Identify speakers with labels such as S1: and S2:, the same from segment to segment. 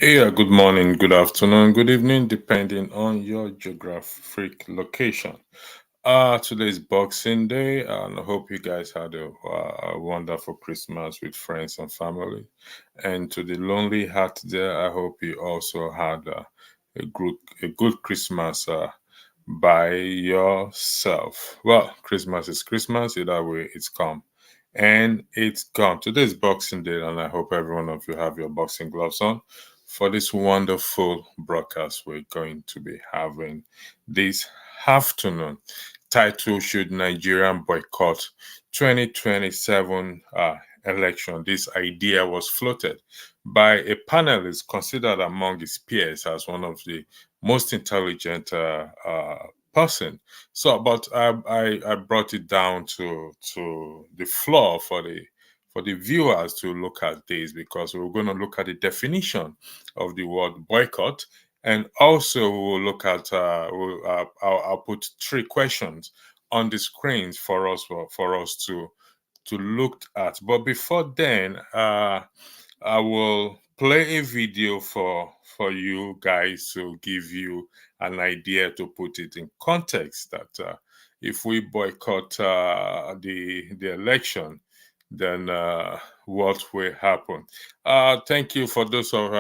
S1: Yeah, good morning, good afternoon, good evening, depending on your geographic location. Today is Boxing Day, and I hope you guys had a wonderful Christmas with friends and family. And to the lonely heart there, I hope you also had a good Christmas by yourself. Well, Christmas is Christmas, either way, it's come. And it's gone. Today is Boxing Day, and I hope every one of you have your boxing gloves on for this wonderful broadcast we're going to be having this afternoon. Title: Should Nigerian boycott 2027 election? This idea was floated by a panelist considered among his peers as one of the most intelligent person. So, but I brought it down to the floor for the viewers to look at this, because we're going to look at the definition of the word boycott, and also we'll look at I'll put three questions on the screens for us to look at. But before then, I will play a video for you guys to give you an idea, to put it in context, that if we boycott the election, then what will happen. Thank you for those of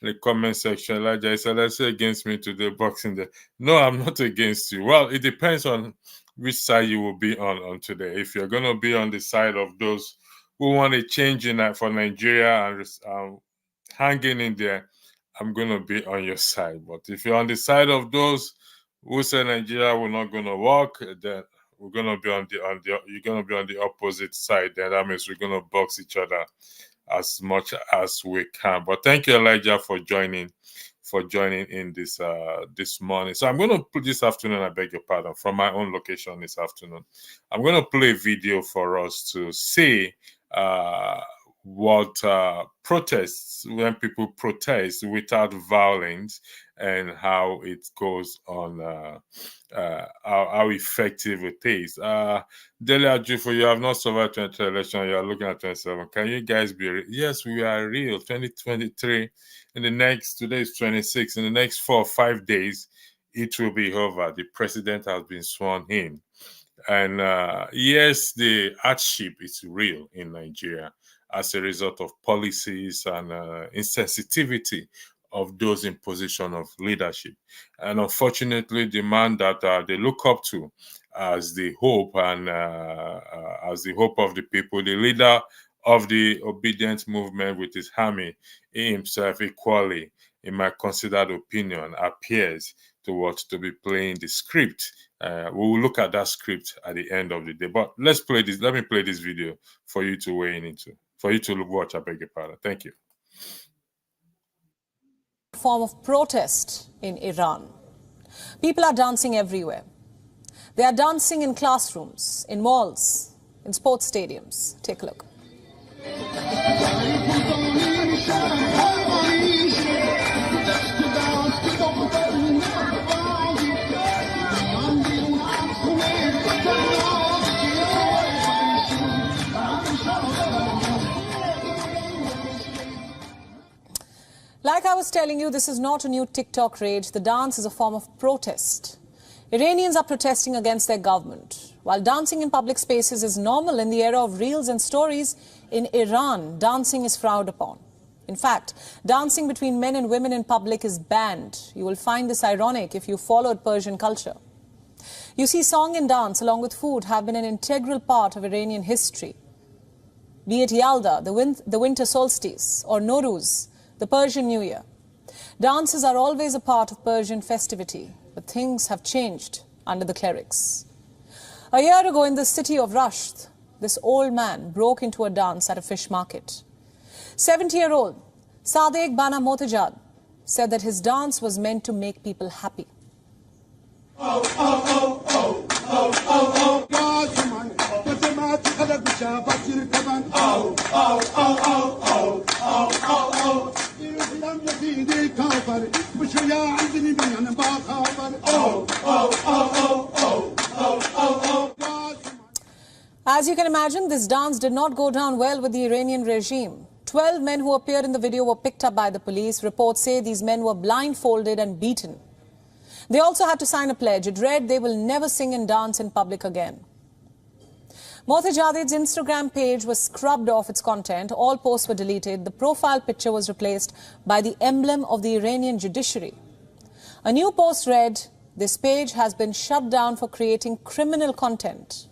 S1: the comment section. Elijah said, let's say against me today, Boxing Day. No, I'm not against you. Well, it depends on which side you will be on today. If you're going to be on the side of those who want a change for Nigeria and hanging in there, I'm going to be on your side. But if you're on the side of those who say Nigeria will not going to work, then we're going to be you're going to be on the opposite side. Then that means we're going to box each other as much as we can. But thank you, Elijah, for joining in this morning. So I'm going to put this afternoon, I beg your pardon, from my own location this afternoon. I'm going to play a video for us to see what protests, when people protest without violence, and how it goes on, how effective it is. Dele Ajufo, you have not survived 20 election, you are looking at 27. Can you guys be yes, we are real. 2023, today is 26, in the next 4 or 5 days, it will be over. The president has been sworn in. And yes, the hardship is real in Nigeria as a result of policies and insensitivity of those in position of leadership. And unfortunately, the man that they look up to as the hope and as the hope of the people, the leader of the obedient movement with his army, he himself equally, in my considered opinion, appears to be playing the script. We will look at that script at the end of the day. But let's play this. Let me play this video for you to weigh in into, for you to watch. I beg your pardon. Thank you.
S2: Form of protest in Iran. People are dancing everywhere. They are dancing in classrooms, in malls, in sports stadiums. Take a look. Like I was telling you, this is not a new TikTok rage. The dance is a form of protest. Iranians are protesting against their government. While dancing in public spaces is normal in the era of reels and stories, in Iran, dancing is frowned upon. In fact, dancing between men and women in public is banned. You will find this ironic if you followed Persian culture. You see, song and dance, along with food, have been an integral part of Iranian history. Be it Yalda, the winter solstice, or Nowruz, the Persian New Year. Dances are always a part of Persian festivity, but things have changed under the clerics. A year ago in the city of Rasht, this old man broke into a dance at a fish market. 70-year-old Sadek Bana Motajad said that his dance was meant to make people happy. As you can imagine, this dance did not go down well with the Iranian regime. 12 men who appeared in the video were picked up by the police. Reports say these men were blindfolded and beaten. They also had to sign a pledge. It read they will never sing and dance in public again. Mohtajadid's Instagram page was scrubbed off its content. All posts were deleted. The profile picture was replaced by the emblem of the Iranian Judiciary. A new post read, "This page has been shut down for creating criminal content."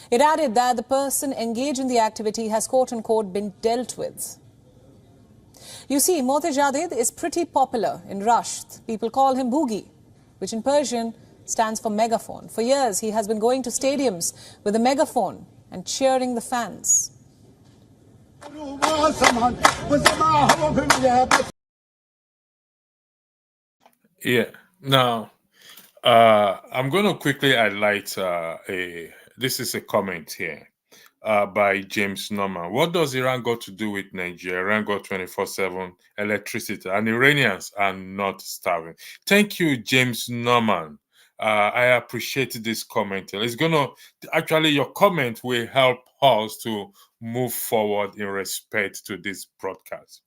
S2: It added that the person engaged in the activity has quote-unquote been dealt with. You see, Mohtajadid is pretty popular in Rasht. People call him Boogie, which in Persian stands for megaphone. For years, he has been going to stadiums with a megaphone and cheering the fans.
S1: Yeah. Now, I'm going to quickly highlight this is a comment here by James Norman. What does Iran got to do with Nigeria? Iran got 24/7 electricity and Iranians are not starving. Thank you, James Norman. I appreciate this comment. It's going to, actually, your comment will help us to move forward in respect to this broadcast.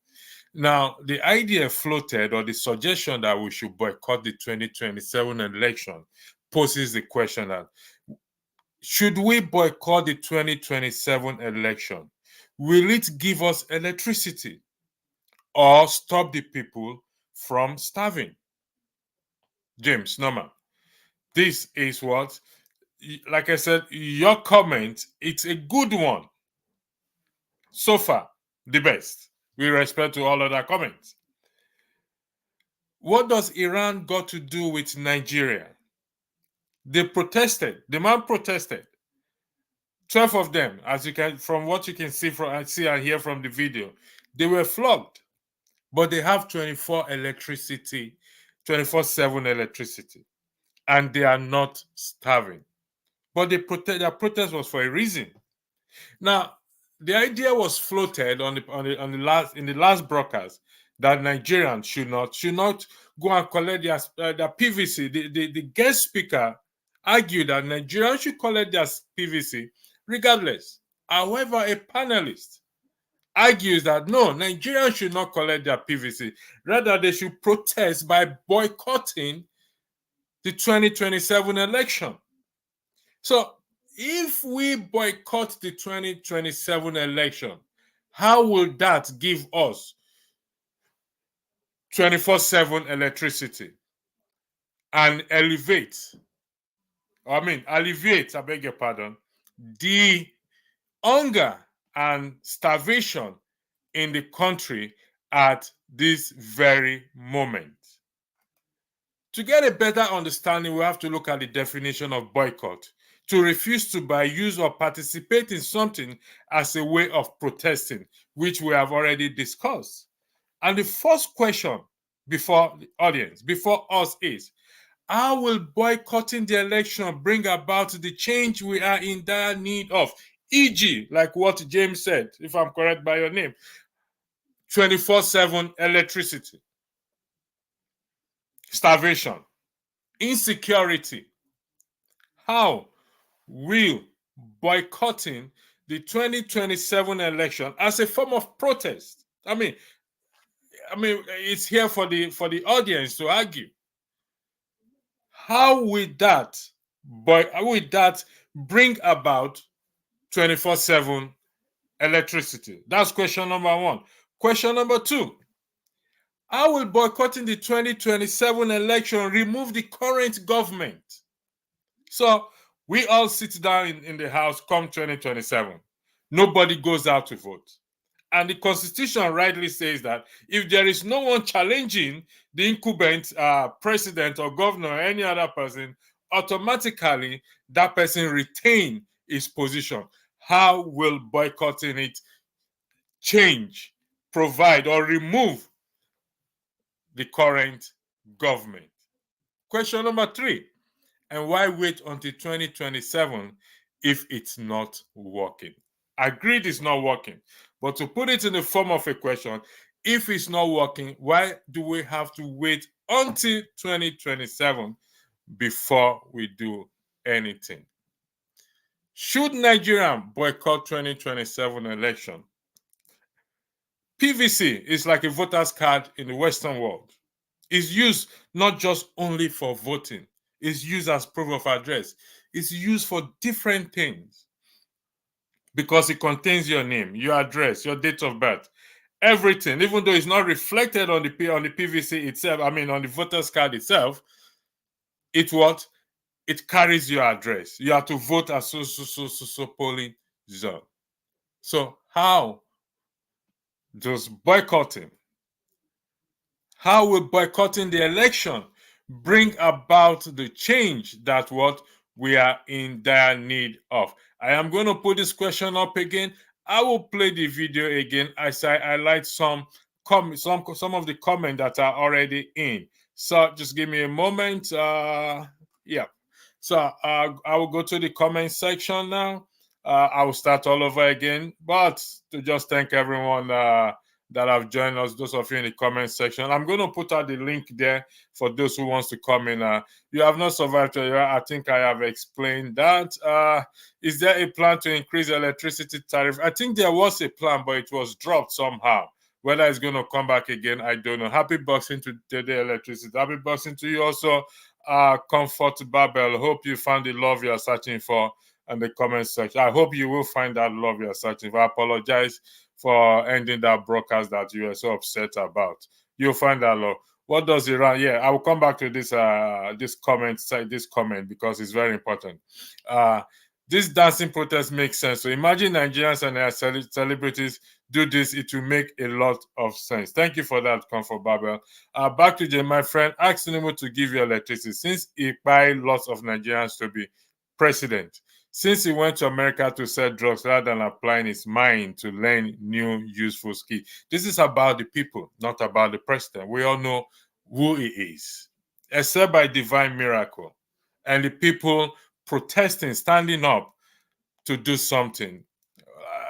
S1: Now, the idea floated, or the suggestion that we should boycott the 2027 election, poses the question that, should we boycott the 2027 election? Will it give us electricity or stop the people from starving? James Norman, this is what, like I said, your comment, it's a good one. So far, the best, with respect to all other comments. What does Iran got to do with Nigeria? They protested. The man protested. 12 of them, as you can, from what you can see and hear from the video, they were flogged. But they have 24/7 electricity, and they are not starving. But their protest was for a reason. Now, the idea was floated in the last broadcast that Nigerians should not go and collect their PVC. The guest speaker argued that Nigerians should collect their PVC regardless. However, a panelist argues that no, Nigerians should not collect their PVC. Rather, they should protest by boycotting the 2027 election. So, if we boycott the 2027 election, how will that give us 24/7 electricity and alleviate, I beg your pardon, the hunger and starvation in the country at this very moment? To get a better understanding, we have to look at the definition of boycott. To refuse to buy, use, or participate in something as a way of protesting, which we have already discussed. And the first question before the audience, before us, is, how will boycotting the election bring about the change we are in dire need of? E.g., like what James said, if I'm correct by your name, 24/7 electricity, starvation, insecurity. How will boycotting the 2027 election as a form of protest, I mean, it's here for the audience to argue, how will that bring about 24/7 electricity? That's question number one. Question number two, how will boycotting the 2027 election remove the current government? So we all sit down in the house come 2027. Nobody goes out to vote. And the Constitution rightly says that if there is no one challenging the incumbent president or governor or any other person, automatically that person retain his position. How will boycotting it change, provide, or remove the current government? Question number three, and why wait until 2027 if it's not working? Agreed, it's not working. But to put it in the form of a question, if it's not working, why do we have to wait until 2027 before we do anything? Should Nigeria boycott 2027 election? PVC is like a voter's card in the Western world. It's used not just only for voting. It's used as proof of address. It's used for different things because it contains your name, your address, your date of birth, everything. Even though it's not reflected on the PVC itself, I mean on the voter's card itself, it carries your address. You have to vote at so polling zone. So how does boycotting? How will boycotting the election bring about the change that what we are in dire need of? I am going to put this question up again. I will play the video again as I highlight some of the comments that are already in. So just give me a moment. Yeah. So I will go to the comment section now. I will start all over again, but to just thank everyone that have joined us, those of you in the comment section. I'm going to put out the link there for those who wants to come in. You have not survived. I think I have explained that. Is there a plan to increase electricity tariff? I think there was a plan, but it was dropped somehow. Whether it's going to come back again, I don't know. Happy Boxing to the electricity. Happy Boxing to you also, Comfort Babel. Hope you found the love you are searching for in the comment section. I hope you will find that love you are searching for. I apologize for ending that broadcast that you were so upset about. You'll find that love. What does Iran? Yeah, I will come back to this comment because it's very important. This dancing protest makes sense. So imagine Nigerians and their celebrities do this. It will make a lot of sense. Thank you for that, Comfort Babel. Back to Jay, my friend. Ask Tinubu to give you electricity since he buy lots of Nigerians to be president. Since he went to America to sell drugs rather than applying his mind to learn new useful skills. This is about the people, not about the president. We all know who he is, except by divine miracle. And the people protesting, standing up to do something.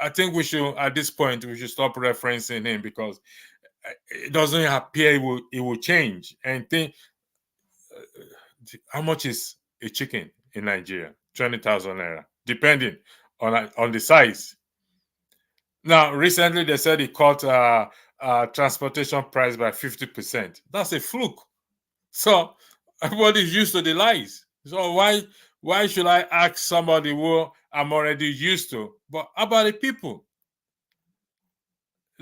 S1: I think we should, at this point, we should stop referencing him because it doesn't appear it will change. And think, how much is a chicken in Nigeria? 20,000 naira, depending on the size. Now, recently they said it cut transportation price by 50%. That's a fluke. So everybody's used to the lies. So why should I ask somebody who I'm already used to? But about the people?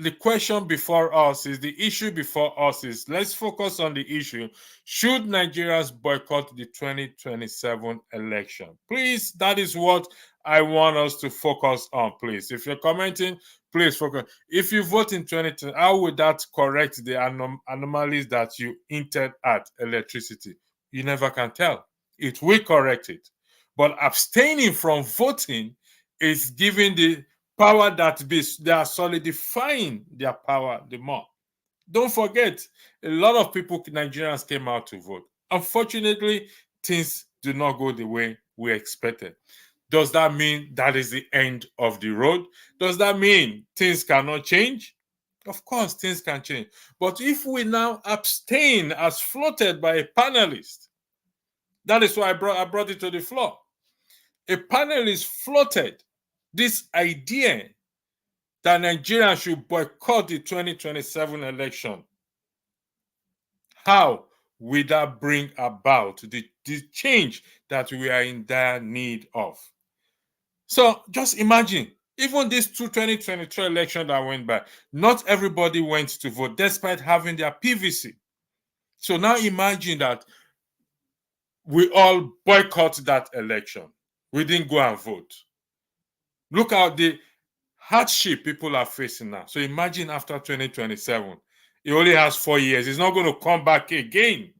S1: The question before us is, the issue before us is, let's focus on the issue. Should Nigerians boycott the 2027 election? Please, that is what I want us to focus on, please. If you're commenting, please focus. If you vote in 2020, how would that correct the anomalies that you hinted at electricity? You never can tell. It will correct it. But abstaining from voting is giving the power that they are solidifying their power the more. Don't forget, a lot of people, Nigerians, came out to vote. Unfortunately, things do not go the way we expected. Does that mean that is the end of the road? Does that mean things cannot change? Of course, things can change. But if we now abstain as floated by a panelist, that is why I brought it to the floor. A panelist floated this idea that Nigeria should boycott the 2027 election. How will that bring about the change that we are in dire need of? So just imagine, even this 2023 election that went by, not everybody went to vote despite having their PVC. So now imagine that we all boycott that election. We didn't go and vote. Look at the hardship people are facing now. So imagine after 2027, he only has 4 years. He's not going to come back again.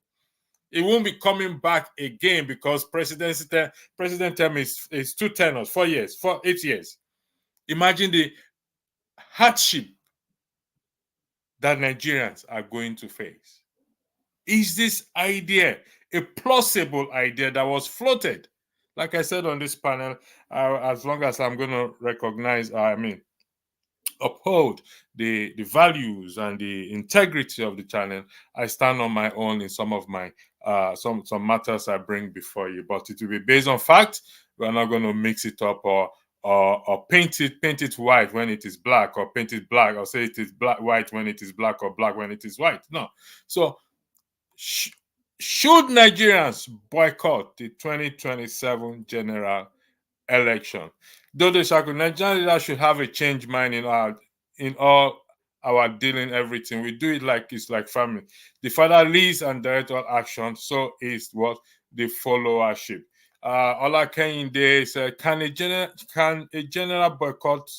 S1: It won't be coming back again because president term is 2 tenures, 4 years, 8 years. Imagine the hardship that Nigerians are going to face. Is this idea a plausible idea that was floated? Like I said on this panel, as long as I'm going to recognize, uphold the values and the integrity of the channel, I stand on my own in some of my some matters I bring before you, but it will be based on fact. We're not going to mix it up or or paint it white when it is black, or paint it black, or say it is white when it is black, or black when it is white. No. So should Nigerians boycott the 2027 general election? Dodo Shaku, Nigerian leaders should have a change mind in all our dealing, everything. We do it like it's like family. The father leads and directs all action, so is what the followership. Ola Kehinde said, can a general boycott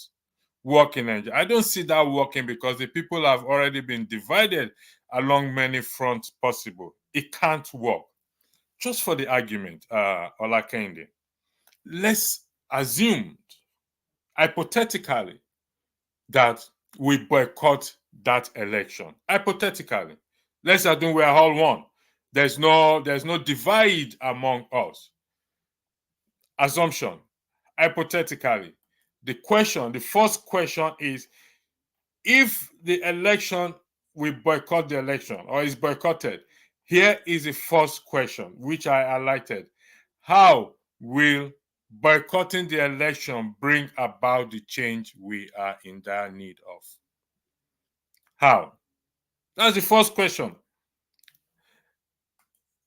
S1: work in Nigeria? I don't see that working because the people have already been divided along many fronts possible. It can't work. Just for the argument, Ola Kehinde, let's assume hypothetically that we boycott that election. Hypothetically, let's assume we are all one. There's no divide among us. Assumption. Hypothetically, the first question is, if the election, we boycott the election or is boycotted, here is the first question which I highlighted. How will boycotting the election bring about the change we are in dire need of? How? That's the first question.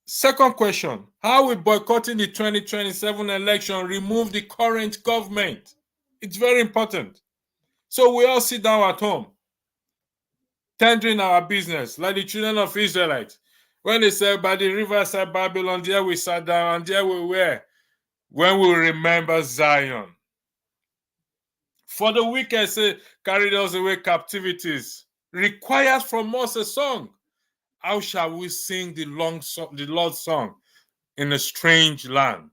S1: Second question, how will boycotting the 2027 election remove the current government? It's very important. So we all sit down at home, tendering our business, like the children of Israelites. When they said, by the riverside Babylon, there we sat down, and there we were, when we remember Zion. For the wicked say, carried us away captivities, requires from us a song. How shall we sing the Lord's song in a strange land?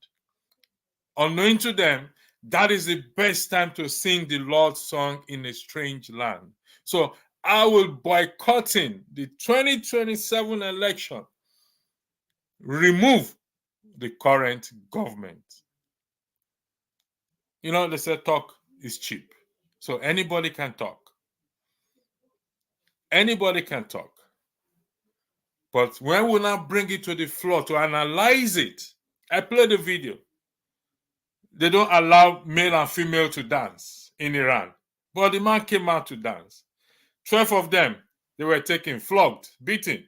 S1: Unknowing to them, that is the best time to sing the Lord's song in a strange land. So I will boycotting the 2027 election remove the current government. You know, they say talk is cheap. So anybody can talk. Anybody can talk. But when we now bring it to the floor to analyze it, I played the video. They don't allow male and female to dance in Iran. But the man came out to dance. 12 of them, they were taken, flogged, beaten.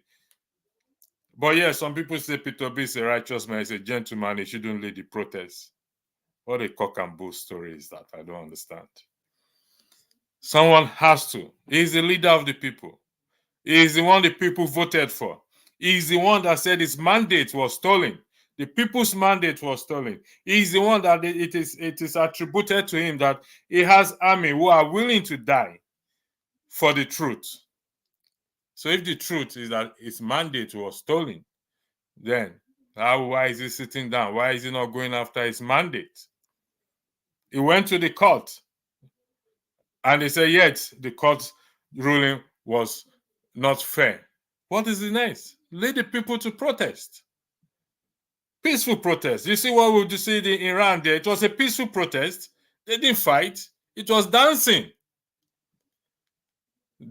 S1: But yeah, some people say Peter B is a righteous man, he's a gentleman, he shouldn't lead the protests. What a cock and bull story is that? I don't understand. Someone has to. He's the leader of the people. He's the one the people voted for. He's the one that said his mandate was stolen. The people's mandate was stolen. He's the one that it is attributed to him that he has army who are willing to die for the truth. So if the truth is that his mandate was stolen, then why is he sitting down? Why is he not going after his mandate? He went to the court and they said, yes, the court's ruling was not fair. What is the next? Lead the people to protest. Peaceful protest. You see what we see in Iran there? It was a peaceful protest. They didn't fight. It was dancing.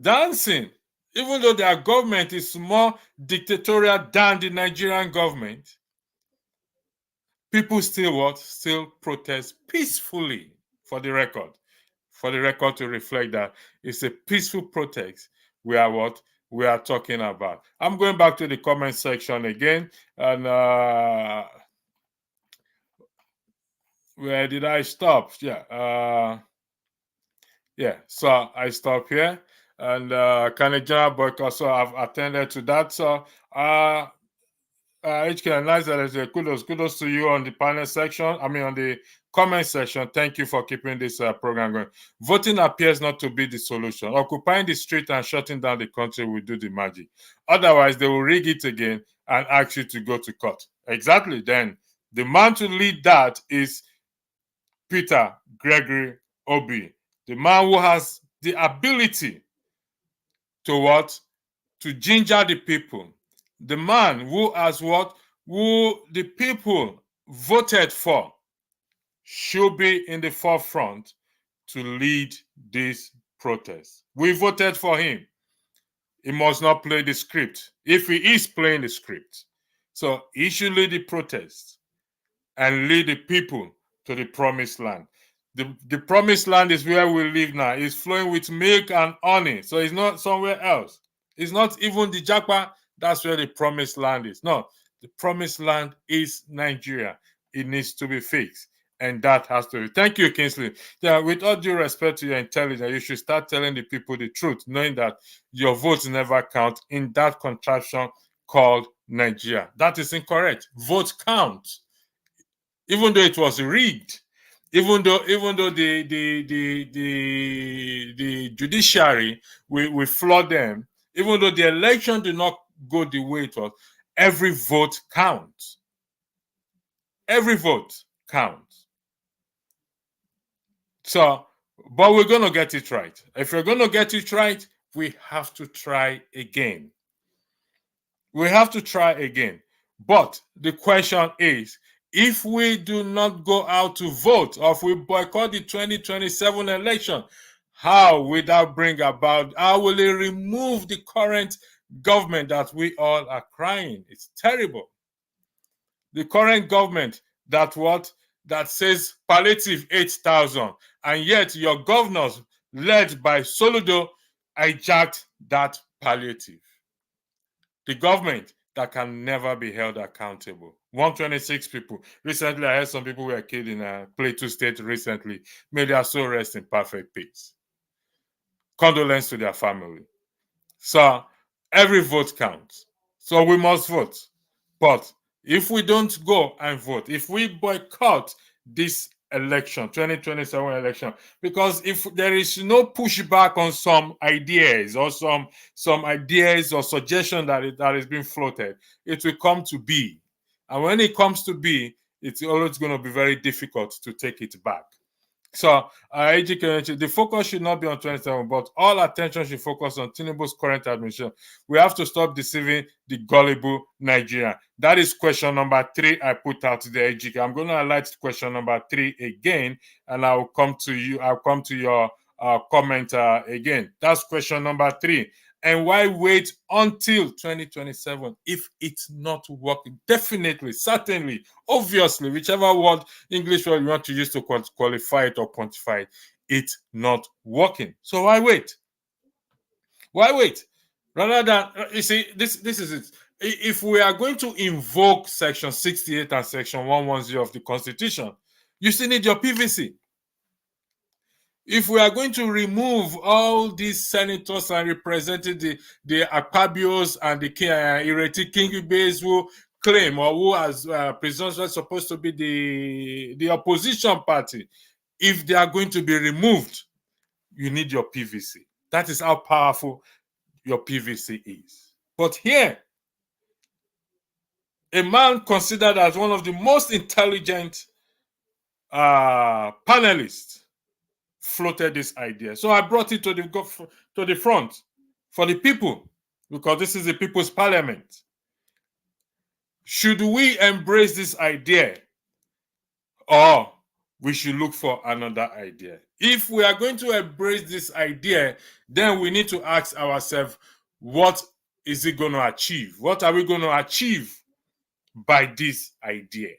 S1: Dancing. Even though their government is more dictatorial than the Nigerian government, people still what? Still protest peacefully, for the record. For the record to reflect that it's a peaceful protest we are what? We are talking about. I'm going back to the comment section again. And where did I stop? Yeah. So I stop here. And can a general boycott? So I've attended to that. So HK, nice. Kudos to you on the panel section. On the comment section. Thank you for keeping this program going. Voting appears not to be the solution. Occupying the street and shutting down the country will do the magic. Otherwise, they will rig it again and ask you to go to court. Exactly. Then the man to lead that is Peter Gregory Obi, the man who has the ability to what? To ginger the people. The man who has what? Who the people voted for should be in the forefront to lead this protest. We voted for him. He must not play the script. If he is playing the script, so he should lead the protest and lead the people to the promised land. The promised land is where we live now. It's flowing with milk and honey. So it's not somewhere else. It's not even the Japa. That's where the promised land is. No, the promised land is Nigeria. It needs to be fixed. And that has to be. Thank you, Kingsley. Yeah, with all due respect to your intelligence, you should start telling the people the truth, knowing that your votes never count in that contraption called Nigeria. That is incorrect. Votes count. Even though it was rigged, even though the judiciary we flawed them, even though the election did not go the way it was, every vote counts. Every vote counts. So, but we're going to get it right. If we're going to get it right, we have to try again. We have to try again. But the question is, if we do not go out to vote, or if we boycott the 2027 election, how will that bring about, how will it remove the current government that we all are crying? It's terrible. The current government that says palliative 8,000, and yet your governors led by Soludo hijacked that palliative. The government that can never be held accountable. 126 people. Recently, I heard some people were killed in Plateau State recently. May their soul rest in perfect peace. Condolence to their family. So, every vote counts. So, we must vote. But if we don't go and vote, if we boycott this election, 2027 election, because if there is no pushback on some ideas or some ideas or suggestion that is being floated, it will come to be. And when it comes to be, it's always going to be very difficult to take it back. So, the focus should not be on 27, but all attention should focus on Tinubu's current administration. We have to stop deceiving the gullible Nigerian. That is question number 3 I put out there, AGK. I'm going to highlight question number 3 again, and I'll come to you. I'll come to your comment again. That's question number 3. And why wait until 2027 if it's not working? Definitely, certainly, obviously, whichever word, English word you want to use to qualify it or quantify it, it's not working. So why wait? Why wait? Rather than, you see, this is it. If we are going to invoke Section 68 and Section 110 of the Constitution, you still need your PVC. If we are going to remove all these senators and representatives, the Akpabios and the Ireti Kingibes who claim or who as presumptively supposed to be the opposition party, if they are going to be removed, you need your PVC. That is how powerful your PVC is. But here, a man considered as one of the most intelligent panelists floated this idea. So I brought it to the front for the people, because this is the people's parliament. Should we embrace this idea, or we should look for another idea? If we are going to embrace this idea, then we need to ask ourselves, what is it going to achieve? What are we going to achieve by this idea?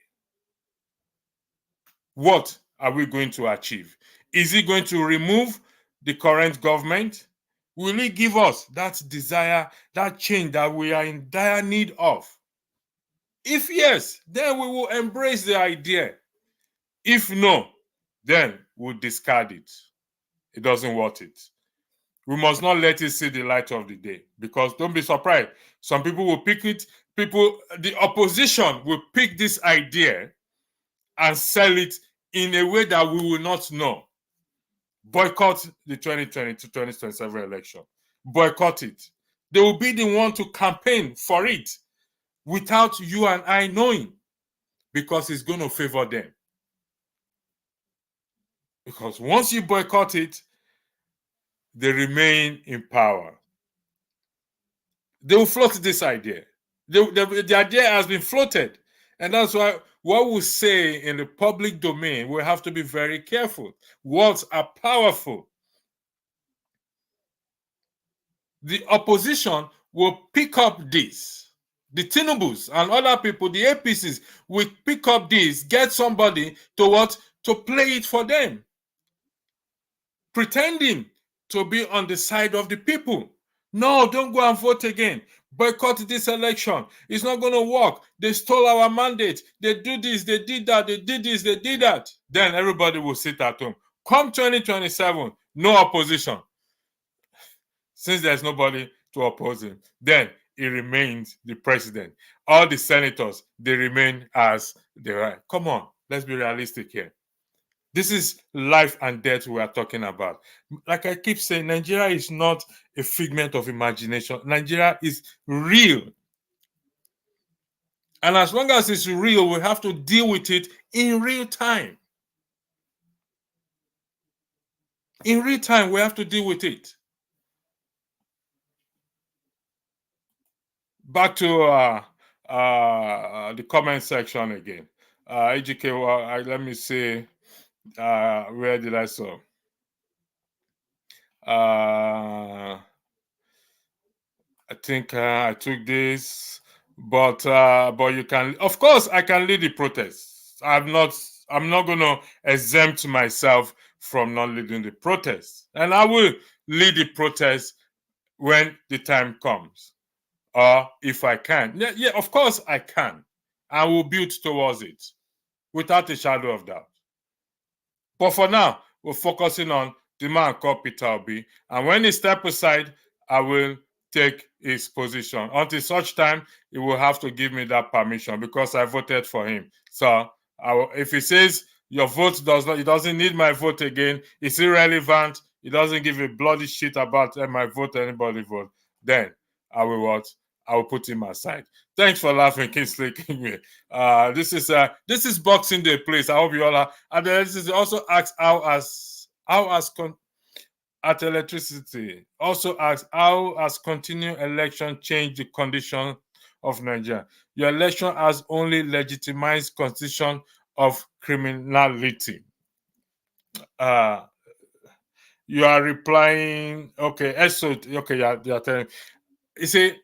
S1: What are we going to achieve? Is it going to remove the current government? Will it give us that desire, that change that we are in dire need of? If yes, then we will embrace the idea. If no, then we'll discard it. It doesn't worth it. We must not let it see the light of the day, because don't be surprised. Some people will pick it. The opposition will pick this idea and sell it in a way that we will not know. Boycott the 2020 to 2027 election. Boycott it. They will be the one to campaign for it without you and I knowing, because it's going to favor them. Because once you boycott it, they remain in power. They will float this idea. The idea has been floated. And that's why what we say in the public domain, we have to be very careful. Words are powerful. The opposition will pick up this. The Tinubus and other people, the APCs, will pick up this, get somebody to play it for them. pretending to be on the side of the people. No, don't go and vote again. Boycott this election. It's not going to work. They stole our mandate. They do this, they did that, they did this, they did that. Then everybody will sit at home. Come 2027, no opposition. Since there's nobody to oppose him, then he remains the president. All the senators, they remain as they are. Come on, let's be realistic here. This is life and death we are talking about. Like I keep saying, Nigeria is not a figment of imagination. Nigeria is real. And as long as it's real, we have to deal with it in real time. In real time, we have to deal with it. Back to the comment section again. AGK, let me see. Where did I saw? I think I took this, but you can, of course, I can lead the protest. I'm not gonna exempt myself from not leading the protest, and I will lead the protest when the time comes, or if I can. Yeah, of course I can. I will build towards it without a shadow of doubt. But for now, we're focusing on the man called Peter Obi, and when he step aside, I will take his position. Until such time, he will have to give me that permission because I voted for him. So if he says your vote he doesn't need my vote again, it's irrelevant, he doesn't give a bloody shit about my vote, anybody vote, then I will what? I will put him aside. Thanks for laughing, Kingsley. This is Boxing Day, please. I hope you all are. And then this is also asked at electricity. Also asked how has continued election changed the condition of Nigeria? Your election has only legitimized constitution of criminality. You are replying. Okay, so okay, you're telling. You see,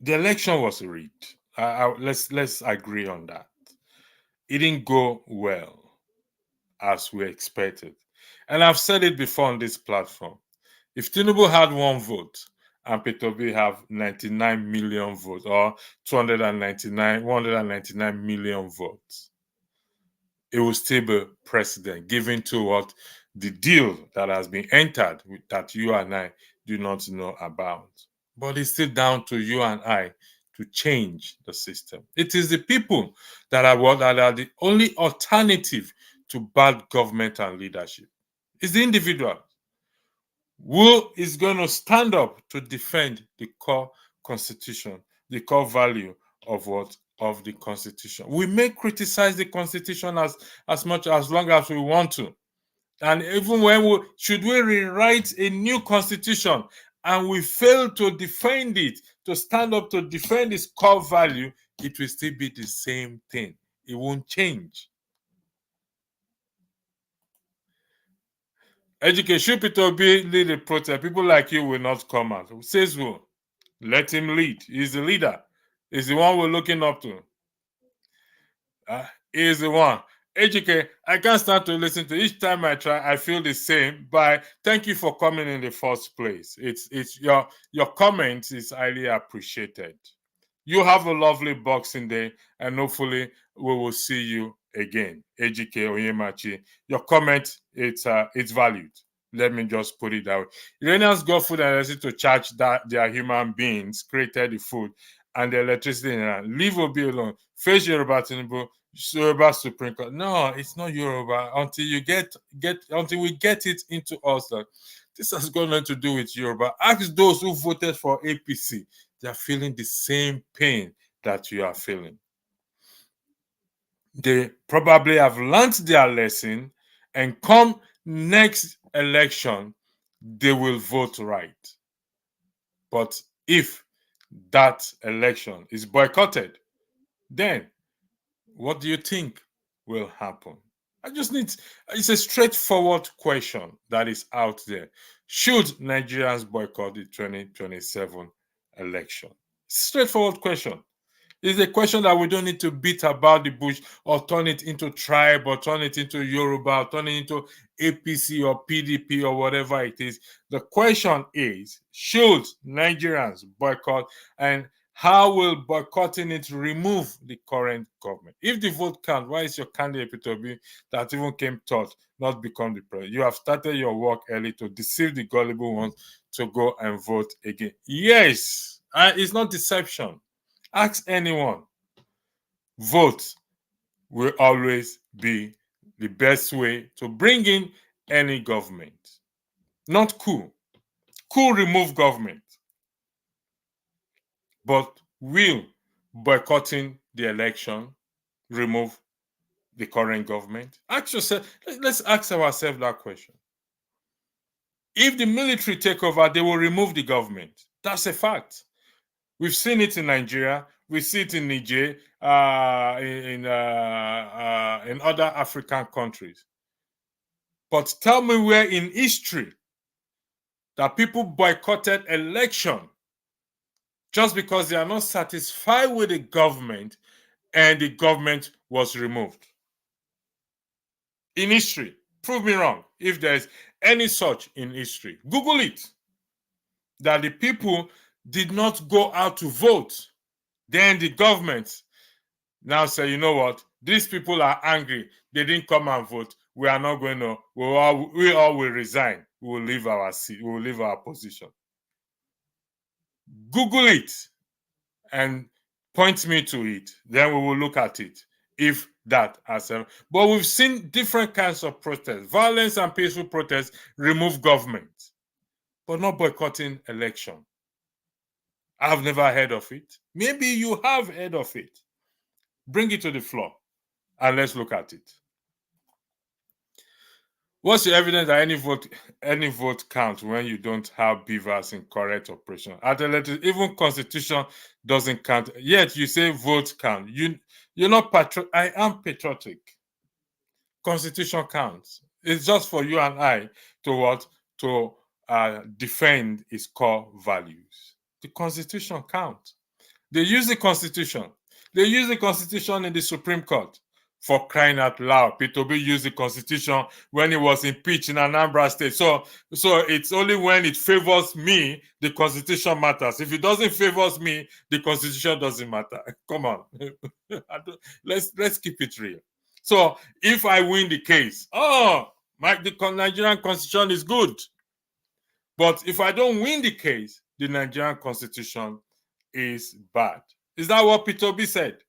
S1: the election was rigged. Let's agree on that. It didn't go well as we expected. And I've said it before on this platform. If Tinubu had one vote and Peter Obi have 99 million votes or 199 million votes, it will still be president, given to what the deal that has been entered that you and I do not know about. But it's still down to you and I to change the system. It is the people that are the only alternative to bad government and leadership. It's the individual who is going to stand up to defend the core constitution, the core value of what? Of the constitution. We may criticize the constitution as much as long as we want to. And even when should we rewrite a new constitution and we fail to defend it, to stand up to defend its core value, it will still be the same thing. It won't change. Education, Peter Obi lead a protest. People like you will not come out. Who says who? Let him lead. He's the leader. He's the one we're looking up to. He's the one. Ejike, I can't start to listen to each time I try. I feel the same. But thank you for coming in the first place. It's your comment is highly appreciated. You have a lovely Boxing Day, and hopefully we will see you again. Ejike Onyemachi, your comment it's valued. Let me just put it out. Iranians got food and electricity to charge that their human beings created the food and the electricity in Iran. Leave Obi alone. Face Yoruba Tinubu, Yoruba Supreme Court. No, it's not Yoruba until you until we get it into us that this has got nothing to do with Yoruba. Ask those who voted for APC. They are feeling the same pain that you are feeling. They probably have learned their lesson, and come next election, they will vote right. But if that election is boycotted, then what do you think will happen? It's a straightforward question that is out there. Should Nigerians boycott the 2027 election? Straightforward question. It's a question that we don't need to beat about the bush or turn it into tribe or turn it into Yoruba or turn it into APC or PDP or whatever it is. The question is, should Nigerians boycott, and how will boycotting it remove the current government? If the vote count, why is your candidate P2B that even came third not become the president? You have started your work early to deceive the gullible ones to go and vote again. Yes, it's not deception. Ask anyone. Vote will always be the best way to bring in any government. Not coup. Coup remove government. But will boycotting the election remove the current government? Ask yourself, let's ask ourselves that question. If the military take over, they will remove the government. That's a fact. We've seen it in Nigeria. We see it in Niger, in other African countries. But tell me where in history that people boycotted election just because they are not satisfied with the government and the government was removed. In history, prove me wrong if there's any such in history. Google it. That the people did not go out to vote. Then the government now say, you know what? These people are angry. They didn't come and vote. We are not going to. We all will resign. We will leave our seat. We will leave our position. Google it and point me to it. Then we will look at it. If that has ever. But we've seen different kinds of protests. Violence and peaceful protests remove government, but not boycotting election. I've never heard of it. Maybe you have heard of it. Bring it to the floor and let's look at it. What's the evidence that any vote counts when you don't have beavers in correct operation? Even Constitution doesn't count. Yet you say vote count. You're not I am patriotic. Constitution counts. It's just for you and I to what? To defend its core values. The Constitution counts. They use the Constitution. They use the Constitution in the Supreme Court. For crying out loud, P2B used the Constitution when he was impeached in Anambra State. So it's only when it favors me, the Constitution matters. If it doesn't favor me, the Constitution doesn't matter. Come on. Let's keep it real. So if I win the case, the Nigerian Constitution is good. But if I don't win the case, the Nigerian Constitution is bad. Is that what P2B said?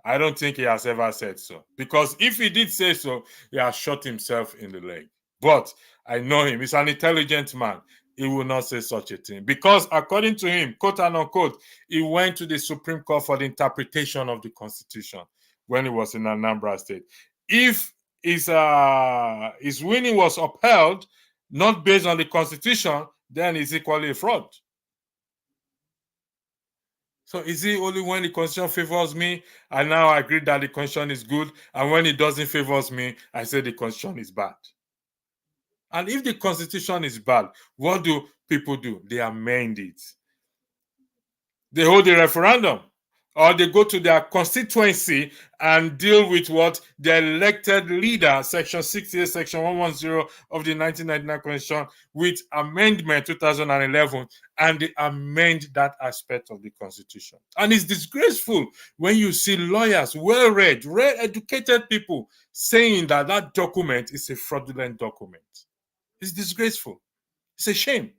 S1: I don't think he has ever said so. Because if he did say so, he has shot himself in the leg. But I know him. He's an intelligent man. He will not say such a thing. Because according to him, quote and unquote, he went to the Supreme Court for the interpretation of the Constitution when he was in Anambra State. If his winning was upheld, not based on the Constitution, then it's equally a fraud. So is it only when the Constitution favors me, I now agree that the Constitution is good, and when it doesn't favor me, I say the Constitution is bad? And if the Constitution is bad, what do people do? They amend it. They hold a referendum, or they go to their constituency and deal with what their elected leader, Section 68, Section 110 of the 1999 Constitution, with Amendment 2011, and they amend that aspect of the Constitution. And it's disgraceful when you see lawyers, well-read, educated people saying that that document is a fraudulent document. It's disgraceful. It's a shame.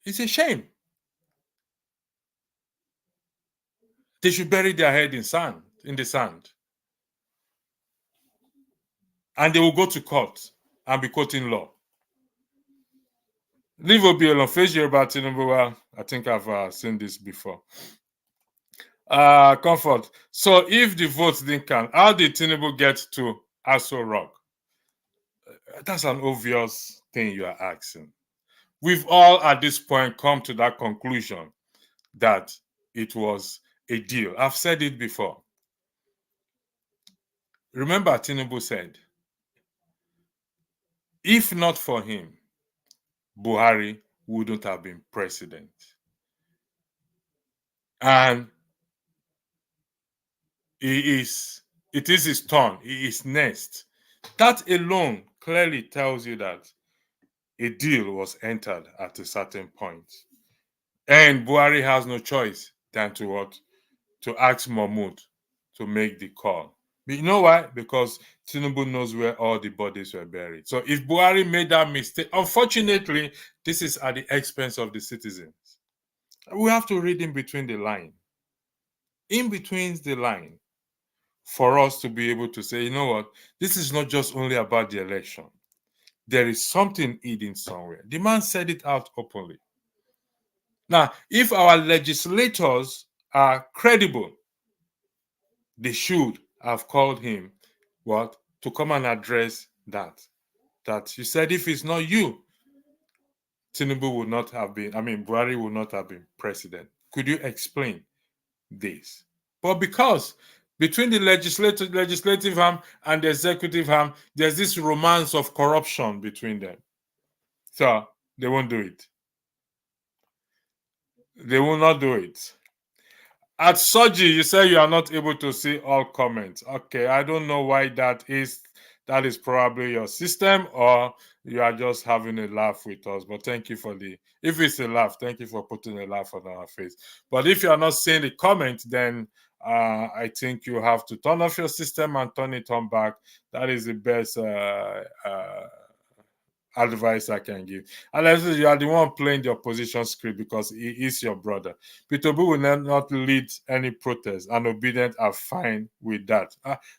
S1: It's a shame. They should bury their head in the sand. And they will go to court and be quoting law. Leave Obi alone. Face Yoruba Tinubu. Well, I think I've seen this before. Comfort. So if the votes didn't count, how did Tinubu get to Aso Rock? That's an obvious thing you are asking. We've all at this point come to that conclusion that it was a deal. I've said it before. Remember, Tinubu said, if not for him, Buhari wouldn't have been president. And it is his turn, it is next. That alone clearly tells you that a deal was entered at a certain point. And Buhari has no choice than to what? To ask Mahmoud to make the call. But you know why? Because Tinubu knows where all the bodies were buried. So if Buhari made that mistake, unfortunately, this is at the expense of the citizens. We have to read in between the line. In between the line, for us to be able to say, you know what, this is not just only about the election. There is something hidden somewhere. The man said it out openly. Now, if our legislators are credible, they should have called him what to come and address that. That you said if it's not you, Tinubu would not have been, Buhari would not have been president. Could you explain this? But because between the legislative arm and the executive arm, there's this romance of corruption between them. So they won't do it. They will not do it. At Soji, you say you are not able to see all comments. Okay, I don't know why that is. That is probably your system, or you are just having a laugh with us. But thank you for if it's a laugh, thank you for putting a laugh on our face. But if you are not seeing the comment, then I think you have to turn off your system and turn it on back. That is the best advice I can give. Unless you are the one playing the opposition script because he is your brother. Peter Obi will not lead any protest, and Obedient are fine with that.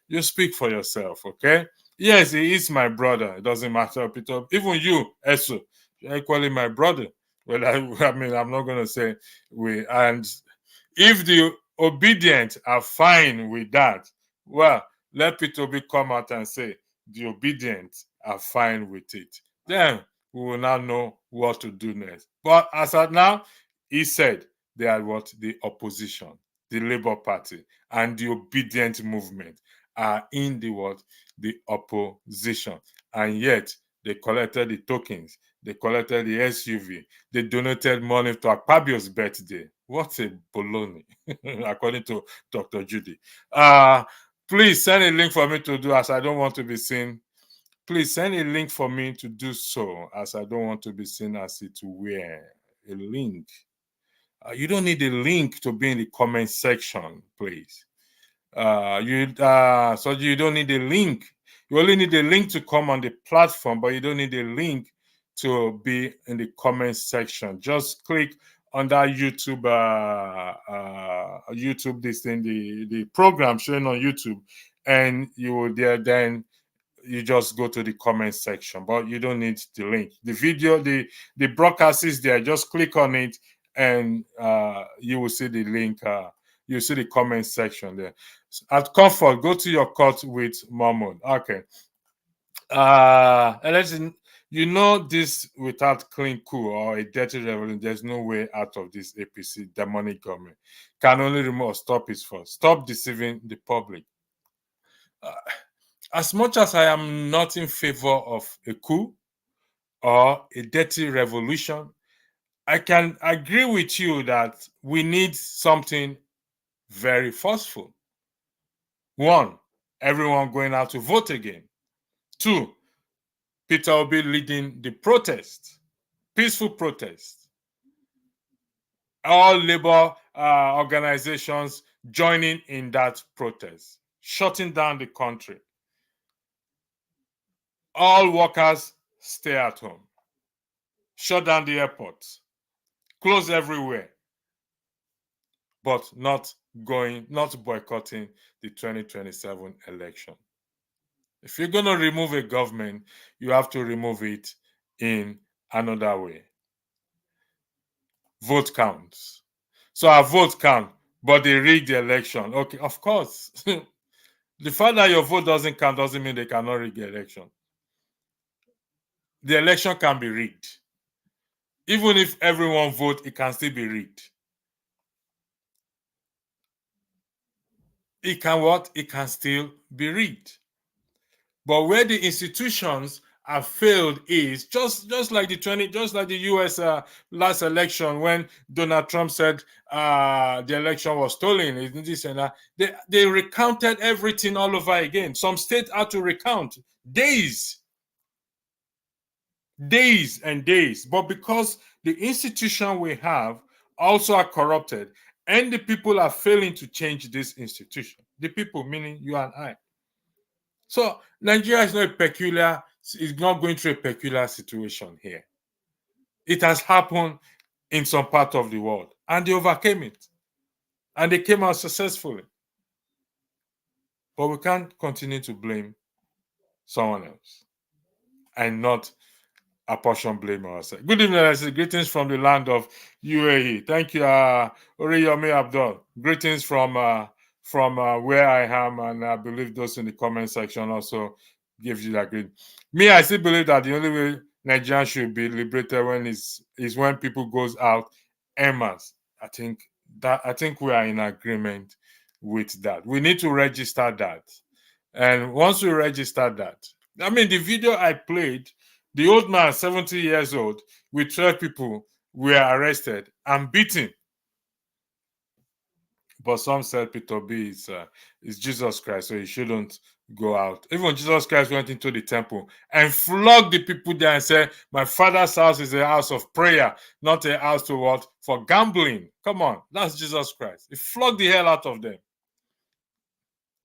S1: You speak for yourself, okay? Yes, he is my brother. It doesn't matter, Peter. Even you, Esu, you're equally my brother. Well, I'm not going to say we. And if the Obedient are fine with that, well, let Peter Obi come out and say the Obedient are fine with it. Then we will now know what to do next. But as of now, he said they are what? The opposition, the Labour Party, and the Obedient movement are in the what? The opposition. And yet they collected the tokens, they collected the SUV, they donated money to Akpabio's birthday. What a baloney, according to Dr. Judy. Please send a link for me to do, as I don't want to be seen. Please send a link for me to do so, as I don't want to be seen as it wear a link. You don't need a link to be in the comment section, please. So you don't need a link. You only need a link to come on the platform, but you don't need a link to be in the comment section. Just click on that YouTube, this thing, the program showing on YouTube, and you will then you just go to the comment section, but you don't need the link. The video, the broadcast is there. Just click on it, and you will see the link. You see the comment section there. At comfort, go to your court with Mahmoud. Okay. Listen, you know this without clean coup or a dirty revolution, there's no way out of this APC demonic government. Can only remove or stop it first. Stop deceiving the public. As much as I am not in favor of a coup or a dirty revolution, I can agree with you that we need something very forceful. One, everyone going out to vote again. Two, Peter Obi leading the protest, peaceful protest. All labor organizations joining in that protest, shutting down the country. All workers stay at home. Shut down the airports. Close everywhere. But not boycotting the 2027 election. If you're going to remove a government, you have to remove it in another way. Vote counts. So our vote count, but they rigged the election. Okay, of course. The fact that your vote doesn't count doesn't mean they cannot rig the election. The election can be rigged. Even if everyone vote, it can still be rigged. It can what? It can still be rigged. But where the institutions have failed is just like the US last election, when Donald Trump said the election was stolen, this and that. They recounted everything all over again. Some states had to recount days and days. But because the institution we have also are corrupted, and the people are failing to change this institution, the people meaning you and I. So Nigeria is not going through a peculiar situation here. It has happened in some part of the world, and they overcame it, and they came out successfully. But we can't continue to blame someone else and not apportion blame ourselves. Good evening, I say greetings from the land of UAE. Thank you, Oriyomi Abdul. Greetings from where I am, and I believe those in the comment section also give you that greeting. Me, I still believe that the only way Nigerians should be liberated is when people goes out en masse. I think we are in agreement with that. We need to register that, and once we register that, I mean, the video I played, the old man, 70 years old, with 12 people were arrested and beaten. But some said Peter B is Jesus Christ, so he shouldn't go out. Even Jesus Christ went into the temple and flogged the people there and said, my father's house is a house of prayer, not a house to what? For gambling. Come on, that's Jesus Christ. He flogged the hell out of them.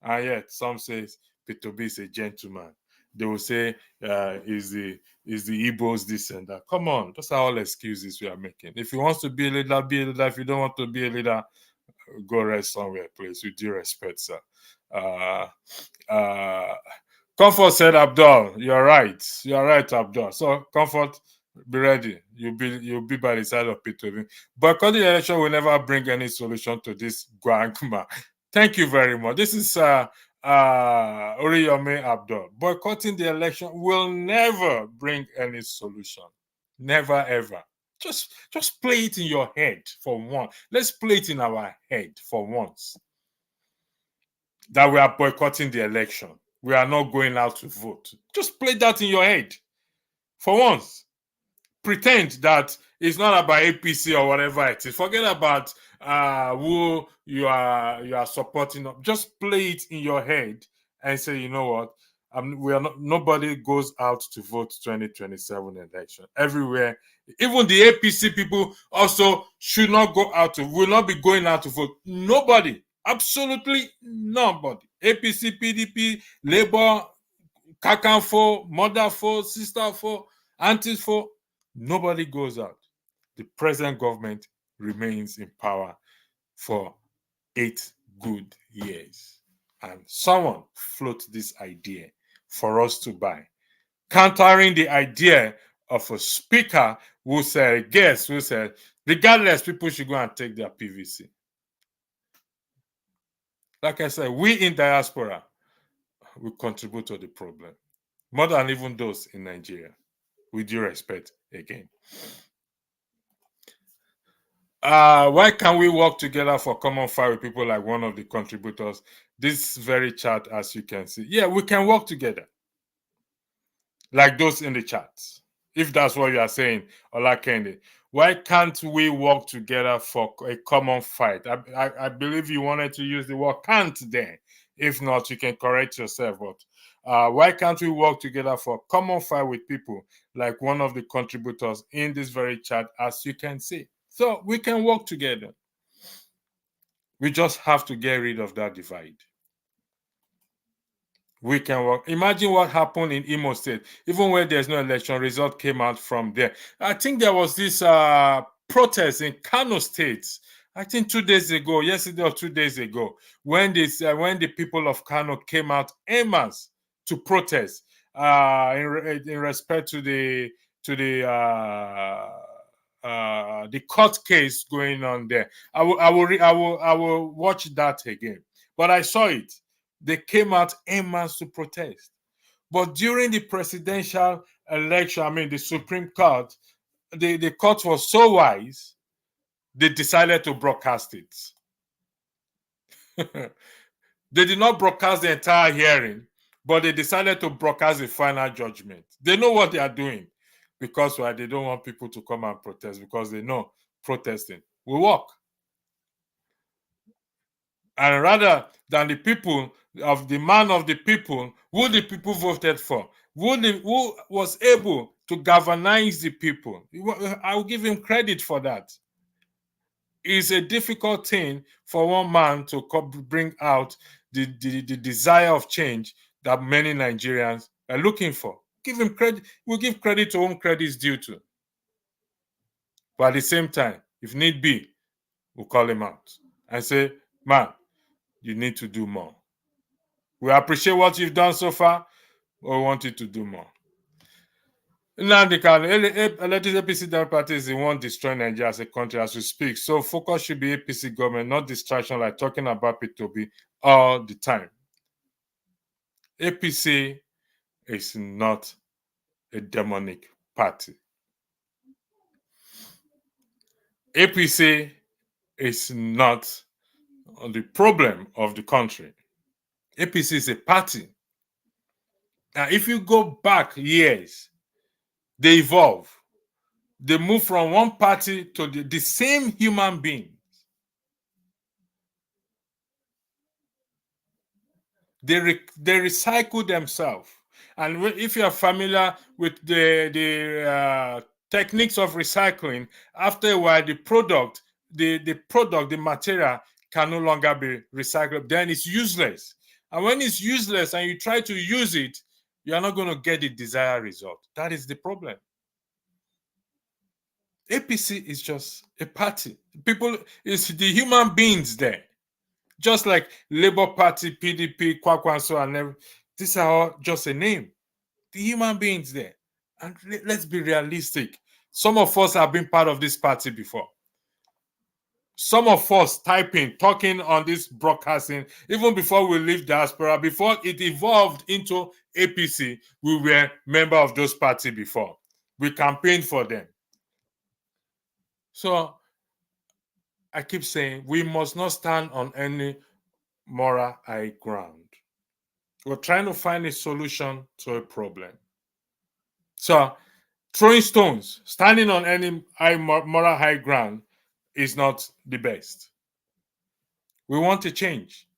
S1: And yet, some say Peter B is a gentleman. They will say is the Igbos this and that. Come on, those are all excuses we are making. If you want to be a leader, be a leader. If you don't want to be a leader, go rest somewhere, please. With due respect, sir. Comfort said, Abdul, you're right. You're right, Abdul. So Comfort, be ready. You'll be by the side of Peter. Boycotting the election will never bring any solution to this guankma. Thank you very much. This is Oriyomi Abdul. Boycotting the election will never bring any solution. Never ever. Just play it in your head for once. Let's play it in our head for once. That we are boycotting the election. We are not going out to vote. Just play that in your head for once. Pretend that it's not about APC or whatever it is. Forget about who you are supporting. Just play it in your head and say, you know what? Nobody goes out to vote 2027 election. Everywhere, even the APC people also should not go out will not be going out to vote. Nobody, absolutely nobody. APC, PDP, Labour, Kakanfo, Motherfo, Sisterfo, Auntiesfo, nobody goes out. The present government remains in power for 8 good years. And someone float this idea for us to buy, countering the idea of a speaker who said, regardless, people should go and take their PVC. Like I said, we in diaspora, we contribute to the problem more than even those in Nigeria, with due respect again. Why can't we work together for common fight with people like one of the contributors? This very chat, as you can see. Yeah, we can work together. Like those in the chats. If that's what you are saying, Olakende. Why can't we work together for a common fight? I believe you wanted to use the word can't there. If not, you can correct yourself. But why can't we work together for a common fight with people like one of the contributors in this very chat, as you can see? So we can work together. We just have to get rid of that divide. We can work. Imagine what happened in Imo State. Even when there's no election, result came out from there. I think there was this protest in Kano State. I think 2 days ago, yesterday or 2 days ago, when the people of Kano came out en masse to protest in respect to the court case going on there. I will watch that again. But I saw it. They came out en masse to protest. But during the presidential election, I mean the Supreme Court, the court was so wise, they decided to broadcast it. They did not broadcast the entire hearing, but they decided to broadcast the final judgment. They know what they are doing, because why? They don't want people to come and protest, because they know protesting will work. And rather than the people of the man of the people, who the people voted for, who was able to galvanize the people, I will give him credit for that. It's a difficult thing for one man to bring out the desire of change that many Nigerians are looking for. Give him credit. We'll give credit to whom credit is due to. But at the same time, if need be, we'll call him out and say, man, you need to do more. We appreciate what you've done so far, but we want you to do more. Now, the elected APC party is the one destroying Nigeria as a country as we speak. So focus should be APC government, not distraction like talking about P2B all the time. APC is not a demonic party. APC is not the problem of the country. APC is a party. Now, if you go back years, they evolve. They move from one party to the same human being. They recycle themselves. And if you are familiar with the techniques of recycling, after a while, the material can no longer be recycled. Then it's useless. And when it's useless and you try to use it, you are not going to get the desired result. That is the problem. APC is just a party. People, it's the human beings there. Just like Labour Party, PDP, Kwakwanso, and everything. These are all just a name. The human beings there. And let's be realistic. Some of us have been part of this party before. Some of us talking on this broadcasting, even before we leave diaspora, before it evolved into APC, we were member of those parties before. We campaigned for them. So I keep saying we must not stand on any moral high ground. We're trying to find a solution to a problem. So throwing stones, standing on any moral high ground is not the best. We want a change,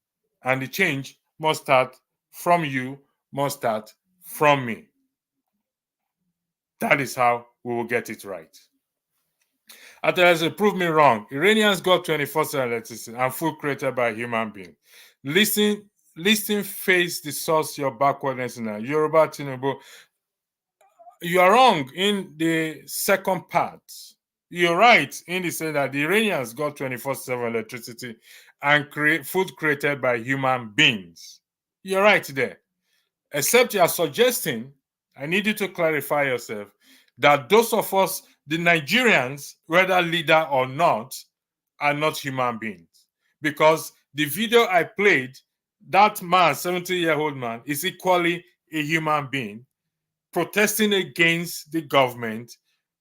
S1: and the change must start from you, must start from me. That is how we will get it right. Others prove me wrong. Iranians got 24/7 electricity and food created by a human being. Listen, face the source, your backwardness in Yoruba Tinubu. You are wrong in the second part. You're right in the sense that the Iranians got 24/7 electricity and food created by human beings. You're right there. Except you are suggesting, I need you to clarify yourself, that those of us, the Nigerians, whether leader or not, are not human beings. Because the video I played, that man, 70-year-old man, is equally a human being, protesting against the government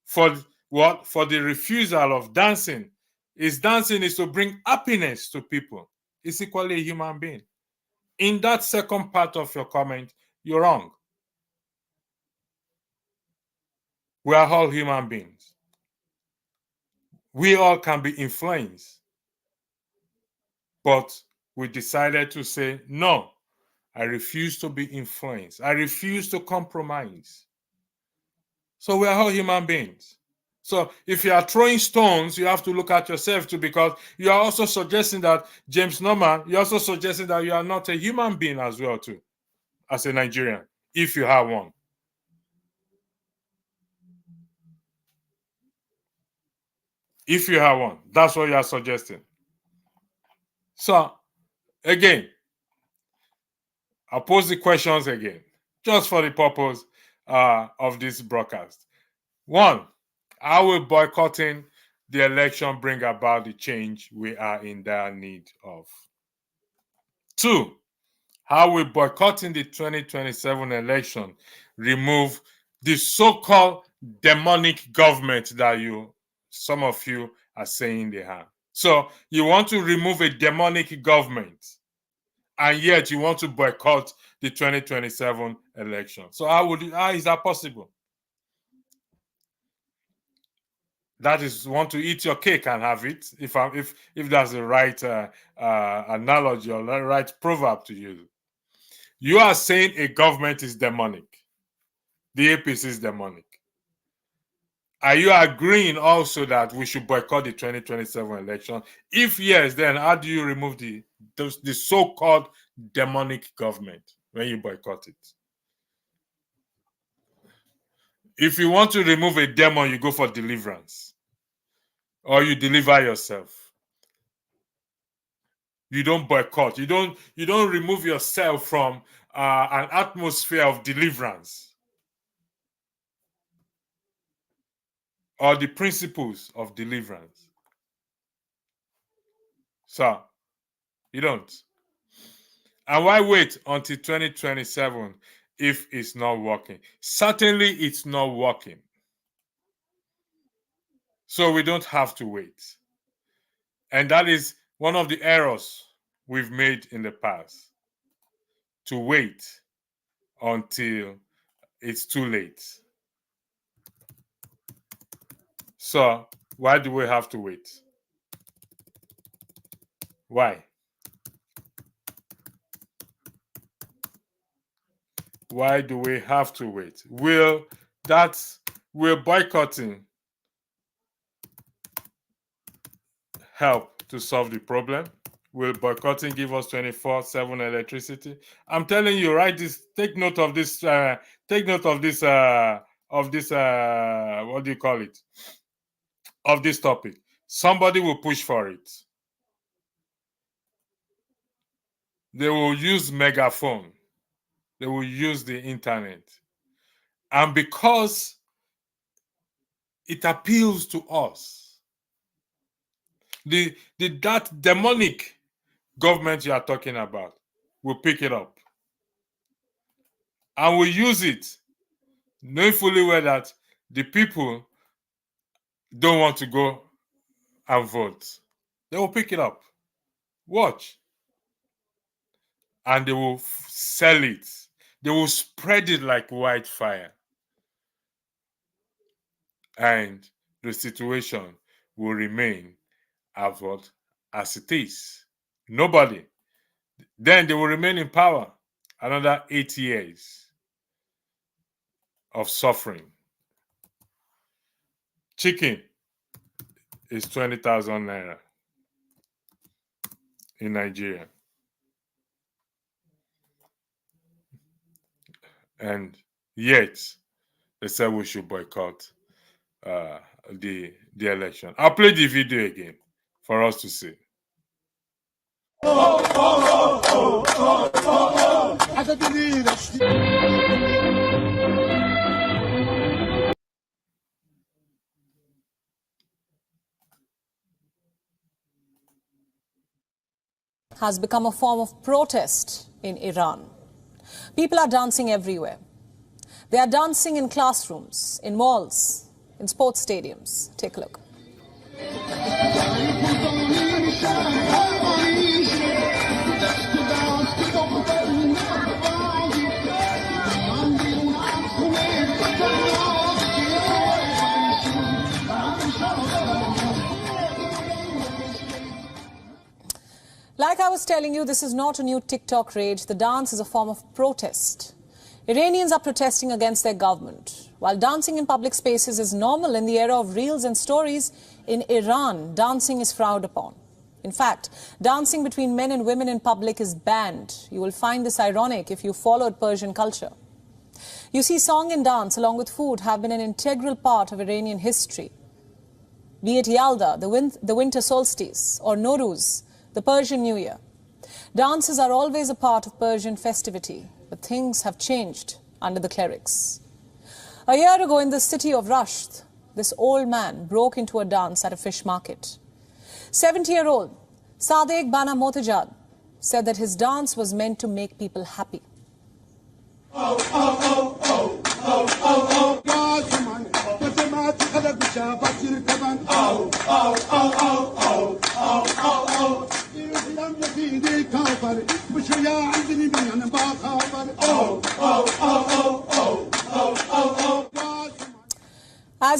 S1: for what? For the refusal of dancing. His dancing is to bring happiness to people. He's equally a human being. In that second part of your comment, you're wrong. We are all human beings. We all can be influenced. But we decided to say, no, I refuse to be influenced. I refuse to compromise. So we are all human beings. So if you are throwing stones, you have to look at yourself too, because you are also suggesting that, James Norman, you're also suggesting that you are not a human being as well too, as a Nigerian, if you have one. If you have one, that's what you are suggesting. So, again, I'll pose the questions again, just for the purpose of this broadcast. One, how will boycotting the election bring about the change we are in dire need of? Two, how will boycotting the 2027 election remove the so-called demonic government that some of you are saying they have? So you want to remove a demonic government, and yet you want to boycott the 2027 election. So how is that possible? That is, want to eat your cake and have it, if that's the right analogy or the right proverb to use. You are saying a government is demonic. The APC is demonic. Are you agreeing also that we should boycott the 2027 election? If yes, then how do you remove the so-called demonic government when you boycott it? If you want to remove a demon, you go for deliverance, or you deliver yourself. You don't boycott. You don't remove yourself from an atmosphere of deliverance or the principles of deliverance. So you don't. And why wait until 2027 if it's not working? Certainly it's not working. So we don't have to wait. And that is one of the errors we've made in the past, to wait until it's too late. So why do we have to wait? Why? Why do we have to wait? Will boycotting help to solve the problem? Will boycotting give us 24/7 electricity? I'm telling you, right? Take note of this. Take note of this. What do you call it? Of this topic. Somebody will push for it. They will use megaphone. They will use the internet. And because it appeals to us, that demonic government you are talking about will pick it up and will use it, knowing fully well that the people don't want to go and vote. They will pick it up. Watch. And they will sell it. They will spread it like wildfire. And the situation will remain as it is. Nobody. Then they will remain in power another 8 years of suffering. Chicken is 20,000 naira in Nigeria. And yet, they said we should boycott the election. I'll play the video again for us to see.
S2: Has become a form of protest in Iran. People are dancing everywhere. They are dancing in classrooms, in malls, in sports stadiums. Take a look. Like I was telling you, this is not a new TikTok rage. The dance is a form of protest. Iranians are protesting against their government. While dancing in public spaces is normal in the era of reels and stories, in Iran, dancing is frowned upon. In fact, dancing between men and women in public is banned. You will find this ironic if you followed Persian culture. You see, song and dance, along with food, have been an integral part of Iranian history. Be it Yalda, the winter solstice, or Nowruz, the Persian New Year. Dances are always a part of Persian festivity, but things have changed under the clerics. A year ago in the city of Rasht, this old man broke into a dance at a fish market. 70-year-old Sadek Bana Motajad said that his dance was meant to make people happy.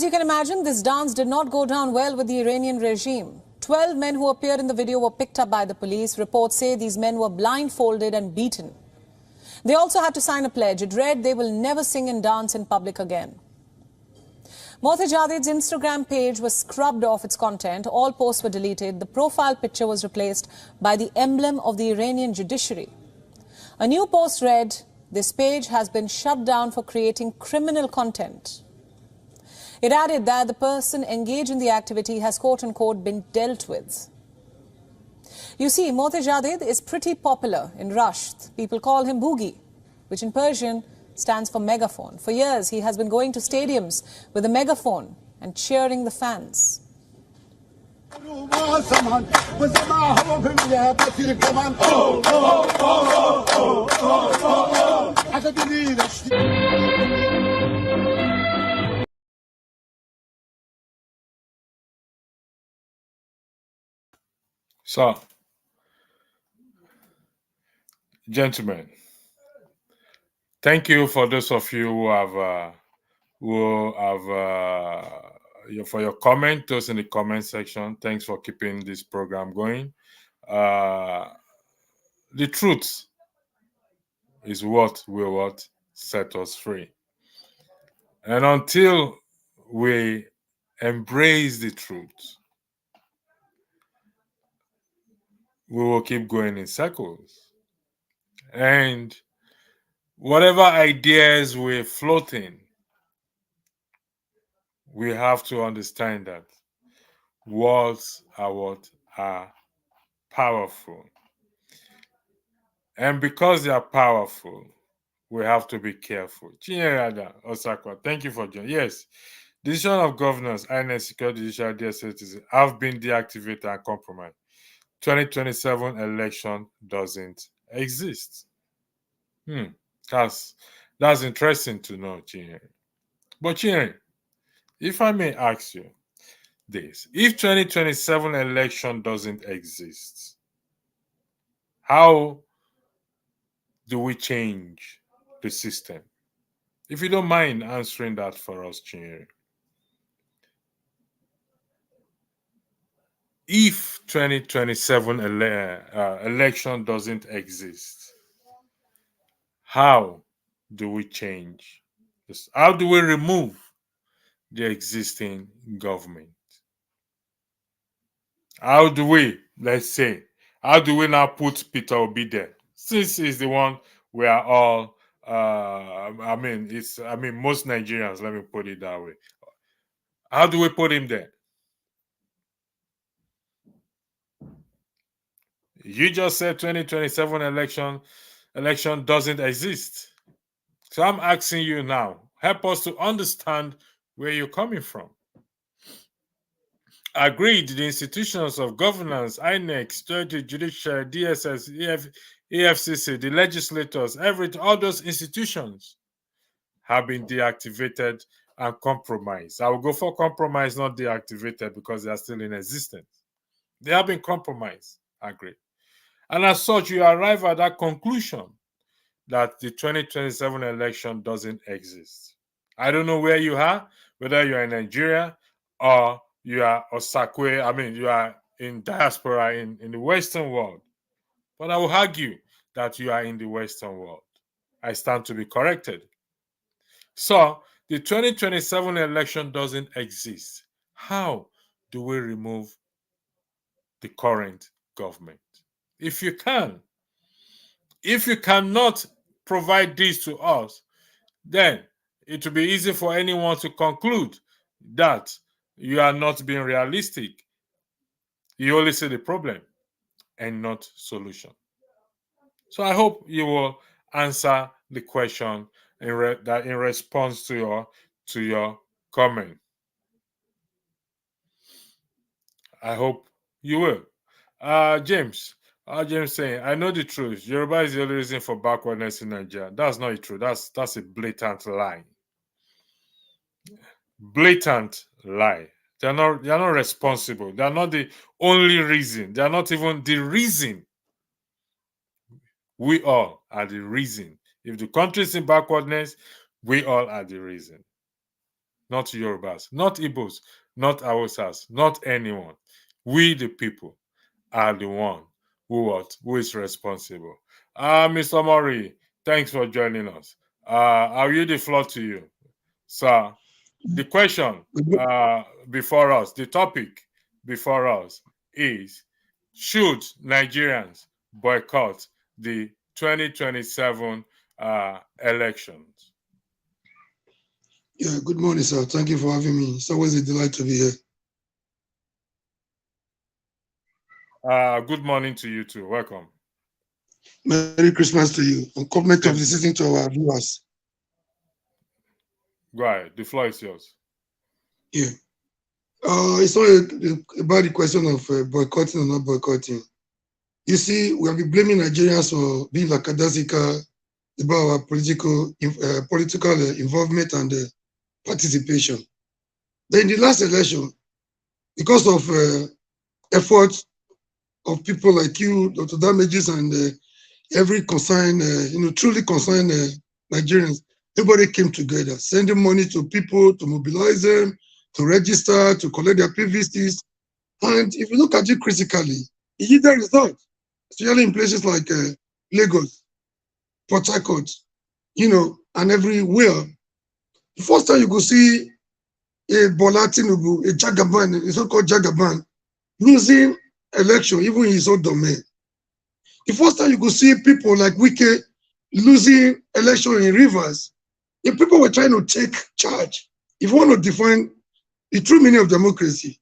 S2: you can imagine, this dance did not go down well with the Iranian regime. 12 men who appeared in the video were picked up by the police. Reports say these men were blindfolded and beaten. They also had to sign a pledge. It read they will never sing and dance in public again. Mohtajadid's Instagram page was scrubbed off its content. All posts were deleted. The profile picture was replaced by the emblem of the Iranian Judiciary. A new post read, "This page has been shut down for creating criminal content." It added that the person engaged in the activity has quote-unquote been dealt with. You see, Mohtajadid is pretty popular in Rasht. People call him Boogie, which in Persian stands for megaphone. For years, he has been going to stadiums with a megaphone and cheering the fans.
S1: So, gentlemen, thank you for those of you who have for your comment. Those in the comment section. Thanks for keeping this program going. The truth is what will set us free, and until we embrace the truth, we will keep going in circles. And whatever ideas we're floating, we have to understand that words are what are powerful. And because they are powerful, we have to be careful. Chinyere Osakwa, thank you for joining. Yes, decision of governors, INEC, Security, Judiciary, DSS have been deactivated and compromised. 2027 election doesn't exist. That's interesting to know, Chinyere. But Chinyere, if I may ask you this, if 2027 election doesn't exist, how do we change the system? If you don't mind answering that for us, Chinyere. If 2027 election doesn't exist, how do we change this? How do we remove the existing government? How do we, let's say, how do we now put Peter Obi there? Since he's the one we are all, most Nigerians, let me put it that way. How do we put him there? You just said 2027 election doesn't exist. So I'm asking you now, help us to understand where you're coming from. Agreed, the institutions of governance, INEC, Security, Judiciary, DSS, EFCC, the legislators, all those institutions have been deactivated and compromised. I will go for compromise, not deactivated, because they are still in existence. They have been compromised. Agreed. And as such, you arrive at that conclusion that the 2027 election doesn't exist. I don't know where you are, whether you are in Nigeria or you are Osakwe, you are in diaspora in the Western world. But I will argue that you are in the Western world. I stand to be corrected. So, the 2027 election doesn't exist. How do we remove the current government? If you cannot provide this to us, then it will be easy for anyone to conclude that you are not being realistic. You only see the problem and not solution. So I hope you will answer the question in response to your comment. I hope you will. James saying, I know the truth. Yoruba is the only reason for backwardness in Nigeria. That's not true. That's a blatant lie. Blatant lie. They are not responsible. They are not the only reason. They are not even the reason. We all are the reason. If the country is in backwardness, we all are the reason. not Yorubas, not Igbos, not Hausas, not anyone. We, the people, are the one who is responsible. Mr. Murray, thanks for joining us. I'll yield the floor to you, sir. The question before us, the topic before us is: should Nigerians boycott the 2027 elections?
S3: Yeah, good morning, sir. Thank you for having me. It's always a delight to be here.
S1: Good morning to you too. Welcome.
S3: Merry Christmas to you and compliment of the season to our viewers.
S1: Go ahead. The floor is yours.
S3: Yeah. It's not about the question of boycotting or not boycotting. You see, we have been blaming Nigerians for being lackadaisical about our political involvement and participation. Then in the last election, because of efforts of people like you, Dr. Damages, and every concerned, truly concerned Nigerians, everybody came together, sending money to people to mobilize them, to register, to collect their PVC'S. And if you look at it critically, it yielded results, especially in places like Lagos, Port Harcourt, and everywhere. The first time you could see a Bola Tinubu, a Jagaban, a so-called Jagaban, losing election, even in his own domain. The first time you could see people like Wike losing election in Rivers, if people were trying to take charge, if you want to define the true meaning of democracy,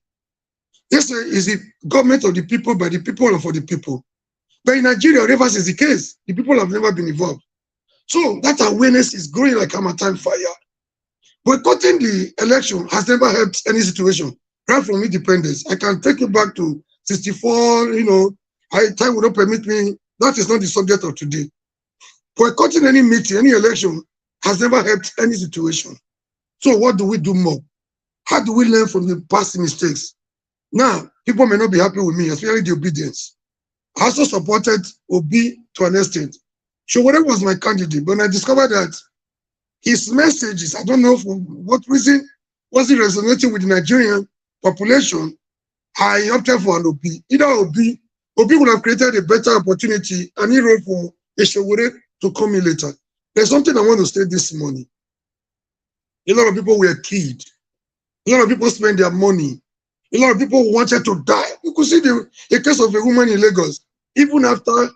S3: this is the government of the people, by the people, and for the people. But in Nigeria, Rivers is the case. The people have never been involved. So that awareness is growing like Hamatan fire. Boycotting the election has never helped any situation, right from independence. I can take you back to 64, time would not permit me. That is not the subject of today. Boycotting any meeting, any election has never helped any situation. So what do we do more? How do we learn from the past mistakes? Now, people may not be happy with me, especially the obedience. I also supported Obi to an extent. Showore was my candidate, but I discovered that his messages, I don't know for what reason, wasn't resonating with the Nigerian population. I opted for an Obi. Either Obi would have created a better opportunity, and he wrote for a Showore to come in later. There's something I want to say this morning. A lot of people were killed. A lot of people spent their money. A lot of people wanted to die. You could see the case of a woman in Lagos. Even after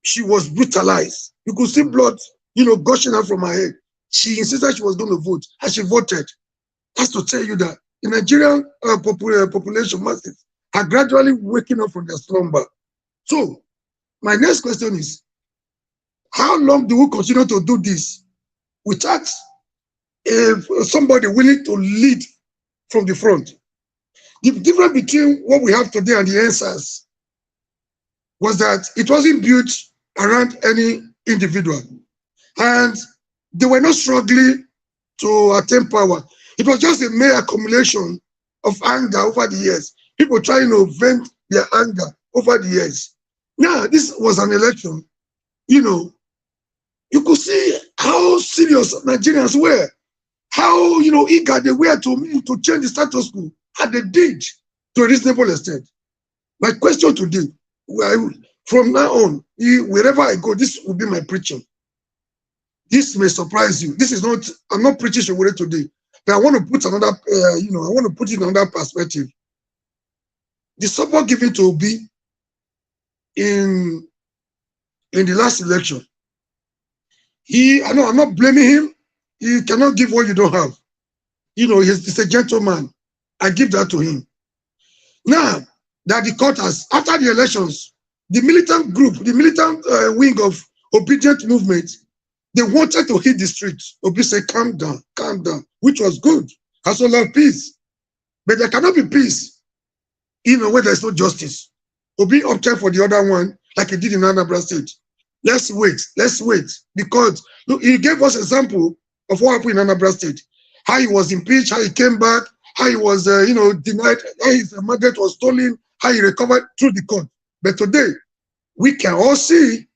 S3: she was brutalized, you could see blood, gushing out from her head. She insisted she was going to vote, and she voted. That's to tell you that the Nigerian population masses are gradually waking up from their slumber. So, my next question is, how long do we continue to do this without somebody willing to lead from the front? The difference between what we have today and the answers was that it wasn't built around any individual. And they were not struggling to attain power. It was just a mere accumulation of anger over the years. People trying to vent their anger over the years. Now, this was an election. You could see how serious Nigerians were, how eager they were to change the status quo, and they did to a reasonable extent. My question today, from now on, wherever I go, this will be my preaching. This may surprise you. This is not, I'm not preaching Showore today, but I want to put another, I want to put it in another perspective. The support given to Obi in the last election, I'm not blaming him. He cannot give what you don't have. He's a gentleman. I give that to him. Now that the court has, after the elections, the militant group, the militant wing of obedient movement, they wanted to hit the streets. Obi said, calm down, which was good. Has a lot of peace. But there cannot be peace, where there's no justice. Obi opted for the other one, like he did in Anambra State. Let's wait. Because, look, he gave us example of what happened in Anambra State. How he was impeached, how he came back, how he was, denied, how his mandate was stolen, how he recovered through the court. But today, we can all see,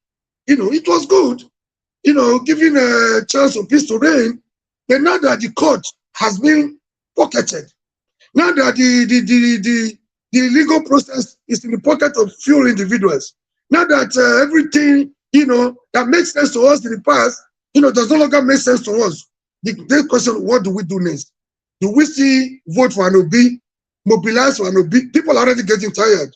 S3: it was good, giving a chance of peace to reign. But now that the court has been pocketed. Now that the legal process is in the pocket of few individuals. Now that everything, that makes sense to us in the past, does no longer make sense to us. The question, what do we do next? Do we see vote for an OB, mobilize for an OB? People are already getting tired.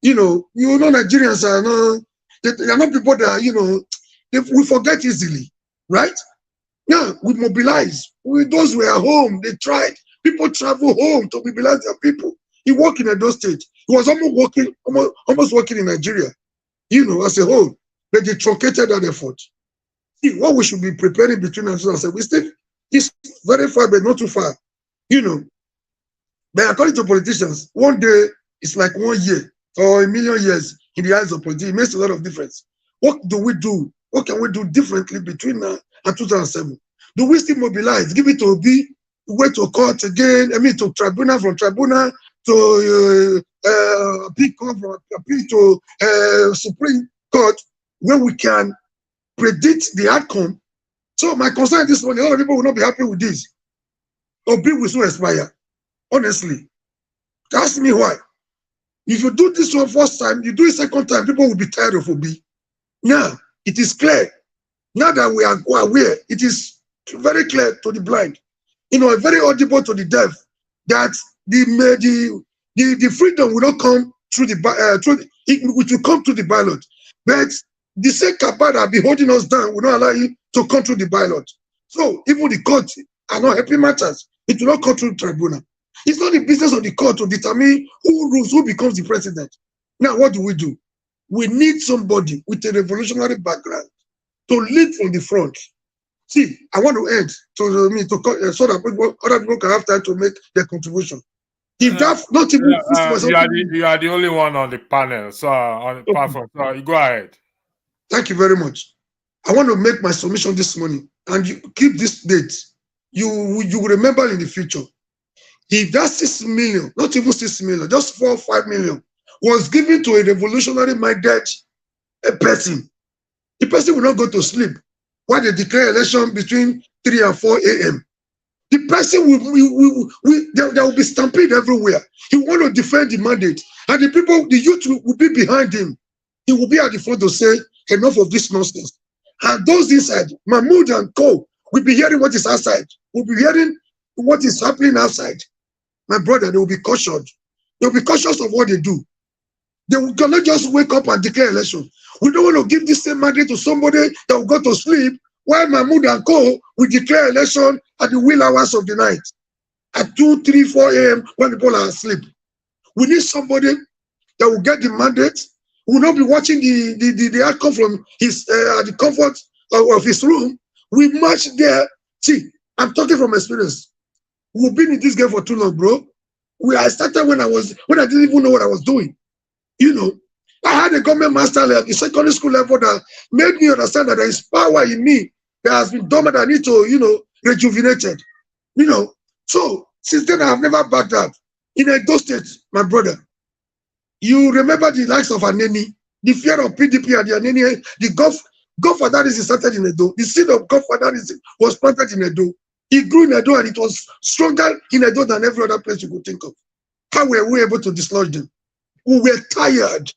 S3: Nigerians are not, they are not people that, we forget easily, right? Now, we mobilize. Those who were at home, they tried. People travel home to mobilize their people. He worked in Edo State. He was almost working in Nigeria, as a whole. But they truncated that effort. See, what we should be preparing between us and we still, it's very far, but not too far. But according to politicians, one day is like 1 year or 1,000,000 years in the eyes of politicians. It makes a lot of difference. What do we do? What can we do differently between now and 2007? Do we still mobilize? Give it to OB, wait to court again, to tribunal, from tribunal to appeal to Supreme Court, where we can predict the outcome. So my concern this morning, a lot of people will not be happy with this. OB will soon expire. Honestly, ask me why. If you do this one first time, you do it second time, people will be tired of OB. Now, it is clear. Now that we are aware, it is very clear to the blind, very audible to the deaf, that the freedom will not come through it will come through the ballot. But the same cabal that be holding us down will not allow it to come through the ballot. So even the court are not helping matters. It will not come through the tribunal. It's not the business of the court to determine who rules, who becomes the president. Now, what do? We need somebody with a revolutionary background to lead from the front. See, I want to end so that other people can have time to make their contribution. If that not even
S1: you are the only one on the panel, so on the platform. So you go ahead.
S3: Thank you very much. I want to make my submission this morning, and you keep this date. You will remember in the future. If that 6 million, not even 6 million, just 4 or 5 million, was given to a revolutionary-minded person, the person will not go to sleep while they declare election between 3 and 4 a.m. The person there will be stampede everywhere. He will want to defend the mandate, and the youth will be behind him. He will be at the front to say, enough of this nonsense. And those inside, Mahmoud and co, will be hearing what is outside. Will be hearing what is happening outside. My brother, they will be cautious. They will be cautious of what they do. They will not just wake up and declare election. We don't want to give this same mandate to somebody that will go to sleep while Mahmoud and co will declare election at the wee hours of the night, at 2, 3, 4 a.m. when people are asleep. We need somebody that will get the mandate, who will not be watching the outcome from his the comfort of his room. We march there. See, I'm talking from experience. We've been in this game for too long, bro. I started when I didn't even know what I was doing. I had a government master at the secondary school level that made me understand that there is power in me that has been dormant that I need to, rejuvenated. So since then I have never backed up. In Edo State, my brother, you remember the likes of Aneni, the fear of PDP and the Aneni, the Godfatherism started in Edo. The seed of Godfatherism was planted in Edo. It grew in Edo and it was stronger in Edo than every other place you could think of. How were we able to dislodge them? We were tired.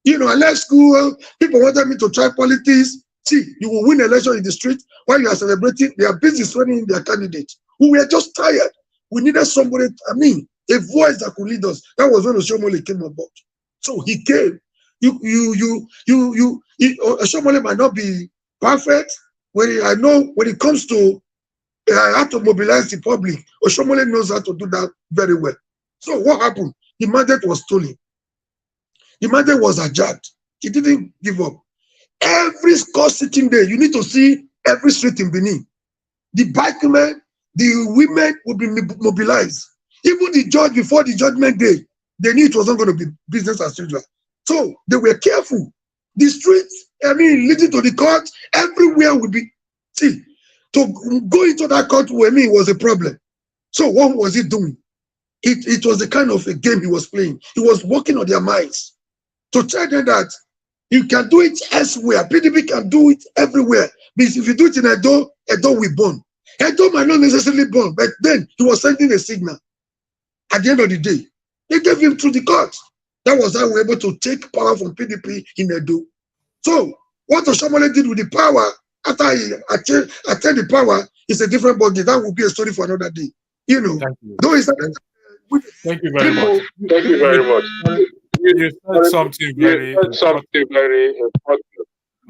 S3: I left school, people wanted me to try politics. See, you will win election in the street while you are celebrating. They are busy swearing their candidate. We were just tired. We needed somebody, a voice that could lead us. That was when Oshomole came about. So he came. Oshomole might not be perfect. I know when it comes to how to mobilize the public, Oshomole knows how to do that very well. So what happened? The mandate was stolen. The mandate was adjourned. He didn't give up. Every court sitting there, you need to see every street in Benin. The bikemen, the women will be mobilized. Even the judge, before the judgment day, they knew it wasn't going to be business as usual. So they were careful. The streets, leading to the court, everywhere would be. See, to go into that court, was a problem. So what was he doing? It was the kind of a game he was playing. He was working on their minds to tell them that you can do it elsewhere. PDP can do it everywhere. Because if you do it in Edo, Edo will burn. Edo might not necessarily burn, but then he was sending a signal. At the end of the day, they gave him through the court. That was how we were able to take power from PDP in Edo. So what Oshiomhole did with the power after he attained the power is a different body. That will be a story for another day. You know,
S1: Thank you.
S3: though it's
S1: Thank you very much.
S4: Thank you very much.
S1: You said something very important.
S4: very important.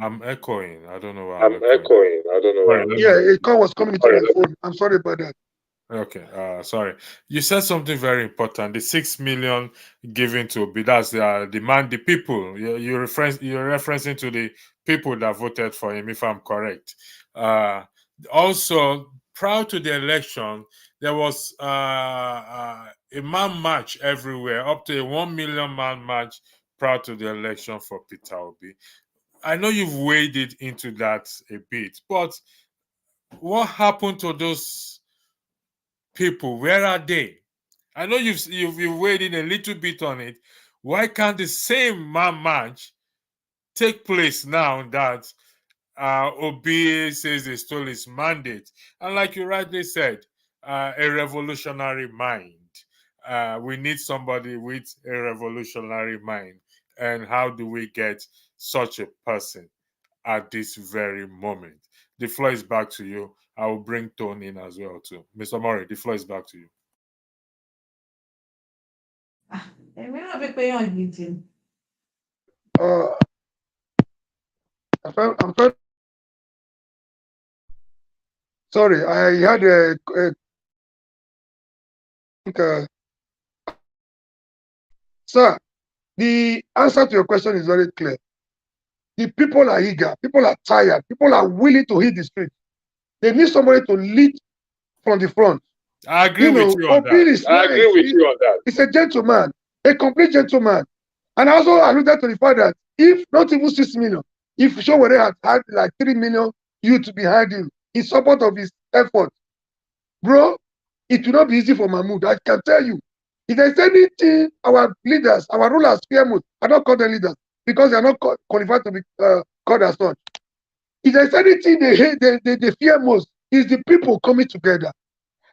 S1: I'm echoing. I don't know why
S4: I'm echoing. I don't know why.
S3: Yeah, a call was coming to my phone. I'm sorry about that.
S1: Okay, sorry. You said something very important. The 6 million given to Obi, that's the demand, the people. You're referencing to the people that voted for him, if I'm correct. Also, prior to the election, there was a man march everywhere, up to a 1 million man march prior to the election for Peter Obi. I know you've waded into that a bit, but what happened to those people? Where are they? I know you've waded a little bit on it. Why can't the same man march take place now that Obi says they stole his mandate? And like you rightly said, a revolutionary mind. We need somebody with a revolutionary mind. And how do we get such a person at this very moment? The floor is back to you. I will bring Tone in as well too. Mr. Murray, the floor is back to you.
S3: I'm sorry, I had sir, the answer to your question is very clear. The people are eager, people are tired, people are willing to hit the street. They need somebody to lead from the front.
S1: I agree with you on that.
S4: I agree with you on that.
S3: He's a gentleman, a complete gentleman. And I also alluded to the fact that if not even 6 million, if Showore had like 3 million youth behind him in support of his effort, bro, it will not be easy for Mahmoud. I can tell you. If there's anything our leaders, our rulers fear most, I don't call them leaders because they are not qualified to be called as such. If there's anything they hate, they fear most, is the people coming together.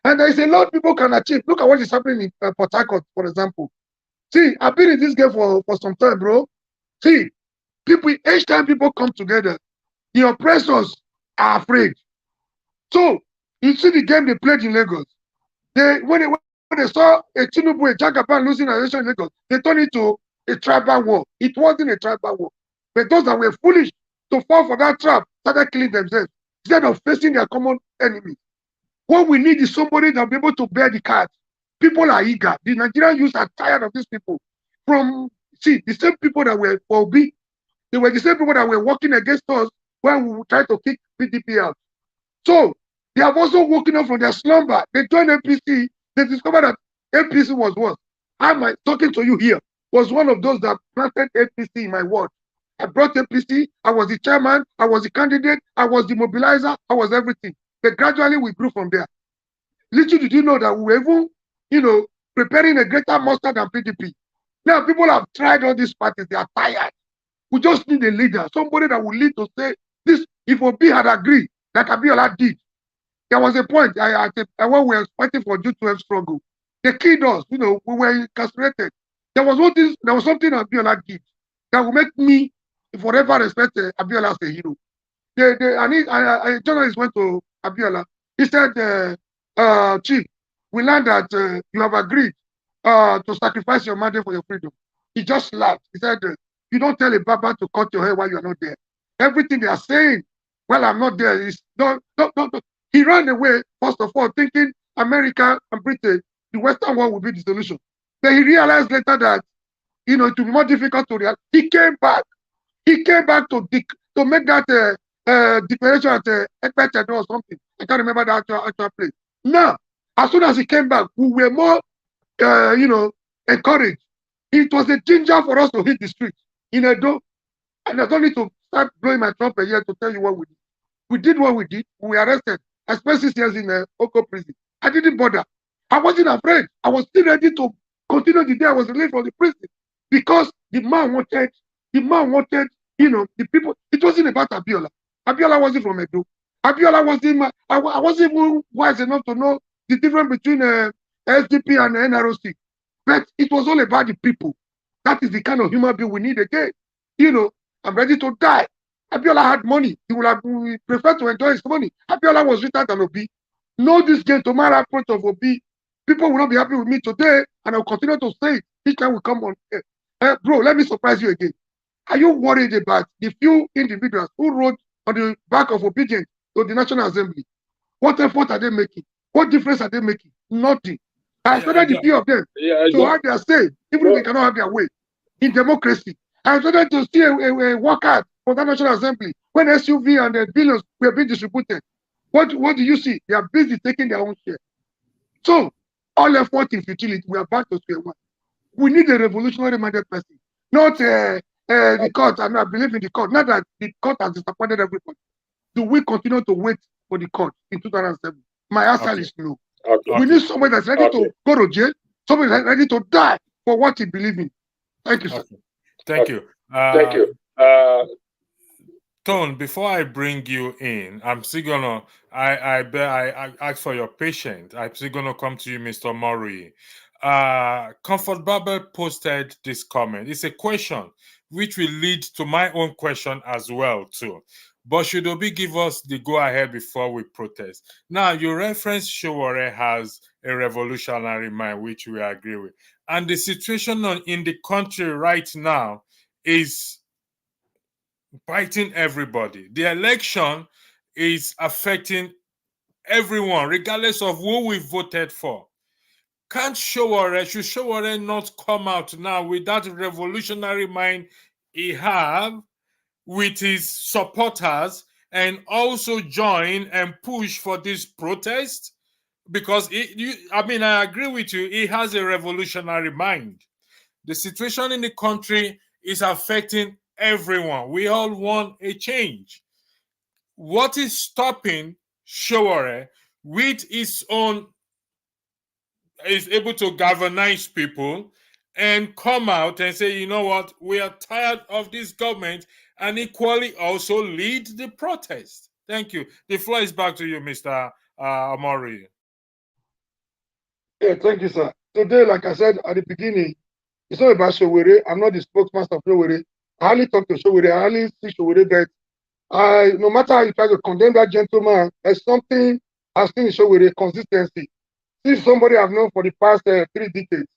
S3: And there is a lot people can achieve. Look at what is happening in Port Harcourt, for example. See, I've been in this game for some time, bro. See, people, each time people come together, the oppressors are afraid. So, you see the game they played in Lagos. When they saw a Tinubu, a Jagaban losing an election in Lagos, they turned it to a tribal war. It wasn't a tribal war. But those that were foolish to fall for that trap started killing themselves instead of facing their common enemy. What we need is somebody that will be able to bear the cards. People are eager. The Nigerian youth are tired of these people. The same people that were for Obi, they were the same people that were working against us when we tried to kick PDP out. So they have also woken up from their slumber. They joined APC. They discovered that APC was what? I'm talking to you here, was one of those that planted APC in my ward. I brought APC. I was the chairman. I was the candidate. I was the mobilizer. I was everything. But gradually we grew from there. Little did you know that we were even, preparing a greater monster than PDP. Now people have tried all these parties. They are tired. We just need a leader, somebody that will lead to say this. If Obi had agreed, like Abiola did, there was a point when we were fighting for June 12 struggle. They killed us. We were incarcerated. There was something Abiola did that will make me forever respect Abiola as a hero. A journalist went to Abiola. He said, Chief, we learned that you have agreed to sacrifice your mandate for your freedom. He just laughed. He said, you don't tell a barber to cut your hair while you are not there. Everything they are saying while I'm not there is don't. He ran away, first of all, thinking America and Britain, the Western world will be the solution. But he realized later that, it will be more difficult to realize. He came back. He came back to make that declaration at Ekpete or something. I can't remember the actual place. Now, as soon as he came back, we were more, encouraged. It was a ginger for us to hit the street in Edo. And I don't need to start blowing my trumpet here to tell you what we did. We did what we did. We were arrested. I spent 6 years in Oko prison. I didn't bother. I wasn't afraid. I was still ready to continue the day I was released from the prison because the man wanted, the people. It wasn't about Abiola. Abiola wasn't from Edo. Abiola wasn't. I wasn't even wise enough to know the difference between SDP and NROC. But it was all about the people. That is the kind of human being we need again. You know, I'm ready to die. Abiola had money. He would have preferred to enjoy his money. Abiola was richer than Obi. Know this game tomorrow in front of Obi. People will not be happy with me today, and I'll continue to say it each time we come on. Bro, let me surprise you again. Are you worried about the few individuals who wrote on the back of obedience to the National Assembly? What effort are they making? What difference are they making? Nothing. I expected the few of them to have their say, even if they cannot have their way in democracy. I expected to see a walkout for the National Assembly when SUV and the billions were being distributed. What do you see? They are busy taking their own share. So, all effort in futility, we are back to square one. We need a revolutionary-minded person, not the court. I believe in the court. Not that the court has disappointed everybody. Do we continue to wait for the court in 2007? My answer is no. We need somebody that's ready to go to jail, somebody that's ready to die for what he believes in. Thank you, sir.
S1: Thank you.
S4: Thank you.
S1: Tone, before I bring you in, I'm still gonna I ask for your patience. I'm still gonna come to you, Mr. Murray. Comfort Barber posted this comment. It's a question which will lead to my own question as well, too. But should Obi give us the go-ahead before we protest? Now, you reference Sowore has a revolutionary mind, which we agree with. And the situation in the country right now is biting everybody. The election is affecting everyone, regardless of who we voted for. Should Sowore not come out now with that revolutionary mind he have with his supporters and also join and push for this protest? Because I agree with you, he has a revolutionary mind. The situation in the country is affecting everyone. We all want a change. What is stopping Sowore with his own is able to galvanize people and come out and say, you know what, we are tired of this government, and equally also lead the protest? Thank you. The floor is back to you, Mr. Amori.
S3: Yeah, thank you, sir. Today, like I said at the beginning, it's not about Sowore. I'm not the spokesman of Sowore. I hardly talk to Sowore. I hardly see Sowore, but no matter how you try to condemn that gentleman, there's something I've seen in Sowore, consistency. This is somebody I've known for the past 3 decades.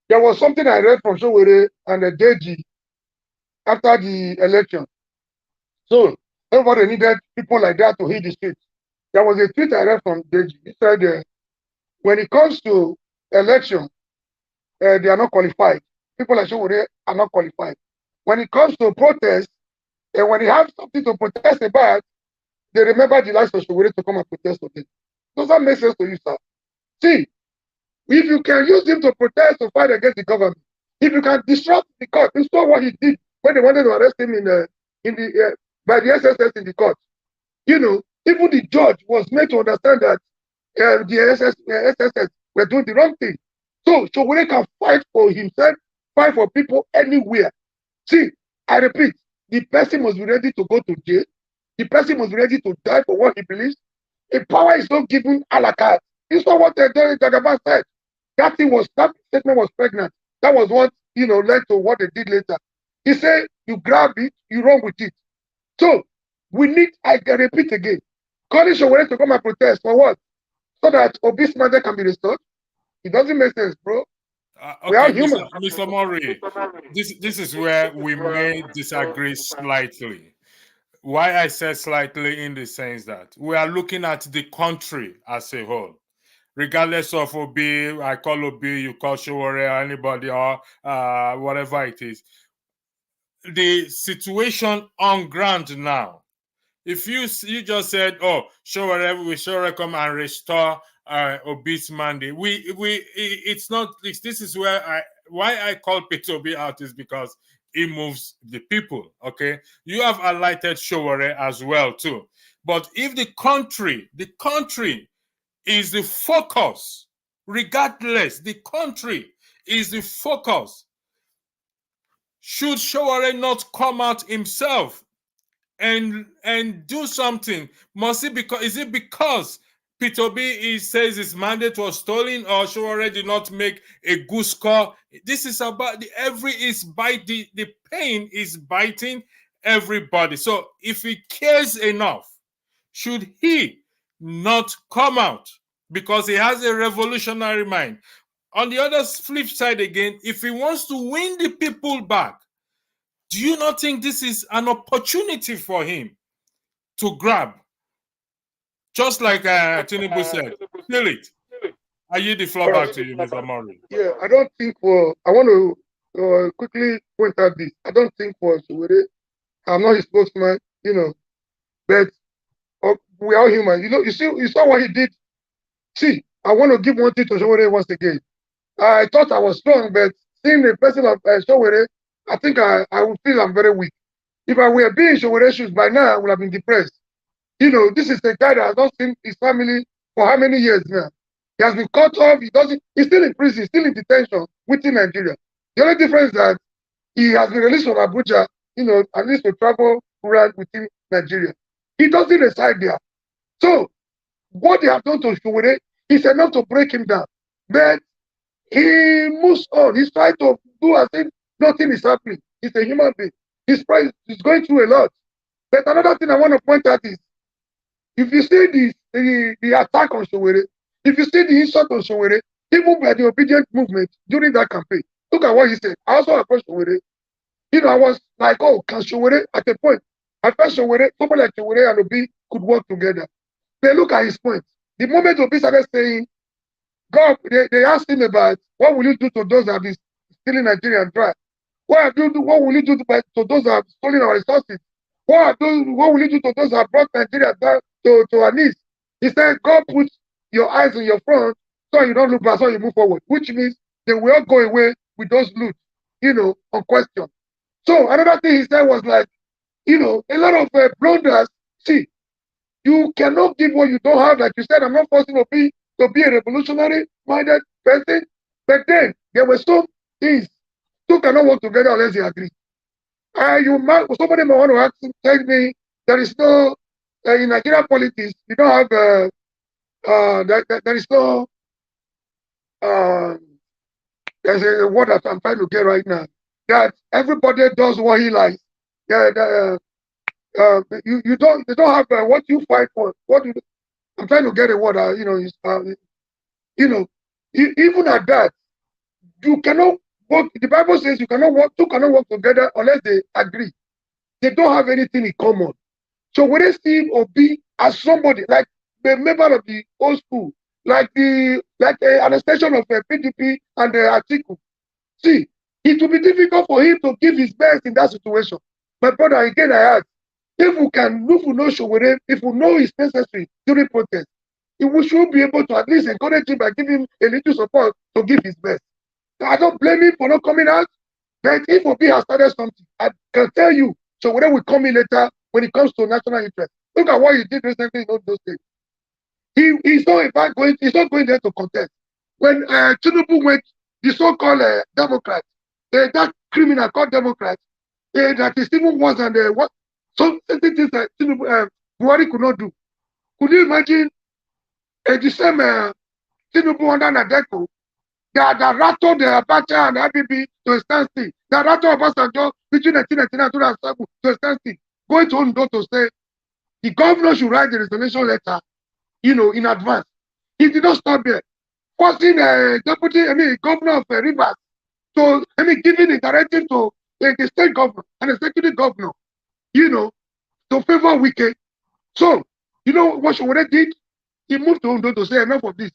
S3: There was something I read from Sowore and Deji after the election. So everybody needed people like that to hit the streets. There was a tweet I read from Deji. He said, when it comes to election, they are not qualified. People like Sowore are not qualified. When it comes to protest, and when they have something to protest about, they remember the likes of Sowore to come and protest again. Does that make sense to you, sir? See, if you can use him to protest to fight against the government, if you can disrupt the court, you saw what he did when they wanted to arrest him by the SSS in the court. You know, even the judge was made to understand that the SSS were doing the wrong thing. So Sowore can fight for himself, fight for people anywhere. See, I repeat, the person must be ready to go to jail. The person must be ready to die for what he believes. A power is not given a la carte. It's not what Jagaba said. That statement was pregnant. That was what, led to what they did later. He said, you grab it, you run with it. So, we need, I can repeat again, calling Sowore to come and protest for what? So that Obi's mandate can be restored? It doesn't make sense, bro. We are human.
S1: Mr. Murray, this is where we may disagree slightly. Why I said slightly in the sense that we are looking at the country as a whole. Regardless of Obi, I call Obi, you call Sowore, anybody, or whatever it is. The situation on ground now. If you just said, "Oh, Sowore come and restore Obi's mandate," it's not. This is why I call Peter Obi out is because he moves the people. Okay, you have highlighted Sowore as well too. But if the country is the focus, regardless, the country is the focus. Should Sowore not come out himself and do something? Is it because Peter B says his mandate was stolen, or Showore did not make a good score? This is about the pain is biting everybody. So if he cares enough, should he not come out? Because he has a revolutionary mind. On the other flip side again, if he wants to win the people back, do you not think this is an opportunity for him to grab? Just like Tinubu said, feel it. I yield the floor back to you, Mr. Murray.
S3: Yeah, I don't think I want to quickly point out this. I don't think Showore, I'm not his spokesman, but we are human. You saw what he did. See, I want to give one thing to Showore once again. I thought I was strong, but seeing the person of Showore, I think I would feel I'm very weak. If I were being Showore's shoes by now, I would have been depressed. This is a guy that has not seen his family for how many years now? He has been cut off. He's still in prison, still in detention within Nigeria. The only difference is that he has been released from Abuja, at least to travel around within Nigeria. He doesn't reside there. So what they have done to Showore is enough to break him down. But he moves on. He's trying to do as if nothing is happening. He's a human being. He's going through a lot. But another thing I want to point out is, if you see the attack on Showore, if you see the insult on Showore, even by the obedient movement during that campaign, look at what he said. I also approached Showore. I was like, oh, can Showore, at a point, I felt Showore, somebody like Showore and Obi could work together. Then look at his point. The moment Obi started saying, God, they asked him about what will you do to those that have been stealing Nigeria dry? What will you do to those that have stolen our resources? What will you do to those that have brought Nigeria down to our knees? He said, God put your eyes on your front so you don't look back, so you move forward, which means they will all go away with those loot, on question. So another thing he said was like, a lot of blunders. See, you cannot give what you don't have. Like you said, I'm not forcing to be a revolutionary-minded person, but then there were some things. Two cannot work together unless they agree. Somebody might want to tell me there is no in Nigerian politics. You don't have there is no there's a word that I'm trying to get right now, that everybody does what he likes. You don't have what you fight for. I'm trying to get a word. Even at that, you cannot work. The Bible says two cannot work together unless they agree. They don't have anything in common. So when they see or be as somebody like the member of the old school, like an extension of PDP and the article, see, it will be difficult for him to give his best in that situation. My brother, again, I ask, if we know Showore, if we know it's necessary during protest, we should be able to at least encourage him by giving him a little support to give his best. I don't blame him for not coming out, but if Obi has started something, I can tell you, Showore will come in later when it comes to national interest. Look at what he did recently in those days. He's not going there to contest. When Tinubu went, the so-called Democrats, that criminal called Democrats, that is even worse than what some things that Buhari could not do. Could you imagine the same Tinubu under Nadeko that rattled the Abacha and Abibi to a standstill, that rattled Obasanjo between 1999 and 2007 to a standstill, going to Ondo to say the governor should write the resignation letter, in advance. He did not stop there. Forcing governor of Rivers to, giving the directive to the state governor and the executive governor, to favor Wike. So, what Showore did? He moved to Ondo to say enough of this.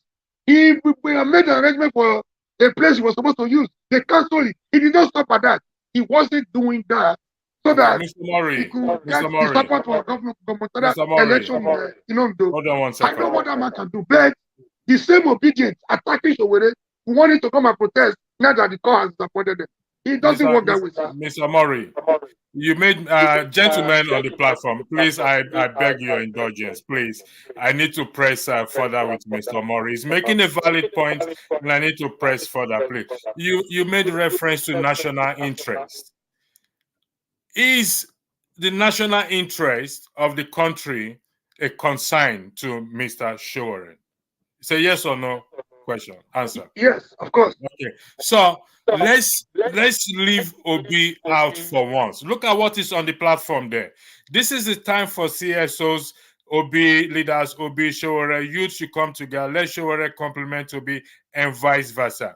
S3: He made an arrangement for a place he was supposed to use. They canceled it. He did not stop at that. He wasn't doing that so that
S1: Mr. Murray,
S3: he could get the support for governmental election in Ondo.
S1: Hold on one
S3: I
S1: second.
S3: know what that man can do, but the same obedience attacking Showore, who wanted to come and protest now that the court has supported them. He doesn't work that way.
S1: Mr. Murray, you made gentlemen on the platform. Please, I beg your indulgence. Please, I need to press further with Mr. Murray. He's making a valid point, and I need to press further. Please, you made reference to national interest. Is the national interest of the country a concern to Mr. Shore? It's a yes or no question. Answer.
S3: Yes, of course.
S1: Okay. So let's leave Obi out for once. Look at what is on the platform there. This is the time for CSOs, Obi leaders, Obi Shore, youth should come together. Let Shore complement Obi and vice versa.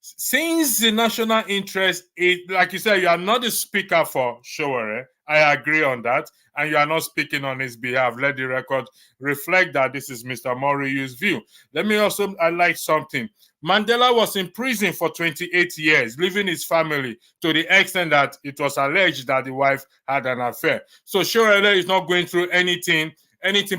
S1: Since the national interest is, like you said, you are not the speaker for Shore. I agree on that. And you are not speaking on his behalf. Let the record reflect that this is Mr. Moriyu's view. Let me also highlight something. Mandela was in prison for 28 years, leaving his family to the extent that it was alleged that the wife had an affair. So Shore is not going through anything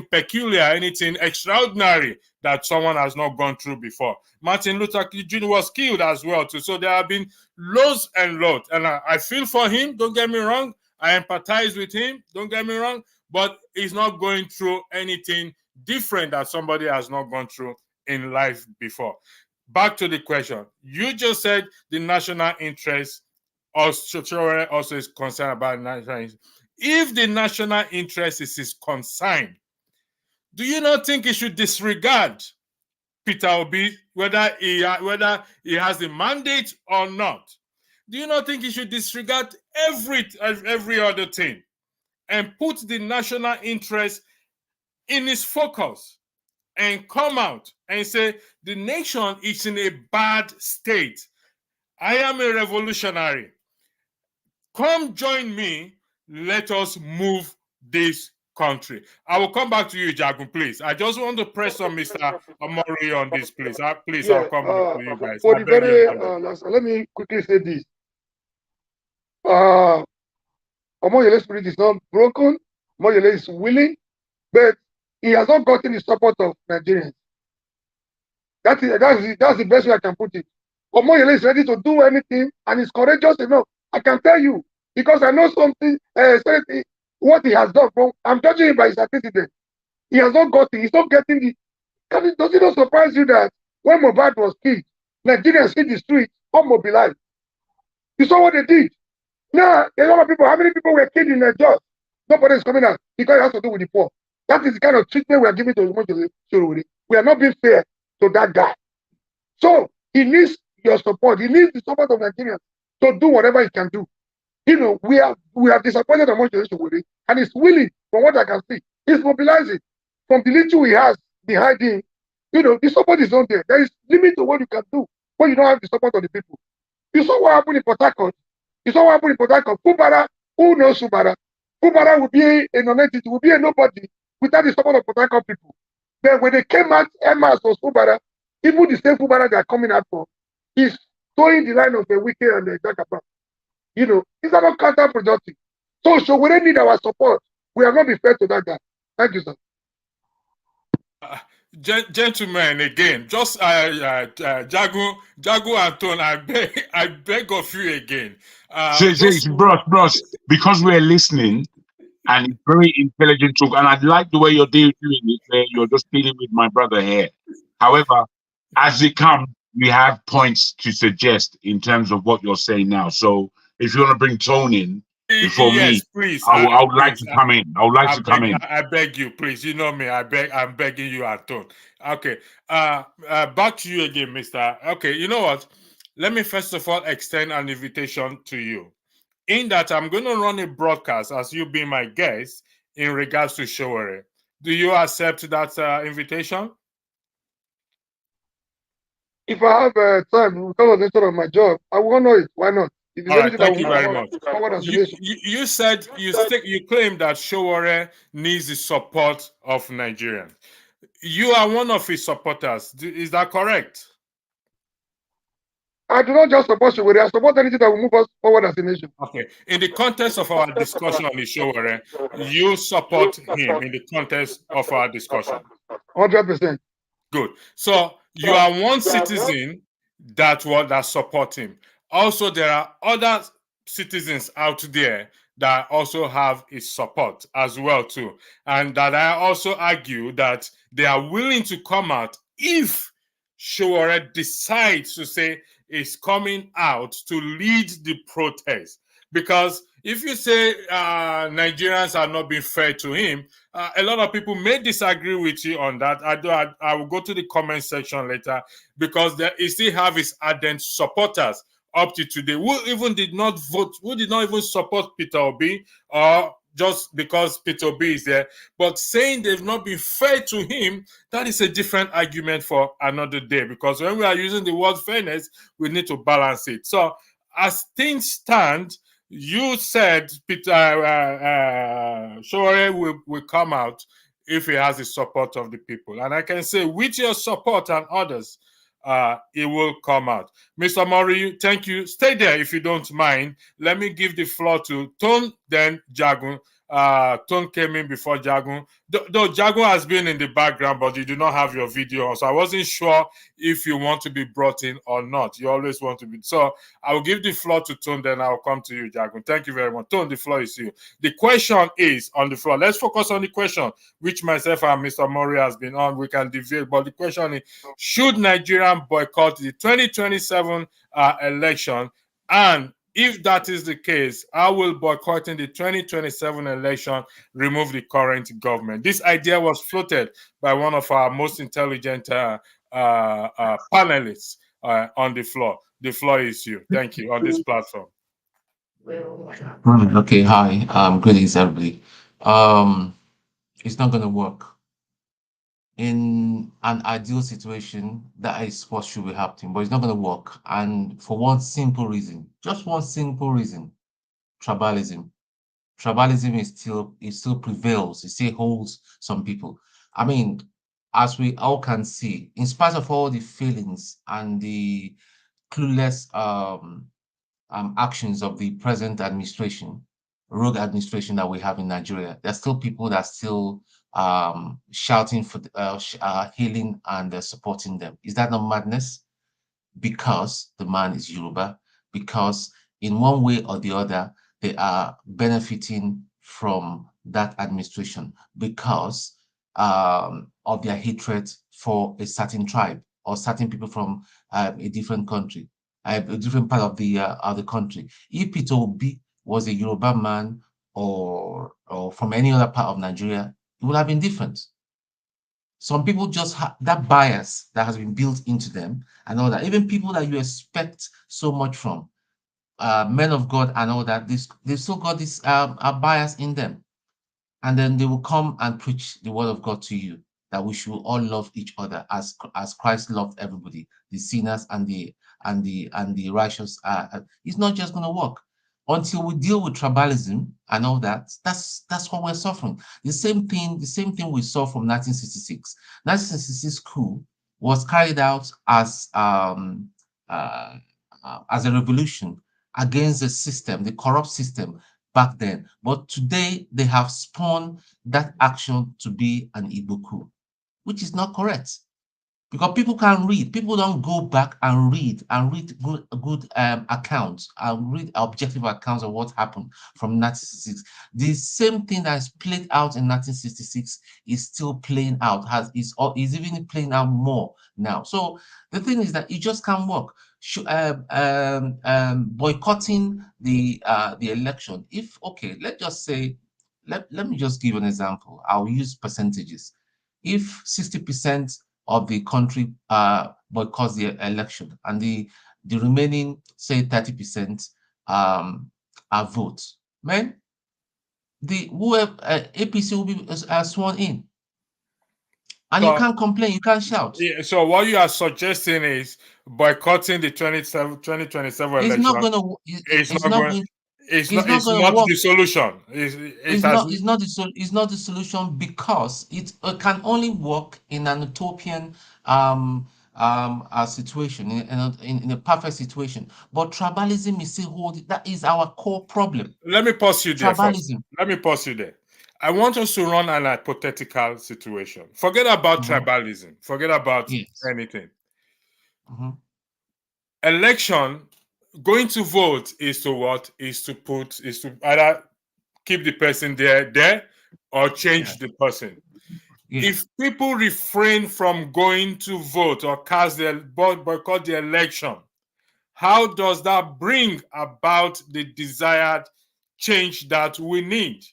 S1: peculiar, anything extraordinary that someone has not gone through before. Martin Luther King Jr. was killed as well too. So there have been loads and loads. And I feel for him, don't get me wrong. I empathize with him, don't get me wrong. But he's not going through anything different that somebody has not gone through in life before. Back to the question. You just said the national interest also is concerned about national interest. If the national interest is his concern, do you not think he should disregard Peter Obi, whether he has the mandate or not? Do you not think he should disregard every other thing and put the national interest in his focus and come out and say the nation is in a bad state? I am a revolutionary. Come join me. Let us move this country. I will come back to you, Jagun, please. I just want to press on Mr. Omori on this, please. Please, I'll come back to you guys.
S3: For the very last, let me quickly say this. Omoyele's spirit is not broken. Omoyele is willing, but he has not gotten the support of Nigerians. That's the best way I can put it. Omoyele is ready to do anything and is courageous enough. I can tell you, because I know something, what he has done. I'm judging him by his antecedent. He has not got it. He's not getting the. Does it not surprise you that when Mohbad was killed, Nigerians hit the streets, unmobilized? You saw what they did. Now, a lot of people, how many people were killed in their jobs? Nobody is coming out because it has to do with the poor. That is the kind of treatment we are giving to Omoyele. We are not being fair to that guy. So he needs your support. He needs the support of Nigerians to do whatever he can do. You know, we have disappointed Omoyele, and he's willing, from what I can see. He's mobilizing. From the little he has behind him, you know, the support is not there. There is limit to what you can do when you don't have the support of the people. You saw what happened in Port Harcourt. Fubara, who knows Fubara? Fubara will be a non-entity, will be a nobody without the support of Port Harcourt people. Then when they came out, Emmas was Fubara, even the same Fubara they are coming out for, is towing the line of the wicked and the Jakapa. You know, these are not counterproductive. So we don't need our support. We have not been fair to that guy. Thank you, sir.
S1: Gentlemen, again, just Jagu and Tone, I beg of you again.
S5: Bros, because we're listening and it's very intelligent talk, and I like the way you're doing it, where you're just dealing with my brother here. However, as it comes, we have points to suggest in terms of what you're saying now. So if you want to bring Tone in before me,
S1: please.
S5: I would like to come in. I would like to come in.
S1: I beg you, please. You know me. I'm begging you, Anton. Okay. Back to you again, Mr. Okay, you know what? Let me first of all extend an invitation to you. In that, I'm going to run a broadcast as you being my guest in regards to Showere. Do you accept that invitation?
S3: If I have time, because of the nature of my job, I will know it. Why not?
S1: All right, thank you very much. You said you claim that Showore needs the support of Nigerians. You are one of his supporters. Is that correct?
S3: I do not just support Showore. I support anything that will move us forward as a nation.
S1: Okay. In the context of our discussion on the Showore, you support him in the context of our discussion.
S3: 100%.
S1: Good. So you are one citizen that support him. Also, there are other citizens out there that also have his support as well too, and that I also argue that they are willing to come out if Showore decides to say is coming out to lead the protest. Because if you say Nigerians are not being fair to him, a lot of people may disagree with you on that. I will go to the comment section later, because he still have his ardent supporters up to today who even did not vote, who did not even support Peter Obi, or just because Peter Obi is there. But saying they've not been fair to him, that is a different argument for another day, because when we are using the word fairness, we need to balance it. So as things stand, you said Peter Shore will come out if he has the support of the people. And I can say, with your support and others, it will come out. Mr. Mori, thank you. Stay there if you don't mind. Let me give the floor to Ton, then Jagun. Ton came in before Jagun. Though Jagun has been in the background, but you do not have your video on. So I wasn't sure if you want to be brought in or not. You always want to be. So I will give the floor to Ton, then I'll come to you, Jagun. Thank you very much. Ton, the floor is you. The question is on the floor. Let's focus on the question, which myself and Mr. Mori has been on. We can deviate, but the question is, should Nigeria boycott the 2027 election? And if that is the case, how will boycotting the 2027 election remove the current government? This idea was floated by one of our most intelligent panelists on the floor. The floor is you. Thank you, on this platform.
S6: Okay, hi. Greetings, everybody. It's not going to work. In an ideal situation, that is what should be happening, but it's not going to work. And for one simple reason, just one simple reason: tribalism. Tribalism still prevails. It still holds some people. I mean, as we all can see, in spite of all the failings and the clueless actions of the present administration, rogue administration that we have in Nigeria, there's still people that are still shouting for healing and supporting them. Is that not madness? Because the man is Yoruba, because in one way or the other, they are benefiting from that administration because of their hatred for a certain tribe or certain people from a different country, a different part of the country. If Peter Obi was a Yoruba man or from any other part of Nigeria, it would have been different. Some people just have that bias that has been built into them and all that. Even people that you expect so much from, men of God and all that, they've still got this a bias in them. And then they will come and preach the word of God to you, that we should all love each other as Christ loved everybody, the sinners and the righteous. It's not just going to work until we deal with tribalism and all that. That's what we're suffering. The same thing we saw from 1966. 1966 coup was carried out as a revolution against the system, the corrupt system back then. But today they have spun that action to be an Igbo coup, which is not correct. Because people can read, people don't go back and read good accounts and read objective accounts of what happened from 1966. The same thing that is played out in 1966 is still playing out, is even playing out more now. So the thing is that it just can't work. Boycotting the election. If okay, let's just say, let me just give an example. I'll use percentages. If 60% of the country boycotts the election and the remaining, say 30% are votes, man, whoever APC will be sworn in, and you can't complain, you can't shout.
S1: Yeah, so what you are suggesting is boycotting the 2027 election.
S6: It's not going to.
S1: It's not the solution.
S6: It's not the solution, because it can only work in an utopian situation, in a perfect situation. But tribalism is still holding. That is our core problem.
S1: Let me pause you there.
S6: Tribalism.
S1: Let me pause you there. I want us to run an hypothetical situation. Forget about tribalism. Forget about anything. Election, going to vote is to what? Is to either keep the person there or change the person. If people refrain from going to vote or boycott the election, how does that bring about the desired change that we need.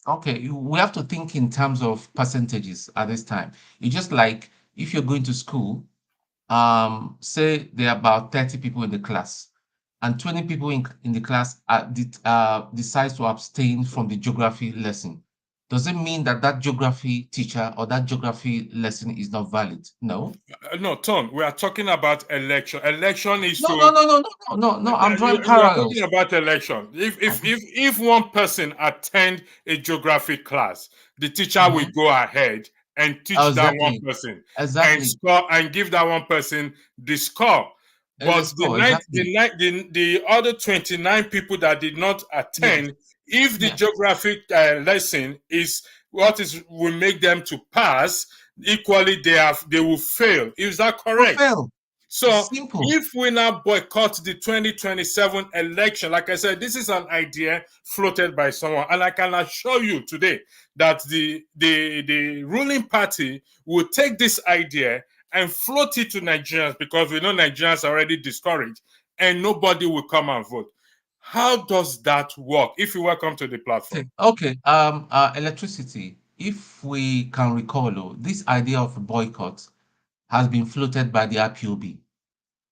S6: Okay, we have to think in terms of percentages at this time. It's just like if you're going to school, say there are about 30 people in the class, and 20 people in the class decides to abstain from the geography lesson. Does it mean that that geography teacher or that geography lesson is not valid? No.
S1: No, Tom, we are talking about election. Election is
S6: No,
S1: to
S6: no, no, no, no, no, no. I'm drawing
S1: we are talking
S6: parallels.
S1: about election. If one person attend a geography class, the teacher will go ahead and teach that one
S6: Exactly.
S1: person and
S6: Exactly.
S1: score and give that one person the score. But
S6: Exactly.
S1: the other 29 people that did not
S6: Yes.
S1: attend, if the
S6: Yes.
S1: geographic lesson is what is will make them to pass, equally they will fail. Is that
S6: To
S1: correct?
S6: fail.
S1: So
S6: Simple.
S1: if we now boycott the 2027 election, like I said, this is an idea floated by someone, and I can assure you today that the ruling party will take this idea and float it to Nigerians, because we know Nigerians are already discouraged and nobody will come and vote. How does that work? If you welcome to the platform.
S6: Okay. Electricity. If we can recall, this idea of a boycott has been floated by the IPOB.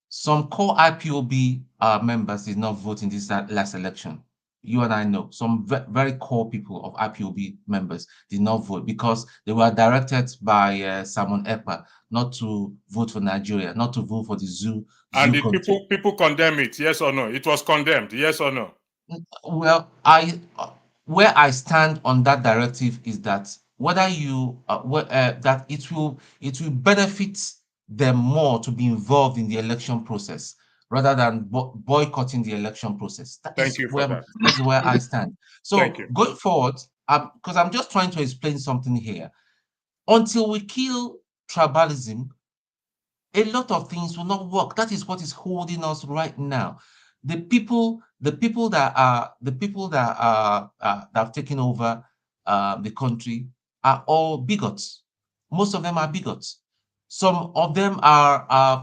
S6: Some core IPOB members did not vote in this last election. You and I know some very core people of IPOB members did not vote because they were directed by Simon Ekpa not to vote for Nigeria, not to vote for the zoo
S1: And the
S6: country.
S1: people condemn it, yes or no? It was condemned, yes or no?
S6: Well, where I stand on that directive is that whether you that it will benefit them more to be involved in the election process rather than boycotting the election process.
S1: Thank you for that.
S6: That is where I stand.
S1: Thank
S6: So
S1: you.
S6: going forward, because I'm just trying to explain something here. Until we kill tribalism, a lot of things will not work. That is what is holding us right now. The people that have taken over the country are all bigots. Most of them are bigots. Some of them are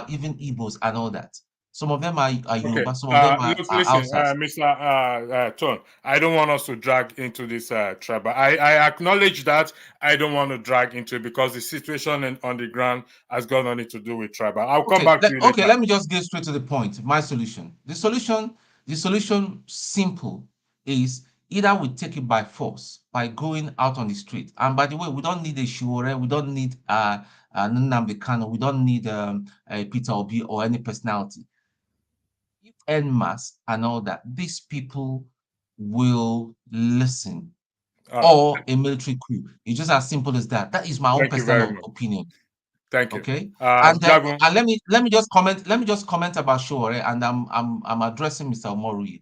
S6: even Igbos and all that. Some of them are
S1: Okay.
S6: Yoruba. Some of them are
S1: Listen,
S6: Hausas.
S1: Mr. Ton, I don't want us to drag into this tribal. I acknowledge that. I don't want to drag into it because the situation on the ground has got nothing to do with tribal. I'll come back to you later.
S6: Let me just get straight to the point. My solution. The solution simple is either we take it by force by going out on the street. And by the way, we don't need a Shure, we don't need Nnamdi Kanu, we don't need Peter Obi or any personality. En masse and all that, these people will listen. Or a military coup. It's just as simple as that. That is my own personal opinion.
S1: Thank you.
S6: Okay. And let me just comment. Let me just comment about Shure, and I'm addressing Mr. Omori.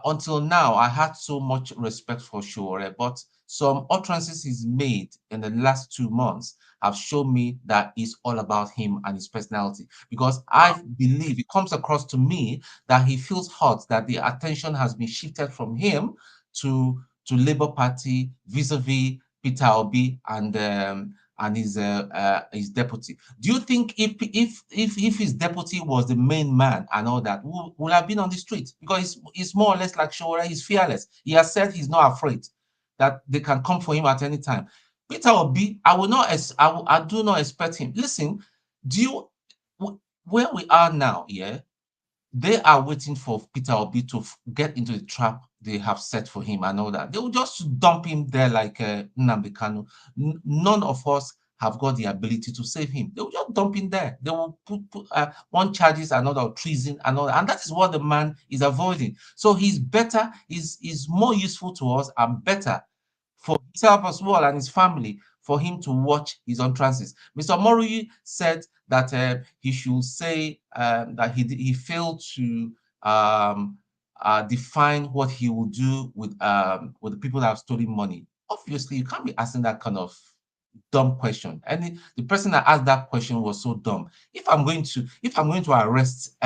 S6: Until now, I had so much respect for Shure, but some utterances he's made in the last 2 months have shown me that it's all about him and his personality. Because I believe it comes across to me that he feels hurt that the attention has been shifted from him to Labour Party vis-a-vis Peter Obi and his deputy. Do you think if his deputy was the main man and all that, would have been on the street? Because it's more or less like Shora, he's fearless. He has said he's not afraid that they can come for him at any time. Peter Obi, I do not expect him. Listen, where we are now, yeah, they are waiting for Peter Obi to get into the trap they have set for him and all that. They will just dump him there like Nnamdi Kanu. None of us have got the ability to save him. They will just dump him there. They will put one charges, another treason, and all that. And that is what the man is avoiding. So he's better, is more useful to us and better for himself as well and his family for him to watch his own transit. Mr. Mori said that he should say that he failed to define what he will do with the people that have stolen money. Obviously, you can't be asking that kind of dumb question. And the person that asked that question was so dumb. If I'm going to arrest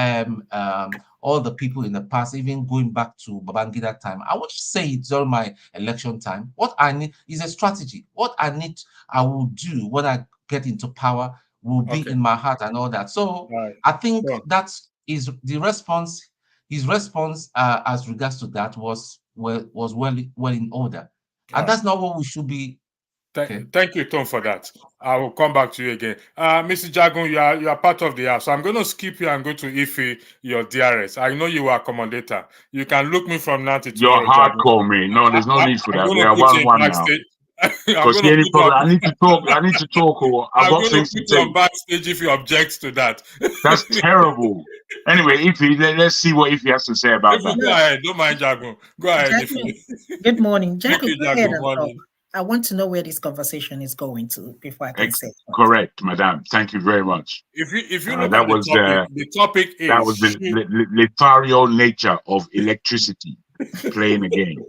S6: all the people in the past, even going back to Babangida time, I would say it's all my election time. What I need is a strategy. What I will do when I get into power will be in my heart and all that. So I think that is the response his response as regards to that was well in order, and that's not what we should be.
S1: Thank you, Tom, for that. I will come back to you again. Mr. Jagun, you are part of the house. So I'm going to skip you and go to Ife, your DRS. I know you are commentator. You can look me from now to tomorrow.
S5: You're hardcore, man. No, there's no need for that. We are 1-1 now.
S1: Because
S5: I need to talk. I need to talk. Or I've got things to say.
S1: Backstage if you object to that.
S5: That's terrible. Anyway, Ife, let's see what Ife has to say about that.
S1: Go ahead. Don't mind Jagun. Go ahead, Ife.
S7: Good morning, Jagun. Go ahead and
S1: morning.
S7: I want to know where this conversation is going to before I can say something.
S5: Correct, madam. Thank you very much.
S1: If you look at the topic is
S5: that was the lethal nature of electricity playing a game.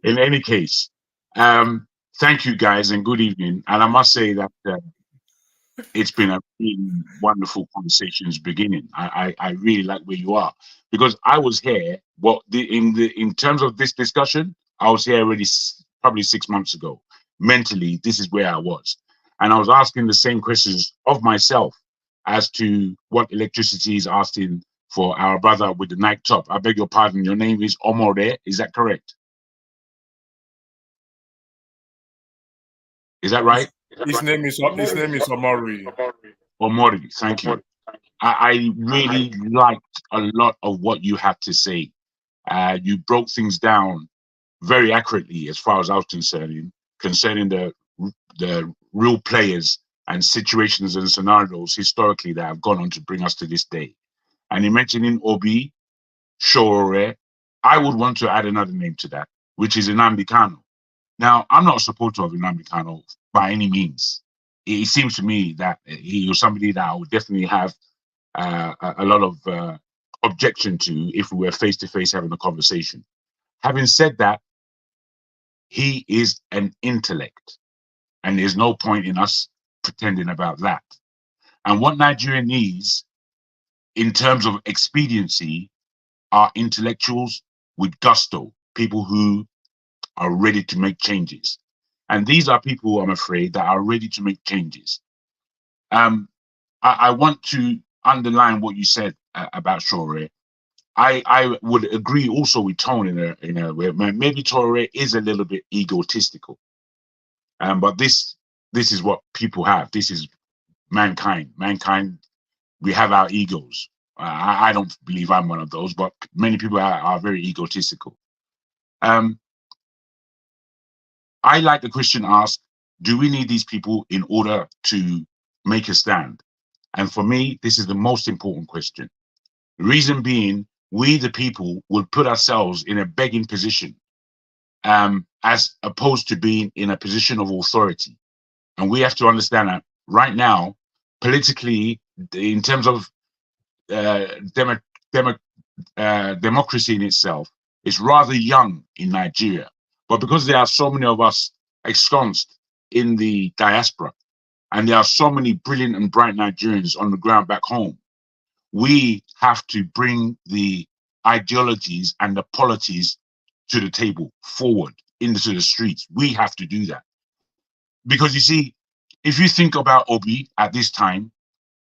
S5: In any case, thank you guys and good evening. And I must say that it's been a really wonderful conversations beginning. I really like where you are, because I was here. In terms of this discussion, I was here already probably 6 months ago. Mentally, this is where I was, and I was asking the same questions of myself as to what electricity is asking for our brother with the Nike top. I beg your pardon. Your name is Omore. Is that correct? Is that right?
S1: His name is Omori.
S5: Omori, thank you. I really liked a lot of what you had to say. You broke things down very accurately as far as I was concerned, concerning the real players and situations and scenarios historically that have gone on to bring us to this day. And in mentioning Obi, Shore, I would want to add another name to that, which is Nnamdi Kanu. Now, I'm not a supporter of Nnamdi Kanu by any means. It seems to me that he was somebody that I would definitely have a lot of objection to if we were face-to-face having a conversation. Having said that, he is an intellect, and there's no point in us pretending about that. And what Nigeria needs in terms of expediency are intellectuals with gusto, people who are ready to make changes. And these are people, I'm afraid, that are ready to make changes. I want to underline what you said about Shore. I would agree also with Tone in a way. Maybe Shore is a little bit egotistical. But this is what people have. This is mankind. Mankind, we have our egos. I don't believe I'm one of those, but many people are very egotistical. I like the question asked, do we need these people in order to make a stand? And for me, this is the most important question. The reason being, we the people would put ourselves in a begging position, as opposed to being in a position of authority. And we have to understand that right now, politically, in terms of democracy in itself, it's rather young in Nigeria. But because there are so many of us ensconced in the diaspora, and there are so many brilliant and bright Nigerians on the ground back home, we have to bring the ideologies and the policies to the table, forward into the streets. We have to do that. Because you see, if you think about Obi at this time,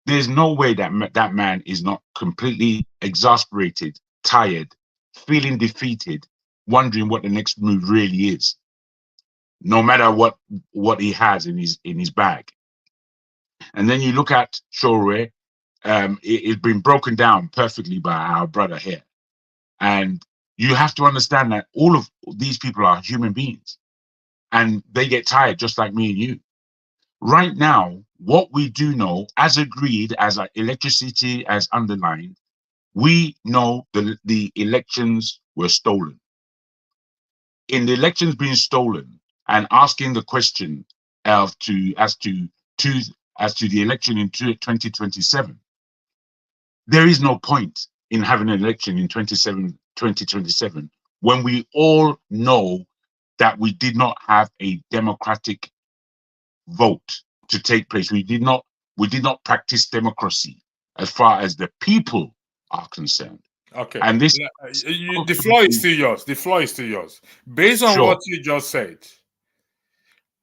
S5: there's no way that that man is not completely exasperated, tired, feeling defeated, wondering what the next move really is, no matter what he has in his bag. And then you look at Shore, it's been broken down perfectly by our brother here. And you have to understand that all of these people are human beings, and they get tired just like me and you. Right now, what we do know, as agreed, as our electricity as underlined, we know the elections were stolen. In the elections being stolen and asking the question as to the election in 2027, there is no point in having an election in 2027 when we all know that we did not have a democratic vote to take place. We did not practice democracy as far as the people are concerned.
S1: Okay.
S5: And this
S1: the floor is still yours. The floor is still yours. Based on what you just said,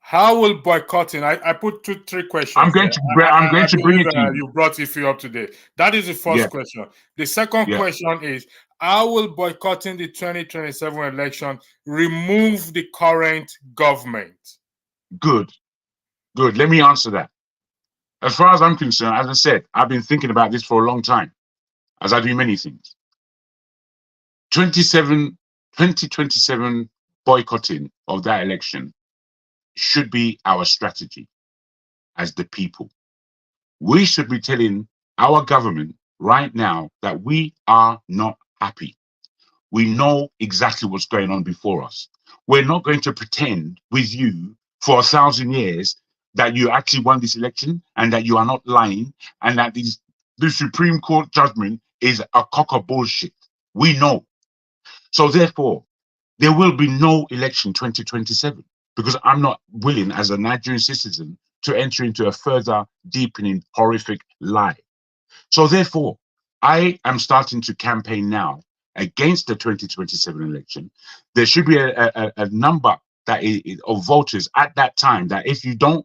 S1: how will boycotting? I put three questions.
S5: I'm going to bring it to you.
S1: You brought Ife up today. That is the first question. The second question is, How will boycotting the 2027 election remove the current government?
S5: Good. Let me answer that. As far as I'm concerned, as I said, I've been thinking about this for a long time, as I do many things. 2027 boycotting of that election should be our strategy as the people. We should be telling our government right now that we are not happy. We know exactly what's going on before us. We're not going to pretend with you for 1,000 years that you actually won this election and that you are not lying and that the Supreme Court judgment is a cock of bullshit. We know. So therefore, there will be no election 2027 because I'm not willing as a Nigerian citizen to enter into a further deepening horrific lie. So therefore, I am starting to campaign now against the 2027 election. There should be a number that of voters at that time that if you don't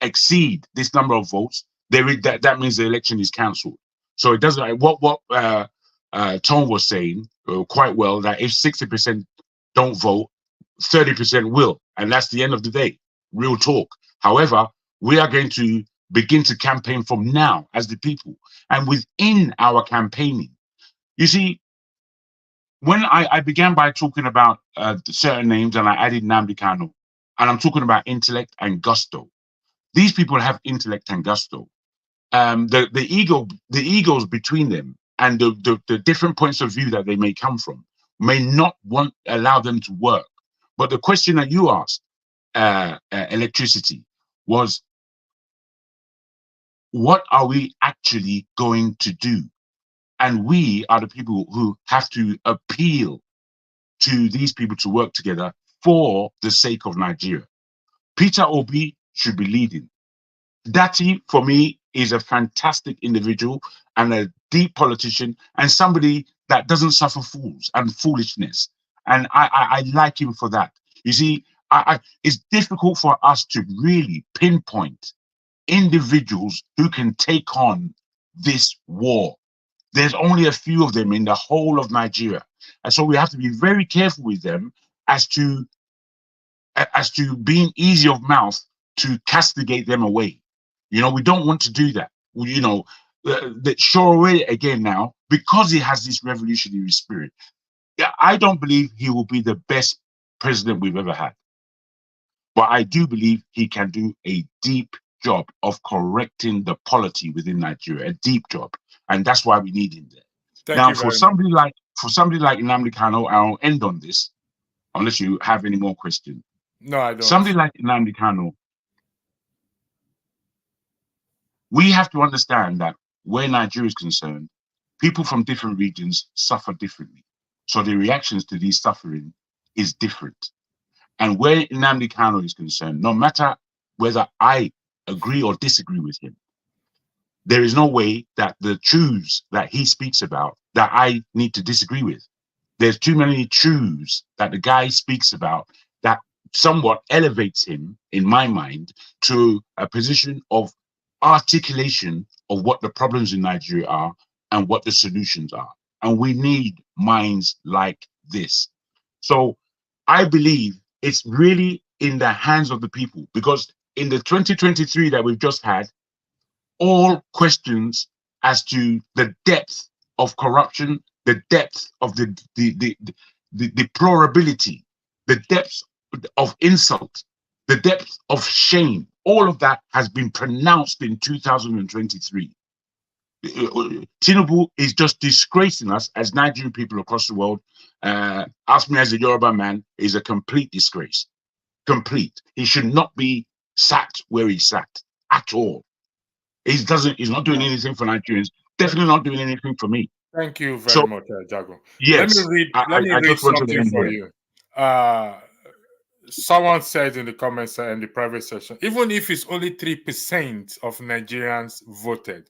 S5: exceed this number of votes, that means the election is cancelled. So it doesn't what Tom was saying quite well, that if 60% don't vote, 30% will, and that's the end of the day. Real talk. However, we are going to begin to campaign from now as the people, and within our campaigning, you see, when I began by talking about certain names and I added Nnamdi Kanu, and I'm talking about intellect and gusto. These people have intellect and gusto. The egos between them and the different points of view that they may come from may not allow them to work. But the question that you asked, Electricity, was what are we actually going to do? And we are the people who have to appeal to these people to work together for the sake of Nigeria. Peter Obi should be leading. Dati, for me, is a fantastic individual and a deep politician and somebody that doesn't suffer fools and foolishness. And I like him for that. You see, it's difficult for us to really pinpoint individuals who can take on this war. There's only a few of them in the whole of Nigeria. And so we have to be very careful with them as to being easy of mouth to castigate them away. You know, we don't want to do that. You know, that Shore again now, because he has this revolutionary spirit, I don't believe he will be the best president we've ever had. But I do believe he can do a deep job of correcting the polity within Nigeria, a deep job. And that's why we need him there. Now, for somebody like Nnamdi Kanu, I'll end on this, unless you have any more questions.
S1: No, I don't.
S5: Somebody like Nnamdi Kanu, we have to understand that where Nigeria is concerned, people from different regions suffer differently. So the reactions to these suffering is different. And where Nnamdi Kanu is concerned, no matter whether I agree or disagree with him, there is no way that the truths that he speaks about that I need to disagree with. There's too many truths that the guy speaks about that somewhat elevates him, in my mind, to a position of articulation of what the problems in Nigeria are and what the solutions are. And we need minds like this. So I believe it's really in the hands of the people, because in the 2023 that we've just had, all questions as to the depth of corruption, the depth of the deplorability, the depth of insult, the depth of shame, all of that has been pronounced in 2023. Tinubu is just disgracing us as Nigerian people across the world. Ask me as a Yoruba man, is a complete disgrace. Complete. He should not be sat where he sat at all. He's not doing anything for Nigerians. Definitely not doing anything for me.
S1: Thank you very much, Jago.
S5: Yes.
S1: Let me read something for you. Someone said in the comments in the private session, even if it's only 3% of Nigerians voted,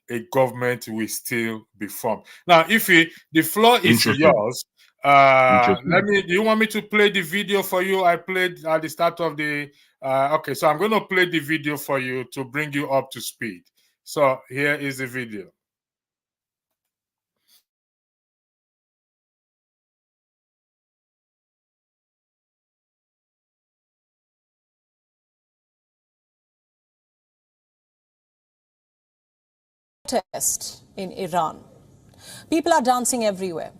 S1: a government will still be formed. Now, if the floor is yours, do you want me to play the video for you? I played at the start of the okay, so I'm going to play the video for you to bring you up to speed. So here is the video.
S2: protest in Iran. People are dancing everywhere.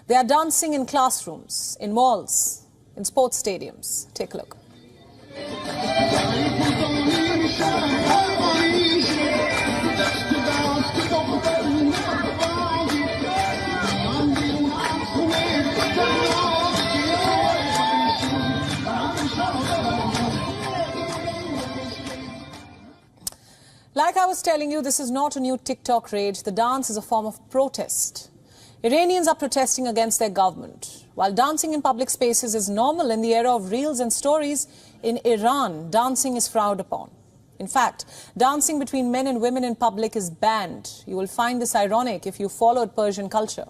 S2: They are dancing in classrooms, in malls, in sports stadiums. Take a look. Like I was telling you, this is not a new TikTok rage. The dance is a form of protest. Iranians are protesting against their government. While dancing in public spaces is normal in the era of reels and stories, in Iran, dancing is frowned upon. In fact, dancing between men and women in public is banned. You will find this ironic if you followed Persian culture.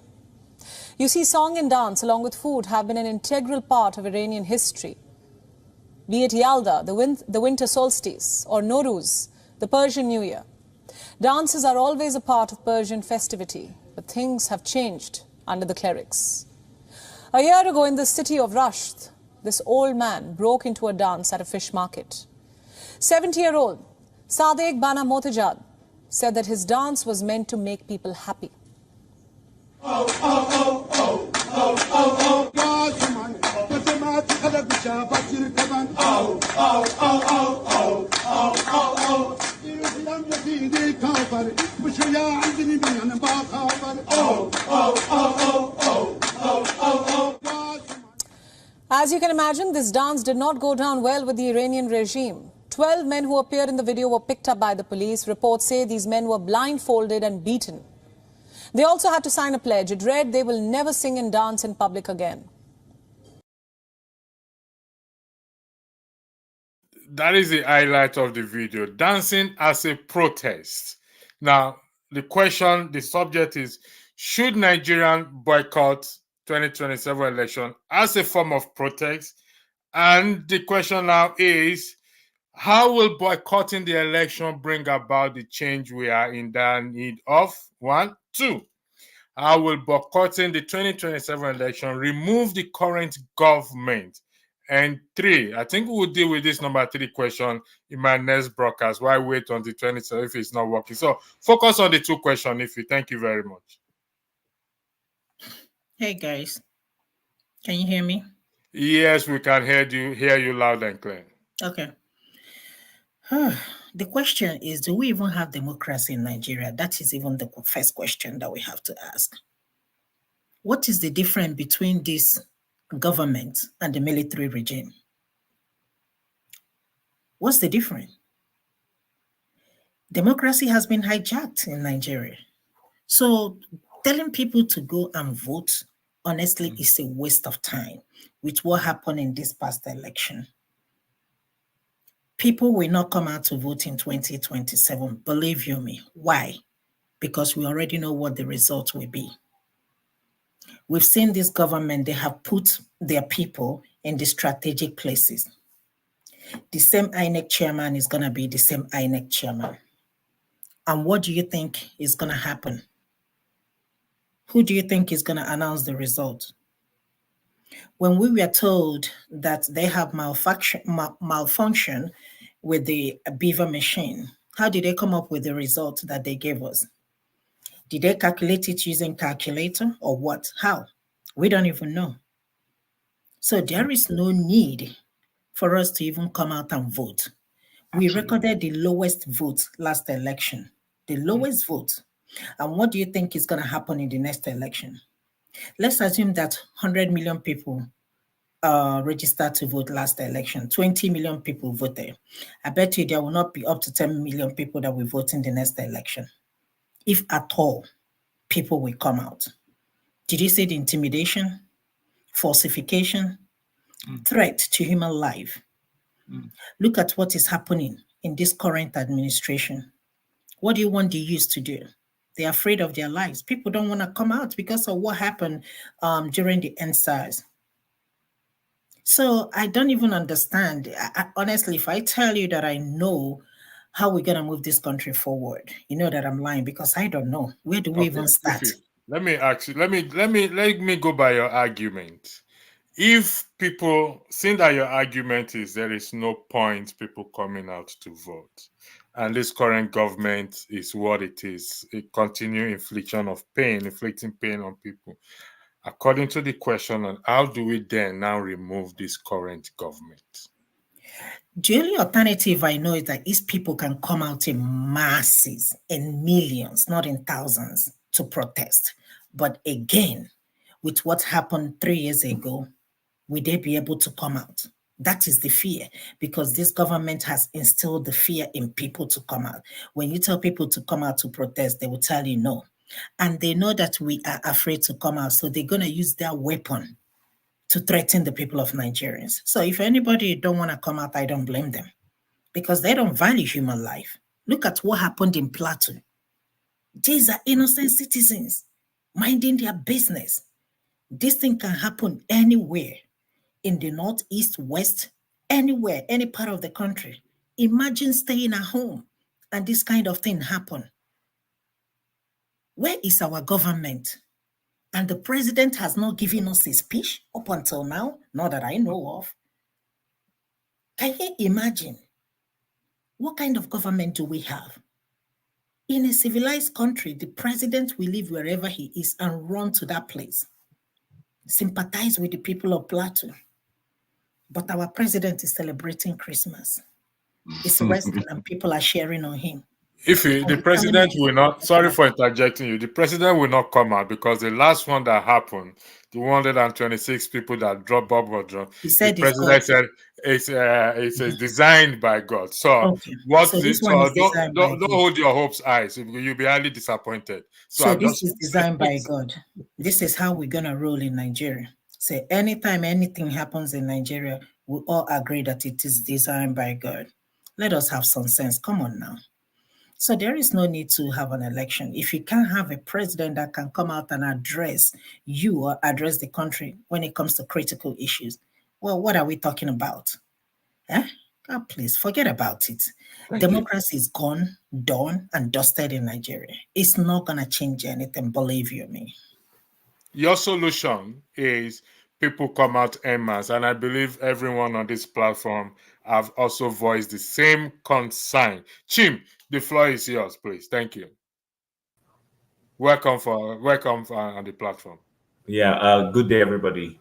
S2: You see, song and dance, along with food, have been an integral part of Iranian history. Be it Yalda, the winter solstice, or Nowruz, the Persian New Year. Dances are always a part of Persian festivity, but things have changed under the clerics. A year ago in the city of Rasht, this old man broke into a dance at a fish market. 70-year-old Sadek Bana Motajad said that his dance was meant to make people happy. As you can imagine, this dance did not go down well with the Iranian regime. 12 men who appeared in the video were picked up by the police. Reports say these men were blindfolded and beaten. They also had to sign a pledge. It read they will never sing and dance in public again.
S1: That is the highlight of the video. Dancing as a protest. Now, the subject is, should Nigerian boycott 2027 election as a form of protest? And the question now is, how will boycotting the election bring about the change we are in the need of? 1, 2. How will boycotting the 2027 election remove the current government? And 3, I think we will deal with this number 3 question in my next broadcast. Why wait until 27 if it's not working? So focus on the 2 questions, if you. Thank you very much.
S7: Hey guys, can you hear me?
S1: Yes, we can hear you loud and clear.
S7: Okay. The question is, do we even have democracy in Nigeria? That is even the first question that we have to ask. What is the difference between this government and the military regime? What's the difference? Democracy has been hijacked in Nigeria. So telling people to go and vote, honestly, is a waste of time with what happened in this past election. People will not come out to vote in 2027, believe you me. Why? Because we already know what the result will be. We've seen this government, they have put their people in the strategic places. The same INEC chairman is going to be the same INEC chairman. And what do you think is going to happen? Who do you think is going to announce the result? When we were told that they have malfunction with the beaver machine, how did they come up with the result that they gave us? Did they calculate it using calculator or what? How? We don't even know. So there is no need for us to even come out and vote. We recorded the lowest vote last election, the lowest vote. And what do you think is going to happen in the next election? Let's assume that 100 million people registered to vote last election. 20 million people voted. I bet you there will not be up to 10 million people that will vote in the next election. If at all, people will come out. Did you see the intimidation, falsification, threat to human life? Look at what is happening in this current administration. What do you want the youth to do? They're afraid of their lives. People don't want to come out because of what happened during the NSAS. So I don't even understand. Honestly, if I tell you that I know how we're going to move this country forward, you know that I'm lying because I don't know. Where do we even start?
S1: Let me ask you, let me go by your argument. If people, seeing that your argument is there is no point people coming out to vote, and this current government is what it is, a continued inflicting pain on people. According to the question, on how do we then now remove this current government?
S7: The only alternative I know is that these people can come out in masses, in millions, not in thousands, to protest. But again, with what happened 3 years ago, will they be able to come out? That is the fear, because this government has instilled the fear in people to come out. When you tell people to come out to protest, they will tell you no. And they know that we are afraid to come out, so they're going to use their weapon to threaten the people of Nigerians. So if anybody don't want to come out, I don't blame them, because they don't value human life. Look at what happened in Plateau. These are innocent citizens minding their business. This thing can happen anywhere, in the north, east, west, anywhere, any part of the country. Imagine staying at home and this kind of thing happen. Where is our government? And the president has not given us a speech up until now, not that I know of. Can you imagine? What kind of government do we have? In a civilized country, the president will live wherever he is and run to that place, sympathize with the people of Plateau. But our president is celebrating Christmas. It's resting and people are sharing on him.
S1: If the president will not, sorry for interjecting you, the president will not come out, because the last one that happened, the 126 people that dropped Bob Rodron,
S7: he said
S1: the president said it's designed by God. So don't hold your hopes high. So you'll be highly disappointed.
S7: So this is designed by God. This is how we're gonna rule in Nigeria. So anytime anything happens in Nigeria, we all agree that it is designed by God. Let us have some sense. Come on now. So there is no need to have an election. If you can't have a president that can come out and address you or address the country when it comes to critical issues, well, what are we talking about? God, please forget about it. Democracy is gone, done, and dusted in Nigeria. It's not going to change anything, believe you me.
S1: Your solution is people come out en masse, and I believe everyone on this platform have also voiced the same concern. Chim, the floor is yours, please. Thank you. Welcome on the platform.
S8: Yeah, good day, everybody.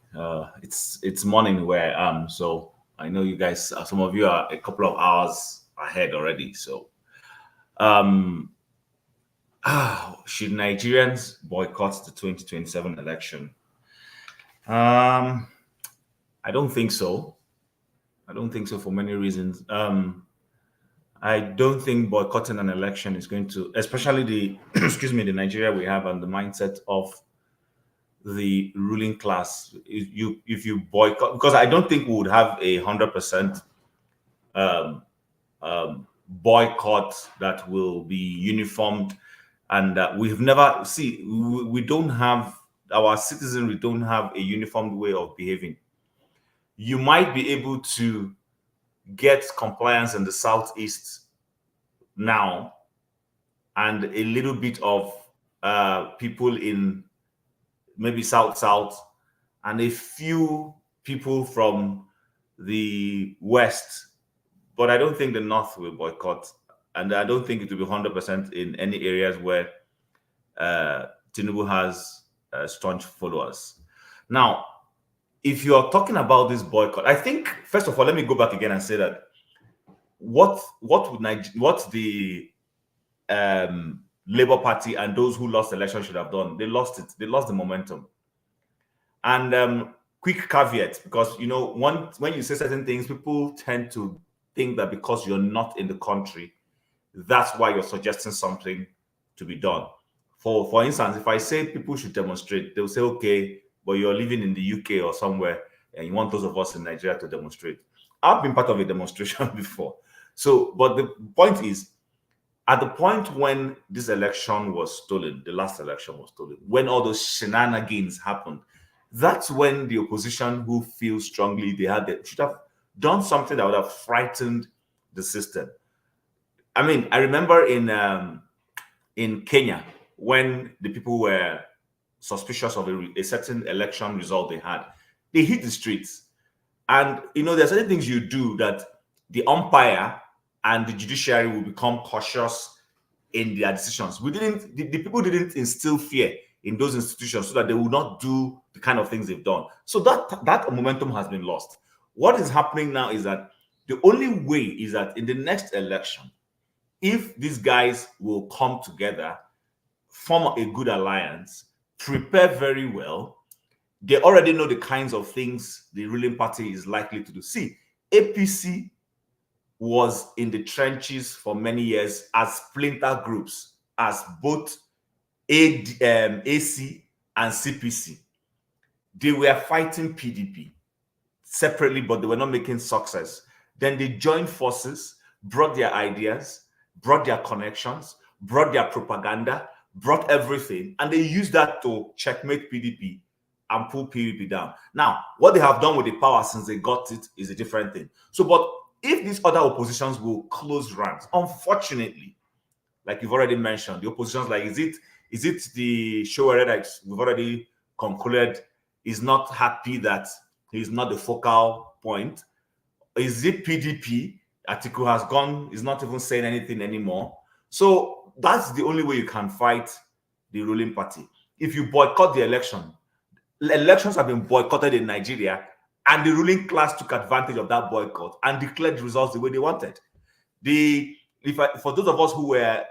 S8: It's morning where I am, so I know you guys. Some of you are a couple of hours ahead already. So, should Nigerians boycott the 2027 election? I don't think so. I don't think so for many reasons. I don't think boycotting an election is going to, especially the the Nigeria we have and the mindset of the ruling class. If you boycott, because I don't think we would have 100% boycott that will be uniformed, and we've never we don't have our citizens. We don't have a uniform way of behaving. You might be able to get compliance in the southeast now, and a little bit of people in maybe south, and a few people from the west, but I don't think the north will boycott, and I don't think it will be 100% in any areas where Tinubu has staunch followers. Now, if you are talking about this boycott, I think first of all, let me go back again and say that what the Labour Party and those who lost the election should have done, they lost it. They lost the momentum. And quick caveat, because when you say certain things, people tend to think that because you're not in the country, that's why you're suggesting something to be done. For instance, if I say people should demonstrate, they'll say, okay, but you're living in the UK or somewhere and you want those of us in Nigeria to demonstrate. I've been part of a demonstration before. So, but the point is, at the point when this election was stolen, the last election was stolen, when all those shenanigans happened, that's when the opposition, who feels strongly should have done something that would have frightened the system. I mean, I remember in Kenya, when the people were suspicious of a certain election result they hit the streets. And, there are certain things you do that the umpire and the judiciary will become cautious in their decisions. The people didn't instill fear in those institutions so that they will not do the kind of things they've done. So that momentum has been lost. What is happening now is that the only way is that in the next election, if these guys will come together, form a good alliance, prepare very well, they already know the kinds of things the ruling party is likely to do. See, APC was in the trenches for many years as splinter groups, as both AC and CPC. They were fighting PDP separately, but they were not making success. Then they joined forces, brought their ideas, brought their connections, brought their propaganda, brought everything, and they used that to checkmate PDP and pull PDP down. Now, what they have done with the power since they got it is a different thing. So, but if these other oppositions will close ranks, unfortunately, like you've already mentioned, the oppositions, like, is it the show that we've already concluded is not happy that he's not the focal point? Is it PDP? Atiku has gone, is not even saying anything anymore. So that's the only way you can fight the ruling party. If you boycott the elections have been boycotted in Nigeria, and the ruling class took advantage of that boycott and declared the results the way they wanted. For those of us who have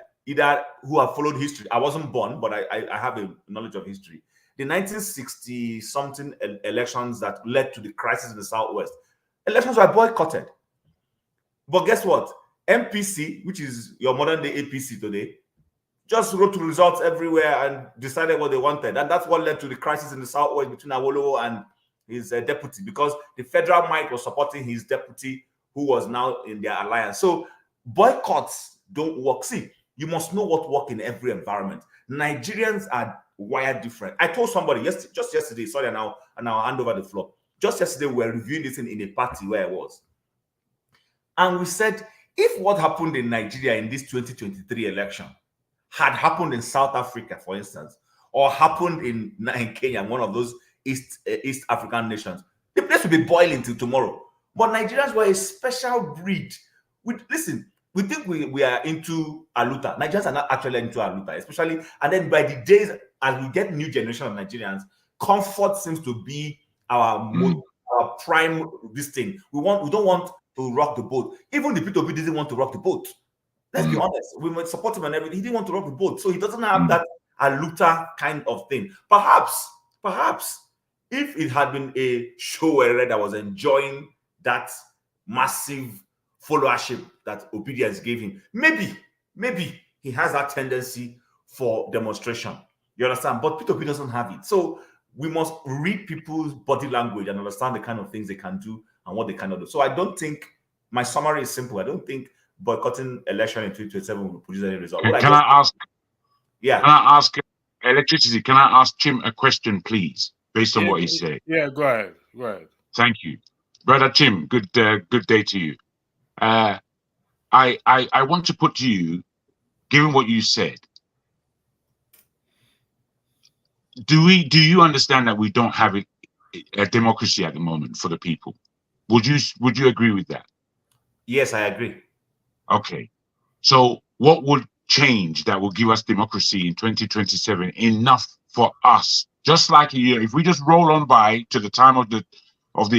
S8: followed history, I wasn't born, but I have a knowledge of history. The 1960-something elections that led to the crisis in the Southwest, elections were boycotted. But guess what? MPC, which is your modern-day APC today, just wrote the results everywhere and decided what they wanted. And that's what led to the crisis in the Southwest between Awolowo and his deputy, because the federal might was supporting his deputy, who was now in their alliance. So boycotts don't work. See, you must know what works in every environment. Nigerians are wired different. I told somebody just yesterday, sorry, and I'll hand over the floor. Just yesterday, we were reviewing this in a party where I was. And we said, if what happened in Nigeria in this 2023 election had happened in South Africa, for instance, or happened in Kenya, one of those East African nations, the place will be boiling till tomorrow. But Nigerians were a special breed. Listen, we think we are into Aluta. Nigerians are not actually into Aluta, especially, and then by the days as we get new generation of Nigerians, comfort seems to be our prime this thing. We don't want to rock the boat. Even the P2P didn't want to rock the boat. Let's be honest. We might support him and everything. He didn't want to rock the boat. So he doesn't have that Aluta kind of thing. Perhaps, if it had been a show where that was enjoying that massive followership that obedience gave him, maybe he has that tendency for demonstration. You understand? But P2P doesn't have it. So we must read people's body language and understand the kind of things they can do and what they cannot do. So I don't think, my summary is simple. I don't think boycotting election in 2027 will produce any result.
S5: Can I ask Electricity, can I ask Chim a question, please, based on what he said?
S1: Yeah, go ahead.
S5: Thank you. Brother Chim, good day to you. I want to put to you, given what you said, do you understand that we don't have a democracy at the moment for the people? Would you agree with that?
S8: Yes, I agree.
S5: Okay. So what would change that will give us democracy in 2027 enough for us? Just like a year, if we just roll on by to the time of the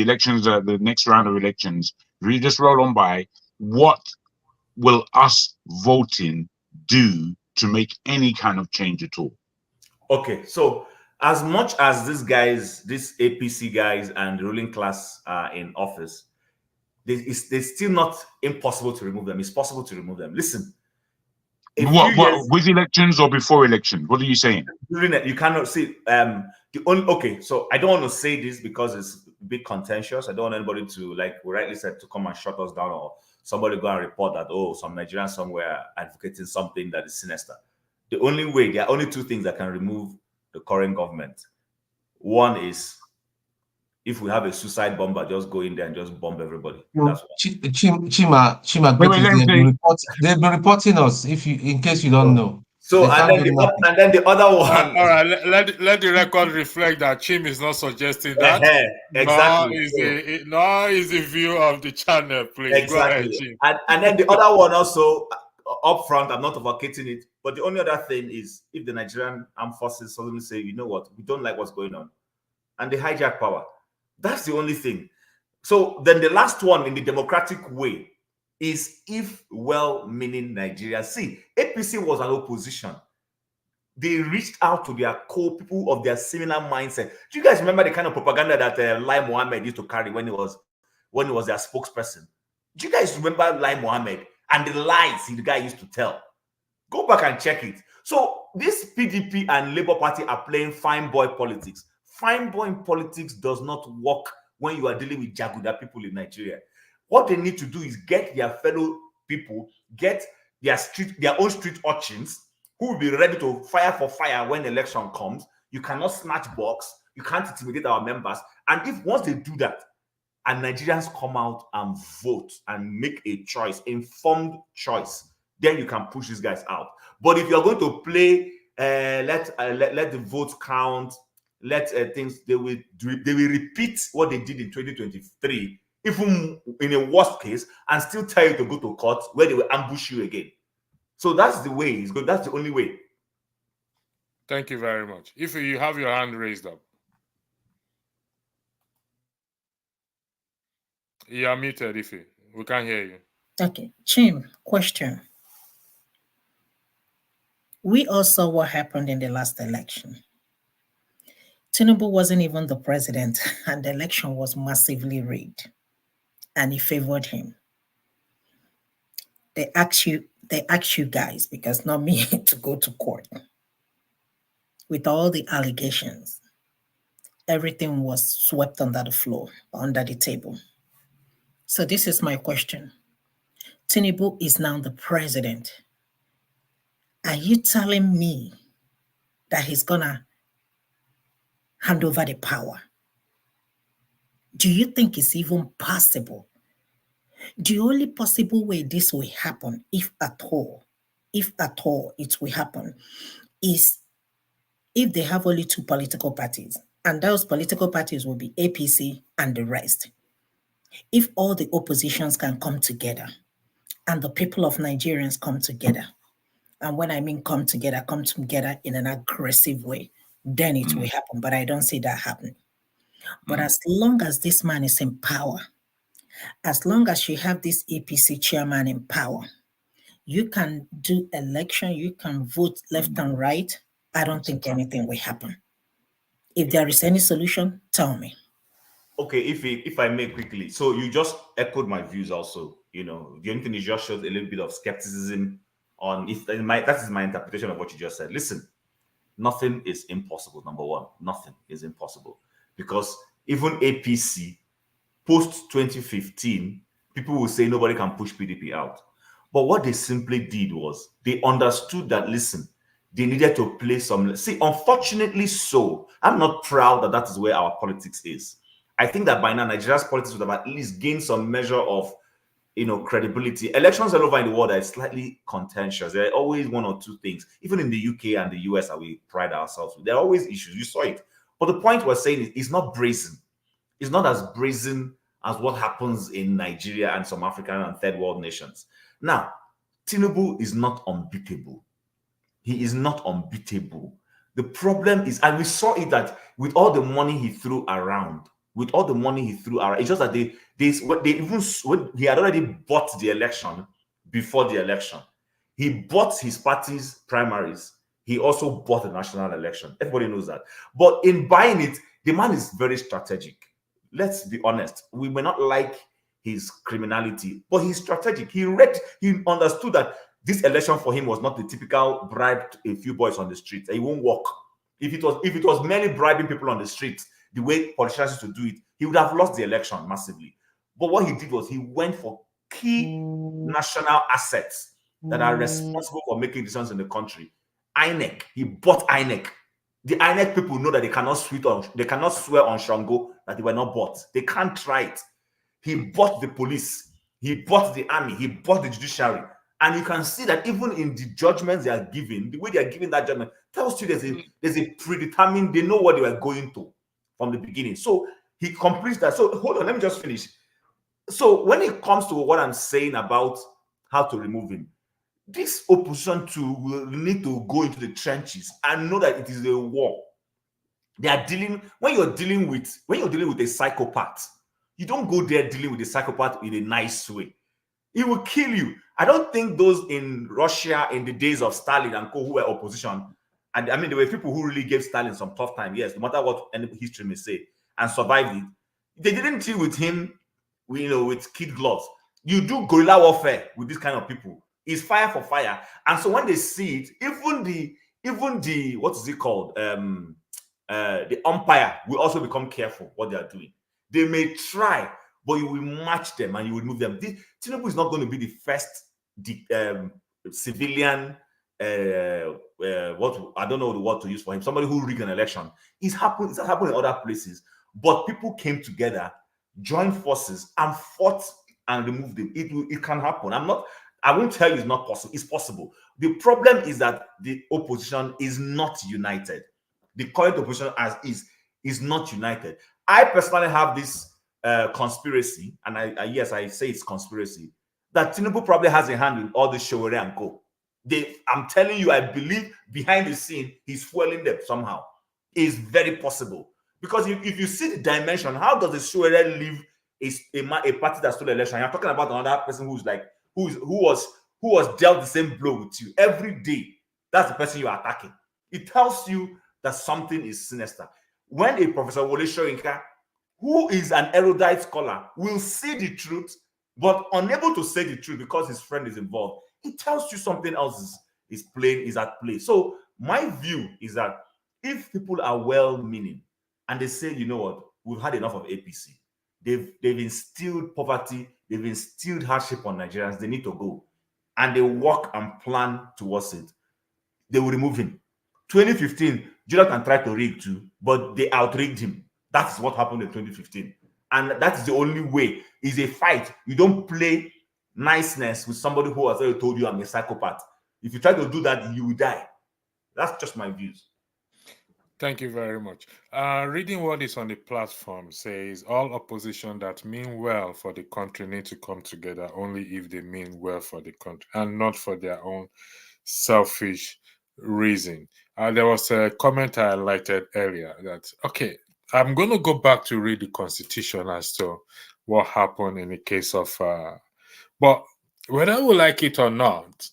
S5: elections, the next round of elections, if we just roll on by, what will us voting do to make any kind of change at all?
S8: Okay, so as much as these APC guys and the ruling class are in office, it's still not impossible to remove them. It's possible to remove them. Listen.
S5: What with elections or before elections? What are you saying?
S8: During it, you cannot see okay, so I don't want to say this because it's a bit contentious. I don't want anybody to, like we rightly said, to come and shut us down, or somebody go and report that, oh, some Nigerians somewhere advocating something that is sinister. There are only two things that can remove the current government. One is if we have a suicide bomber, just go in there and just bomb everybody. That's
S6: Chima, they've been reporting us. In case you don't know.
S8: So
S6: They found him nothing.
S8: and then the other one.
S1: All right, let the record reflect that Chim is not suggesting that.
S8: Exactly.
S1: Nor is the view of the channel, please.
S8: Exactly.
S1: Go ahead, Chim.
S8: And then the other one also up front, I'm not advocating it, but the only other thing is if the Nigerian armed forces suddenly say, you know what, we don't like what's going on, and they hijack power. That's the only thing. So then the last one in the democratic way is if well-meaning Nigerians. See, APC was an opposition. They reached out to their core people of their similar mindset. Do you guys remember the kind of propaganda that Lai Mohammed used to carry when he was their spokesperson? Do you guys remember Lai Mohammed and the lies the guy used to tell? Go back and check it. So this PDP and Labour Party are playing fine boy politics. Fine boy politics does not work when you are dealing with Jaguda people in Nigeria. What they need to do is get their fellow people, get their own street urchins who will be ready to fire for fire when election comes. You cannot snatch box. You can't intimidate our members. And if once they do that, and Nigerians come out and vote and make a choice, informed choice, then you can push these guys out. But if you're going to play, let the votes count, let things, they will repeat what they did in 2023, even in a worst case, and still tell you to go to court where they will ambush you again. So that's the way it's good. That's the only way.
S1: Thank you very much. If you have your hand raised up. You are muted, Ife. We can't hear you.
S7: Okay, Chim, question. We all saw what happened in the last election. Tinubu wasn't even the president, and the election was massively rigged, and he favored him. They asked you guys, because not me, to go to court. With all the allegations, everything was swept under the floor, under the table. So this is my question. Tinubu is now the president. Are you telling me that he's gonna hand over the power? Do you think it's even possible? The only possible way this will happen, if at all it will happen, is if they have only two political parties, and those political parties will be APC and the rest. If all the oppositions can come together and the people of Nigerians come together, and when I mean come together in an aggressive way, then it will happen. But I don't see that happening. But as long as this man is in power, as long as you have this APC chairman in power, you can do election, you can vote left and right. I don't think anything will happen. If there is any solution, tell me.
S8: Okay, if I may quickly. So you just echoed my views also. You know, the only thing is just shows a little bit of skepticism on if that is my interpretation of what you just said. Listen, nothing is impossible. Number one, nothing is impossible. Because even APC, post 2015, people will say nobody can push PDP out. But what they simply did was they understood that, listen, they needed to play some. See, unfortunately so, I'm not proud that that is where our politics is. I think that by now, Nigeria's politics would have at least gained some measure of, credibility. Elections all over in the world are slightly contentious. There are always one or two things, even in the UK and the US, that we pride ourselves with. There are always issues. You saw it. But the point we're saying is it's not brazen. It's not as brazen as what happens in Nigeria and some African and third world nations. Now, Tinubu is not unbeatable. He is not unbeatable. The problem is, and we saw it, that with all the money he threw around, it's just that he had already bought the election before the election. He bought his party's primaries. He also bought the national election. Everybody knows that. But in buying it, the man is very strategic. Let's be honest. We may not like his criminality, but he's strategic. He understood that this election for him was not the typical bribe a few boys on the street. It won't work. If it was merely bribing people on the street, the way politicians used to do it, he would have lost the election massively. But what he did was he went for key national assets that are responsible for making decisions in the country. INEC, he bought INEC. The INEC people know that they cannot swear on Shango that they were not bought. They can't try it. He bought the police. He bought the army. He bought the judiciary. And you can see that even in the judgments they are giving, the way they are giving that judgment tells you there's a predetermined, they know what they were going to from the beginning. So he completes that. So hold on, let me just finish. So when it comes to what I'm saying about how to remove him, this opposition too will need to go into the trenches and know that it is a war. They are dealing, when you're dealing with a psychopath, you don't go there dealing with a psychopath in a nice way. He will kill you. I don't think those in Russia in the days of Stalin and co who were opposition, and I mean there were people who really gave Stalin some tough time, yes, no matter what any history may say, and survived it. They didn't deal with him, with kid gloves. You do guerrilla warfare with this kind of people. It's fire for fire. And so when they see it, even the what is it called? The umpire will also become careful what they are doing. They may try, but you will match them and you will move them. Tinubu is not going to be the first civilian, what I don't know the word to use for him, somebody who rigged an election. It's happened in other places, but people came together, joined forces, and fought and removed him. It can happen. I won't tell you it's not possible. It's possible. The problem is that the opposition is not united. The current opposition is not united. I personally have this conspiracy, and I say it's conspiracy, that Tinubu probably has a hand in all the Showere and co. I'm telling you, I believe behind the scene, he's fueling them somehow. It's very possible. Because if you see the dimension, how does the Showere leave a party that stole the election? You're talking about another person who was dealt the same blow with you every day. That's the person you are attacking. It tells you that something is sinister. When a Professor Wole Soyinka, who is an erudite scholar, will see the truth, but unable to say the truth because his friend is involved, it tells you something else is at play. So my view is that if people are well-meaning and they say, you know what, we've had enough of APC, they've instilled poverty, they've instilled hardship on Nigerians, they need to go, and they work and plan towards it, they will remove him. 2015, Jonathan tried to rig too, but they outrigged him. That's what happened in 2015. And that is the only way. It's a fight. You don't play niceness with somebody who has already told you I'm a psychopath. If you try to do that, you will die. That's just my views.
S1: Thank you very much. Reading what is on the platform says all opposition that mean well for the country need to come together only if they mean well for the country and not for their own selfish reason. There was a comment I highlighted earlier that, okay, I'm going to go back to read the Constitution as to what happened in the case of, but whether we like it or not,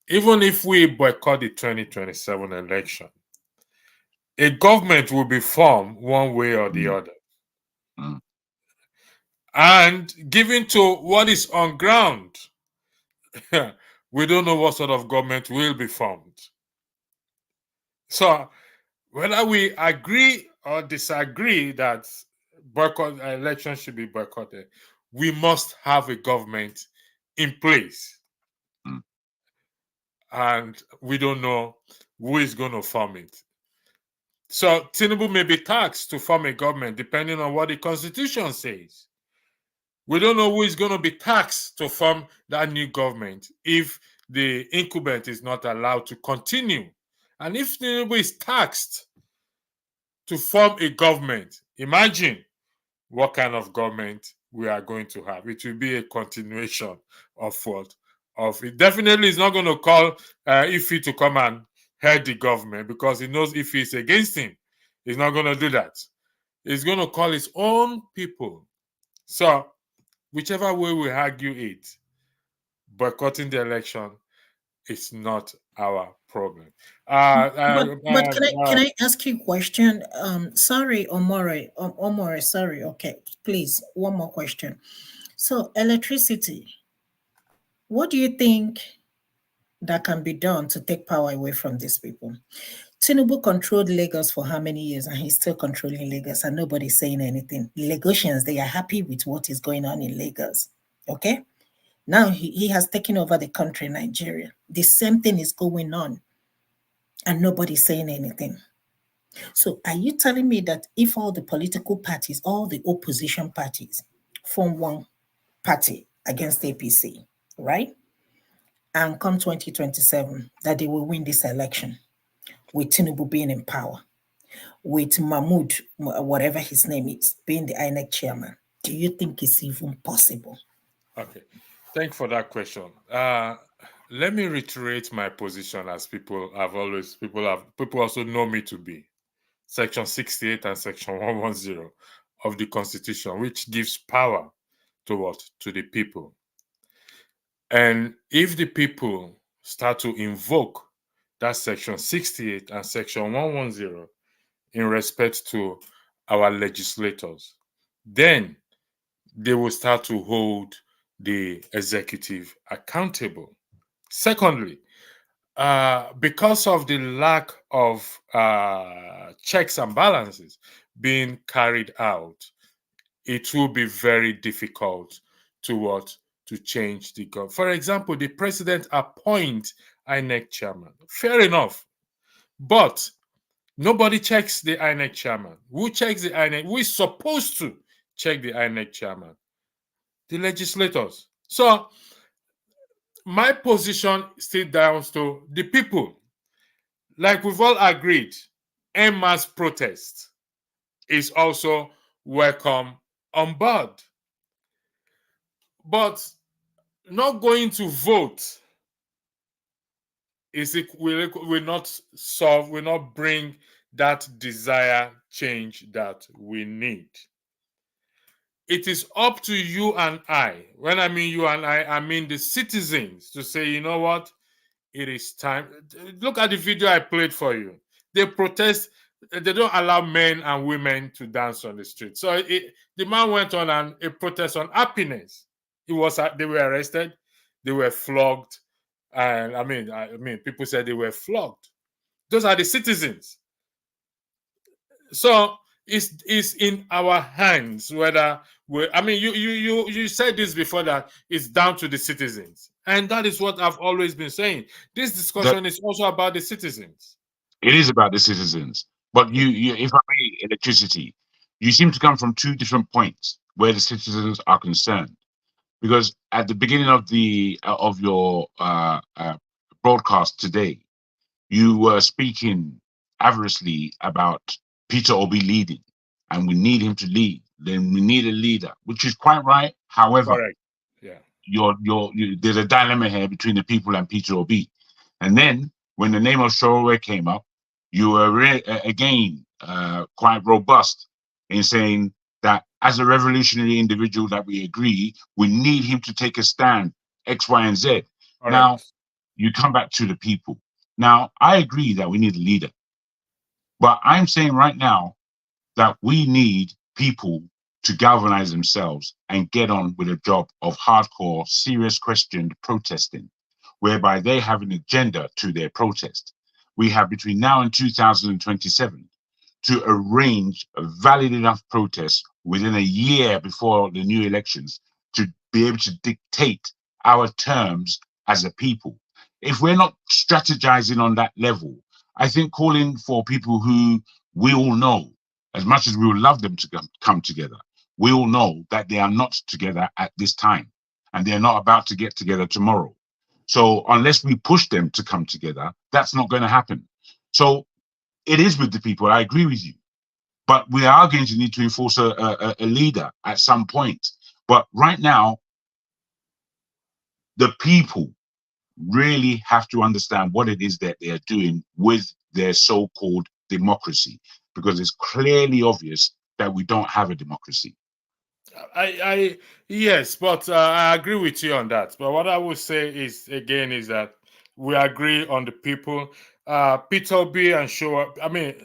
S1: even if we boycott the 2027 election, a government will be formed one way or the other. And given to what is on ground, we don't know what sort of government will be formed. So whether we agree or disagree that boycott elections should be boycotted, we must have a government in place. And we don't know who is going to form it. So Tinubu may be taxed to form a government depending on what the Constitution says. We don't know who is going to be taxed to form that new government if the incumbent is not allowed to continue. And if Tinubu is taxed to form a government, imagine what kind of government we are going to have. It will be a continuation of what? Of it. Definitely is not going to call Ife to come and head the government because he knows if he's against him, he's not going to do that. He's going to call his own people. So, whichever way we argue it, boycotting the election is not our problem.
S7: But can I ask you a question? Sorry, Omore, sorry. Okay, please, one more question. So, electricity, what do you think that can be done to take power away from these people? Tinubu controlled Lagos for how many years, and he's still controlling Lagos, and nobody's saying anything. Lagosians, they are happy with what is going on in Lagos. Okay? Now he has taken over the country, Nigeria. The same thing is going on, and nobody's saying anything. So are you telling me that if all the political parties, all the opposition parties form one party against APC, right? and come 2027 that they will win this election with Tinubu being in power, with Mahmoud, whatever his name is, being the INEC chairman? Do you think it's even possible?
S1: Okay, thank you for that question. Let me reiterate my position as people also know me to be. Section 68 and Section 110 of the Constitution, which gives power to what? To the people. And if the people start to invoke that Section 68 and Section 110 in respect to our legislators, then they will start to hold the executive accountable. Secondly, because of the lack of checks and balances being carried out, it will be very difficult to change the government. For example, the president appoints INEC chairman. Fair enough. But nobody checks the INEC chairman. Who checks the INEC? Who is supposed to check the INEC chairman? The legislators. So my position still down to the people. Like we've all agreed, en masse protest is also welcome on board. But not going to vote will not solve, will not bring that desired change that we need. It is up to you and I. When I mean you and I mean the citizens, to say, you know what, it is time. Look at the video I played for you. They protest. They don't allow men and women to dance on the street. So the man went on a protest on happiness. They were arrested. They were flogged. And I mean, people said they were flogged. Those are the citizens. So it's in our hands whether you said this before, that it's down to the citizens. And that is what I've always been saying. This discussion is also about the citizens.
S5: It is about the citizens. But if I may, electricity, you seem to come from two different points where the citizens are concerned. Because at the beginning of your broadcast today, you were speaking avarice about Peter Obi leading, and we need him to lead. Then we need a leader, which is quite right. However,
S1: correct. Yeah,
S5: there's a dilemma here between the people and Peter Obi. And then when the name of Sorowe came up, you were again quite robust in saying that as a revolutionary individual that we agree, we need him to take a stand, X, Y, and Z.
S1: all
S5: now,
S1: right.
S5: You come back to the people. Now, I agree that we need a leader. But I'm saying right now that we need people to galvanize themselves and get on with a job of hardcore, serious questioned protesting, whereby they have an agenda to their protest. We have between now and 2027 to arrange a valid enough protest within a year before the new elections to be able to dictate our terms as a people. If we're not strategizing on that level, I think calling for people who we all know, as much as we would love them to come together, we all know that they are not together at this time, and they're not about to get together tomorrow. So unless we push them to come together, that's not going to happen. So it is with the people. I agree with you. But we are going to need to enforce a leader at some point. But right now, the people really have to understand what it is that they are doing with their so-called democracy, because it's clearly obvious that we don't have a democracy.
S1: Yes, but I agree with you on that. But what I would say is that we agree on the people. Peter Obi and Show.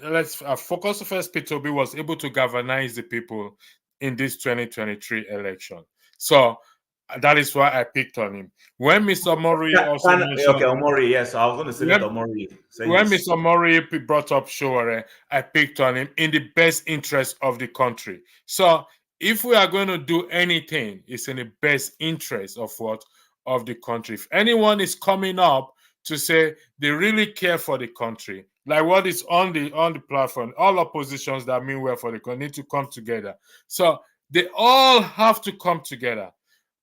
S1: Let's focus first. Peter Obi was able to galvanize the people in this 2023 election. So that is why I picked on him. When Mr. Omori
S8: Omori, yes, I was going to say that Omori.
S1: When Mr. Omori brought up Showore, I picked on him in the best interest of the country. So if we are going to do anything, it's in the best interest of the country. If anyone is coming up to say they really care for the country, like what is on the platform, all oppositions that mean well for the country need to come together. So they all have to come together.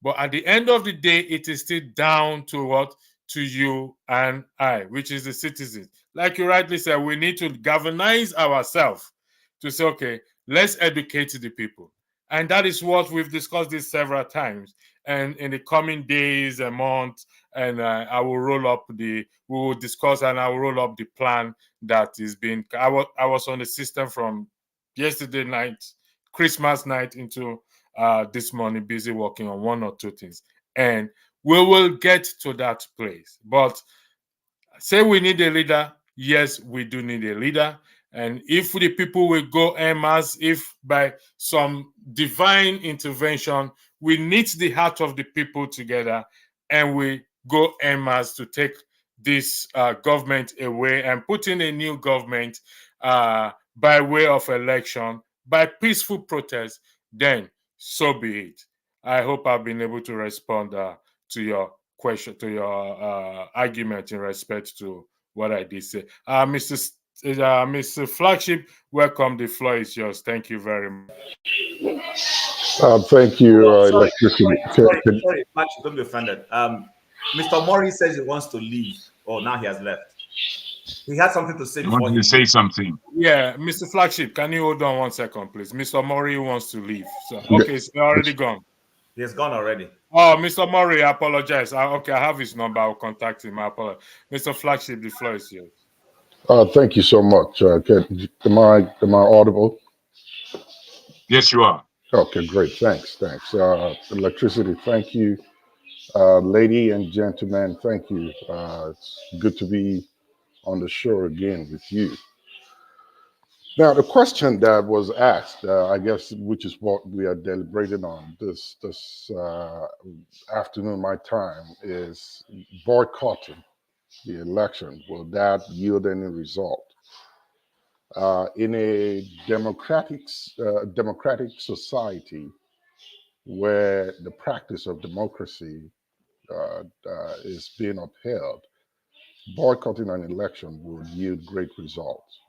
S1: But at the end of the day, it is still down to to you and I, which is the citizens. Like you rightly said, we need to galvanize ourselves to say, okay, let's educate the people. And that is what we've discussed this several times. And in the coming days and months, and I will we will discuss and I will roll up the plan that is being, I was on the system from yesterday night, Christmas night into this morning, busy working on one or two things. And we will get to that place. But say we need a leader. Yes, we do need a leader. And if the people will go en masse, if by some divine intervention, we knit the heart of the people together and we go en masse to take this government away and put in a new government by way of election, by peaceful protest, then so be it. I hope I've been able to respond to your question, to your argument in respect to what I did say. Mr. Flagship, welcome. The floor is yours. Thank you very much.
S9: Thank you,
S8: Sorry,
S9: Electricity.
S8: sorry, Flagship, don't be offended. Mr. Mori says he wants to leave. Oh, now he has left. He had something to say
S5: You
S8: before
S5: want
S8: he
S5: to say something?
S1: Yeah, Mr. Flagship, can you hold on 1 second, please? Mr. Mori wants to leave. So, okay, he's already gone.
S8: He has gone already.
S1: Oh, Mr. Mori, I apologize. Okay, I have his number. I'll contact him. I apologize. Mr. Flagship, the floor is yours.
S9: Thank you so much. Am I audible?
S5: Yes, you are.
S9: Okay, great. Thanks. Electricity, thank you. Lady and gentlemen, thank you. It's good to be on the show again with you. Now, the question that was asked, I guess, which is what we are deliberating on this afternoon, my time, is boycotting the election. Will that yield any result? In a democratic society where the practice of democracy is being upheld, boycotting an election will yield great results.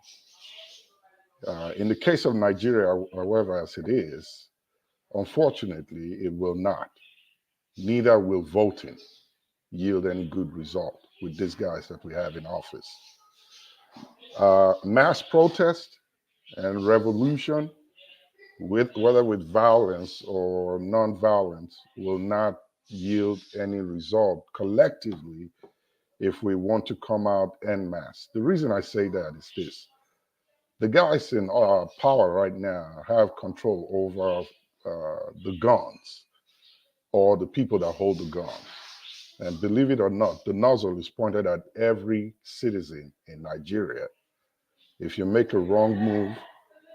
S9: In the case of Nigeria, however, as it is, unfortunately, it will not. Neither will voting yield any good result with these guys that we have in office. Mass protest and revolution, whether with violence or non-violence, will not yield any result collectively if we want to come out en masse. The reason I say that is this. The guys in power right now have control over the guns or the people that hold the guns. And believe it or not, the nozzle is pointed at every citizen in Nigeria. If you make a wrong move,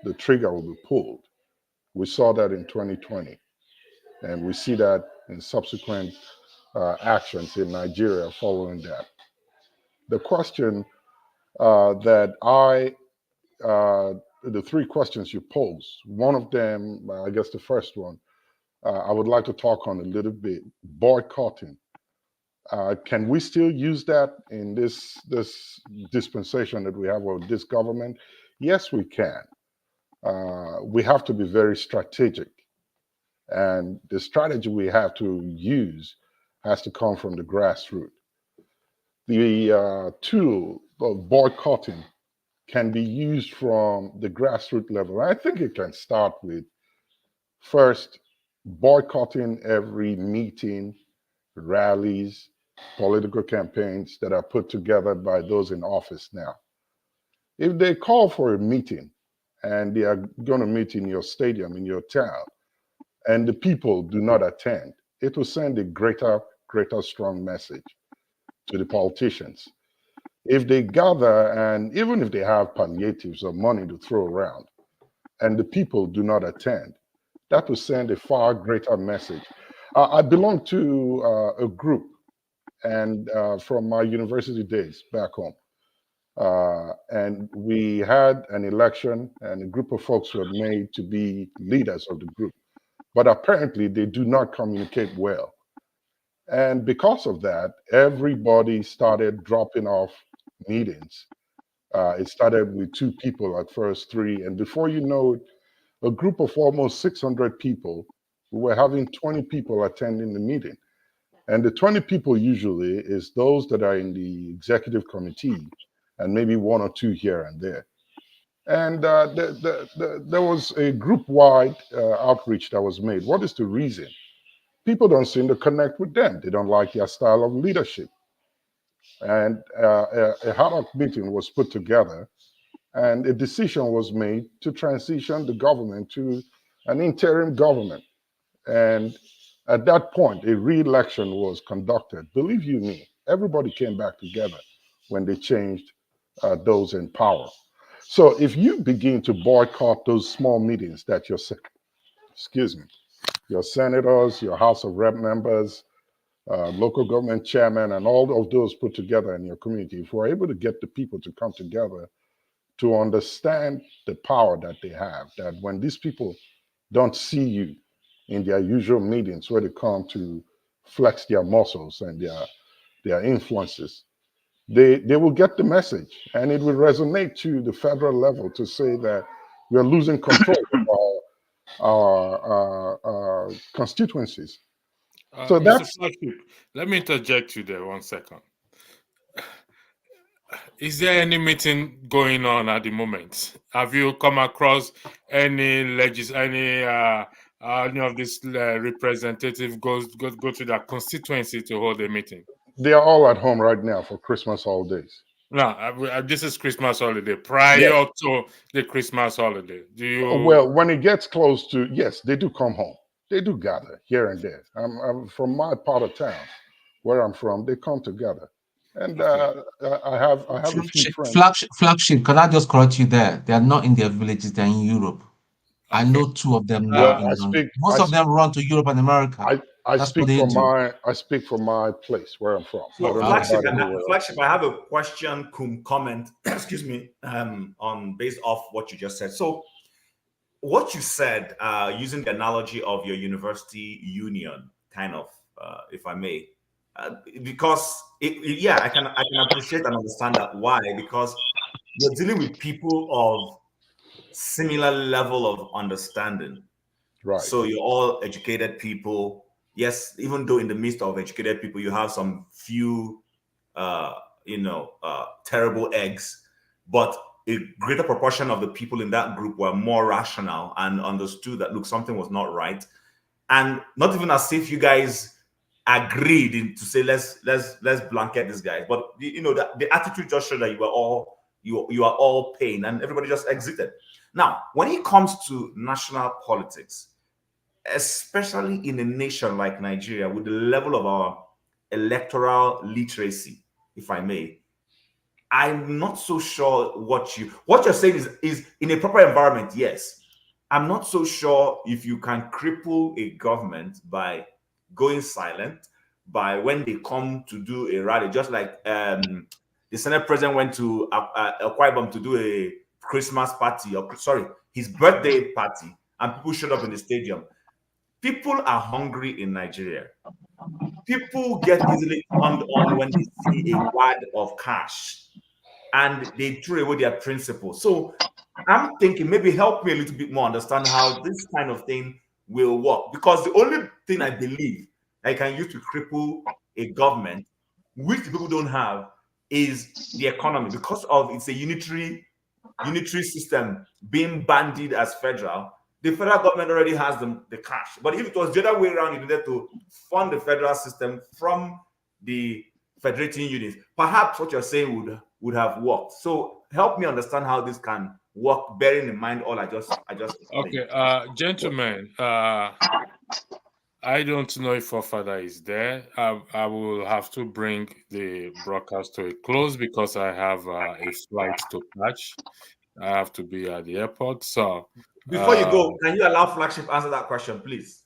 S9: the trigger will be pulled. We saw that in 2020, and we see that in subsequent actions in Nigeria following that. The question the three questions you posed, one of them, I guess the first one, I would like to talk on a little bit, boycotting. Can we still use that in this dispensation that we have with this government? Yes, we can. We have to be very strategic. And the strategy we have to use has to come from the grassroots. The tool of boycotting can be used from the grassroots level. I think it can start with first boycotting every meeting, rallies, political campaigns that are put together by those in office now. If they call for a meeting and they are going to meet in your stadium, in your town, and the people do not attend, it will send a greater strong message to the politicians. If they gather, and even if they have palliatives or money to throw around, and the people do not attend, that will send a far greater message. I belong to a group, and from my university days back home, and we had an election, and a group of folks were made to be leaders of the group, but apparently they do not communicate well. And because of that, everybody started dropping off meetings. It started with 2 people at first, 3, and before you know it, a group of almost 600 people, we were having 20 people attending the meeting. And the 20 people usually is those that are in the executive committee and maybe one or two here and there. And there was a group-wide outreach that was made. What is the reason? People don't seem to connect with them. They don't like their style of leadership. And a ad hoc meeting was put together, and a decision was made to transition the government to an interim government. And at that point, a re-election was conducted. Believe you me, everybody came back together when they changed those in power. So if you begin to boycott those small meetings that your senators, your House of Rep members, local government chairman, and all of those put together in your community, if we're able to get the people to come together to understand the power that they have, that when these people don't see you in their usual meetings where they come to flex their muscles and their influences, they will get the message, and it will resonate to the federal level to say that we're losing control of our constituencies. So
S1: Mr.
S9: that's
S1: Flagship, let me interject you there 1 second. Is there any meeting going on at the moment? Have you come across any any of these representatives go to their constituency to hold a meeting?
S9: they are all at home right now for Christmas holidays.
S1: No, this is Christmas holiday. Prior to the Christmas holiday, do you?
S9: Well, when it gets close to, yes, they do come home. They do gather here and there. I'm from my part of town, where I'm from. They come together, and I have a few friends.
S6: Flagship, can I just correct you there? They are not in their villages, they're in Europe. I know two of them now in London. Most of them run to Europe and America.
S9: I
S6: That's
S9: speak
S6: what they
S9: from
S6: do.
S9: I speak from my place where I'm from.
S8: So Flagship, I have a question, comment, excuse me, on based off what you just said. So what you said, using the analogy of your university union, kind of, if I may, because I can appreciate and understand that. Why? Because you're dealing with people of similar level of understanding.
S9: Right.
S8: So you're all educated people. Yes, even though in the midst of educated people, you have some few, terrible eggs, but a greater proportion of the people in that group were more rational and understood that, look, something was not right. And not even as if you guys agreed to say, let's blanket these guys. But the attitude just showed that you are all pain, and everybody just exited. Now, when it comes to national politics, especially in a nation like Nigeria, with the level of our electoral literacy, if I may, I'm not so sure what you're saying is in a proper environment. Yes, I'm not so sure if you can cripple a government by going silent, by when they come to do a rally, just like the Senate president went to Akwa Ibom to do a Christmas party, or sorry, his birthday party, and people showed up in the stadium. People are hungry in Nigeria. People get easily turned on when they see a wad of cash, and they throw away their principles. So I'm thinking, maybe help me a little bit more understand how this kind of thing will work. Because the only thing I believe I can use to cripple a government, which the people don't have, is the economy. Because of it's a unitary system being bandied as federal. The federal government already has the cash. But if it was the other way around, you needed to fund the federal system from the federating units. Perhaps what you're saying would have worked. So help me understand how this can work, bearing in mind all I just explained.
S1: Okay, gentlemen, I don't know if our father is there. I will have to bring the broadcast to a close because I have a flight to catch. I have to be at the airport. So
S8: before you go, can you allow Flagship answer that question, please?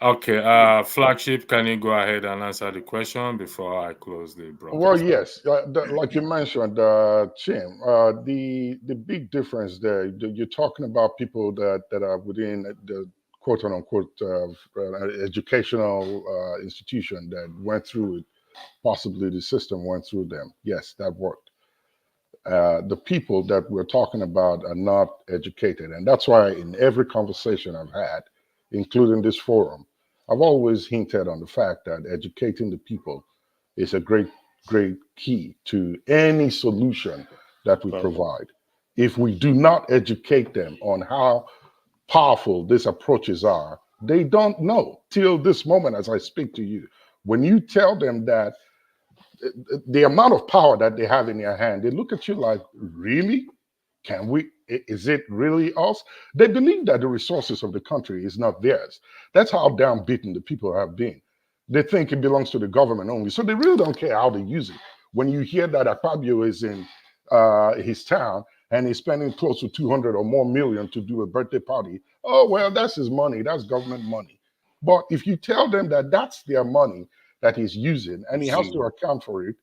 S1: Okay, Flagship, can you go ahead and answer the question before I close the broadcast?
S9: Well, yes, like you mentioned, Tim, the big difference there, you're talking about people that are within the quote unquote educational institution that went through it. Possibly the system went through them. Yes, that worked. The people that we're talking about are not educated. And that's why in every conversation I've had, including this forum, I've always hinted on the fact that educating the people is a great key to any solution that we provide. If we do not educate them on how powerful these approaches are, they don't know till this moment as I speak to you. When you tell them that the amount of power that they have in their hand, they look at you like, really? Can we? Is it really us? They believe that the resources of the country is not theirs. That's how downbeaten the people have been. They think it belongs to the government only. So they really don't care how they use it. When you hear that Akpabio is in his town and he's spending close to 200 or more million to do a birthday party, oh, well, that's his money. That's government money. But if you tell them that that's their money that he's using and he has to account for it,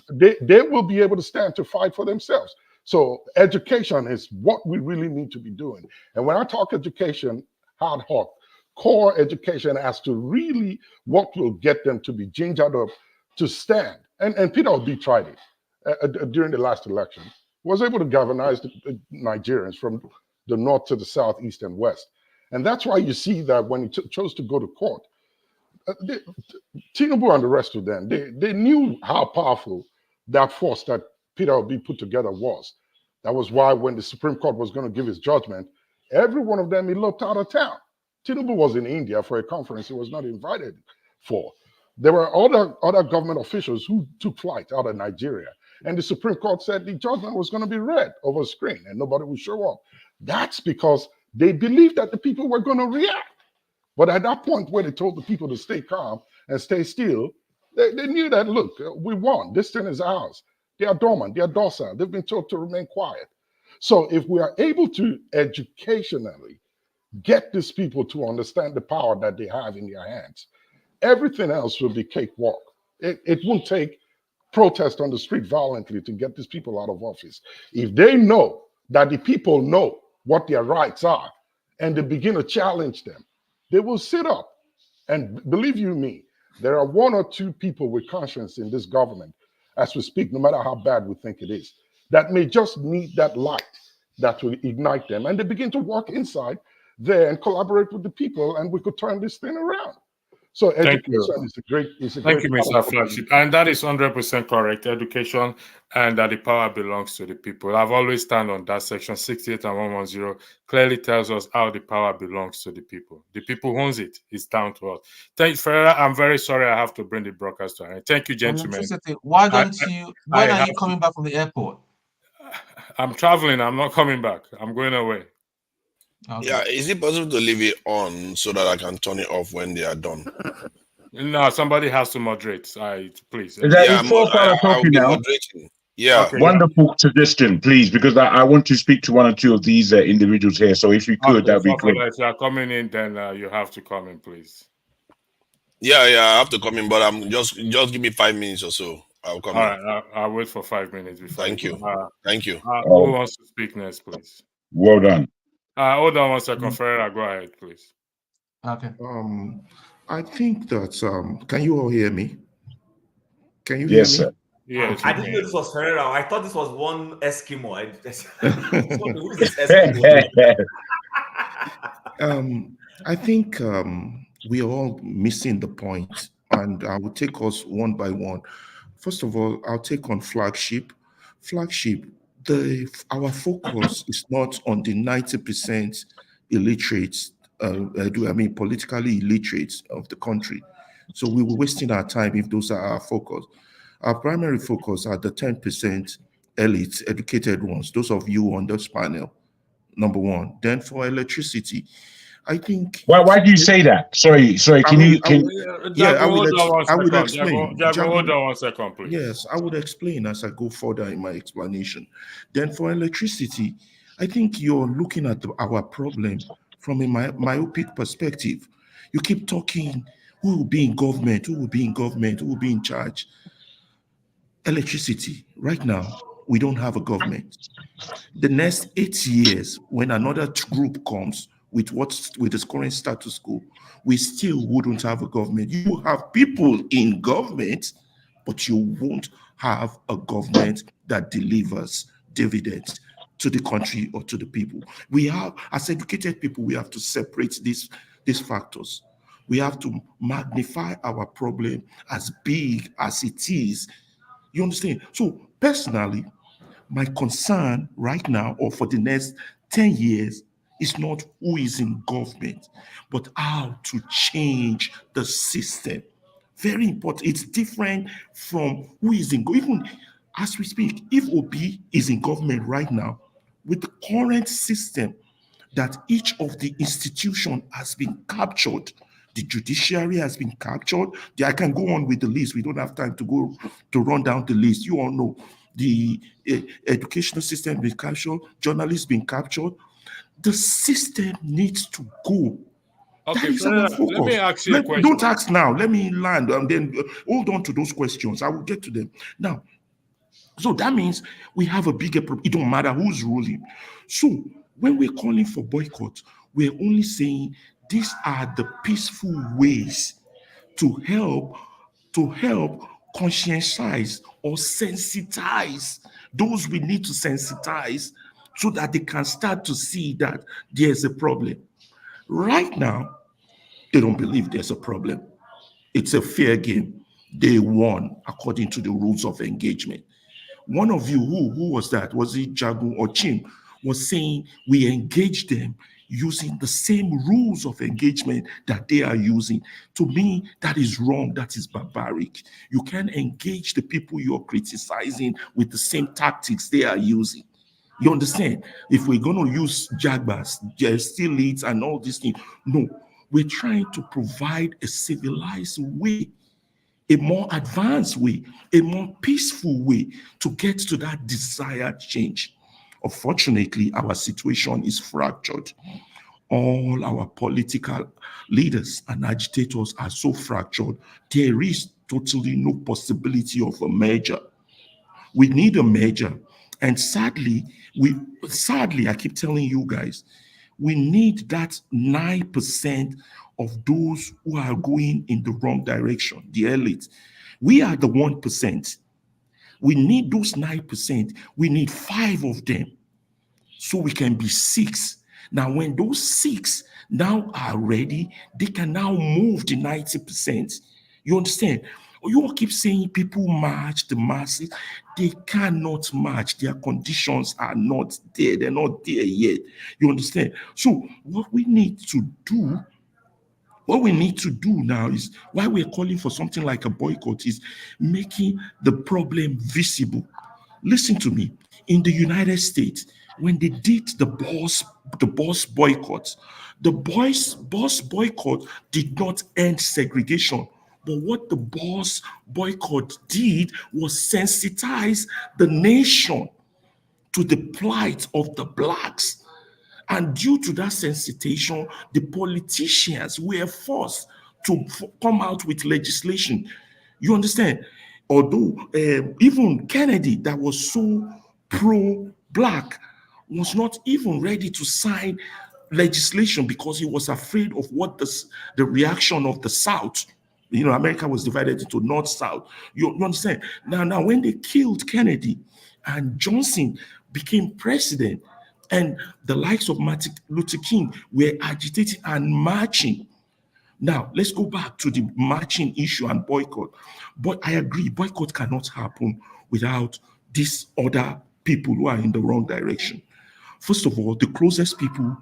S9: they will be able to stand to fight for themselves. So education is what we really need to be doing. And when I talk education, hard hot, core education as to really what will get them to be gingered up to stand. And Peter Obi tried it during the last election, was able to galvanize the Nigerians from the north to the south, east, and west. And that's why you see that when he chose to go to court, Tinubu and the rest of them, they knew how powerful that force that Peter Obi put together was. That was why when the Supreme Court was going to give his judgment, every one of them eloped out of town. Tinubu was in India for a conference he was not invited for. There were other government officials who took flight out of Nigeria. And the Supreme Court said the judgment was going to be read over screen and nobody would show up. That's because they believed that the people were going to react. But at that point where they told the people to stay calm and stay still, they knew that, look, we won. This thing is ours. They are dormant. They are docile. They've been told to remain quiet. So if we are able to educationally get these people to understand the power that they have in their hands, everything else will be cakewalk. It won't take protest on the street violently to get these people out of office. If they know that the people know what their rights are and they begin to challenge them, they will sit up. And believe you me, there are one or two people with conscience in this government as we speak, no matter how bad we think it is, that may just need that light that will ignite them. And they begin to walk inside there and collaborate with the people, and we could turn this thing around. So education is a great
S1: Thank you, Mr. Flagship. And that is 100% correct. Education and that the power belongs to the people. I've always stand on that section 68 and 110 clearly tells us how the power belongs to the people. The people who owns it. It's down to us. Thank you, Ferreira. I'm very sorry I have to bring the broadcast to an end. Thank you, gentlemen.
S6: Why don't you? When are you coming back from the airport?
S1: I'm traveling. I'm not coming back. I'm going away.
S10: Okay. Yeah, is it possible to leave it on so that I can turn it off when they are done?
S1: No, somebody has to moderate. Please.
S5: Yeah, I'll be
S10: moderating. Yeah.
S5: Okay. Wonderful suggestion, please, because I want to speak to one or two of these individuals here. So if you could, that'd be great.
S1: If you are coming in, then you have to come in, please.
S10: Yeah, I have to come in, but I'm just give me 5 minutes or so. I'll come in.
S1: All right, I'll wait for 5 minutes before.
S10: Thank you. Thank you.
S1: Who wants to speak next, please?
S5: Well done.
S1: Hold on one second, Ferreira. Go ahead, please.
S6: Okay.
S11: I think that can you all hear me? Can you
S5: hear me?
S11: Sir.
S1: Yes.
S8: I didn't know this was Ferreira. I thought this was one Eskimo.
S11: I think we are all missing the point, and I will take us one by one. First of all, I'll take on flagship. Our focus is not on the 90% illiterates, politically illiterate of the country. So we were wasting our time if those are our focus. Our primary focus are the 10% elites, educated ones, those of you on this panel, number one. Then for electricity, I think.
S5: Why do you say that? Sorry.
S11: I would explain.
S1: Hold on 1 second, please.
S11: Yes, I would explain as I go further in my explanation. Then for electricity, I think you're looking at our problem from a myopic perspective. You keep talking, who will be in government, who will be in charge. Electricity, right now, we don't have a government. The next 8 years, when another group comes, with the current status quo, we still wouldn't have a government. You have people in government, but you won't have a government that delivers dividends to the country or to the people. We have, as educated people, we have to separate these factors. We have to magnify our problem as big as it is. You understand? So personally, my concern right now or for the next 10 years is not who is in government, but how to change the system. Very important. It's different from who is in even as we speak. If Obi is in government right now, with the current system that each of the institution has been captured, the judiciary has been captured. I can go on with the list. We don't have time to go to run down the list. You all know the educational system been captured, journalists been captured. The system needs to go.
S1: Okay,
S11: That is our focus.
S1: let me ask you a question.
S11: Don't ask now. Let me land and then hold on to those questions. I will get to them. Now, so that means we have a bigger problem. It don't matter who's ruling. So when we're calling for boycott, we're only saying these are the peaceful ways to help conscientize or sensitize those we need to sensitize so that they can start to see that there's a problem. Right now, they don't believe there's a problem. It's a fair game. They won according to the rules of engagement. One of you, who was that? Was it Jagu or Chim? Was saying we engage them using the same rules of engagement that they are using. To me, that is wrong. That is barbaric. You can't engage the people you're criticizing with the same tactics they are using. You understand? If we're going to use Jagbas, still leads, and all these things, no, we're trying to provide a civilized way, a more advanced way, a more peaceful way to get to that desired change. Unfortunately, our situation is fractured. All our political leaders and agitators are so fractured, there is totally no possibility of a merger. We need a merger. And sadly, I keep telling you guys, we need that 9% of those who are going in the wrong direction, the elite. We are the 1%. We need those 9%. We need 5 of them so we can be 6. Now, when those 6 now are ready, they can now move the 90%. You understand? You all keep saying people march, the masses. They cannot march. Their conditions are not there. They're not there yet. You understand? So what we need to do now is why we're calling for something like a boycott is making the problem visible. Listen to me. In the United States, when they did the bus boycott, the bus boycott did not end segregation. But what the bus boycott did was sensitize the nation to the plight of the blacks. And due to that sensitization, the politicians were forced to come out with legislation. You understand? Although even Kennedy, that was so pro-black, was not even ready to sign legislation because he was afraid of what the reaction of the South. You know, America was divided into North-South. You understand? Now, when they killed Kennedy and Johnson became president, and the likes of Martin Luther King were agitating and marching. Now, let's go back to the marching issue and boycott. But I agree, boycott cannot happen without these other people who are in the wrong direction. First of all, the closest people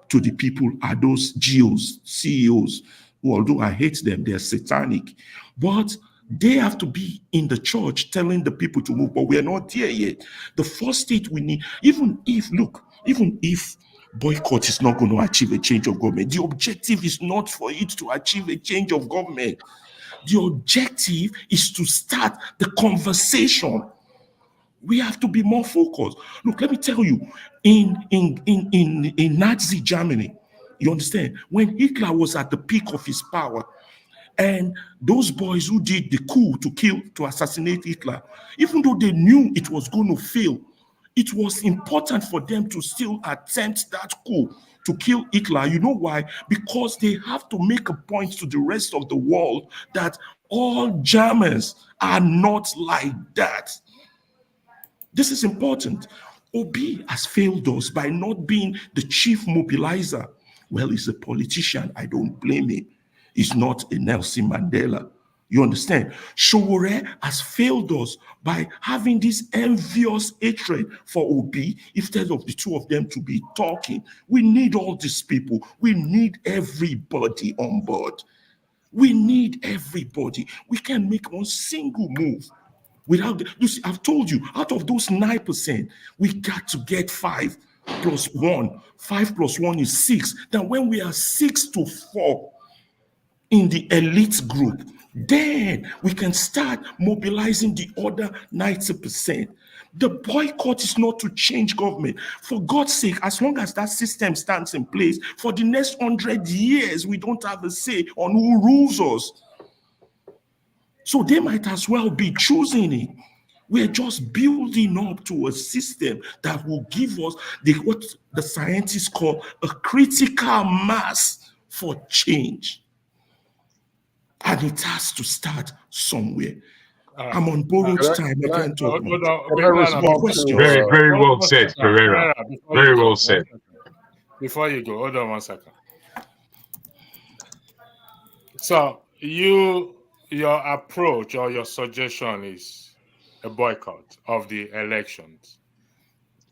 S11: to the people are those GOs, CEOs, who, although I hate them, they're satanic. But they have to be in the church telling the people to move, but we are not there yet. The first state we need, even if boycott is not going to achieve a change of government, the objective is not for it to achieve a change of government. The objective is to start the conversation. We have to be more focused. Look, let me tell you, in Nazi Germany, you understand, when Hitler was at the peak of his power, and those boys who did the coup to assassinate Hitler, even though they knew it was going to fail, it was important for them to still attempt that coup to kill Hitler. You know why? Because they have to make a point to the rest of the world that all Germans are not like that. This is important. Obi has failed us by not being the chief mobilizer. Well, he's a politician. I don't blame him. is not a Nelson Mandela. You understand? Sowore has failed us by having this envious hatred for Obi instead of the two of them to be talking. We need all these people. We need everybody on board. We need everybody. We can make one single move without, you see, I've told you, out of those 9%, we got to get 5 plus 1. 5 plus 1 is 6. Then when we are 6 to 4 in the elite group, then we can start mobilizing the other 90%. The boycott is not to change government. For God's sake, as long as that system stands in place, for the next 100 years, we don't have a say on who rules us. So they might as well be choosing it. We're just building up to a system that will give us what the scientists call a critical mass for change. And it has to start somewhere. I'm on borrowed time. I can't talk much.
S1: Very, very well
S11: said,
S1: Pereira. Very well said. Before you go, hold on 1 second. So your approach or your suggestion is a boycott of the elections.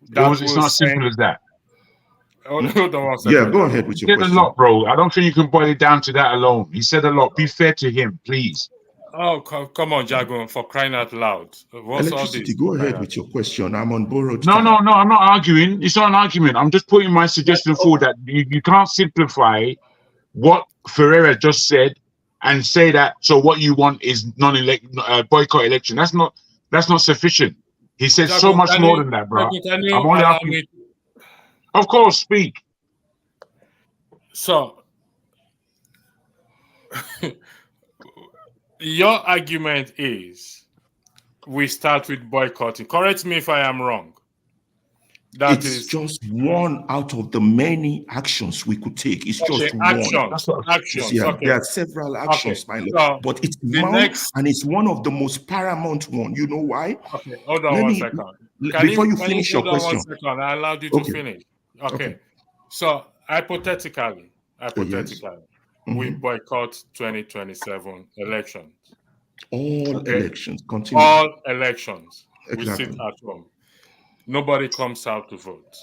S5: It's not as simple as that.
S1: Hold on 1 second.
S11: Yeah, go ahead with your question.
S5: He said a lot, bro. I don't think you can boil it down to that alone. He said a lot. Be fair to him, please.
S1: Oh, come on, Jagun, for crying out loud. What's all this?
S11: Go ahead with your question. I'm on borrowed
S5: time. No, I'm not arguing. It's not an argument. I'm just putting my suggestion forward that you can't simplify what Ferreira just said and say that, so what you want is boycott election. That's not sufficient. He said Jagun, so much more than that, bro. I'm only asking. Of course, speak.
S1: So, your argument is we start with boycotting. Correct me if I am wrong.
S11: It's just one out of the many actions we could take. It's just one.
S1: Actions.
S11: Yeah,
S1: okay.
S11: There are several actions, my lord. But it's and it's one of the most paramount one. You know why?
S1: Okay, hold on 1 second.
S11: Before you finish your question.
S1: 1 second. I allowed you to finish. Okay. So hypothetically, we boycott 2027 elections.
S11: All elections. Continue.
S1: All elections. Exactly. We sit at home. Nobody comes out to vote.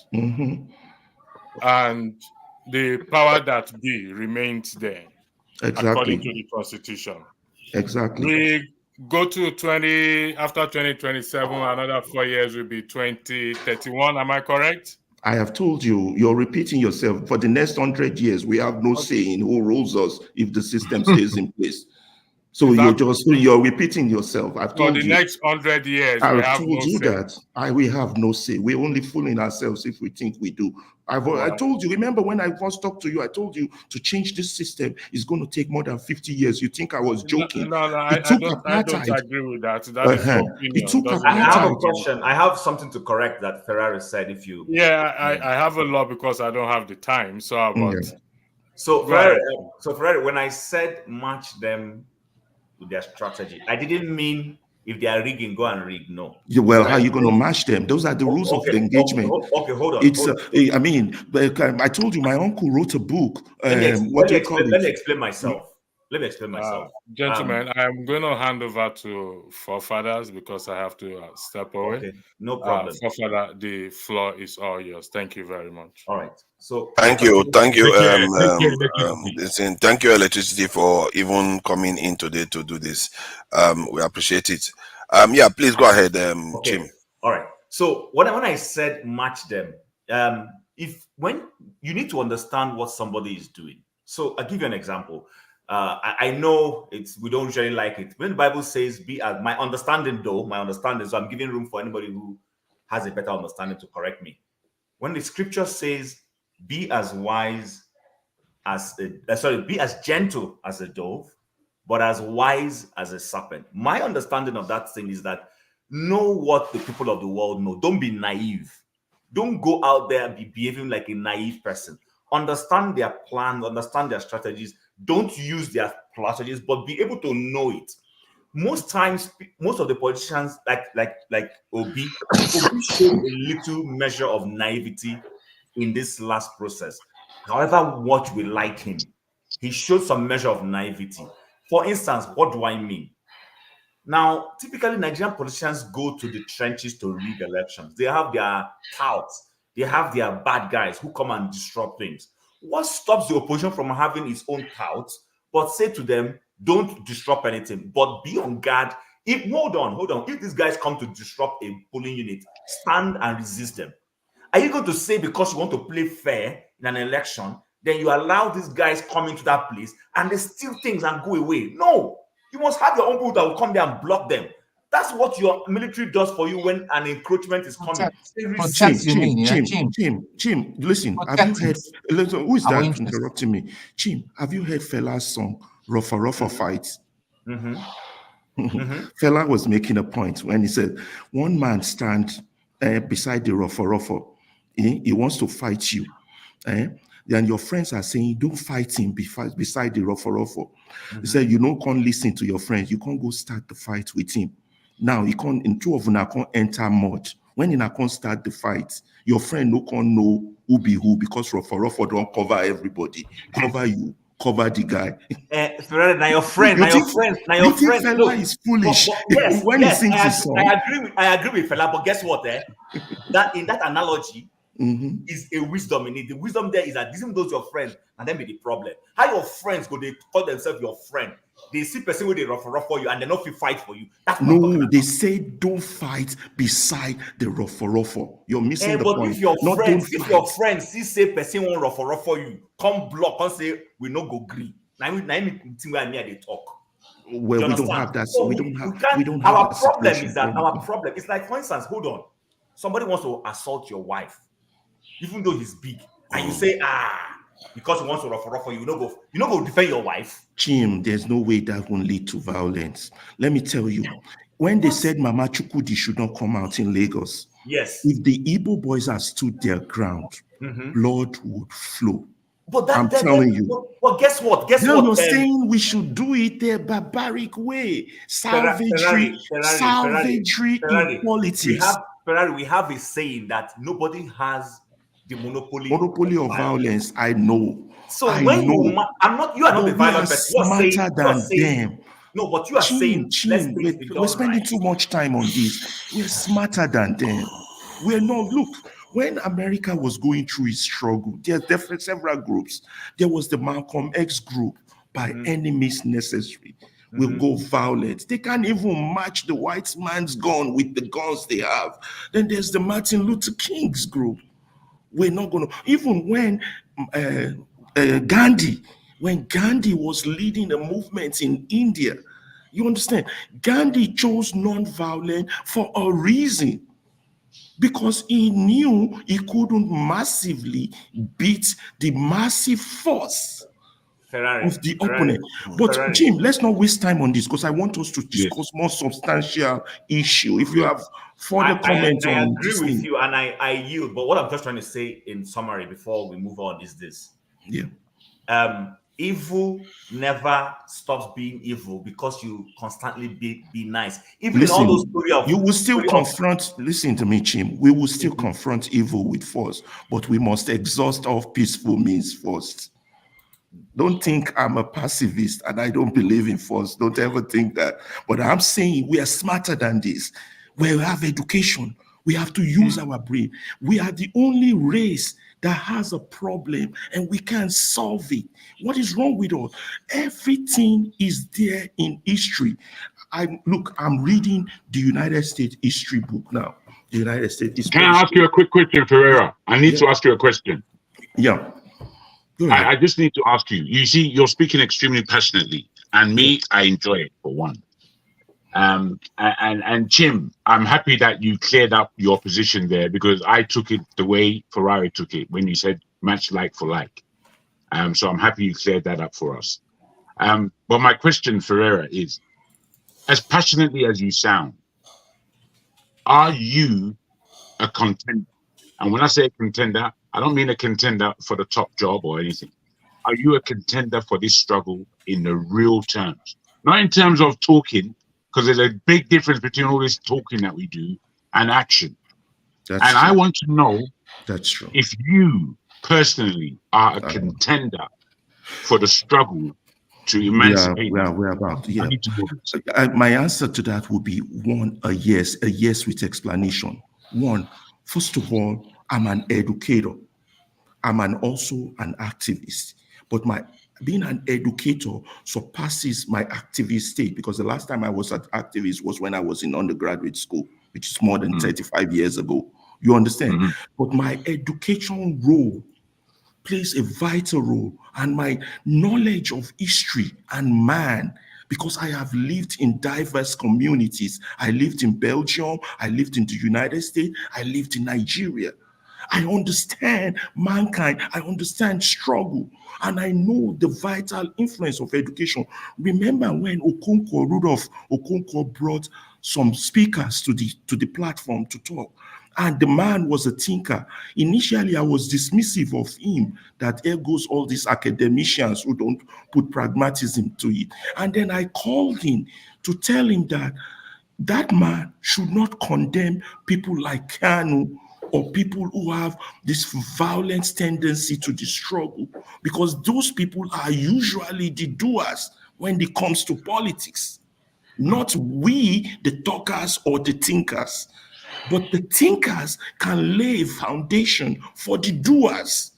S1: And the power that be remains there. According to the Constitution.
S11: Exactly.
S1: We go to after 2027, another 4 years will be 2031. Am I correct?
S11: I have told you, you're repeating yourself. For the next 100 years, we have no say in who rules us if the system stays in place. So you're repeating yourself. I've told you.
S1: For the next 100 years,
S11: I've told you that we have no say. We're only fooling ourselves if we think we do. I told you, remember when I first talked to you, I told you to change this system is going to take more than 50 years. You think I was joking?
S1: No, I don't agree with that. That is your opinion.
S11: It took
S8: I have a question. I have something to correct that Ferrari said. If you,
S1: I have a law because I don't have the time. So
S8: Ferrari, when I said match them with their strategy, I didn't mean if they are rigging, go and rig. No.
S11: Well, how are you going to match them? Those are the rules of the engagement.
S8: Okay, hold on.
S11: I mean, I told you my uncle wrote a book.
S8: Let me explain myself.
S1: Gentlemen, I'm going to hand over to forefathers because I have to step away.
S8: Okay, no problem.
S1: Forefather, the floor is all yours. Thank you very much.
S8: All right. So
S10: thank you. Thank you, Electricity, for even coming in today to do this. We appreciate it. Please go ahead, Jim.
S8: All right. So when I said match them, when you need to understand what somebody is doing. So I'll give you an example. I know we don't usually like it. When the Bible says be as my understanding, so I'm giving room for anybody who has a better understanding to correct me. When the scripture says be as wise as be as gentle as a dove, but as wise as a serpent. My understanding of that thing is that know what the people of the world know. Don't be naive. Don't go out there and be behaving like a naive person. Understand their plans, understand their strategies. Don't use their strategies, but be able to know it. Most times, most of the politicians, like Obi showed a little measure of naivety in this last process. However much we like him, he showed some measure of naivety. For instance, what do I mean? Now, typically Nigerian politicians go to the trenches to rig elections. They have their touts, they have their bad guys who come and disrupt things. What stops the opposition from having its own touts, but say to them, don't disrupt anything, but be on guard. Hold on. If these guys come to disrupt a polling unit, stand and resist them. Are you going to say because you want to play fair in an election, then you allow these guys come into that place and they steal things and go away? No, you must have your own people that will come there and block them. That's what your military does for you when an encroachment is coming.
S11: Jim, listen, have you heard, who is that interrupting me? Jim, have you heard Fela's song, Rofa Fights? Fela was making a point when he said, one man stand beside the Rofa. He wants to fight you. Then your friends are saying, don't fight him beside the Rofa. He said, you don't can't listen to your friends. You can't go start the fight with him. Now, you can't, in two of them, can't enter mud. When you can't start the fight, your friend no can't know who be who because Rofa don't cover everybody. Cover you. Cover the guy.
S8: Now your friend.
S11: Fela is foolish when he sings his song.
S8: I agree with Fela, but guess what? That in that analogy is a wisdom in it. The wisdom there is that these those your friends, and then be the problem. How your friends go? They call themselves your friend. They see person where they rough for you, and they not fit fight for you. That's
S11: no. They say don't fight beside the rough. You're missing the point.
S8: If your friends see say person won't rough for you, come block and say we no go green. Now they talk.
S11: Well, we don't have that. So we don't have.
S8: Our problem is that our problem. It's like, for instance, hold on. Somebody wants to assault your wife, even though he's big, and you say because he wants to rough for you, you no go defend your wife.
S11: Jim, there's no way that will lead to violence. Let me tell you, when they said Mama Chukwudi should not come out in Lagos,
S8: yes,
S11: if the Igbo boys had stood their ground, blood would flow.
S8: But
S11: I'm telling you.
S8: But guess what?
S11: You're saying we should do it a barbaric way, salvagey in politics.
S8: We have a saying that nobody has the monopoly
S11: of violence. I know.
S8: So you are not the violent person.
S11: You are smarter than them.
S8: No, but you are saying
S11: we're spending too much time on this. We're smarter than them. We're not. Look, when America was going through its struggle, there are definitely several groups. There was the Malcolm X group, by any means necessary. Will go violent. They can't even match the white man's gun with the guns they have. Then there's the Martin Luther King's group. We're not going to, even when Gandhi was leading the movement in India, you understand, Gandhi chose non-violent for a reason, because he knew he couldn't massively beat the massive force of the opponent. But Jim, let's not waste time on this, because I want us to discuss more substantial issue. If you have further comments on
S8: I agree with you, and I yield. But what I'm just trying to say in summary before we move on is this: evil never stops being evil because you constantly be nice. Even in all those stories,
S11: you will still confront. Listen to me, Jim. We will still confront evil with force, but we must exhaust all peaceful means first. Don't think I'm a pacifist and I don't believe in force. Don't ever think that. But I'm saying we are smarter than this. We have education. We have to use our brain. We are the only race that has a problem and we can solve it. What is wrong with us? Everything is there in history. I'm reading the United States history book now. The United States history.
S5: Can I ask you a quick question, Ferreira? I need to ask you a question.
S11: Yeah.
S5: I just need to ask you. You see, you're speaking extremely passionately, and me, I enjoy it for one. And Jim, I'm happy that you cleared up your position there, because I took it the way Ferrari took it when you said match like for like. So I'm happy you cleared that up for us. But my question, Ferreira, is, as passionately as you sound, are you a contender? And when I say contender, I don't mean a contender for the top job or anything. Are you a contender for this struggle in the real terms? Not in terms of talking, because there's a big difference between all this talking that we do and action. I want to know
S11: that's true.
S5: If you personally are a contender for the struggle to emancipate.
S11: We're about, yeah.
S5: I need to know this.
S11: My answer to that would be one, a yes with explanation. One, first of all, I'm an educator. I'm also an activist, but being an educator surpasses my activist state, because the last time I was an activist was when I was in undergraduate school, which is more than 35 years ago. You understand? But my education role plays a vital role, and my knowledge of history and man, because I have lived in diverse communities. I lived in Belgium, I lived in the United States, I lived in Nigeria. I understand mankind, I understand struggle, and I know the vital influence of education. Remember when Rudolph Okonkwo brought some speakers to the platform to talk, and the man was a thinker. Initially, I was dismissive of him, that there goes all these academicians who don't put pragmatism to it. And then I called him to tell him that man should not condemn people like Kanu or people who have this violent tendency to the struggle, because those people are usually the doers when it comes to politics, not we, the talkers or the thinkers. But the thinkers can lay a foundation for the doers.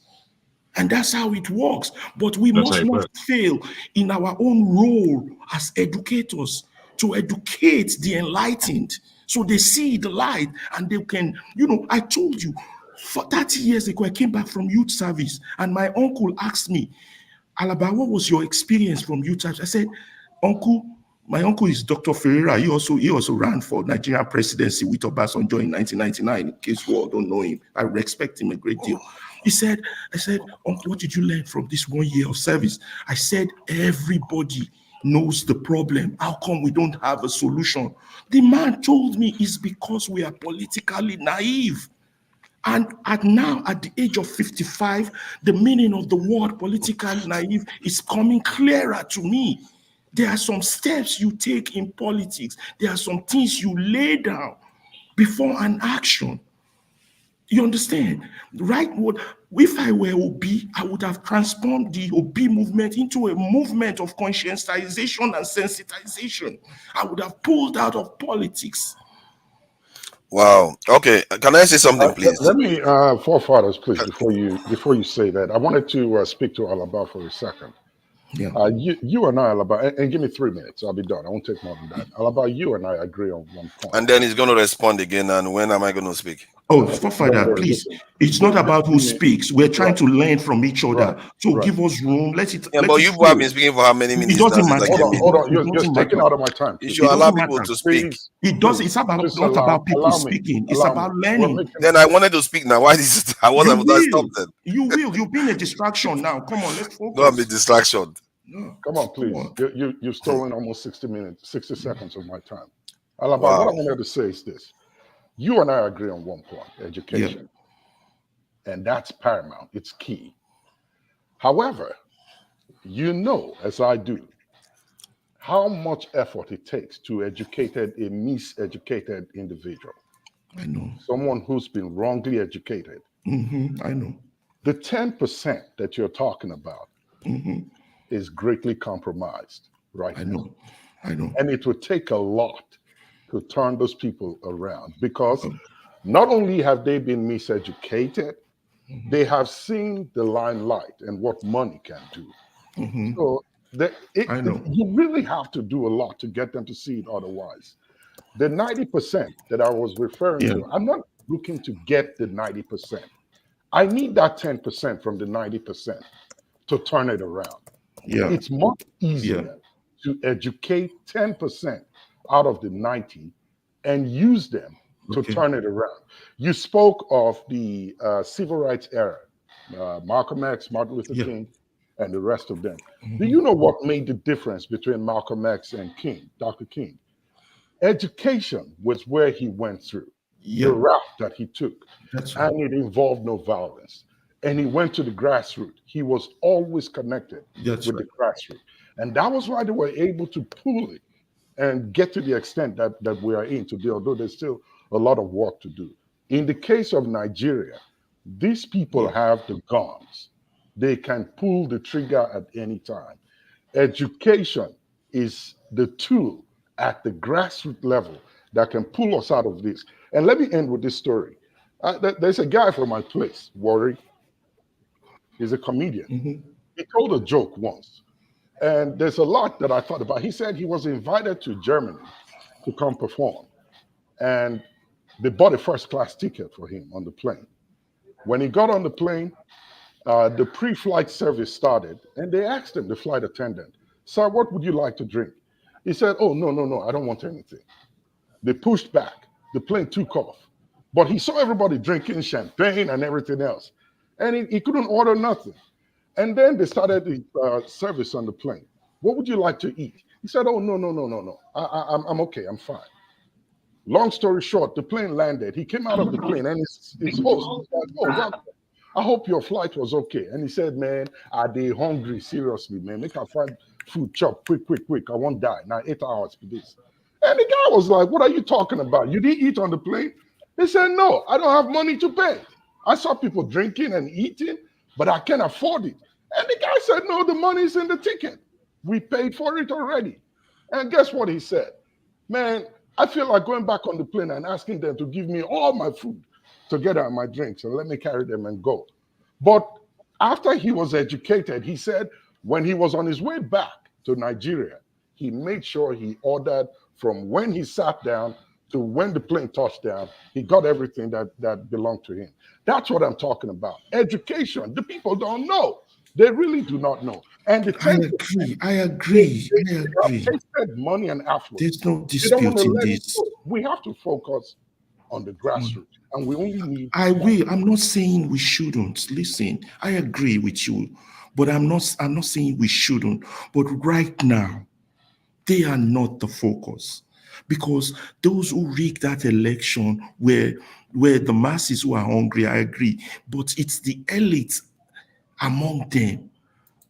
S11: And that's how it works. But we must not fail in our own role as educators to educate the enlightened so they see the light and they can, I told you, for 30 years ago, I came back from youth service and my uncle asked me, Alaba, what was your experience from youth service? I said, Uncle, my uncle is Dr. Ferreira. He also ran for Nigerian presidency with Obasanjo in 1999. In case you all don't know him, I respect him a great deal. I said, Uncle, what did you learn from this 1 year of service? I said, everybody knows the problem. How come we don't have a solution? The man told me it's because we are politically naive. And at the age of 55, the meaning of the word politically naive is coming clearer to me. There are some steps you take in politics. There are some things you lay down before an action. You understand? Right? If I were Obi, I would have transformed the Obi movement into a movement of conscientization and sensitization. I would have pulled out of politics.
S10: Wow. Okay. Can I say something, please?
S9: Let me, forefathers, please, before you say that, I wanted to speak to Alaba for a second.
S11: Yeah.
S9: You and I, Alaba, and give me 3 minutes. I'll be done. I won't take more than that. Alaba, you and I agree on one point.
S10: And then he's going to respond again. And when am I going to speak?
S11: Oh, Father, please. It's not about who speaks. We're trying to learn from each other. So give us room. Let it.
S10: Yeah, but you have been speaking for how many minutes?
S11: It doesn't matter.
S9: Hold on. You're just taking out of my time.
S10: You should allow people to speak.
S11: It does. It's not about people speaking. It's about learning.
S10: Then I wanted to speak now. Why is it? I wasn't. I stopped then.
S11: You will. You've been a distraction now. Come on, let's focus.
S10: Don't be distraction.
S11: No.
S9: Come on, please. You've stolen almost 60 seconds of my time. Alaba, what I wanted to say is this. You and I agree on one point, education. Yeah. And that's paramount. It's key. However, you know, as I do, how much effort it takes to educate a miseducated individual.
S11: I know.
S9: Someone who's been wrongly educated.
S11: I know.
S9: The 10% that you're talking about is greatly compromised right now.
S11: I know.
S9: And it would take a lot to turn those people around, because not only have they been miseducated, they have seen the limelight and what money can do. So you really have to do a lot to get them to see it otherwise. The 90% that I was referring to, I'm not looking to get the 90%. I need that 10% from the 90% to turn it around.
S11: Yeah.
S9: It's much easier to educate 10% out of the 90 and use them to turn it around. You spoke of the civil rights era, Malcolm X, Martin Luther King, and the rest of them. Do you know what made the difference between Malcolm X and King, Dr. King? Education was where he went through, the route that he took, and it involved no violence. And he went to the grassroots. He was always connected with the grassroots. And that was why they were able to pull it and get to the extent that we are in today, although there's still a lot of work to do. In the case of Nigeria, these people have the guns. They can pull the trigger at any time. Education is the tool at the grassroots level that can pull us out of this. And let me end with this story. There's a guy from my place, Worry. He's a comedian. He told a joke once. And there's a lot that I thought about. He said he was invited to Germany to come perform. And they bought a first class ticket for him on the plane. When he got on the plane, the pre-flight service started, and they asked him, the flight attendant, "Sir, what would you like to drink?" He said, "Oh, no, I don't want anything." They pushed back. The plane took off. But he saw everybody drinking champagne and everything else. And he couldn't order nothing. And then they started the service on the plane. "What would you like to eat?" He said, "Oh, no. I'm okay, I'm fine." Long story short, the plane landed. He came out of the plane and his host was like, "Oh, welcome. I hope your flight was okay." And he said, "Man, are they hungry? Seriously, man. Make I find food chop quick. I won't die. Now 8 hours for this." And the guy was like, "What are you talking about? You didn't eat on the plane?" He said, "No, I don't have money to pay. I saw people drinking and eating, but I can't afford it." And the guy said, "No, the money's in the ticket. We paid for it already." And guess what he said? "Man, I feel like going back on the plane and asking them to give me all my food together and my drinks and let me carry them and go." But after he was educated, he said when he was on his way back to Nigeria, he made sure he ordered from when he sat down to when the plane touched down. He got everything that belonged to him. That's what I'm talking about. Education. The people don't know. They really do not know. And the
S11: I agree.
S9: they have tasted money and affluence.
S11: There's no
S9: They don't want to
S11: disputing
S9: let it
S11: this.
S9: go. We have to focus on the grassroots, and we only need.
S11: I'm not saying we shouldn't. Listen, I agree with you, but I'm not saying we shouldn't. But right now, they are not the focus, because those who rigged that election were the masses who are hungry. I agree, but it's the elites among them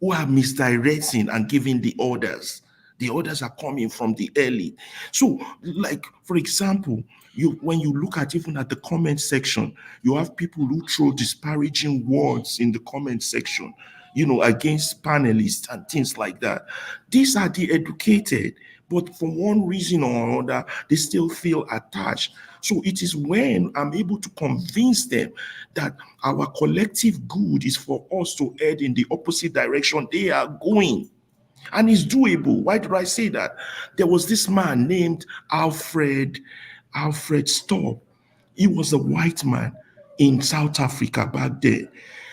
S11: who are misdirecting and giving the orders. The orders are coming from the elite. So, like, for example, when you look at even at the comment section, you have people who throw disparaging words in the comment section, against panelists and things like that. These are the educated, but for one reason or another, they still feel attached. So it is when I'm able to convince them that our collective good is for us to head in the opposite direction they are going. And it's doable. Why did I say that? There was this man named Alfred Stobb. He was a white man in South Africa back then.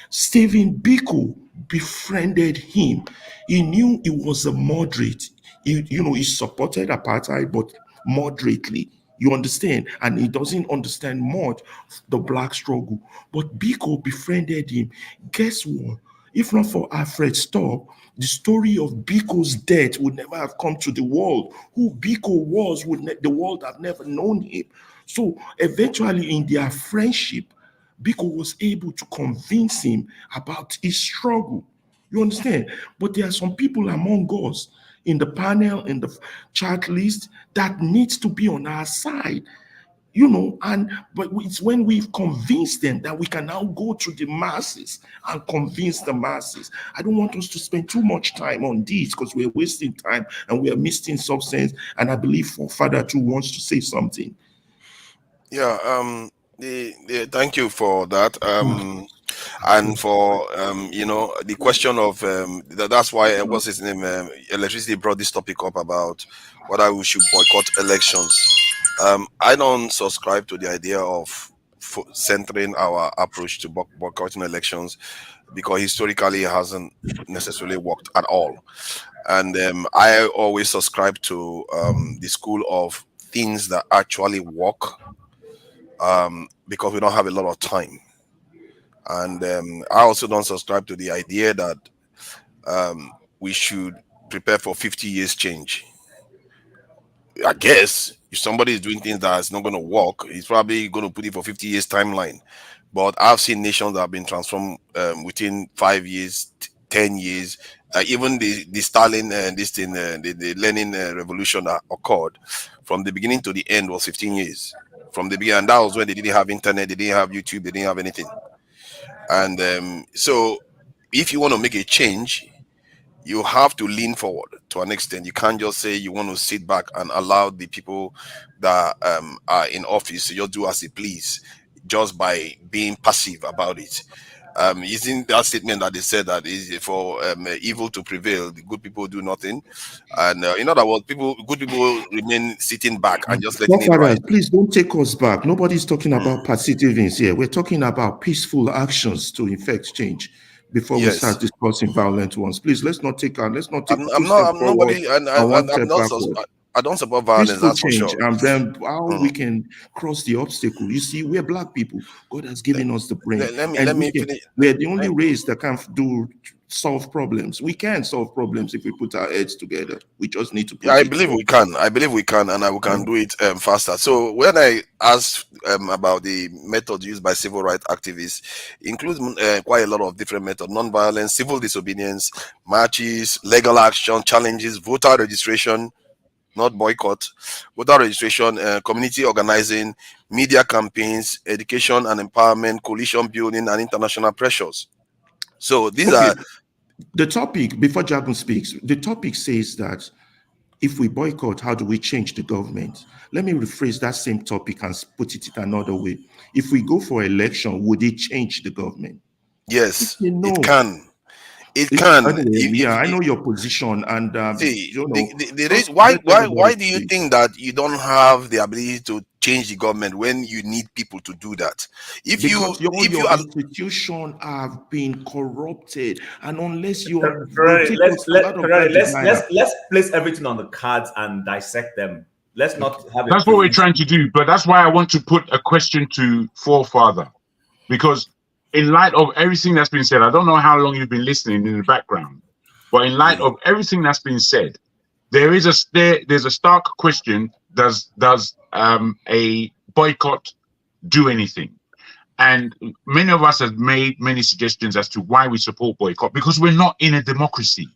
S11: Stephen Biko befriended him. He knew he was a moderate. He supported apartheid, but moderately. You understand? And he doesn't understand much the black struggle. But Biko befriended him. Guess what? If not for Alfred Stobb, the story of Biko's death would never have come to the world. Who Biko was, the world have never known him. So eventually in their friendship, Biko was able to convince him about his struggle. You understand? But there are some people among us in the panel, in the chat list, that needs to be on our side. But it's when we've convinced them that we can now go to the masses and convince the masses. I don't want us to spend too much time on this because we're wasting time and we are missing substance. And I believe Father too wants to say something.
S10: Yeah, thank you for that. And for the question of that's why what's his name, electricity brought this topic up about whether we should boycott elections. I don't subscribe to the idea of centering our approach to boycotting elections, because historically it hasn't necessarily worked at all. And I always subscribe to the school of things that actually work, because we don't have a lot of time. And I also don't subscribe to the idea that we should prepare for 50 years change. I guess if somebody is doing things that's not going to work, he's probably going to put it for 50 years timeline. But I've seen nations that have been transformed within 5 years, 10 years. Even the Stalin this thing, the Lenin revolution that occurred, from the beginning to the end was 15 years. From the beginning, and that was when they didn't have internet, they didn't have YouTube, they didn't have anything. And so if you want to make a change, you have to lean forward to an extent. You can't just say you want to sit back and allow the people that are in office to just do as they please, just by being passive about it. Isn't that statement that they said that is for evil to prevail, the good people do nothing, and in other words, good people remain sitting back and just letting it
S11: Forefathers,
S10: ride.
S11: please don't take us back. Nobody's talking about passive things here. We're talking about peaceful actions to effect change before we start
S10: Yes.
S11: discussing violent ones. Please, let's not take two
S10: I'm
S11: steps
S10: nobody,
S11: forward
S10: and
S11: and one
S10: I'm
S11: step
S10: not.
S11: backward.
S10: I don't support violence.
S11: Peaceful
S10: That's for
S11: change,
S10: sure.
S11: and then how we can cross the obstacle. You see, we're black people. God has given us the brain,
S10: Let me finish.
S11: we're the only race that can solve problems. We can solve problems if we put our heads together. We just need to put
S10: I
S11: it
S10: believe
S11: forward.
S10: we can. I believe we can, and we can do it faster. So when I asked about the methods used by civil rights activists, includes quite a lot of different methods: non-violence, civil disobedience, marches, legal action, challenges, voter registration, not boycott, voter registration, community organizing, media campaigns, education and empowerment, coalition building, and international pressures. So these are
S11: the topic. Before Jagun speaks, the topic says that if we boycott, how do we change the government? Let me rephrase that same topic and put it another way. If we go for election, would it change the government?
S10: yes,
S11: No.
S10: it can. It can.
S11: Anyway, I know your position, and
S10: see,
S11: you know,
S10: the reason why do you think that you don't have the ability to change the government when you need people to do that?
S11: Because your institutions have been corrupted, and unless you
S8: let's place everything on the cards and dissect them. Let's not have.
S5: That's what we're trying to do, but that's why I want to put a question to Forefather, because in light of everything that's been said, I don't know how long you've been listening in the background, but in light of everything that's been said, there's a stark question: does a boycott do anything? And many of us have made many suggestions as to why we support boycott, because we're not in a democracy.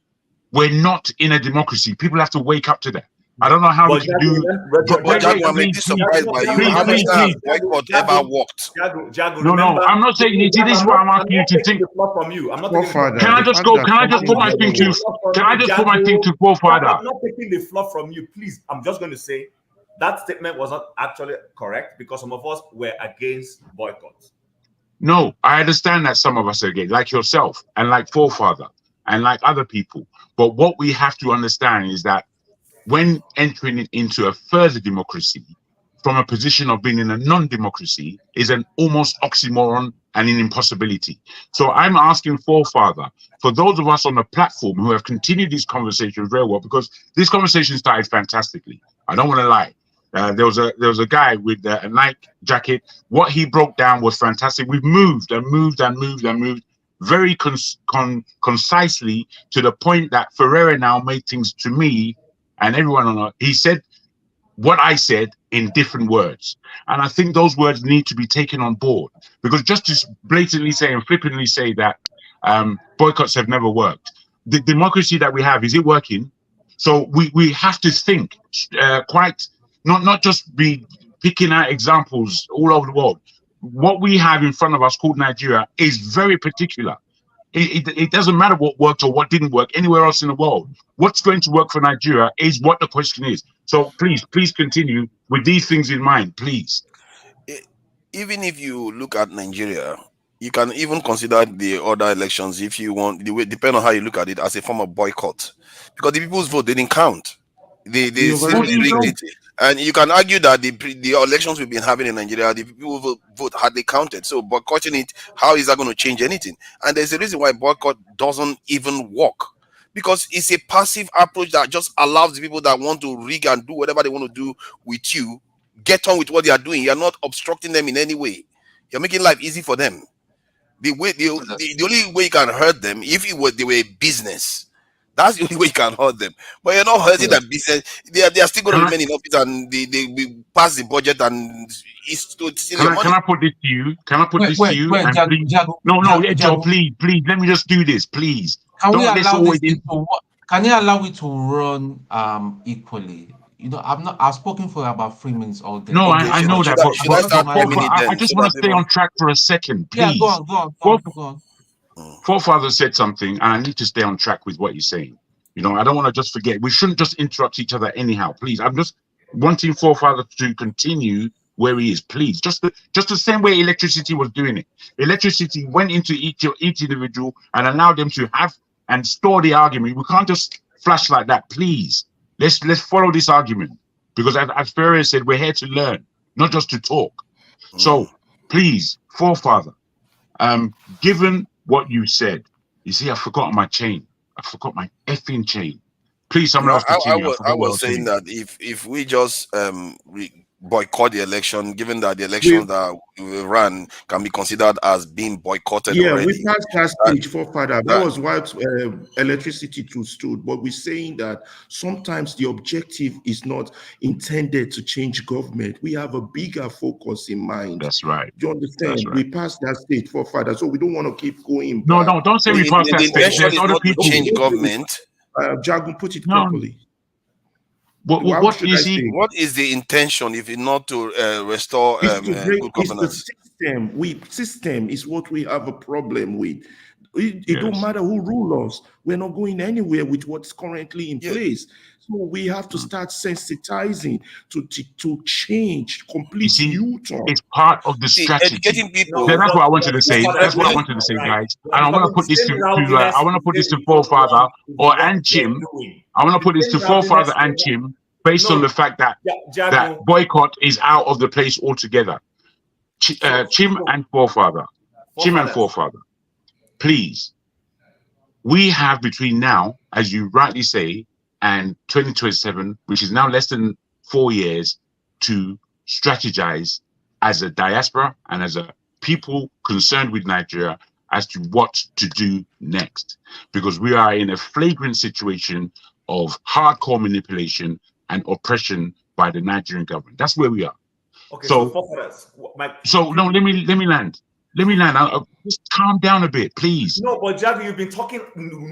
S5: We're not in a democracy. People have to wake up to that. I don't know how we can do.
S10: But I'm surprised by you. How much times boycott ever worked?
S5: No, I'm not saying it. This is what I'm asking you to think.
S8: From you. I'm not
S5: Can I just go? Can I just put my thing to? Can I just put my thing to Forefather?
S8: I'm not taking the fluff from you, please. I'm just going to say that statement was not actually correct because some of us were against boycotts.
S5: No, I understand that some of us are against, like yourself and like Forefather and like other people. But what we have to understand is that when entering into a further democracy from a position of being in a non-democracy is an almost oxymoron and an impossibility. So I'm asking Forefather, for those of us on the platform who have continued these conversations very well, because this conversation started fantastically. I don't want to lie. There was a guy with a Nike jacket. What he broke down was fantastic. We've moved and moved and moved and moved very concisely to the point that Ferreira now made things to me and everyone on it. He said what I said in different words. And I think those words need to be taken on board, because just to blatantly say and flippantly say that boycotts have never worked. The democracy that we have, is it working? So we have to think quite, not just be picking out examples all over the world. What we have in front of us called Nigeria is very particular. It doesn't matter what worked or what didn't work anywhere else in the world. What's going to work for Nigeria is what the question is. So please continue with these things in mind, please.
S10: Even if you look at Nigeria, you can even consider the other elections, if you want, depending on how you look at it, as a form of boycott, because the people's vote didn't count. They simply rigged it. And you can argue that the elections we've been having in Nigeria, the people vote hardly counted. So boycotting it, how is that going to change anything? And there's a reason why boycott doesn't even work, because it's a passive approach that just allows the people that want to rig and do whatever they want to do with you get on with what they are doing. You're not obstructing them in any way. You're making life easy for them. The only way you can hurt them, if they were a business, that's the only way you can hurt them. But you're not hurting that business. They are still going to remain in office, and they pass the budget, and it's still your money.
S5: Can I put this to you? Can I put this to you? No, please, let me just do this, please.
S6: Can you allow it to run equally? You know, I've spoken for about 3 minutes all day.
S5: No, I know that, but I just want to stay on track for a second, please.
S6: Yeah, go on.
S5: Forefather said something, and I need to stay on track with what he's saying. You know, I don't want to just forget. We shouldn't just interrupt each other anyhow, please. I'm just wanting Forefather to continue where he is, please. Just the same way electricity was doing it. Electricity went into each individual and allowed them to have and store the argument. We can't just flash like that, please. Let's follow this argument, because as Ferrier said, we're here to learn, not just to talk. So please, Forefather, given what you said, you see, I forgot my chain. I forgot my effing chain. Please, someone else continue.
S10: I was saying that if we just boycott the election, given that the elections that we ran can be considered as being boycotted already.
S11: We passed that stage, Forefather. That was what electricity stood. But we're saying that sometimes the objective is not intended to change government. We have a bigger focus in mind.
S5: That's right.
S11: Do you understand?
S5: Right.
S11: We passed that stage, Forefather. So we don't want to keep going
S5: back.
S11: No,
S5: don't say we passed that stage.
S10: There's other people. Change government.
S11: Jagun, put it properly.
S10: What is the intention if it's not to restore good governance?
S11: The system is what we have a problem with. It don't matter who rules us. We're not going anywhere with what's currently in place. So we have to start sensitizing to change, complete U-turn.
S5: It's part of the strategy.
S10: Educating people.
S5: That's what I wanted to say. That's what I wanted to say, guys. And I want to put this to Forefather and Jim. I want to put this to Forefather and Jim, based on the fact that boycott is out of the place altogether. Jim and Forefather. Please, we have between now, as you rightly say, and 2027, which is now less than 4 years, to strategize as a diaspora and as a people concerned with Nigeria as to what to do next. Because we are in a flagrant situation of hardcore manipulation and oppression by the Nigerian government. That's where we are.
S8: Okay,
S5: let me land. Just calm down a bit, please.
S8: No, but Javi, you've been talking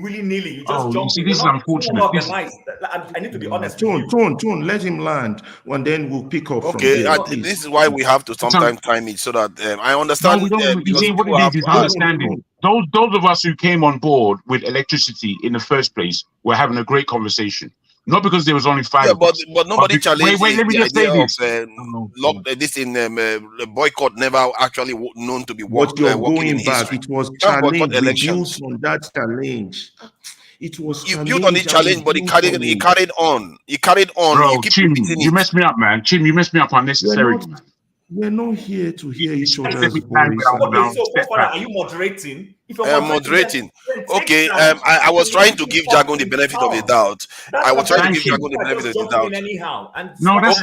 S8: willy-nilly. You just jumped.
S5: See, this is unfortunate.
S8: I need to be honest.
S11: Tone, let him land, and then we'll pick up from there.
S10: This is why we have to sometimes time it so that I understand.
S5: No, you see, what it is understanding. Those of us who came on board with electricity in the first place were having a great conversation. Not because there was only 5.
S10: But nobody challenged.
S5: Wait, let me just say this.
S10: This in boycott never actually known to be
S11: what you're going back. It was challenged. Built on that challenge. It was
S10: you built on the challenge, but it carried on. It carried on.
S5: Bro, Chim, you messed me up, man. Chim, you messed me up unnecessarily.
S11: We're not here to hear each other's voice.
S8: Okay, so are you moderating?
S10: I'm moderating. Okay, I was trying to give Jagun the benefit of the doubt.
S8: Anyhow.
S5: No, that's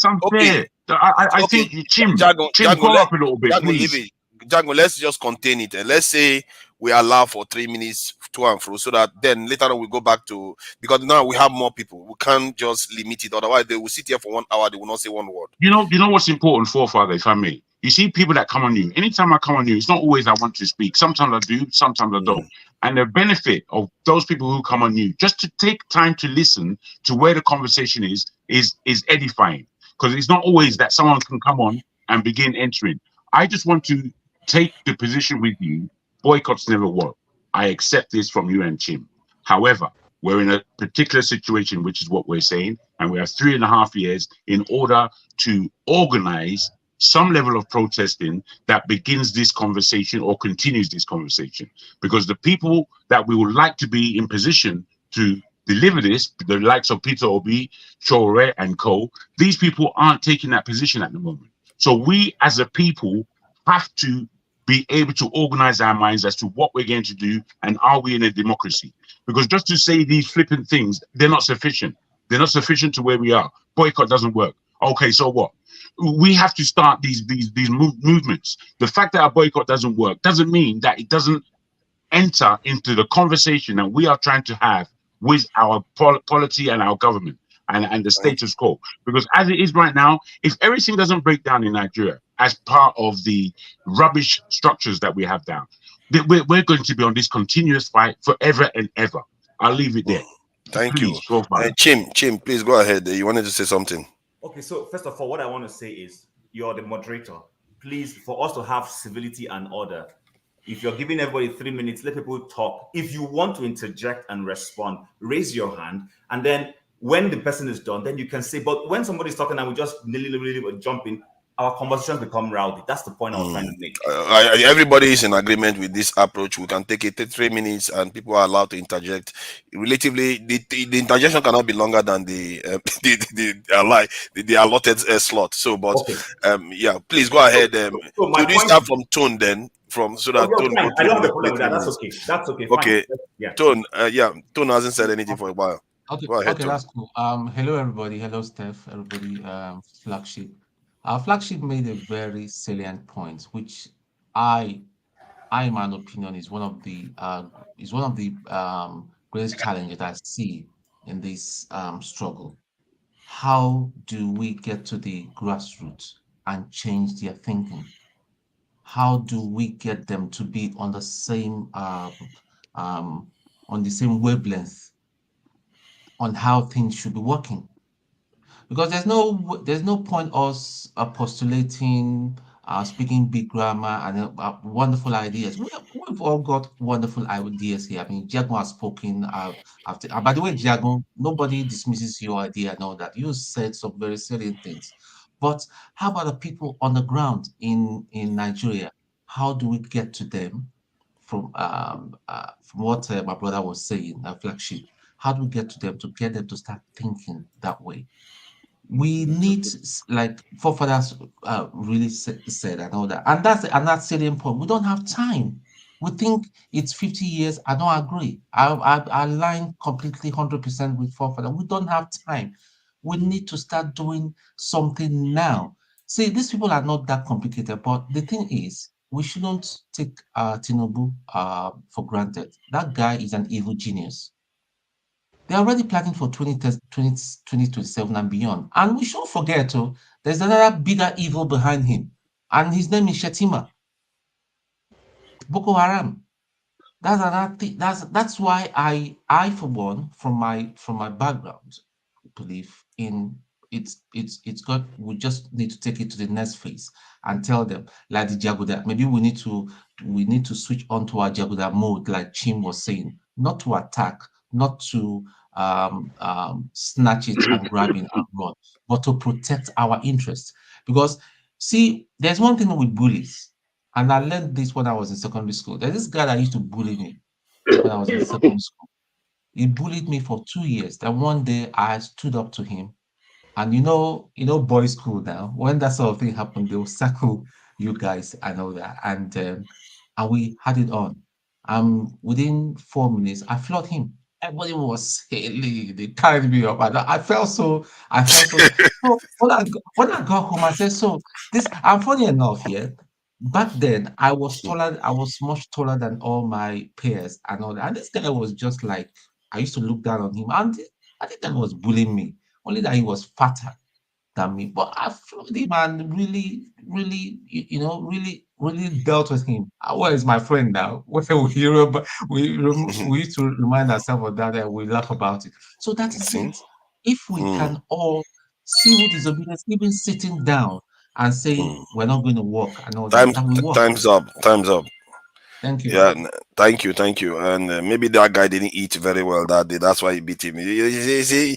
S5: unfair. I think Chim, go up a little bit, please.
S10: Jagun, let's just contain it. And let's say we allow for 3 minutes to and fro, so that then later on we go back to, because now we have more people. We can't just limit it. Otherwise, they will sit here for 1 hour. They will not say one word.
S5: You know what's important, Forefather, if I may. You see people that come on you. Anytime I come on you, it's not always I want to speak. Sometimes I do, sometimes I don't. And the benefit of those people who come on you, just to take time to listen to where the conversation is edifying. Because it's not always that someone can come on and begin entering. I just want to take the position with you. Boycotts never work. I accept this from you and Chim. However, we're in a particular situation, which is what we're saying, and we have 3.5 years in order to organize some level of protesting that begins this conversation or continues this conversation. Because the people that we would like to be in position to deliver this, the likes of Peter Obi, Chore, and co, these people aren't taking that position at the moment. So we as a people have to be able to organize our minds as to what we're going to do and are we in a democracy? Because just to say these flippant things, they're not sufficient. They're not sufficient to where we are. Boycott doesn't work. Okay, so what? We have to start these movements. The fact that a boycott doesn't work doesn't mean that it doesn't enter into the conversation that we are trying to have with our polity and our government and the status quo. Because as it is right now, if everything doesn't break down in Nigeria as part of the rubbish structures that we have down, we're going to be on this continuous fight forever and ever. I'll leave it there.
S10: Thank you. Chim, please go ahead. You wanted to say something.
S8: Okay, so first of all, what I want to say is you're the moderator. Please, for us to have civility and order, If you're giving everybody 3 minutes, let people talk. If you want to interject and respond, raise your hand. And then when the person is done, then you can say, but when somebody's talking and we just really jump in, our conversations become rowdy. That's the point I was trying to make.
S10: Everybody is in agreement with this approach. We can take it 3 minutes and people are allowed to interject. Relatively, the interjection cannot be longer than the allotted slot. So, but
S8: okay.
S10: Yeah, please go ahead.
S8: So my
S10: could we
S8: point
S10: start from Tone then? So that Tone
S8: fine.
S10: go
S8: I
S10: through
S8: don't have a
S10: the
S8: problem with that.
S10: 3
S8: That's
S10: minutes.
S8: okay. That's okay.
S10: Okay.
S8: Fine. Yeah.
S10: Tone, Tone hasn't said anything for a while.
S6: Okay,
S10: Go ahead,
S6: okay,
S10: Tone.
S6: that's cool. Hello everybody. Hello Steph, everybody. Flagship. Our flagship made a very salient point, which in my opinion, is one of the greatest challenges I see in this struggle. How do we get to the grassroots and change their thinking? How do we get them to be on the same wavelength on how things should be working? Because there's no point us postulating, speaking big grammar and wonderful ideas. We've all got wonderful ideas here. I mean, Jagon has spoken. By the way, Jagon, nobody dismisses your idea and all that. You said some very salient things. But how about the people on the ground in Nigeria? How do we get to them from what my brother was saying, flagship? How do we get to them to start thinking that way? We need, like forefathers really said and all that, and that's another salient point. We don't have time. We think it's 50 years. I don't agree. I align completely 100% with forefathers. We don't have time. We need to start doing something now. See, these people are not that complicated, but the thing is, we shouldn't take Tinubu for granted. That guy is an evil genius. They're already planning for 2027 and beyond. And we shouldn't forget, there's another bigger evil behind him. And his name is Shetima. Boko Haram. That's another thing. That's why I for one, from my background, believe in it's got, we just need to take it to the next phase and tell them, like the Jaguda, maybe we need to switch on to our Jaguda mode, like Chim was saying, not to attack, not to snatch it and grab it and run, but to protect our interests. Because see, there's one thing with bullies, and I learned this when I was in secondary school. There's this guy that used to bully me when I was in secondary school. He bullied me for 2 years. Then one day I stood up to him, and you know, boys' school now. When that sort of thing happened, they'll circle you guys and all that, and we had it on. Within 4 minutes, I floored him. Everybody was silly. They carried me up, and I felt so. So when I got home, I said, "So this." And funny enough, here, back then I was taller. I was much taller than all my peers and all that. And this guy was just like, I used to look down on him, and I think that was bullying me. Only that he was fatter than me. But I floored him and really, really dealt with him. Well, is my friend now. We used to remind ourselves of that and we laugh about it. So that is it. If we can all civil disobedience, even sitting down and saying we're not going to work and all that, we work.
S10: Time's up.
S6: Thank you.
S10: Yeah, thank you. And maybe that guy didn't eat very well that day. That's why he beat him. You see,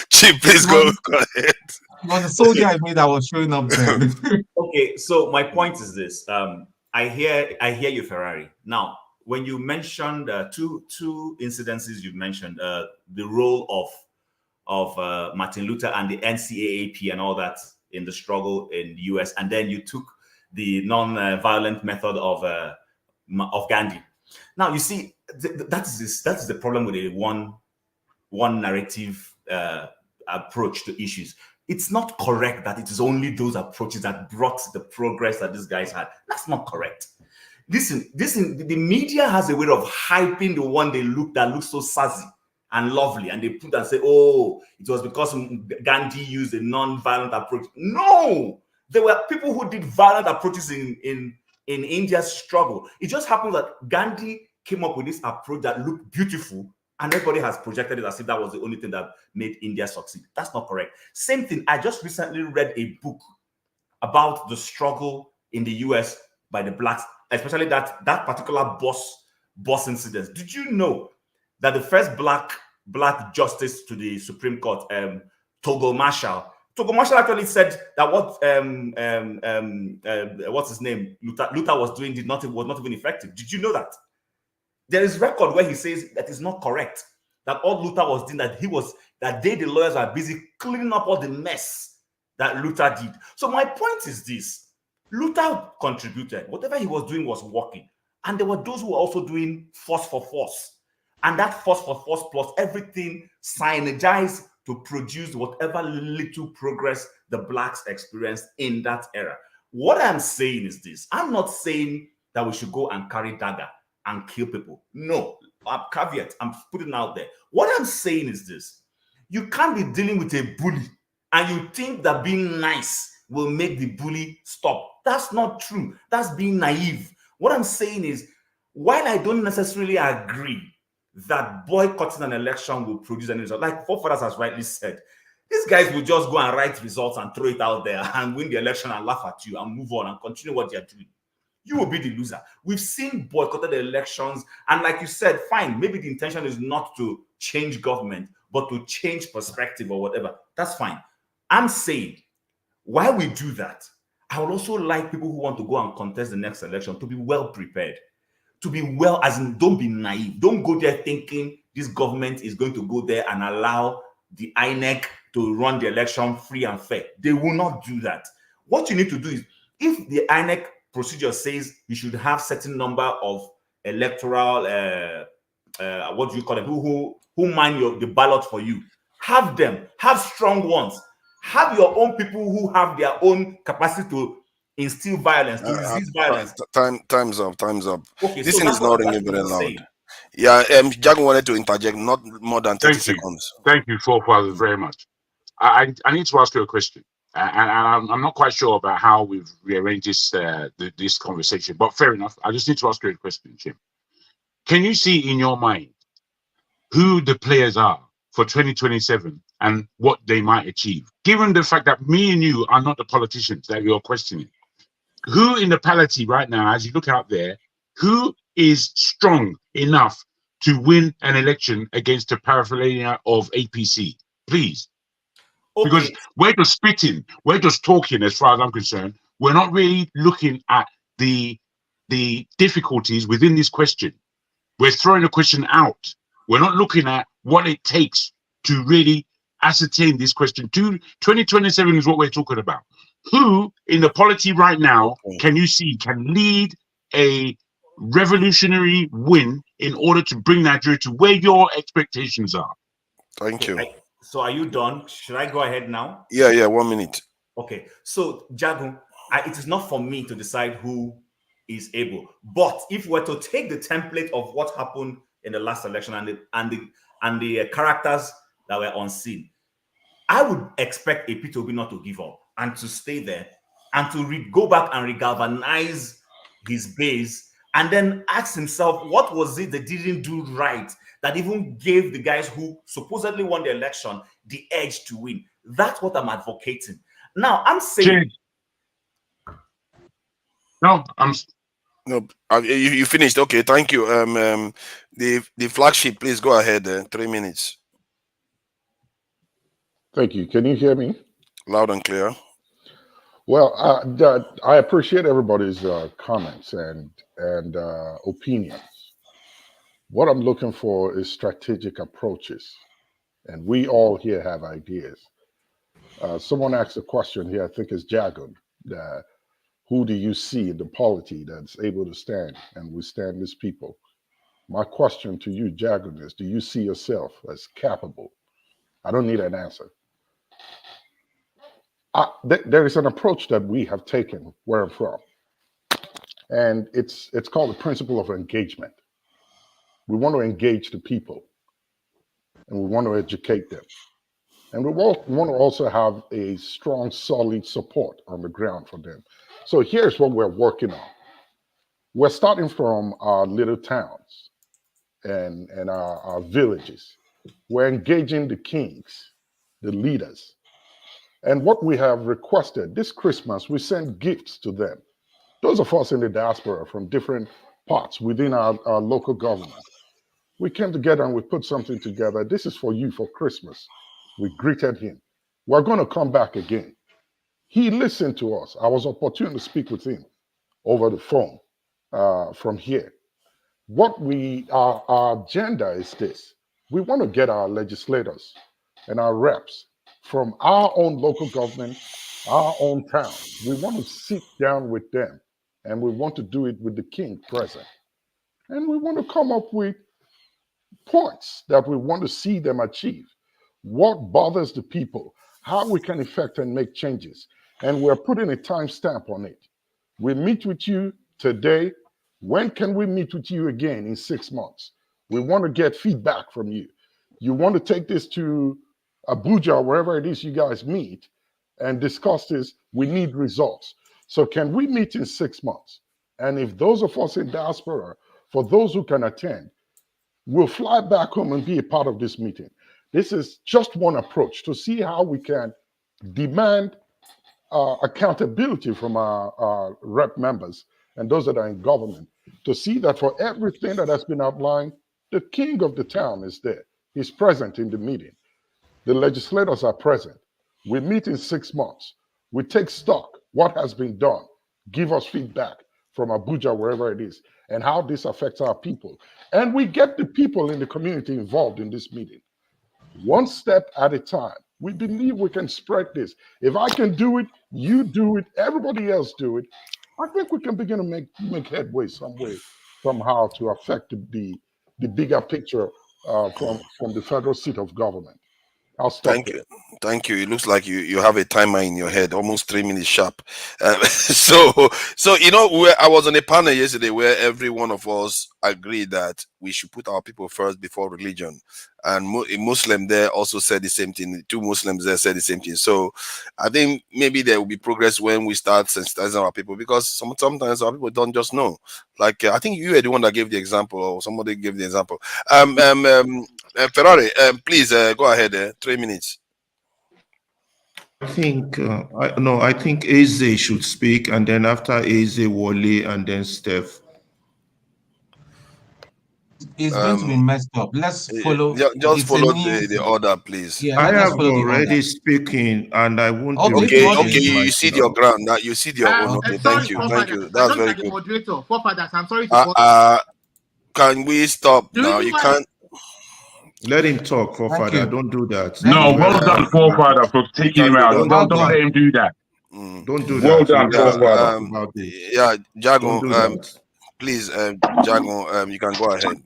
S10: Chief, please go ahead.
S6: It was a soldier I made that was showing up then.
S8: Okay, so my point is this. I hear you, Ferrari. Now, when you mentioned two incidences, you mentioned the role of Martin Luther and the NCAAP and all that in the struggle in the US, and then you took the non-violent method of Gandhi. Now, you see, that is the problem with a one narrative approach to issues. It's not correct that it is only those approaches that brought the progress that these guys had. That's not correct. Listen, the media has a way of hyping the one that looks so sassy and lovely, and they put and say, "Oh, it was because Gandhi used a non-violent approach." No, there were people who did violent approaches in India's struggle. It just happens that Gandhi came up with this approach that looked beautiful, and everybody has projected it as if that was the only thing that made India succeed. That's not correct. Same thing. I just recently read a book about the struggle in the US by the blacks, especially that particular boss incident. Did you know that the first black justice to the Supreme Court, Togo Marshall actually said that what's his name, Luther was doing was not even effective. Did you know that? There is record where he says that is not correct. That all Luther was doing, the lawyers are busy cleaning up all the mess that Luther did. So my point is this: Luther contributed. Whatever he was doing was working, and there were those who were also doing force for force, and that force for force plus everything synergized to produce whatever little progress the blacks experienced in that era. What I'm saying is this: I'm not saying that we should go and carry dagger and kill people. No, caveat, I'm putting out there. What I'm saying is this: you can't be dealing with a bully and you think that being nice will make the bully stop. That's not true. That's being naive. What I'm saying is, while I don't necessarily agree that boycotting an election will produce any result, like Forefathers has rightly said, these guys will just go and write results and throw it out there and win the election and laugh at you and move on and continue what they're doing. You will be the loser. We've seen boycotted elections, and like you said, fine, maybe the intention is not to change government, but to change perspective or whatever. That's fine. I'm saying, while we do that, I would also like people who want to go and contest the next election to be well prepared, to be well, as in, don't be naive. Don't go there thinking this government is going to go there and allow the INEC to run the election free and fair. They will not do that. What you need to do is, if the INEC procedure says you should have certain number of electoral, what do you call them, who mine the ballot for you, have them, have strong ones, have your own people who have their own capacity to instill violence, to resist violence.
S10: Time's up.
S8: Okay,
S10: this
S8: so
S10: thing is not ringing very loud.
S8: saying.
S10: Yeah, Jago wanted to interject, not more than 30 seconds.
S5: Thank you, Forefathers, very much. I need to ask you a question, and I'm not quite sure about how we've rearranged this conversation, but fair enough. I just need to ask you a question, Jim. Can you see in your mind who the players are for 2027 and what they might achieve, given the fact that me and you are not the politicians that you're questioning? Who in the polity right now, as you look out there, who is strong enough to win an election against the paraphernalia of APC? Please. Okay. Because we're just spitting, we're just talking as far as I'm concerned. We're not really looking at the difficulties within this question. We're throwing the question out. We're not looking at what it takes to really ascertain this question. 2027 is what we're talking about. Who in the polity right now can you see can lead a revolutionary win in order to bring Nigeria to where your expectations are?
S10: Thank you.
S8: So are you done? Should I go ahead now?
S10: Yeah, 1 minute.
S8: Okay, so Jagu, it is not for me to decide who is able, but if we're to take the template of what happened in the last election and the characters that were on scene, I would expect a P2B not to give up and to stay there and to go back and regalvanize his base and then ask himself, what was it they didn't do right that even gave the guys who supposedly won the election the edge to win? That's what I'm advocating. Now, I'm saying...
S5: No,
S10: you finished. Okay, thank you. The flagship, please go ahead. 3 minutes.
S9: Thank you. Can you hear me?
S10: Loud and clear.
S9: Well, I appreciate everybody's comments and opinions. What I'm looking for is strategic approaches, and we all here have ideas. Someone asked a question here, I think it's Jagun, who do you see in the polity that's able to stand and withstand these people? My question to you, Jagun, is do you see yourself as capable? I don't need an answer. There is an approach that we have taken where I'm from, and it's called the principle of engagement. We want to engage the people, and we want to educate them. And we want to also have a strong, solid support on the ground for them. So here's what we're working on. We're starting from our little towns and our villages. We're engaging the kings, the leaders. And what we have requested this Christmas, we send gifts to them. those of us in the diaspora from different parts within our local government, we came together and we put something together. This is for you for Christmas. We greeted him. We're going to come back again. He listened to us. I was opportune to speak with him over the phone from here. What our agenda is this. We want to get our legislators and our reps from our own local government, our own town. We want to sit down with them, and we want to do it with the king present. And we want to come up with points that we want to see them achieve. What bothers the people, how we can effect and make changes. And we're putting a timestamp on it. We meet with you today. When can we meet with you again in 6 months? We want to get feedback from you. You want to take this to Abuja, wherever it is you guys meet, and discuss this. We need results. So can we meet in 6 months? And if those of us in diaspora, for those who can attend, we'll fly back home and be a part of this meeting. This is just one approach to see how we can demand accountability from our rep members and those that are in government, to see that for everything that has been outlined, the king of the town is there. He's present in the meeting. The legislators are present. We meet in 6 months. We take stock, what has been done, give us feedback from Abuja, wherever it is, and how this affects our people. And we get the people in the community involved in this meeting. One step at a time. We believe we can spread this. If I can do it, you do it, everybody else do it. I think we can begin to make headway some way, somehow, to affect the bigger picture from the federal seat of government. I'll stop.
S10: Thank you. Thank you. It looks like you have a timer in your head, almost 3 minutes sharp. So you know, I was on a panel yesterday where every one of us agreed that we should put our people first before religion. And a Muslim there also said the same thing. 2 Muslims there said the same thing. So I think maybe there will be progress when we start sensitizing our people, because sometimes our people don't just know. Like I think you were the one that gave the example, or somebody gave the example. Ferrari, please go ahead. 3 minutes.
S11: I think I think Eze should speak, and then after Eze, Wole, and then Steph.
S6: It's going to be messed up. Let's follow.
S10: Just follow the order, please.
S11: Yeah, I have already speaking, and I won't.
S10: Okay. You see your ground. Now you see your own. Okay, thank you. That's very good.
S12: Moderator, forefathers, I'm sorry to
S10: can we stop now? You can't.
S11: Let him talk, forefather. Don't do that.
S5: No, well done, forefather, for taking him out. Don't let him do that.
S11: Don't do
S5: well
S11: that.
S5: Well done,
S10: yeah, Jago, please, Jago, you can go ahead.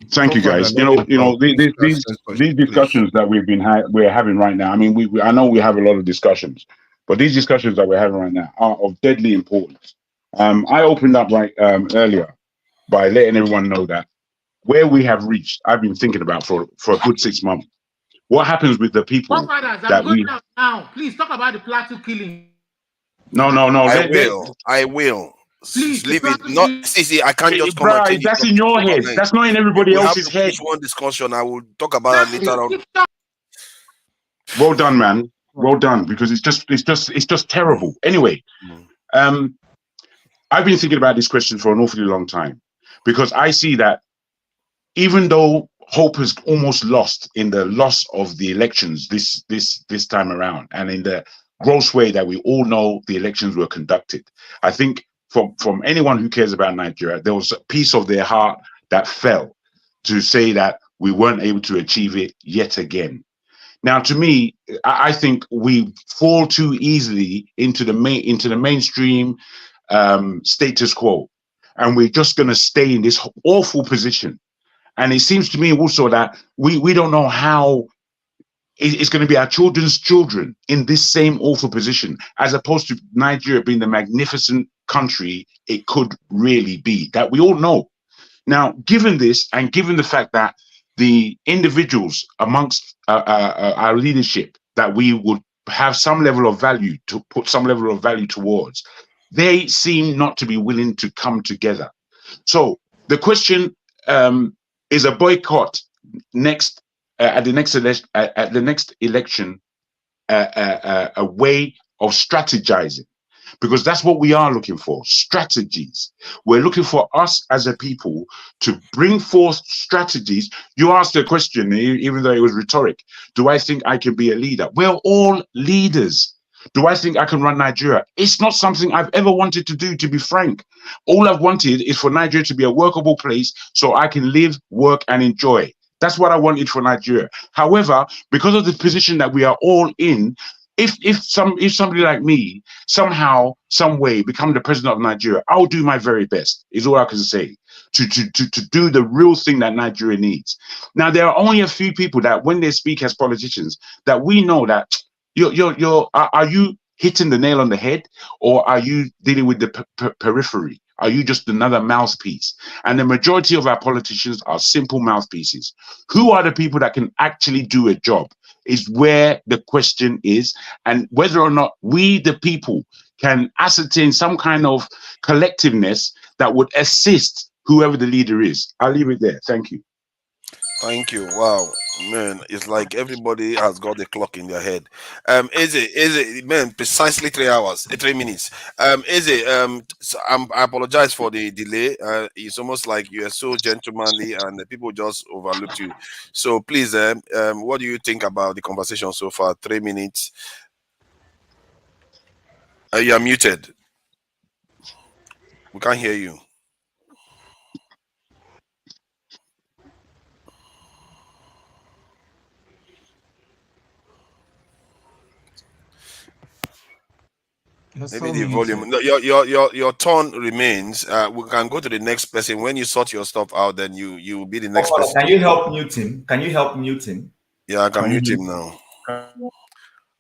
S5: Thank you, guys. These discussions that we're having right now. I mean, I know we have a lot of discussions, but these discussions that we're having right now are of deadly importance. I opened up earlier by letting everyone know that where we have reached, I've been thinking about for a good 6 months. What happens with the people that we
S12: now? Please talk about the Plateau killing.
S5: No.
S10: I will. Please leave it. Not see. I can't just come and change
S5: that's in your head. That's not in everybody else's head.
S10: One discussion. I will talk about it later on.
S5: Well done, man. Well done, because it's just terrible. Anyway, I've been thinking about this question for an awfully long time, because I see that even though hope is almost lost in the loss of the elections this time around, and in the gross way that we all know the elections were conducted, I think from anyone who cares about Nigeria, there was a piece of their heart that fell to say that we weren't able to achieve it yet again. Now, to me, I think we fall too easily into the mainstream status quo, and we're just going to stay in this awful position. And it seems to me also that we don't know how it's going to be our children's children in this same awful position, as opposed to Nigeria being the magnificent country it could really be, that we all know. Now, given this, and given the fact that the individuals amongst our leadership that we would have some level of value to put some level of value towards, they seem not to be willing to come together. So the question is a boycott at the next election a way of strategizing? because that's what we are looking for, strategies. We're looking for us as a people to bring forth strategies. You asked a question, even though it was rhetoric. Do I think I can be a leader? We're all leaders. Do I think I can run Nigeria? It's not something I've ever wanted to do, to be frank. All I've wanted is for Nigeria to be a workable place so I can live, work, and enjoy. That's what I wanted for Nigeria. However, because of the position that we are all in, if somebody like me somehow, some way become the president of Nigeria, I'll do my very best, is all I can say, to do the real thing that Nigeria needs. Now, there are only a few people that when they speak as politicians, that we know that are you hitting the nail on the head, or are you dealing with the periphery? Are you just another mouthpiece? And the majority of our politicians are simple mouthpieces. Who are the people that can actually do a job is where the question is, and whether or not we, the people, can ascertain some kind of collectiveness that would assist whoever the leader is. I'll leave it there. Thank you.
S10: Thank you. Wow, man, it's like everybody has got the clock in their head. Is it, man, precisely 3 hours, 3 minutes. Is it, so I apologize for the delay. It's almost like you are so gentlemanly and the people just overlooked you. So please, what do you think about the conversation so far? 3 minutes. You are muted. We can't hear you. Maybe the volume. No, your turn remains. We can go to the next person. When you sort your stuff out, then you will be the next person.
S8: Can you help mute him? Can you help mute him?
S10: Yeah, I can mute him now.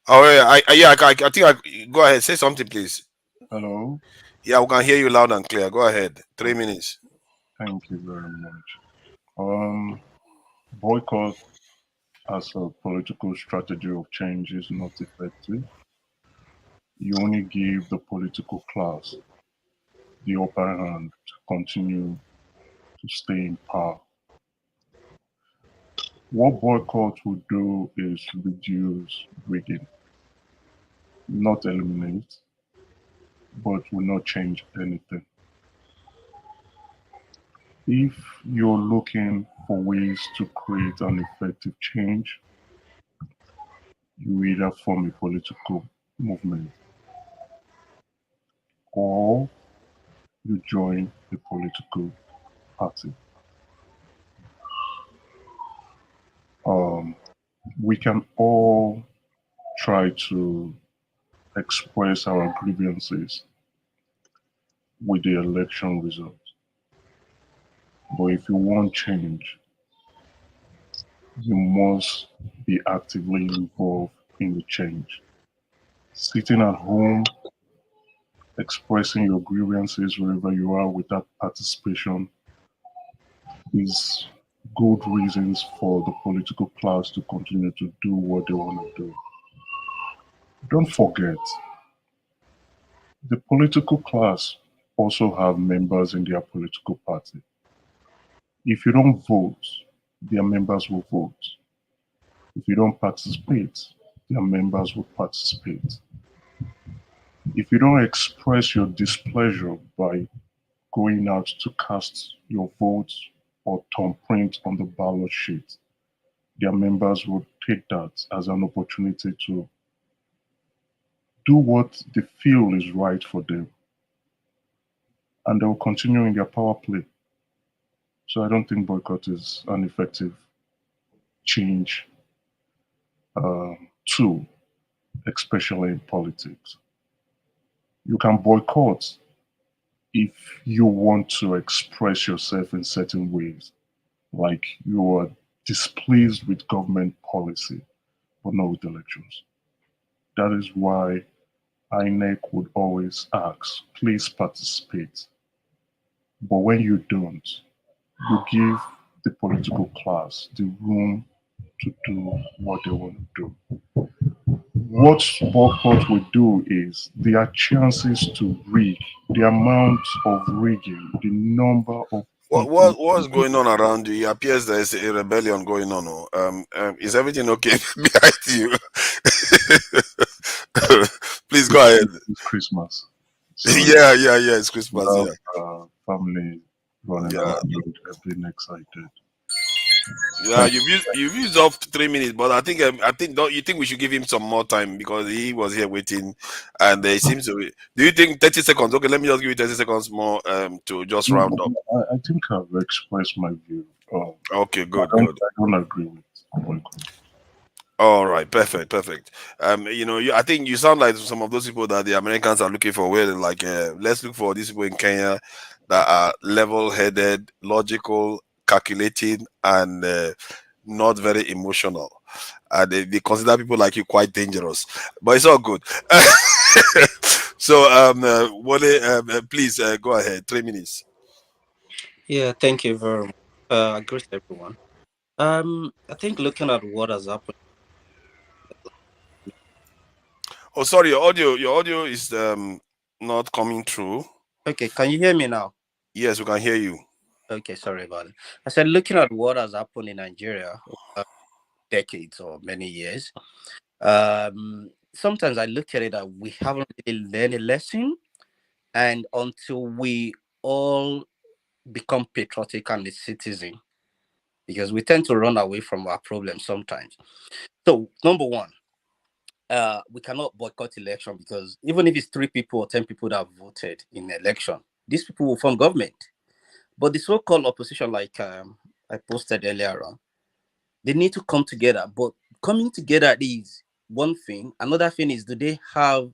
S10: Oh yeah, I think go ahead. Say something, please.
S13: Hello.
S10: Yeah, we can hear you loud and clear. Go ahead. 3 minutes.
S13: Thank you very much. Boycott as a political strategy of change is not effective. You only give the political class the upper hand to continue to stay in power. What boycott will do is reduce rigging, not eliminate, but will not change anything. If you're looking for ways to create an effective change, you either form a political movement or you join a political party. We can all try to express our grievances with the election results. But if you want change, you must be actively involved in the change. Sitting at home, expressing your grievances wherever you are without participation is good reasons for the political class to continue to do what they want to do. Don't forget, the political class also have members in their political party. If you don't vote, their members will vote. If you don't participate, their members will participate. If you don't express your displeasure by going out to cast your votes or thumbprint on the ballot sheet, their members will take that as an opportunity to do what they feel is right for them. And they will continue in their power play. So I don't think boycott is an effective change tool, especially in politics. You can boycott if you want to express yourself in certain ways, like you are displeased with government policy, but not with elections. That is why INEC would always ask, please participate. But when you don't, you give the political class the room to do what they want to do. What boycott will do is there are chances to rig, the amount of rigging, the number of
S10: What's going on around you? It appears there is a rebellion going on. Is everything okay behind you? Please go ahead.
S13: It's Christmas.
S10: Yeah, it's Christmas.
S13: Love, family running
S10: Yeah.
S13: around and being excited.
S10: Yeah, you've used up 3 minutes, but I think don't you think we should give him some more time because he was here waiting, and it seems to be. Do you think 30 seconds? Okay, let me just give you 30 seconds more to just round up.
S13: I think I've expressed my view.
S10: Okay, good.
S13: I don't agree with boycott.
S10: All right, perfect. I think you sound like some of those people that the Americans are looking for. Where they're like, let's look for these people in Kenya that are level-headed, logical, calculating, and not very emotional. They consider people like you quite dangerous, but it's all good. So, Wale, please go ahead. 3 minutes.
S14: Yeah, thank you very much. I greet everyone. I think looking at what has happened.
S10: Oh, sorry, your audio is not coming through.
S14: Okay, can you hear me now?
S10: Yes, we can hear you.
S14: Okay, sorry about it. I said looking at what has happened in Nigeria over decades or many years. Sometimes I look at it that we haven't really learned a lesson, and until we all become patriotic and a citizen, because we tend to run away from our problems sometimes. So, number one, we cannot boycott election because even if it's 3 people or 10 people that have voted in the election, these people will form government. But the so-called opposition, like I posted earlier on, they need to come together. But coming together is one thing. Another thing is, do they have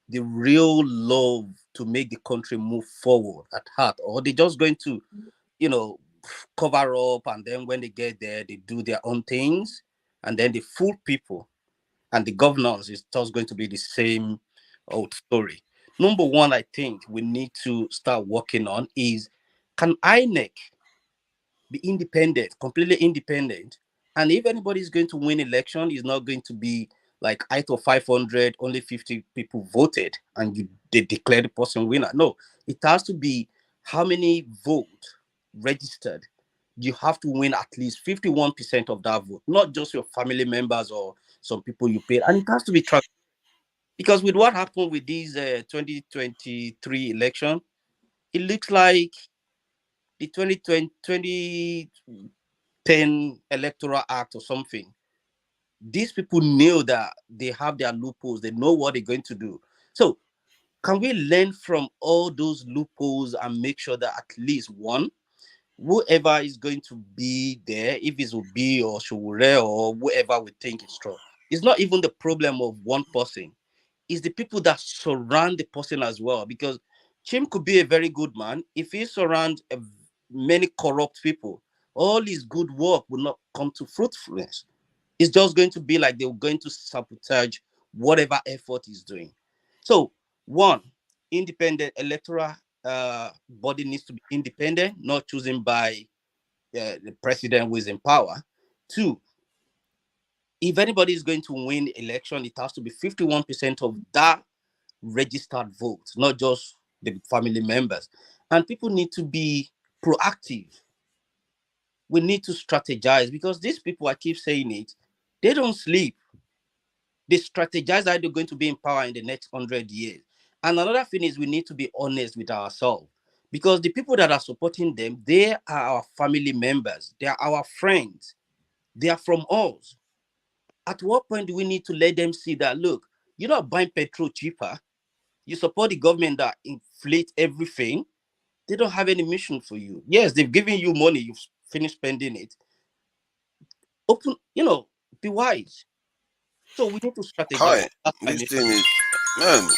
S14: the real love to make the country move forward at heart, or are they just going to, cover up, and then when they get there, they do their own things, and then they fool people, and the governance is just going to be the same old story. Number one, I think we need to start working on is, can INEC be independent, completely independent? And if anybody is going to win election, it's not going to be like out of 500, only 50 people voted and they declare the person winner. No, it has to be how many votes registered. You have to win at least 51% of that vote, not just your family members or some people you paid. And it has to be transparent. Because with what happened with these 2023 election, it looks like the 2010 Electoral Act or something. These people knew that they have their loopholes. They know what they're going to do. So can we learn from all those loopholes and make sure that at least one, whoever is going to be there, if it's Obi or Shure or whoever we think is strong, it's not even the problem of one person. It's the people that surround the person as well. Because Chim could be a very good man. If he surrounds many corrupt people, all his good work will not come to fruitfulness. It's just going to be like they're going to sabotage whatever effort he's doing. So, one, independent electoral body needs to be independent, not chosen by the president who is in power. Two, if anybody is going to win election, it has to be 51% of that registered votes, not just the family members. And people need to be proactive. We need to strategize because these people, I keep saying it, they don't sleep. They strategize how they're going to be in power in the next 100 years. And another thing is we need to be honest with ourselves because the people that are supporting them, they are our family members. They are our friends. They are from us. At what point do we need to let them see that, look, you're not buying petrol cheaper. You support the government that inflate everything. They don't have any mission for you. Yes, they've given you money. You've finished spending it. Open, be wise. So we need to strategize.
S10: Hi, this thing is, man.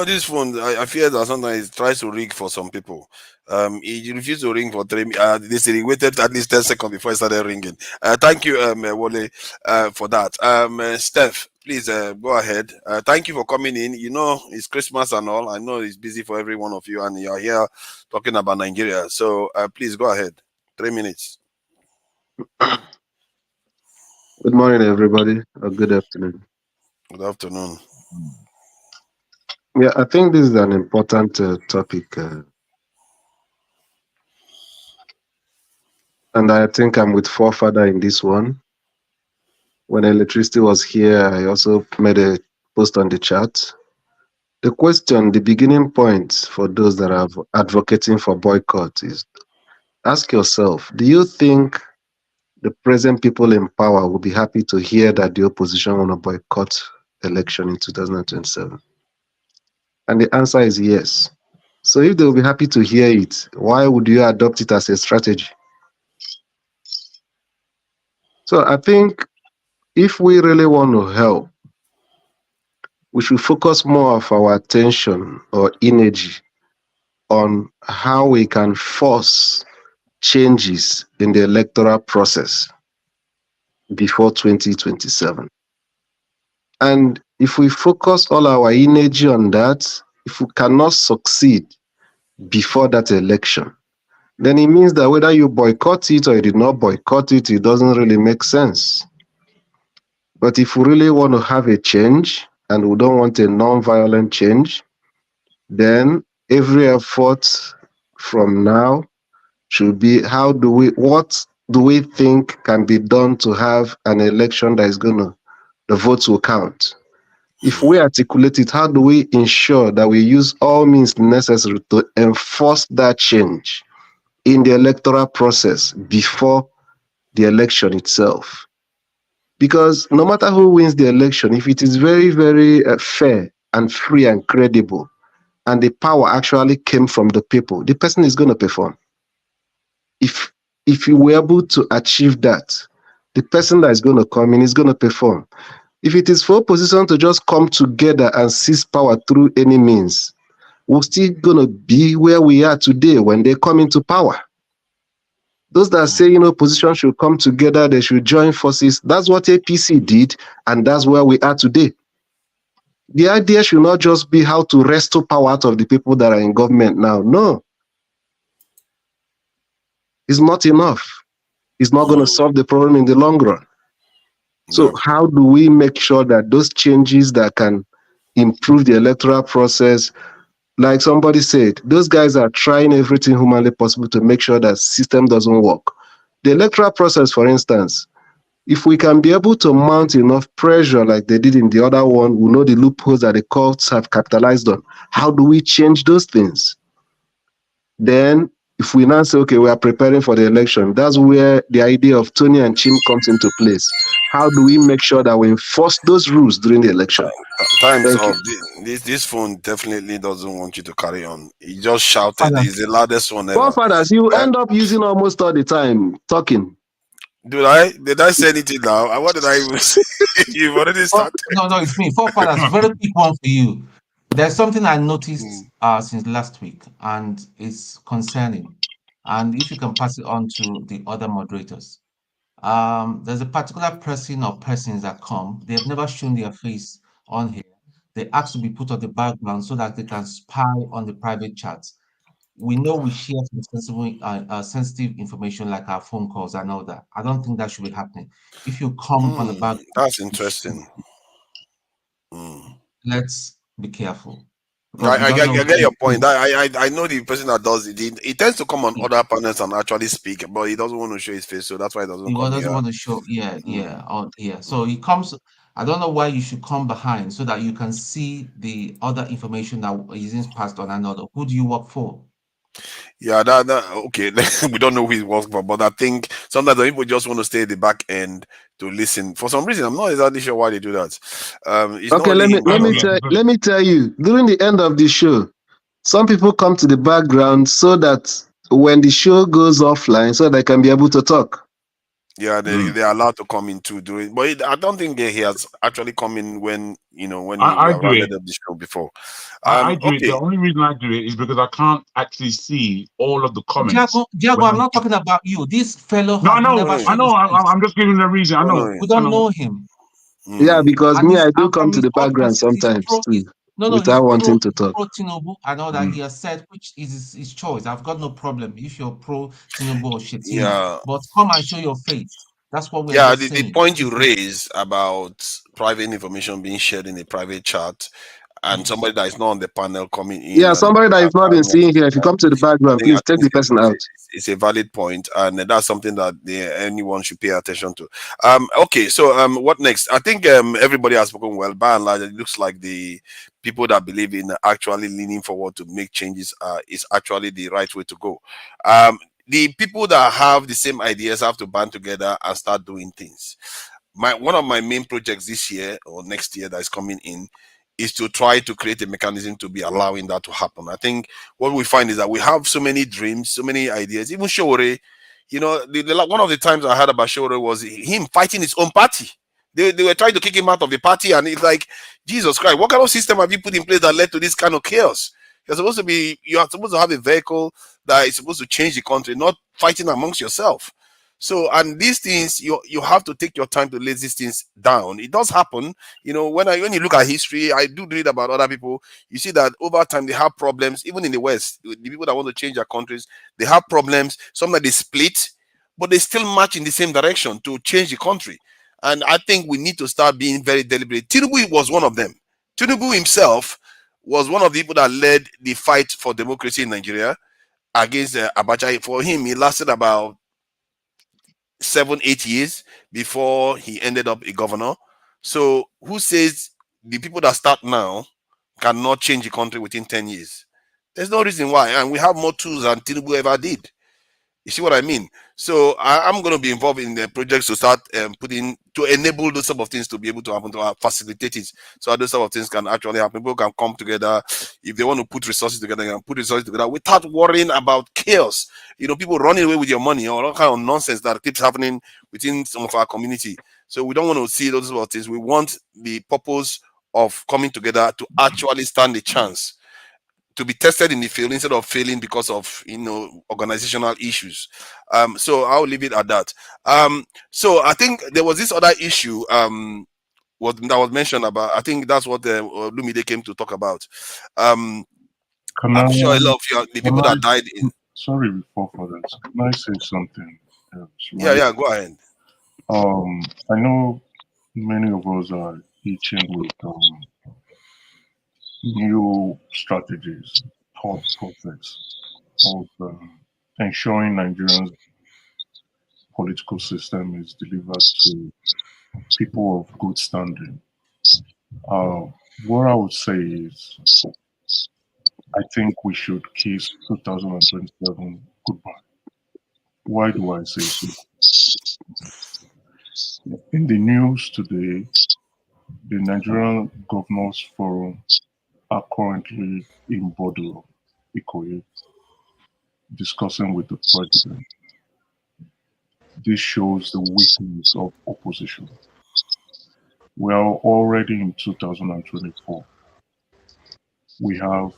S10: This phone, I fear that sometimes it tries to ring for some people. It refused to ring for 3 minutes. They said he waited at least 10 seconds before it started ringing. Thank you, Wale, for that. Steph, please go ahead. Thank you for coming in. It's Christmas and all. I know it's busy for every one of you, and you're here talking about Nigeria. So please go ahead. 3 minutes.
S15: Good morning, everybody. Or good afternoon.
S10: Good afternoon.
S15: Yeah, I think this is an important topic. And I think I'm with Forefather in this one. When electricity was here, I also made a post on the chat. The question, the beginning point for those that are advocating for boycott is, ask yourself, do you think the present people in power will be happy to hear that the opposition want to boycott election in 2027? And the answer is yes. So if they will be happy to hear it, why would you adopt it as a strategy? So I think if we really want to help, we should focus more of our attention or energy on how we can force changes in the electoral process before 2027. And if we focus all our energy on that, if we cannot succeed before that election, then it means that whether you boycott it or you did not boycott it, it doesn't really make sense. But if we really want to have a change and we don't want a non-violent change, then every effort from now should be what do we think can be done to have an election that is the votes will count? If we articulate it, how do we ensure that we use all means necessary to enforce that change in the electoral process before the election itself? Because no matter who wins the election, if it is very, very fair and free and credible, and the power actually came from the people, the person is going to perform. If you were able to achieve that, the person that is going to come in is going to perform. If it is for opposition to just come together and seize power through any means, we're still going to be where we are today when they come into power. Those that say, opposition should come together, they should join forces, that's what APC did, and that's where we are today. The idea should not just be how to wrestle power out of the people that are in government now. No. It's not enough. It's not going to solve the problem in the long run. So how do we make sure that those changes that can improve the electoral process, like somebody said, those guys are trying everything humanly possible to make sure that system doesn't work. The electoral process, for instance, if we can be able to mount enough pressure like they did in the other one, we know the loopholes that the courts have capitalized on. How do we change those things? Then if we now say, okay, we are preparing for the election, that's where the idea of Tony and Chim comes into place. How do we make sure that we enforce those rules during the election?
S10: Time's up. This phone definitely doesn't want you to carry on. He just shouted. He's the loudest one ever.
S15: Forefathers, you end up using almost all the time talking.
S10: Did I say anything now? What did I even say? You've already started.
S6: No, it's me. Forefathers, very quick one for you. There's something I noticed since last week, and it's concerning. And if you can pass it on to the other moderators. There's a particular person or persons that come. They have never shown their face on here. They ask to be put on the background so that they can spy on the private chats. We know we share some sensitive information like our phone calls and all that. I don't think that should be happening. If you come on the background,
S10: that's interesting.
S6: Let's be careful.
S10: I get your point. I know the person that does it. He tends to come on other panels and actually speak, but he doesn't want to show his face, so that's why he doesn't come here.
S6: Want to show, on here. So he comes. I don't know why you should come behind so that you can see the other information that isn't passed on another. Who do you work for?
S10: Yeah, okay. We don't know who he works for, but I think sometimes people just want to stay at the back end to listen. For some reason, I'm not exactly sure why they do that.
S15: Okay, let me tell you. During the end of the show, some people come to the background so that when the show goes offline, so they can be able to talk.
S10: Yeah, they are allowed to come in to do it, but I don't think he has actually come in when we have rounded up the show before.
S5: I do it. The only reason I do it is because I can't actually see all of the comments.
S6: Diago, I'm not talking about you. This fellow.
S5: No, I know. I'm just giving the reason. I know.
S6: We don't know him.
S15: Yeah, because I do come to the background sometimes too. Without wanting to talk.
S6: Pro Tinubu, I know that he has said, which is his choice. I've got no problem if you're pro Tinubu or Shetima.
S10: Yeah.
S6: But come and show your face. That's what we're saying.
S10: The point you raise about private information being shared in a private chat and somebody that is not on the panel coming in.
S15: Yeah, somebody that is not been seen here. If you come to the background, please take the person out.
S10: It's a valid point, and that's something that anyone should pay attention to. Okay, so what next? I think everybody has spoken well. By and large, it looks like the people that believe in actually leaning forward to make changes is actually the right way to go. The people that have the same ideas have to band together and start doing things. One of my main projects this year or next year that is coming in is to try to create a mechanism to be allowing that to happen. I think what we find is that we have so many dreams, so many ideas. Even Shore, you know, one of the times I heard about Shore was him fighting his own party. They were trying to kick him out of the party, and it's like, Jesus Christ, what kind of system have you put in place that led to this kind of chaos? You are supposed to have a vehicle that is supposed to change the country, not fighting amongst yourself. So, and these things, you have to take your time to lay these things down. It does happen, you know. When you look at history, I do read about other people. You see that over time they have problems, even in the West. The people that want to change their countries, they have problems. Sometimes they split, but they still march in the same direction to change the country. And I think we need to start being very deliberate. Tinubu was one of them. Tinubu himself was one of the people that led the fight for democracy in Nigeria against Abacha. For him, it lasted about 7-8 years before he ended up a governor. So who says the people that start now cannot change the country within 10 years? There's no reason why. And we have more tools than Tinubu ever did. You see what I mean? So I'm going to be involved in the projects to start to enable those sort of things to be able to happen, to facilitate it, so those sort of things can actually happen. People can come together. If they want to put resources together, they can put resources together without worrying about chaos. You know, people running away with your money or all kind of nonsense that keeps happening within some of our community. So we don't want to see those sort of things. We want the purpose of coming together to actually stand a chance to be tested in the field instead of failing because of, you know, organizational issues. So I'll leave it at that. So I think there was this other issue that was mentioned about. I think that's what Lumide came to talk about. I'm sure a lot of the people that died in.
S13: Sorry, before for that, can I say something else?
S10: Right? Yeah, go ahead.
S13: I know many of us are itching with new strategies, thought process of ensuring Nigerians' political system is delivered to people of good standing. What I would say is, I think we should kiss 2027 goodbye. Why do I say so? In the news today, the Nigerian Governors Forum are currently in Bodo, Ikoyi, discussing with the president. This shows the weakness of opposition. We are already in 2024. We have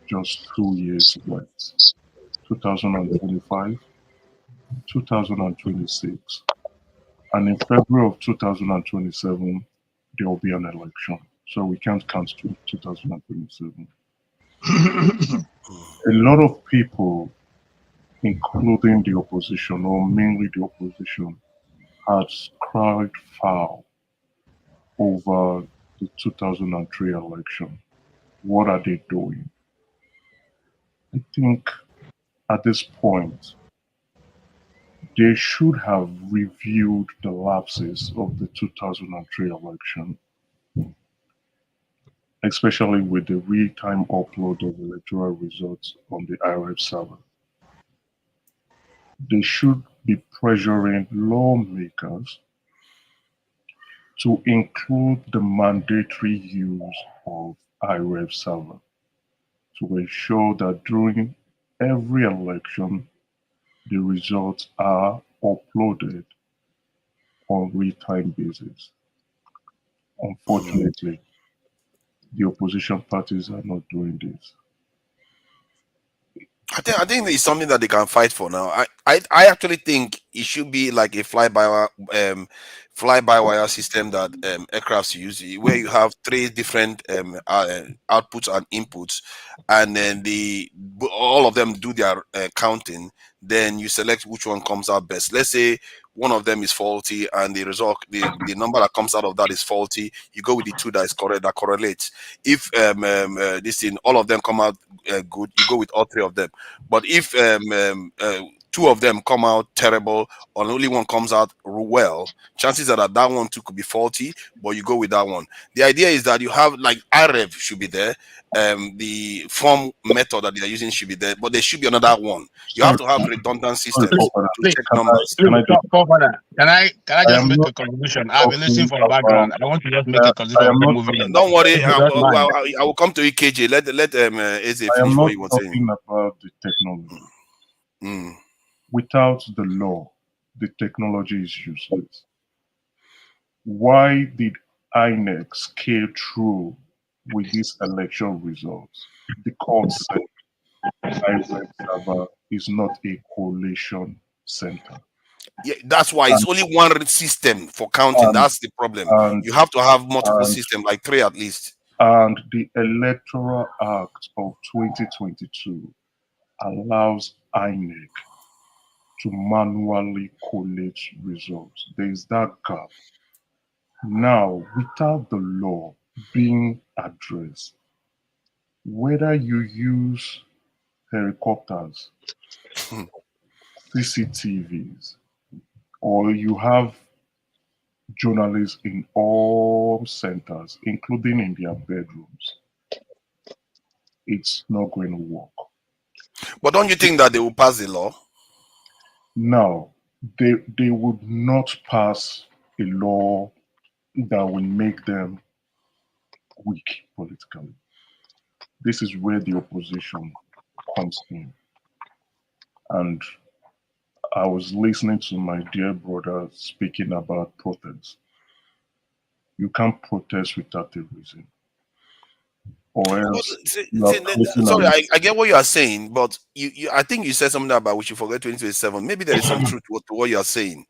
S13: just 2 years left. 2025, 2026. And in February of 2027, there will be an election. So we can't count to 2027. A lot of people, including the opposition, or mainly the opposition, has cried foul over the 2003 election. What are they doing? I think at this point, they should have reviewed the lapses of the 2003 election, especially with the real-time upload of electoral results on the IRF server. They should be pressuring lawmakers to include the mandatory use of IRF server to ensure that during every election, the results are uploaded on real-time basis. Unfortunately, the opposition parties are not doing this.
S10: I think it's something that they can fight for now. I actually think it should be like a fly-by-wire system that aircrafts use, where you have 3 different outputs and inputs, and then all of them do their counting. Then you select which one comes out best. Let's say one of them is faulty, and the result, the number that comes out of that is faulty. You go with the 2 that is correct, that correlates. If all of them come out good, you go with all 3 of them. But if two of them come out terrible, or only one comes out well, chances are that one too could be faulty, but you go with that one. The idea is that you have, like, IREV should be there, the form method that they are using should be there, but there should be another one. You have to have redundant systems to check numbers.
S16: Can I just make a contribution? I've been listening from background. I want to just make a contribution.
S10: Don't worry, I will come to you, KJ. Let Eze finish what he was saying.
S13: I am not talking about the technology. Without the law, the technology is useless. Why did INEC scale through with these election results? The court said IREV server is not a collation center.
S10: Yeah, that's why it's only one system for counting. That's the problem. You have to have multiple systems, like 3 at least.
S13: And the Electoral Act of 2022 allows INEC to manually collate results. There is that gap. Now, without the law being addressed, whether you use helicopters, CCTVs, or you have journalists in all centers, including in their bedrooms, it's not going to work.
S10: But don't you think that they will pass the law?
S13: No, they would not pass a law that will make them weak politically. This is where the opposition comes in. And I was listening to my dear brother speaking about protest. You can't protest without a reason. Or else
S10: sorry, I get what you are saying, but you I think you said something about we should forget 2027. Maybe there is some truth to what you are saying.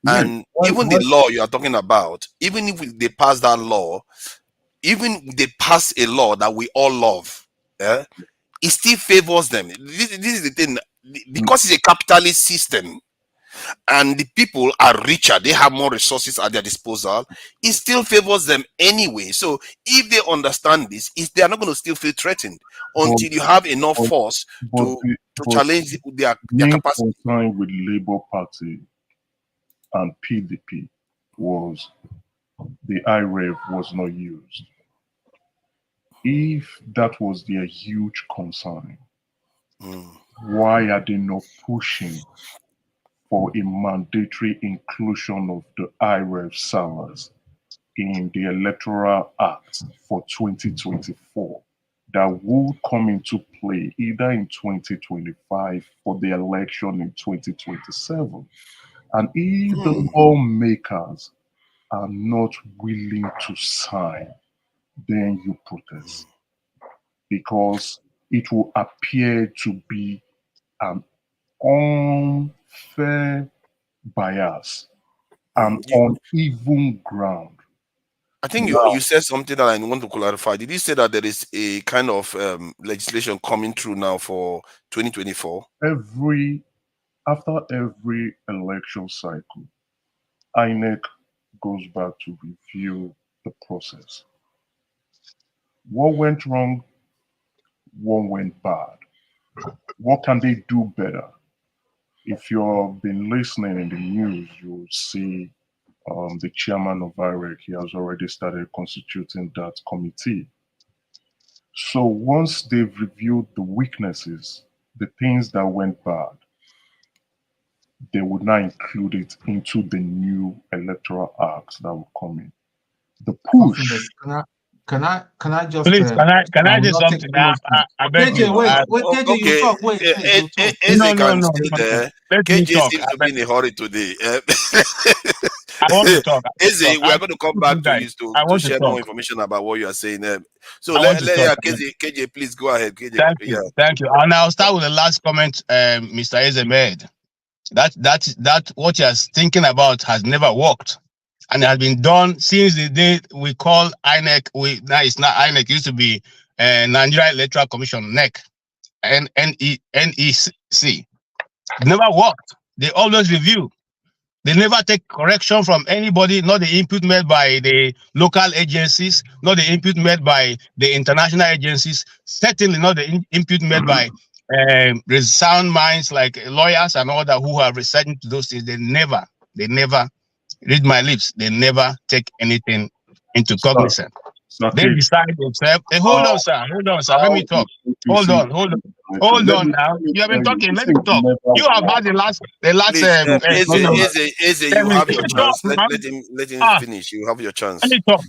S10: And even the law you are talking about, even if they pass that law, even if they pass a law that we all love, it still favors them. This is the thing, because it's a capitalist system and the people are richer, they have more resources at their disposal, it still favors them anyway. So if they understand this, they are not going to still feel threatened until you have enough force to challenge their capacity.
S13: Concern with Labour Party and PDP was the IREV was not used. If that was their huge concern, why are they not pushing for a mandatory inclusion of the IREV servers in the Electoral Act for 2024 that would come into play either in 2025 for the election in 2027? And if the lawmakers are not willing to sign, then you protest, because it will appear to be an unfair bias and uneven ground.
S10: I think you said something that I want to clarify. Did you say that there is a kind of legislation coming through now for 2024?
S13: After every election cycle, INEC goes back to review the process. What went wrong? What went bad? What can they do better? If you've been listening in the news, you'll see the chairman of IREC, he has already started constituting that committee. So once they've reviewed the weaknesses, the things that went bad, they would now include it into the new electoral acts that will come in. The push.
S14: Can I just
S16: please can I do something? I beg you.
S14: Wait, KJ, you talk. Wait,
S10: no. KJ seems to be in a hurry today.
S16: I want to talk.
S10: Eze, we are going to come back to you to share more information about what you are saying. So KJ, please go ahead. KJ,
S16: Thank you. And I'll start with the last comment Mr. Eze made. That what you're thinking about has never worked. And it has been done since the day we call INEC. Now it's not INEC. It used to be Nigeria Electoral Commission, NEC, NEC. It never worked. They always review. They never take correction from anybody. Not the input made by the local agencies. Not the input made by the international agencies. Certainly not the input made by there's sound minds like lawyers and all that who are researching to those things. They never read my lips. They never take anything into cognizance. They decide themselves. Hey, hold on, sir. Let me talk. Hold on now. You have been talking. Let me talk. You have had the last.
S10: Please, Eze, you have your chance. Let him finish. You have your chance.
S16: Let me talk.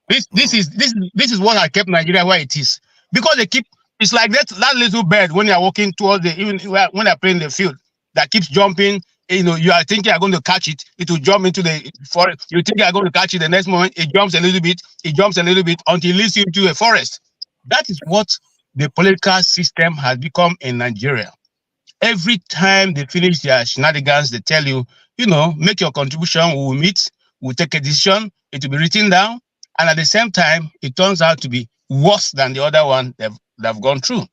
S16: This is what I kept Nigeria where it is, because they keep. It's like that little bird when you are walking towards even when they're playing the field that keeps jumping. You know, you are thinking you're going to catch it. It will jump into the forest. You think you're going to catch it. The next moment, it jumps a little bit. It jumps a little bit until it leads you into a forest. That is what the political system has become in Nigeria. Every time they finish their shenanigans, they tell you, you know, make your contribution. We will meet. We'll take a decision. It will be written down. And at the same time, it turns out to be worse than the other one they've gone through.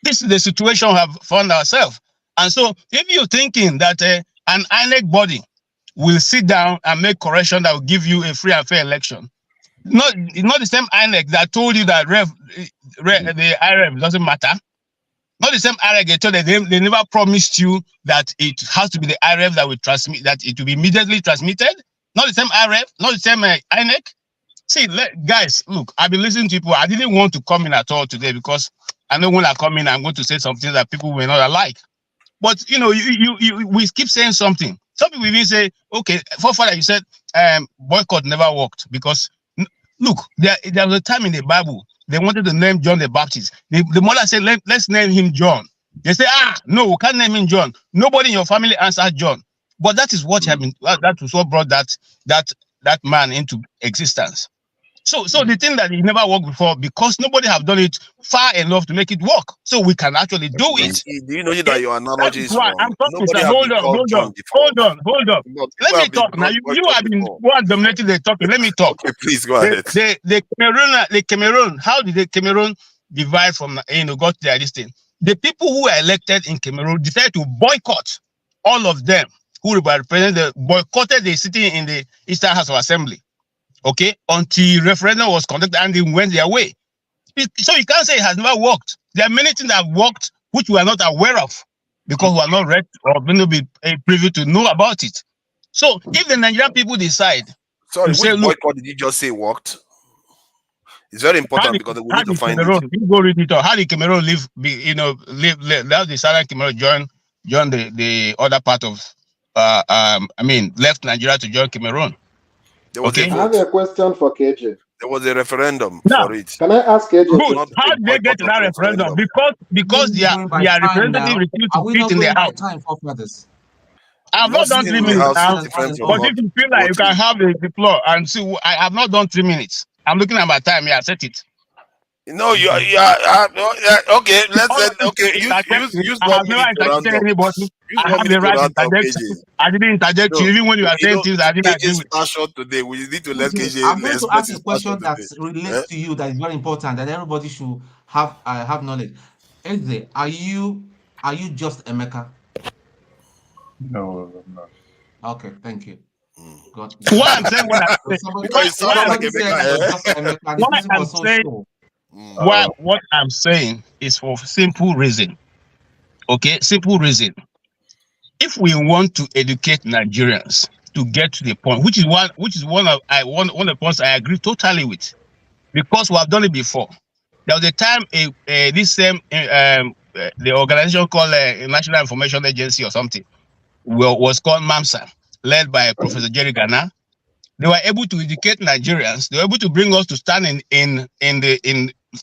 S16: This is the situation we have found ourselves. And so if you're thinking that an INEC body will sit down and make correction that will give you a free and fair election, it's not the same INEC that told you that the IREV doesn't matter. Not the same IREV that told you they never promised you that it has to be the IREV that will transmit, that it will be immediately transmitted. Not the same IREV, not the same INEC. See, guys, look, I've been listening to people. I didn't want to come in at all today because I know when I come in, I'm going to say something that people may not like. But you know, we keep saying something. Some people even say, okay, forefather, you said boycott never worked because look, there was a time in the Bible they wanted to name John the Baptist. The mother said, let's name him John. They say, no, we can't name him John. Nobody in your family answered John. But that is what that was what brought that man into existence. So the thing that it never worked before, because nobody have done it far enough to make it work, so we can actually do it.
S10: Do you know that your analogy is wrong?
S16: I'm talking. Hold on. Let me talk now. You have been one dominating the talking. Let me talk.
S10: Okay, please go ahead.
S16: The Cameroon. How did the Cameroon divide from got their this thing? The people who were elected in Cameroon decided to boycott all of them who boycotted the sitting in the Eastern House of Assembly. Okay, until referendum was conducted and they went their way. So you can't say it has never worked. There are many things that have worked which we are not aware of because we are not read or going to be privy to know about it. So if the Nigerian people decide,
S10: which boycott did you just say worked? It's very important because we need to find it.
S16: You go read it all. How did Cameroon live? How the Southern Cameroon join the other part of left Nigeria to join Cameroon.
S10: There was
S17: I have a question for KJ.
S10: There was a referendum for it.
S17: Can I ask KJ?
S16: Good. How did they get to that referendum? Because their representative refused to fit in the house. I have not done 3 minutes now, but if you feel like you can have the floor and see, I have not done 3 minutes. I'm looking at my time. Yeah, set it.
S10: No, you are okay. Let's use
S16: I have never interjected anybody. I have the right to interject. I didn't interject you even when you are saying things I didn't agree with.
S10: Short today. We need to let KJ.
S6: I'm going to ask a question that relates to you that is very important and everybody should have knowledge. Eze, are you just Emeka?
S13: No, I'm not.
S6: Okay, thank you.
S16: What I'm saying, what I'm saying is for simple reason. Okay, simple reason. If we want to educate Nigerians to get to the point, which is one of the points I agree totally with, because we have done it before. There was a time the organization called National Information Agency or something was called MAMSA, led by Professor Jerry Ghana. They were able to educate Nigerians. They were able to bring us to stand in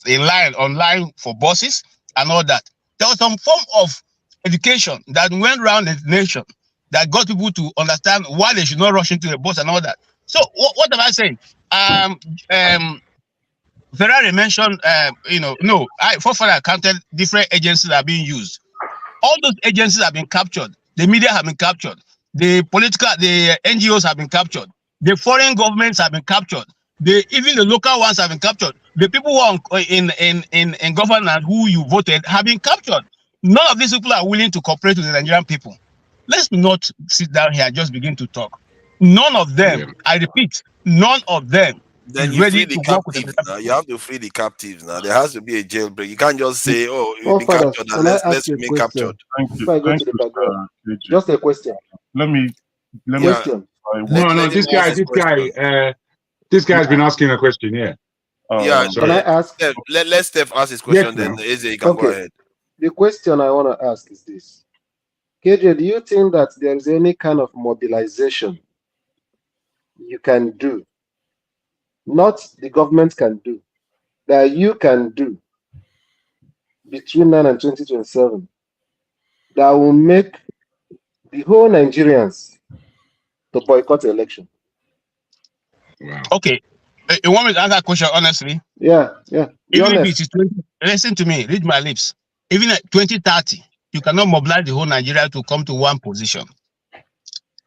S16: line online for buses and all that. There was some form of education that went around the nation that got people to understand why they should not rush into the bus and all that. So what am I saying? Ferrari mentioned, I counted different agencies that are being used. All those agencies have been captured. The media have been captured. The NGOs have been captured. The foreign governments have been captured. Even the local ones have been captured. The people who are in governance who you voted have been captured. None of these people are willing to cooperate with the Nigerian people. Let's not sit down here and just begin to talk. None of them, I repeat, none of them
S10: Then
S16: is
S10: you
S16: ready
S10: free the
S16: to work with the
S10: captives now. You have to free the captives now. There has to be a jailbreak. You can't just say, "Oh, you've been
S17: Forefathers,
S10: captured, and
S17: can I
S10: let's
S17: ask you a
S10: remain
S17: question
S10: captured."
S13: Thank you.
S17: before I go
S13: Thank
S17: to the
S13: you,
S17: background?
S13: KJ.
S17: Just a question.
S13: Let me
S10: Yeah,
S17: Question.
S10: let
S5: No,
S10: him ask his question.
S5: this guy's been asking a question. Yeah.
S10: Yeah,
S17: Can I ask?
S10: Steph, let Steph ask his
S5: Yes,
S10: question. Then
S5: now.
S10: Eze, you can go
S17: Okay.
S10: ahead.
S17: The question I want to ask is this. KJ, do you think that there is any kind of mobilization you can do, not the government can do, that you can do between now and 2027 that will make the whole Nigerians to boycott the election?
S5: Wow.
S16: Okay. You want me to answer that question honestly?
S17: Yeah. Be
S16: Even if
S17: honest.
S16: it is 20, listen to me, read my lips. Even at 2030, you cannot mobilize the whole Nigeria to come to one position.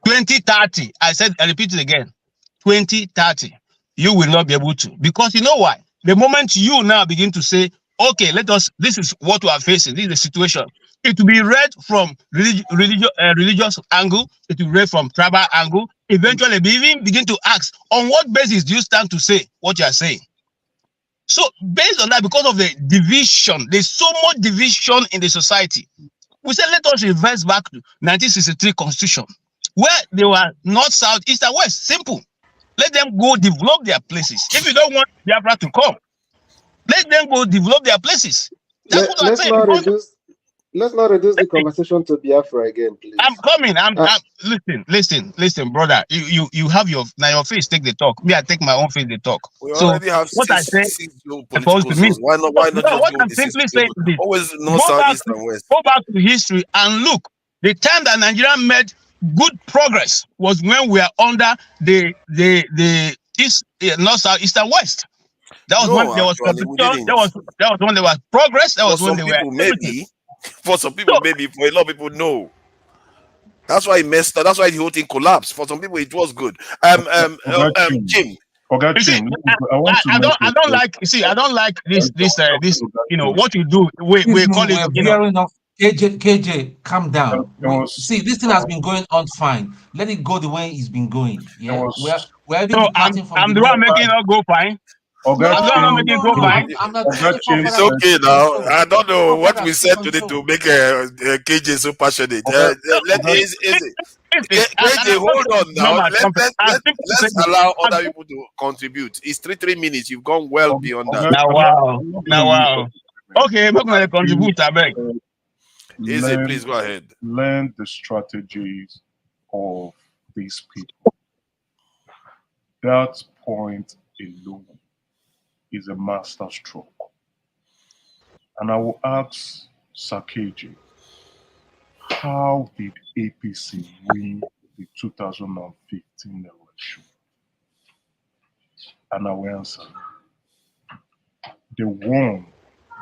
S16: 2030, I repeat it again. 2030, you will not be able to. Because you know why? The moment you now begin to say, okay, this is what we are facing, this is the situation. It will be read from religious angle, it will be read from tribal angle. Eventually, we even begin to ask, on what basis do you stand to say what you are saying? So, based on that, because of the division, there's so much division in the society. We said, let us reverse back to 1963 Constitution, where they were north, south, east, and west. Simple. Let them go develop their places. If you don't want Biafra to come, let them go develop their places. That's what I'm
S17: Let's
S16: saying.
S17: not reduce the conversation to Biafra again, please.
S16: I'm coming. Listen, brother. You have your face. Take the talk. Me, I take my own face. The talk.
S10: We
S16: So
S10: already have
S16: what I say,
S10: six
S16: supposed
S10: political
S16: to me.
S10: zones. Why
S16: No,
S10: not just
S16: what
S10: go with
S16: I'm
S10: the six?
S16: simply saying is this:
S10: Always north, south, east, and west.
S16: go back to history and look. The time that Nigeria made good progress was when we are under the east, north, south, east, and west. That was when
S10: No,
S16: there was
S10: actually, we
S16: competition.
S10: didn't.
S16: That was when there was progress. That
S10: For
S16: was when
S10: some
S16: they were
S10: people,
S16: everything.
S10: maybe. For some people, maybe. For a lot of people, no. That's why it messed up. That's why the whole thing collapsed. For some people, it was good. Jim.
S16: You see, I don't like. You see, I don't like this. You know what you do. We call it. You know.
S6: Enough. KJ, calm down. See, this thing has been going on fine. Let it go the way it's been going. Yeah, we're even departing from
S16: I'm
S6: the
S16: the one making it go fine. I'm not making it go fine.
S6: I'm not telling you
S10: It's okay now. I don't know what we said today to make KJ so passionate. KJ, hold on now. Let's allow other people to contribute. It's 3 minutes. You've gone well beyond that.
S16: Now wow. Okay, I'm going to contribute. I beg.
S10: Please go ahead.
S13: Learn the strategies of these people. That point alone is a masterstroke. And I will ask Sakeji, how did APC win the 2015 election? And I will answer. They won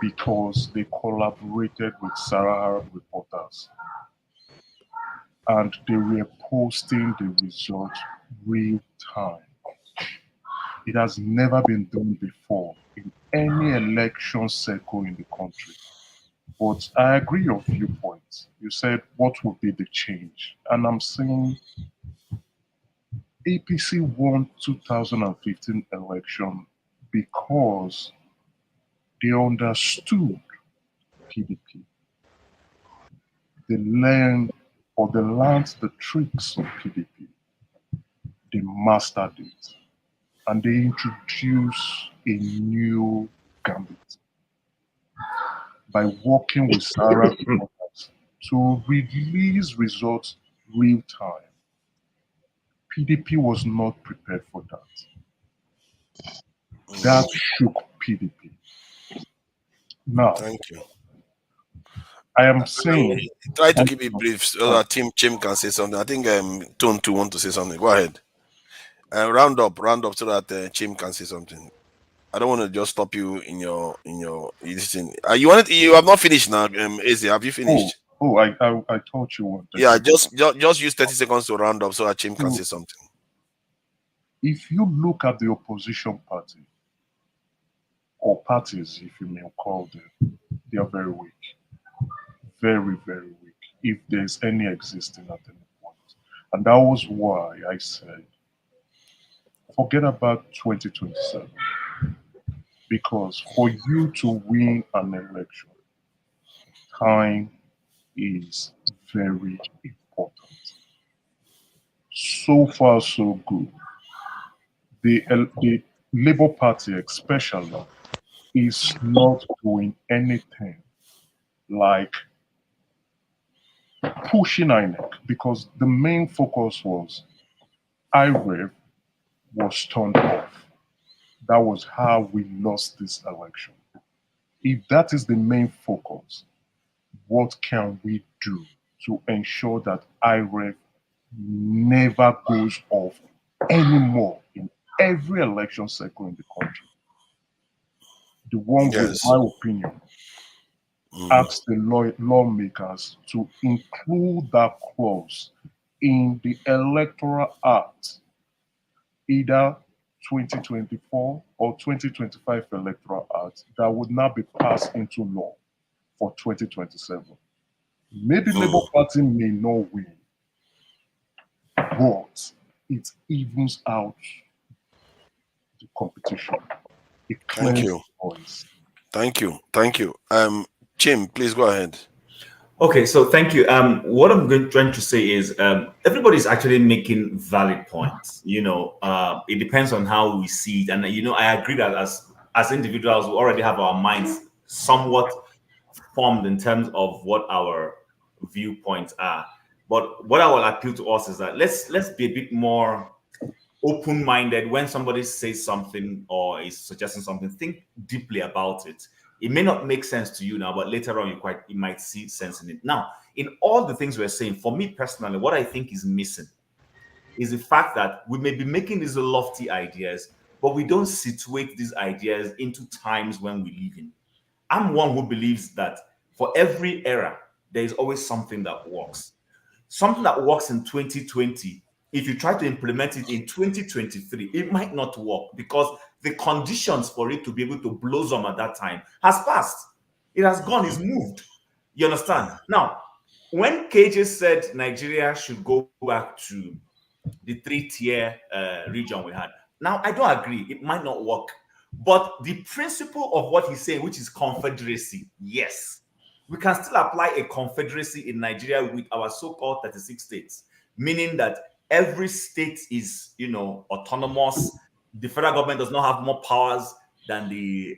S13: because they collaborated with Sarah reporters. And they were posting the results real time. It has never been done before in any election cycle in the country. But I agree your viewpoint. You said, what would be the change? And I'm saying APC won 2015 election because they understood PDP. They learned the tricks of PDP. They mastered it. And they introduced a new gambit by working with Sarah to release results real time. PDP was not prepared for that. That shook PDP. Now,
S10: thank you.
S13: I am saying,
S10: try to keep it brief so that Team Chim can say something. I think Tone 2 want to say something. Go ahead. Round up so that Chim can say something. I don't want to just stop you in your listening. You have not finished now, Eze. Have you finished?
S13: I told you what.
S10: Yeah, just use 30 seconds to round up so that Chim can say something.
S13: If you look at the opposition party, or parties, if you may call them, they are very weak. Very, very weak, if there's any existing at any point. And that was why I said forget about 2027. Because for you to win an election, time is very important. So far, so good. The Labour Party, especially, is not doing anything like pushing INEC, because the main focus was IREV was turned off. That was how we lost this election. If that is the main focus, what can we do to ensure that IREV never goes off anymore in every election cycle in the country? The one with
S10: Yes.
S13: my opinion asks the lawmakers to include that clause in the Electoral Act, either 2024 or 2025 Electoral Act, that would now be passed into law for 2027. Maybe Labour Party may not win, but it evens out the competition. It
S10: Thank
S13: clears
S10: you.
S13: the noise.
S10: Thank you. Thank you. Jim, please go ahead.
S8: Okay, so thank you. What I'm trying to say is everybody's actually making valid points. It depends on how we see it. And, I agree that as individuals, we already have our minds somewhat formed in terms of what our viewpoints are. But what I will appeal to us is that let's be a bit more open-minded when somebody says something or is suggesting something. Think deeply about it. It may not make sense to you now, but later on you might see sense in it. Now, in all the things we're saying, for me personally, what I think is missing is the fact that we may be making these lofty ideas, but we don't situate these ideas into times when we live in. I'm one who believes that for every era, there is always something that works. Something that works in 2020, if you try to implement it in 2023, it might not work because the conditions for it to be able to blossom at that time has passed. It has gone, it's moved. You understand? Now, when KJ said Nigeria should go back to the three-tier region we had, now I don't agree. It might not work. But the principle of what he's saying, which is confederacy, yes. We can still apply a confederacy in Nigeria with our so-called 36 states, meaning that every state is, autonomous. The federal government does not have more powers than the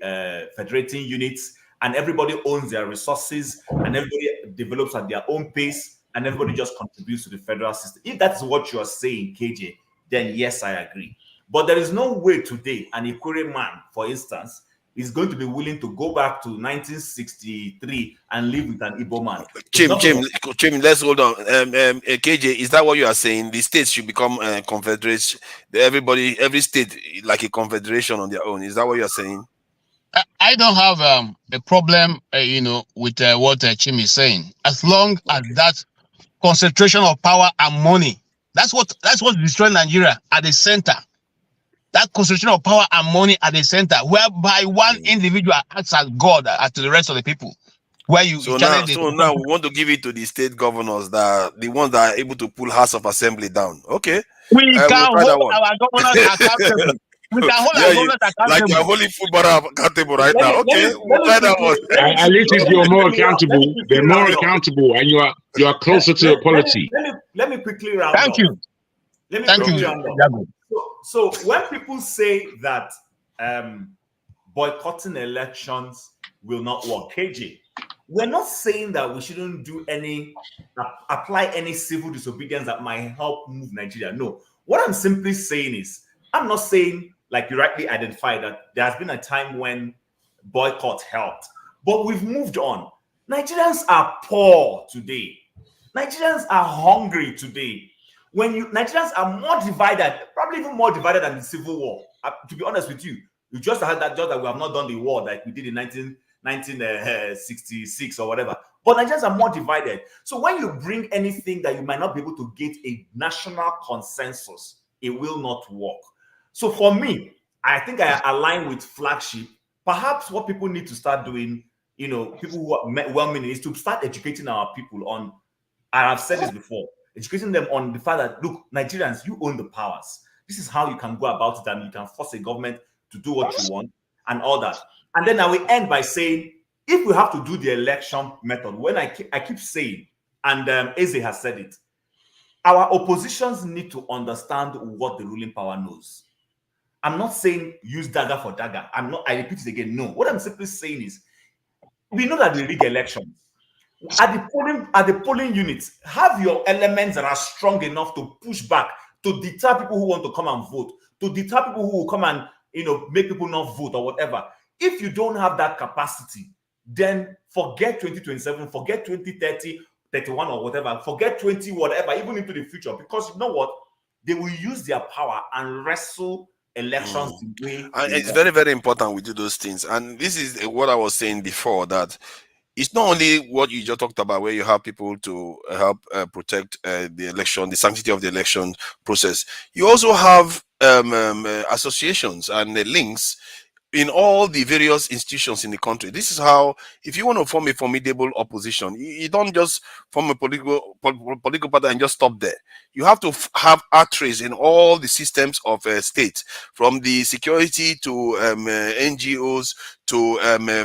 S8: federating units, and everybody owns their resources, and everybody develops at their own pace, and everybody just contributes to the federal system. If that's what you're saying, KJ, then yes, I agree. But there is no way today an Ikwere man, for instance, is going to be willing to go back to 1963 and live with an Igbo man.
S10: Jim, let's hold on. KJ, is that what you are saying? The states should become confederates. Every state like a confederation on their own. Is that what you are saying?
S16: I don't have a problem, with what Chim is saying, as long as that concentration of power and money. That's what's destroying Nigeria at the center. That concentration of power and money at the center, whereby one individual acts as God to the rest of the people. Now
S10: we want to give it to the state governors, the ones that are able to pull House of Assembly down. Okay,
S16: we can hold our governors accountable. We can hold our governors accountable.
S10: Like you're holding football accountable right now. Okay, we'll try that one.
S5: At least if you're more accountable, they're more accountable, and you are closer to the polity.
S8: Let me quickly round up.
S16: Thank you.
S8: Let me quickly round up. So when people say that boycotting elections will not work, KJ, we're not saying that we shouldn't apply any civil disobedience that might help move Nigeria. No, what I'm simply saying is, I'm not saying, like you rightly identified, that there has been a time when boycott helped, but we've moved on. Nigerians are poor today. Nigerians are hungry today. Nigerians are more divided, probably even more divided than the Civil War. To be honest with you, you just had that we have not done the war like we did in 1966 or whatever. But Nigerians are more divided. So when you bring anything that you might not be able to get a national consensus, it will not work. So for me, I think I align with Flagship. Perhaps what people need to start doing, people who are well-meaning, is to start educating our people on, and I've said this before, educating them on the fact that, look, Nigerians, you own the powers. This is how you can go about it, and you can force a government to do what you want and all that. And then I will end by saying, if we have to do the election method, when I keep saying, and Eze has said it, our oppositions need to understand what the ruling power knows. I'm not saying use dagger for dagger. I repeat it again. No. What I'm simply saying is, we know that they rig elections. At the polling units, have your elements that are strong enough to push back, to deter people who want to come and vote, to deter people who will come and make people not vote or whatever. If you don't have that capacity, then forget 2027, forget 2030, 31 or whatever, forget 20 whatever, even into the future, because you know what? They will use their power and wrestle elections the way.
S10: And it's very, very important we do those things. And this is what I was saying before, that it's not only what you just talked about, where you have people to help protect the election, the sanctity of the election process. You also have associations and links in all the various institutions in the country. This is how, if you want to form a formidable opposition, you don't just form a political party and just stop there. You have to have actors in all the systems of state, from the security to NGOs to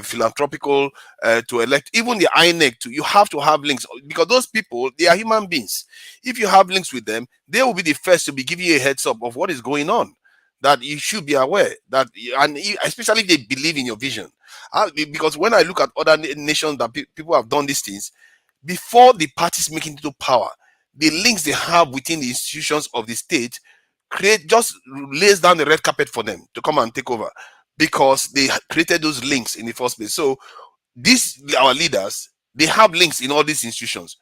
S10: philanthropical to elect, even the INEC too. You have to have links, because those people, they are human beings. If you have links with them, they will be the first to be giving you a heads up of what is going on, that you should be aware, that, and especially if they believe in your vision. Because when I look at other nations that people have done these things, before the parties make it into power, the links they have within the institutions of the state just lays down the red carpet for them to come and take over, because they created those links in the first place. So our leaders, they have links in all these institutions.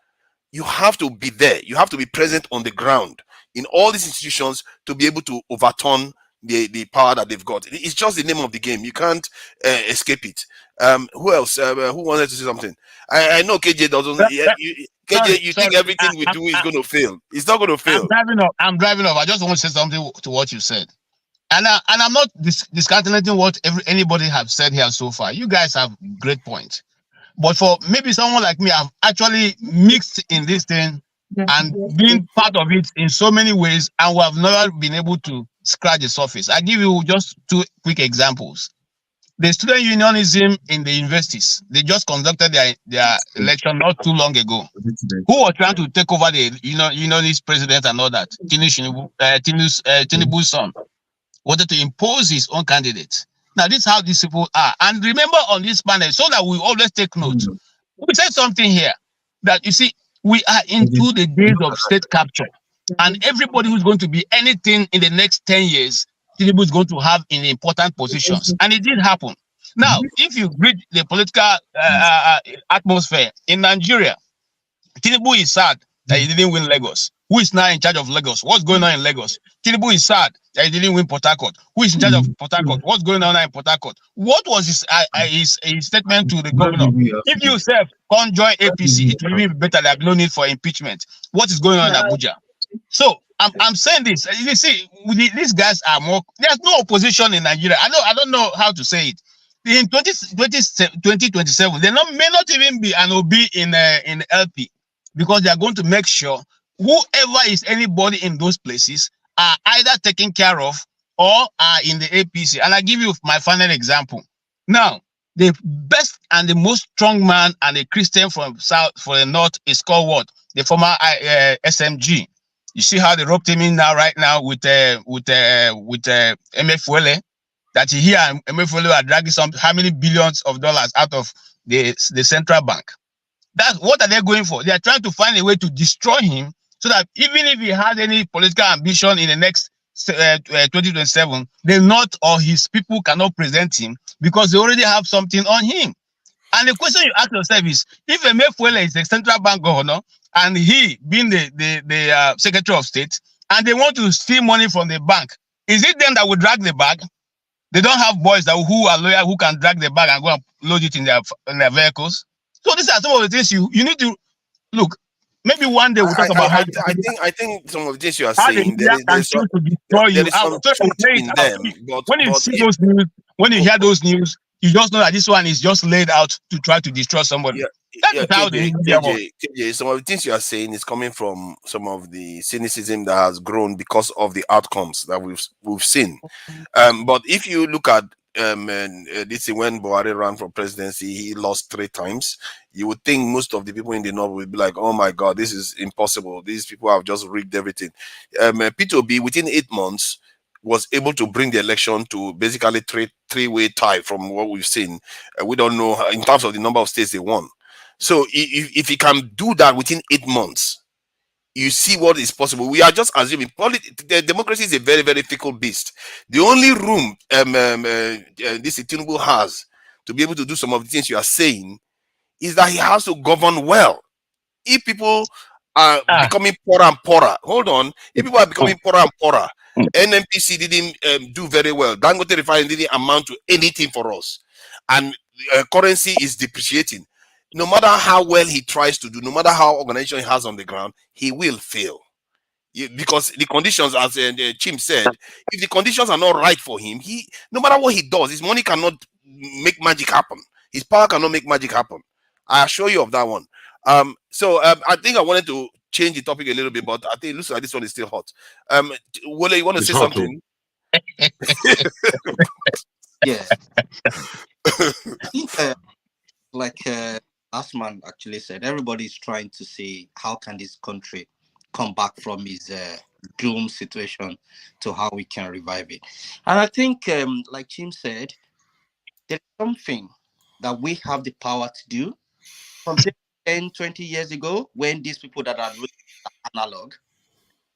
S10: You have to be there. You have to be present on the ground in all these institutions to be able to overturn the power that they've got. It's just the name of the game. You can't escape it. Who else? Who wanted to say something? I know KJ doesn't. KJ, you think everything we do is going to fail? It's not going to fail.
S16: I'm driving off. I just want to say something to what you said, and I'm not discounting what anybody have said here so far. You guys have great points, but for maybe someone like me, I've actually mixed in this thing and been part of it in so many ways, and we have never been able to scratch the surface. I give you just two quick examples. The student unionism in the universities, they just conducted their election not too long ago. Who was trying to take over the unionist president and all that? Tinubu's son wanted to impose his own candidate. Now, this is how these people are. And remember on this panel, so that we always take note, we said something here that, you see, we are into the days of state capture. And everybody who's going to be anything in the next 10 years, Tinubu is going to have in important positions. And it did happen. Now, if you read the political atmosphere in Nigeria, Tinubu is sad that he didn't win Lagos. Who is now in charge of Lagos? What's going on in Lagos? Tinubu is sad that he didn't win Port Harcourt. Who is in charge of Port Harcourt? What's going on in Port Harcourt? What was his statement to the governor? If you self can't join APC, it will be better. There will be no need for impeachment. What is going on in Abuja? So I'm saying this. You see, these guys are more. There's no opposition in Nigeria. I don't know how to say it. In 2027, there may not even be an OB in LP, because they are going to make sure whoever is anybody in those places are either taken care of or are in the APC. And I give you my final example. Now, the best and the most strong man and a Christian from the north is called what? The former SMG. You see how they roped him in right now with Emefiele, that he and Emefiele are dragging how many billions of dollars out of the central bank. That's what are they going for? They are trying to find a way to destroy him, so that even if he has any political ambition in the next 2027, the North or his people cannot present him, because they already have something on him. And the question you ask yourself is, if Emefiele is the central bank governor and he being the Secretary of State, and they want to steal money from the bank, is it them that will drag the bag? They don't have boys who are loyal, who can drag the bag and go and load it in their vehicles. So these are some of the things you need to look. Maybe one day we'll talk about how.
S10: I think some of the things you are saying, there is some truth in them.
S16: When you see those news, when you hear those news, you just know that this one is just laid out to try to destroy somebody. That is how the media works.
S10: KJ, some of the things you are saying is coming from some of the cynicism that has grown because of the outcomes that we've seen. But if you look at this when Buhari ran for presidency, he lost 3 times. You would think most of the people in the north would be like, "Oh my God, this is impossible. These people have just rigged everything." P2B within 8 months was able to bring the election to basically three-way tie from what we've seen. We don't know in terms of the number of states they won. So if he can do that within 8 months, you see what is possible. We are just assuming the democracy is a very, very fickle beast. The only room this Tinubu has to be able to do some of the things you are saying is that he has to govern well. If people are becoming poorer and poorer, hold on. If people are becoming poorer and poorer, NNPC didn't do very well. Dangote refinery didn't amount to anything for us, and currency is depreciating. No matter how well he tries to do, no matter how organization he has on the ground, he will fail. Because the conditions, as Chim said, if the conditions are not right for him, no matter what he does, his money cannot make magic happen. His power cannot make magic happen. I assure you of that one. So I think I wanted to change the topic a little bit, but I think it looks like this one is still hot. Wole, you want to say something?
S14: Yeah. I think, like Asman actually said, everybody is trying to see how can this country come back from its doom situation to how we can revive it. And I think, like Jim said, there's something that we have the power to do. From 10, 20 years ago, when these people that are analog,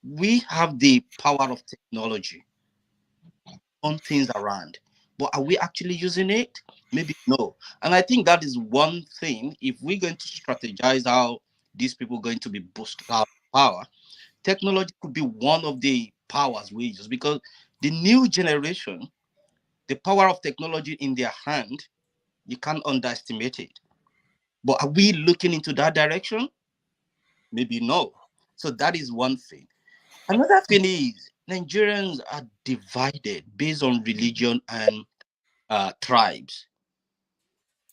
S14: we have the power of technology on things around. But are we actually using it? Maybe no. And I think that is one thing. If we're going to strategize how these people are going to be boosted out of power, technology could be one of the powers we use, because the new generation, the power of technology in their hand, you can't underestimate it. But are we looking into that direction? Maybe no. So that is one thing. Another thing is Nigerians are divided based on religion and tribes.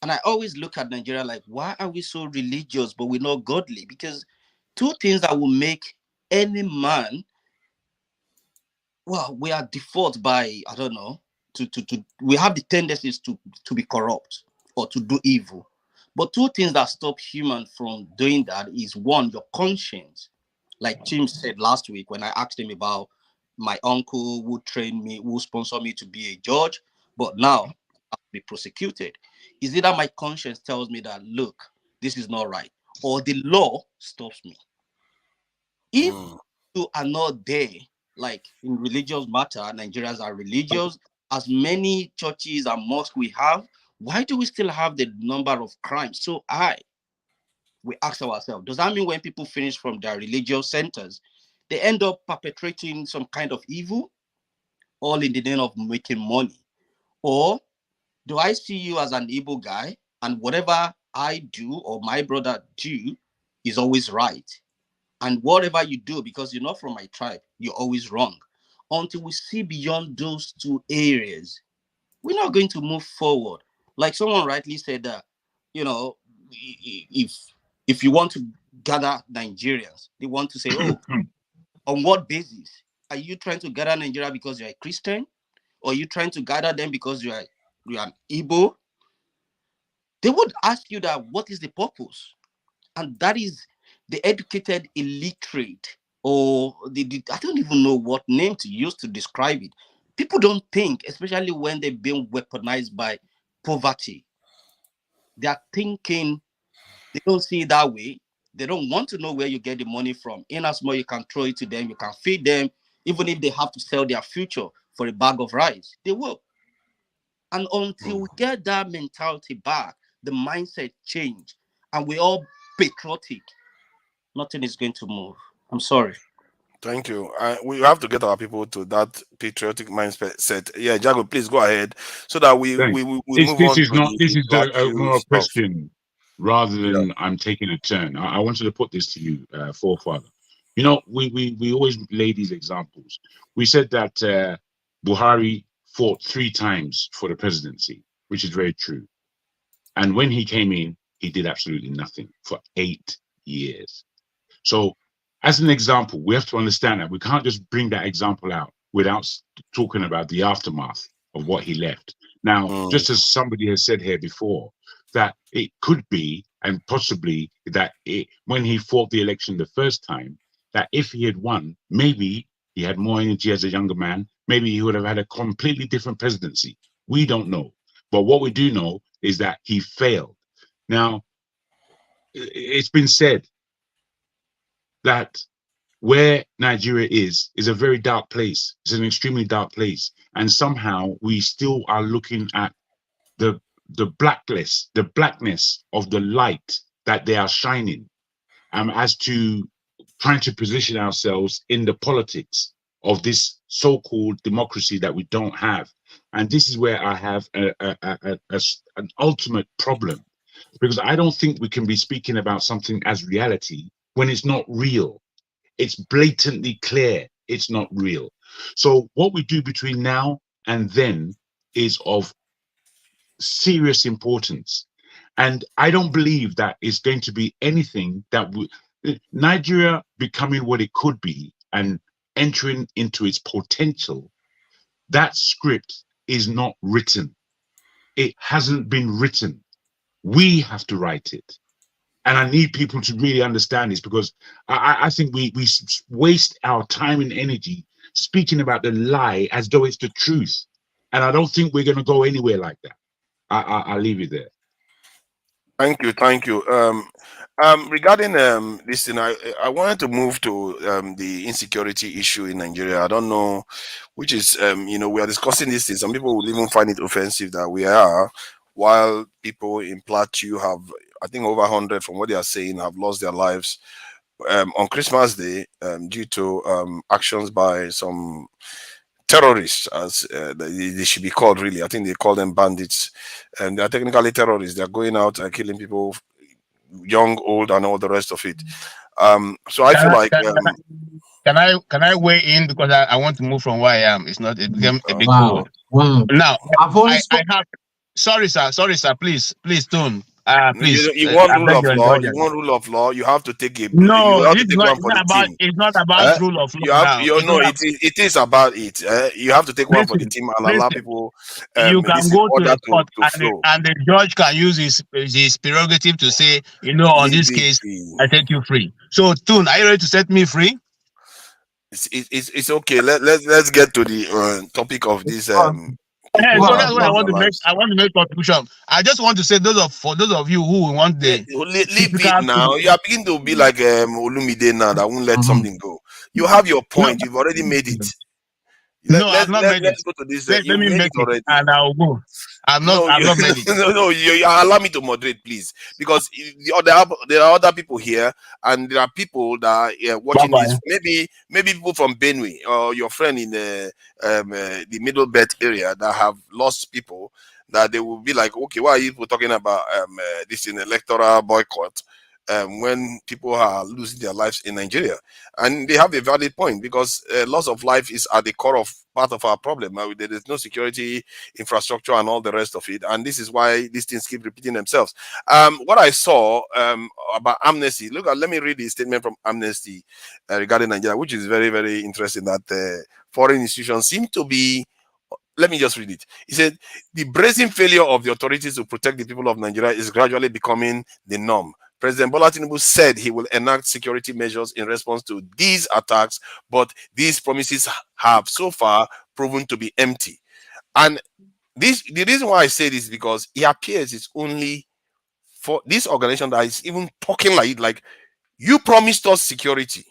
S14: And I always look at Nigeria like, why are we so religious but we're not godly? Because 2 things that will make any man, well, we are default by, I don't know, we have the tendencies to be corrupt or to do evil. But 2 things that stop human from doing that is, one, your conscience. Like Jim said last week when I asked him about my uncle who trained me, who sponsored me to be a judge, but now I'll be prosecuted. Is either my conscience tells me that, look, this is not right, or the law stops me. If you are not there, like in religious matter, Nigerians are religious. As many churches and mosques we have, why do we still have the number of crimes so high? We ask ourselves, does that mean when people finish from their religious centers, they end up perpetrating some kind of evil, all in the name of making money? Or do I see you as an evil guy, and whatever I do or my brother do is always right? And whatever you do, because you're not from my tribe, you're always wrong. Until we see beyond those 2 areas, we're not going to move forward. Like someone rightly said that, you know, if you want to gather Nigerians, they want to say, oh, on what basis? Are you trying to gather Nigeria because you're a Christian? Or are you trying to gather them because you're an Igbo? They would ask you that, what is the purpose? And that is the educated illiterate, or I don't even know what name to use to describe it. People don't think, especially when they've been weaponized by poverty. They are thinking, they don't see it that way. They don't want to know where you get the money from. In as much you can throw it to them, you can feed them, even if they have to sell their future for a bag of rice, they will. And until we get that mentality back, the mindset change, and we're all patriotic, nothing is going to move. I'm sorry.
S10: Thank you. We have to get our people to that patriotic mindset. Yeah, Jago, please go ahead, so that we move on to the
S5: This is a more
S10: stuff.
S5: question rather than I'm taking a turn. I wanted to put this to you, forefather. You know, we always lay these examples. We said that Buhari fought 3 times for the presidency, which is very true. And when he came in, he did absolutely nothing for 8 years. So as an example, we have to understand that we can't just bring that example out without talking about the aftermath of what he left. Now, just as somebody has said here before, that it could be, and possibly that when he fought the election the first time, that if he had won, maybe he had more energy as a younger man, maybe he would have had a completely different presidency. We don't know. But what we do know is that he failed. Now, it's been said that where Nigeria is a very dark place. It's an extremely dark place. And somehow we still are looking at the blackness of the light that they are shining, as to trying to position ourselves in the politics of this so-called democracy that we don't have. And this is where I have an ultimate problem, because I don't think we can be speaking about something as reality when it's not real. It's blatantly clear it's not real. So what we do between now and then is of serious importance. And I don't believe that it's going to be anything that Nigeria becoming what it could be and entering into its potential. That script is not written. It hasn't been written. We have to write it. And I need people to really understand this, because I think we waste our time and energy speaking about the lie as though it's the truth. And I don't think we're going to go anywhere like that. I'll leave it there.
S10: Thank you. Regarding this thing, I wanted to move to the insecurity issue in Nigeria. I don't know, which is we are discussing this thing. Some people will even find it offensive that we are, while people in Plateau have, I think, over 100 from what they are saying, have lost their lives on Christmas Day due to actions by some terrorists, as they should be called. Really, I think they call them bandits, and they are technically terrorists. They are going out and killing people, young, old, and all the rest of it. So I feel like
S16: can I weigh in, because I want to move from where I am. It's not, it became a big
S14: Wow.
S16: Now
S14: I
S16: have, sorry sir, please Tone. Please,
S10: you want
S16: I
S10: rule
S16: beg
S10: of
S16: your
S10: law. You
S16: indulgence.
S10: want rule of law. You have to take a.
S16: No,
S10: You have to
S16: it's
S10: take
S16: not,
S10: one for the team.
S16: it's not about rule of
S10: You
S16: law
S10: have.
S16: now.
S10: You know. It is about it. You have to take one for the
S16: Listen,
S10: team and allow people.
S16: you
S10: This
S16: can
S10: in
S16: go to
S10: order
S16: a court
S10: to flow.
S16: and the judge can use his prerogative to say, on this case, I set you free. So, Tune, are you ready to set me free?
S10: It's okay. Let's get to the topic of this.
S16: So that's what I want to make. I want to make contribution. I just want to say, for those of you who want the
S10: Leave it now. You are beginning to be like Olumide now that won't let something go. You have your point. You've already made it.
S16: I've not made it.
S10: Let's go to this.
S16: Let
S10: You
S16: me
S10: made
S16: make
S10: it already.
S16: and I'll go. I've not made it.
S10: No, you allow me to moderate, please, because there are other people here, and there are people that are watching this. Maybe people from Benue or your friend in the Middle Belt area that have lost people. That they will be like, okay, why are you people talking about this in electoral boycott? When people are losing their lives in Nigeria, and they have a valid point, because loss of life is at the core of part of our problem. There is no security infrastructure and all the rest of it, and this is why these things keep repeating themselves. What I saw about Amnesty, let me read the statement from Amnesty regarding Nigeria, which is very, very interesting. That foreign institutions seem to be. Let me just read it. He said, the brazen failure of the authorities to protect the people of Nigeria is gradually becoming the norm. President Bola Tinubu said he will enact security measures in response to these attacks, but these promises have so far proven to be empty. And the reason why I say this is because it appears it's only for this organization that is even talking like it, like, you promised us security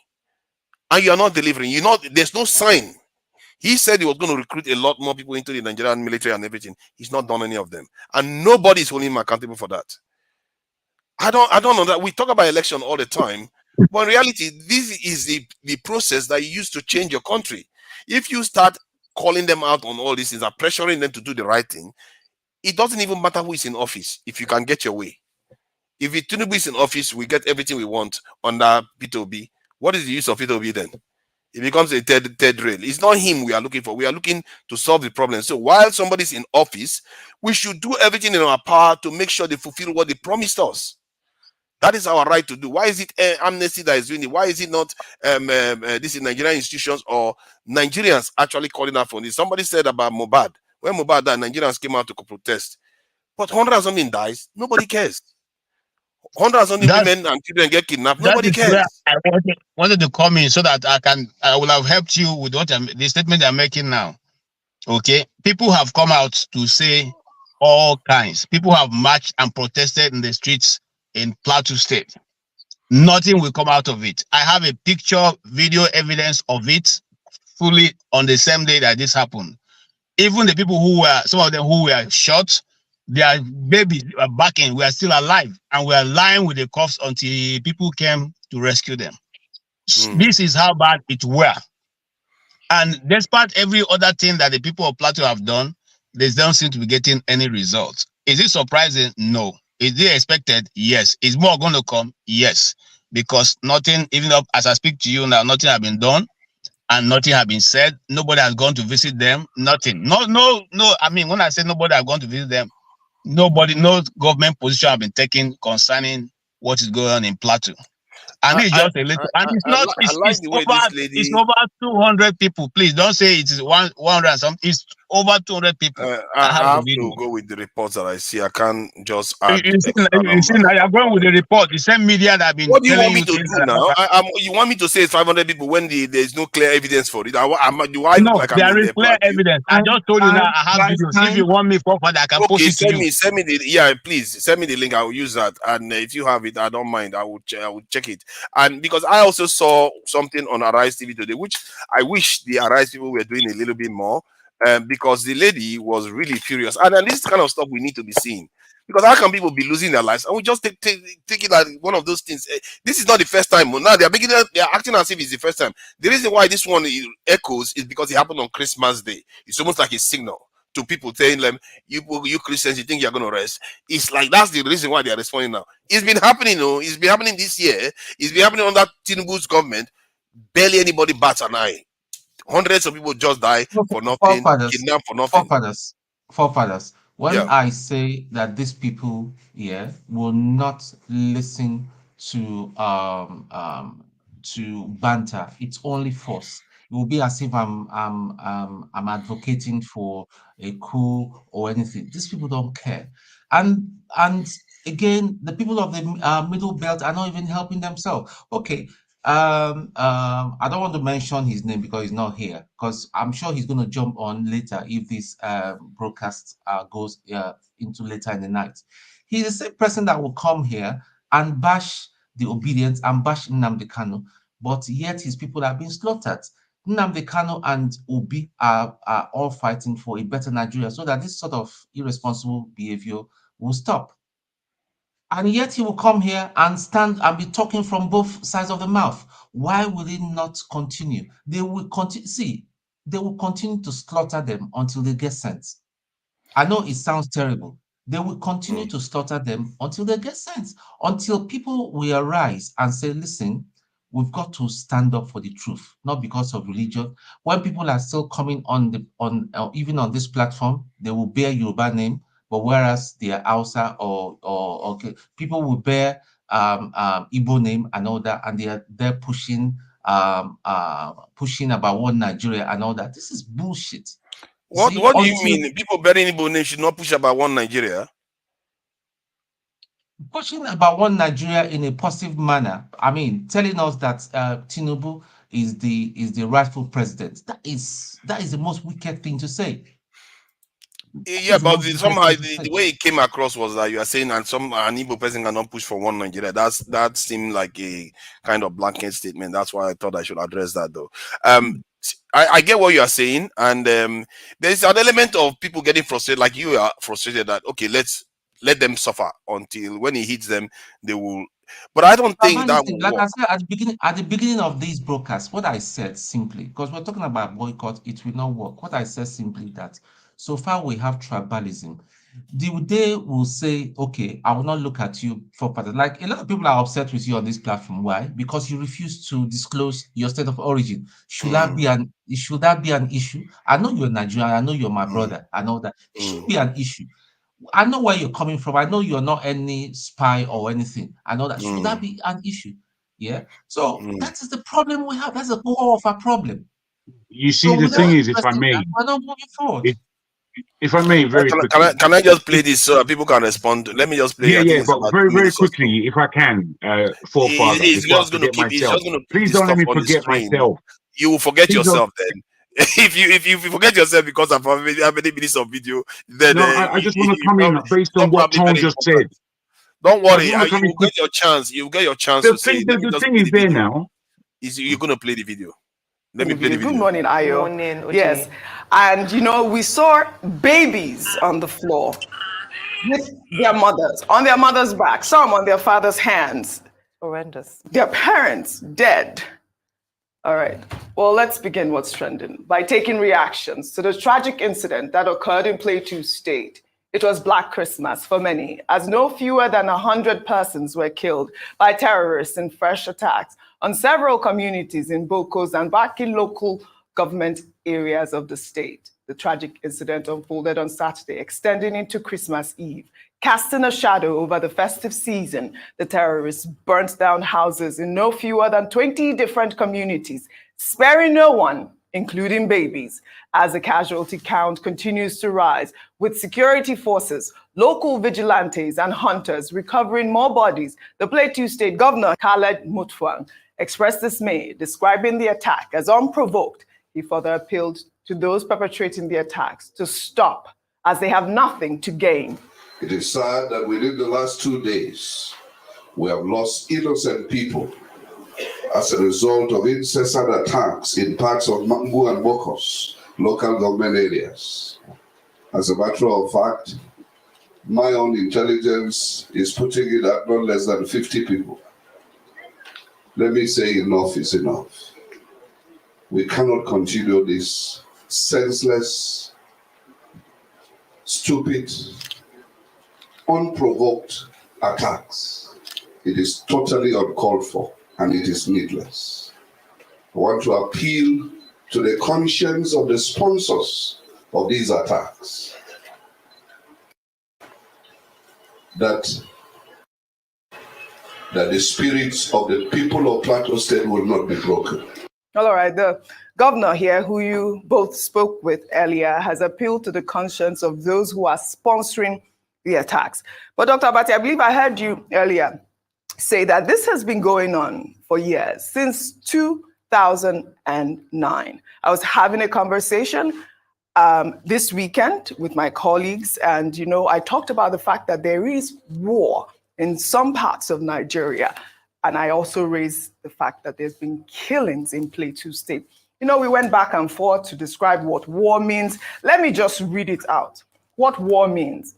S10: and you are not delivering. There's no sign. He said he was going to recruit a lot more people into the Nigerian military and everything. He's not done any of them, and nobody is holding him accountable for that. I don't know that we talk about election all the time, but in reality, this is the process that you use to change your country. If you start calling them out on all these things and pressuring them to do the right thing, it doesn't even matter who is in office if you can get your way. If Tinubu is in office, we get everything we want under P2B. What is the use of P2B then? It becomes a third rail. It's not him we are looking for. We are looking to solve the problem. So while somebody's in office, we should do everything in our power to make sure they fulfill what they promised us. That is our right to do. Why is it Amnesty that is doing it? Why is it not this in Nigerian institutions or Nigerians actually calling out for this? Somebody said about Mobad. When Mobad died, Nigerians came out to protest. But 100 and something dies. Nobody cares. 100 and something women and children get kidnapped. Nobody
S16: That is where
S10: cares.
S16: I wanted to come in so that I will have helped you with the statement I'm making now. Okay, people have come out to say all kinds. People have marched and protested in the streets in Plateau State. Nothing will come out of it. I have a picture, video evidence of it fully on the same day that this happened. Even the people some of them who were shot, their babies are back in, we are still alive, and we are lying with the cuffs until people came to rescue them. This is how bad it were. And despite every other thing that the people of Plateau have done, they don't seem to be getting any results. Is it surprising? No. Is it expected? Yes. Is more going to come? Yes. Because nothing, even up as I speak to you now, nothing has been done and nothing has been said. Nobody has gone to visit them. Nothing. No. I mean, when I say nobody has gone to visit them, no government position has been taken concerning what is going on in Plateau. And it's just a little, and it's not. It's over 200 people. Please don't say it is 100 and something. It's over 200 people.
S10: I have to go with the reports that I see. I can't just add.
S16: You see, now you're going with the report. The same media that have been.
S10: What do you want me to do now? You want me to say it's 500 people when there's no clear evidence for it?
S16: There is clear evidence. I just told you now. I have videos. If you want me for that, I can post it to you.
S10: Send me the please send me the link. I will use that. And if you have it, I don't mind. I will check it. And because I also saw something on Arise TV today, which I wish the Arise people were doing a little bit more, because the lady was really furious. And this kind of stuff we need to be seeing. Because how can people be losing their lives? And we just take it like one of those things. This is not the first time. Now they're acting as if it's the first time. The reason why this one echoes is because it happened on Christmas Day. It's almost like a signal to people telling them, you Christians, you think you're going to rest. It's like that's the reason why they are responding now. It's been happening, it's been happening this year. It's been happening under Tinubu's government. Barely anybody bats an eye. Hundreds of people just die for nothing, kidnapped for nothing.
S6: Forefathers. When I say that these people will not listen to banter, it's only force. It will be as if I'm advocating for a coup or anything. These people don't care, and again, the people of the middle belt are not even helping themselves. Okay, I don't want to mention his name because he's not here, because I'm sure he's going to jump on later if this broadcast goes into later in the night. He's the same person that will come here and bash the obedience and bash Nnamdi Kanu, but yet his people have been slaughtered. Nnamdi Kanu and Obi are all fighting for a better Nigeria so that this sort of irresponsible behavior will stop. And yet he will come here and stand and be talking from both sides of the mouth. Why will it not continue? They will continue. See, they will continue to slaughter them until they get sense. I know it sounds terrible. They will continue to slaughter them until they get sense. Until people will arise and say, listen, we've got to stand up for the truth, not because of religion. When people are still coming even on this platform, they will bear Yoruba name. But whereas they are Hausa or people will bear Igbo name and all that, and they're pushing about one Nigeria and all that. This is bullshit.
S10: What do you mean? People bearing Igbo name should not push about one Nigeria?
S6: Pushing about one Nigeria in a positive manner. I mean, telling us that Tinubu is the rightful president. That is the most wicked thing to say.
S10: Yeah, but somehow the way it came across was that you are saying an Igbo person cannot push for one Nigeria. That seemed like a kind of blanket statement. That's why I thought I should address that, though. I get what you are saying, and there's an element of people getting frustrated, like you are frustrated that okay, let's let them suffer until when it hits them, they will. But I don't think that will
S6: Like
S10: work.
S6: I said at the beginning of this broadcast, what I said simply, because we're talking about boycott, it will not work. What I said simply that so far we have tribalism. The day will say, okay, I will not look at you for part. Like a lot of people are upset with you on this platform. Why? Because you refuse to disclose your state of origin. Should that be an issue? I know you're Nigerian, I know you're my brother, I know that. It should be an issue. I know where you're coming from. I know you're not any spy or anything. I know that. Should that be an issue? Yeah. So that is the problem we have. That's the core of our problem.
S5: You see,
S6: So
S5: the
S6: without
S5: thing is, if I
S6: addressing
S5: may,
S6: that, we're not moving forward.
S5: if I may, very quickly.
S10: Can I just play this so that people can respond? Let me just play.
S5: Yeah,
S10: I think
S5: yeah,
S10: it's
S5: but
S10: about
S5: very,
S10: 2
S5: very
S10: minutes or so.
S5: quickly, if I can, forefather,
S10: He's
S5: before I
S10: just going to
S5: forget
S10: keep. He's
S5: myself.
S10: just going to put
S5: Please
S10: this
S5: don't let
S10: stuff
S5: me
S10: on the
S5: forget
S10: screen.
S5: myself.
S10: You will forget
S5: Please
S10: yourself then. if you forget yourself because of how many minutes of video, then
S5: No, I just want to come in based on
S10: not
S5: what
S10: probably
S5: Tone
S10: very
S5: just
S10: important.
S5: said.
S10: Don't
S5: I
S10: worry,
S5: just want to
S10: you
S5: come in
S10: will
S5: quick.
S10: get your chance. You will get your chance
S5: The
S10: to say.
S5: thing,
S10: Let me
S5: the
S10: just
S5: thing
S10: play
S5: is
S10: the
S5: there
S10: video.
S5: now.
S10: You're going to play the video. Let me play the video.
S18: Good morning, Ayo.
S19: Good morning, Uche.
S18: Yes, and we saw babies on the floor with their mothers, on their mother's back, some on their father's hands.
S19: Horrendous.
S18: Their parents dead. All right. Well, let's begin what's trending by taking reactions to the tragic incident that occurred in Plateau State. It was Black Christmas for many, as no fewer than 100 persons were killed by terrorists in fresh attacks on several communities in Bokos and back in local government areas of the state. The tragic incident unfolded on Saturday, extending into Christmas Eve. Casting a shadow over the festive season, the terrorists burnt down houses in no fewer than 20 different communities, sparing no one, including babies, as the casualty count continues to rise, with security forces, local vigilantes, and hunters recovering more bodies. The Plateau State Governor, Khaled Mutfwang, expressed dismay, describing the attack as unprovoked. He further appealed to those perpetrating the attacks to stop, as they have nothing to gain.
S20: It is sad that within the last 2 days, we have lost innocent people as a result of incessant attacks in parts of Mangu and Bokos, local government areas. As a matter of fact, my own intelligence is putting it at not less than 50 people. Let me say enough is enough. We cannot continue this senseless, stupid, unprovoked attacks. It is totally uncalled for and it is needless. I want to appeal to the conscience of the sponsors of these attacks that the spirits of the people of Plateau State will not be broken.
S18: All right, the governor here, who you both spoke with earlier, has appealed to the conscience of those who are sponsoring the attacks. But Dr. Abati, I believe I heard you earlier say that this has been going on for years, since 2009. I was having a conversation this weekend with my colleagues, and I talked about the fact that there is war in some parts of Nigeria. And I also raised the fact that there's been killings in Plateau State. We went back and forth to describe what war means. Let me just read it out. What war means: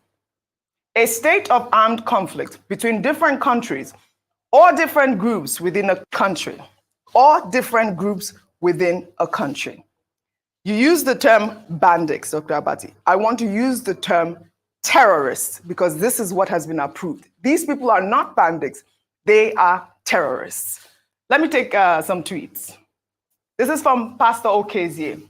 S18: a state of armed conflict between different countries or different groups within a country, or different groups within a country. You use the term bandits, Dr. Abati. I want to use the term terrorists because this is what has been approved. These people are not bandits. They are terrorists. Let me take some tweets. This is from Pastor Okezie.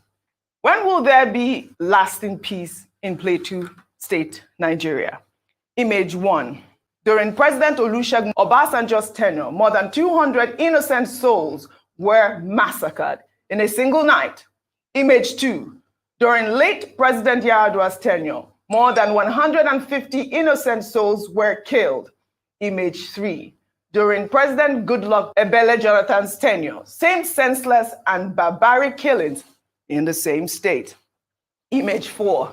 S18: When will there be lasting peace in Plateau State, Nigeria? Image 1. During President Olusegun Obasanjo's tenure, more than 200 innocent souls were massacred in a single night. Image 2. During late President Yar'Adua's tenure, more than 150 innocent souls were killed. Image 3. During President Goodluck Ebele Jonathan's tenure, same senseless and barbaric killings in the same state. Image 4.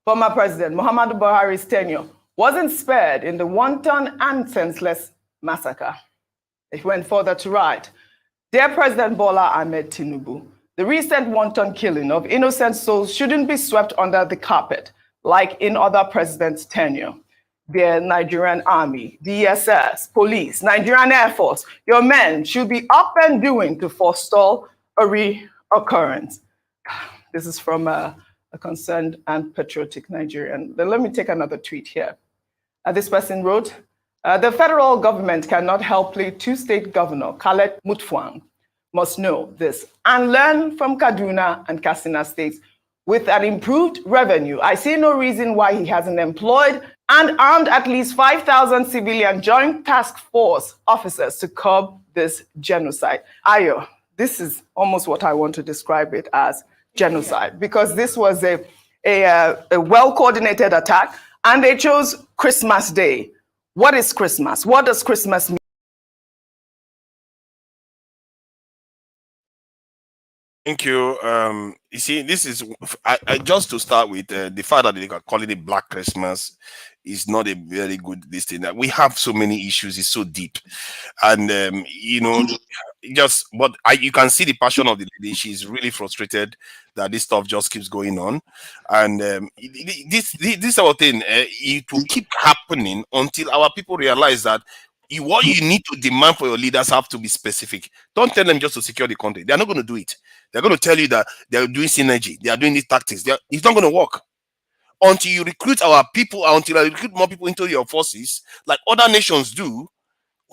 S18: Former President Muhammadu Buhari's tenure wasn't spared in the wanton and senseless massacre. It went further to write, Dear President Bola Ahmed Tinubu, the recent wanton killing of innocent souls shouldn't be swept under the carpet like in other presidents' tenure. their Nigerian army, DSS, police, Nigerian Air Force, your men should be up and doing to forestall a reoccurrence. This is from a concerned and patriotic Nigerian. Then let me take another tweet here. This person wrote, the federal government cannot help play two-state governor, Khaled Mutfwang, must know this and learn from Kaduna and Katsina states. With an improved revenue, I see no reason why he hasn't employed and armed at least 5,000 civilian joint task force officers to curb this genocide. Ayo, this is almost what I want to describe it as, genocide, because this was a well-coordinated attack, and they chose Christmas Day. What is Christmas? What does Christmas mean?
S10: Thank you. You see, this is I just to start with the fact that they are calling it Black Christmas is not a very good thing. That we have so many issues, it's so deep, and you know, just but you can see the passion of the lady. She's really frustrated that this stuff just keeps going on, and this sort of thing it will keep happening until our people realize that. What you need to demand for your leaders have to be specific. Don't tell them just to secure the country. They're not going to do it. They're going to tell you that they're doing synergy. They are doing these tactics. It's not going to work. Until you recruit our people, until you recruit more people into your forces, like other nations do,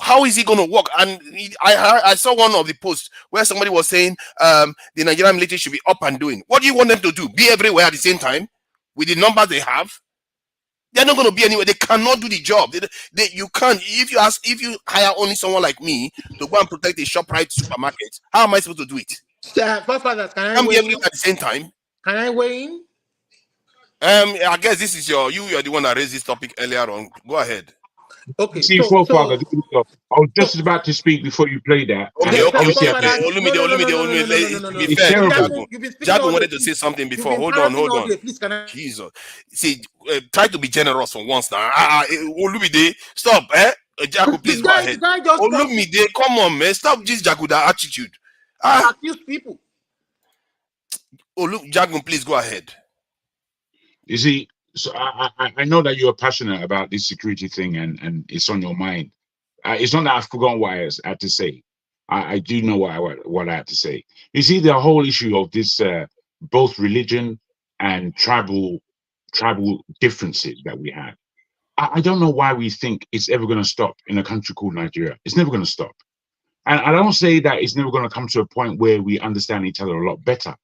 S10: how is it going to work? And I saw one of the posts where somebody was saying the Nigerian military should be up and doing. What do you want them to do? Be everywhere at the same time with the numbers they have? They're not going to be anywhere. They cannot do the job. You can't. If you hire only someone like me to go and protect a ShopRite supermarket, how am I supposed to do it?
S12: Forefathers, can I
S10: be everywhere at the same time?
S12: Can I weigh in?
S10: I guess this is you are the one that raised this topic earlier on. Go ahead.
S12: Okay.
S5: See, forefather, I was just about to speak before you play that.
S10: Okay. Be fair, Jago wanted to say something before. Hold on. Jesus. See, try to be generous for once now. Olumide, stop. Jago, please go ahead. Olumide, come on, man. Stop this Jaguda attitude.
S12: Accuse people.
S10: Jago, please go ahead.
S5: You see, so I know that you're passionate about this security thing and it's on your mind. It's not that I've forgotten what I had to say. I do know what I had to say. You see, the whole issue of this, both religion and tribal differences that we have. I don't know why we think it's ever going to stop in a country called Nigeria. It's never going to stop. And I don't say that it's never going to come to a point where we understand each other a lot better.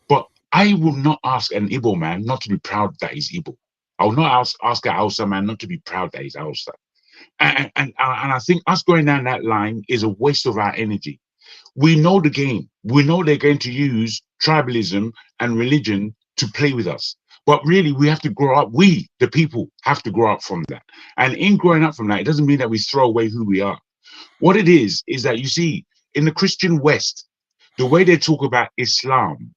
S5: But I will not ask an Igbo man not to be proud that he's Igbo. I will not ask a Hausa man not to be proud that he's Hausa. And I think us going down that line is a waste of our energy. We know the game. We know they're going to use tribalism and religion to play with us. But really, we have to grow up. We, the people, have to grow up from that. And in growing up from that, it doesn't mean that we throw away who we are. What it is that you see, in the Christian West, the way they talk about Islam,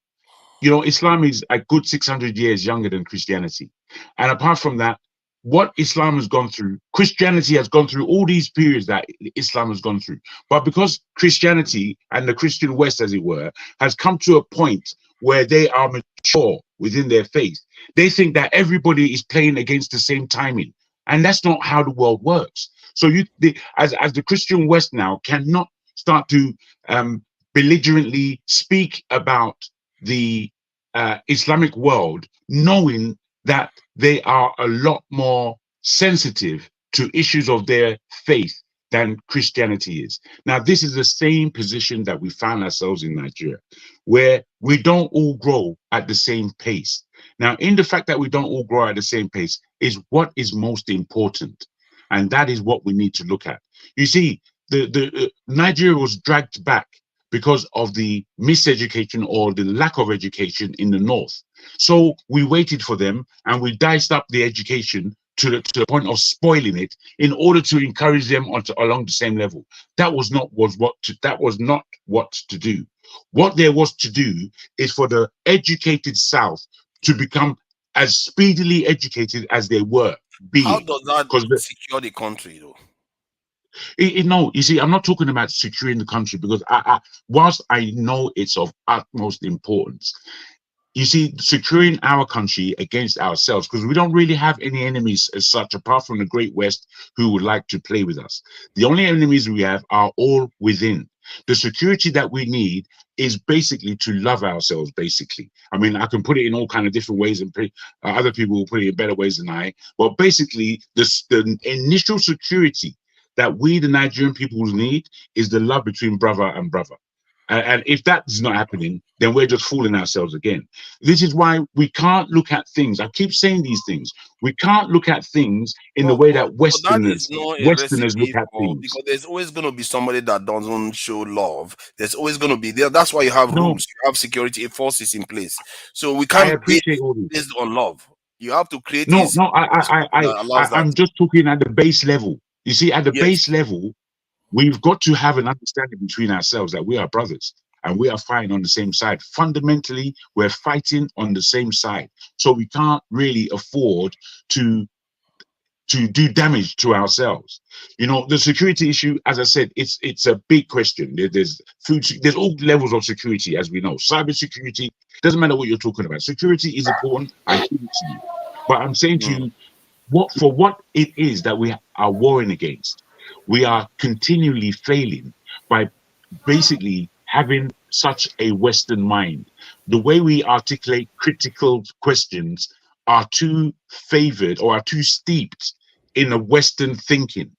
S5: you know, Islam is a good 600 years younger than Christianity. And apart from that, what Islam has gone through, Christianity has gone through all these periods that Islam has gone through. But because Christianity and the Christian West, as it were, has come to a point where they are mature within their faith, they think that everybody is playing against the same timing. And that's not how the world works. So as the Christian West now cannot start to belligerently speak about the Islamic world, knowing that they are a lot more sensitive to issues of their faith than Christianity is. Now, this is the same position that we found ourselves in Nigeria, where we don't all grow at the same pace. Now, in the fact that we don't all grow at the same pace is what is most important. And that is what we need to look at. You see, the Nigeria was dragged back because of the miseducation or the lack of education in the north. So we waited for them and we diced up the education to the point of spoiling it in order to encourage them along the same level. That was not what to do. What there was to do is for the educated South to become as speedily educated as they were being.
S10: How does that secure the country, though?
S5: No, you see, I'm not talking about securing the country because whilst I know it's of utmost importance, you see, securing our country against ourselves, because we don't really have any enemies as such, apart from the Great West, who would like to play with us. The only enemies we have are all within. The security that we need is basically to love ourselves, basically. I mean, I can put it in all kind of different ways, and other people will put it in better ways than I. But basically, the initial security that we, the Nigerian people, need is the love between brother and brother. And if that's not happening, then we're just fooling ourselves again. This is why we can't look at things. I keep saying these things. We can't look at things in the way that
S10: But that is
S5: Westerners
S10: not a
S5: look
S10: recipe
S5: at
S10: for,
S5: things.
S10: because there's always going to be somebody that doesn't show love. There's always going to be there. That's why you have rules, you have security forces in place. So we
S5: I
S10: can't
S5: appreciate all this.
S10: based on love. You have to create
S5: No,
S10: allows that.
S5: I'm just talking at the base level. You see, at the
S10: Yes.
S5: base level, we've got to have an understanding between ourselves that we are brothers and we are fighting on the same side. Fundamentally, we're fighting on the same side. So we can't really afford to do damage to ourselves. You know, the security issue, as I said, it's a big question. There's food, there's all levels of security, as we know. Cyber security, doesn't matter what you're talking about. Security is important, I give it to you. But I'm saying to you, what it is that we are warring against, we are continually failing by basically having such a Western mind. The way we articulate critical questions are too favored or are too steeped in a Western thinking.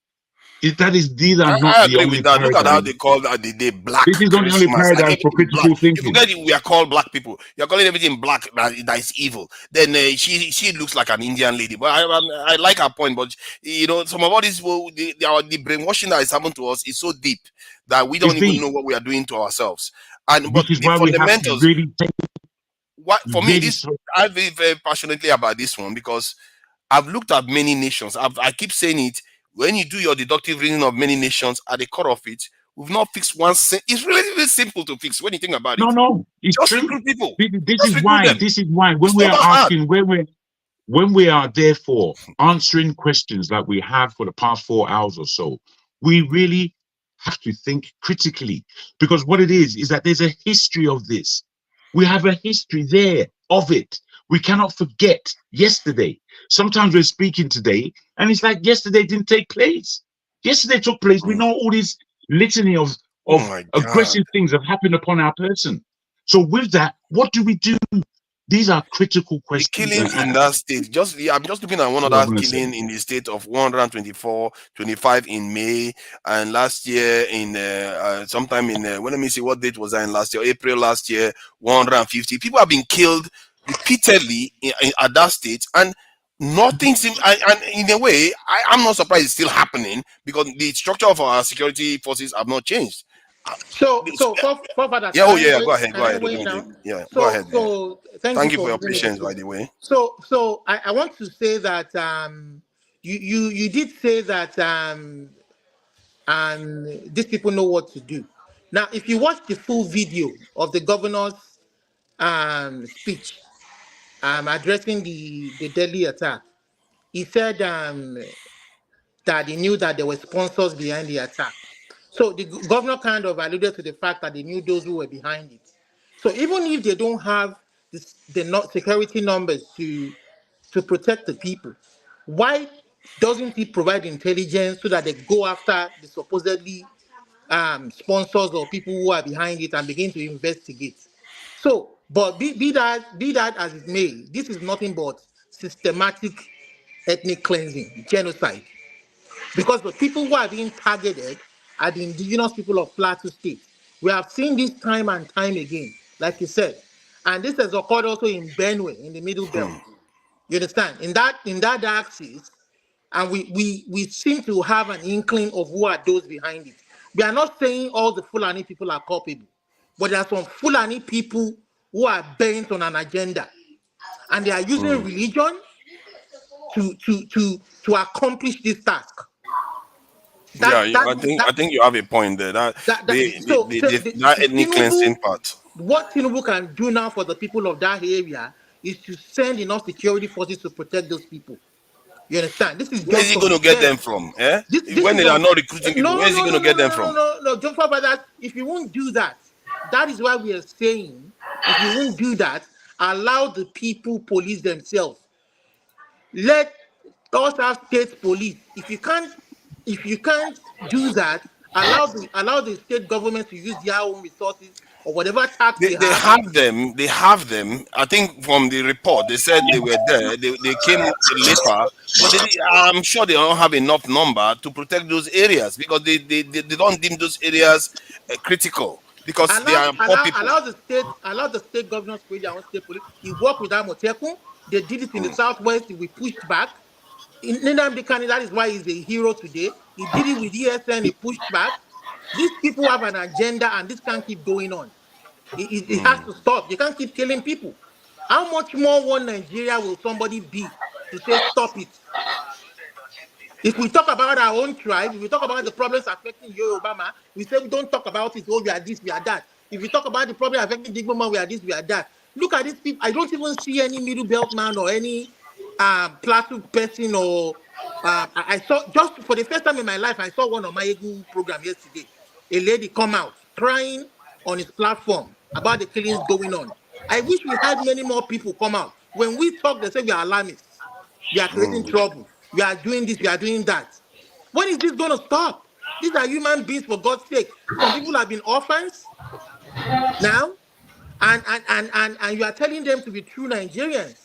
S5: These are not
S10: I
S5: the
S10: agree
S5: only
S10: with that. Look at how
S5: paradigm.
S10: they call that the black
S5: This is not the only
S10: Christmas. Like
S5: paradigm for
S10: everything black.
S5: critical
S10: You
S5: thinking.
S10: forget we are called black people. You're calling everything black that is evil. Then she looks like an Indian lady. But I like her point. But you know, some of all this, the brainwashing that is happening to us is so deep that we don't
S5: It's
S10: even
S5: deep.
S10: know what we are doing to ourselves. And but
S5: This is
S10: the
S5: why we have to
S10: fundamentals.
S5: really
S10: For me, I feel very passionately about this one because I've looked at many nations. I keep saying it. When you do your deductive reading of many nations, at the core of it, we've not fixed one. It's really simple to fix when you think about it.
S5: No, it's
S10: just
S5: true.
S10: recruit people.
S5: This is why when
S10: It's
S5: we
S10: not
S5: are
S10: that hard.
S5: asking, when we are therefore answering questions like we have for the past 4 hours or so, we really have to think critically, because what it is that there's a history of this. We have a history there of it. We cannot forget yesterday. Sometimes we're speaking today and it's like yesterday didn't take place. Yesterday took place. We know all this litany of aggressive things have happened upon our person. So with that, what do we do? These are critical questions.
S10: The killings in that state, I'm just looking at one other killing in the state of 124, 25 in May, and last year in sometime in let me see what date was that in last year, April last year, 150 people have been killed repeatedly at that state, and nothing seems. And in a way, I'm not surprised it's still happening because the structure of our security forces have not changed.
S12: So Father,
S10: go ahead.
S12: Now?
S10: Go ahead.
S12: So
S10: thank you for your patience, by the way.
S12: So I want to say that you did say that these people know what to do. Now, if you watch the full video of the governor's speech addressing the deadly attack, he said that he knew that there were sponsors behind the attack. So the governor kind of alluded to the fact that they knew those who were behind it. So even if they don't have the security numbers to protect the people, why doesn't he provide intelligence so that they go after the supposedly sponsors or people who are behind it and begin to investigate? So, but be that as it may, this is nothing but systematic ethnic cleansing, genocide. Because the people who are being targeted are the indigenous people of Plateau State. We have seen this time and time again, like you said. And this has occurred also in Benue, in the Middle Belt. You understand? In that axis, and we seem to have an inkling of who are those behind it. We are not saying all the Fulani people are culpable, but there are some Fulani people who are bent on an agenda, and they are using religion to accomplish this task.
S10: I think you have a point there. That ethnic cleansing part.
S12: What Tinubu can do now for the people of that area is to send enough security forces to protect those people. You understand? This is
S10: where is he going to get them from? When they are not recruiting people, where is he going to get them from?
S12: No, don't talk about that. If you won't do that, that is why we are saying, if you won't do that, Allow the people police themselves. Let us have state police. If you can't do that, allow the state government to use their own resources or whatever tax they
S10: They
S12: have.
S10: have them. They have them. I think from the report, they said they were there. They came later, but I'm sure they don't have enough number to protect those areas because they don't deem those areas critical because they are poor people.
S12: Allow the state governors to create their own state police. He worked with Amotekun. They did it in the southwest. We pushed back. In Nnamdi Kanu, that is why he's a hero today. He did it with ESN. He pushed back. These people have an agenda, and this can't keep going on. It has to stop. You can't keep killing people. How much more one Nigeria will somebody be to say stop it? If we talk about our own tribe, if we talk about the problems affecting Obama, we say we don't talk about it. Oh, we are this, we are that. If we talk about the problem affecting Digma, we are this, we are that. Look at these people. I don't even see any middle belt man or any plateau person or I saw just for the first time in my life, I saw one on my Egu program yesterday. A lady come out crying on his platform about the killings going on. I wish we had many more people come out. When we talk, they say we are alarmists. We are creating trouble. We are doing this, we are doing that. When is this going to stop? These are human beings, for God's sake. Some people have been orphans now, and you are telling them to be true Nigerians.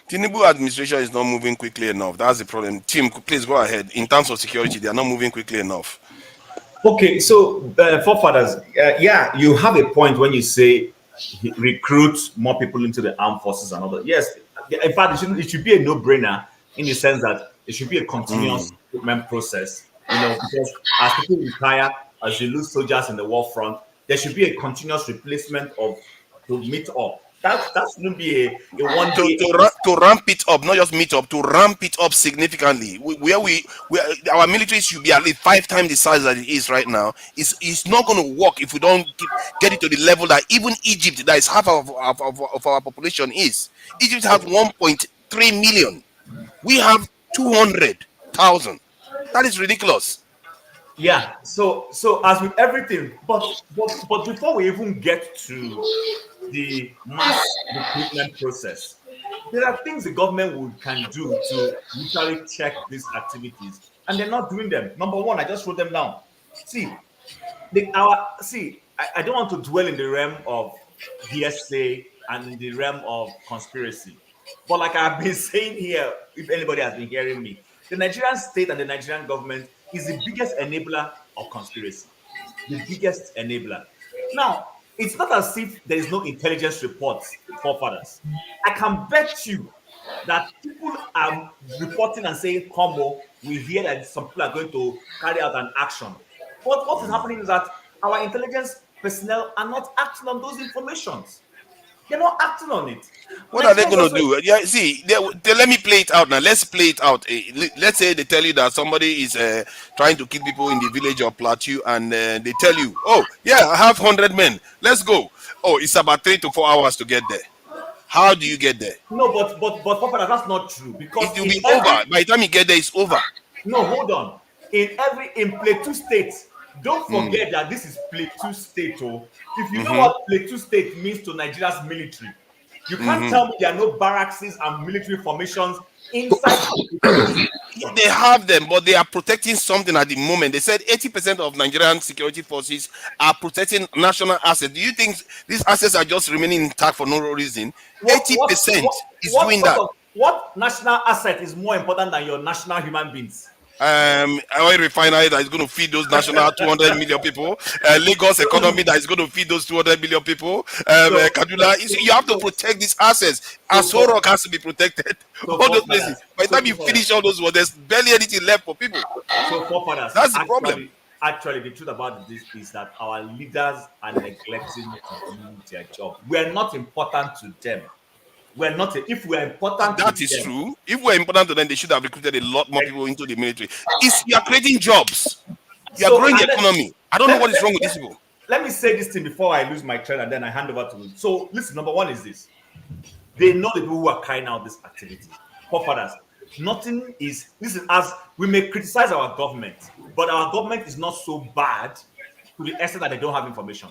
S10: Tinubu administration is not moving quickly enough. That's the problem. Tim, please go ahead. In terms of security, they are not moving quickly enough.
S8: Okay, so forefathers, yeah, you have a point when you say recruit more people into the armed forces and all that. Yes, in fact, it should be a no-brainer in the sense that it should be a continuous recruitment process. Because as people retire, as you lose soldiers in the war front, there should be a continuous replacement to meet up. That shouldn't be a one day
S10: to ramp it up, not just meet up, to ramp it up significantly. Our military should be at least 5 times the size that it is right now. It's not going to work if we don't get it to the level that even Egypt, that is half of our population, is. Egypt has 1.3 million. We have 200,000. That is ridiculous.
S8: Yeah. So as with everything, but before we even get to the mass recruitment process, there are things the government can do to literally check these activities, and they're not doing them. Number one, I just wrote them down. See, I don't want to dwell in the realm of DSA and the realm of conspiracy, but like I've been saying here, if anybody has been hearing me, the Nigerian state and the Nigerian government is the biggest enabler of conspiracy, the biggest enabler. Now, it's not as if there is no intelligence reports, forefathers. I can bet you that people are reporting and saying, Combo, we hear that some people are going to carry out an action. But what is happening is that our intelligence personnel are not acting on those informations. They're not acting on it.
S10: What are they going to do? Yeah, see, let me play it out now. Let's play it out. Let's say they tell you that somebody is trying to kill people in the village or plateau, and they tell you, oh, yeah, I have 100 men. Let's go. Oh, it's about 3 to 4 hours to get there. How do you get there?
S8: No, but Papa, that's not true, because
S10: it will be over. By the time you get there, it's over.
S8: No, hold on. In Plateau State, don't forget that this is Plateau State. Oh, if you know what Plateau State means to Nigeria's military, you can't tell me there are no barracks and military formations inside.
S10: They have them, but they are protecting something at the moment. They said 80% of Nigerian security forces are protecting national assets. Do you think these assets are just remaining intact for no reason? 80% is doing that.
S8: What national asset is more important than your national human beings?
S10: Oil refinery that is going to feed those national 200 million people, Lagos economy that is going to feed those 200 million people, Kaduna. You have to protect these assets. Asorok has to be protected. All those places. By the time you finish all those ones, there's barely anything left for people.
S8: So
S10: that's the problem.
S8: Actually, the truth about this is that our leaders are neglecting to do their job. We are not important to them. We're not. If we're important,
S10: that is true. If we're important to them, they should have recruited a lot more people into the military. You are creating jobs. You are growing the economy. I don't know what is wrong with these people.
S8: Let me say this thing before I lose my train, and then I hand over to you. So, listen. Number one is this: they know the people who are carrying out this activity. Forefathers, nothing is. Listen, as we may criticize our government, but our government is not so bad to the extent that they don't have information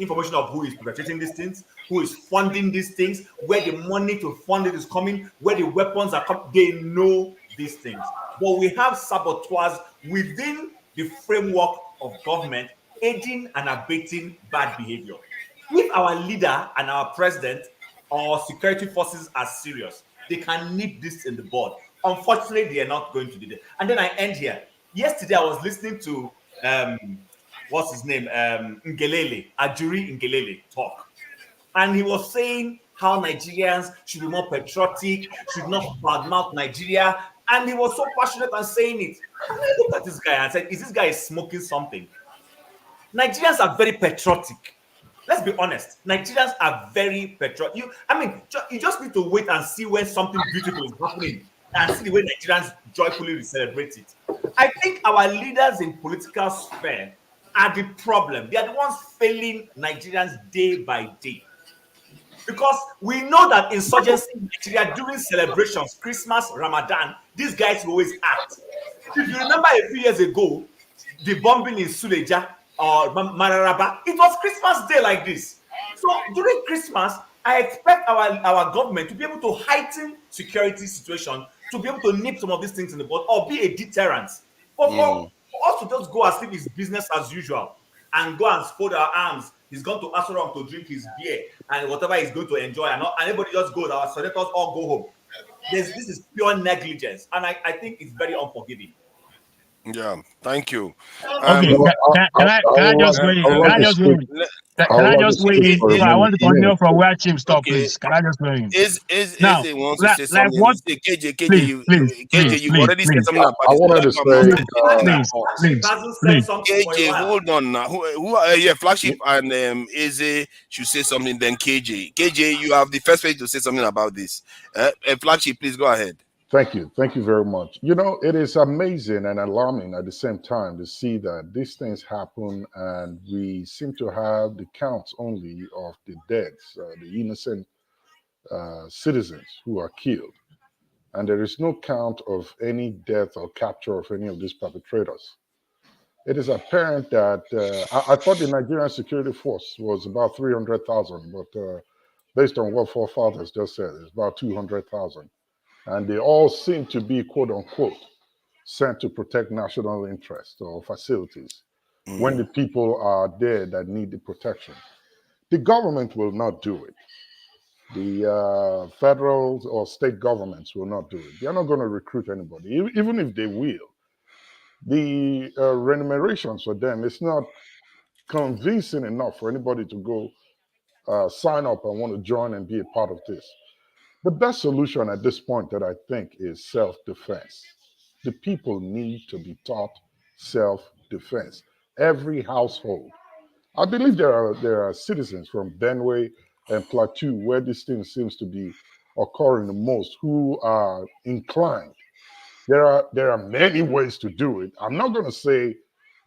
S8: of who is perpetrating these things, who is funding these things, where the money to fund it is coming, where the weapons are coming. They know these things. But we have saboteurs within the framework of government aiding and abating bad behavior. If our leader and our president or security forces are serious, they can nip this in the bud. Unfortunately, they are not going to do that. And then I end here. Yesterday, I was listening to what's his name? Ngelele, Ajuri Ngelele talk. And he was saying how Nigerians should be more patriotic, should not badmouth Nigeria. And he was so passionate and saying it. And I looked at this guy and said, is this guy smoking something? Nigerians are very patriotic. Let's be honest. Nigerians are very patriotic. You just need to wait and see when something beautiful is happening and see the way Nigerians joyfully celebrate it. I think our leaders in political sphere are the problem. They are the ones failing Nigerians day by day. Because we know that insurgency in Nigeria during celebrations, Christmas, Ramadan, these guys will always act. If you remember a few years ago, the bombing in Suleja or Mararaba, it was Christmas Day like this. So during Christmas, I expect our government to be able to heighten security situation, to be able to nip some of these things in the bud or be a deterrent. But for us to just go as if it's business as usual and go and fold our arms, he's gone to Asaram to drink his beer and whatever he's going to enjoy, and everybody just goes, our senators all go home. This is pure negligence, and I think it's very unforgiving.
S10: Yeah, thank you.
S16: Okay, can I just weigh in? Can I just weigh in? Can I just weigh in? So I want to continue from where Chim stopped, please. Can I just weigh in?
S10: Now,
S16: they
S10: wants to say something.
S16: Like what?
S10: KJ, you already said something about
S9: I wanted to say,
S16: please.
S10: KJ, hold on now. Yeah, Flagship and Eze should say something. Then KJ, you have the first page to say something about this. Flagship, please go ahead.
S9: Thank you very much. You know, it is amazing and alarming at the same time to see that these things happen and we seem to have the counts only of the deaths, the innocent citizens who are killed. And there is no count of any death or capture of any of these perpetrators. It is apparent that I thought the Nigerian security force was about 300,000, but based on what forefathers just said, it's about 200,000. And they all seem to be, quote unquote, sent to protect national interests or facilities when the people are there that need the protection. The government will not do it. The federal or state governments will not do it. They're not going to recruit anybody, even if they will. The remunerations for them, it's not convincing enough for anybody to go sign up and want to join and be a part of this. The best solution at this point that I think is self-defense. The people need to be taught self-defense. Every household. I believe there are citizens from Benue and Plateau where this thing seems to be occurring the most who are inclined. There are many ways to do it. I'm not going to say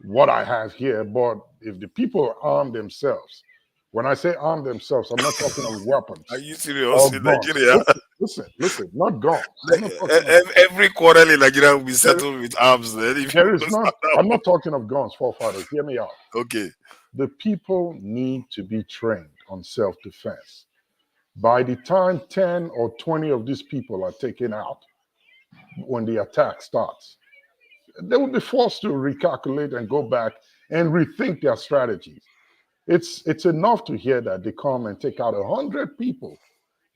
S9: what I have here, but if the people arm themselves, when I say arm themselves, I'm not talking of weapons.
S10: Are you serious? In Nigeria?
S9: Listen, not guns.
S10: Every quarrel in Nigeria will be settled with arms.
S9: I'm not talking of guns, forefathers. Hear me out.
S10: Okay.
S9: The people need to be trained on self-defense. By the time 10 or 20 of these people are taken out, when the attack starts, they will be forced to recalculate and go back and rethink their strategies. It's enough to hear that they come and take out 100 people.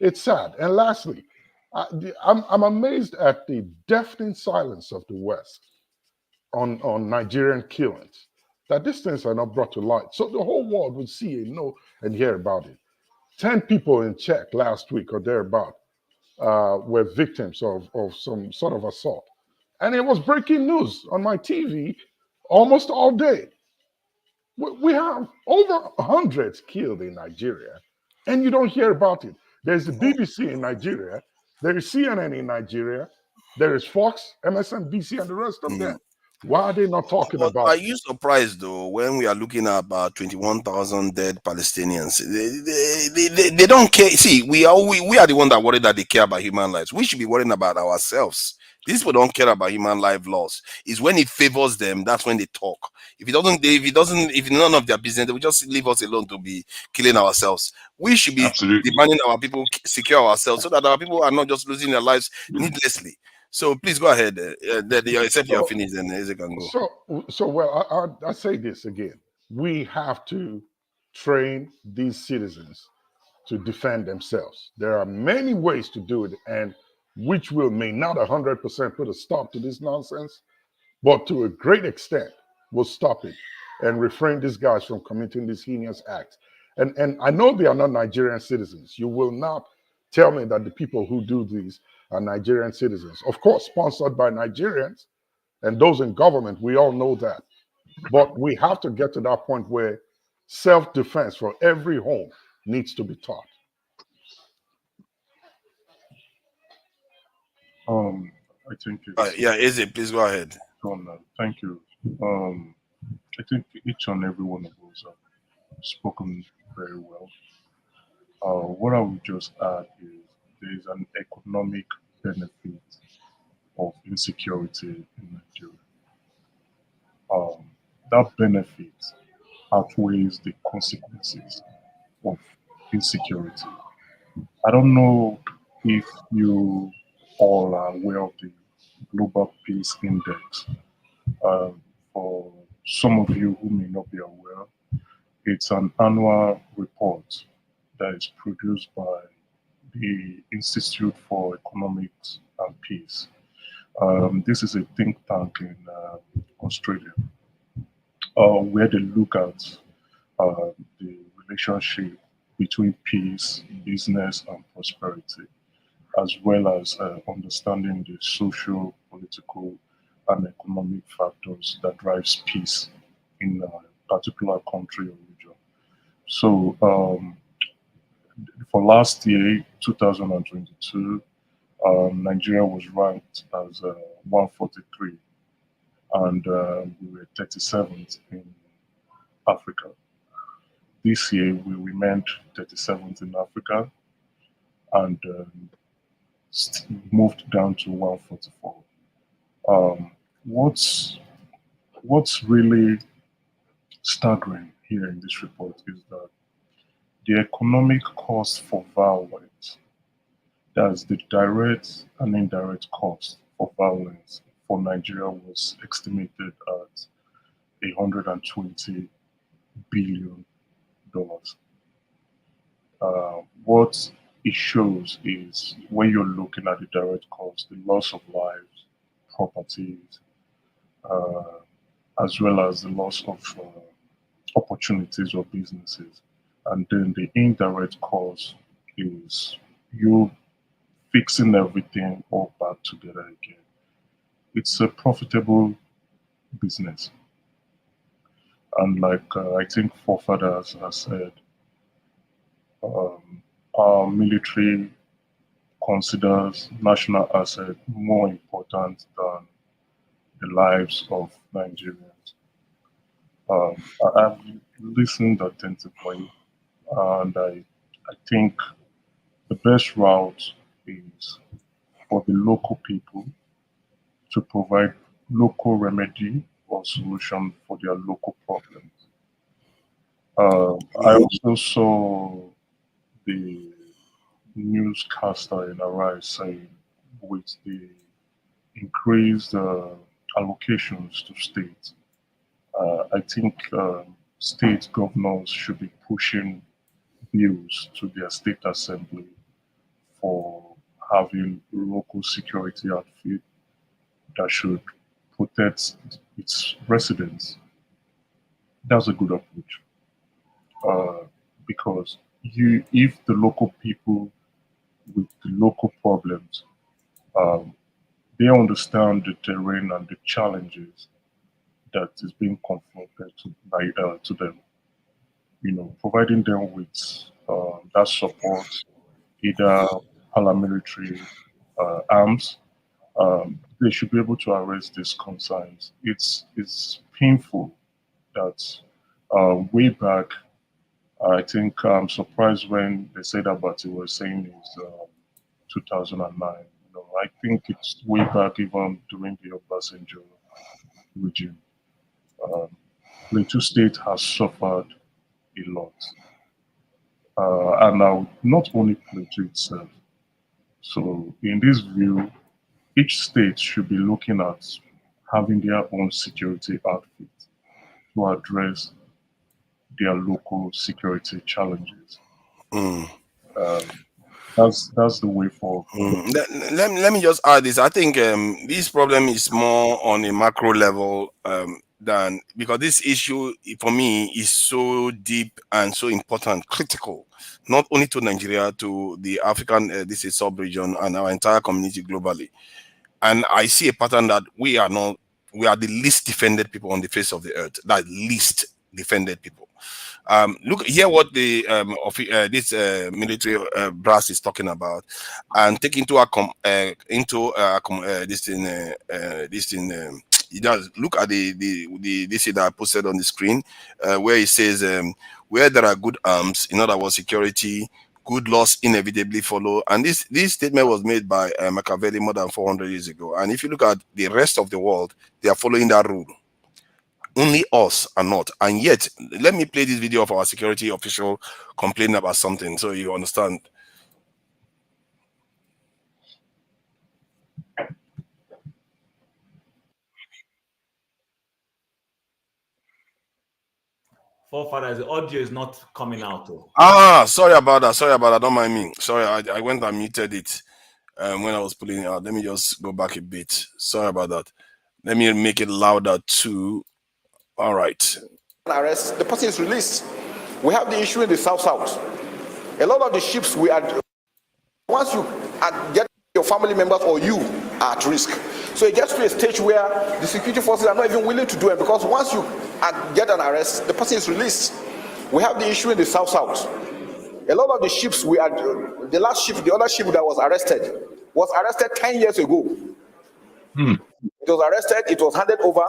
S9: It's sad. And lastly, I'm amazed at the deafening silence of the West on Nigerian killings, that these things are not brought to light. So the whole world would see and know and hear about it. 10 people in Czech last week or thereabout were victims of some sort of assault. And it was breaking news on my TV almost all day. We have over 100 killed in Nigeria, and you don't hear about it. There's the BBC in Nigeria, there is CNN in Nigeria, there is Fox, MSNBC, and the rest of them. Why are they not talking about it?
S10: Are you surprised, though, when we are looking at about 21,000 dead Palestinians? They don't care. See, we are the one that worry that they care about human lives. We should be worrying about ourselves. These people don't care about human life loss. It's when it favors them, that's when they talk. If none of their business, they will just leave us alone to be killing ourselves. We should be demanding our people secure ourselves so that our people are not just losing their lives needlessly. So please go ahead. Except you're finished, then Eze can go.
S9: So I say this again. We have to train these citizens to defend themselves. There are many ways to do it, and which may not 100% put a stop to this nonsense, but to a great extent will stop it and refrain these guys from committing these heinous acts. And I know they are not Nigerian citizens. You will not tell me that the people who do these are Nigerian citizens. Of course, sponsored by Nigerians and those in government, we all know that. But we have to get to that point where self-defense for every home needs to be taught.
S13: I think it's
S10: Eze, please go ahead.
S13: Thank you. I think each and every one of us have spoken very well. What I would just add is there is an economic benefit of insecurity in Nigeria. That benefit outweighs the consequences of insecurity. I don't know if you all are aware of the Global Peace Index. For some of you who may not be aware, it's an annual report that is produced by the Institute for Economics and Peace. This is a think tank in Australia, where they look at the relationship between peace, business, and prosperity, as well as understanding the social, political, and economic factors that drives peace in a particular country or region. So for last year, 2022, Nigeria was ranked as 143, and we were 37th in Africa. This year, we remained 37th in Africa and moved down to 144. What's really staggering here in this report is that the economic cost for violence, that's the direct and indirect cost for violence for Nigeria, was estimated at $120 billion. What it shows is when you're looking at the direct cost, the loss of lives, properties, as well as the loss of opportunities or businesses. And then the indirect cost is you fixing everything all back together again. It's a profitable business. And like I think forefathers have said, our military considers national asset more important than the lives of Nigerians. I've listened attentively, and I think the best route is for the local people to provide local remedy or solution for their local problems. I also saw the newscaster in Arise saying with the increased allocations to states, I think state governors should be pushing bills to their state assembly for having local security outfit that should protect its residents. That's a good approach, because if the local people with the local problems, they understand the terrain and the challenges that is being confronted to them. Providing them with that support, either paramilitary arms, they should be able to arrest these concerns. It's painful that way back, I think I'm surprised when they said about it was saying it's 2009. I think it's way back even during the Obasanjo regime. Plateau State has suffered a lot. And now, not only Plateau itself. So, in this view, each state should be looking at having their own security outfit to address their local security challenges. That's the way forward.
S10: Let me just add this. I think this problem is more on a macro level than, because this issue for me is so deep and so important, critical, not only to Nigeria, to the African this is sub-region and our entire community globally. And I see a pattern that we are the least defended people on the face of the earth. That least defended people. Look here what the this military brass is talking about, and take into this thing. You just look at this that I posted on the screen, where it says where there are good arms, in other words, security, good laws inevitably follow. And this statement was made by Machiavelli more than 400 years ago. And if you look at the rest of the world, they are following that rule. Only us are not. And yet, let me play this video of our security official complaining about something so you understand.
S8: Forefathers, the audio is not coming out.
S10: Sorry about that. Don't mind me. Sorry, I went and muted it when I was pulling it out. Let me just go back a bit. Sorry about that. Let me make it louder too. All right.
S19: Arrest, the person is released. We have the issue in the South. A lot of the ships we are, once you get your family members or you are at risk. So it gets to a stage where the security forces are not even willing to do it, because once you get an arrest, the person is released. We have the issue in the South. A lot of the ships we are, the other ship that was arrested 10 years ago. It was arrested, it was handed over,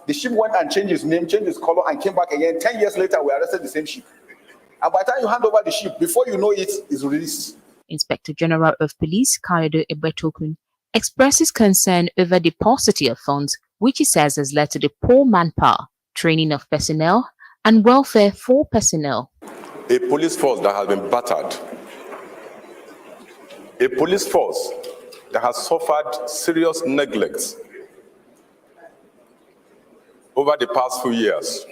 S19: the ship went and changed its name, changed its color, and came back again. 10 years later, we arrested the same ship. And by the time you hand over the ship, before you know it, it's released.
S2: Inspector General of Police Kayode Ebetokun expresses concern over the paucity of funds, which he says has led to the poor manpower, training of personnel, and welfare for personnel.
S21: A police force that has been battered. A police force that has suffered serious neglect over the past few years.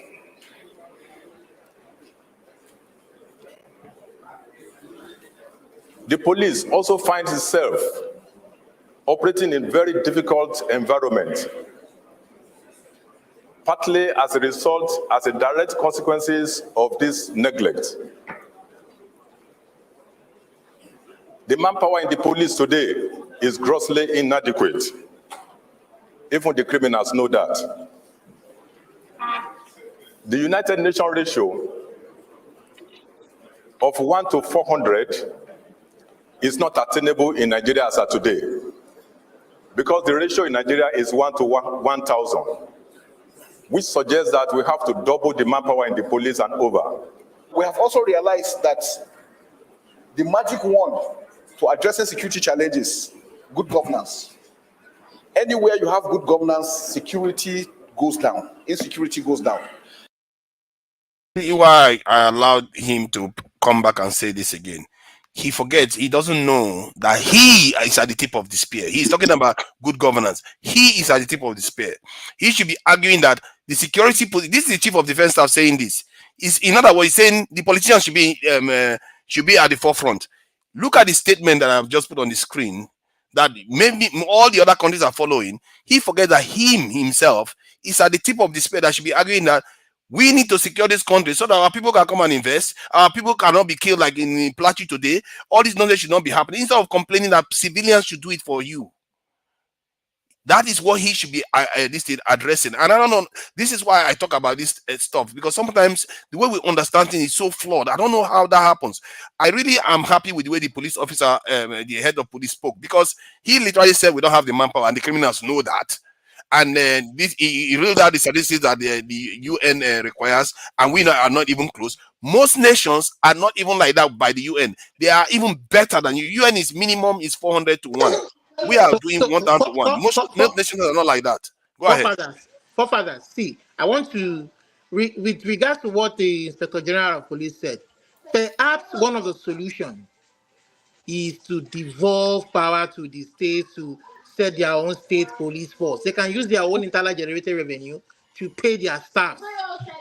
S21: The police also finds itself operating in very difficult environment, partly as a result, as a direct consequences of this neglect. The manpower in the police today is grossly inadequate. Even the criminals know that. The United Nations ratio of 1 to 400 is not attainable in Nigeria as of today, because the ratio in Nigeria is 1 to 1,000, which suggests that we have to double the manpower in the police and over.
S19: We have also realized that the magic wand to addressing security challenges, good governance. Anywhere you have good governance, security goes down, insecurity goes down.
S10: Why I allowed him to come back and say this again. He forgets, he doesn't know that he is at the tip of the spear. He's talking about good governance. He is at the tip of the spear. He should be arguing that the security, this is the chief of defense staff saying this. Is, in other words, saying the politicians should be at the forefront. Look at the statement that I've just put on the screen, that maybe all the other countries are following. He forgets that himself is at the tip of the spear, that should be arguing that we need to secure this country so that our people can come and invest. Our people cannot be killed like in Plateau today. All this knowledge should not be happening. Instead of complaining that civilians should do it for you. That is what he should be addressing. And I don't know, this is why I talk about this stuff, because sometimes the way we understand things is so flawed. I don't know how that happens. I really am happy with the way the police officer, the head of police spoke, because he literally said we don't have the manpower and the criminals know that. And he reeled out the statistics that the UN requires, and we are not even close. Most nations are not even like that by the UN. They are even better than you. UN is minimum is 400 to 1. We are doing 1 down to 1. Most nations are not like that. Go ahead.
S12: Forefathers, see, I want to, with regards to what the Inspector General of Police said, perhaps one of the solutions is to devolve power to the states to set their own state police force. They can use their own internally generated revenue to pay their staff.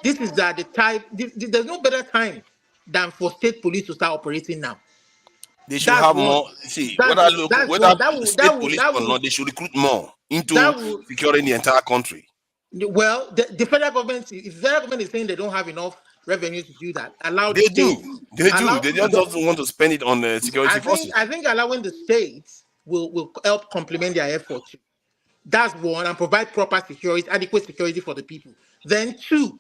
S12: This is that the type. There's no better time than for state police to start operating now.
S10: They should
S12: That's
S10: have
S12: one.
S10: more. See,
S12: That's
S10: whether
S12: one.
S10: state police or not, they should recruit more into securing the entire country.
S12: Well, the federal government, if the federal government is saying they don't have enough revenue to do that, allow
S10: They
S12: the states.
S10: They do. They just don't want to spend it on security forces.
S12: I think allowing the states will help complement their efforts. That's one, and provide proper security, adequate security for the people. Then two,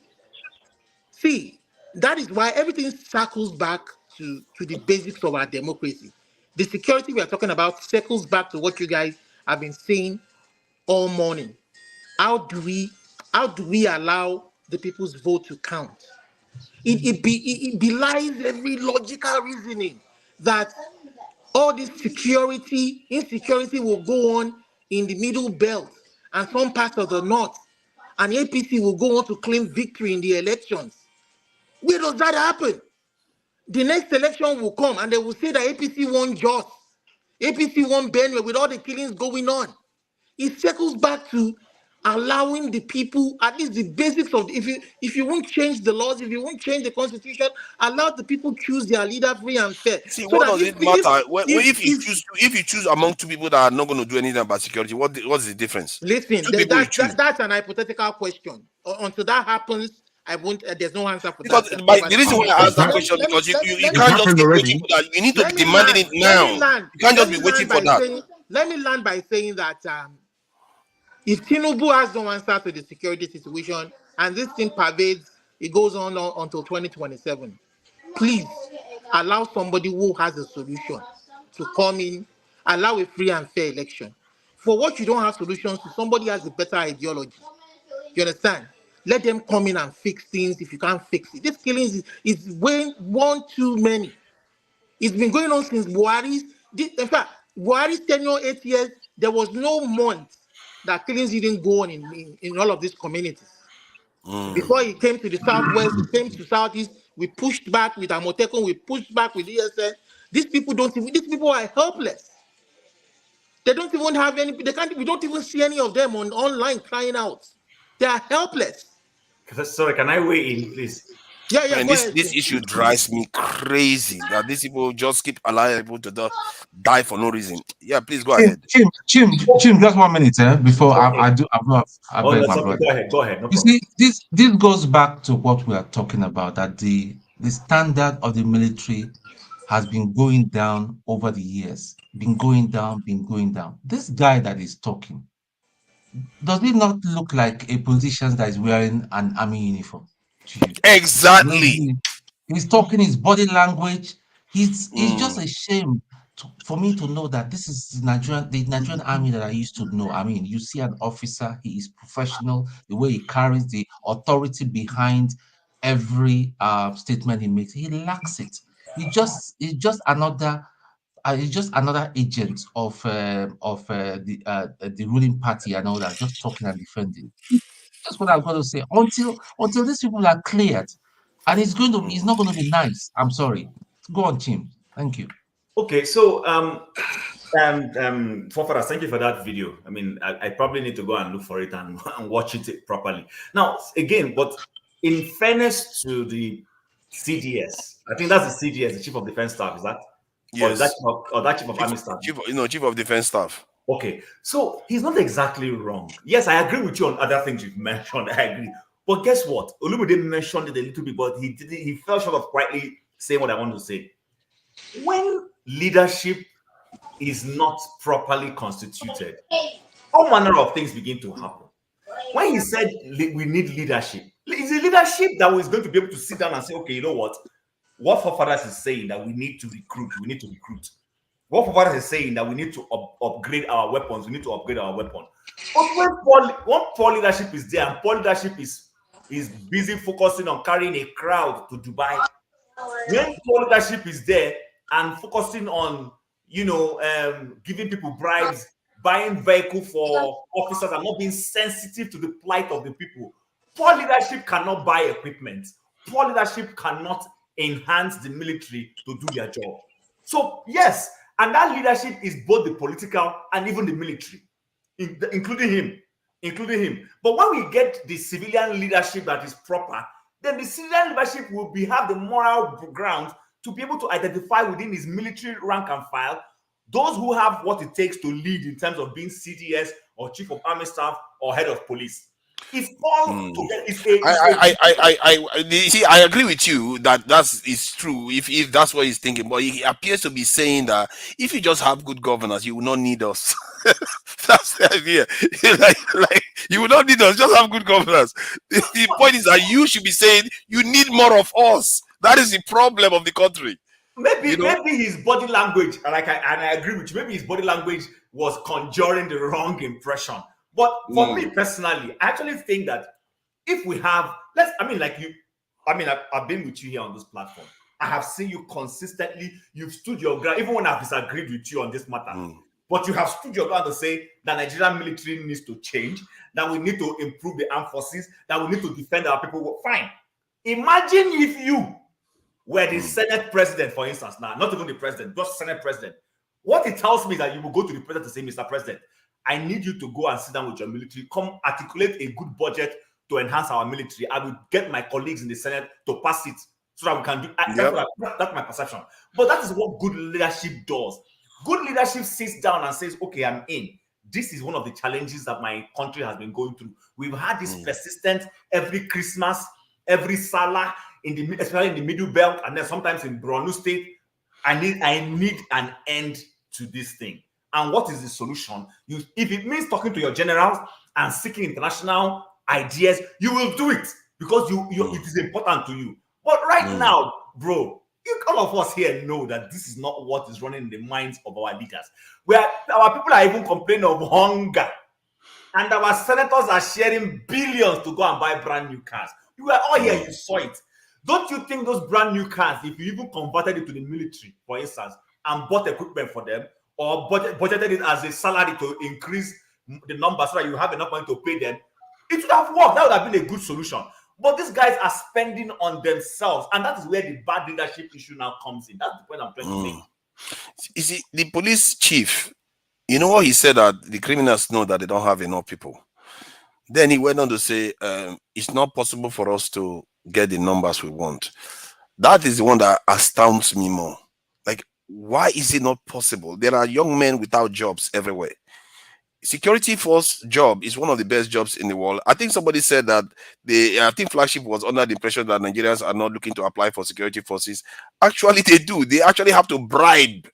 S12: see, that is why everything circles back to the basics of our democracy. The security we are talking about circles back to what you guys have been saying all morning. How do we allow the people's vote to count? It belies every logical reasoning that all this insecurity will go on in the middle belt and some parts of the north, and APC will go on to claim victory in the elections. Where does that happen? The next election will come and they will say that APC won Jos, APC won Benue with all the killings going on. It circles back to allowing the people, at least the basics of if you won't change the laws, if you won't change the constitution, allow the people choose their leader free and fair.
S10: See,
S12: so
S10: what does it matter? If you choose among two people that are not going to do anything about security, what's the difference?
S12: Listen, that's an hypothetical question. Until that happens, I won't. There's no answer for
S10: because
S12: that.
S10: The reason why I asked that question because you can't just keep waiting for that. You need to be demanding it now. You can't just be waiting for that.
S12: Let me land by saying that if Tinubu has no answer to the security situation and this thing pervades, it goes on until 2027. Please allow somebody who has a solution to come in, allow a free and fair election. For what you don't have solutions to, somebody has a better ideology. You understand? Let them come in and fix things if you can't fix it. This killing is way one too many. It's been going on since Buhari's. In fact, Buhari's tenure 8 years, there was no month that killings didn't go on in all of these communities. Before he came to the southwest, he came to southeast, we pushed back with Amotekun, we pushed back with ESN. These people are helpless. They don't even have any, we don't even see any of them online crying out. They are helpless.
S8: Sorry, can I weigh in, please?
S12: Yeah,
S10: Man, this issue drives me crazy that these people just keep allowing people to die for no reason. Yeah, please go ahead.
S6: Jim, just 1 minute before I beg my brother.
S8: Go ahead. No
S6: you
S8: problem.
S6: see, this goes back to what we are talking about, that the standard of the military has been going down over the years, been going down. This guy that is talking, does it not look like a politician that is wearing an army uniform to you?
S10: Exactly.
S6: He's talking his body language. It's just a shame for me to know that this is the Nigerian army that I used to know. I mean, you see an officer, he is professional, the way he carries the authority behind every statement he makes. He lacks it. He's just another agent of the ruling party and all that, just talking and defending. That's what I'm going to say. Until these people are cleared, and it's not going to be nice. I'm sorry. Go on, Tim. Thank you.
S8: Okay, so Fofaras, thank you for that video. I mean, I probably need to go and look for it and watch it properly. Now, again, but in fairness to the CDS, I think that's the CDS, the Chief of Defense Staff, is that?
S10: Yes.
S8: Or that Chief of Army Staff?
S10: Chief of Defense Staff.
S8: Okay, so he's not exactly wrong. Yes, I agree with you on other things you've mentioned. I agree. But guess what? Olumide mentioned it a little bit, but he fell short of quietly saying what I want to say. When leadership is not properly constituted, all manner of things begin to happen. When he said we need leadership, it's a leadership that was going to be able to sit down and say, okay, you know what Fofaras is saying that we need to recruit. What Fofaras is saying that we need to upgrade our weapons. We need to upgrade our weapons. But when poor leadership is there and poor leadership is busy focusing on carrying a crowd to Dubai, when poor leadership is there and focusing on, giving people bribes buying vehicle for officers and not being sensitive to the plight of the people. Poor leadership cannot buy equipment. Poor leadership cannot enhance the military to do their job. So yes, and that leadership is both the political and even the military, including him. But when we get the civilian leadership that is proper, then the civilian leadership will have the moral ground to be able to identify within his military rank and file those who have what it takes to lead in terms of being CDS or chief of army staff or head of police. It's all
S10: I agree with you that is true if that's what he's thinking, but he appears to be saying that if you just have good governance, you will not need us. That's the idea. like you will not need us, just have good governance. The point is that you should be saying you need more of us. That is the problem of the country.
S8: Maybe his body language, and I agree with you, maybe his body language was conjuring the wrong impression. But for me personally, I actually think that if we have, I've been with you here on this platform. I have seen you consistently, you've stood your ground, even when I've disagreed with you on this matter. But you have stood your ground to say that Nigerian military needs to change, that we need to improve the armed forces, that we need to defend our people. Fine. Imagine if you were the Senate president, for instance, now, not even the president, just Senate president. What it tells me is that you will go to the president to say, Mr. President, I need you to go and sit down with your military, come articulate a good budget to enhance our military. I will get my colleagues in the Senate to pass it so that we can do that's my perception. But that is what good leadership does. Good leadership sits down and says, okay, I'm in. This is one of the challenges that my country has been going through. We've had this persistent every Christmas, every Salah, especially in the Middle Belt, and then sometimes in Borno State. I need an end to this thing. And what is the solution? If it means talking to your generals and seeking international ideas, you will do it because it is important to you. But right now, bro, all of us here know that this is not what is running in the minds of our leaders. Our people are even complaining of hunger. And our senators are sharing billions to go and buy brand new cars. You were all here, you saw it. Don't you think those brand new cars, if you even converted it to the military, for instance, and bought equipment for them, or budgeted it as a salary to increase the number so that you have enough money to pay them, it would have worked. That would have been a good solution. But these guys are spending on themselves, and that is where the bad leadership issue now comes in. That's the point I'm trying to make.
S10: You see, the police chief, you know what he said, that the criminals know that they don't have enough people. Then he went on to say, it's not possible for us to get the numbers we want. That is the one that astounds me more. Like, why is it not possible? There are young men without jobs everywhere. Security force job is one of the best jobs in the world. I think somebody said that I think Flagship was under the impression that Nigerians are not looking to apply for security forces. Actually, they do. They actually have to bribe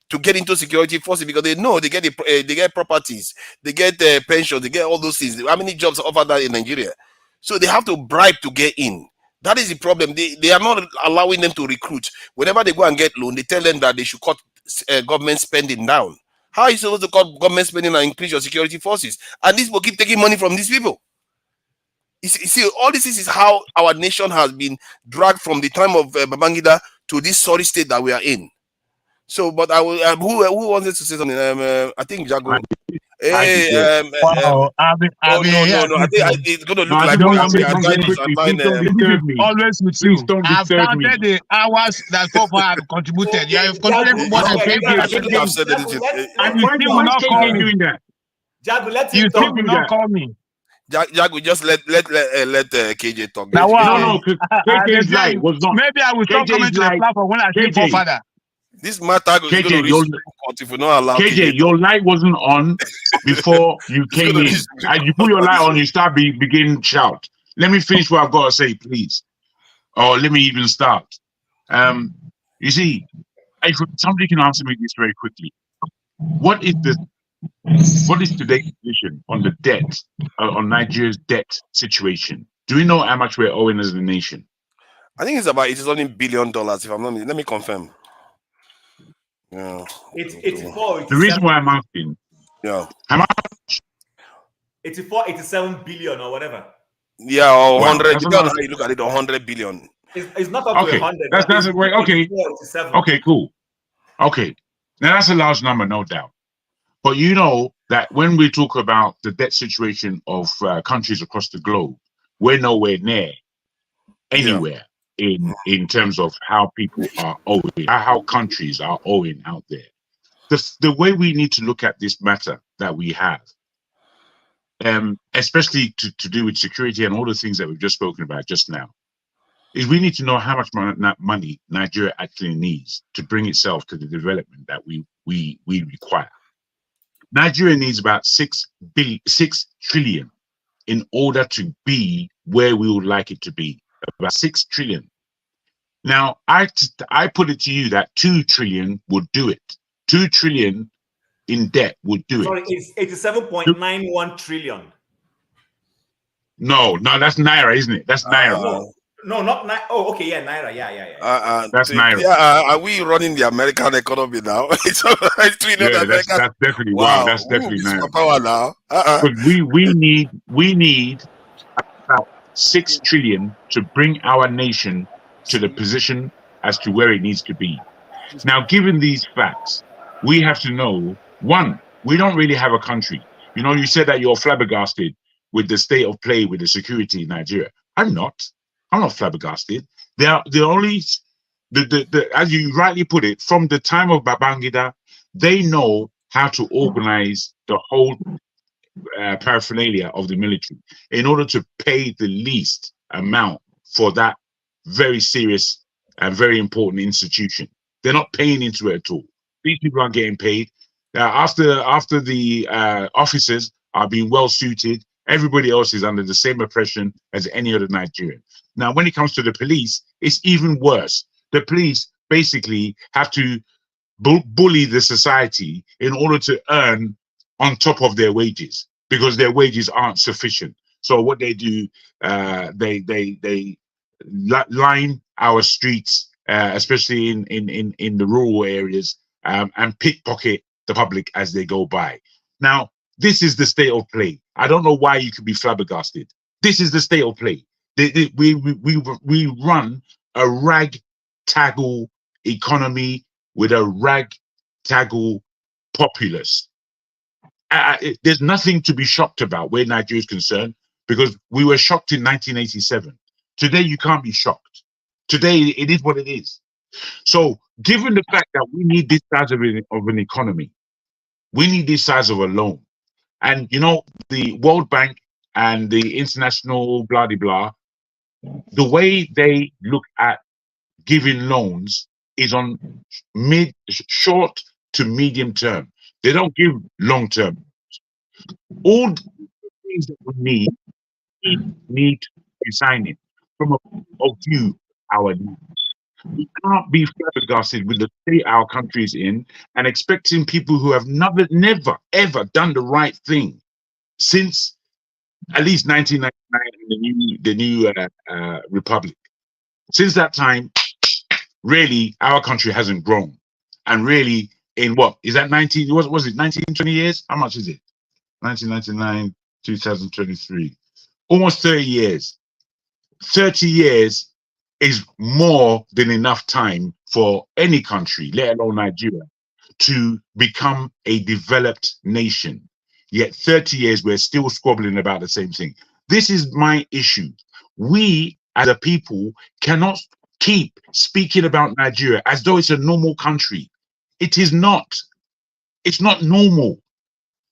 S10: to get into security forces because they know they get properties, they get pensions, they get all those things. How many jobs offer that in Nigeria? So they have to bribe to get in. That is the problem. They are not allowing them to recruit. Whenever they go and get loan, they tell them that they should cut government spending down. How are you supposed to cut government spending and increase your security forces? And these people keep taking money from these people. You see, all this is how our nation has been dragged from the time of Babangida to this sorry state that we are in. So, but I will. Who wanted to say something? I think Jago.
S5: No.
S10: No. I think it's going to look like
S16: always with you. I've counted the hours that so far I've contributed. You have contributed more than 20 years. And you still will not call me.
S8: Jago,
S16: you still will not call me.
S10: Jago, just let KJ talk.
S5: No, KJ's life was not.
S16: Maybe I will stop coming to the platform when I say forefather.
S10: This matter is going to reach court if we not allow
S5: KJ, your light wasn't on before you came in. And you put your light on, you start begin shout. Let me finish what I've got to say, please. Or let me even start. You see, if somebody can answer me this very quickly. What is today's position on the debt, on Nigeria's debt situation? Do we know how much we're owing as a nation?
S10: I think it is only $1 billion, if I'm not mistaken. Let me confirm. Yeah.
S8: It's 84.
S5: The reason why I'm asking.
S10: Yeah.
S5: How much?
S8: 87 billion or whatever.
S10: Yeah, or 100. Depending on how you look at it, 100 billion.
S8: It's not up to 100.
S5: That's a way. Okay. Okay, cool. Okay. Now that's a large number, no doubt. But you know, that when we talk about the debt situation of countries across the globe, we're nowhere near anywhere in terms of how people are owing, how countries are owing out there. The way we need to look at this matter that we have, especially to do with security and all the things that we've just spoken about just now, is we need to know how much money Nigeria actually needs to bring itself to the development that we require. Nigeria needs about 6 trillion in order to be where we would like it to be, about 6 trillion. Now, I put it to you that 2 trillion would do it. 2 trillion in debt would do
S8: Sorry,
S5: it.
S8: it's 87.91 trillion.
S5: No, that's Naira, isn't it? That's Naira.
S8: No, not Naira. Oh, okay, yeah, Naira. Yeah.
S5: That's Naira.
S10: Are we running the American economy now? It's
S5: that's definitely
S10: wow.
S5: That's definitely
S10: Naira.
S5: Naira.
S10: Now.
S5: But we need about 6 trillion to bring our nation to the position as to where it needs to be. Now, given these facts, we have to know, one, we don't really have a country. You know, you said that you're flabbergasted with the state of play with the security in Nigeria. I'm not flabbergasted. The only, as you rightly put it, from the time of Babangida, they know how to organize the whole paraphernalia of the military in order to pay the least amount for that very serious and very important institution. They're not paying into it at all. These people aren't getting paid. After the officers are being well suited, everybody else is under the same oppression as any other Nigerian. Now, when it comes to the police, it's even worse. The police basically have to bully the society in order to earn on top of their wages, because their wages aren't sufficient. So what they do, they line our streets, especially in the rural areas, and pickpocket the public as they go by. Now, this is the state of play. I don't know why you could be flabbergasted. This is the state of play. We run a rag-taggle economy with a rag-taggle populace. There's nothing to be shocked about where Nigeria is concerned, because we were shocked in 1987. Today, you can't be shocked. Today, it is what it is. So, given the fact that we need this size of an economy, we need this size of a loan. And, you know, the World Bank and the international blah, blah, blah, the way they look at giving loans is on short to medium term. They don't give long term. All the things that we need to be signing from a view our needs. We can't be flabbergasted with the state our country is in and expecting people who have never ever done the right thing since at least 1999 the new republic. Since that time, really, our country hasn't grown. And really, in what is that 19? What was it? 19, 20 years? How much is it? 1999, 2023. Almost 30 years. 30 years is more than enough time for any country, let alone Nigeria, to become a developed nation. Yet 30 years, we're still squabbling about the same thing. This is my issue. We, as a people, cannot keep speaking about Nigeria as though it's a normal country. It is not. It's not normal.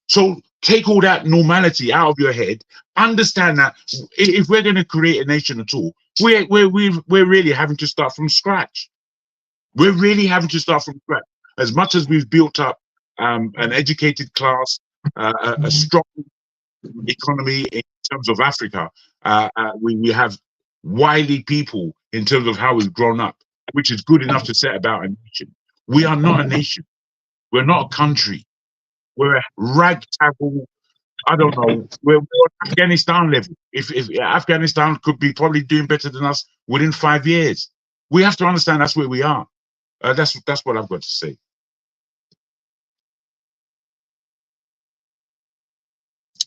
S5: So take all that normality out of your head. Understand that if we're going to create a nation at all, we're really having to start from scratch. We're really having to start from scratch. As much as we've built up an educated class, a strong economy in terms of Africa, we have wily people in terms of how we've grown up, which is good enough to set about a nation. We are not a nation. We're not a country. We're a ragtag. I don't know. We're Afghanistan level. If Afghanistan could be probably doing better than us within 5 years, we have to understand that's where we are. That's what I've got to say.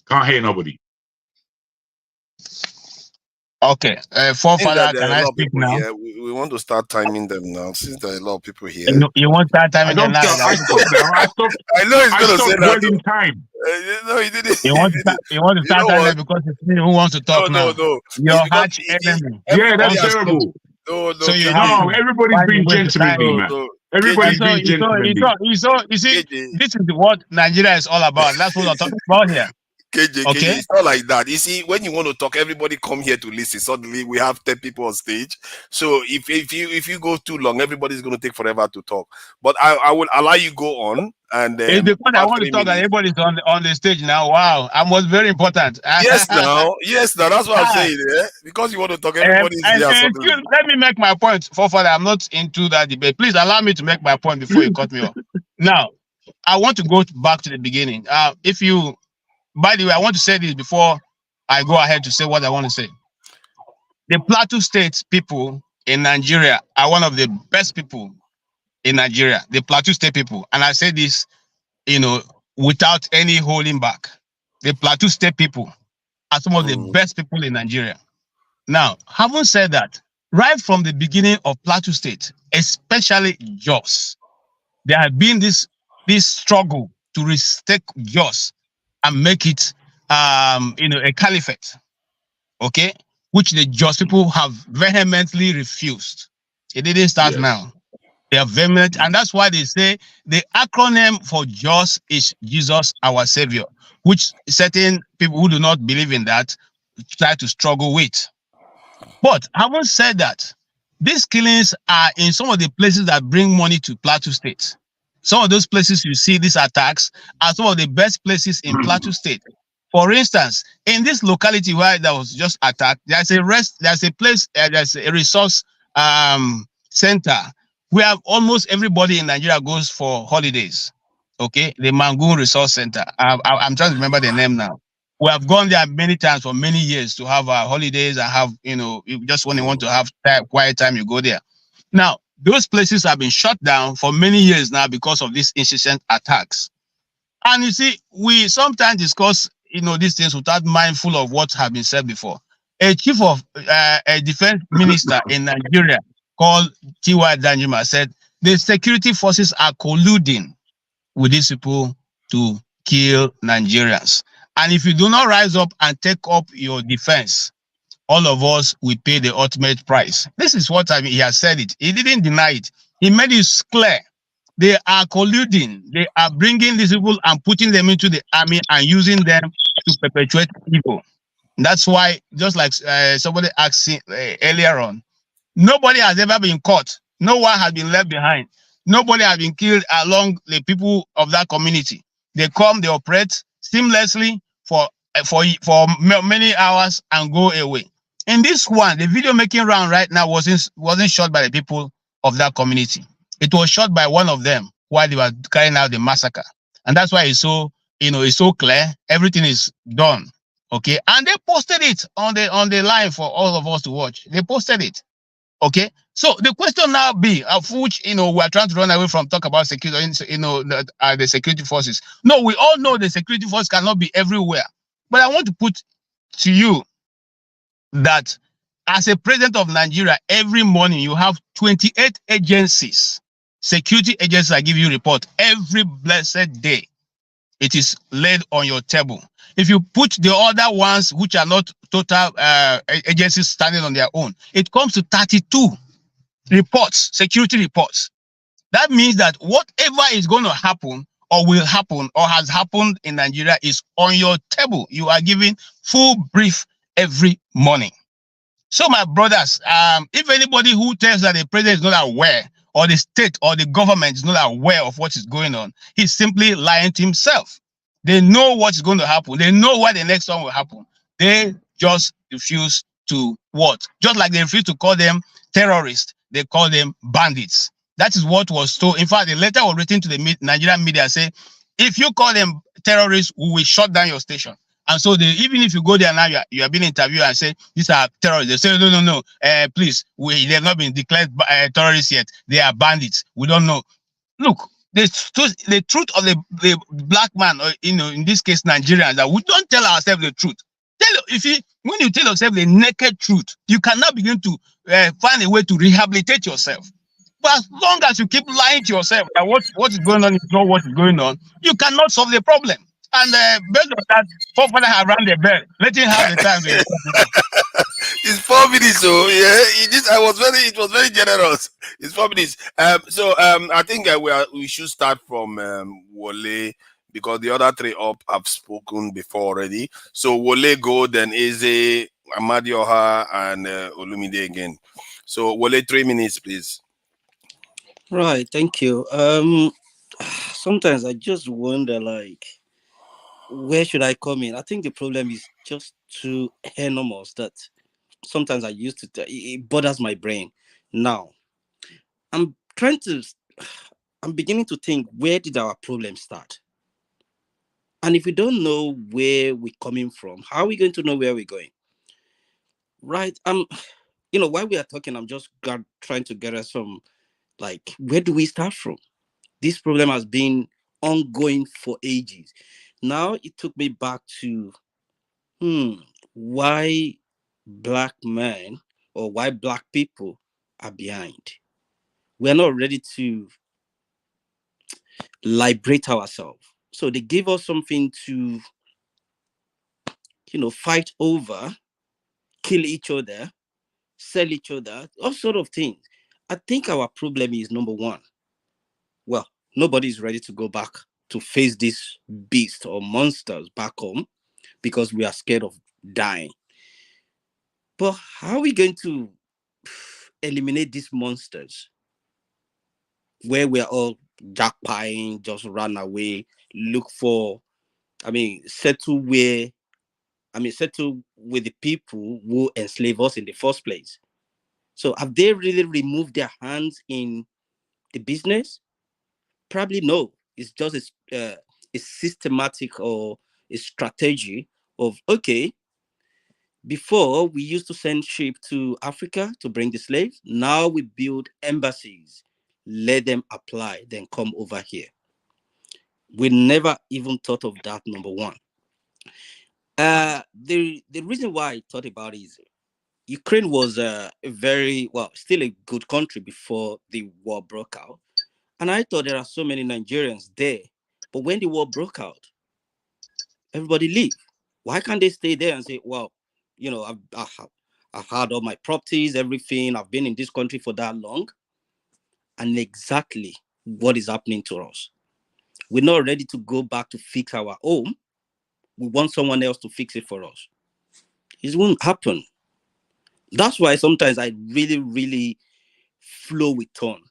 S5: Can't hear nobody.
S16: Okay,
S10: I think
S16: forefather,
S10: that there
S16: can
S10: are a
S16: I
S10: lot of
S16: speak
S10: people
S16: now?
S10: here. We want to start timing them now, since there are a lot of people here.
S16: You want that time
S5: I
S16: in the
S5: don't
S16: night?
S5: stop. I stopped now.
S10: I know he's
S5: I
S10: going to say
S5: stopped
S10: that.
S5: well in time.
S10: No, he didn't.
S16: You
S10: He
S16: want to
S10: didn't.
S16: you want to
S10: You
S16: start
S10: know what?
S16: time because it's me who wants to talk now.
S10: No.
S16: Your
S10: It's because
S16: arch enemy.
S5: Yeah,
S10: everybody
S5: that's
S16: Also,
S10: has come.
S5: terrible.
S10: No,
S16: so you have
S10: KJ.
S5: No,
S16: to
S5: everybody's
S16: find a
S5: being
S16: way to tie
S5: gentlemanly,
S16: me.
S5: man.
S10: No,
S5: Everybody's
S10: KJ.
S5: being gentlemanly.
S16: You see,
S10: KJ.
S16: this is what Nigeria is all about. That's what I'm talking about here.
S10: KJ,
S16: Okay?
S10: it's not like that. You see, when you want to talk, everybody come here to listen. Suddenly, we have 10 people on stage. So if you go too long, everybody's going to take forever to talk. But I will allow you go on, and
S16: It's because I
S10: about
S16: want to
S10: 3
S16: talk and
S10: minutes.
S16: everybody's on the stage now. Wow, I was very important.
S10: Yes, now, that's what I'm saying. Yeah? Because you want to talk, everybody's here suddenly.
S16: Let me make my point. For further, I'm not into that debate. Please allow me to make my point before you cut me off. Now, I want to go back to the beginning. By the way, I want to say this before I go ahead to say what I want to say. The Plateau State people in Nigeria are one of the best people in Nigeria. The Plateau State people, and I say this, without any holding back. The Plateau State people are some of the best people in Nigeria. Now, having said that, right from the beginning of Plateau State, especially Jos, there had been this struggle to restake Jos and make it, a caliphate, okay, which the Jos people have vehemently refused. It didn't start now. They are vehement, and that's why they say the acronym for Jos is Jesus our Savior, which certain people who do not believe in that try to struggle with. But having said that, these killings are in some of the places that bring money to Plateau State. Some of those places you see these attacks are some of the best places in Plateau State. For instance, in this locality where there was just attacked, there's a resource center where almost everybody in Nigeria goes for holidays. Okay, the Mangun Resource Center. I'm trying to remember the name now. We have gone there many times for many years to have our holidays and have, just when you want to have quiet time, you go there. Now, those places have been shut down for many years now because of these incessant attacks. And you see, we sometimes discuss, these things without mindful of what has been said before. A chief of a defense minister in Nigeria called T.Y. Danjuma said, the security forces are colluding with these people to kill Nigerians. And if you do not rise up and take up your defense, all of us will pay the ultimate price. This is what he has said it. He didn't deny it. He made it clear. They are colluding. They are bringing these people and putting them into the army and using them to perpetuate evil. That's why, just like somebody asked earlier on, nobody has ever been caught. No one has been left behind. Nobody has been killed along the people of that community. They come, they operate seamlessly for many hours and go away. In this one, the video making round right now wasn't shot by the people of that community. It was shot by one of them while they were carrying out the massacre. And that's why it's so, it's so clear. Everything is done. Okay. And they posted it on the line for all of us to watch. They posted it. Okay. So the question now be, of which, we are trying to run away from talk about security, the security forces. No, we all know the security force cannot be everywhere. But I want to put to you that as a president of Nigeria, every morning you have 28 agencies, security agencies that give you report every blessed day. It is laid on your table. If you put the other ones, which are not total agencies standing on their own, it comes to 32 reports, security reports. That means that whatever is going to happen or will happen or has happened in Nigeria is on your table. You are given full brief every morning. So my brothers, if anybody who tells that the president is not aware or the state or the government is not aware of what is going on, he's simply lying to himself. They know what is going to happen. They know what the next one will happen. They just refuse to what? Just like they refuse to call them terrorists, they call them bandits. That is what was told. In fact, the letter was written to the Nigerian media say, if you call them terrorists, we will shut down your station. And so even if you go there now, you are being interviewed and say, these are terrorists. They say, no, please, they have not been declared terrorists yet. They are bandits. We don't know. Look, the truth of the black man, in this case, Nigerians, that we don't tell ourselves the truth. You see, when you tell yourself the naked truth, you cannot begin to find a way to rehabilitate yourself. But as long as you keep lying to yourself that what is going on is not what is going on, you cannot solve the problem. And based on that, forefather have rang the bell. Let him have the time to
S10: It's 4 minutes, so yeah. It was very generous. It's 4 minutes. I think we should start from Wole, because the other three up have spoken before already. So Wole go, then Eze, Amadioha, and Olumide again. So Wole, 3 minutes, please.
S14: Right, thank you. Sometimes I just wonder, like, where should I come in? I think the problem is just too enormous that sometimes I used to, it bothers my brain. Now, I'm beginning to think, where did our problem start? And if we don't know where we're coming from, how are we going to know where we're going? Right? While we are talking, I'm just trying to get us some, like, where do we start from? This problem has been ongoing for ages. Now it took me back to why Black men or why Black people are behind. We're not ready to liberate ourselves. So they give us something to, fight over, kill each other, sell each other, all sort of things. I think our problem is, number one, well, nobody's ready to go back to face this beast or monsters back home because we are scared of dying. But how are we going to eliminate these monsters where we're all jackpying, just run away, settle with the people who enslave us in the first place? So have they really removed their hands in the business? Probably no. It's just a systematic or a strategy of, okay, before we used to send ships to Africa to bring the slaves. Now we build embassies, let them apply, then come over here. We never even thought of that, number one. The reason why I thought about it is Ukraine was still a good country before the war broke out. And I thought there are so many Nigerians there. But when the war broke out, everybody leave. Why can't they stay there and say, well, I've had all my properties, everything. I've been in this country for that long. And exactly what is happening to us. We're not ready to go back to fix our home. We want someone else to fix it for us. It won't happen. That's why sometimes I really, really flow with tone.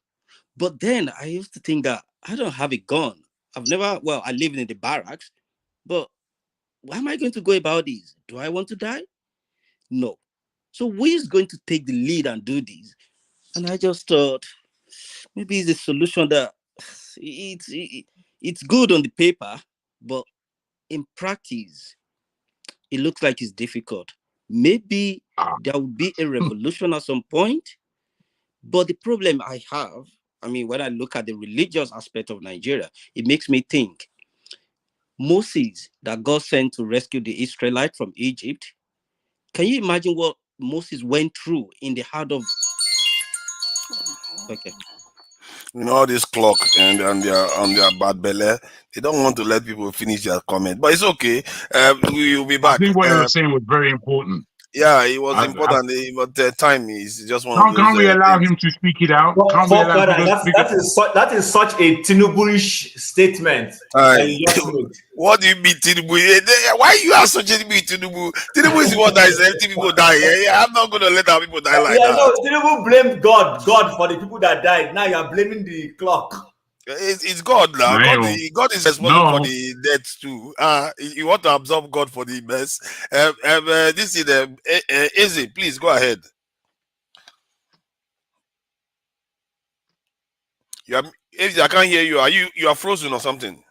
S14: But then I used to think that I don't have a gun. I live in the barracks, but why am I going to go about this? Do I want to die? No. So who is going to take the lead and do this? And I just thought maybe it's a solution that it's good on the paper, but in practice, it looks like it's difficult. Maybe there will be a revolution at some point. But the problem I have, when I look at the religious aspect of Nigeria, it makes me think Moses that God sent to rescue the Israelites from Egypt. Can you imagine what Moses went through in the heart of... Okay.
S10: This clock and on their bad belly, they don't want to let people finish their comment, but it's okay. We will be back.
S5: I think what you were saying was very important.
S10: Yeah, it was important, but the time is just one of those.
S5: Can't we allow him to speak it out? Can't we allow him to speak it out?
S8: That is such a Tinubu-ish statement.
S10: What do you mean, Tinubu? Why you are such a Tinubu? Tinubu is the one that is letting people die. Yeah, I'm not going to let our people die like that.
S8: No, Tinubu blamed God for the people that died. Now you are blaming the clock.
S10: It's God now. God is responsible for the death too. You want to absorb God for the mess. This is easy. Please go ahead. I can't hear you. You are frozen or something?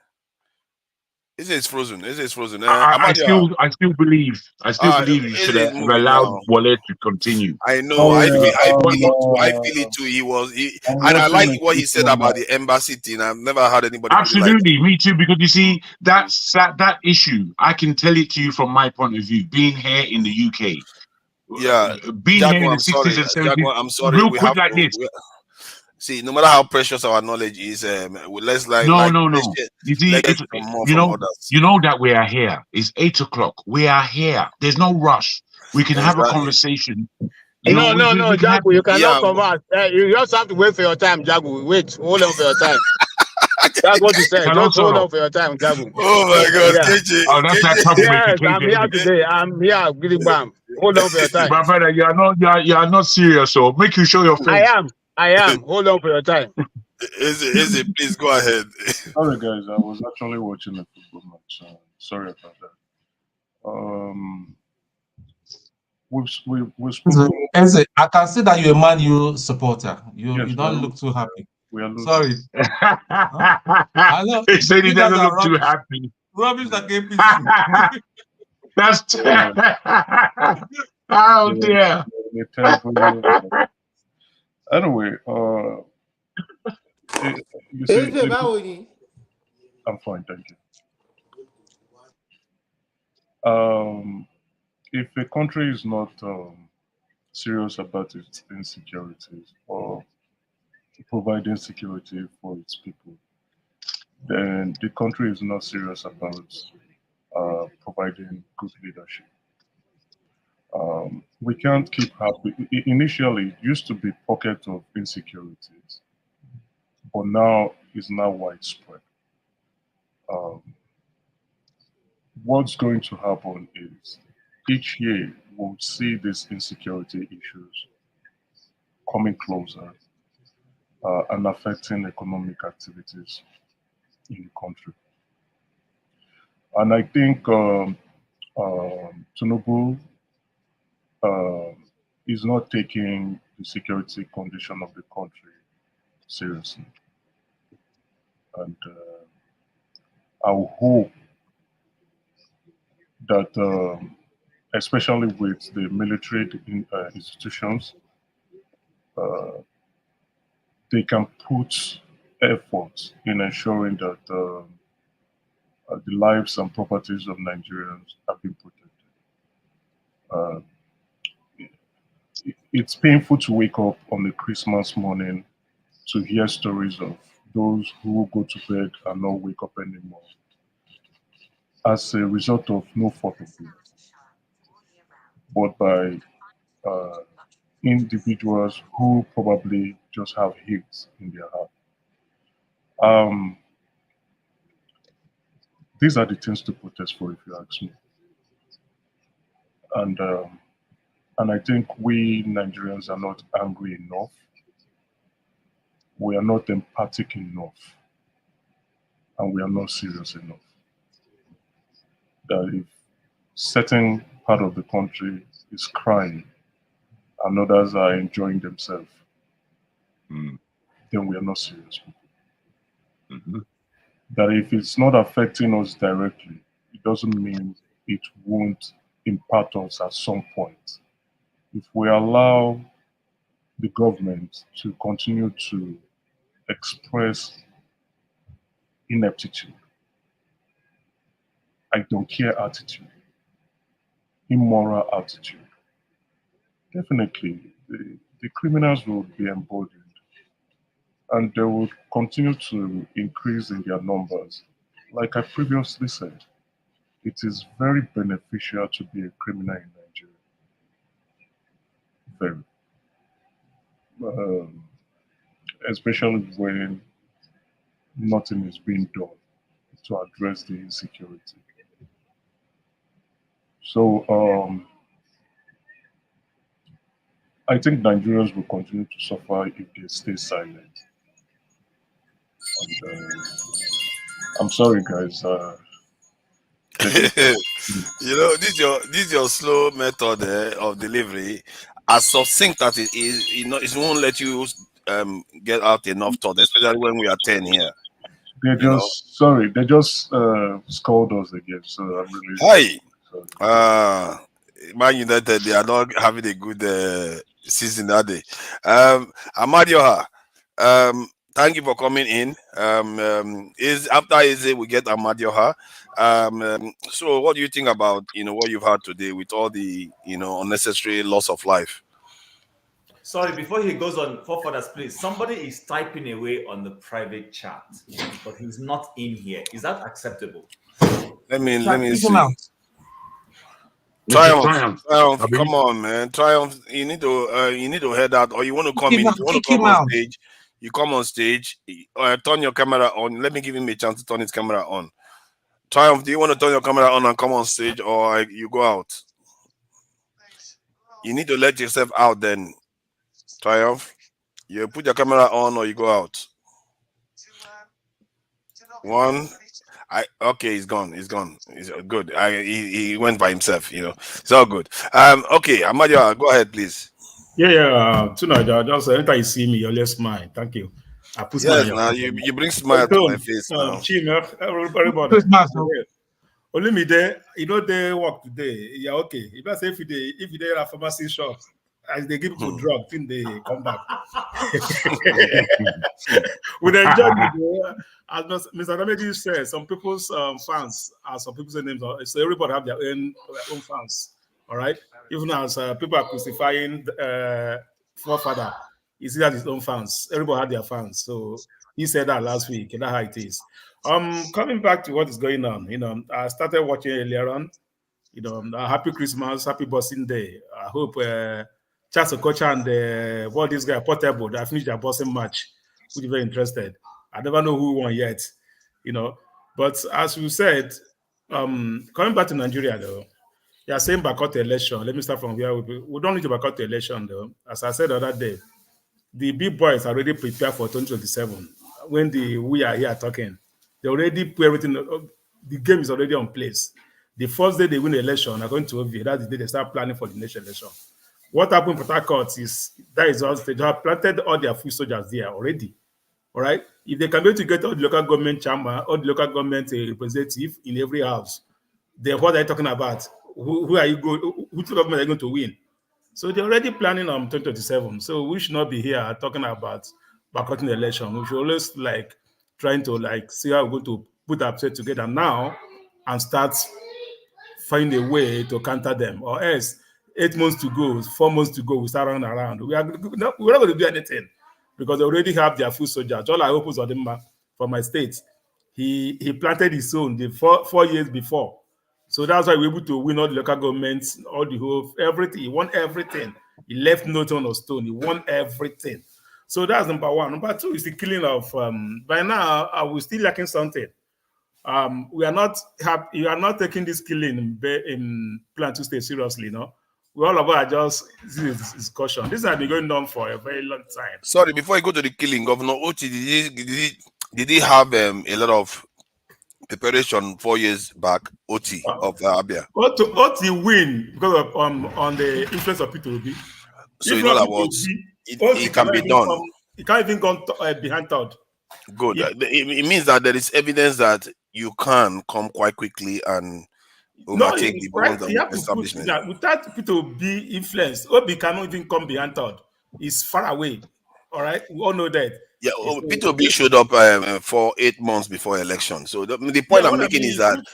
S10: It's frozen. It's frozen.
S5: I
S10: Amadia,
S5: still believe you should
S10: Eze is
S5: have
S10: moving
S5: allowed
S10: now.
S5: Wale to continue.
S10: I know.
S13: Oh
S10: I
S13: yeah,
S10: feel it too. I feel it too.
S13: I'm
S10: And I
S13: watching
S10: like
S13: the
S10: what he
S13: clip
S10: said
S13: from
S10: about the embassy thing. I've never heard anybody put it like that.
S5: Absolutely, me too. Because you see, that issue, I can tell it to you from my point of view. Being here in the UK,
S10: Yeah,
S5: being here in
S10: Jaguar,
S5: the
S10: I'm sorry.
S5: 60s and 70s,
S10: Jaguar, I'm sorry.
S5: real
S10: We
S5: quick
S10: have
S5: like
S10: to.
S5: this.
S10: See, no matter how precious our knowledge is, let's
S5: No. You see,
S10: let's get some more
S5: you
S10: from
S5: know,
S10: others.
S5: you know that we are here. It's 8 o'clock. We are here. There's no rush. We can have a
S10: Exactly.
S5: conversation. You know,
S16: No,
S5: we can have.
S16: Jagu, you cannot
S10: Yeah,
S16: come out. You just have to wait for your time, Jagu. Wait, hold on for your time. That's what you said.
S5: Can
S16: Just
S5: also.
S16: hold on for your time, Jagu.
S10: oh my God,
S16: Yeah.
S5: Oh, that's that troublemaker,
S16: Yes, I'm here
S5: KJ.
S16: today. I'm here, Gilly Bam. Hold on for your time.
S5: My brother, you are not serious. So make you show your face.
S16: I am. Hold on for your time.
S10: Is it? Please go ahead.
S13: Sorry guys, I was actually watching a football match. Sorry about that. We've spoken.
S6: Eze, I can see that you're a Man U supporter. You don't look too happy.
S13: We are losing.
S6: Sorry. I know.
S5: He said he
S6: You guys
S5: doesn't
S6: are
S5: look too
S6: rubbish.
S5: happy.
S6: Rubbish like APC.
S5: That's oh dear.
S13: They're terrible. Anyway, you see, I'm fine, thank you. If a country is not serious about its insecurities or providing security for its people, then the country is not serious about providing good leadership. We can't keep happy. Initially, it used to be pockets of insecurities, but now it's now widespread. What's going to happen is each year we'll see these insecurity issues coming closer and affecting economic activities in the country. And I think Tinubu is not taking the security condition of the country seriously. And I would hope that, especially with the military institutions, they can put effort in ensuring that the lives and properties of Nigerians have been protected. It's painful to wake up on a Christmas morning to hear stories of those who go to bed and not wake up anymore as a result of no fault of theirs, but by individuals who probably just have hate in their heart. These are the things to protest for, if you ask me. And I think we Nigerians are not angry enough. We are not empathic enough. And we are not serious enough. That if certain part of the country is crying and others are enjoying themselves, then we are not serious people. That if it's not affecting us directly, it doesn't mean it won't impact us at some point. If we allow the government to continue to express ineptitude, I don't care attitude, immoral attitude, definitely the criminals will be emboldened and they will continue to increase in their numbers. Like I previously said, it is very beneficial to be a criminal in Nigeria. Very. Especially when nothing is being done to address the insecurity. So I think Nigerians will continue to suffer if they stay silent. And, I'm sorry, guys.
S10: You know, this your slow method of delivery, as succinct as it is, it won't let you get out enough thought, especially when we are 10 here.
S13: They just sorry, they just scold us again. So I'm really
S10: Hi.
S13: sorry.
S10: Man United, they are not having a good season that day. Amadioha, thank you for coming in. Is after Eze we get Amadioha. So what do you think about what you've had today with all the unnecessary loss of life?
S8: Sorry, before he goes on for further, please. Somebody is typing away on the private chat, but he's not in here. Is that acceptable?
S10: Let me
S8: Kick
S10: see.
S8: him out.
S10: Triumph, come on, man. Triumph, you need to head out, or you want to come in. If you want to come on stage, you come on stage. Turn your camera on. Let me give him a chance to turn his camera on. Triumph, do you want to turn your camera on and come on stage, or you go out? You need to let yourself out then. Triumph, you put your camera on or you go out. One. Okay, he's gone. He's gone. He's good. He went by himself. It's all good. Okay, Amadio, go ahead, please.
S4: Yeah. Tonight, just anytime you see me, you always smile. Thank you. I put smile.
S10: Yes, now you bring smile to my face now.
S4: Everybody.
S12: Christmas.
S4: Only me there. They work today. Yeah, okay. If I say if you there at pharmacy shop, as they give people drugs, then they come back. We enjoy it. As Mr. Ramedi said, some people's fans are some people's names. So everybody have their own fans. All right. Even as people are crucifying forefather, he still has his own fans. Everybody had their fans. So he said that last week, and that's how it is. Coming back to what is going on, I started watching earlier on. Happy Christmas, happy Boxing Day. I hope Charles Okocha and what this guy Portable, they finished their boxing match. Would be very interested. I never know who won yet, But as you said, coming back to Nigeria though, you are saying boycott the election. Let me start from here. We don't need to boycott the election though. As I said the other day, the big boys are already prepared for 2027. When we are here talking, they already put everything. The game is already on place. The first day they win the election, are going to OVA. That's the day they start planning for the next election. What happened in Port Harcourt is they have planted all their foot soldiers there already. All right. If they can be able to get all the local government chairman, all the local government representative in every house, then what are you talking about? Who are you going? Which government are you going to win? So they're already planning on 2027. So we should not be here talking about boycotting the election. We should always trying to see how we're going to put ourselves together now and start find a way to counter them. Or else 8 months to go, 4 months to go, we start running around. We're not going to do anything because they already have their foot soldiers. All I hope is Odimba from my state. He planted his own the 4 years before. So that's why we're able to win all the local governments, all the whole, everything. He won everything. He left nothing on a stone. He won everything. So that's number one. Number two is the killing of, by now, we're still lacking something. We are not taking this killing in Plateau State seriously, We all of us are just, this is discussion. This has been going on for a very long time.
S10: Sorry, before I go to the killing, Governor Oti, did he have a lot of preparation 4 years back? Oti of Abia.
S4: Oti win because of on the influence of P2B.
S10: So in other words, it can be done.
S4: It can't even come behind third.
S10: Good. It means that there is evidence that you can come quite quickly and overtake the ones that establishment.
S4: Without P2B influence, Obi cannot even come behind third. It's far away. All right, we all know that.
S10: Yeah, P2B showed up for 8 months before election. So the point I'm making is that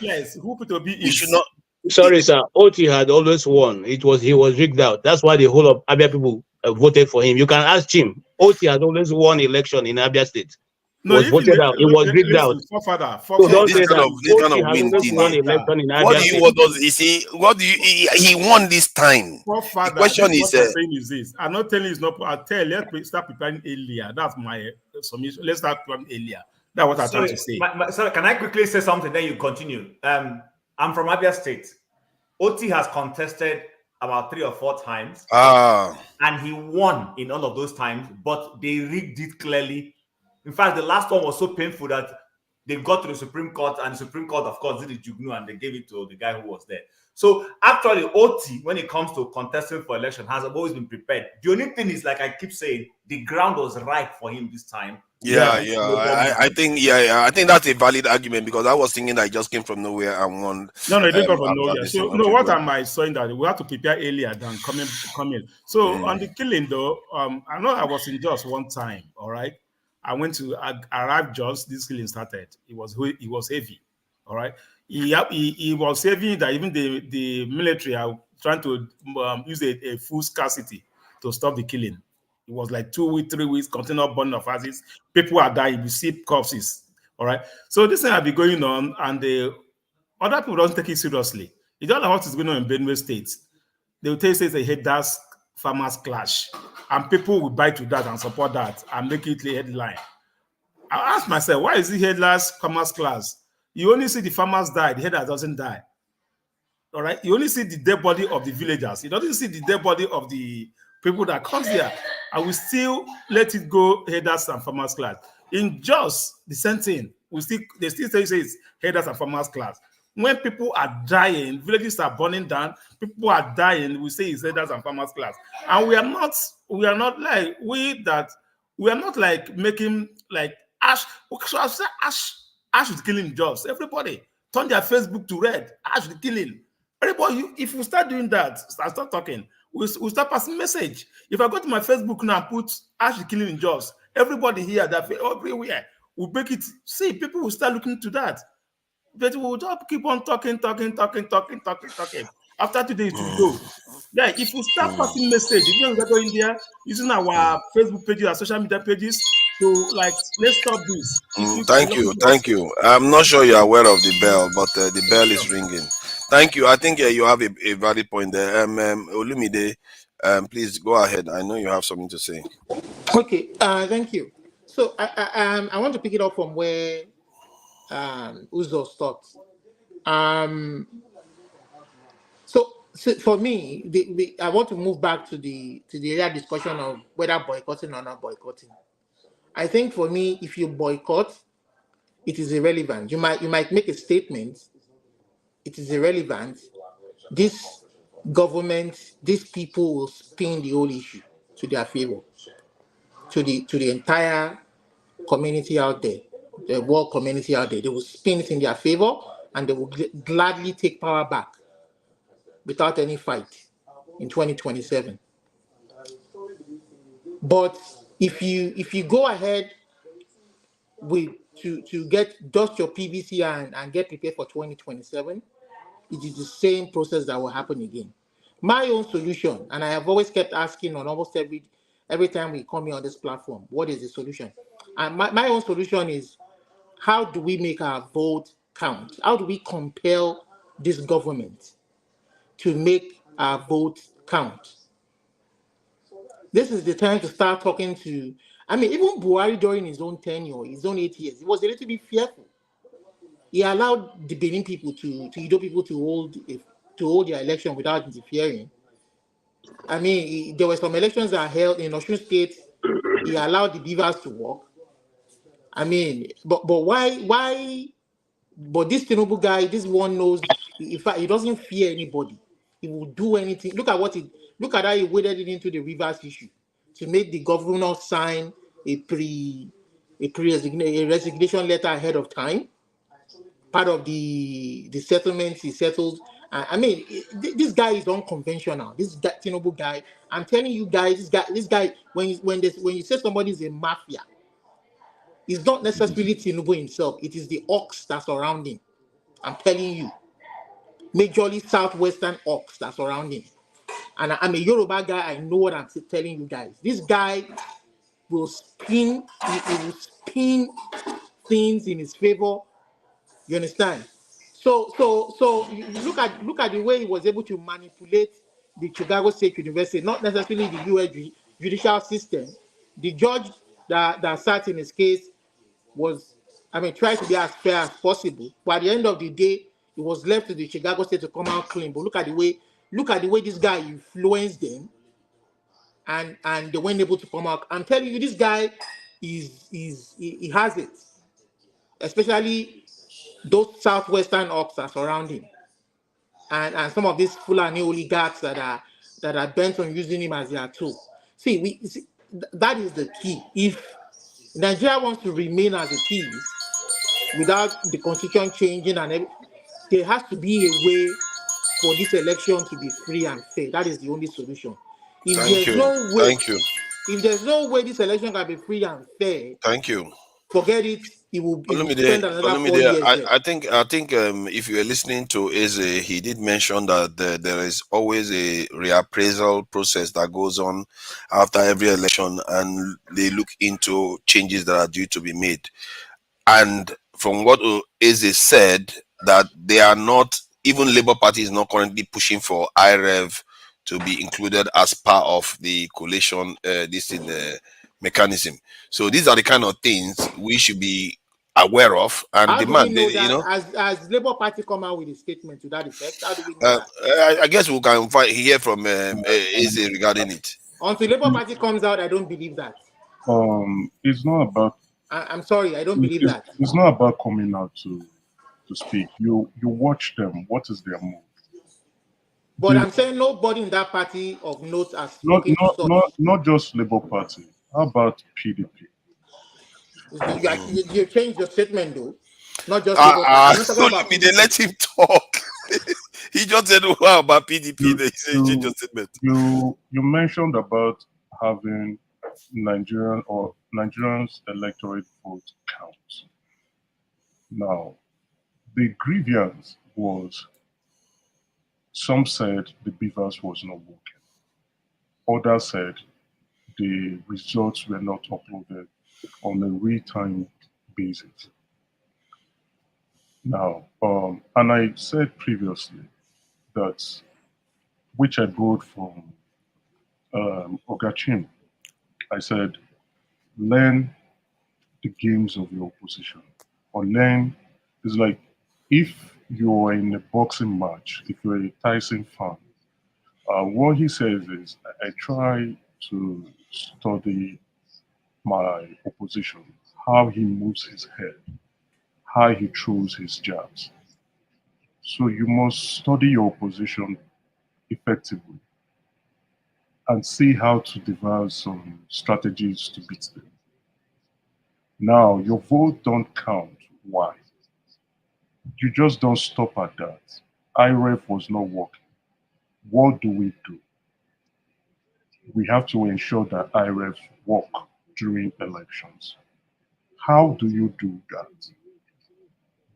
S4: who P2B
S10: you should not.
S22: Sorry, sir. Oti had always won. He was rigged out. That's why the whole of Abia people voted for him. You can ask him. Oti had always won election in Abia State.
S4: No,
S22: was voted out. It was rigged out.
S10: So don't say that. This kind of win, he won this time. The question is,
S4: this. I'm not telling you it's not. I tell you, let's start preparing earlier. That's my submission. Let's start preparing earlier. That's what I'm trying to say.
S8: Sorry, can I quickly say something? Then you continue. I'm from Abia State. Oti has contested about 3 or 4 times, and he won in all of those times. But they rigged it clearly. In fact, the last one was so painful that they got to the Supreme Court, and the Supreme Court, of course, did the jugnu, and they gave it to the guy who was there. So actually, Oti, when it comes to contesting for election, has always been prepared. The only thing is, like I keep saying, the ground was right for him this time
S10: Yeah,
S4: Yeah.
S10: yeah.
S4: No government.
S10: I think I think that's a valid argument because I was thinking that it just came from nowhere and won
S4: No, it didn't come from
S10: after
S4: nowhere.
S10: this thing.
S4: So,
S10: Okay,
S4: what
S10: good.
S4: am I saying that we have to prepare earlier than coming. So, on the killing though, I know I was in Jos one time. All right, I went to arrive Jos. This killing started. It was heavy. All right, he was heavy that even the military are trying to use a full scarcity to stop the killing. It was like 2 weeks, 3 weeks, continual burning of houses. People are dying. You see corpses. All right. So this thing have been going on, and other people don't take it seriously. It's all about what's going on in Benue State. They will tell you it's a haters farmers clash, and people will buy to that and support that and make it a headline. I ask myself, why is it haters farmers clash? You only see the farmers die, the haters doesn't die. All right, you only see the dead body of the villagers. You don't see the dead body of the people that comes there. I will still let it go headers and farmers class. In just the same thing, they still say it's headers and farmers class. When people are dying, villages are burning down, people are dying, we say it's headers and farmers class. And we are not like making like Ash. So I say Ash is killing jobs. Everybody turn their Facebook to red. Ash is killing. Everybody, if we start doing that, start talking, we'll start passing message. If I go to my Facebook now and put Ash is killing jobs, everybody here, that everywhere, will make it. See, people will start looking to that. But we'll just keep on talking. After today, it will go. Yeah, if we start passing message, if we go in there using our Facebook pages, our social media pages, to like, let's stop this.
S10: Thank you. I'm not sure you're aware of the bell, but the bell is ringing. Thank you. I think you have a valid point there. Olumide, please go ahead. I know you have something to say.
S12: Okay, thank you. So I want to pick it up from where Uzo stopped. So for me, I want to move back to the earlier discussion of whether boycotting or not boycotting. I think for me, if you boycott, it is irrelevant. You might make a statement, it is irrelevant. This government, these people will spin the whole issue to their favor, to the entire community out there, the world community out there. They will spin it in their favor, and they will gladly take power back without any fight in 2027. But if you go ahead with to get dust your PVC and get prepared for 2027, it is the same process that will happen again. My own solution, and I have always kept asking on almost every time we come here on this platform, what is the solution? And my own solution is, how do we make our vote count? How do we compel this government to make our vote count? This is the time to start talking to, even Buhari during his own tenure, his own 8 years, he was a little bit fearful. He allowed the Benin people to hold their election without interfering. There were some elections that are held in Osun State. He allowed the beavers to work. But why? But this Tinubu guy, this one knows. In fact, he doesn't fear anybody. He will do anything. Look at how he waded it into the rivers issue to make the governor sign a resignation letter ahead of time. Part of the settlements he settled. This guy is unconventional. This guy, Tinubu guy, I'm telling you guys, this guy, when you say somebody is a mafia, it's not necessarily Tinubu himself. It is the ox that's around him. I'm telling you, majorly southwestern ox that's around him. And I'm a Yoruba guy. I know what I'm telling you guys. This guy will spin. He will spin things in his favor. You understand? So you look at the way he was able to manipulate the Chicago State University, not necessarily the U.S. judicial system. The judge that sat in his case was, tried to be as fair as possible. But at the end of the day, it was left to the Chicago State to come out clean. But look at the way this guy influenced them, and they weren't able to come out. I'm telling you, this guy he has it, especially those southwestern ops that surround him, and some of these Fulani oligarchs that are bent on using him as their tool. See, that is the key. Nigeria wants to remain as it is without the constitution changing, and there has to be a way for this election to be free and fair. That is the only solution. If
S10: Thank
S12: there's
S10: you.
S12: no way,
S10: Thank you.
S12: if there's no way this election can be free and fair,
S10: Thank you.
S12: forget it. It will spend another 4
S10: there.
S12: years there.
S10: I think if you are listening to Eze, he did mention that there is always a reappraisal process that goes on after every election, and they look into changes that are due to be made. And from what Eze said, that they are not, even Labour Party is not currently pushing for IREV to be included as part of the coalition mechanism. So these are the kind of things we should be aware of and
S12: how
S10: demand.
S12: do we know that? As Labour Party come out with a statement to that effect, how do we know
S10: that? I guess we can hear from Eze regarding it.
S12: Until Labour Party comes out, I don't believe that.
S13: It's not about.
S12: I'm sorry, I don't believe that.
S13: It's not about coming out to speak. You watch them. What is their move?
S12: But I'm saying nobody in that party of note has spoken to such.
S13: Not just Labour Party. How about PDP?
S12: You changed your statement though. Not just Labour Party.
S10: They let him talk. He just said, "How about PDP?" They changed your statement.
S13: You mentioned about having Nigerians' electorate vote count. Now, the grievance was, some said the beavers was not working. Others said the results were not uploaded on a real-time basis. Now, and I said previously that, which I borrowed from Ogachim, I said, learn the games of your opposition, or learn. It's like if you're in a boxing match, if you're a Tyson fan, what he says is, I try to study my opposition, how he moves his head, how he throws his jabs. So you must study your opposition effectively and see how to devise some strategies to beat them. Now, your vote don't count. Why? You just don't stop at that. IREF was not working. What do? We have to ensure that IREF work during elections. How do you do that?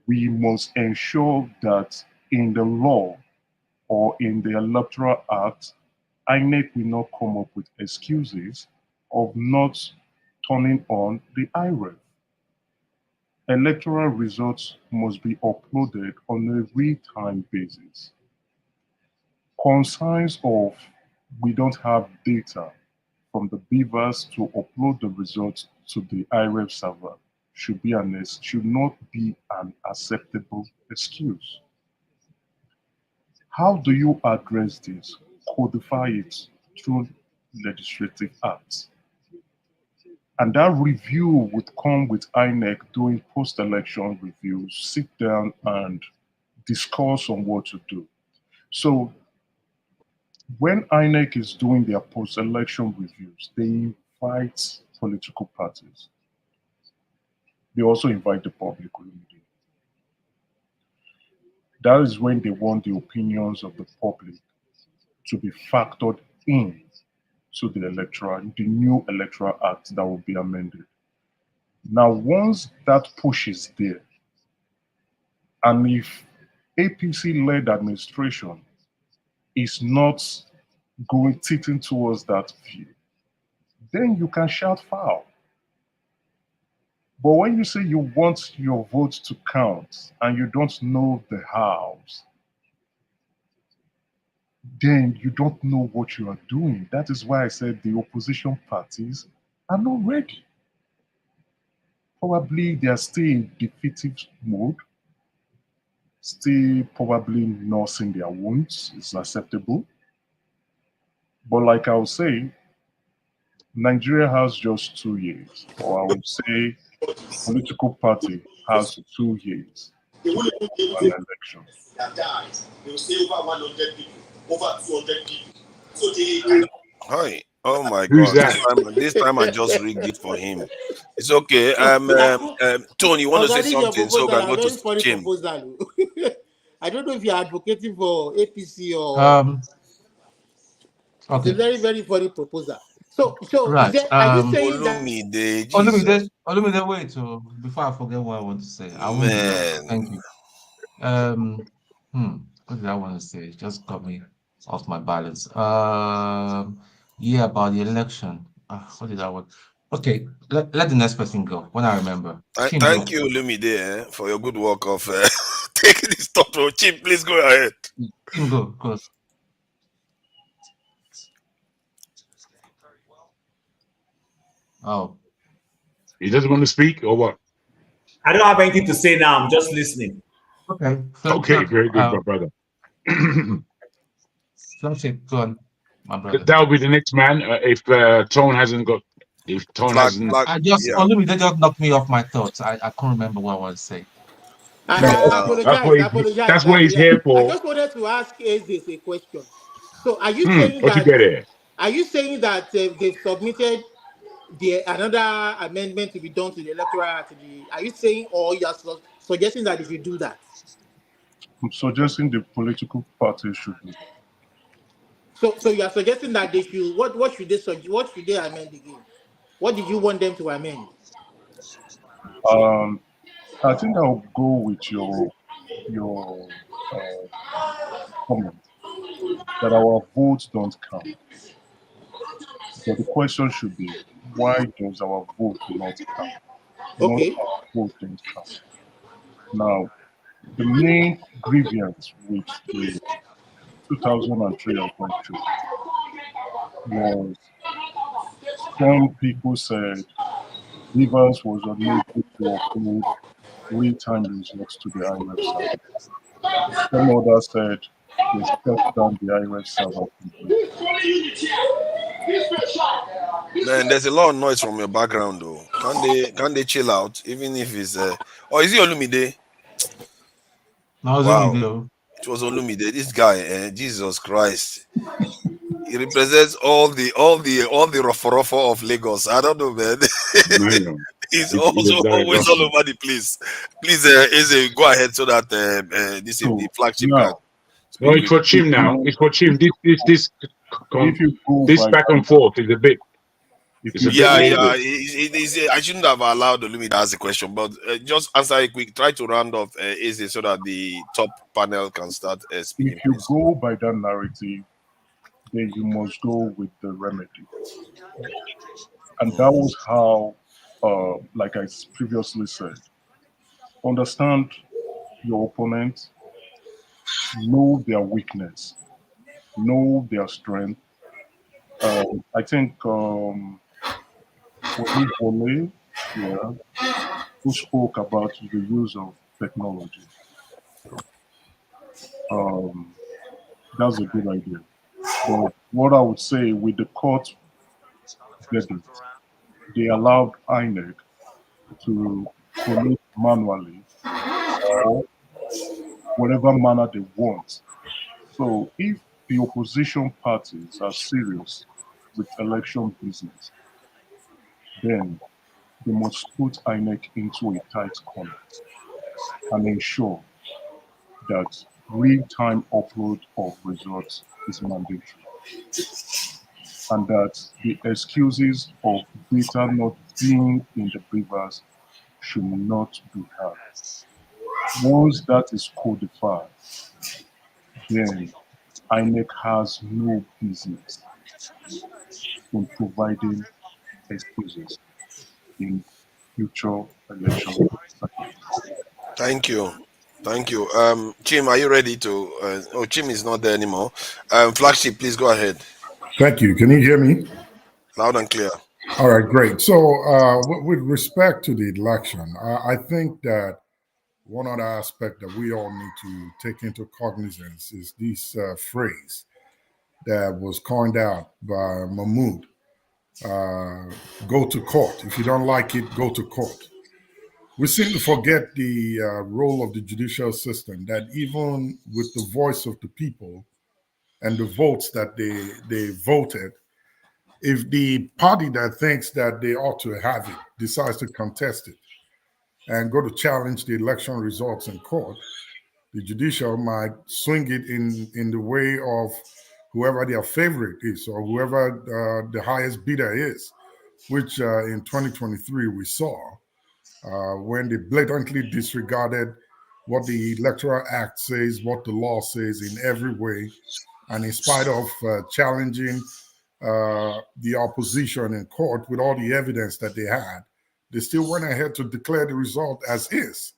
S13: We must ensure that in the law or in the Electoral Act, INEC will not come up with excuses of not turning on the IREF. Electoral results must be uploaded on a real-time basis. Concerns of we don't have data from the beavers to upload the results to the IREF server should not be an acceptable excuse. How do you address this? Codify it through legislative acts. And that review would come with INEC doing post-election reviews, sit down and discuss on what to do. So when INEC is doing their post-election reviews, they invite political parties. They also invite the public community. That is when they want the opinions of the public to be factored in to the new electoral act that will be amended. Now, once that push is there, and if APC-led administration is not going tilting towards that view, then you can shout foul. But when you say you want your vote to count and you don't know the hows, then you don't know what you are doing. That is why I said the opposition parties are not ready. Probably they are still in defeative mode, still probably nursing their wounds. It's acceptable. But like I would say, Nigeria has just 2 years, or I would say political party has 2 years to an election.
S10: Hi. Oh my
S5: Who's
S10: God!
S5: that?
S10: This time I just rigged it for him. It's okay. Tony, you want to say
S12: Concerning your
S10: something so we
S12: proposal,
S10: can
S12: a
S10: go to
S12: very funny
S10: Jim?
S12: proposal. I don't know if you're advocating for APC or it's
S6: Okay.
S12: a very, very funny proposal. So is
S6: Right.
S12: there, are you saying that
S10: Olumide, Jesus.
S6: Olumide, wait. So before I forget what I want to say, I won't be long.
S10: Man.
S6: Thank you. What did I want to say? It just got me off my balance. Yeah, about the election. What did I want? Okay, let the next person go when I remember. Chim, go.
S10: Thank you, Olumide, for your good work of taking this top row. Chim, please go ahead.
S6: Chim, go. Oh.
S5: He doesn't want to speak or what?
S8: I don't have anything to say now. I'm just listening.
S6: Okay.
S5: Okay, very good, my brother.
S6: Flagship, go on, my brother.
S5: That will be the next man if Tone hasn't got. If Tone hasn't.
S6: Olumide just knocked me off my thoughts. I can't remember what I want to say.
S12: I apologize.
S5: That's what he's here for.
S12: I just wanted to ask Eze a question. So are you saying
S5: what you
S12: that
S5: get here?
S12: are you saying that they've submitted another amendment to be done to the electoral act? Are you saying, or you are suggesting that if you do that?
S13: I'm suggesting the political parties should do.
S12: So you are suggesting that they should what should they amend again? What did you want them to amend?
S13: I think I'll go with your comment that our votes don't count. But the question should be, why does our vote not count?
S12: Okay.
S13: Not our vote don't count. Now, the main grievance with the 2003 election was some people said Rivers was unable to upload real-time results to the IRF server. Some others said they shut down the IRF server completely.
S10: Man, there's a lot of noise from your background though. Can they chill out? Even if it's or is it Olumide?
S6: No,
S10: Wow. It was Olumide. This guy, Jesus Christ. He represents all the ruffle of Lagos. I don't know, man. He's also always all over the place. Please, Eze, go ahead so that this is the flagship can.
S5: No, it's for Chim now. It's for Chim. This back and forth is a bit.
S10: I shouldn't have allowed Olumide to ask the question, but just answer it quick. Try to round off Eze so that the top panel can start speaking.
S13: If you go by that narrative, then you must go with the remedy. And that was how, like I previously said, understand your opponent, know their weakness, know their strength. I think who spoke about the use of technology. That's a good idea. But what I would say with the court verdict, they allowed INEC to collate manually or whatever manner they want. So if the opposition parties are serious with election business, then they must put INEC into a tight corner and ensure that real-time upload of results is mandatory, and that the excuses of data not being in the beavers should not be had. Once that is codified, then INEC has no business in providing excuses in future elections.
S10: Thank you. Chim, are you ready to? Chim is not there anymore. Flagship, please go ahead.
S3: Thank you. Can you hear me?
S10: Loud and clear.
S3: All right, great. So with respect to the election, I think that one other aspect that we all need to take into cognizance is this phrase that was coined out by Mahmoud. Go to court. If you don't like it, go to court. We seem to forget the role of the judicial system, that even with the voice of the people and the votes that they voted, if the party that thinks that they ought to have it decides to contest it and go to challenge the election results in court, the judicial might swing it in the way of whoever their favorite is or whoever the highest bidder is, which in 2023 we saw when they blatantly disregarded what the Electoral Act says, what the law says in every way. And in spite of challenging the opposition in court with all the evidence that they had, they still went ahead to declare the result as is.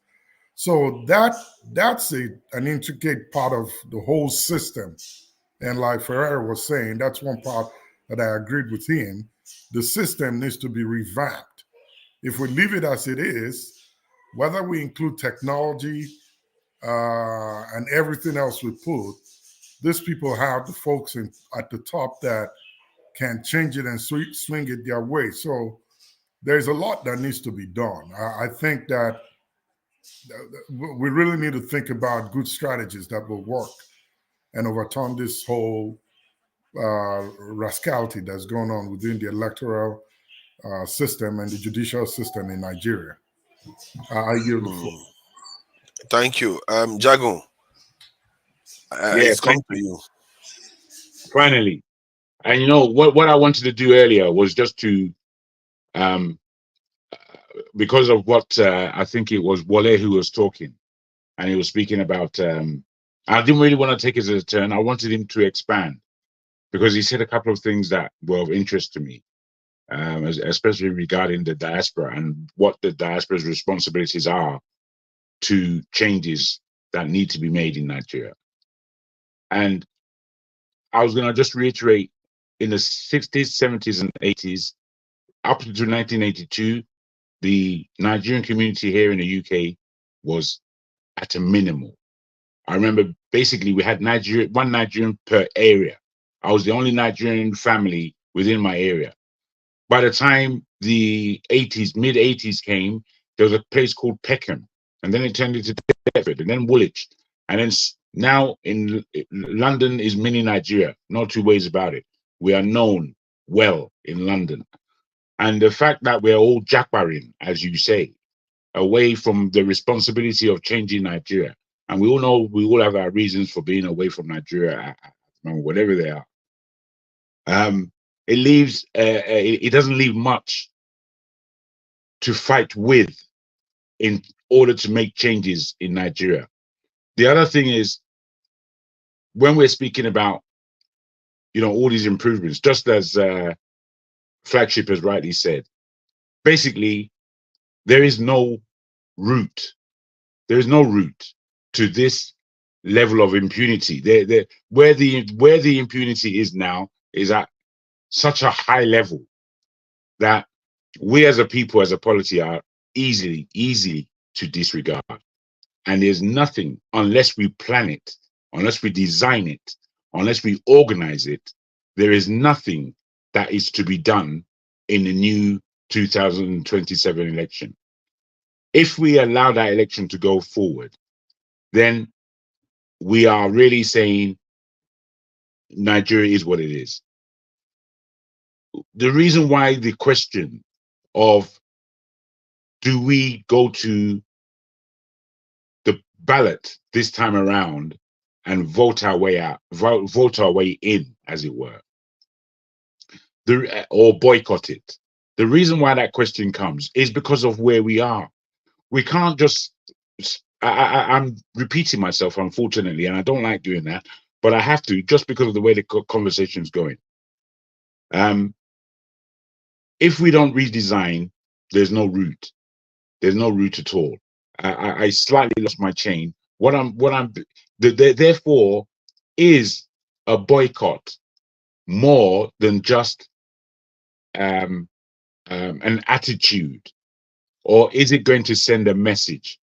S3: So that's an intricate part of the whole system. And like Ferreira was saying, that's one part that I agreed with him. The system needs to be revamped. If we leave it as it is, whether we include technology and everything else we put, these people have the folks at the top that can change it and swing it their way. So there's a lot that needs to be done. I think that we really need to think about good strategies that will work and overturn this whole rascality that's going on within the electoral system and the judicial system in Nigeria. I yield the floor.
S10: Thank you. Jagun, it's come to you.
S5: Finally. And you know, what I wanted to do earlier was just to, because of what I think it was Wale who was talking, and he was speaking about, I didn't really want to take it as a turn. I wanted him to expand because he said a couple of things that were of interest to me, especially regarding the diaspora and what the diaspora's responsibilities are to changes that need to be made in Nigeria. And I was going to just reiterate, in the 60s, 70s, and 80s, up to 1982, the Nigerian community here in the UK was at a minimal. I remember basically we had one Nigerian per area. I was the only Nigerian family within my area. By the time the 80s, mid 80s came, there was a place called Peckham, and then it turned into Deptford, and then Woolwich, and then now in London is mini Nigeria. No two ways about it. We are known well in London. And the fact that we're all jackbarring, as you say, away from the responsibility of changing Nigeria. And we all know we all have our reasons for being away from Nigeria, whatever they are. It leaves, it doesn't leave much to fight with in order to make changes in Nigeria. The other thing is, when we're speaking about, you know, all these improvements, just as Flagship has rightly said, basically, there is no route. There is no route to this level of impunity. Where the impunity is now is at such a high level that we as a people, as a polity, are easily to disregard. And there's nothing, unless we plan it, unless we design it, unless we organize it, there is nothing that is to be done in the new 2027 election. If we allow that election to go forward, then we are really saying Nigeria is what it is. The reason why the question of do we go to the ballot this time around and vote our way out, vote our way in, as it were, or boycott it. The reason why that question comes is because of where we are. We can't just, I'm repeating myself, unfortunately, and I don't like doing that, but I have to, just because of the way the conversation's going. If we don't redesign, there's no route. There's no route at all. I slightly lost my chain. Therefore, is a boycott more than just an attitude, or is it going to send a message?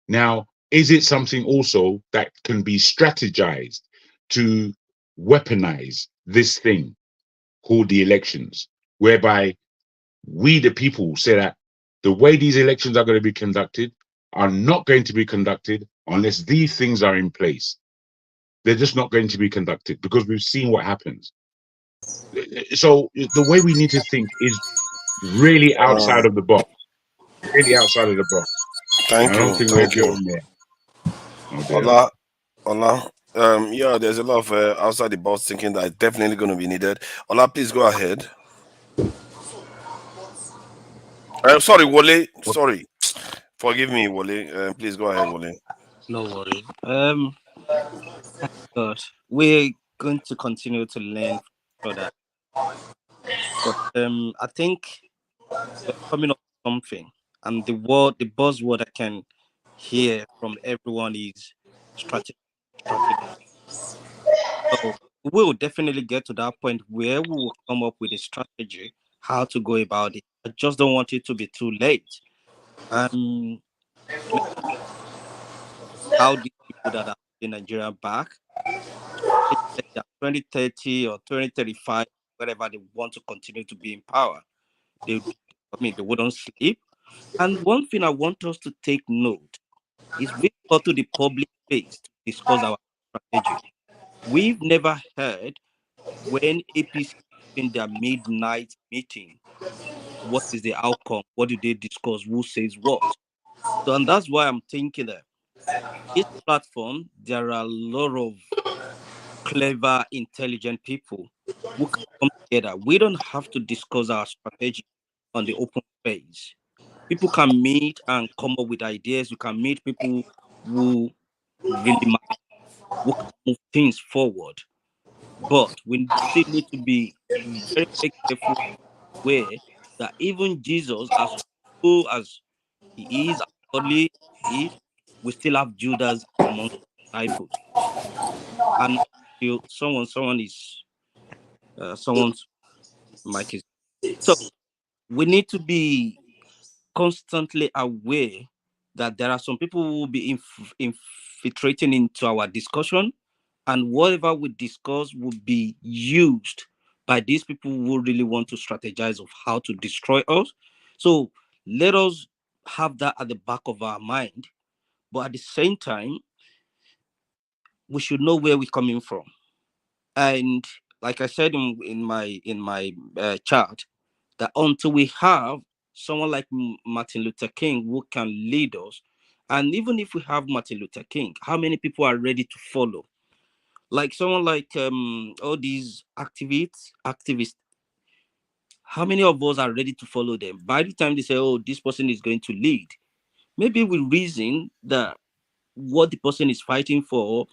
S5: Now, is it something also that can be strategized to weaponize this thing called the elections, whereby we, the people, say that the way these elections are going to be conducted are not going to be conducted unless these things are in place. They're just not going to be conducted because we've seen what happens. So the way we need to think is really outside of the box. Really outside of the box.
S10: Thank
S5: I don't
S10: you.
S5: think we're
S10: Thank you.
S5: going there.
S10: Ola, Ola. Yeah, there's a lot of outside the box thinking that is definitely going to be needed. Ola, please go ahead. Sorry, Wole. Sorry. Forgive me, Wole. Please go ahead, Wole.
S14: No worry. Thank God. We're going to continue to learn from each other. But I think we're coming up with something. And the buzzword I can hear from everyone is strategy. So we'll definitely get to that point where we will come up with a strategy how to go about it. I just don't want it to be too late. How these people that are in Nigeria back, 2030 or 2035, wherever they want to continue to be in power, they wouldn't sleep. And one thing I want us to take note is we go to the public space to discuss our strategy. We've never heard when APC in their midnight meeting, what is the outcome? What do they discuss? Who says what? So, and that's why I'm thinking that this platform, there are a lot of clever, intelligent people who can come together. We don't have to discuss our strategy on the open space. People can meet and come up with ideas. You can meet people who really matter, who can move things forward. But we still need to be very, very careful where that even Jesus, as cool as he is, as godly he is, we still have Judas among the disciples. And someone is someone's mic is. So we need to be constantly aware that there are some people who will be infiltrating into our discussion, and whatever we discuss will be used by these people who really want to strategize of how to destroy us. So let us have that at the back of our mind, but at the same time, we should know where we're coming from. And like I said in my chat, that until we have someone like Martin Luther King who can lead us, and even if we have Martin Luther King, how many people are ready to follow? Like someone like all these activists, how many of us are ready to follow them? By the time they say, oh, this person is going to lead, maybe we reason that what the person is fighting for,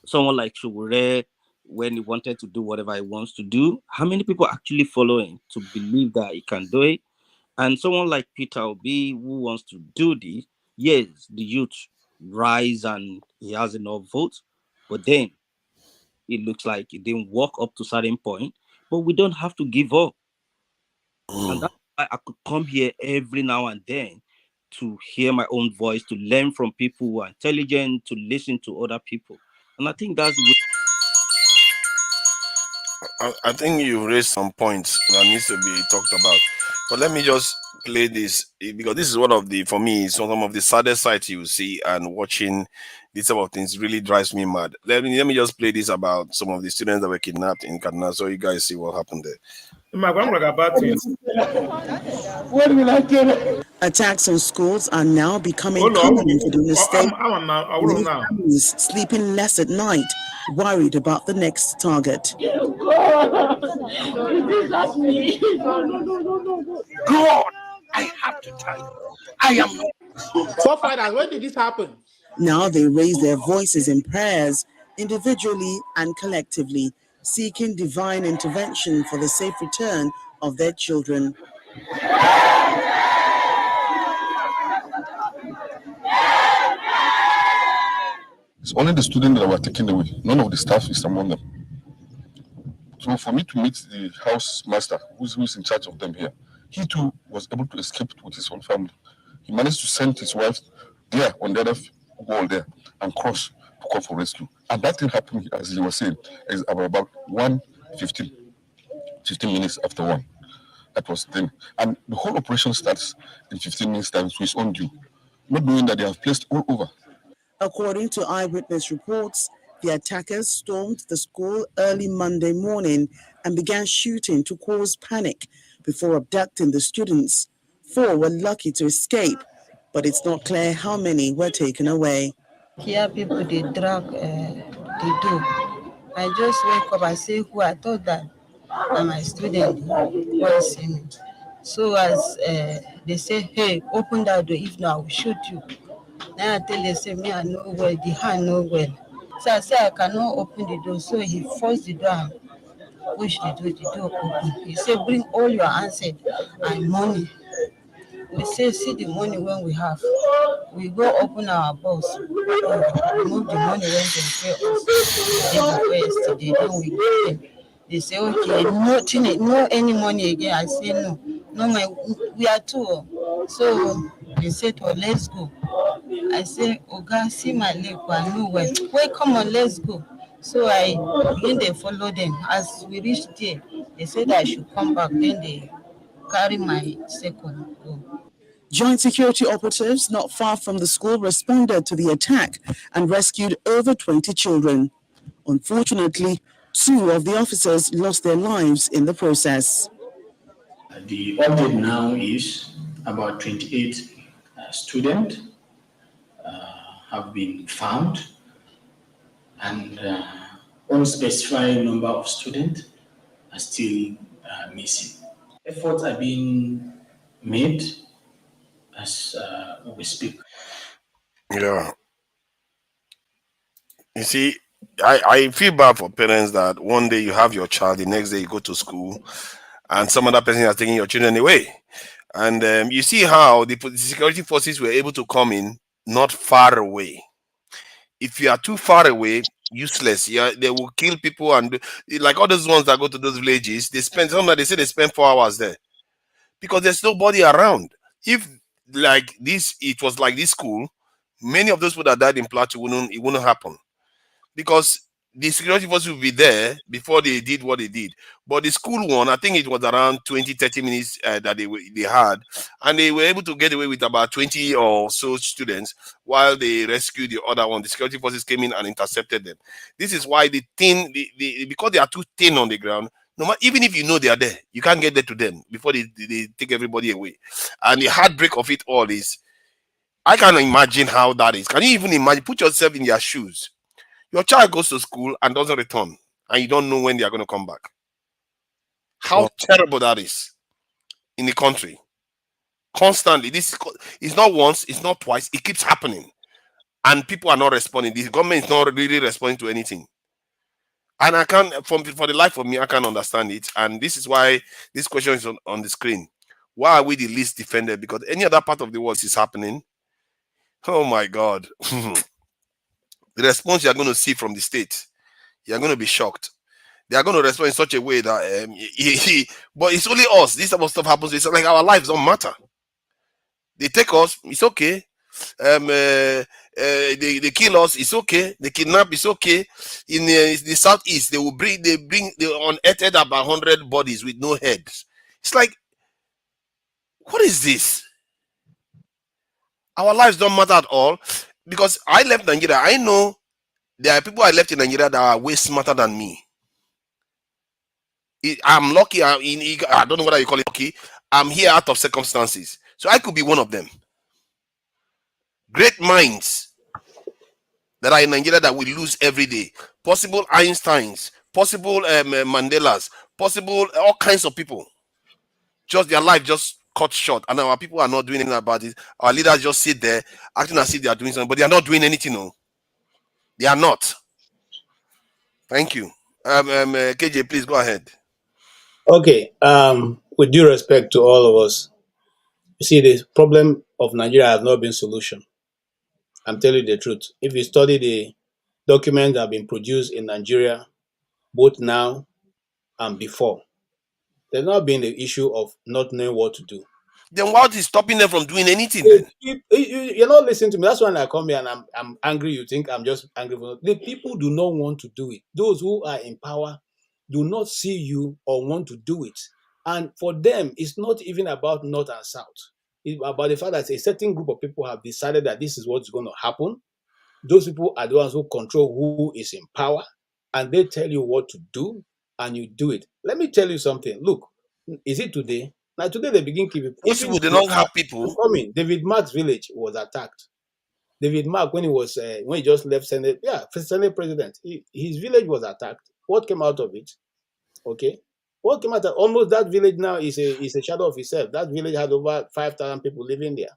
S14: someone like Shugure, when he wanted to do whatever he wants to do, how many people actually follow him to believe that he can do it? And someone like Peter Obi, who wants to do this, yes, the youth rise and he has enough votes, but then it looks like it didn't walk up to a certain point. But we don't have to give up. And that's why I could come here every now and then to hear my own voice, to learn from people who are intelligent, to listen to other people. And I think that's the way.
S10: I think you raised some points that needs to be talked about. But let me just play this because this is one of the, for me, some of the saddest sights you see, and watching these type of things really drives me mad. Let me just play this about some of the students that were kidnapped in Kaduna, so you guys see what happened there.
S1: Attacks on schools are now becoming common in Kaduna State. Many families sleeping less at night, worried about the next target.
S7: God, I have to tell you, I am.
S12: Forefathers, when did this happen?
S1: Now they raise their voices in prayers, individually and collectively, seeking divine intervention for the safe return of their children.
S23: It's only the students that were taken away. None of the staff is among them. So for me to meet the house master, who's in charge of them here, he too was able to escape with his own family. He managed to send his wife there on the other wall there and cross to call for rescue. And that thing happened, as he was saying, is about 15 minutes after 1. That was then. And the whole operation starts in 15 minutes time to his own due, not knowing that they have placed all over.
S1: According to eyewitness reports, the attackers stormed the school early Monday morning and began shooting to cause panic before abducting the students. 4 were lucky to escape, but it's not clear how many were taken away.
S11: Here people they drag, they do. I just wake up and say who I thought that my student won't see me. So as they say, hey, open that door, if not I will shoot you. Then I tell they say me I know well, the hand know well. So I say I cannot open the door. So he forced the door and pushed the door open. He said bring all your answers and money. We say, see the money when we have. We go open our box, remove the money when they pay us. They will pay yesterday, then we give them. They say, okay, no any money again. I say, no, we are two. So they said, oh, let's go. I say, oh God, see my leg, I know where. Wait, come on, let's go. So I begin to follow them. As we reached there, they said I should come back. Then they carry my second go.
S1: Joint security operatives not far from the school responded to the attack and rescued over 20 children. Unfortunately, 2 of the officers lost their lives in the process.
S15: The update now is about 28 students have been found, and unspecified number of students are still missing. Efforts are being made as we speak.
S10: Yeah. You see, I feel bad for parents that one day you have your child, the next day you go to school, and some other person is taking your children away. And you see how the security forces were able to come in not far away. If you are too far away, useless. Yeah, they will kill people, and like all those ones that go to those villages, they spend they say they spend 4 hours there because there's nobody around. If like this, it was like this school, many of those people that died in Plateau it wouldn't happen, because the security forces will be there before they did what they did. But the school one, I think it was around 20-30 minutes that they had, and they were able to get away with about 20 or so students while they rescued the other one. The security forces came in and intercepted them. This is why because they are too thin on the ground, no matter, even if you know they are there, you can't get there to them before they take everybody away. And the heartbreak of it all is, I can't imagine how that is. Can you even imagine? Put yourself in their shoes. Your child goes to school and doesn't return, and you don't know when they are going to come back. How terrible that is in the country. Constantly. This is not once, it's not twice, it keeps happening. And people are not responding. The government is not really responding to anything. And I can't, for the life of me, I can't understand it. And this is why this question is on the screen. Why are we the least defended? Because any other part of the world is happening. Oh my God. The response you're going to see from the state, you're going to be shocked. They are going to respond in such a way that, but it's only us. This type of stuff happens. It's like our lives don't matter. They take us, it's okay. They kill us, it's okay. They kidnap, it's okay. In the southeast, they unearthed about 100 bodies with no heads. It's like, what is this? Our lives don't matter at all. Because I left Nigeria, I know there are people I left in Nigeria that are way smarter than me. I'm lucky. I don't know whether you call it lucky. I'm here out of circumstances, so I could be one of them. Great minds that are in Nigeria that we lose every day. Possible Einsteins, possible Mandelas, possible all kinds of people. Just their life just cut short, and our people are not doing anything about it. Our leaders just sit there acting as if they are doing something, but they are not doing anything. No, they are not. Thank you. KJ, please go ahead.
S22: Okay. With due respect to all of us, you see, the problem of Nigeria has not been solution. I'm telling you the truth. If you study the documents that have been produced in Nigeria, both now and before, there's not been the issue of not knowing what to do.
S10: Then what is stopping them from doing anything then?
S22: You're not listening to me. That's why I come here and I'm angry. You think I'm just angry. The people do not want to do it. Those who are in power do not see you or want to do it. And for them, it's not even about North and South. It's about the fact that a certain group of people have decided that this is what's going to happen. Those people are the ones who control who is in power, and they tell you what to do. and you do it. Let me tell you something. Look, is it today? Now today they begin keeping.
S10: Those people, they don't have people.
S22: Coming. David Mark's village was attacked. David Mark, when he just left Senate, Senate president, his village was attacked. What came out of it? Okay, what came out of almost that village now is a shadow of itself. That village had over 5,000 people living there.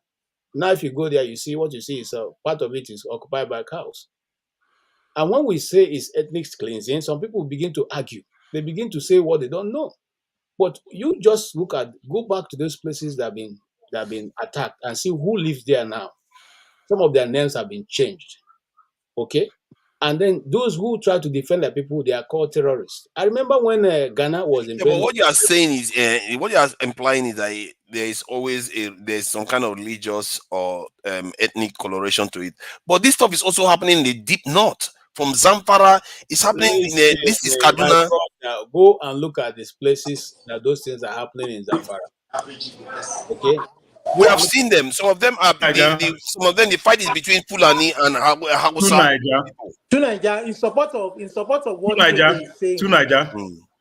S22: Now, if you go there, you see what you see is part of it is occupied by cows. And when we say it's ethnic cleansing, some people begin to argue. They begin to say what they don't know. But you just go back to those places that have been attacked and see who lives there now. Some of their names have been changed. Okay? And then those who try to defend their people, they are called terrorists. I remember when Ghana was invaded.
S10: Yeah, but what you are saying is, what you are implying is that there is always there's some kind of religious or ethnic coloration to it. But this stuff is also happening in the deep north. From Zamfara, it's happening this is Kaduna.
S22: Go and look at these places that those things are happening in Zamfara. Okay,
S10: we have seen them. Some of them are some of them the fight is between Fulani and Hausa.
S12: To Nigeria, in support of what Nigeria is saying.
S4: To Nigeria.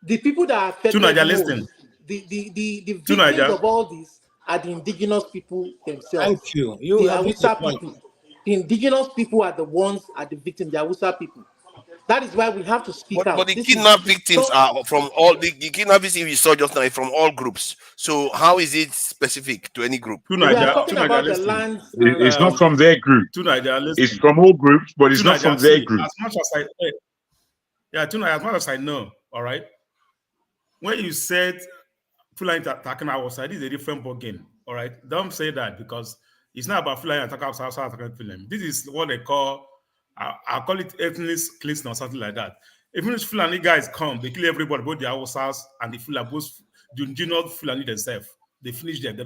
S12: The people that are affected
S4: to Nigeria, listen.
S12: The victims of all this are the indigenous people themselves.
S22: Thank you.
S12: The Hausa people. The indigenous people are the victims, the Hausa people. That is why we have to speak out.
S10: But the kidnap victims are from all the kidnap victims we saw just now from all groups. So how is it specific to any group?
S12: We are talking about the land.
S5: It's not from their group. It's from all groups, but it's not from their group.
S4: As much as I know, all right. When you said Fulani attacking our side, is a different ballgame. All right, don't say that because it's not about Fulani attacking our side, attacking Fulani. This is what they call, I call it ethnic cleansing or something like that. Even if Fulani guys come, they kill everybody, both the Hausas and the Fulani, both the indigenous Fulani themselves. They finish them. They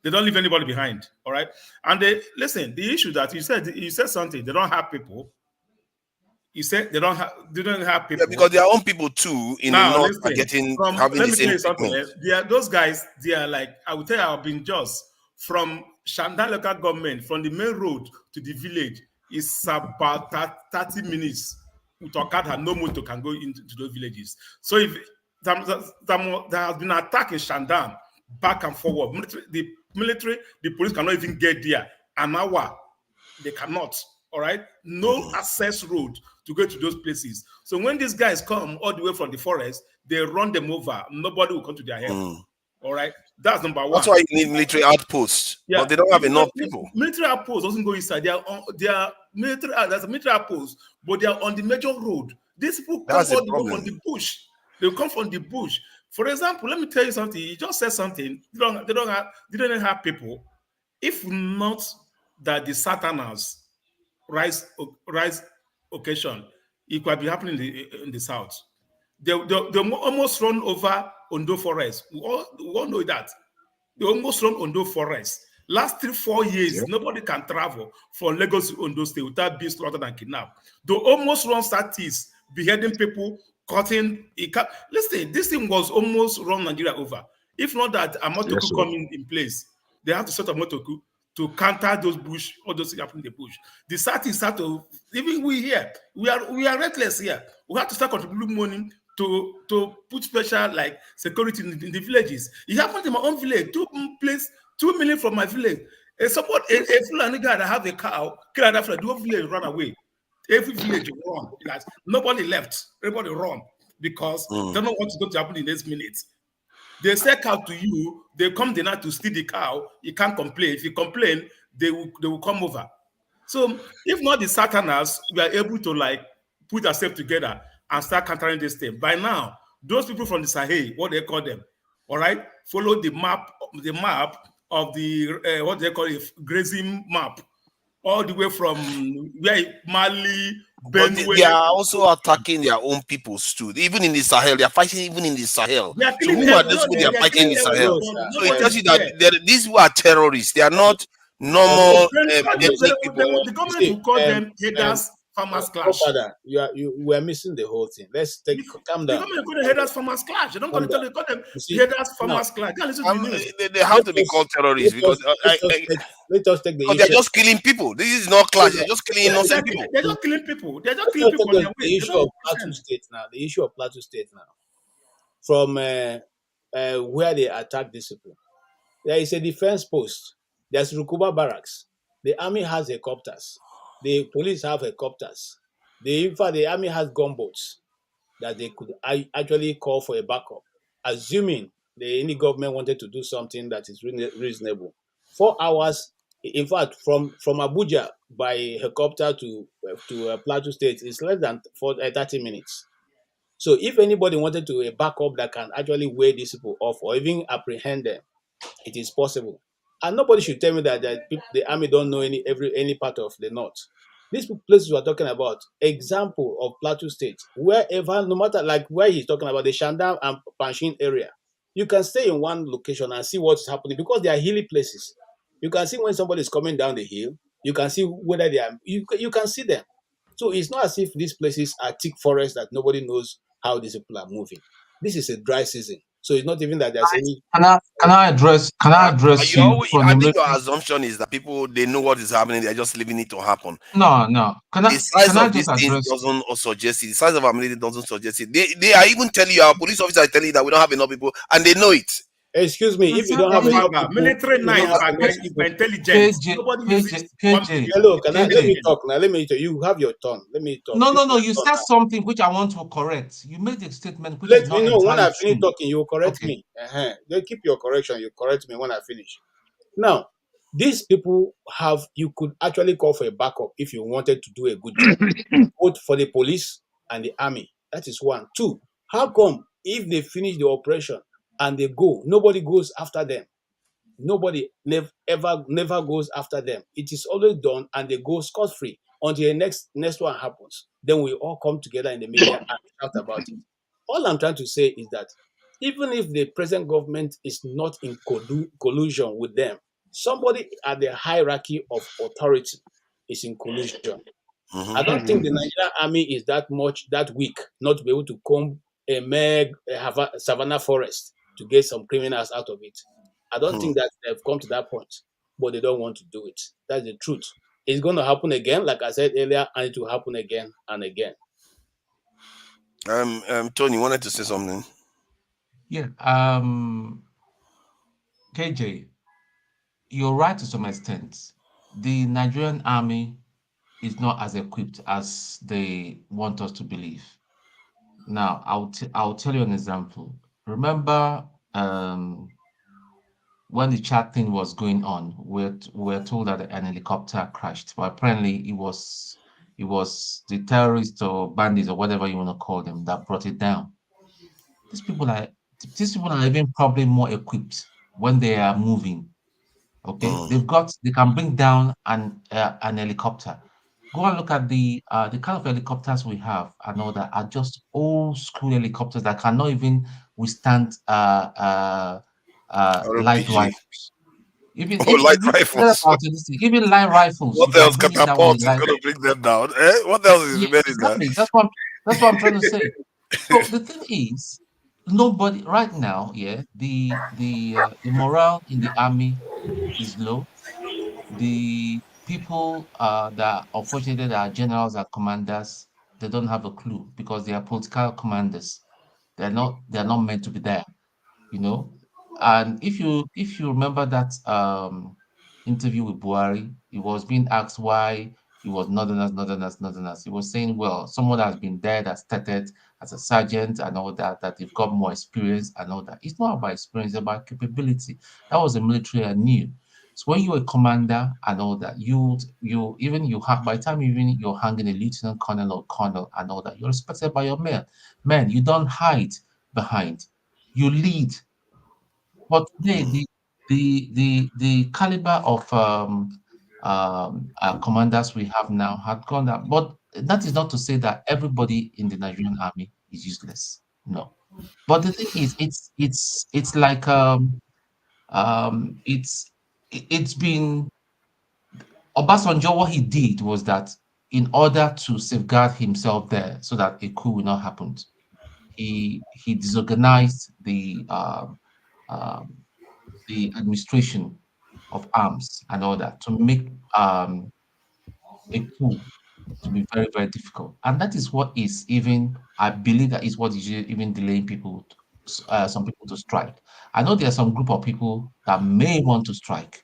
S4: don't leave anybody behind. All right. And listen. The issue that you said something. They don't have people. You said they don't have people.
S10: Yeah, because their own people too in the north are having the same
S4: treatment. Those guys. They are like, I would tell you, I've been just from Shandan local government, from the main road to the village. It's about 30 minutes. Utokad no motor can go into those villages. So if there has been an attack in Shandan, back and forward, the police cannot even get there. An hour, they cannot. All right, no access road to go to those places. So when these guys come all the way from the forest, they run them over. Nobody will come to their help. All right, that's number one.
S10: That's why you need military outposts. Yeah, but they don't have enough people.
S4: Military outposts doesn't go inside. They are military. There's a military outpost, but they are on the major road. These people come all the way from the bush. They come from the bush. For example, let me tell you something. You just said something. They don't have people. If not that the Satanás rise occasion, it could be happening in the south. They almost run over Ondo Forest. We all know that. They almost run Ondo Forest. Last 3-4 years, nobody can travel from Lagos to Ondo State without being slaughtered and kidnapped. They almost run Satis, beheading people, cutting. Listen, this thing was almost run Nigeria over. If not that Amotoku coming in place, they have to set up Amotoku to counter those bush, all those things happening in the bush. The Satis start to, even we here, we are reckless here. We have to start contributing money to put special like security in the villages. It happened in my own village. 2 million from my village. A Fulani guy that have a cow, kill that fly, the whole village run away. Every village run. Nobody left. Everybody run because they don't know what's going to happen in this minute. They sell cow to you. They come there to steal the cow. You can't complain. If you complain, they will come over. So if not the Satanás, we are able to like put ourselves together and start countering this thing. By now, those people from the Sahel, what they call them, all right, follow the map of the what they call it, grazing map, all the way from Mali, Benue.
S10: They are also attacking their own peoples too. Even in the Sahel, they are fighting. Even in the Sahel, so who are those who they are fighting in the Sahel? So it tells you that these who are terrorists, they are not normal people.
S4: The government will call them headers. Farmers clash.
S22: We are missing the whole thing. Let's calm down.
S4: The government call them headers farmers clash. They don't call them headers farmers clash.
S10: They have to be called terrorists because
S22: let us take the issue.
S10: They're just killing people. This is not clash. They're just killing innocent people.
S4: They're just killing people. They're just killing people.
S22: The issue of Plateau State now. from where they attack these people. There is a defense post. There's Rukuba barracks. The army has helicopters. The police have helicopters. In fact, the army has gunboats that they could actually call for a backup, assuming any government wanted to do something that is reasonable. 4 hours, in fact, from Abuja by helicopter to Plateau State is less than 30 minutes. So if anybody wanted to a backup that can actually weigh these people off or even apprehend them, it is possible. And nobody should tell me that the army don't know any part of the north. These places we are talking about, example of Plateau State, wherever, no matter like where he's talking about, the Shandam and Panshin area, you can stay in one location and see what's happening because they are hilly places. You can see when somebody is coming down the hill. You can see whether they are. You can see them. So it's not as if these places are thick forests that nobody knows how these people are moving. This is a dry season, so it's not even that there's any.
S6: Can I address you from
S10: I
S6: the
S10: think your
S6: military?
S10: assumption is that people they know what is happening, they're just leaving it to happen.
S6: No.
S10: The size
S6: Can I
S10: of these
S6: just
S10: things
S6: address?
S10: doesn't suggest it. The size of our military doesn't suggest it. They are even telling you, our police officers are telling you that we don't have enough people, and they know it.
S22: Excuse me, if you don't have enough people,
S4: military now is for intelligence. Nobody uses 1 million.
S22: Hello, let me talk now. Let me talk. You have your turn. Let me talk.
S6: No. You said something which I want to correct. You made a statement which
S22: Let
S6: is
S22: me
S6: not
S22: know when
S6: entirely
S22: I finish
S6: true.
S22: talking. You will correct me. They keep your correction. You correct me when I finish. Now, these people you could actually call for a backup if you wanted to do a good job, both for the police and the army. That is one. Two, how come if they finish the operation and they go, nobody goes after them? Nobody never goes after them. It is always done and they go scot-free until the next one happens. Then we all come together in the media and shout about it. All I'm trying to say is that even if the present government is not in collusion with them, somebody at the hierarchy of authority is in collusion. I don't think the Nigerian army is that weak not to be able to comb a savannah forest to get some criminals out of it. I don't think that they've come to that point, but they don't want to do it. That's the truth. It's going to happen again, like I said earlier, and it will happen again and again.
S10: Tony, you wanted to say something?
S6: Yeah. KJ, you're right to some extent. The Nigerian army is not as equipped as they want us to believe. Now, I'll tell you an example. Remember, when the chat thing was going on, we're told that an helicopter crashed, but apparently it was the terrorists or bandits or whatever you want to call them that brought it down. These people are even probably more equipped when they are moving. Okay, they can bring down an helicopter. Go and look at the kind of helicopters we have and all that are just old school helicopters that cannot even withstand light
S10: RPG.
S6: rifles. Even
S10: light
S6: forget
S10: rifles.
S6: about this, even light rifles, you
S10: What
S6: can
S10: else?
S6: bring it down with
S10: Catapult is
S6: light.
S10: going to bring them down. What else is remaining there?
S6: Exactly. That's what I'm trying to say. So the thing is, nobody right now, the morale in the army is low. The people that unfortunately are generals and commanders, they don't have a clue because they are political commanders. They're not meant to be there, you know. And if you remember that interview with Buhari, he was being asked why he was northerners. He was saying, well, someone that's been there, that started as a sergeant and all that, that they've got more experience and all that. It's not about experience, it's about capability. That was the military I knew. So when you're a commander and all that, you have by the time you're hanging a lieutenant colonel or colonel and all that, you're respected by your men. Men, you don't hide behind. You lead. But today, the caliber of commanders we have now had gone down. But that is not to say that everybody in the Nigerian army is useless. No. But the thing is, it's like it's been Obasanjo. What he did was that in order to safeguard himself there, so that a coup will not happen, he disorganized the administration of arms and all that to make a coup to be very, very difficult. And that is what is even, I believe that is what is even delaying people some people to strike. I know there are some group of people that may want to strike,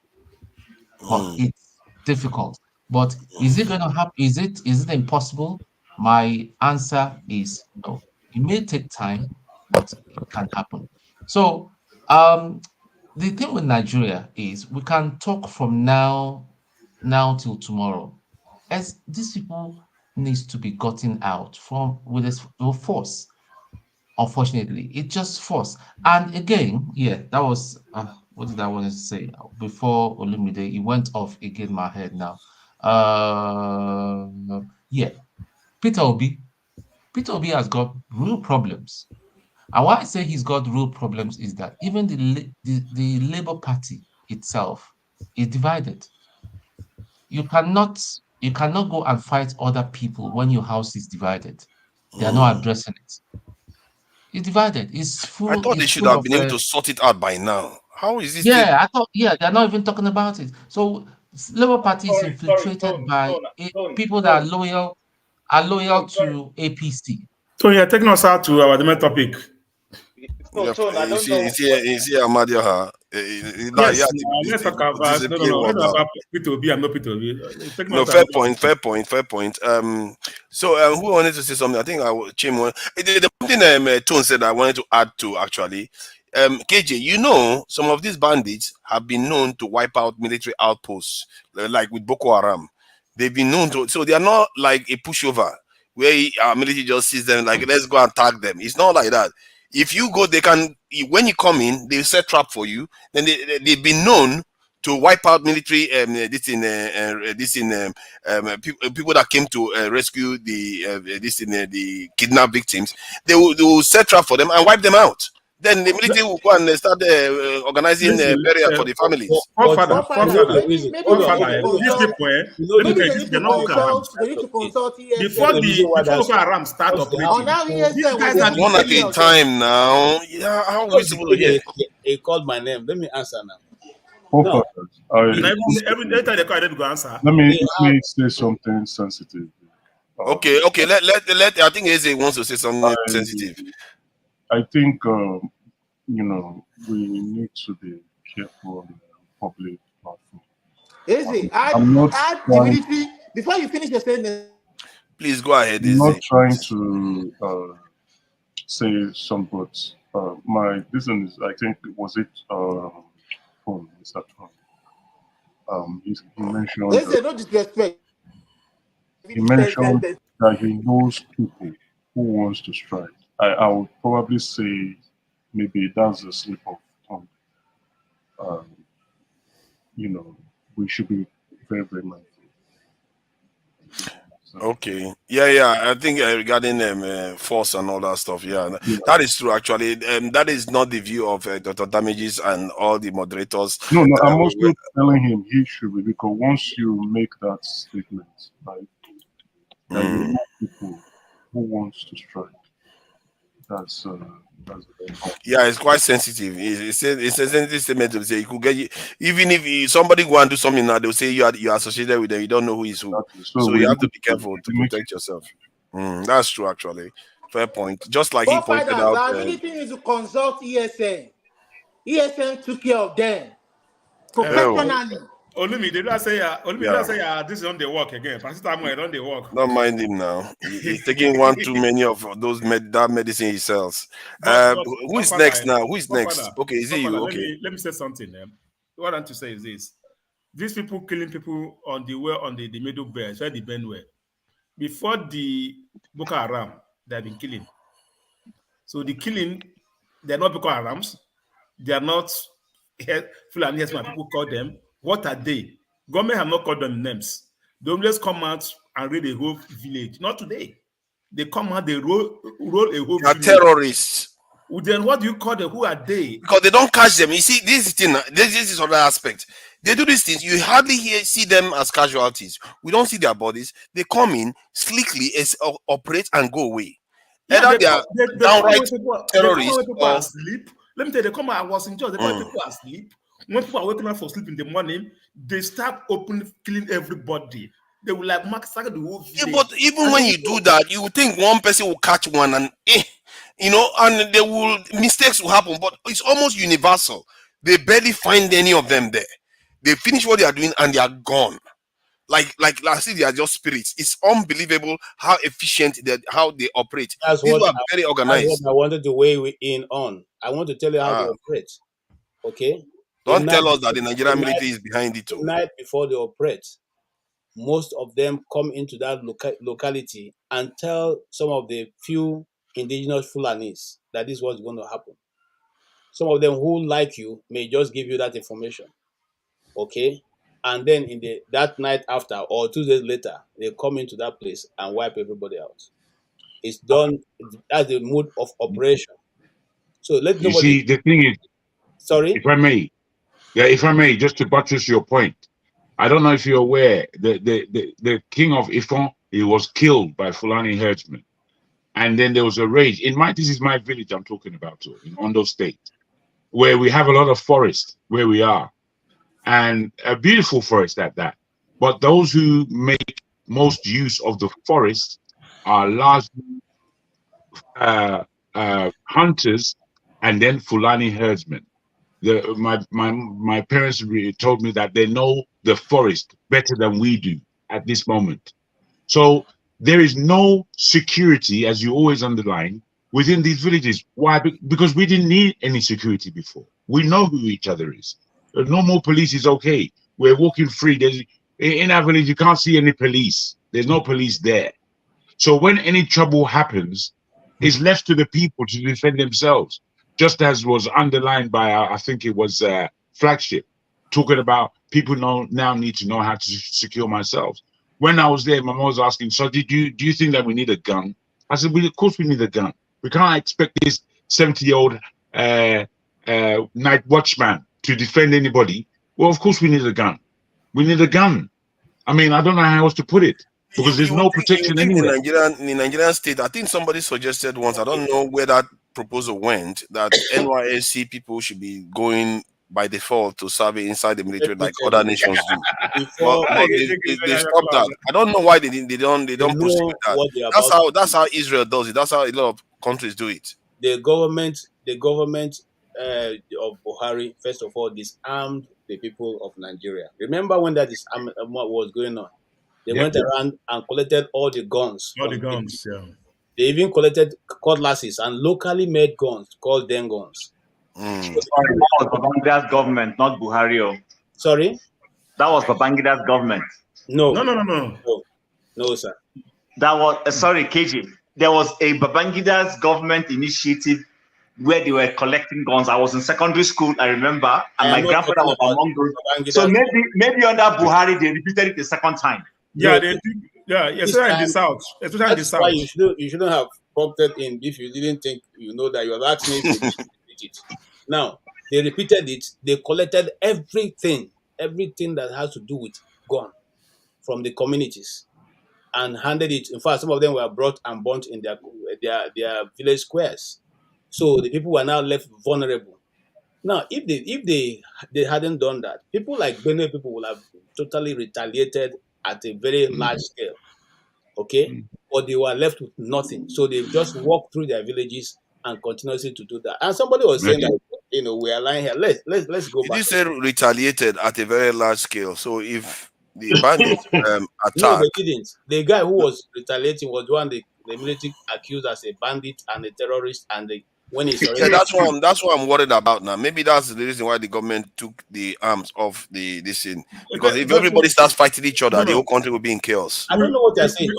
S6: but it's difficult. But is it going to happen? Is it impossible? My answer is no. It may take time, but it can happen. So the thing with Nigeria is we can talk from now till tomorrow. As these people needs to be gotten out from with this force. Unfortunately, it's just force. And again, yeah, that was what did I want to say before Olumide? It went off again my head now. Yeah, Peter Obi. Peter Obi has got real problems. And why I say he's got real problems is that even the Labour Party itself is divided. You cannot go and fight other people when your house is divided. They are not addressing it. It's divided. It's
S10: I
S6: full.
S10: thought they
S6: It's
S10: should
S6: full
S10: have
S6: of
S10: been able to sort it out by now. How is it still?
S6: yeah. I thought they're not even talking about it. So Labour Party is infiltrated by people that are loyal to APC.
S4: So you're taking us out to our main topic.
S10: Yeah, you see Amadioha.
S4: Yes, let's talk about let's talk about P2B and no P2B.
S10: No, fair point. So who wanted to say something? I think I will Chim. The one thing Tone said I wanted to add to actually. KJ, you know, some of these bandits have been known to wipe out military outposts, like with Boko Haram. They've been known to, so they are not like a pushover where our military just sees them like, let's go and tag them. It's not like that. If you go, they can, when you come in, they set trap for you. Then they've been known to wipe out military people that came to rescue the kidnapped victims. They will set trap for them and wipe them out. Then the military will go and start organizing burial for the families.
S12: They need to consult
S4: before Boko Haram start operating.
S12: These guys
S10: are one at a time now. Yeah, how are we supposed to hear?
S22: He called my name. Let me answer now.
S13: No.
S4: Every time they call, they go answer.
S13: Let me say something sensitive.
S10: Okay. Let. I think Eze wants to say something sensitive.
S13: I think we need to be careful on public platform.
S12: Eze, add the military before you finish your statement.
S10: Please go ahead.
S13: I'm not trying to say some, but my reason is I think Mr. Trump. He mentioned.
S12: Eze, no disrespect.
S13: He mentioned that he knows people who wants to strike. I would probably say maybe that's a slip of tongue. We should be very, very mindful.
S10: Okay. Yeah. I think regarding force and all that stuff. Yeah, that is true. Actually, that is not the view of Dr. Damages and all the moderators.
S13: No. I'm also telling him he should be, because once you make that statement, right, that you know people who wants to strike. That's
S10: yeah, it's quite sensitive. It's a sensitive statement to say. It could get you, even if somebody go and do something now, they'll say you are associated with them. You don't know who is who, so you have to be careful to protect yourself. That's true, actually. Fair point. Just like he pointed out.
S12: Our military needs to consult ESN. ESN took care of them professionally.
S4: Olumi, did I say this is on the work again? On the work.
S10: Don't mind him now. He's taking one too many of those that medicine he sells. Who is next now? Who is next? Okay, is it you? Okay.
S4: Let me say something. What I want to say is this: these people killing people on the way on the middle belt, where the Benway. Before the Boko Haram, they have been killing. So the killing, they're not Boko Harams. They are not Fulani, as my people call them. What are they? Government have not called them names. They always come out and raid a whole village. Not today. They come out, they roll a whole village.
S10: Terrorists.
S4: Well, then what do you call them? Who are they?
S10: Because they don't catch them. You see, this is another aspect. They do these things. You hardly see them as casualties. We don't see their bodies. They come in, slickly operate and go away.
S4: Yeah,
S10: Either they are downright terrorists
S4: or asleep. Let me tell you, they come out, I was in church, they call people asleep. When people are waking up for sleep in the morning, they start killing everybody. They will massacre the whole village.
S10: Yeah, but even when you do that, you would think one person will catch one and You know, and mistakes will happen, but it's almost universal. They barely find any of them there. They finish what they are doing and they are gone. Like I see, they are just spirits. It's unbelievable how efficient how they operate.
S22: That's
S10: These
S22: what
S10: are very organized.
S22: I wanted to weigh in on. I want to tell you how they operate. Okay.
S10: Don't tell us that the Nigerian military is behind it.
S22: The night before they operate, most of them come into that locality and tell some of the few indigenous Fulanis that this is what's going to happen. Some of them who like you may just give you that information. Okay. And then that night after or 2 days later, they come into that place and wipe everybody out. It's done. That's the mode of operation. So let
S5: You
S22: nobody.
S5: see, the thing is,
S22: sorry,
S5: if I may, just to buttress your point, I don't know if you're aware the king of Ifon, he was killed by Fulani herdsmen, and then there was a rage. This is my village I'm talking about, too, in Ondo State, where we have a lot of forest where we are, and a beautiful forest at that. But those who make most use of the forest are largely hunters and then Fulani herdsmen. My parents told me that they know the forest better than we do at this moment. So there is no security, as you always underline, within these villages. Why? Because we didn't need any security before. We know who each other is. No more police is okay. We're walking free. In our village, you can't see any police. There's no police there. So when any trouble happens, it's left to the people to defend themselves, just as was underlined by, I think it was Flagship, talking about people now need to know how to secure themselves. When I was there, my mom was asking, so do you think that we need a gun? I said, well, of course we need a gun. We can't expect this 70-year-old night watchman to defend anybody. Well, of course we need a gun. We need a gun. I mean, I don't know how else to put it. Because there's no protection anywhere.
S10: In the Nigerian state, I think somebody suggested once, I don't know where that proposal went, that NYSC people should be going by default to serve inside the military like other nations do. But they stopped that. I don't know why they don't proceed with that. That's how Israel does it. That's how a lot of countries do it.
S22: The government of Buhari, first of all, disarmed the people of Nigeria. Remember when that disarmament was going on? They went around and collected all the guns.
S4: All the guns, yeah.
S22: They even collected cutlasses and locally made guns called den guns.
S17: Sorry, that was Babangida's government, not Buhari.
S22: Sorry?
S17: That was Babangida's government.
S22: No, sir.
S17: That was, sorry, KG. There was a Babangida's government initiative where they were collecting guns. I was in secondary school, I remember, and my grandfather was among those. So maybe under Buhari, they repeated it the second time.
S4: Yeah, they do. Yeah, especially in the south. Especially in the south.
S22: Why you shouldn't have prompted in if you didn't think you know that your last name to repeat it. Now they repeated it. They collected everything that has to do with gun from the communities and handed it. In fact, some of them were brought and burnt in their village squares. So the people were now left vulnerable. Now, if they hadn't done that, people like Benue people would have totally retaliated at a very large scale, okay? But they were left with nothing. So they just walked through their villages and continuously to do that. And somebody was saying that, we are lying here. Let's go back.
S10: You said retaliated at a very large scale. So if the bandits attack...
S22: No, they didn't. The guy who was retaliating was one the military accused as a bandit and a terrorist, and when he surrendered.
S10: Yeah, that's what I'm worried about now. Maybe that's the reason why the government took the arms off this thing. Because if everybody starts fighting each other, the whole country will be in chaos.
S22: I don't know what you're saying.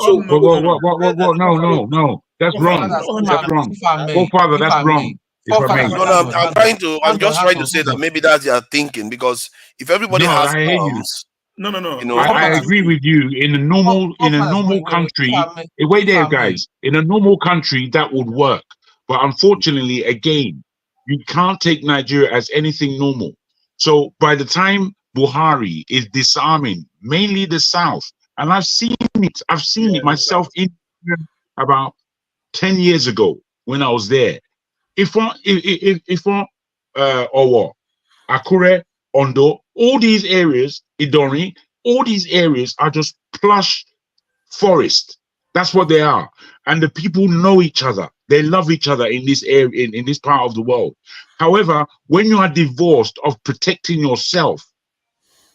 S5: No. That's wrong. That's wrong. Oh, Father, that's wrong.
S10: I'm just trying to say that maybe that's their thinking, because if everybody has arms,
S5: I agree with you. In a normal country, wait there, guys. In a normal country, that would work. But unfortunately, again, you can't take Nigeria as anything normal. So by the time Buhari is disarming mainly the South, and I've seen it myself in about 10 years ago when I was there. Ifon, Owo, Akure, Ondo, all these areas, Idori, all these areas are just plush forest. That's what they are. And the people know each other. They love each other in this area, in this part of the world. However, when you are divorced of protecting yourself,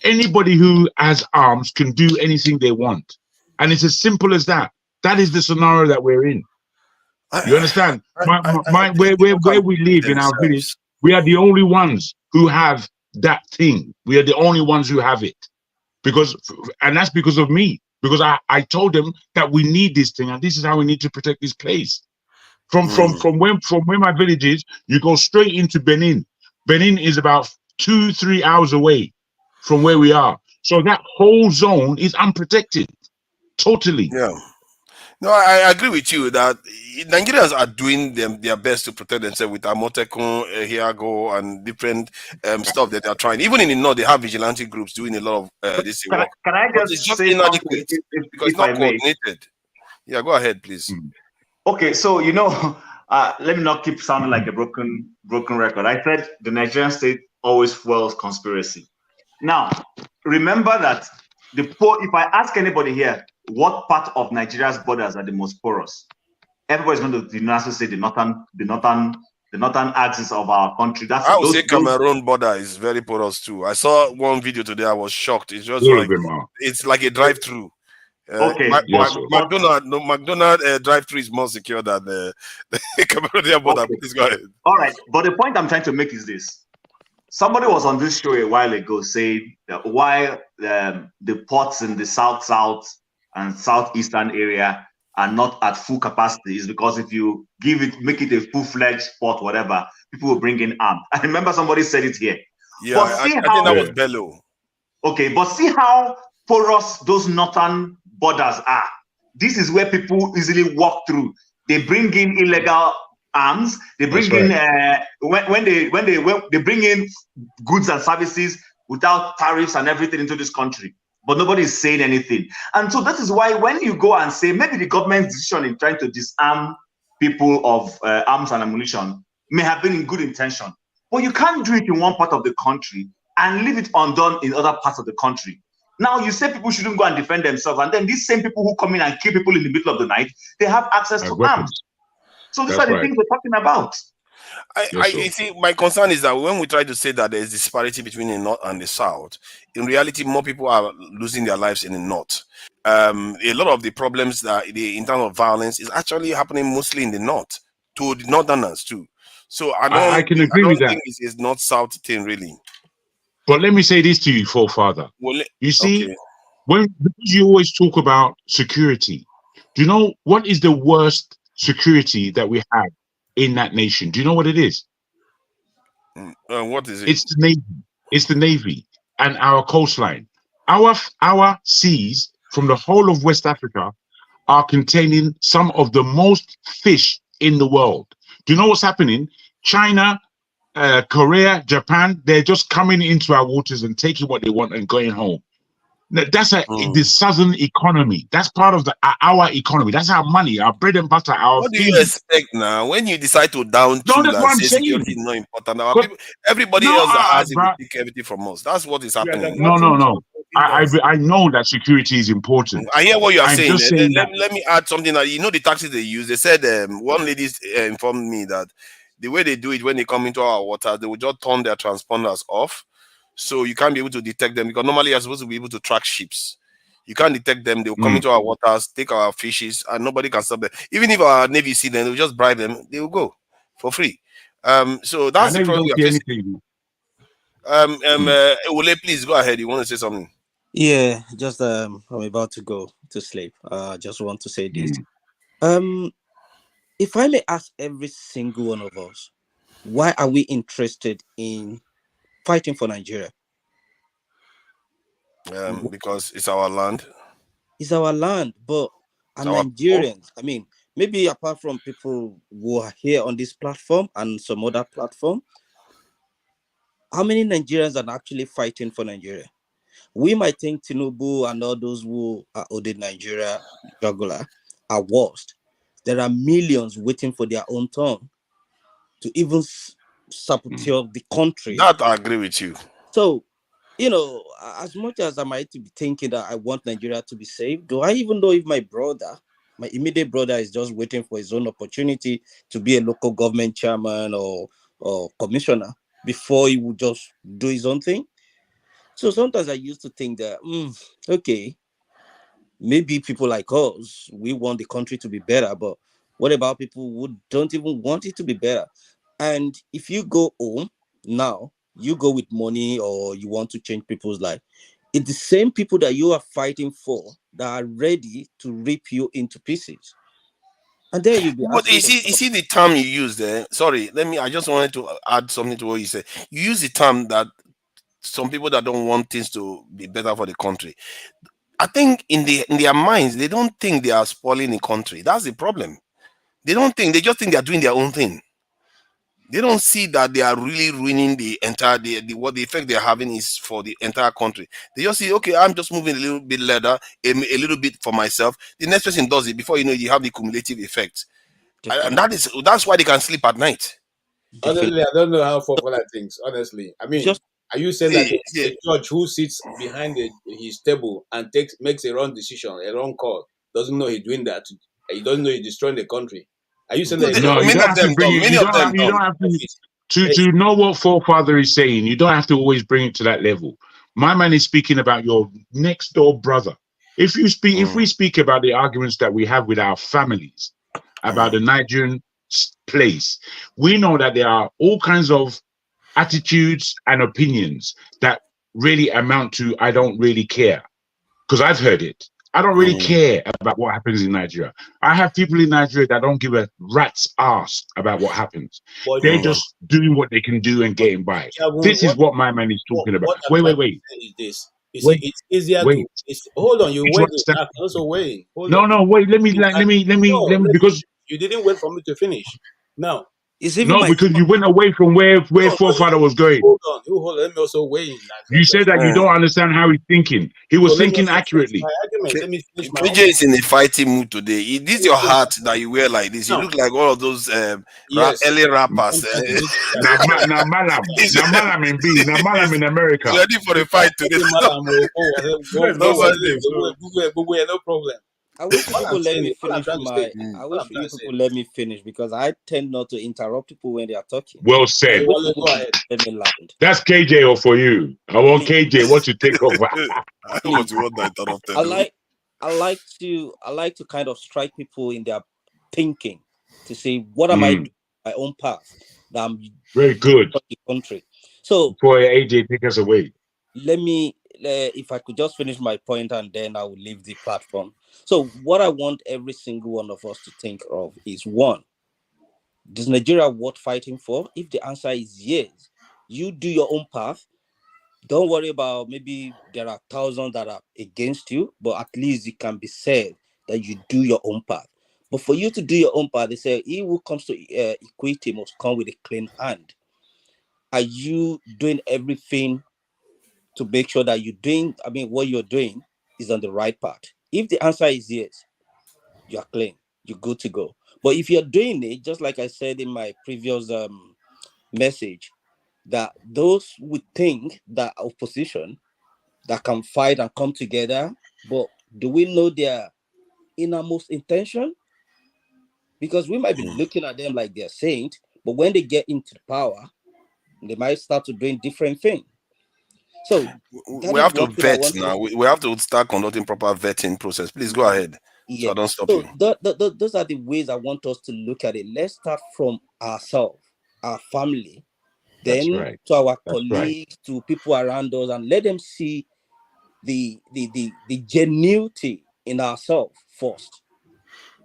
S5: anybody who has arms can do anything they want. And it's as simple as that. That is the scenario that we're in. You understand? Where we live in our village, we are the only ones who have that thing. We are the only ones who have it. And that's because of me. Because I told them that we need this thing, and this is how we need to protect this place. From where my village is, you go straight into Benin. Benin is about 2-3 hours away from where we are. So that whole zone is unprotected. Totally.
S10: Yeah. No, I agree with you that Nigerians are doing their best to protect themselves with Amotekun, Hiago, and different stuff that they are trying. Even in the north, they have vigilante groups doing a lot of this work.
S17: Can I
S10: But
S17: just
S10: it's just
S17: say something,
S10: inadequate because it's
S17: if I
S10: not
S17: may?
S10: coordinated. Yeah, go ahead, please.
S17: Okay, so let me not keep sounding like a broken record. I said the Nigerian state always fuels conspiracy. Now, remember that if I ask anybody here what part of Nigeria's borders are the most porous, everybody's going to say the northern axis of our country.
S10: I would say Cameroon border is very porous too. I saw one video today. I was shocked. It's just like it's like a drive-through.
S17: Okay,
S10: McDonald's drive-through is more secure than the Cameroonian border.
S17: Okay.
S10: Please go ahead.
S17: All right, but the point I'm trying to make is this: somebody was on this show a while ago saying that why the ports in the south and southeastern area are not at full capacity is because if you make it a full-fledged port, whatever, people will bring in arms. I remember somebody said it here.
S10: Yeah, I think that was Bello.
S17: Okay, but see how porous those northern borders are. This is where people easily walk through. They bring in illegal arms. They bring in when they bring in goods and services without tariffs and everything into this country. But nobody is saying anything. And so that is why when you go and say maybe the government's decision in trying to disarm people of arms and ammunition may have been in good intention, but you can't do it in one part of the country and leave it undone in other parts of the country. Now you say people shouldn't go and defend themselves, and then these same people who come in and kill people in the middle of the night, they have access to arms. So these are the things we're talking about.
S10: I see. My concern is that when we try to say that there is disparity between the north and the south, in reality, more people are losing their lives in the north. A lot of the problems that in terms of violence is actually happening mostly in the north to the northerners too. So I
S5: can agree with that.
S10: Think it's not south thing really.
S5: But let me say this to you, forefather. You see, because you always talk about security, do you know what is the worst security that we have in that nation? Do you know what it is?
S10: What is it?
S5: It's the Navy. It's the Navy and our coastline. Our seas from the whole of West Africa are containing some of the most fish in the world. Do you know what's happening? China, Korea, Japan, they're just coming into our waters and taking what they want and going home. That's the southern economy. That's part of our economy. That's our money, our bread and butter, our
S10: What do you expect now when you decide to down tool and say security is not important? Our people, everybody else that has it will take everything from us. That's what is happening.
S5: No. I know that security is important.
S10: I hear what you are saying.
S5: Just
S10: let me add something that the taxis they use. They said one lady informed me that the way they do it when they come into our water, they will just turn their transponders off. So you can't be able to detect them because normally you're supposed to be able to track ships. You can't detect them. They'll come into our waters, take our fishes, and nobody can stop them. Even if our Navy see them, they'll just bribe them. They will go for free. So that's the problem we are facing. Ole, please go ahead. You want to say something?
S14: Yeah, just I'm about to go to sleep. Just want to say this. If I may ask every single one of us, why are we interested in fighting for Nigeria?
S10: Because it's our land.
S14: It's our land, but Nigerians, I mean, maybe apart from people who are here on this platform and some other platform, how many Nigerians are actually fighting for Nigeria? We might think Tinubu and all those who are owed Nigeria jugular are worst. There are millions waiting for their own turn to even sabotage the country.
S10: That I agree with you.
S14: So, as much as I might be thinking that I want Nigeria to be safe, do I even know if my brother My immediate brother is just waiting for his own opportunity to be a local government chairman or commissioner before he would just do his own thing. So sometimes I used to think that, okay, maybe people like us, we want the country to be better, but what about people who don't even want it to be better? And if you go home now, you go with money or you want to change people's life, it's the same people that you are fighting for that are ready to rip you into pieces. And then you'll be
S10: But
S14: asking
S10: you see the term you used there. Sorry, I just wanted to add something to what you said. You use the term that some people that don't want things to be better for the country. I think in their minds, they don't think they are spoiling the country. That's the problem. They just think they are doing their own thing. They don't see that they are really ruining the entire what the effect they're having is for the entire country. They just see, okay, I'm just moving a little bit later, a little bit for myself. The next person does it. Before you know it, you have the cumulative effect. And that's why they can sleep at night.
S22: Honestly, I don't know how Fofana thinks. Honestly, I mean, are you saying that a judge who sits behind his table and makes a wrong decision, a wrong call, doesn't know he's doing that? He doesn't know he's destroying the country. Are you saying that?
S5: No, you don't have to bring it. You don't have to know what forefather is saying. You don't have to always bring it to that level. My man is speaking about your next door brother. If we speak about the arguments that we have with our families about the Nigerian place, we know that there are all kinds of attitudes and opinions that really amount to I don't really care, because I've heard it. I don't really care about what happens in Nigeria. I have people in Nigeria that don't give a rat's ass about what happens. They're just doing what they can do and getting by. This is what my man is talking about. Wait.
S22: Is this? You see, it's easier to. Hold on, you wait. Also wait.
S5: No, wait. Let me because
S22: you didn't wait for me to finish. Now,
S5: because you went away from where forefather was going.
S22: Hold on. Let me also weigh in.
S5: You said that you don't understand how he's thinking. He was thinking accurately.
S22: Let me finish my
S10: PJ is in a fighting mood today. This is your hat that you wear like this. You look like all of those early rappers.
S5: Now Malam in B. Now Malam in America.
S10: Ready for the fight today.
S22: No problem.
S14: I wish people let me finish let me finish because I tend not to interrupt people when they are talking.
S5: Well said.
S14: Let me land.
S5: That's KJ or for you. I want KJ. What you take over?
S10: I don't want to want that interrupted.
S14: I like to kind of strike people in their thinking to say what am I doing my own path that I'm
S5: very good
S14: the country. So
S5: before AJ take us away.
S14: Let me if I could just finish my point and then I will leave the platform. So what I want every single one of us to think of is one, is Nigeria worth fighting for? If the answer is yes, you do your own path. Don't worry about maybe there are thousands that are against you, but at least it can be said that you do your own path. But for you to do your own path, they say he who comes to equity must come with a clean hand. Are you doing everything to make sure that what you're doing is on the right path? If the answer is yes, you're clean, you're good to go. But if you're doing it, just like I said in my previous message, that those would think that opposition that can fight and come together, but do we know their innermost intention? Because we might be looking at them like they're saints, but when they get into power, they might start to doing different things. So
S10: we have to vet now. We have to start conducting proper vetting process. Please go ahead. So I don't stop you.
S14: Those are the ways I want us to look at it. Let's start from ourselves, our family, then to our colleagues, to people around us, and let them see the genuinity in ourselves first.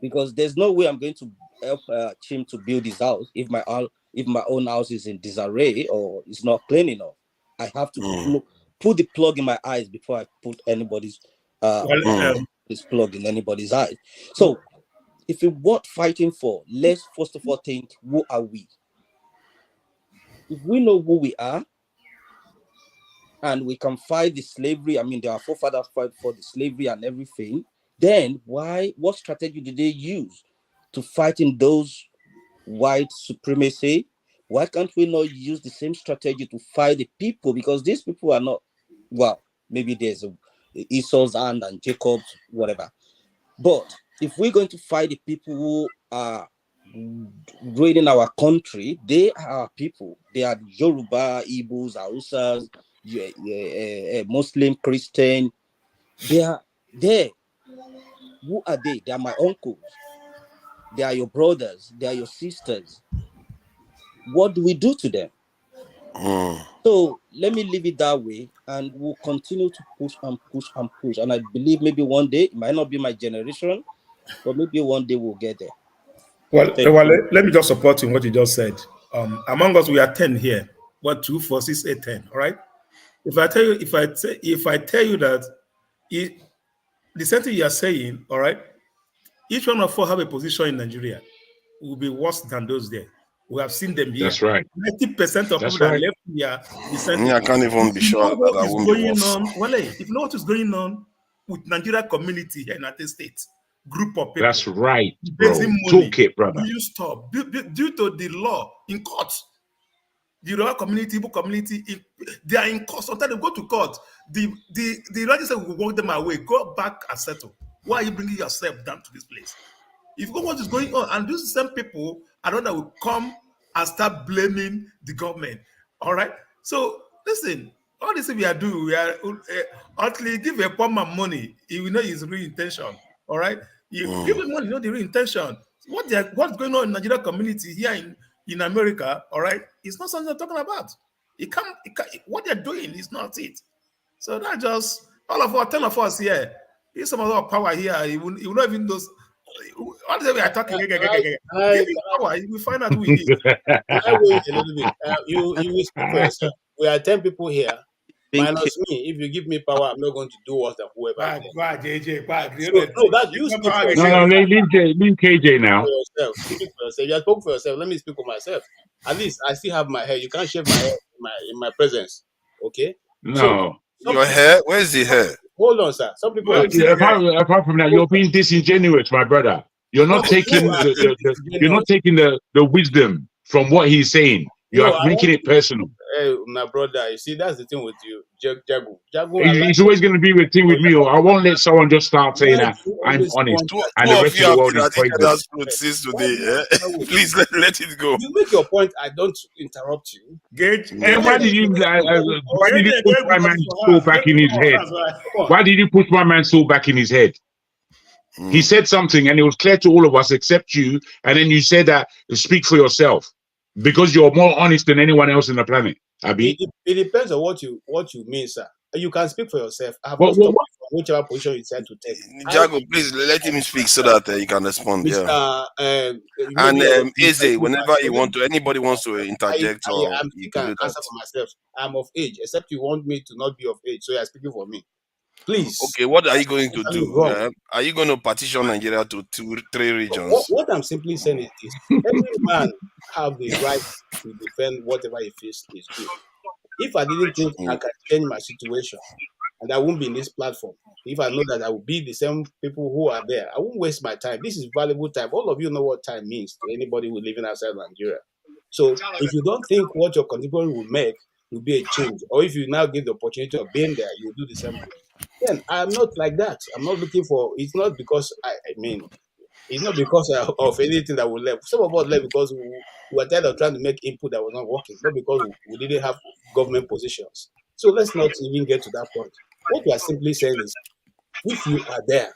S14: Because there's no way I'm going to help Chim to build his house if my own house is in disarray or it's not clean enough. I have to put the plug in my eyes before I put anybody's this plug in anybody's eyes. So if we want fighting for, let's first of all think, who are we? If we know who we are and we can fight the slavery, our forefathers fight for the slavery and everything, then what strategy did they use to fight in those white supremacy? Why can't we not use the same strategy to fight the people? Because these people are not, maybe there's Esau's hand and Jacob's, whatever. But if we're going to fight the people who are ruining our country, they are our people. They are Yoruba, Igbos, Hausas, Muslim, Christian. They are there. Who are they? They are my uncles. They are your brothers. They are your sisters. What do we do to them? So let me leave it that way, and we'll continue to push and push and push. And I believe maybe one day, it might not be my generation, but maybe one day we'll get there.
S4: Well,
S14: Thank you.
S4: let me just support in what you just said. Among us, we are 10 here. What 2, 4, 6, 8, 10. All right. If I tell you, if I tell you that the same thing you are saying, all right, each one of us have a position in Nigeria will be worse than those there. We have seen them here.
S5: That's right.
S4: 90% of people
S5: That's
S4: that
S5: right.
S4: left here
S10: Me, I can't even be sure that I won't be worse.
S4: If you know what is going on with Nigeria community here in the United States, group of people.
S5: That's right, bro.
S4: Raising money,
S5: Talk it, brother.
S4: will you stop? Due to the law in court, the Yoruba community, Igbo community, they are in court. Sometimes they go to court. The legislature will walk them away. Go back and settle. Why are you bringing yourself down to this place? If you go what is going on, and these same people are the ones that will come and start blaming the government. All right. So listen, all this we are doing, we are actually give a poor man money. He will know his real intention. All right. You give him money, you know the real intention. What's going on in Nigeria community here in America? All right, it's not something I'm talking about. What they're doing is not it. So that just all of us, 10 of us here. If some of our power here, you will not even know. All the way we are talking. Give him power. You will find out who he is.
S22: I wait a little bit. You will speak for yourself. We are 10 people here, minus me. If you give me power, I'm not going to do what and whoever.
S4: JJ,
S22: no, that you speak for yourself.
S5: No, leave KJ now.
S22: For yourself. Speak for yourself. You have spoken for yourself. Let me speak for myself. At least I still have my hair. You can't shave my hair in my presence. Okay?
S5: No.
S22: So,
S10: your hair? Where's the hair?
S22: Hold on, sir. Some people
S5: apart from that, you're being disingenuous, my brother. You're not taking the wisdom from what he's saying. You are making it personal.
S22: My brother, you see, that's the thing with you, Jago.
S5: It's always going to be with me. I won't let someone just start saying that I'm honest and the rest of the world is crazy.
S10: Please let it go.
S22: You make your point. I don't interrupt you.
S5: Why did you put my man's soul back in his head? Why did you put my man's soul back in his head? He said something and it was clear to all of us except you, and then you said that speak for yourself because you're more honest than anyone else on the planet. Abi?
S22: It depends on what you mean, sir. You can speak for yourself. I have not stopped you from whichever position you decide to take.
S10: Jago, please let him speak so that you can respond. And Eze, whenever you want to, anybody wants to interject
S22: I can answer for myself. I'm of age, except you want me to not be of age, so you're speaking for me. Please.
S10: Okay, what are you going to do? Are you going to partition Nigeria to 3 regions?
S22: What I'm simply saying is this: every man have the right to defend whatever he feels is good. If I didn't think I can change my situation, and I won't be in this platform, if I know that I will be the same people who are there, I won't waste my time. This is valuable time. All of you know what time means to anybody who living outside Nigeria. So if you don't think what your contribution will make will be a change, or if you now give the opportunity of being there, you do the same thing. Then I'm not like that. I'm not looking for. It's not because it's not because of anything that we left. Some of us left because we were tired of trying to make input that was not working, not because we didn't have government positions. So let's not even get to that point. What we are simply saying is, if you are there,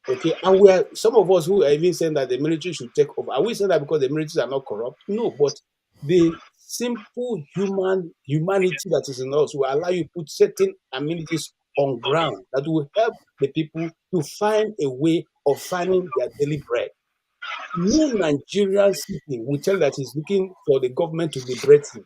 S22: okay, and we are some of us who are even saying that the military should take over. Are we saying that because the militaries are not corrupt? No, but the simple humanity that is in us will allow you to put certain amenities on ground that will help the people to find a way of finding their daily bread. No Nigerian citizen will tell that he's looking for the government to liberate him.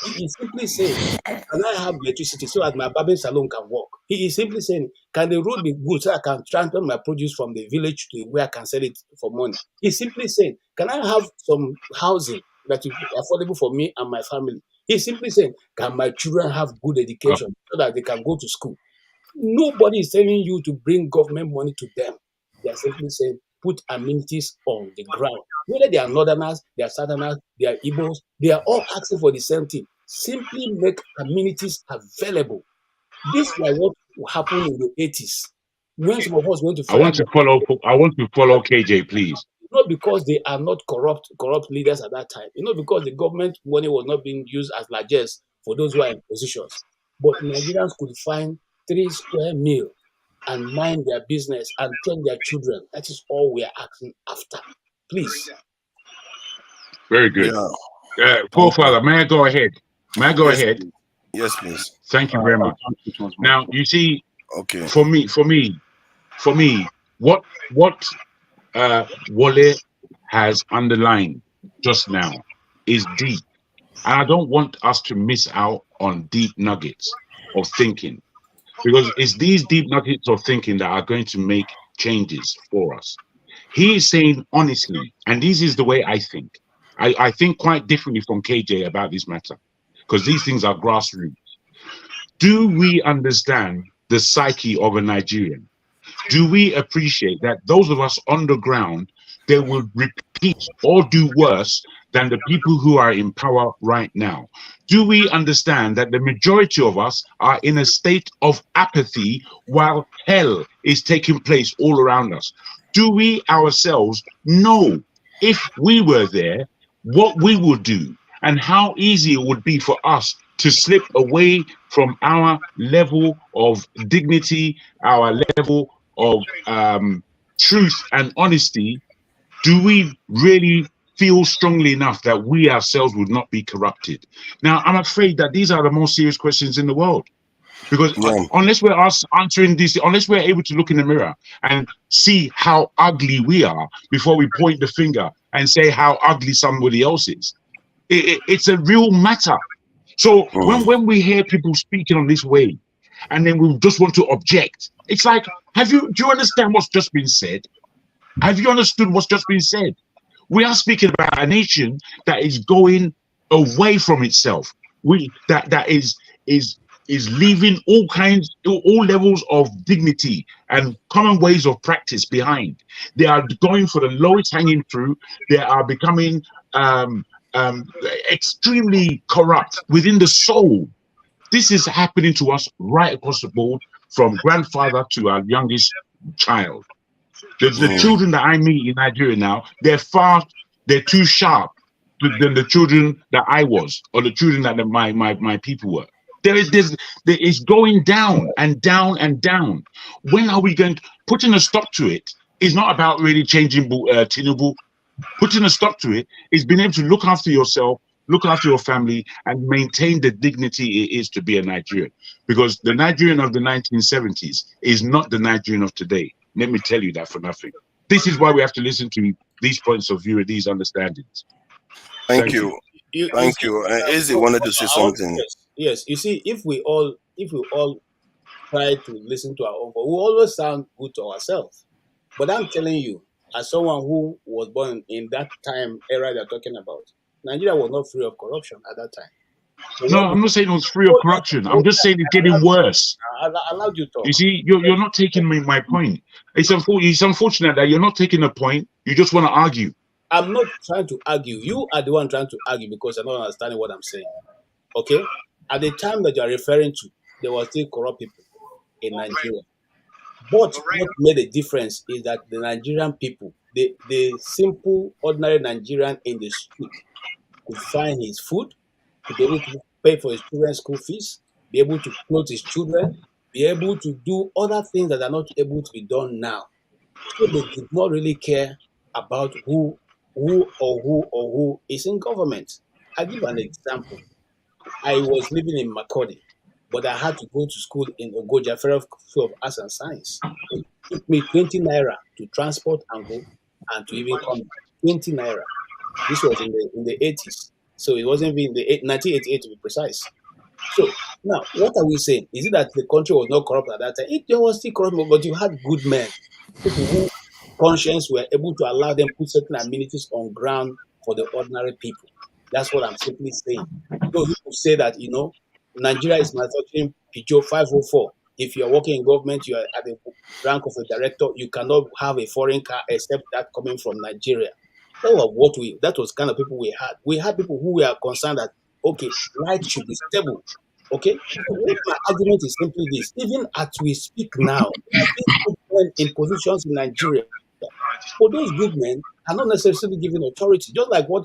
S22: He is simply saying, can I have electricity so that my barbering salon can work? He is simply saying, can the road be good so I can transfer my produce from the village to where I can sell it for money? He's simply saying, can I have some housing that will be affordable for me and my family? He's simply saying, can my children have good education so that they can go to school? Nobody is telling you to bring government money to them. They are simply saying, put amenities on the ground. Whether they are northerners, they are southerners, they are Igbos, they are all asking for the same thing. Simply make amenities available. This was what happened in the 80s. when some of us went to
S5: I want
S22: fire,
S5: to follow KJ, please.
S22: not because they are not corrupt leaders at that time. Because the government money was not being used as largesse for those who are in positions. But Nigerians could find 3 square meal and mind their business and train their children. That is all we are asking after. Please.
S5: Very good.
S10: Yeah.
S5: Father, may I go ahead? May I go ahead?
S10: Please. Yes, please.
S5: Thank you very much. Now, you see,
S10: okay.
S5: For me, what Wale has underlined just now is deep. And I don't want us to miss out on deep nuggets of thinking, because it's these deep nuggets of thinking that are going to make changes for us. He is saying honestly, and this is the way I think. I think quite differently from KJ about this matter, because these things are grassroots. Do we understand the psyche of a Nigerian? Do we appreciate that those of us on the ground, they will repeat or do worse than the people who are in power right now? Do we understand that the majority of us are in a state of apathy while hell is taking place all around us? Do we ourselves know, if we were there, what we would do and how easy it would be for us to slip away from our level of dignity, our level of truth and honesty? Do we really feel strongly enough that we ourselves would not be corrupted? Now, I'm afraid that these are the most serious questions in the world, because unless we're answering this, unless we're able to look in the mirror and see how ugly we are before we point the finger and say how ugly somebody else is, it's a real matter. So when we hear people speaking on this way, and then we just want to object, it's like, do you understand what's just been said? Have you understood what's just been said? We are speaking about a nation that is going away from itself. That is leaving all levels of dignity and common ways of practice behind. They are going for the lowest hanging fruit. They are becoming extremely corrupt within the soul. This is happening to us right across the board, from grandfather to our youngest child. The children that I meet in Nigeria now, they're too sharp than the children that I was, or the children that my people were. There is going down and down and down. When are we going to putting a stop to it? Is not about really changing Tinubu. Putting a stop to it is being able to look after yourself, look after your family, and maintain the dignity it is to be a Nigerian. Because the Nigerian of the 1970s is not the Nigerian of today. Let me tell you that for nothing. This is why we have to listen to these points of view and these understandings.
S10: Thank you. Thank you. Izzy wanted to say something.
S22: Yes. You see, if we all try to listen to our own, we always sound good to ourselves. But I'm telling you, as someone who was born in that time era they're talking about, Nigeria was not free of corruption at that time.
S5: No, I'm not saying it was free of corruption. I'm just saying it's getting worse.
S22: I allowed you to talk.
S5: You see, you're not taking my point. It's unfortunate that you're not taking a point. You just want to argue.
S22: I'm not trying to argue. You are the one trying to argue because you're not understanding what I'm saying. Okay? At the time that you're referring to, there were still corrupt people in Nigeria. But what made a difference is that the Nigerian people, the simple, ordinary Nigerian in the street, could find his food, could be able to pay for his children's school fees, be able to clothe his children, be able to do other things that are not able to be done now. So they did not really care about who is in government. I'll give an example. I was living in Makurdi, but I had to go to school in Ogoja, Federal School of Arts and Science. It took me 20 naira to transport and go, and to even come. 20 naira. This was in the 80s. So it wasn't even in the 1988 to be precise. So now, what are we saying? Is it that the country was not corrupt at that time? There was still corrupt, but you had good men, people who conscience were able to allow them put certain amenities on ground for the ordinary people. That's what I'm simply saying. Those people say that, Nigeria is manufacturing Peugeot 504. If you're working in government, you are at the rank of a director, you cannot have a foreign car except that coming from Nigeria. That was kind of people we had. We had people who were concerned that, okay, life should be stable. Okay? So my argument is simply this. Even as we speak now, men in positions in Nigeria. But those good men are not necessarily given authority, just like what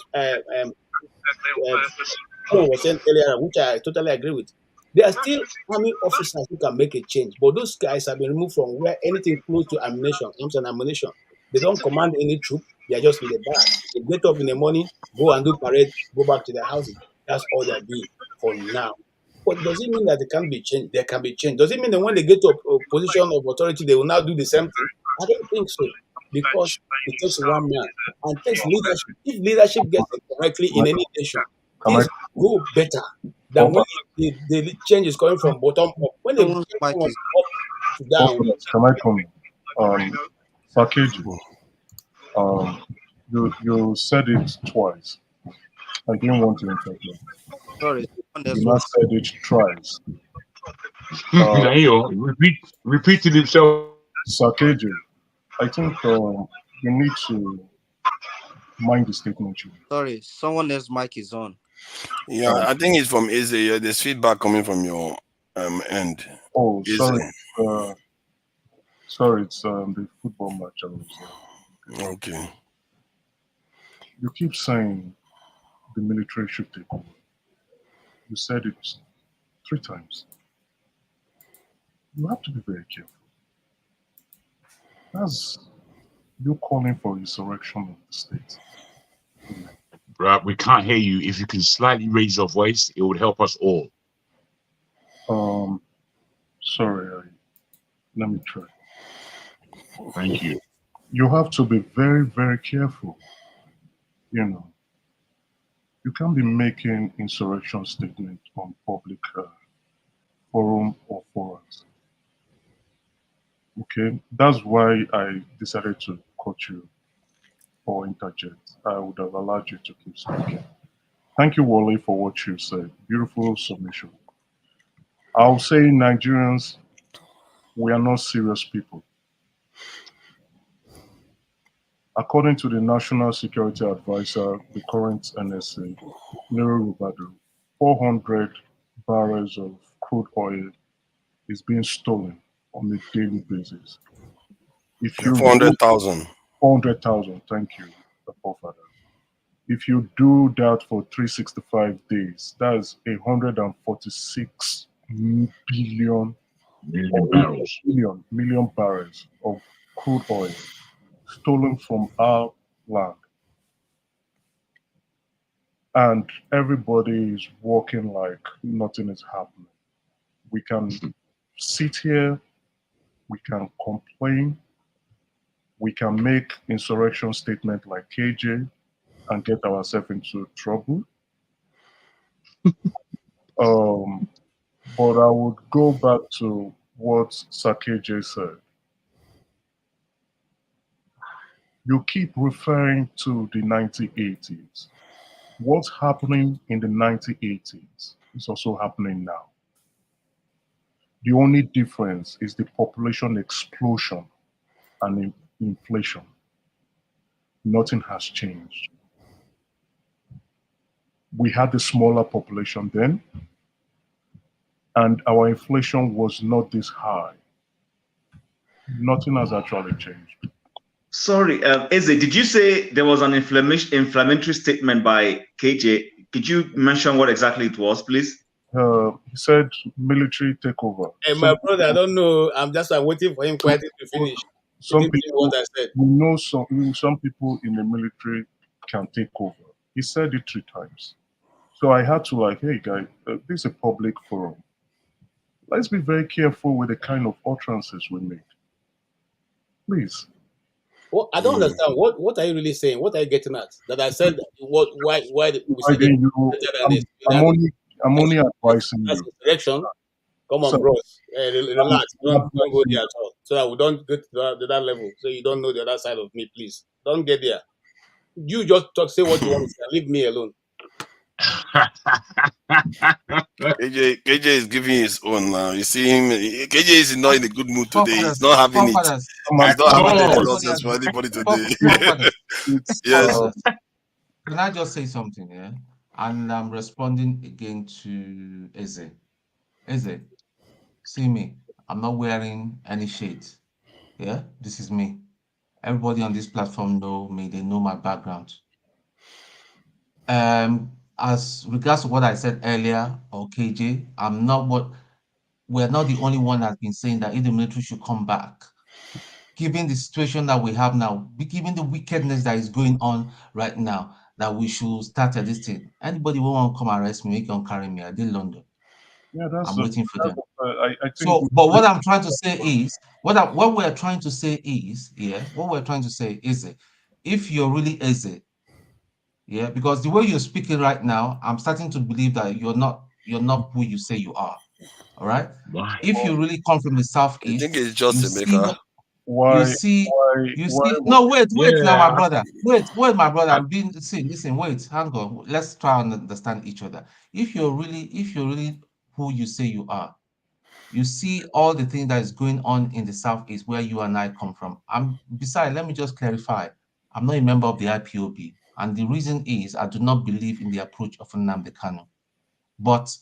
S22: Paul was saying earlier, which I totally agree with. There are still army officers who can make a change, but those guys have been removed from where anything close to ammunition, arms and ammunition. They don't command any troop. They are just in the back. They get up in the morning, go and do parade, go back to their houses. That's all they are doing for now. But does it mean that they can be changed? They can be changed. Does it mean that when they get to a position of authority, they will now do the same thing? I don't think so, because it takes one man and takes leadership. If leadership gets it correctly in any nation, things go better than when the change is coming from bottom up. When the change comes from up to down,
S13: Can I come? Package. You said it twice. I didn't want to interrupt you.
S14: Sorry.
S13: You not said it twice.
S5: Repeated himself.
S13: Sakeji, I think you need to mind the statement.
S14: Sorry, someone else's mic is on.
S10: Yeah, I think it's from Izzy. There's feedback coming from your end.
S13: Oh,
S10: Izzy.
S13: sorry. Sorry, it's the football match.
S10: Okay.
S13: You keep saying the military should take over. You said it 3 times. You have to be very careful. That's you calling for insurrection of the state.
S5: Bruh, we can't hear you. If you can slightly raise your voice, it would help us all.
S13: Sorry, let me try.
S5: Thank you.
S13: You have to be very, very careful. You know, you can't be making insurrection statements on public forum or forums. Okay, that's why I decided to cut you or interject. I would have allowed you to keep speaking. Thank you, Wally, for what you said. Beautiful submission. I'll say, Nigerians, we are not serious people. According to the National Security Advisor, the current NSA, Nero Rubadu, 400 barrels of crude oil is being stolen on a daily basis. If you
S10: 400,000.
S13: 400,000, thank you, the forefather. If you do that for 365 days, that's 146 billion million barrels of crude oil stolen from our land. And everybody is walking like nothing is happening. We can sit here, we can complain, we can make insurrection statement like KJ and get ourselves into trouble. But I would go back to what Sakeje said. You keep referring to the 1980s. What's happening in the 1980s is also happening now. The only difference is the population explosion and inflation. Nothing has changed. We had a smaller population then, and our inflation was not this high. Nothing has actually changed.
S17: Sorry, Eze, did you say there was an inflammatory statement by KJ? Could you mention what exactly it was, please?
S13: He said military takeover.
S22: Hey, my brother, I don't know. I'm waiting for him quietly to finish.
S13: Some people,
S22: what I said.
S13: we know some people in the military can take over. He said it 3 times. So I had to hey guys, this is a public forum. Let's be very careful with the kind of utterances we make. Please.
S22: Well, I don't understand. What are you really saying? What are you getting at? That I said why we said
S13: I'm only advising
S22: that's
S13: you.
S22: insurrection. Come on, bros. Relax. Don't go there at all. So that we don't get to that level. So you don't know the other side of me, please. Don't get there. You just say what you want to say. Leave me alone.
S10: KJ is giving his own now. You see him. KJ is not in a good mood today. He's not having it. He's not having any nonsense for anybody today. Yes.
S6: Can I just say something here? And I'm responding again to Eze. Eze, see me. I'm not wearing any shades. Yeah, this is me. Everybody on this platform know me. They know my background. As regards to what I said earlier, or KJ, we're not the only one that's been saying that if the military should come back. Given the situation that we have now, given the wickedness that is going on right now, that we should start at this thing. Anybody who want to come arrest me, they can carry me. I did London.
S13: Yeah, that's
S6: I'm waiting for them.
S13: I think.
S6: So, but what I'm trying to say is, what we're trying to say is, if you're really easy, yeah, because the way you're speaking right now, I'm starting to believe that you're not who you say you are. All right.
S5: Why?
S6: If you really come from the
S10: I
S6: southeast,
S10: think it's just
S6: you
S10: a
S6: see
S10: maker.
S6: what you see. No, wait, now, my brother. Wait, my brother. I'm being listen, wait, hang on. Let's try and understand each other. If you're really who you say you are, you see all the things that is going on in the southeast where you and I come from. Besides, let me just clarify. I'm not a member of the IPOB, and the reason is I do not believe in the approach of Nnamdi Kanu. But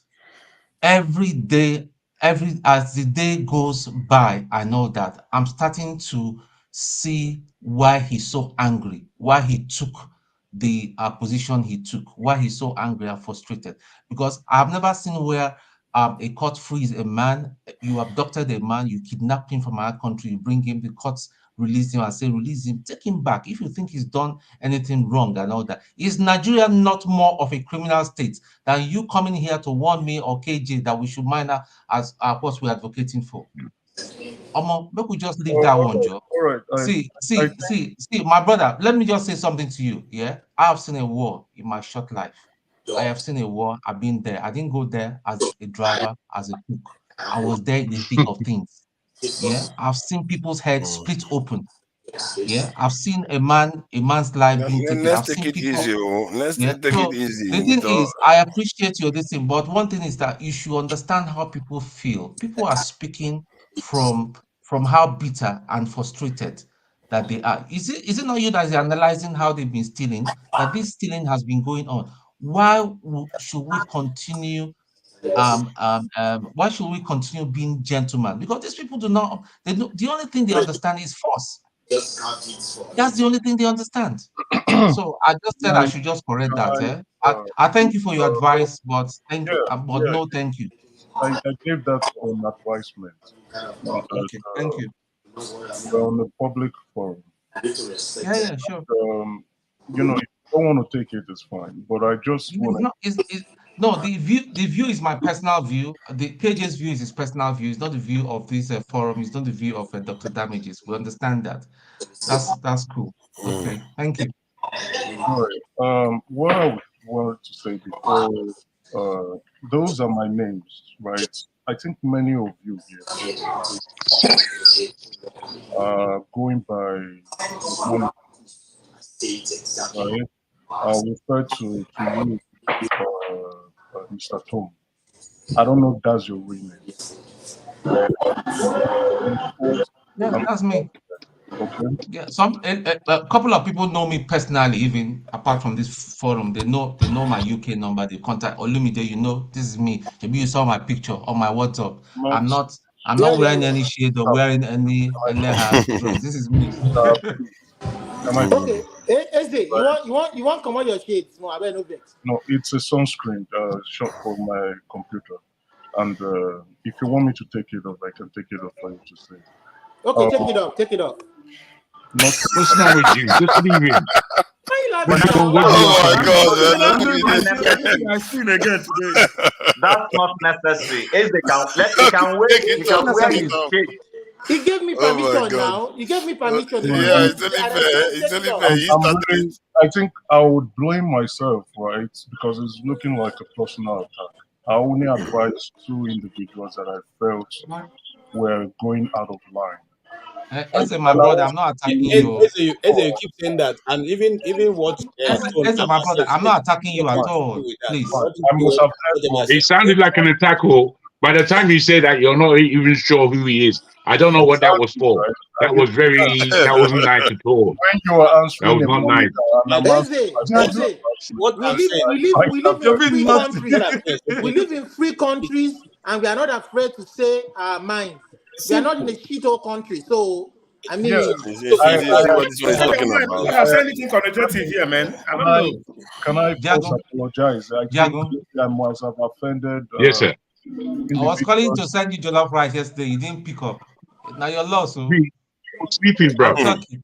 S6: every day, as the day goes by, I know that I'm starting to see why he's so angry, why he took the position he took, why he's so angry and frustrated. Because I've never seen where a court frees a man, you abducted a man, you kidnapped him from our country, you bring him, the courts release him and say, release him, take him back. If you think he's done anything wrong and all that, is Nigeria not more of a criminal state than you coming here to warn me or KJ that we should mind as what we're advocating for? Make we just leave that one, Joe.
S13: All right.
S6: See, my brother, let me just say something to you. Yeah, I have seen a war in my short life. I have seen a war. I've been there. I didn't go there as a driver, as a cook. I was there in the thick of things. Yeah, I've seen people's heads split open. Yeah, I've seen a man's life being taken.
S10: Let's
S6: I've
S10: take
S6: seen
S10: it
S6: people.
S10: easy. Let's
S6: Yeah,
S10: take
S6: so
S10: it easy.
S6: the thing is, I appreciate your thing, but one thing is that you should understand how people feel. People are speaking from how bitter and frustrated that they are. Is it not you that is analyzing how they've been stealing? That this stealing has been going on. Why should we continue? Why should we continue being gentlemen? Because these people do not. The only thing they understand is force. That's the only thing they understand. So I just said I should just correct that. I thank you for your advice, but no, thank you.
S13: I gave that an advisement.
S6: Okay, thank you.
S13: We're on a public forum.
S6: Yeah, sure.
S13: You know, if you don't want to take it, it's fine. But I just want to.
S6: No, the view is my personal view. The KJ's view is his personal view. It's not the view of this forum. It's not the view of Dr. Damages. We understand that. That's cool. Okay, thank you.
S13: All right. What I wanted to say before, those are my names, right? I think many of you here going by right? I'll refer to you, Mr. Tom. I don't know if that's your real name.
S6: Yeah, that's me.
S13: Okay.
S6: Yeah, a couple of people know me personally, even apart from this forum. They know my UK number. They contact Olumide. You know, this is me. Maybe you saw my picture on my WhatsApp. I'm not wearing any shade or wearing any dress. This is me.
S12: Okay, Eze, you want come on your shades? No, I no vex.
S13: No, it's a sunscreen shot for my computer, and if you want me to take it off, I can take it off for you to see.
S12: Okay, take it off.
S5: What's wrong with you? Just leave him.
S10: Oh my God!
S4: I've seen again today.
S17: That's not necessary. He can wait. He can wear his shade.
S12: He gave me permission now. He gave me permission.
S13: Yeah,
S10: it's only fair.
S13: I think I would blame myself, right? Because it's looking like a personal attack. I only advised 2 individuals that I felt were going out of line.
S6: Eze, my brother, I'm not attacking you.
S22: Eze, you keep saying that, and even what
S6: Eze, my brother, I'm not attacking you at all. Please.
S13: I must have
S5: It sounded like an attack. By the time you say that, you're not even sure who he is. I don't know what that was for. That was that wasn't nice at all.
S13: When you were answering,
S5: that was not nice.
S12: Eze, we live in free countries. We live in free countries, and we are not afraid to say our minds. We are not in a shithole country, so I mean,
S10: You see what this one is talking about.
S4: When I say anything connotative here, man, I don't know.
S13: Can I first
S6: Jago,
S13: apologize? I think
S6: Jago.
S13: I must have offended
S5: Yes, sir.
S6: I was calling to
S13: individuals.
S6: send you jollof rice yesterday. You didn't pick up. Now your loss, so
S5: Me, I'm sleeping, bro.
S6: I'm talking.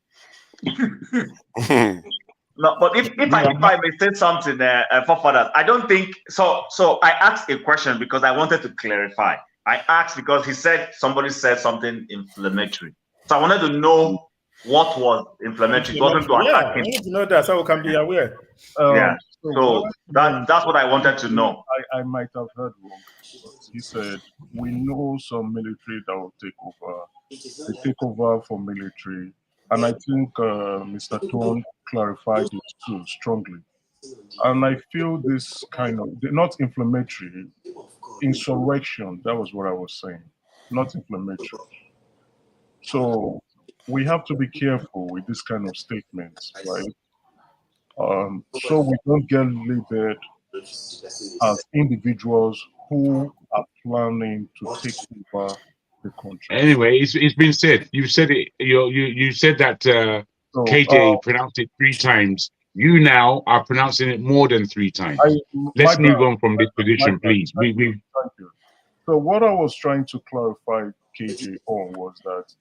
S17: No, but if I may say something, for fathers, I don't think so. So I asked a question because I wanted to clarify. I asked because somebody said something inflammatory. So I wanted to know what was inflammatory. It wasn't to attack
S4: I
S17: him.
S4: need to know that so we can be aware.
S17: Yeah. So that's what I wanted to know.
S13: I might have heard wrong. He said, we know some military that will take over. They take over for military. And I think Mr. Tone clarified it too strongly. And I feel this kind of, not inflammatory, insurrection, that was what I was saying, not inflammatory. So we have to be careful with this kind of statements, right? So we don't get labeled as individuals who are planning to take over the country.
S5: Anyway, it's been said. You said it. You said that KJ pronounced it 3 times. You now are pronouncing it more than 3 times. Let's move on from this position, please.
S13: Thank you. So what I was trying to clarify, KJ, on was that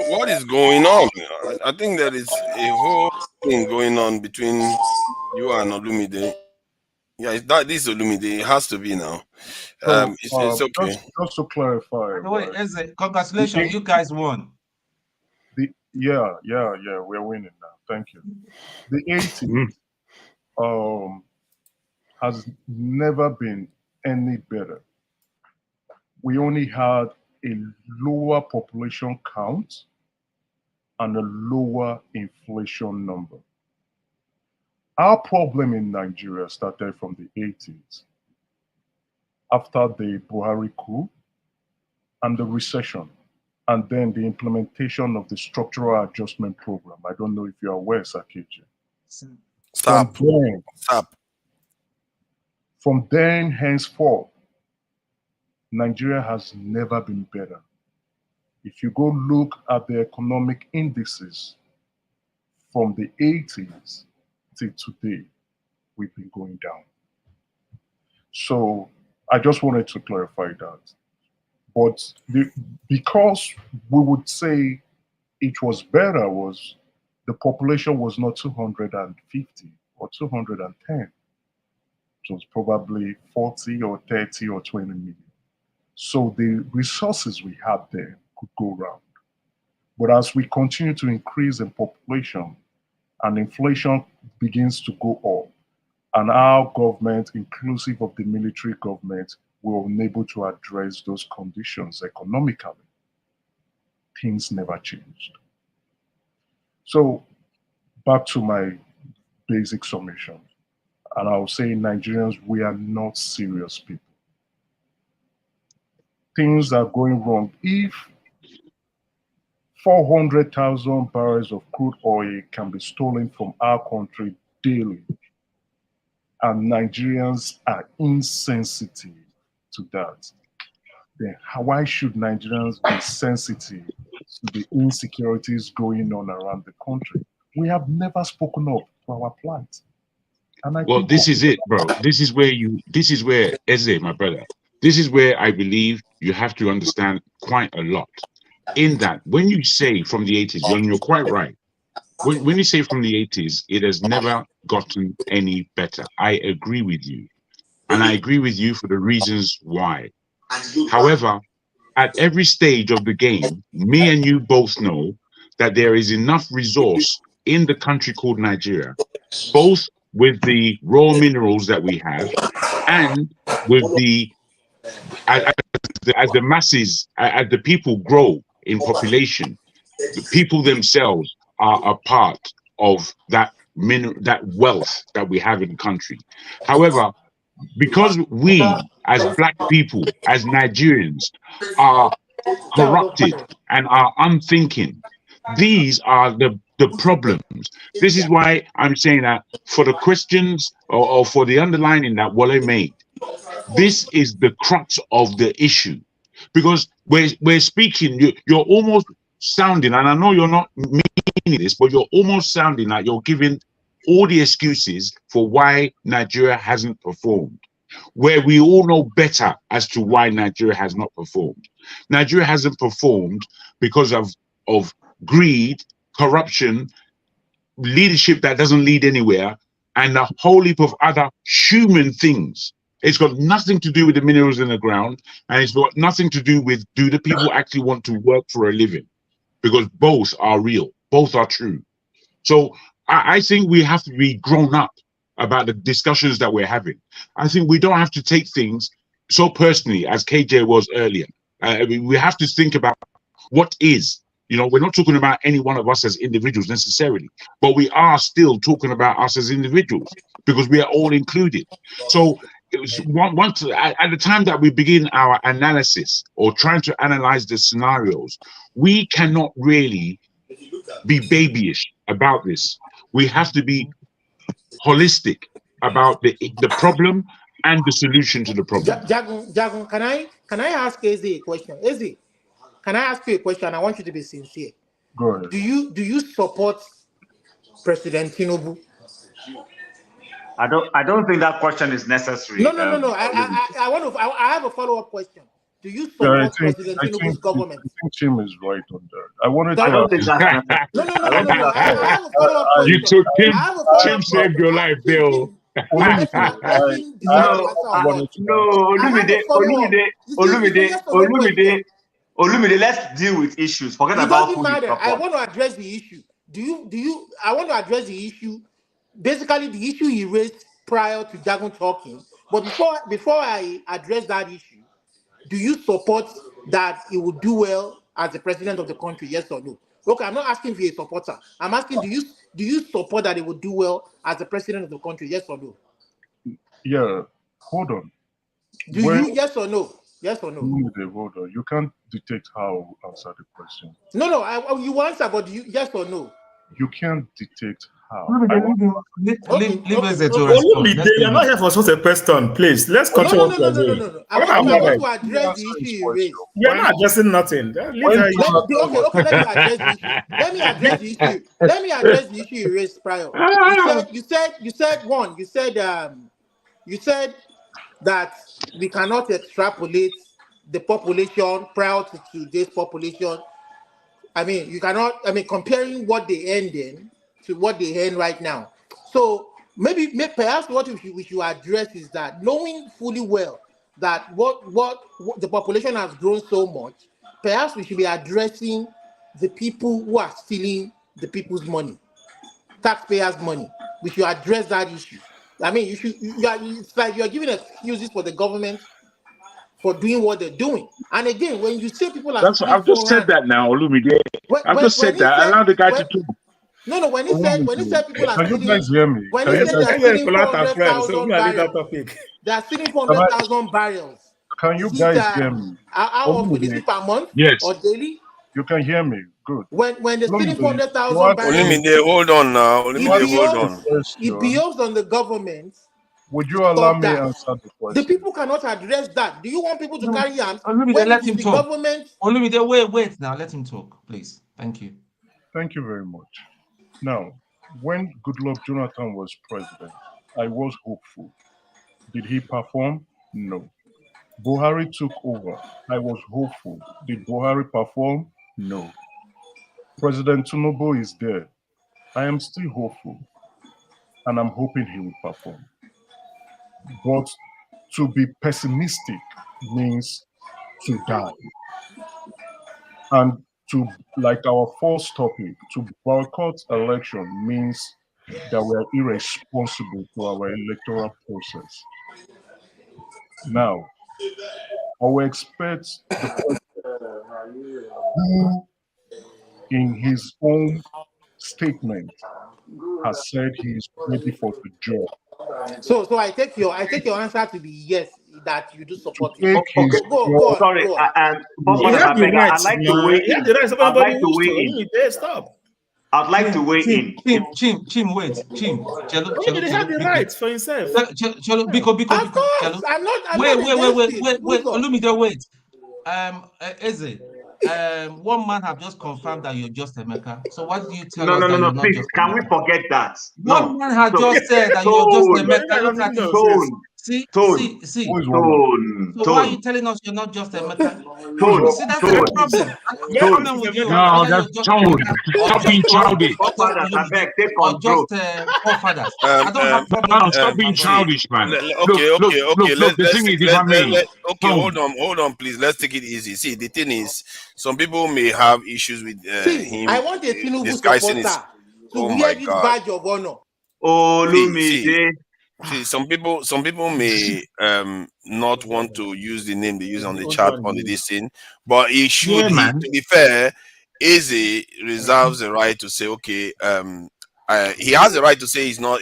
S10: What is going on? I think there is a whole thing going on between you and Olumide. Yeah, this is Olumide. It has to be now. It's okay.
S13: Just to clarify.
S6: Wait, congratulations, you guys won.
S13: Yeah, we're winning now. Thank you. The 80s has never been any better. We only had a lower population count and a lower inflation number. Our problem in Nigeria started from the 80s after the Buhari coup and the recession, and then the implementation of the structural adjustment program. I don't know if you're aware, Sakechi.
S10: Stop.
S13: From then henceforth, Nigeria has never been better. If you go look at the economic indices from the 80s till today, we've been going down. So I just wanted to clarify that. But because we would say it was better was the population was not 250 or 210. It was probably 40 or 30 or 20 million. So the resources we had there could go round. But as we continue to increase in population and inflation begins to go up, and our government, inclusive of the military government, were unable to address those conditions economically, things never changed. So back to my basic summation, and I'll say Nigerians, we are not serious people. Things are going wrong. If 400,000 barrels of crude oil can be stolen from our country daily, and Nigerians are insensitive to that, then why should Nigerians be sensitive to the insecurities going on around the country? We have never spoken up to our plight.
S5: Well, this is it, bro. This is where Eze, my brother, this is where I believe you have to understand quite a lot. In that, when you say from the 80s, you're quite right. When you say from the 80s, it has never gotten any better. I agree with you. And I agree with you for the reasons why. However, at every stage of the game, me and you both know that there is enough resource in the country called Nigeria, both with the raw minerals that we have and with as the masses, as the people grow in population, the people themselves are a part of that wealth that we have in the country. However, because we as Black people, as Nigerians, are corrupted and are unthinking, these are the problems. This is why I'm saying that for the questions or for the underlining that Wale made, this is the crux of the issue. because we're speaking. You're almost sounding, and I know you're not meaning this, but you're almost sounding like you're giving all the excuses for why Nigeria hasn't performed, where we all know better as to why Nigeria has not performed. Nigeria hasn't performed because of greed, corruption, leadership that doesn't lead anywhere, and a whole heap of other human things. It's got nothing to do with the minerals in the ground, and it's got nothing to do with, do the people actually want to work for a living? Because both are real, both are true. So I think we have to be grown up about the discussions that we're having. I think we don't have to take things so personally as KJ was earlier. We have to think about what is. You know, we're not talking about any one of us as individuals necessarily, but we are still talking about us as individuals because we are all included. So it was at the time that we begin our analysis or trying to analyze the scenarios, we cannot really be babyish about this. We have to be holistic about the problem and the solution to the problem.
S12: Jagun, can I ask Eze a question? Eze, can I ask you a question? I want you to be sincere.
S13: Go ahead.
S12: Do you support President Tinubu?
S17: I don't think that question is necessary.
S12: No. I have a follow-up question. Do you support President Tinubu's government?
S13: I think Tim is right on that. I wanted
S17: I
S13: to.
S17: don't think that's necessary.
S12: No. I have a follow-up question.
S5: You took Tim saved your life, Bill.
S17: Olumide, let's deal with issues. Forget about who you support.
S12: I want to address the issue. I want to address the issue. Basically, the issue he raised prior to Jagun talking. But before I address that issue, do you support that he would do well as the president of the country? Yes or no? Okay, I'm not asking if you're a supporter. I'm asking, do you support that he would do well as the president of the country? Yes or no?
S13: Yeah, hold on.
S12: You yes or no? Yes or no?
S13: Hold on. You can't dictate how I answer the question.
S12: No. You answer, but yes or no?
S13: You can't dictate how.
S6: Leave us to
S4: respond. You're not here for such a question, please. Let's continue.
S12: No. I want to address the issue you raised.
S4: You're not addressing nothing.
S12: Let me address the issue. Let me address the issue you raised prior. You said that we cannot extrapolate the population prior to today's population. I mean, you cannot. I mean, comparing what they earn then to what they earn right now. So perhaps what we should address is that, knowing fully well that what the population has grown so much, perhaps we should be addressing the people who are stealing the people's money, taxpayers' money. We should address that issue. I mean, it's like you're giving excuses for the government for doing what they're doing. And again, when you say people are...
S5: I've just said that now, Olumide. I've just said that. Allow the guy to talk.
S12: No, when he said people are stealing...
S13: Can you guys hear me?
S12: When he said they're stealing 400,000 barrels, they're stealing 400,000 barrels.
S13: Can you guys hear me?
S12: How often? Is it per month?
S5: Yes.
S12: Or daily?
S13: You can hear me. Good.
S12: When they're stealing 400,000 barrels...
S10: Hold on now.
S12: It behoves on the government.
S13: Would you allow me to answer the question?
S12: The people cannot address that. Do you want people to carry arms?
S6: Let him talk.
S12: Government...
S6: wait now. Let him talk, please. Thank you.
S13: Thank you very much. Now, when Goodluck Jonathan was president, I was hopeful. Did he perform? No. Buhari took over. I was hopeful. Did Buhari perform? No. President Tinubu is there. I am still hopeful. And I'm hoping he will perform. But to be pessimistic means to die. And to, like our first topic, to boycott election means that we are irresponsible to our electoral process. Now, I will expect the president who, in his own statement, has said he is ready for the job.
S12: So I take your answer to be yes, that you do support it.
S17: Okay, go. Sorry, I'd like to weigh in.
S4: Stop.
S17: I'd like to weigh in.
S6: Chim, wait.
S4: They have the rights for himself.
S6: Because
S12: I'm not.
S6: wait. Olumide, wait. Eze, one man have just confirmed that you're just Emeka. So why do you tell
S17: No,
S6: us
S17: no, no,
S6: that you're
S17: no.
S6: not
S17: Please,
S6: just
S17: can we
S6: Emeka?
S17: forget that?
S6: One
S17: No.
S6: man had
S17: So,
S6: just said that you're just
S17: tone,
S6: Emeka. Look at him.
S17: tone,
S6: See.
S23: Who is one man?
S6: So why are you telling us you're not just Emeka?
S17: tone,
S6: See, that's the
S17: tone,
S6: problem. The
S4: Let
S6: problem
S4: me
S6: with you,
S4: Emeka
S5: No,
S6: whether
S5: that's
S6: you're just
S5: Tone.
S6: Emeka or
S5: Stop
S6: just
S5: being childish.
S6: or just
S17: forefathers, I
S6: Olumide
S17: beg, take
S6: or
S17: control.
S6: just forefathers. I don't have problem
S5: No,
S6: with
S5: stop being
S10: See,
S5: childish, man.
S10: okay, okay, okay.
S5: Look. The thing is, if I may,
S10: Okay,
S5: Tone.
S10: hold on, please. Let's take it easy. See, the thing is, some people may have issues with
S12: See, I
S10: him
S12: want a Tinubu
S10: disguising his.
S12: supporter to
S10: Oh
S12: wear
S10: my
S12: this
S10: God.
S12: badge of honor.
S10: See, some people may not want to use the name they use on the chat on the this thing, but
S5: Yeah, man.
S10: to be fair, Eze reserves the right to say, okay, he has the right to say he's not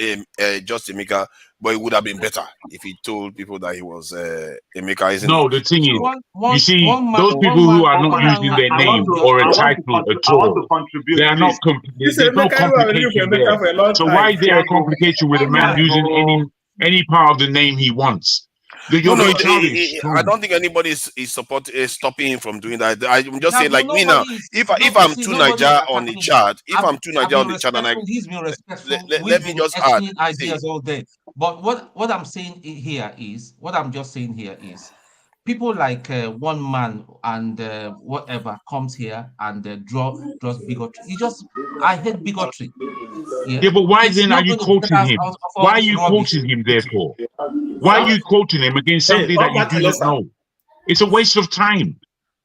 S10: just a maker, but it would have been better if he told people that he was a maker, isn't
S5: No,
S10: it?
S5: the thing is,
S10: So,
S5: you see, those people who are not using their name or a title at all, they are not.
S4: This is
S5: There's no
S4: Emeka, you have been
S5: complication
S4: with
S5: there.
S4: Emeka for a long
S5: So
S4: time.
S5: why is there a complication with a man using any part of the name he wants? You're being childish.
S10: I don't think anybody is stopping him from doing that. I'm just saying, like me now,
S6: nobody is.
S10: if I'm too
S6: Nobody is
S10: Niger on the
S6: attacking him.
S10: chat, if I'm too
S6: I've
S10: Niger
S6: been
S10: on the chat, and
S6: respectful. He's been respectful.
S10: let
S6: We've
S10: me
S6: been
S10: just add,
S6: exchanging ideas all day. But what I'm saying here is, people like one man and whatever comes here and draws bigotry. I hate bigotry.
S5: Yeah, but why
S6: It's
S5: then are
S6: not
S5: you
S6: going to get
S5: quoting
S6: us
S5: him?
S6: out of all
S5: Why are
S6: this
S5: you
S6: rubbish.
S5: quoting him, therefore? Why are you quoting him against something that you do not know? It's a waste of time.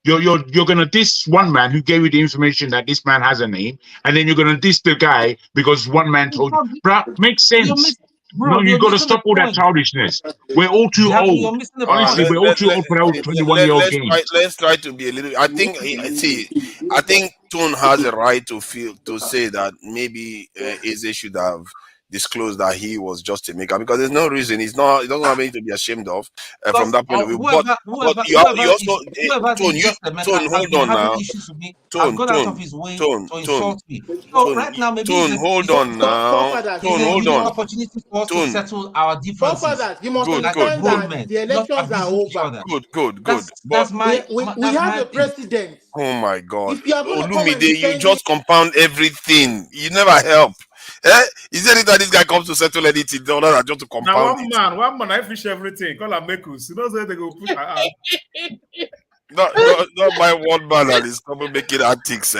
S5: You're gonna diss one man who gave you the information that this man has a name, and then you're gonna diss the guy because one man told you. Bro, makes sense. No, you
S6: You're
S5: got to
S6: missing the
S5: stop all that
S6: point.
S5: childishness. We're all too
S6: You're
S5: old.
S6: missing the
S5: Honestly,
S6: point.
S5: we're all too old for those 21-year-old games.
S10: let's try to be a little. I think Tone has a right to say that maybe Eze should have disclosed that he was just a maker, because there's no reason. He doesn't have anything to be ashamed of from that point of view. But you also
S6: whoever
S10: Tone,
S6: is just Emeka
S10: Tone,
S6: has
S10: hold
S6: been
S10: on
S6: having
S10: now.
S6: issues with me. Has
S10: Tone,
S6: gone out of his way to insult me. So right now, maybe it's
S10: hold on now.
S6: it's a
S10: Hold
S6: unique
S10: on.
S6: opportunity for us to settle our differences.
S12: Forefathers, you must
S10: Good,
S6: Like
S10: good.
S12: understand
S6: grown
S12: that
S6: men,
S12: the
S6: not
S12: elections are
S6: abusing each
S12: over.
S6: other.
S10: Good.
S6: That's
S10: But
S12: we have a
S6: thing.
S12: president.
S10: oh my God,
S12: If you are going to come and
S10: Olumide, you
S12: defend it,
S10: just compound everything. You never help. Is there any that this guy comes to settle anything other than just to
S4: Now
S10: compound it?
S4: one man, I fish everything. Call and make us. You know, so they go put.
S10: Not by one man and his couple making antics.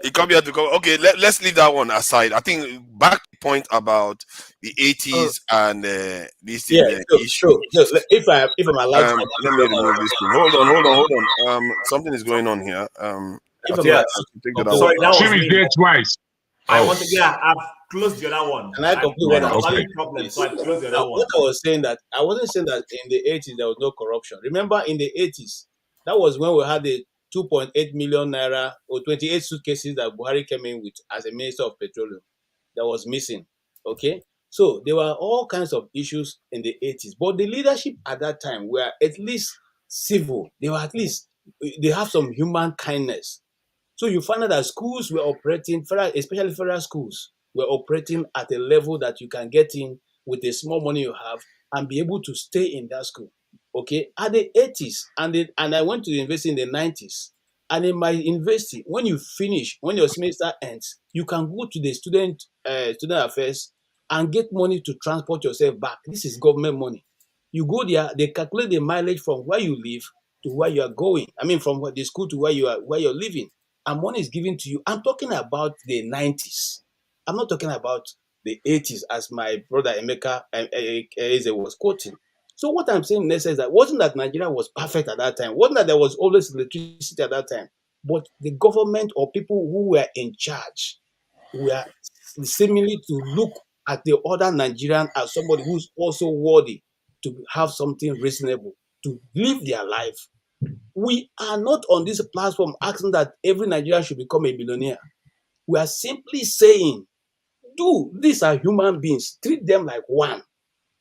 S10: He come here to come. Okay, let's leave that one aside. I think back to the point about the 80s and this
S22: Yeah,
S10: issue.
S22: if I'm allowed to
S10: Let me remove this thing. Hold on. Something is going on here. I
S22: if I'm
S10: think I
S22: allowed
S10: should take
S22: to
S10: that
S8: Sorry,
S10: one.
S8: that was
S5: Jim is
S8: me.
S5: there twice.
S8: I want to. Yeah, I've closed the other one.
S22: can I complete
S8: I
S22: what I'm
S8: was
S22: saying?
S8: having problems, so I closed the
S22: Now,
S8: other one.
S22: what I was saying that I wasn't saying that in the 80s there was no corruption. Remember, in the 80s, that was when we had the 2.8 million naira or 28 suitcases that Buhari came in with as a minister of petroleum that was missing. Okay, so there were all kinds of issues in the 80s, but the leadership at that time were at least civil. They were at least they have some human kindness. So you find out that schools were operating, especially federal schools, were operating at a level that you can get in with the small money you have and be able to stay in that school. Okay, at the 80s, and I went to the university in the 90s. And in my university, when you finish, when your semester ends, you can go to the student affairs and get money to transport yourself back. This is government money. You go there, they calculate the mileage from where you live to where you are going. I mean, from the school to where you're living, and money is given to you. I'm talking about the 90s. I'm not talking about the 80s, as my brother Emeka Eze was quoting. So what I'm saying next is that wasn't that Nigeria was perfect at that time, wasn't that there was always electricity at that time, but the government or people who were in charge were seemingly to look at the other Nigerian as somebody who's also worthy to have something reasonable, to live their life. We are not on this platform asking that every Nigerian should become a billionaire. We are simply saying, these are human beings, treat them like one.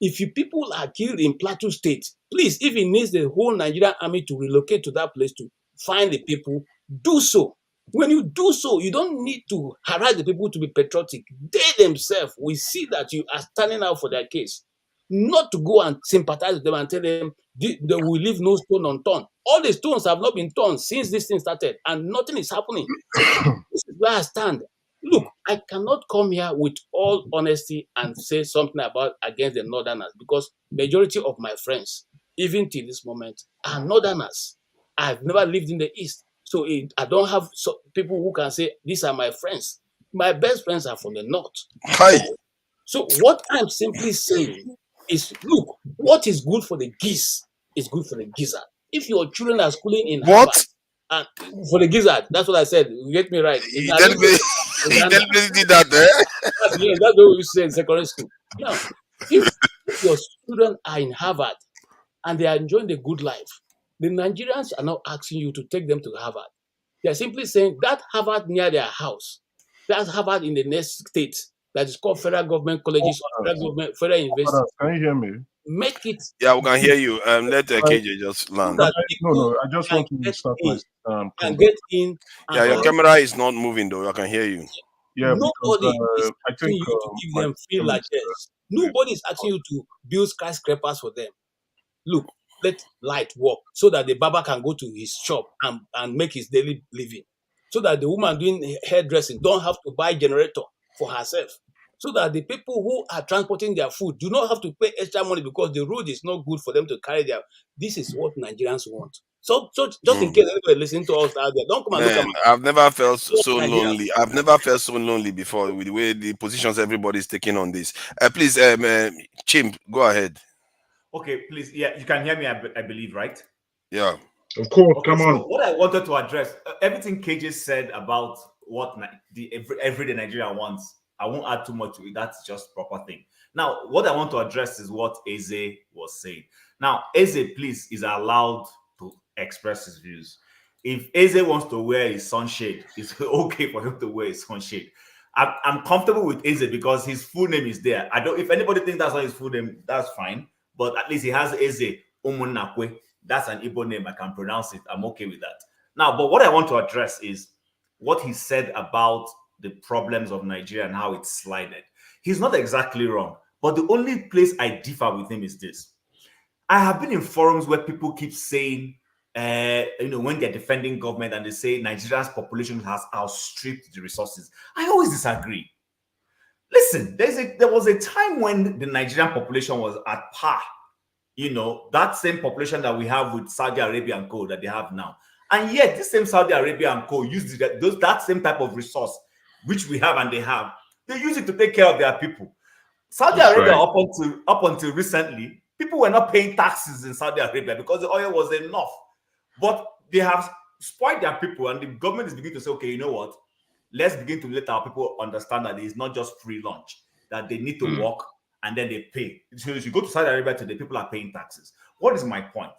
S22: If you people are killed in Plateau State, please, if it needs the whole Nigerian army to relocate to that place to find the people, do so. When you do so, you don't need to harass the people to be patriotic. They themselves will see that you are standing out for their case. not to go and sympathize with them and tell them they will leave no stone unturned. All the stones have not been turned since this thing started, and nothing is happening. This is where I stand. Look, I cannot come here with all honesty and say something about against the Northerners, because majority of my friends, even till this moment, are Northerners. I've never lived in the East, so I don't have people who can say these are my friends. My best friends are from the North.
S10: Hi.
S22: So what I'm simply saying is, look, what is good for the geese is good for the gizzard. If your children are schooling in Harvard, and for the gizzard, that's what I said. You get me right.
S10: He deliberately did that,
S22: Yeah, that's what we say in secondary school. Now, if your children are in Harvard and they are enjoying the good life, the Nigerians are not asking you to take them to Harvard. They are simply saying that Harvard near their house, that's Harvard in the next state, that is called federal government colleges, federal university.
S13: Can you hear me?
S22: Make it.
S10: Yeah, we can hear you. Let KJ just land.
S22: So
S13: No, I just want to start my
S22: and get in.
S10: Yeah, your camera is not moving though. I can hear you.
S13: Yeah,
S22: nobody is
S13: I
S22: asking
S13: think
S22: you to give them free largesse. Nobody is asking you to build skyscrapers for them. Look, let light work so that the barber can go to his shop and make his daily living. So that the woman doing hairdressing don't have to buy generator for herself. So that the people who are transporting their food do not have to pay extra money because the road is not good for them to carry their. This is what Nigerians want. So just in case anybody listening to us out there, don't come and look at me.
S10: I've never felt so lonely. I've never felt so lonely before with the way the positions everybody's taking on this. Please, Chimp, go ahead.
S8: Okay, please. Yeah, you can hear me, I believe, right?
S10: Yeah.
S13: Of course,
S8: okay,
S13: come on.
S8: So what I wanted to address, everything KJ said about what the everyday Nigerian wants, I won't add too much to it. That's just proper thing. Now, what I want to address is what Eze was saying. Now, Eze, please, is allowed to express his views. If Eze wants to wear his sunshade, it's okay for him to wear his sunshade. I'm comfortable with Eze because his full name is there. I don't. If anybody thinks that's not his full name, that's fine. But at least he has Eze Umunakwe. That's an Igbo name. I can pronounce it. I'm okay with that. Now, but what I want to address is what he said about the problems of Nigeria and how it's slided. He's not exactly wrong. But the only place I differ with him is this. I have been in forums where people keep saying, when they're defending government and they say Nigeria's population has outstripped the resources. I always disagree. Listen, there was a time when the Nigerian population was at par. That same population that we have with Saudi Arabia and co that they have now. And yet, this same Saudi Arabia and co use that same type of resource, which we have and they have. They use it to take care of their people. Saudi Arabia, up until recently, people were not paying taxes in Saudi Arabia because the oil was enough. But they have spoiled their people, and the government is beginning to say, okay, you know what? Let's begin to let our people understand that it's not just free lunch, that they need to work and then they pay. So if you go to Saudi Arabia today, people are paying taxes. What is my point?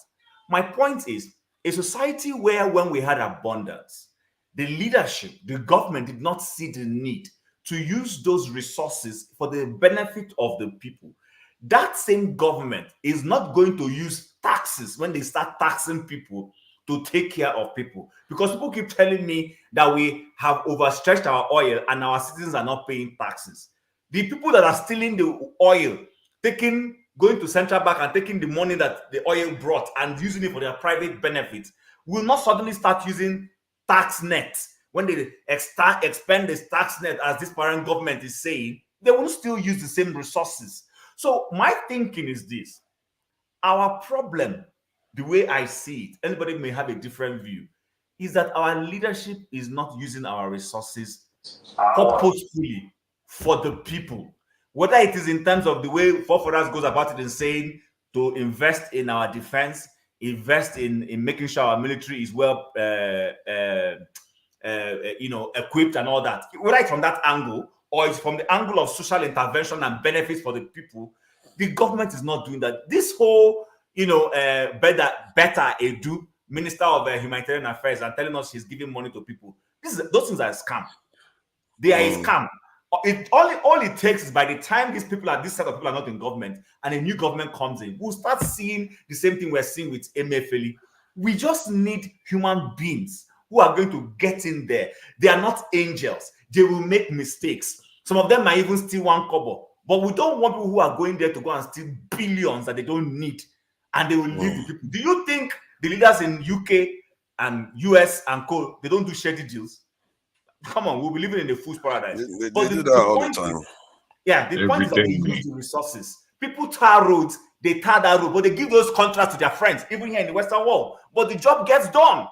S8: My point is a society where when we had abundance, the leadership, the government did not see the need to use those resources for the benefit of the people. That same government is not going to use taxes when they start taxing people to take care of people. Because people keep telling me that we have overstretched our oil and our citizens are not paying taxes. The people that are stealing the oil, going to central bank and taking the money that the oil brought and using it for their private benefits, will not suddenly start using tax nets. When they expand this tax net, as this parent government is saying, they will still use the same resources. So my thinking is this. Our problem, the way I see it, anybody may have a different view, is that our leadership is not using our resources purposefully for the people. Whether it is in terms of the way Foforas goes about it in saying to invest in our defense, invest in making sure our military is well equipped and all that. Whether it's from that angle or it's from the angle of social intervention and benefits for the people, the government is not doing that. This whole, better Edu, Minister of Humanitarian Affairs, and telling us she's giving money to people. Those things are a scam. They are a scam. All it takes is by the time this set of people are not in government and a new government comes in, we'll start seeing the same thing we're seeing with Emefiele. We just need human beings who are going to get in there. They are not angels. They will make mistakes. Some of them might even steal one kobo. But we don't want people who are going there to go and steal billions that they don't need, and they will leave the people. Do you think the leaders in UK and US and co, they don't do shady deals? Come on, we'll be living in a fool's paradise.
S10: They do that all the time.
S8: The point is that they use the resources. People tar roads, they tar that road, but they give those contracts to their friends, even here in the Western world. But the job gets done.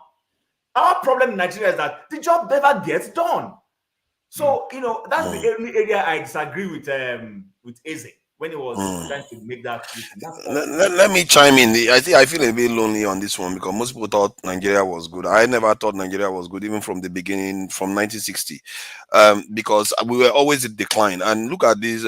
S8: Our problem in Nigeria is that the job never gets done. So, that's the only area I disagree with Eze when he was trying to make that.
S10: Let me chime in. I feel a bit lonely on this one because most people thought Nigeria was good. I never thought Nigeria was good, even from the beginning, from 1960, because we were always in decline. And look at this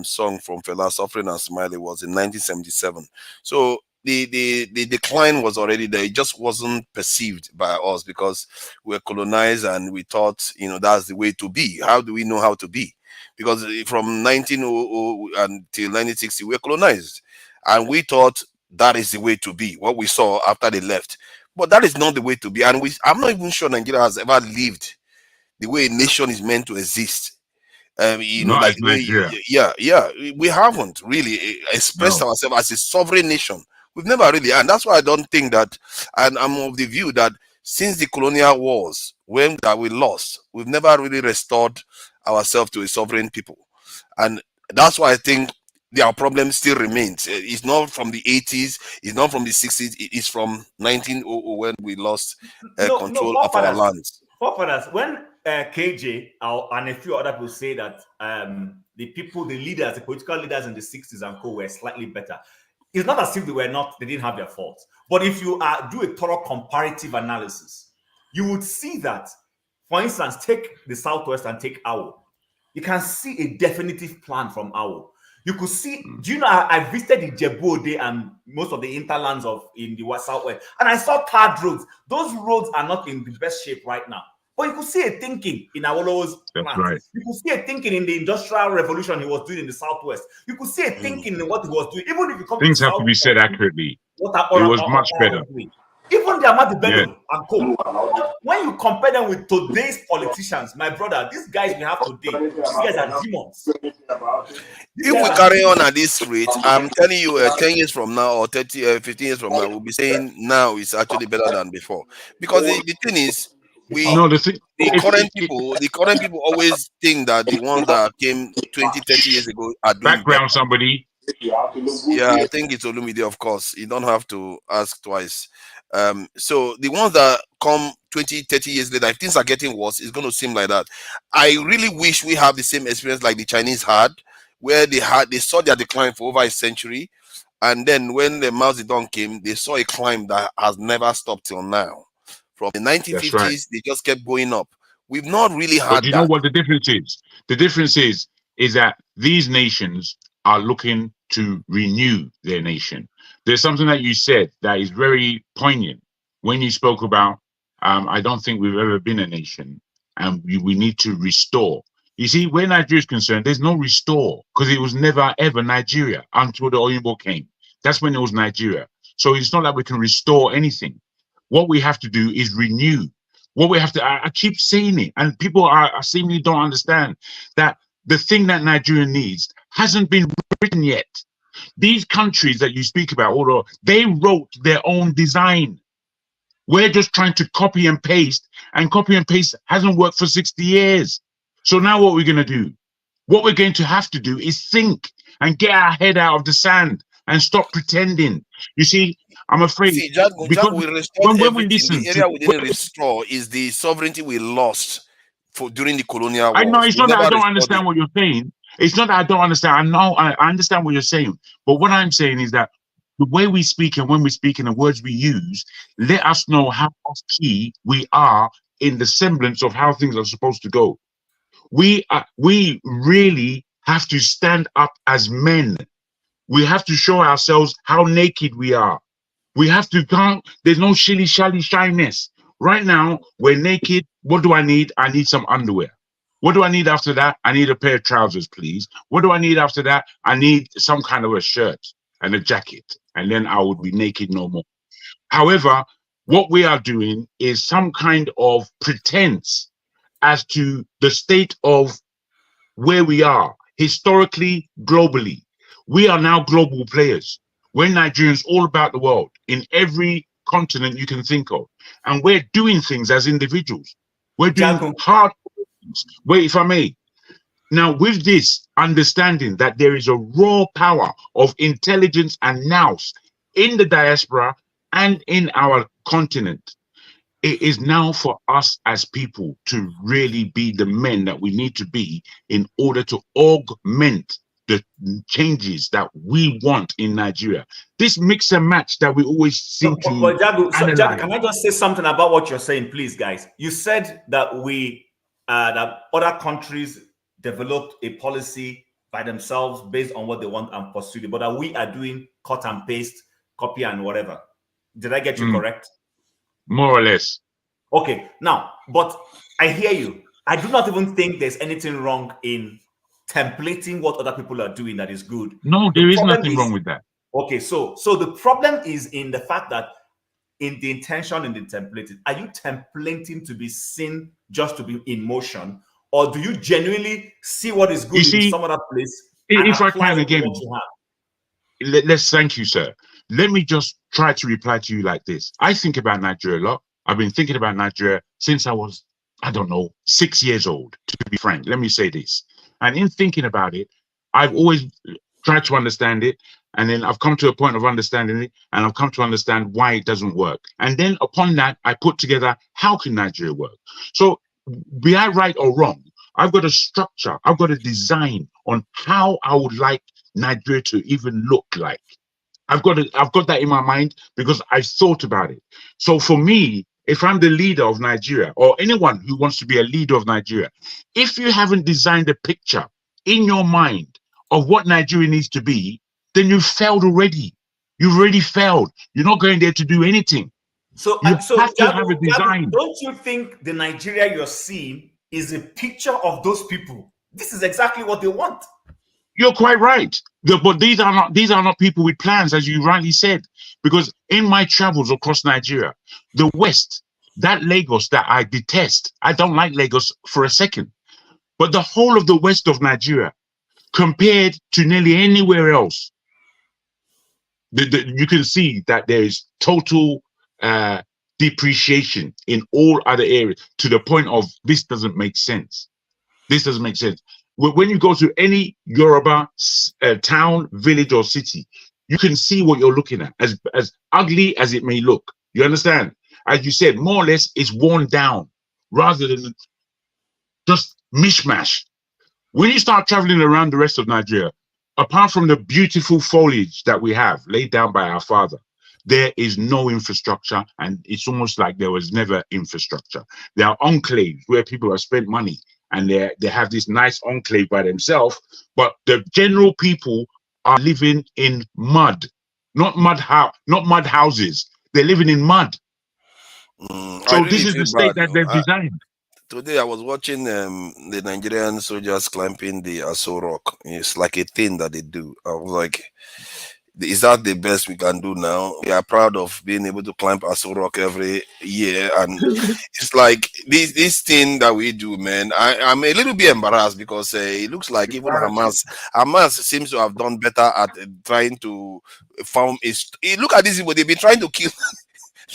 S10: song from Fela, Suffering and Smiley, was in 1977. So the decline was already there. It just wasn't perceived by us because we were colonized and we thought, that's the way to be. How do we know how to be? Because from 1900 until 1960, we were colonized. And we thought that is the way to be, what we saw after they left. But that is not the way to be. And I'm not even sure Nigeria has ever lived the way a nation is meant to exist.
S5: Not Nigeria.
S10: We haven't really expressed ourselves as a sovereign nation. We've never really, and that's why I don't think that, and I'm of the view that since the colonial wars, when that we lost, we've never really restored ourselves to a sovereign people. And that's why I think our problem still remains. It's not from the 80s, it's not from the 60s, it is from 1900 when we lost control of our lands.
S8: Forefathers, when KJ and a few other people say that the leaders, the political leaders in the 60s and co were slightly better, it's not as if they didn't have their faults. But if you do a thorough comparative analysis, you would see that, for instance, take the Southwest and take Awo. You can see a definitive plan from Awo. You could see, I visited the Djibouti and most of the interlands in the Southwest, and I saw tarred roads. Those roads are not in the best shape right now. But you could see a thinking in Awolowo's plans.
S5: Right.
S8: You could see a thinking in the industrial revolution he was doing in the Southwest. You could see a thinking in what he was doing. Even if you come
S5: Things
S8: to
S5: have to be said accurately. It was much better.
S8: Even the Ahmad Bello and co. When you compare them with today's politicians, my brother, these guys we have today, these guys are demons.
S10: If we carry on at this rate, I'm telling you, 10 years from now or 15 years from now, we'll be saying now it's actually better than before. Because the thing is, the current people always think that the ones that came 20, 30 years ago are doing
S5: background
S10: better.
S5: somebody.
S10: Yeah, I think it's Olumide, of course. You don't have to ask twice. So the ones that come 20, 30 years later, if things are getting worse, it's going to seem like that. I really wish we have the same experience like the Chinese had, where they saw their decline for over a century. And then when the Mao Zedong came, they saw a climb that has never stopped till now. From the 1950s, they just kept going up. We've not really had that.
S5: But you know what the difference is? The difference is that these nations are looking to renew their nation. There's something that you said that is very poignant when you spoke about, I don't think we've ever been a nation and we need to restore. You see, where Nigeria is concerned, there's no restore because it was never ever Nigeria until the Oyinbo came. That's when it was Nigeria. So it's not like we can restore anything. What we have to do is renew. What we have to, I keep saying it, and people are seemingly don't understand that the thing that Nigeria needs hasn't been written yet. These countries that you speak about, although they wrote their own design. We're just trying to copy and paste, and copy and paste hasn't worked for 60 years. So now what we're going to do? What we're going to have to do is think and get our head out of the sand and stop pretending. You see, I'm afraid.
S10: See, Jack, we restored
S5: when we listen,
S10: the area we didn't restore is the sovereignty we lost during the colonial wars.
S5: I know it's not that I don't understand what you're saying. It's not that I don't understand. I know I understand what you're saying. But what I'm saying is that the way we speak and when we speak and the words we use, let us know how off key we are in the semblance of how things are supposed to go. We really have to stand up as men. We have to show ourselves how naked we are. We have to go. There's no shilly-shally shyness. Right now, we're naked. What do I need? I need some underwear. What do I need after that? I need a pair of trousers, please. What do I need after that? I need some kind of a shirt and a jacket. And then I would be naked no more. However, what we are doing is some kind of pretense as to the state of where we are historically, globally. We are now global players. We're Nigerians all about the world, in every continent you can think of. And we're doing things as individuals. We're doing hard things. Wait, if I may. Now, with this understanding that there is a raw power of intelligence and nous in the diaspora and in our continent, it is now for us as people to really be the men that we need to be in order to augment the changes that we want in Nigeria. This mix and match that we always seem to
S8: Jagu,
S5: analyze.
S8: can I just say something about what you're saying, please, guys? You said that that other countries developed a policy by themselves based on what they want and pursued it, but that we are doing cut and paste, copy and whatever. Did I get you correct?
S5: More or less.
S8: Okay, now, but I hear you. I do not even think there's anything wrong in templating what other people are doing that is good.
S5: No, there is nothing wrong with that.
S8: Okay, so the problem is in the fact that in the intention in the templating, are you templating to be seen just to be in motion, or do you genuinely see what is good in some other place?
S5: If I can again, let's thank you, sir. Let me just try to reply to you like this. I think about Nigeria a lot. I've been thinking about Nigeria since I was, I don't know, 6 years old, to be frank. Let me say this. And in thinking about it, I've always tried to understand it. And then I've come to a point of understanding it, and I've come to understand why it doesn't work. And then upon that, I put together, how can Nigeria work? So be I right or wrong, I've got a structure, I've got a design on how I would like Nigeria to even look like. I've got that in my mind because I've thought about it. So for me, if I'm the leader of Nigeria, or anyone who wants to be a leader of Nigeria, if you haven't designed a picture in your mind of what Nigeria needs to be, then you've failed already. You've already failed. You're not going there to do anything.
S8: So
S5: you have to have a design.
S8: Don't you think the Nigeria you're seeing is a picture of those people? This is exactly what they want.
S5: You're quite right. But these are not people with plans, as you rightly said. Because in my travels across Nigeria, the West, that Lagos that I detest, I don't like Lagos for a second. But the whole of the West of Nigeria, compared to nearly anywhere else, you can see that there is total depreciation in all other areas, to the point of this doesn't make sense. This doesn't make sense. When you go to any Yoruba town, village, or city, you can see what you're looking at, as ugly as it may look. You understand? As you said, more or less, it's worn down rather than just mishmash. When you start traveling around the rest of Nigeria, apart from the beautiful foliage that we have laid down by our father, there is no infrastructure, and it's almost like there was never infrastructure. There are enclaves where people have spent money, and they have this nice enclave by themselves, but the general people are living in mud, not mud houses. They're living in mud. So this is the state that they've designed.
S10: Today I was watching the Nigerian soldiers climbing the Aso Rock. It's like a thing that they do. I was like, is that the best we can do now? We are proud of being able to climb Aso Rock every year, and it's like this thing that we do, man. I'm a little bit embarrassed because it looks like even Hamas seems to have done better at trying to found it. Look at this people; they've been trying to kill.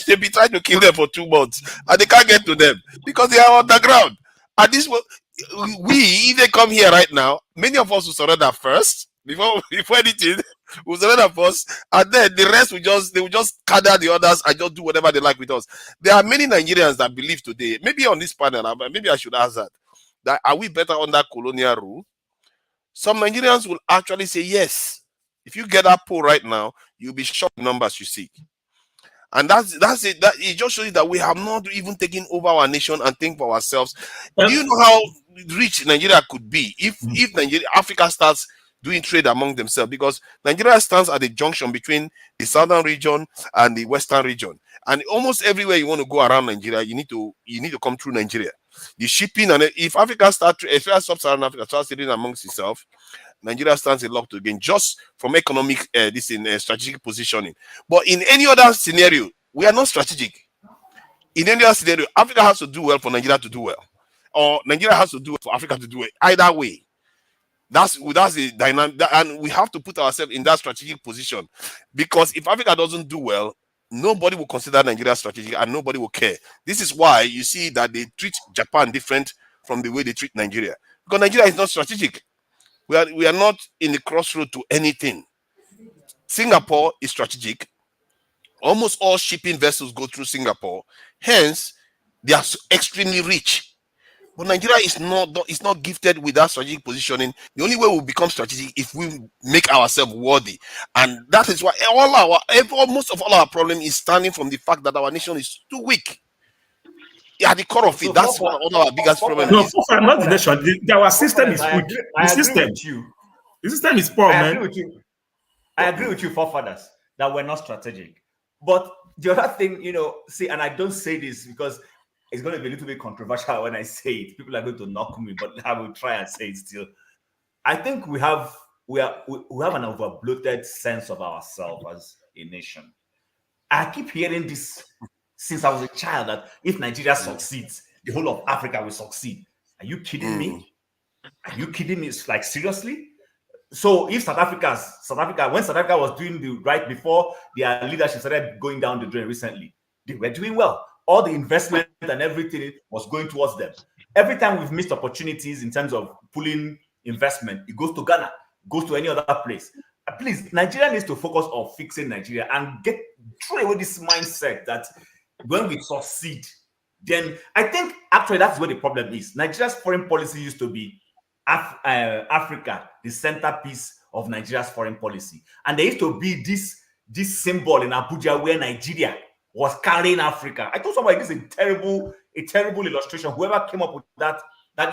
S10: They've been trying to kill them for 2 months, and they can't get to them because they are underground. And this, if they come here right now, many of us will surrender first before anything. We'll surrender first, and then the rest they will just gather the others and just do whatever they like with us. There are many Nigerians that believe today, maybe on this panel, maybe I should ask that are we better under colonial rule? Some Nigerians will actually say yes. If you get that poll right now, you'll be shocked the numbers you see. And that's it. That it just shows you that we have not even taken over our nation and think for ourselves. Do you know how rich Nigeria could be if Africa starts doing trade among themselves? Because Nigeria stands at the junction between the southern region and the western region, and almost everywhere you want to go around Nigeria, you need to come through Nigeria. The shipping, and if Africa especially sub-Saharan Africa starts trading amongst itself, Nigeria stands a lot to gain just from economic strategic positioning. But in any other scenario, we are not strategic. In any other scenario, Africa has to do well for Nigeria to do well, or Nigeria has to do well for Africa to do well. Either way, That's the dynamic, and we have to put ourselves in that strategic position, because if Africa doesn't do well, nobody will consider Nigeria strategic and nobody will care. This is why you see that they treat Japan different from the way they treat Nigeria, because Nigeria is not strategic. We are not in the crossroad to anything. Singapore is strategic. Almost all shipping vessels go through Singapore. Hence, they are extremely rich. But Nigeria is not gifted with that strategic positioning. The only way we become strategic if we make ourselves worthy, and that is why most of all our problem is standing from the fact that our nation is too weak. At the core of it, that's one of our biggest problems.
S4: No, not the nation. Our system is weak. The system. The system is poor, man.
S8: I agree with you, forefathers, that we're not strategic. But the other thing, see, and I don't say this because it's going to be a little bit controversial when I say it. People are going to knock me, but I will try and say it still. I think we have an over-bloated sense of ourselves as a nation. I keep hearing this since I was a child, that if Nigeria succeeds, the whole of Africa will succeed. Are you kidding me? Are you kidding me? It's like, seriously? So if South Africa, when South Africa was doing the right before their leadership started going down the drain recently, they were doing well. All the investment and everything was going towards them. Every time we've missed opportunities in terms of pulling investment, it goes to Ghana, goes to any other place. Please, Nigeria needs to focus on fixing Nigeria and throw away this mindset that when we succeed, then I think actually that's where the problem is. Nigeria's foreign policy used to be Africa, the centerpiece of Nigeria's foreign policy. And there used to be this symbol in Abuja where Nigeria was carrying Africa. I told somebody this is a terrible illustration. Whoever came up with that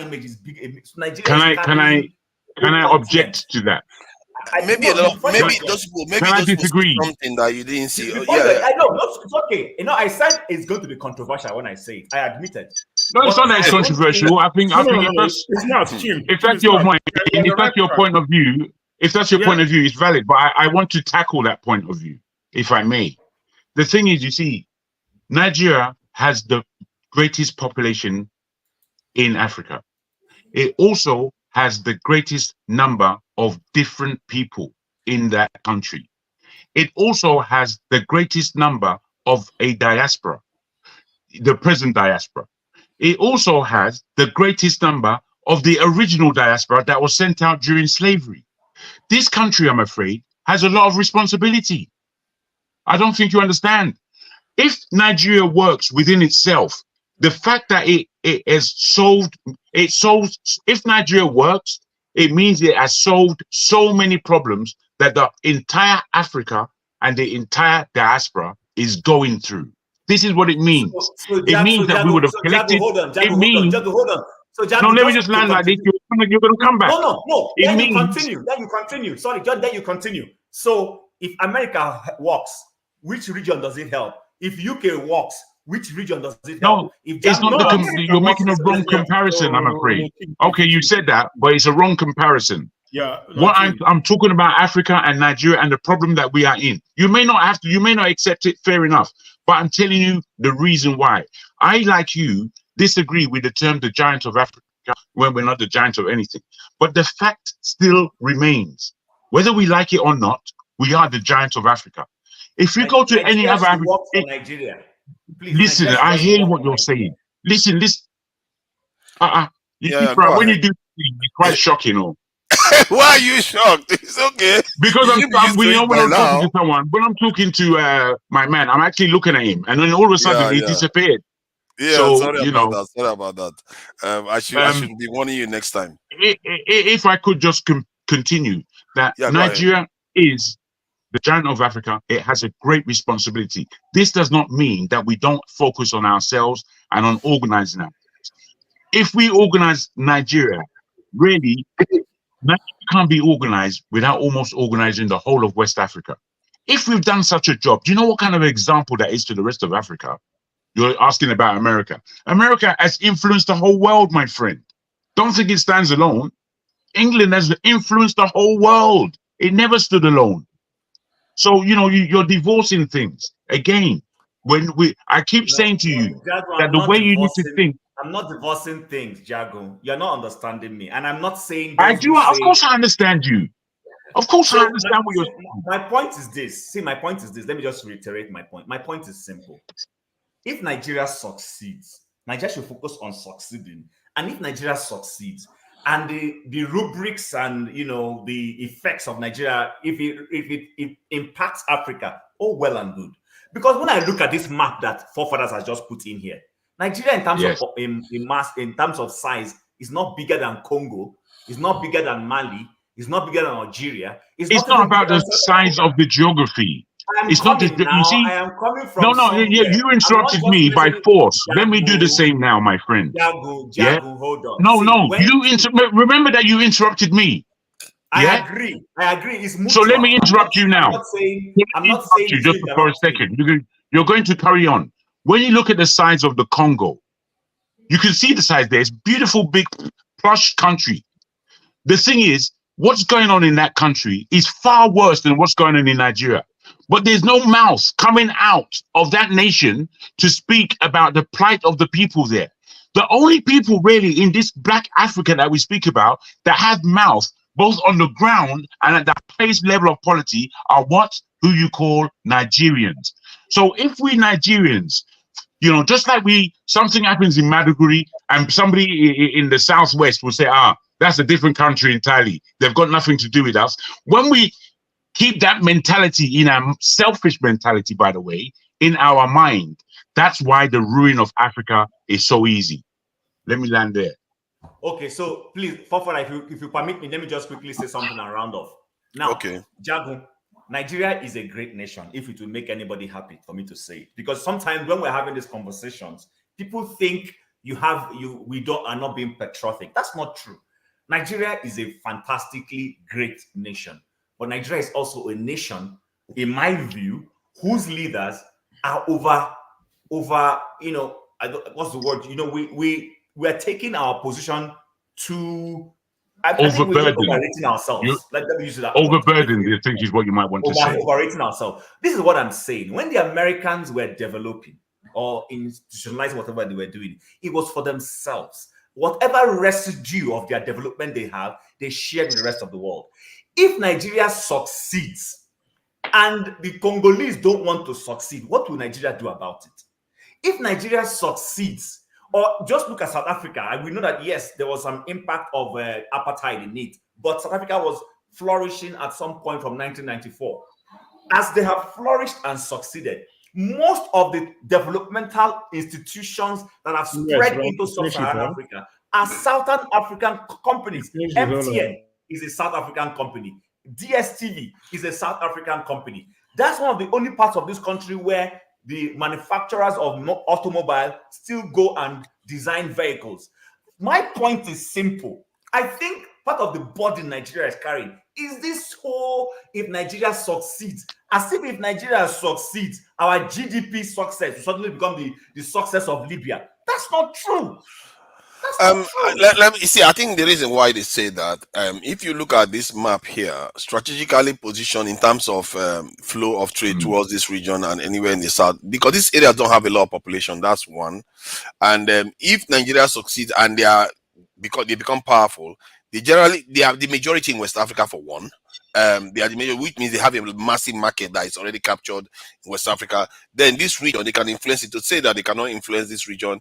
S8: image is big. Nigeria
S5: can I object to that?
S10: Maybe those people
S5: disagree?
S10: Something that you didn't see.
S8: I know, it's okay. I said it's going to be controversial when I say it. I admit it.
S5: No, it's not that it's controversial. I think
S4: it's not.
S5: If that's your point, if that's your point of view, it's valid. But I want to tackle that point of view, if I may. The thing is, you see, Nigeria has the greatest population in Africa. It also has the greatest number of different people in that country. It also has the greatest number of a diaspora, the present diaspora. It also has the greatest number of the original diaspora that was sent out during slavery. This country, I'm afraid, has a lot of responsibility. I don't think you understand. If Nigeria works within itself, the fact that it has solved, if Nigeria works, it means it has solved so many problems that the entire Africa and the entire diaspora is going through. This is what it means. It means that we would have collected.
S8: Hold on. So,
S5: no, let me just land like this. You're going to come back.
S8: No. Then you continue. Sorry, John, then you continue. So if America works, which region does it help? If UK works, which region does it help?
S5: No, it's not. You're making a wrong comparison, I'm afraid. Okay, you said that, but it's a wrong comparison.
S4: Yeah.
S5: What I'm talking about Africa and Nigeria and the problem that we are in. You may not accept it, fair enough. But I'm telling you the reason why. I, like you, disagree with the term the giant of Africa when we're not the giant of anything. But the fact still remains. Whether we like it or not, we are the giant of Africa. If you go to any other Africa,
S8: Nigeria. Please,
S5: listen, I hear what you're saying. Listen. When you do, it's quite shocking.
S10: Why are you shocked? It's okay.
S5: Because when I'm talking to someone, when I'm talking to my man, I'm actually looking at him, and then all of a sudden he disappeared.
S10: Yeah,
S5: so,
S10: sorry about that. I should be warning you next time.
S5: If I could just continue that, Nigeria is the giant of Africa. It has a great responsibility. This does not mean that we don't focus on ourselves and on organizing ourselves. If we organize Nigeria, really, Nigeria can't be organized without almost organizing the whole of West Africa. If we've done such a job, do you know what kind of example that is to the rest of Africa? You're asking about America. America has influenced the whole world, my friend. Don't think it stands alone. England has influenced the whole world. It never stood alone. So, you're divorcing things. Again, I keep saying to you that the way you need to think,
S8: I'm not divorcing things, Jago. You're not understanding me. And I'm not saying
S5: I
S8: those
S5: do.
S8: who
S5: Of
S8: say.
S5: course, I understand you. Of course, I
S8: So
S5: understand what you're saying.
S8: my point is this. See, my point is this. Let me just reiterate my point. My point is simple. If Nigeria succeeds, Nigeria should focus on succeeding. And if Nigeria succeeds, and the rubrics and the effects of Nigeria, if it impacts Africa, oh well and good. Because when I look at this map that Forefathers has just put in here, Nigeria in terms
S5: Yes.
S8: of in mass, in terms of size, is not bigger than Congo, is not bigger than Mali, is not bigger than Algeria.
S5: It's
S8: not
S5: not
S8: even bigger
S5: about
S8: than
S5: the
S8: South
S5: size
S8: Africa.
S5: of the geography.
S8: I'm
S5: It's not
S8: coming
S5: just, you
S8: now.
S5: see.
S8: I am coming
S5: No,
S8: from
S5: no,
S8: somewhere.
S5: you interrupted me by force. Let me do the same now, my friend. Yeah.
S8: Hold on.
S5: No,
S8: See,
S5: no. Remember that you interrupted me. Yeah.
S8: I agree. It's mutual.
S5: So let me interrupt you now.
S8: I'm not saying
S5: you just for a second. You're going to carry on. When you look at the size of the Congo, you can see the size there. It's beautiful, big, plush country. The thing is, what's going on in that country is far worse than what's going on in Nigeria. But there's no mouth coming out of that nation to speak about the plight of the people there. The only people really in this black Africa that we speak about that have mouth both on the ground and at the highest level of polity are who you call Nigerians. So if we Nigerians, just like something happens in Maduguri and somebody in the Southwest will say, that's a different country entirely. They've got nothing to do with us. When we keep that mentality in our selfish mentality, by the way, in our mind, that's why the ruin of Africa is so easy. Let me land there.
S8: Okay, so please, Fofana, if you permit me, let me just quickly say something and round off. Now,
S10: okay.
S8: Jago, Nigeria is a great nation, if it will make anybody happy for me to say it. Because sometimes when we're having these conversations, people think we are not being patriotic. That's not true. Nigeria is a fantastically great nation. But Nigeria is also a nation, in my view, whose leaders are what's the word? We are taking our position to. I think we're just overrating ourselves. Let me use that.
S5: Overburdened, I think, is what you might want to say.
S8: Overrating ourselves. This is what I'm saying. When the Americans were developing or institutionalizing whatever they were doing, it was for themselves. Whatever residue of their development they have, they shared with the rest of the world. If Nigeria succeeds and the Congolese don't want to succeed, what will Nigeria do about it? If Nigeria succeeds, or just look at South Africa, and we know that, yes, there was some impact of apartheid in it, but South Africa was flourishing at some point from 1994. As they have flourished and succeeded, most of the developmental institutions that have spread into Sub-Saharan Africa are Southern African companies. MTN is a South African company. DSTV is a South African company. That's one of the only parts of this country where the manufacturers of automobile still go and design vehicles. My point is simple. I think part of the burden Nigeria is carrying is this whole, if Nigeria succeeds, as if Nigeria succeeds, our GDP success will suddenly become the success of Libya. That's not true.
S10: Let me see. I think the reason why they say that, if you look at this map here, strategically positioned in terms of flow of trade towards this region and anywhere in the south, because these areas don't have a lot of population. That's one. And if Nigeria succeeds and because they become powerful, they have the majority in West Africa for one. They are the major, which means they have a massive market that is already captured in West Africa. Then this region, they can influence it. To say that they cannot influence this region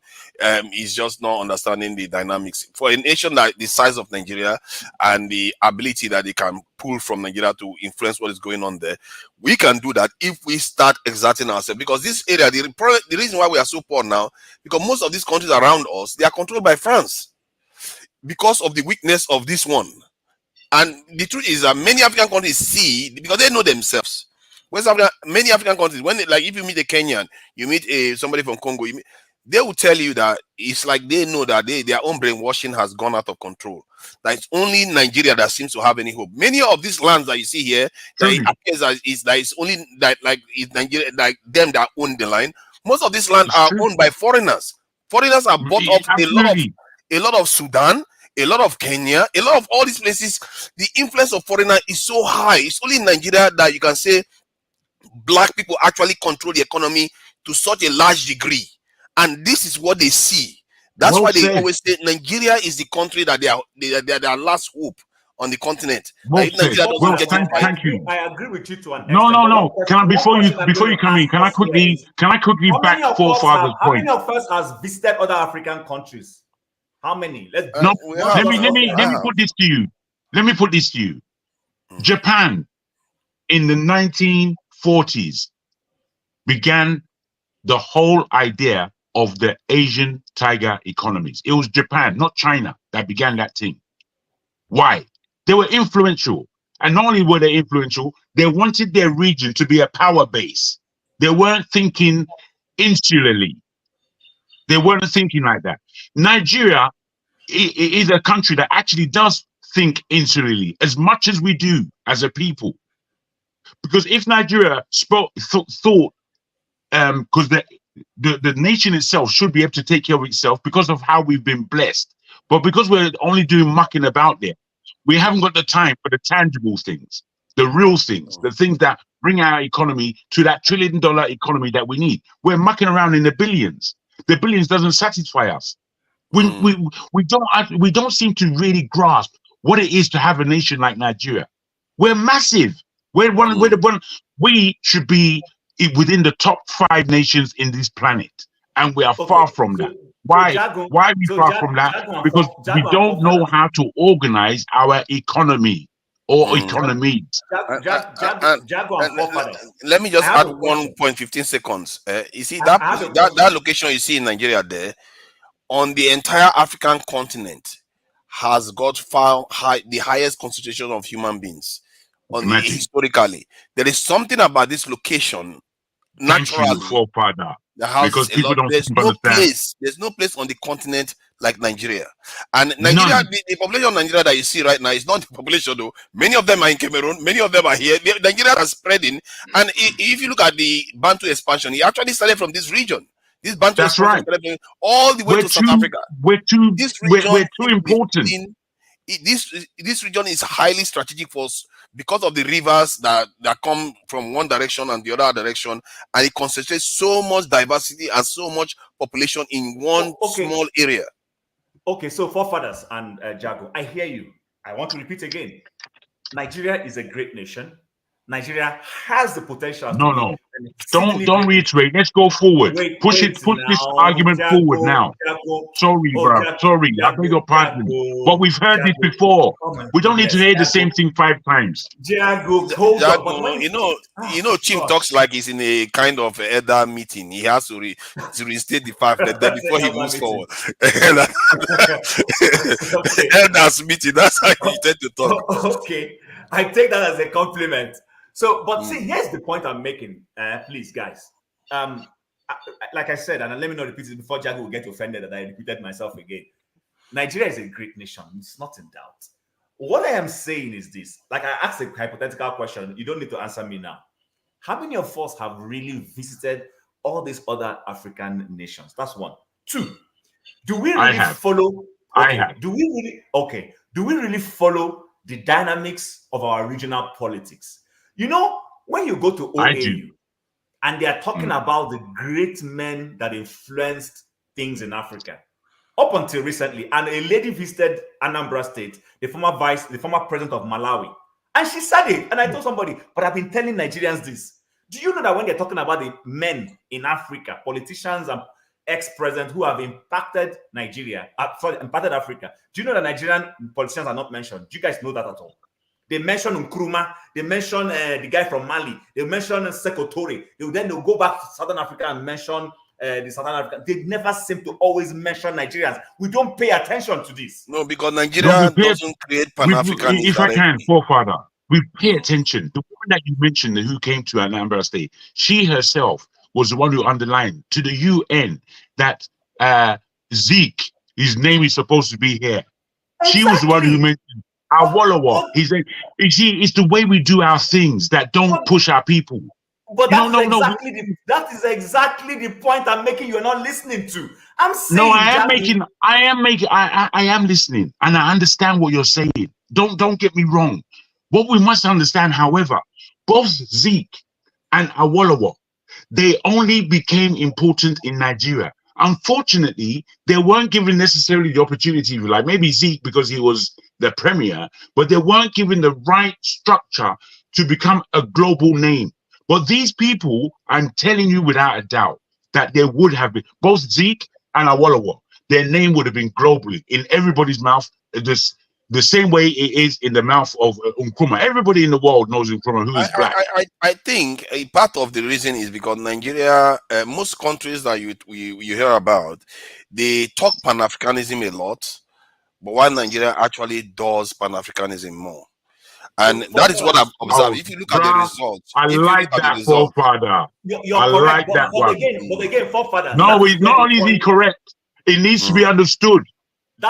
S10: is just not understanding the dynamics. For a nation that the size of Nigeria and the ability that they can pull from Nigeria to influence what is going on there, we can do that if we start exerting ourselves. Because this area, the reason why we are so poor now, because most of these countries around us, they are controlled by France because of the weakness of this one. And the truth is that many African countries see, because they know themselves. West Africa, many African countries, if you meet a Kenyan, you meet somebody from Congo, they will tell you that it's like they know that their own brainwashing has gone out of control. That it's only Nigeria that seems to have any hope. Many of these lands that you see here, that it appears that it's only that it's Nigeria, like them that own the line. Most of these lands are owned by foreigners. Foreigners have bought up a lot of Sudan, a lot of Kenya, a lot of all these places. The influence of foreigner is so high. It's only in Nigeria that you can say black people actually control the economy to such a large degree. And this is what they see. That's
S5: Well
S10: why they
S5: said.
S10: always say Nigeria is the country that they are their last hope on the continent.
S5: Well
S10: If
S5: said.
S10: Nigeria doesn't
S5: Well,
S10: get it right,
S5: thank you.
S8: I agree with you to an
S5: No,
S8: extent.
S5: no,
S8: But
S5: no. Can I
S8: before you
S5: come in? Can I quickly back forefathers'
S8: how
S5: point?
S8: many of us has visited other African countries? How many?
S5: No,
S10: we
S5: let
S10: have.
S5: me put this to you. Let me put this to you. Japan in the 1940s began the whole idea of the Asian tiger economies. It was Japan, not China, that began that thing. Why? They were influential. And not only were they influential, they wanted their region to be a power base. They weren't thinking insularly. They weren't thinking like that. Nigeria is a country that actually does think insularly as much as we do as a people. Because if Nigeria thought, because the nation itself should be able to take care of itself because of how we've been blessed. But because we're only doing mucking about there, we haven't got the time for the tangible things, the real things, the things that bring our economy to that $1 trillion economy that we need. We're mucking around in the billions. The billions doesn't satisfy us. We don't seem to really grasp what it is to have a nation like Nigeria. We're massive. We should be within the top 5 nations in this planet, and we are far from that. Why are we far from that? Because we don't know how to organize our economy or economies.
S10: Let me just add 1.15 seconds. You see that location you see in Nigeria there, on the entire African continent, has got the highest concentration of human beings. Historically, there is something about this location naturally.
S5: Thank you, forefather. Because people don't
S10: There's no place on the continent like Nigeria. And Nigeria, the population of Nigeria that you see right now is not the population though. Many of them are in Cameroon, many of them are here. Nigeria is spreading. And if you look at the Bantu expansion, it actually started from this region. This Bantu expansion started all the way to South Africa.
S5: We're too important.
S10: This region is highly strategic for us because of the rivers that come from one direction and the other direction, and it concentrates so much diversity and so much population in one small area.
S8: Okay, so forefathers and Jago, I hear you. I want to repeat again. Nigeria is a great nation. Nigeria has the potential.
S5: No. Don't reiterate. Let's go forward. Push this argument forward now. Sorry, bro. Sorry. I beg your pardon. But we've heard this before. We don't need to hear the same thing 5 times.
S10: Jago, you know, Chief talks like he's in a kind of elder meeting. He has to restate the fact that before he moves forward. Elders meeting. That's how he tend to talk.
S8: Okay, I take that as a compliment. So, but see, here's the point I'm making, please, guys. Like I said, and let me not repeat it before Jago will get offended that I repeated myself again. Nigeria is a great nation. It's not in doubt. What I am saying is this. Like I asked a hypothetical question. You don't need to answer me now. How many of us have really visited all these other African nations? That's one. 2, do we really follow? Do we really follow the dynamics of our regional politics? You know, when you go to OAU and they are talking about the great men that influenced things in Africa, up until recently, and a lady visited Anambra State, the former president of Malawi, and she said it. And I told somebody, but I've been telling Nigerians this. Do you know that when they're talking about the men in Africa, politicians and ex-presidents who have impacted impacted Africa, do you know that Nigerian politicians are not mentioned? Do you guys know that at all? They mention Nkrumah, they mention the guy from Mali, they mention Sekou Touré. Then they'll go back to Southern Africa and mention the Southern Africa. They never seem to always mention Nigerians. We don't pay attention to this.
S10: No, because Nigeria doesn't create Pan-Africanism.
S5: If I can, forefather, we pay attention. The woman that you mentioned who came to Anambra State, she herself was the one who underlined to the UN that Zeke, his name is supposed to be here. Exactly. She was the one who mentioned Awolowo. He said, it's the way we do our things that don't push our people.
S8: But that is exactly the point I'm making. You're not listening to. I'm saying.
S5: No, I am listening, and I understand what you're saying. Don't get me wrong. What we must understand, however, both Zeke and Awolowo, they only became important in Nigeria Unfortunately, they weren't given necessarily the opportunity, like maybe Zeke because he was the premier, but they weren't given the right structure to become a global name. But these people, I'm telling you without a doubt, that they would have been, both Zeke and Awolowo, their name would have been globally in everybody's mouth, the same way it is in the mouth of Nkrumah. Everybody in the world knows Nkrumah, who is black.
S10: I think a part of the reason is because Nigeria, most countries that you hear about, they talk Pan-Africanism a lot, but while Nigeria actually does Pan-Africanism more. And that is what I've observed. If you look at the results,
S5: I like that, forefather.
S8: You're
S5: I
S8: correct,
S5: like that one.
S8: but again, forefather.
S5: No, it's not only is he correct, it needs to be understood.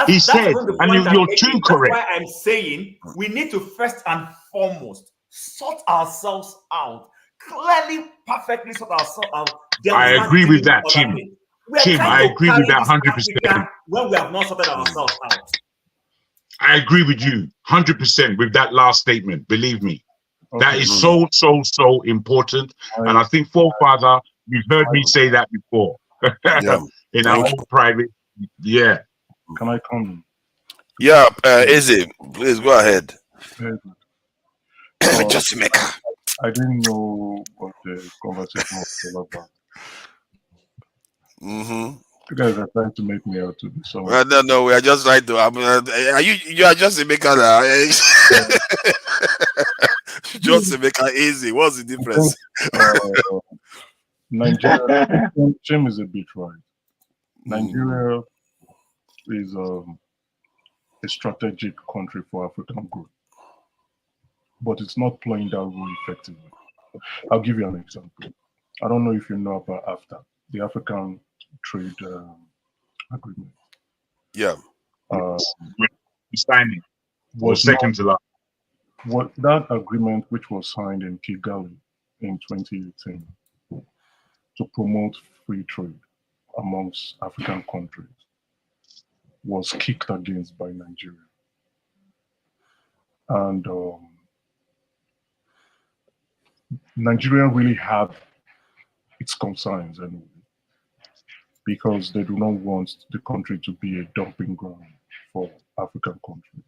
S5: He said,
S8: even the
S5: and
S8: point
S5: you're
S8: I'm
S5: too
S8: making.
S5: correct.
S8: That's why I'm saying we need to first and foremost sort ourselves out. Clearly, perfectly sort ourselves out.
S5: I agree with that, Tim. Tim, I agree with that 100%.
S8: When we have not sorted ourselves out.
S5: I agree with you 100% with that last statement. Believe me, that is so important. And I think, forefather, you've heard me say that before. In our own private. Yeah.
S23: Can I come?
S10: Yeah, Izzy, please go ahead.
S23: Just I didn't know what the conversation was all about. You guys are trying to make me out to be someone.
S10: No, we are just trying to. Are you are just a maker now? Just a maker, easy. What's the difference?
S23: Nigeria, Jim is a bit right. Nigeria is a strategic country for African growth, but it's not playing that role effectively. I'll give you an example. I don't know if you know about AFTA, the African Trade Agreement.
S10: Yeah.
S5: Signing was second to last.
S23: What that agreement, which was signed in Kigali in 2018 to promote free trade amongst African countries, was kicked against by Nigeria. And Nigeria really had its concerns anyway, because they do not want the country to be a dumping ground for African countries.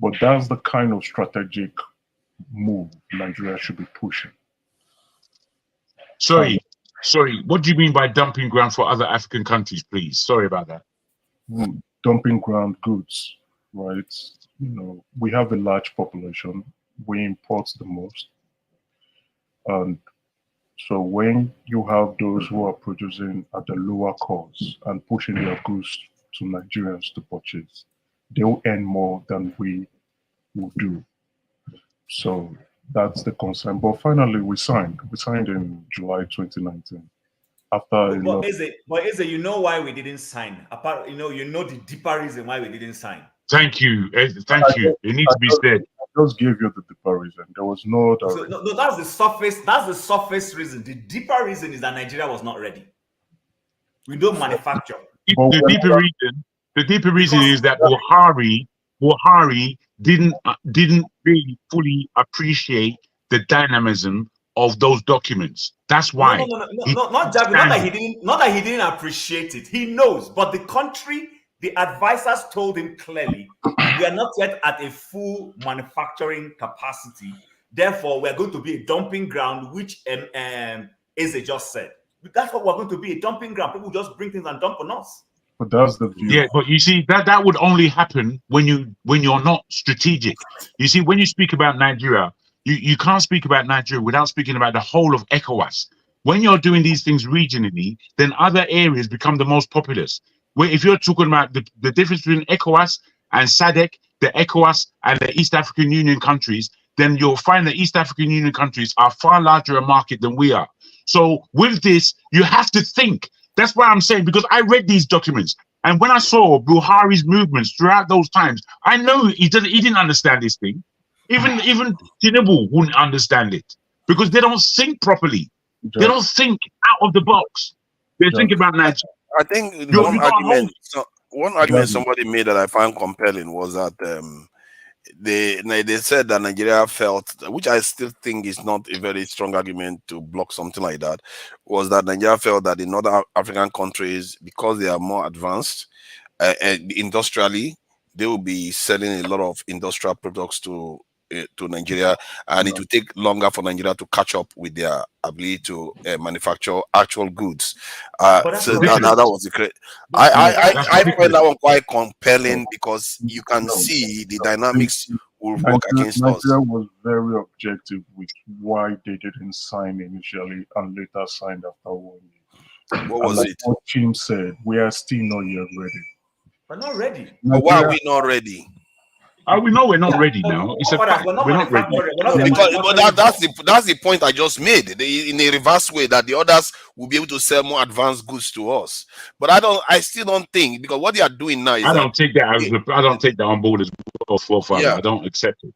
S23: But that's the kind of strategic move Nigeria should be pushing.
S5: Sorry, what do you mean by dumping ground for other African countries, please? Sorry about that.
S23: Dumping ground goods, right? You know, we have a large population. We import the most. And so when you have those who are producing at the lower cost and pushing their goods to Nigerians to purchase, they'll earn more than we will do. So that's the concern. But finally, we signed. We signed in July 2019.
S8: But Eze, you know why we didn't sign? Apart, you know the deeper reason why we didn't sign.
S5: Thank you. Thank you. It needs to be said.
S23: I just gave you the deeper reason. There was no other reason.
S8: No, that's the surface. That's the surface reason. The deeper reason is that Nigeria was not ready. We don't manufacture.
S5: The deeper reason is that Buhari didn't really fully appreciate the dynamism of those documents. That's why.
S8: Not that he didn't appreciate it. He knows, but the country, the advisors told him clearly, we are not yet at a full manufacturing capacity. Therefore, we are going to be a dumping ground, which Eze just said. That's what we're going to be, a dumping ground. People just bring things and dump on us.
S23: But that's the view.
S5: Yeah, but you see, that would only happen when you're not strategic. You see, when you speak about Nigeria, you can't speak about Nigeria without speaking about the whole of ECOWAS. When you're doing these things regionally, then other areas become the most populous. Where if you're talking about the difference between ECOWAS and SADC, the ECOWAS and the East African Union countries, then you'll find the East African Union countries are far larger a market than we are. So with this, you have to think. That's why I'm saying, because I read these documents, and when I saw Buhari's movements throughout those times, I know he didn't understand this thing. Even Tinubu wouldn't understand it, because they don't think properly. They don't think out of the box. They think about Nigeria.
S10: I think one argument somebody made that I find compelling was that they said that Nigeria felt, which I still think is not a very strong argument to block something like that, was that Nigeria felt that in other African countries, because they are more advanced industrially, they will be selling a lot of industrial products to Nigeria, and it will take longer for Nigeria to catch up with their ability to manufacture actual goods. So that was the great. I find that one quite compelling because you can see the dynamics will work against us.
S13: Nigeria was very objective with why they didn't sign initially and later signed after 1 year.
S10: What was it?
S13: What Jim said, we are still not yet ready.
S8: We're not ready.
S10: But why are we not ready?
S5: We know we're not ready now. It's a fact. We're not ready.
S10: But that's the point I just made. In a reverse way, that the others will be able to sell more advanced goods to us. But I still don't think, because what they are doing now is
S5: I don't take that on board as well.
S10: Yeah.
S5: I don't accept it.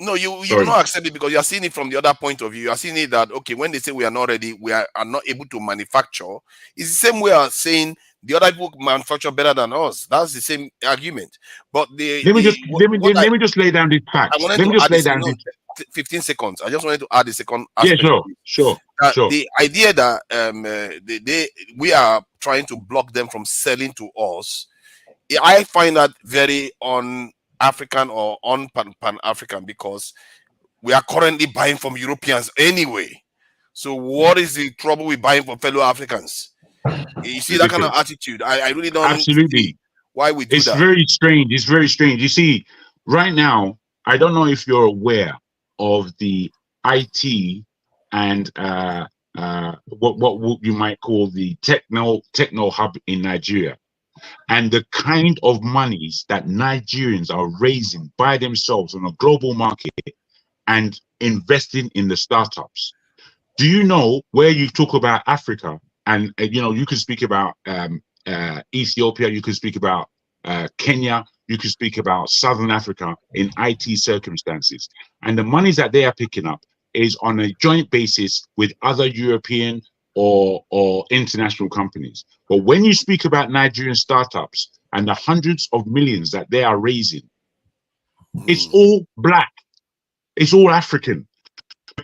S10: No, you will not accept it because you are seeing it from the other point of view. You are seeing it that, okay, when they say we are not ready, we are not able to manufacture. It's the same way as saying the other people manufacture better than us. That's the same argument. But let me
S5: just lay down this fact. Let me just lay down this.
S10: 15 seconds. I just wanted to add the second
S5: aspect. Yeah, sure.
S10: The idea that we are trying to block them from selling to us, I find that very un-African or pan-African, because we are currently buying from Europeans anyway. So what is the trouble with buying from fellow Africans? You see that kind of attitude. I really don't see why we do that.
S5: It's very strange. It's very strange. You see, right now, I don't know if you're aware of the IT and what you might call the techno hub in Nigeria, and the kind of monies that Nigerians are raising by themselves on a global market and investing in the startups. Do you know, where you talk about Africa, and you can speak about Ethiopia, you can speak about Kenya, you can speak about Southern Africa in IT circumstances, and the monies that they are picking up is on a joint basis with other European or international companies. But when you speak about Nigerian startups and the hundreds of millions that they are raising, it's all black, it's all African.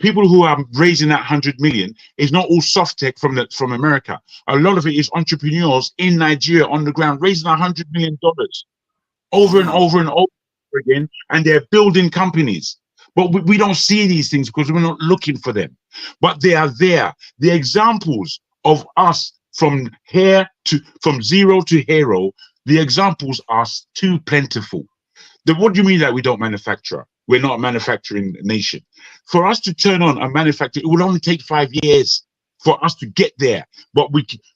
S5: People who are raising that 100 million is not all soft tech from America. A lot of it is entrepreneurs in Nigeria on the ground raising $100 million over and over and over again, and they're building companies. But we don't see these things because we're not looking for them. But they are there. The examples of us from zero to hero, the examples are too plentiful. What do you mean that we don't manufacture? We're not a manufacturing nation. For us to turn on a manufacturer, it will only take 5 years for us to get there. But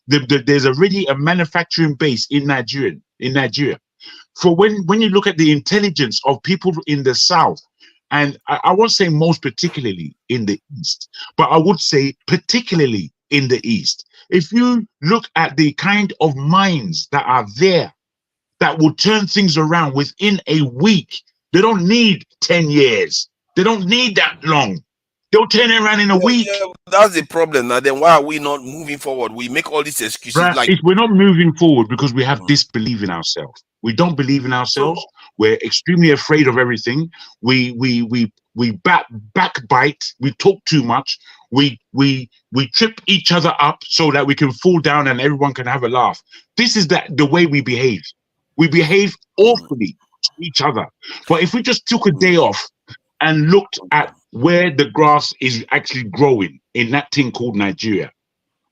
S5: there's already a manufacturing base in Nigeria. For when you look at the intelligence of people in the South, and I won't say most particularly in the East, but I would say particularly in the East. If you look at the kind of minds that are there, that will turn things around within a week, they don't need 10 years. They don't need that long. They'll turn it around in a week.
S10: Yeah, that's the problem. Now, then why are we not moving forward? We make all these excuses.
S5: Right. We're not moving forward because we have disbelief in ourselves. We don't believe in ourselves. We're extremely afraid of everything. We backbite. We talk too much. We trip each other up so that we can fall down and everyone can have a laugh. This is the way we behave. We behave awfully to each other. But if we just took a day off and looked at where the grass is actually growing in that thing called Nigeria,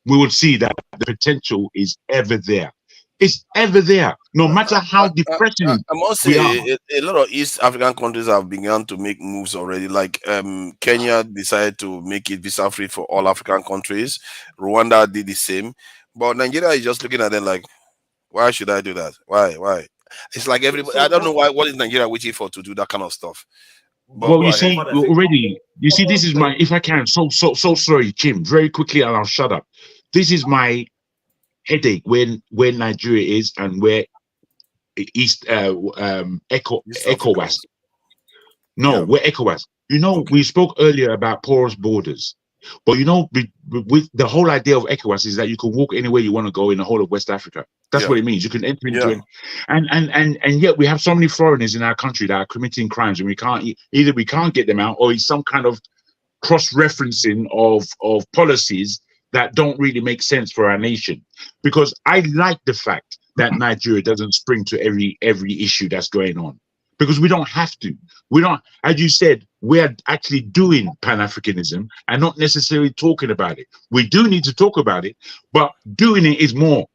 S5: we would see that the potential is ever there. It's ever there, no matter how depressing
S10: I must say, a lot of East African countries have begun to make moves already. Like Kenya decided to make it visa-free for all African countries. Rwanda did the same. But Nigeria is just looking at them like, why should I do that? Why? It's like everybody. I don't know why. What is Nigeria waiting for to do that kind of stuff? But
S5: well, you see, already, this is my, if I can, so sorry, Jim, very quickly, and I'll shut up. This is my headache where Nigeria is and where ECOWAS. No, where ECOWAS. You know, we spoke earlier about porous borders. But you know, with the whole idea of ECOWAS is that you can walk anywhere you want to go in the whole of West Africa. That's what it means. You can enter into it, and yet we have so many foreigners in our country that are committing crimes, and we can't either we can't get them out, or it's some kind of cross-referencing of policies that don't really make sense for our nation. Because I like the fact that Nigeria doesn't spring to every issue that's going on, because we don't have to. We don't, as you said, we're actually doing Pan-Africanism and not necessarily talking about it. We do need to talk about it, but doing it is more.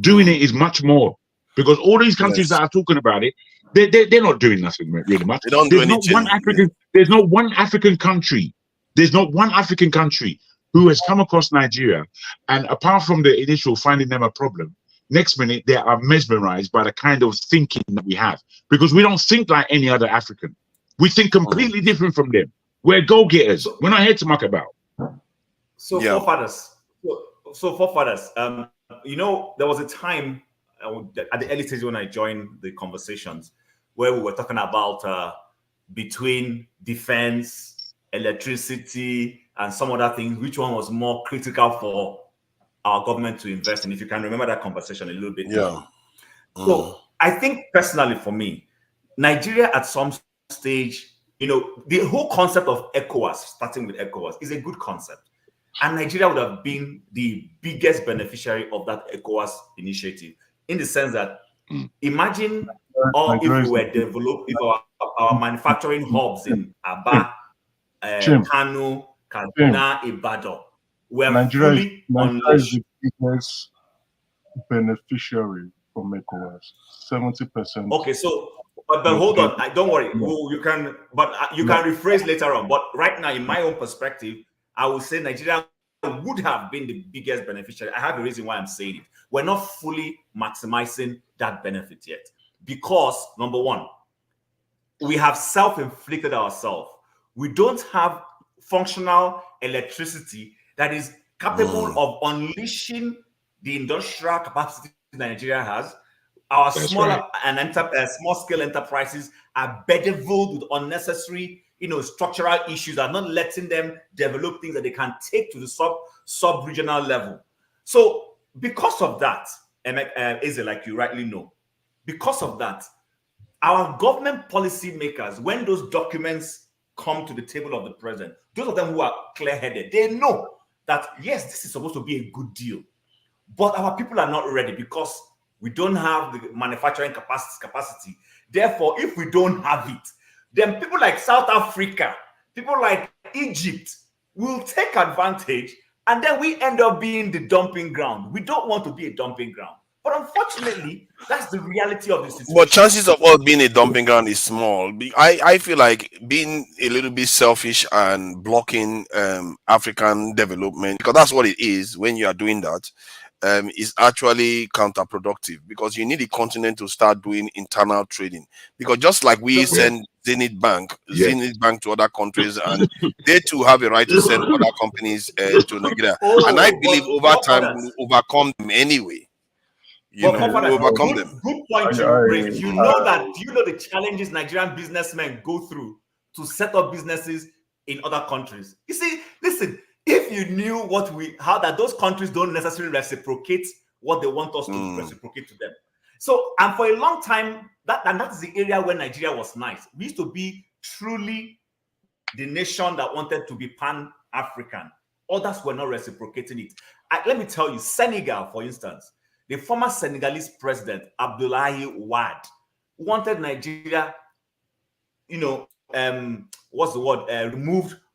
S5: Doing it is much more, because all these countries that are talking about it, they're not doing nothing really much.
S10: They don't do anything.
S5: There's not one African country. There's not one African country who has come across Nigeria, and apart from the initial finding them a problem, next minute they are mesmerized by the kind of thinking that we have, because we don't think like any other African. We think completely different from them. We're go-getters. We're not here to muck about.
S8: So forefathers. So forefathers. You know, there was a time at the early stage when I joined the conversations where we were talking about between defense, electricity, and some other things, which one was more critical for our government to invest in. If you can remember that conversation a little bit. So I think personally for me, Nigeria at some stage, you know, the whole concept of ECOWAS, starting with ECOWAS, is a good concept. And Nigeria would have been the biggest beneficiary of that ECOWAS initiative, in the sense that imagine if we were developed, if our manufacturing hubs in Aba, Kano, Kaduna, Ibadan were
S13: Nigeria is
S8: fully
S13: the biggest beneficiary from ECOWAS. 70%.
S8: Okay, so but hold on, don't worry. You can rephrase later on. But right now, in my own perspective, I would say Nigeria would have been the biggest beneficiary. I have a reason why I'm saying it. We're not fully maximizing that benefit yet, because number one, we have self-inflicted ourselves. We don't have functional electricity that is capable of unleashing the industrial capacity Nigeria has. Our small scale enterprises are bedeviled with unnecessary, structural issues that are not letting them develop things that they can take to the sub-regional level. So because of that, Eze, like you rightly know, because of that, our government policy makers, when those documents come to the table of the president, those of them who are clear-headed, they know that, yes, this is supposed to be a good deal. But our people are not ready because we don't have the manufacturing capacity. Therefore, if we don't have it, then people like South Africa, people like Egypt will take advantage, and then we end up being the dumping ground. We don't want to be a dumping ground. But unfortunately, that's the reality of the situation.
S10: But chances of us being a dumping ground is small. I feel like being a little bit selfish and blocking African development, because that's what it is when you are doing that, is actually counterproductive, because you need the continent to start doing internal trading. Because just like we send Zenith Bank to other countries, and they too have a right to send other companies to Nigeria. And I believe over time we'll overcome them anyway. We'll overcome them.
S8: Good point you raised. You know the challenges Nigerian businessmen go through to set up businesses in other countries. You see, listen, if you knew how that those countries don't necessarily reciprocate what they want us to reciprocate to them. So, and for a long time, that is the area where Nigeria was nice. We used to be truly the nation that wanted to be Pan-African. Others were not reciprocating it. Let me tell you, Senegal, for instance, the former Senegalese president, Abdoulaye Wade, wanted Nigeria, removed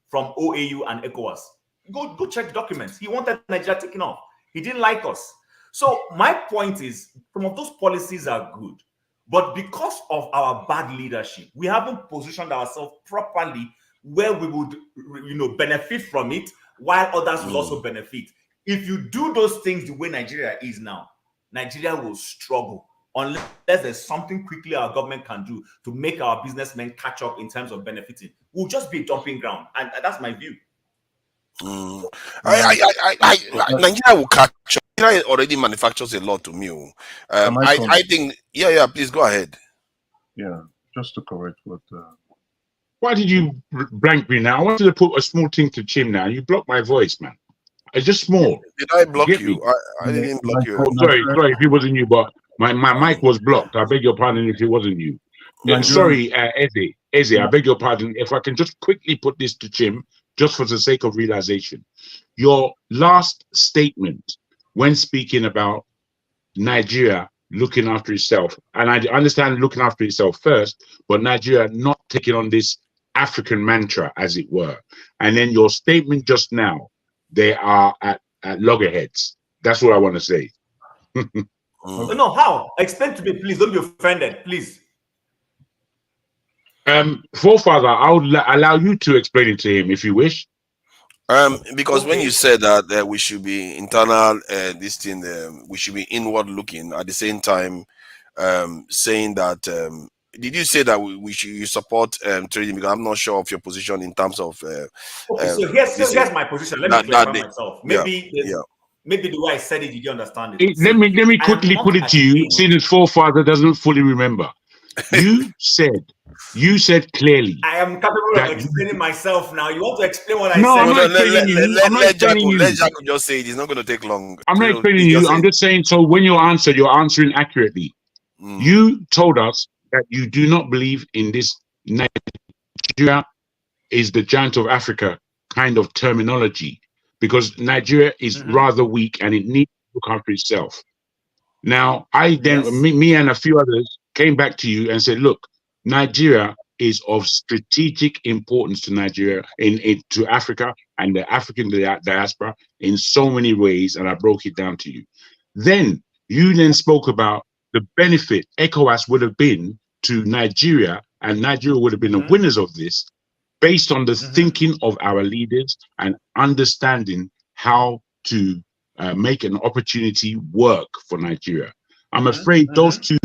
S8: from OAU and ECOWAS. Go check the documents. He wanted Nigeria taken off. He didn't like us. So my point is, some of those policies are good, but because of our bad leadership, we haven't positioned ourselves properly where we would, benefit from it, while others will also benefit. If you do those things the way Nigeria is now, Nigeria will struggle unless there's something quickly our government can do to make our businessmen catch up in terms of benefiting. We'll just be a dumping ground, and that's my view.
S10: Nigeria will catch up. Nigeria already manufactures a lot to me. I think, please go ahead.
S13: Yeah, just to correct what
S5: Why did you blank me now? I wanted to put a small thing to Chim now. You blocked my voice, man. It's just small.
S10: Did I block
S5: Get
S10: you?
S5: me?
S10: I didn't block you.
S5: Oh, sorry, if it wasn't you, but my mic was blocked. I beg your pardon if it wasn't you. Sorry, Eze, I beg your pardon. If I can just quickly put this to Chim, just for the sake of realization. Your last statement when speaking about Nigeria looking after itself, and I understand looking after itself first, but Nigeria not taking on this African mantra, as it were. And then your statement just now, they are at loggerheads. That's what I want to say.
S8: No, how? Explain to me, please. Don't be offended, please.
S5: Forefather, I would allow you to explain it to him if you wish.
S10: Because when you said that we should be internal, this thing, we should be inward looking. At the same time, saying that, did you say that we should support trading? Because I'm not sure of your position in terms of.
S8: Okay, so here's my position. Let me clarify myself. Maybe maybe the way I said it, you didn't understand it.
S5: Let me quickly put it to you, seeing as Forefather doesn't fully remember. You said clearly.
S8: I am capable of explaining myself now. You want to explain what I said?
S5: No, I'm not explaining you. I'm not explaining you.
S10: Let Jaco just say it. It's not going to take long.
S5: I'm not explaining you. I'm just saying, so when you answer, you're answering accurately. You told us that you do not believe in this Nigeria is the giant of Africa kind of terminology, because Nigeria is rather weak and it needs to look after itself. Now, me and a few others came back to you and said, look, Nigeria is of strategic importance to Nigeria, to Africa and the African diaspora in so many ways, and I broke it down to you. Then you spoke about the benefit ECOWAS would have been to Nigeria, and Nigeria would have been the winners of this, based on the thinking of our leaders and understanding how to make an opportunity work for Nigeria. I'm afraid those two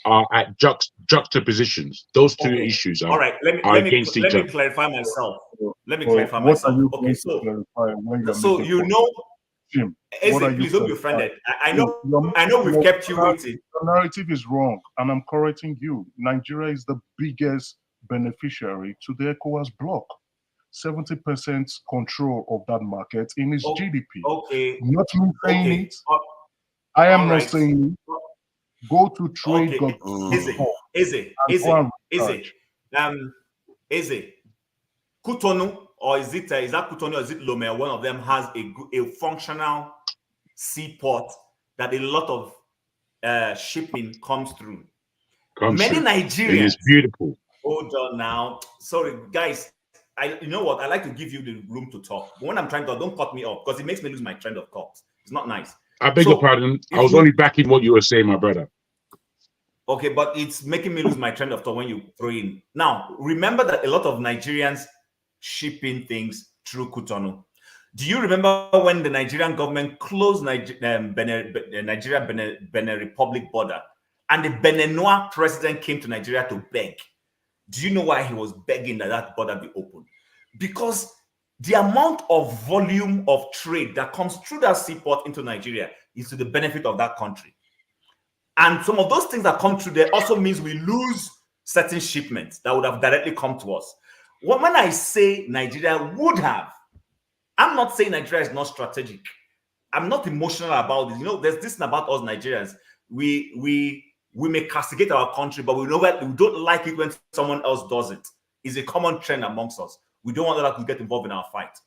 S5: are at juxtapositions. Those two issues are, against each other.
S8: Let me clarify myself. Okay, so you know,
S23: Jim,
S8: please don't be offended. I know we've kept you waiting.
S23: The narrative is wrong, and I'm correcting you. Nigeria is the biggest beneficiary to the ECOWAS bloc. 70% control of that market in its GDP.
S8: Okay.
S23: Not me saying it. I am not saying it. Go to trade.
S8: Easy. Cotonou, or is that Cotonou or is it Lomé? One of them has a functional seaport that a lot of shipping comes through. Many Nigerians.
S5: It's beautiful.
S8: Hold on now. Sorry, guys. You know what? I like to give you the room to talk. But when I'm trying to talk, don't cut me off, because it makes me lose my trend of thought. It's not nice.
S5: I beg your pardon. I was only backing what you were saying, my brother.
S8: Okay, but it's making me lose my trend of thought when you throw in. Now, remember that a lot of Nigerians shipping things through Cotonou. Do you remember when the Nigerian government closed Nigeria Benin Republic border, and the Beninois president came to Nigeria to beg? Do you know why he was begging that border be open? Because the amount of volume of trade that comes through that seaport into Nigeria is to the benefit of that country. And some of those things that come through there also means we lose certain shipments that would have directly come to us. When I say Nigeria would have, I'm not saying Nigeria is not strategic. I'm not emotional about this. You know, there's this thing about us Nigerians. We may castigate our country, but we don't like it when someone else does it. It's a common trend amongst us. We don't want others to get involved in our fight.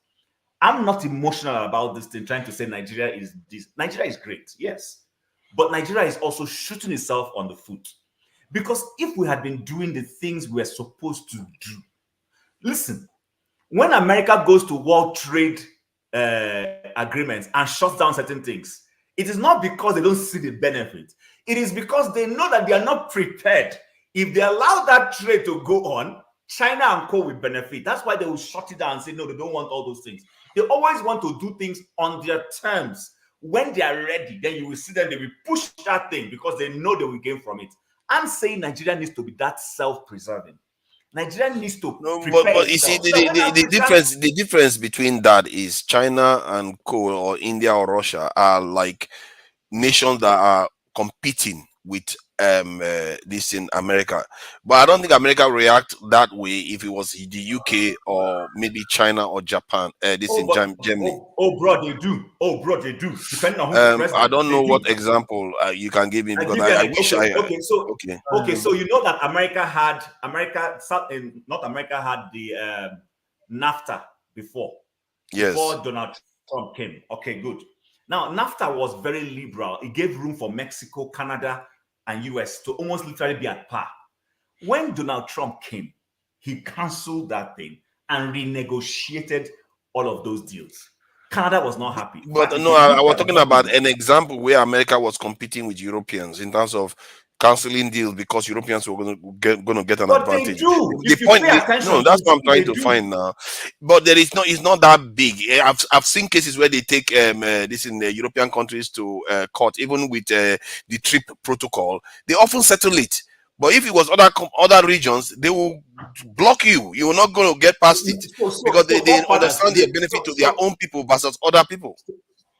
S8: I'm not emotional about this thing, trying to say Nigeria is this. Nigeria is great, yes. But Nigeria is also shooting itself on the foot. Because if we had been doing the things we're supposed to do, listen, when America goes to World Trade agreements and shuts down certain things, it is not because they don't see the benefit. It is because they know that they are not prepared. If they allow that trade to go on, China and co will benefit. That's why they will shut it down and say, no, they don't want all those things. They always want to do things on their terms. When they are ready, then you will see them, they will push that thing because they know they will gain from it. I'm saying Nigeria needs to be that self-preserving. Nigeria needs to
S10: but you see, the difference between that is China and co or India or Russia are like nations that are competing with this in America. But I don't think America react that way if it was the UK or maybe China or Japan. This in Germany.
S8: Bro, they do. Bro, they do. Depending on who's the president.
S10: I don't know
S8: they
S10: what
S8: do.
S10: example you can give me, because
S8: give you
S10: I
S8: an-
S10: wish
S8: okay,
S10: I
S8: okay, so
S10: okay.
S8: So you know that North America had the NAFTA before Donald Trump came. Okay, good. Now NAFTA was very liberal. It gave room for Mexico, Canada, and US to almost literally be at par. When Donald Trump came, he canceled that thing and renegotiated all of those deals. Canada was not happy.
S10: But no, I was talking about an example where America was competing with Europeans in terms of canceling deals because Europeans were going to get an advantage.
S8: They do.
S10: The point, that's what I'm trying to find now. But there is it's not that big. I've seen cases where they take this in the European countries to court, even with the TRIP protocol. They often settle it. But if it was other regions, they will block you. You are not going to get past it because they understand the benefit to their own people versus other people.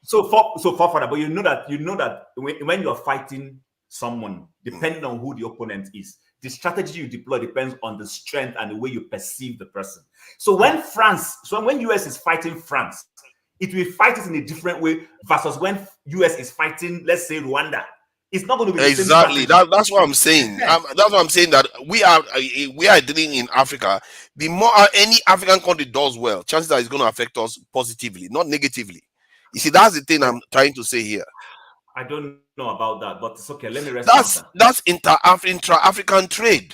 S8: So far, but you know that when you are fighting someone, depending on who the opponent is, the strategy you deploy depends on the strength and the way you perceive the person. So when US is fighting France, it will fight it in a different way versus when US is fighting, let's say, Rwanda. It's not going to be
S10: exactly. That's what I'm saying. That's what I'm saying, that we are dealing in Africa. The more any African country does well, chances are it's going to affect us positively, not negatively. You see, that's the thing I'm trying to say here.
S8: I don't know about that, but it's okay. Let me rest.
S10: That's intra-African trade.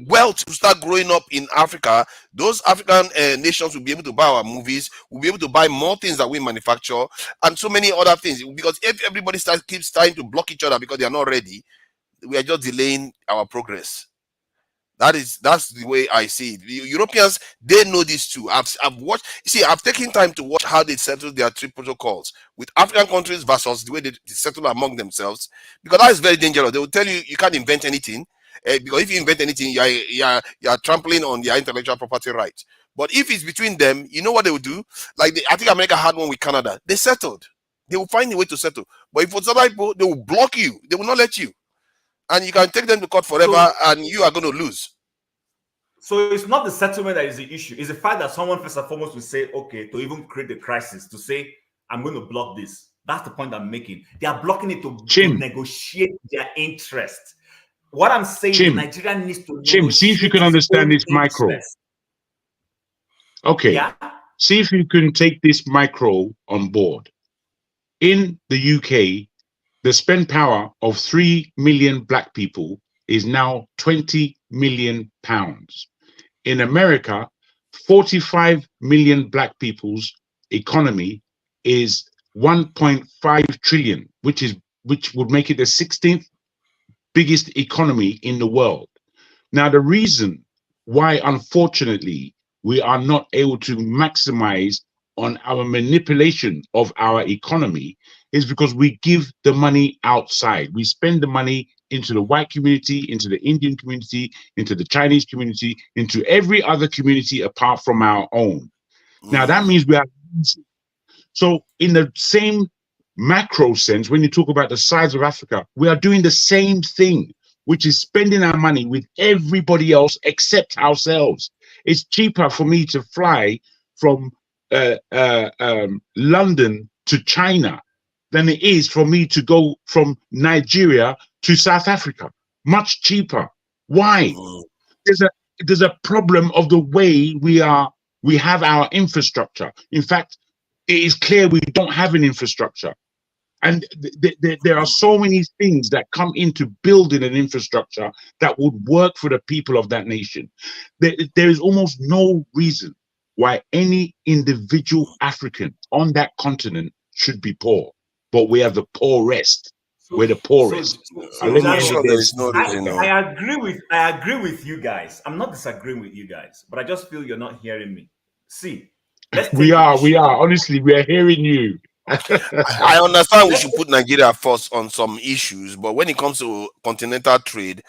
S10: Wealth will start growing up in Africa. Those African nations will be able to buy our movies, will be able to buy more things that we manufacture, and so many other things. Because if everybody keeps trying to block each other because they are not ready, we are just delaying our progress. That's the way I see it. The Europeans, they know this too. I've watched. See, I've taken time to watch how they settle their TRIP protocols with African countries versus the way they settle among themselves, because that is very dangerous. They will tell you can't invent anything. Because if you invent anything, you are trampling on their intellectual property rights. But if it's between them, you know what they will do? Like I think America had one with Canada. They settled. They will find a way to settle. But if it's other people, they will block you. They will not let you. And you can take them to court forever, and you are going to lose.
S8: So it's not the settlement that is the issue. It's the fact that someone first and foremost will say, okay, to even create the crisis, to say, I'm going to block this. That's the point I'm making. They are blocking it to negotiate their interest. What I'm saying is Nigeria needs to
S5: see if you can understand this micro. Okay. Yeah? See if you can take this micro on board. In the UK, the spend power of 3 million black people is now 20 million pounds. In America, 45 million black people's economy is 1.5 trillion, which would make it the 16th biggest economy in the world. Now, the reason why, unfortunately, we are not able to maximize on our manipulation of our economy is because we give the money outside. We spend the money into the white community, into the Indian community, into the Chinese community, into every other community apart from our own. Now, that means we are. So in the same macro sense, when you talk about the size of Africa, we are doing the same thing, which is spending our money with everybody else except ourselves. It's cheaper for me to fly from London to China than it is for me to go from Nigeria to South Africa. Much cheaper. Why? There's a problem of the way we have our infrastructure. In fact, it is clear we don't have an infrastructure. And there are so many things that come into building an infrastructure that would work for the people of that nation. There is almost no reason why any individual African on that continent should be poor. But we are the poorest. We're the poorest.
S8: I agree with you guys. I'm not disagreeing with you guys, but I just feel you're not hearing me. See,
S5: we are. Honestly, we are hearing you.
S10: I understand we should put Nigeria first on some issues, but when it comes to continental trade,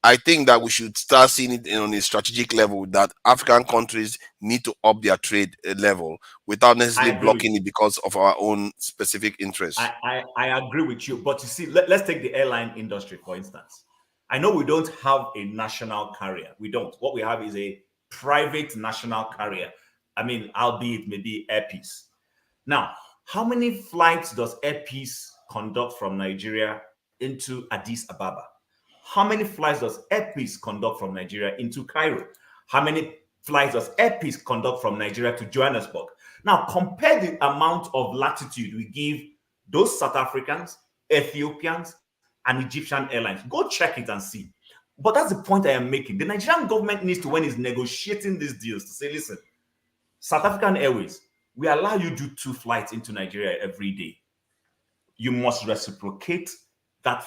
S10: I think that we should start seeing it on a strategic level that African countries need to up their trade level without necessarily blocking it because of our own specific interests.
S8: I agree with you, but you see, let's take the airline industry, for instance. I know we don't have a national carrier. We don't. What we have is a private national carrier. I mean, albeit maybe Air Peace. Now, how many flights does Air Peace conduct from Nigeria into Addis Ababa? How many flights does Air Peace conduct from Nigeria into Cairo? How many flights does Air Peace conduct from Nigeria to Johannesburg? Now, compare the amount of latitude we give those South Africans, Ethiopians, and Egyptian airlines. Go check it and see. But that's the point I am making. The Nigerian government needs to, when it's negotiating these deals, to say, listen, South African Airways, we allow you to do 2 flights into Nigeria every day. You must reciprocate that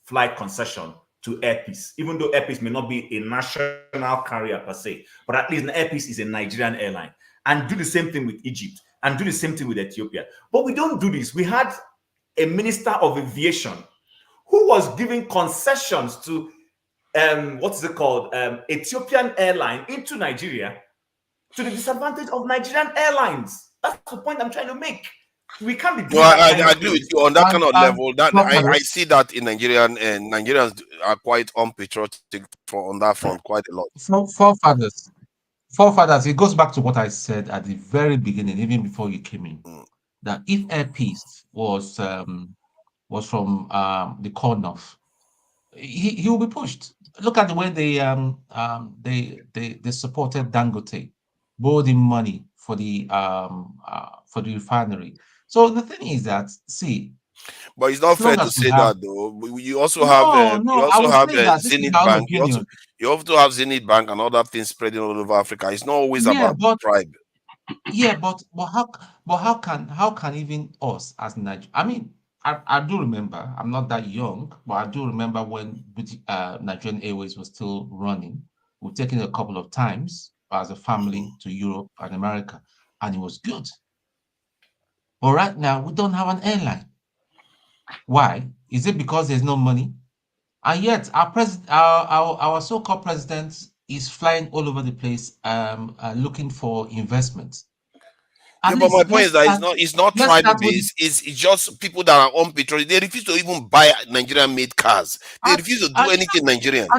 S8: flight concession to Air Peace, even though Air Peace may not be a national carrier per se, but at least Air Peace is a Nigerian airline. And do the same thing with Egypt, and do the same thing with Ethiopia. But we don't do this. We had a minister of aviation who was giving concessions to Ethiopian airline into Nigeria to the disadvantage of Nigerian airlines. That's the point I'm trying to make. We can't be doing
S10: No,
S8: that
S10: I
S8: kind of
S10: agree with
S8: thing.
S10: you on that kind of level. That I see that in Nigerian, and Nigerians are quite unpatriotic on that front quite a lot.
S6: Forefathers, it goes back to what I said at the very beginning, even before you came in, that if Air Peace was from the core north, he will be pushed. Look at the way they supported Dangote, borrowed him money for the refinery. So the thing is that, see,
S10: but it's not
S6: as long
S10: fair to
S6: as we
S10: say
S6: have,
S10: that though. You also have
S6: I would say that this is
S10: Zenith
S6: my own
S10: Bank.
S6: opinion.
S10: You also have Zenith Bank and other things spreading all over Africa. It's not always
S6: Yeah,
S10: about
S6: but
S10: tribe.
S6: yeah, but how can even us as Nigeria? I mean, I do remember. I'm not that young, but I do remember when Nigerian Airways was still running. We've taken it a couple of times as a family to Europe and America, and it was good. But right now, we don't have an airline. Why? Is it because there's no money? And yet, our so-called president is flying all over the place, looking for investment.
S10: Yeah,
S6: At
S10: but my
S6: least
S10: point is that it's not
S6: let's
S10: tribe
S6: start with
S10: based. It's just people that are unpatriotic. They refuse to even buy Nigerian made cars. They refuse to do anything Nigerian.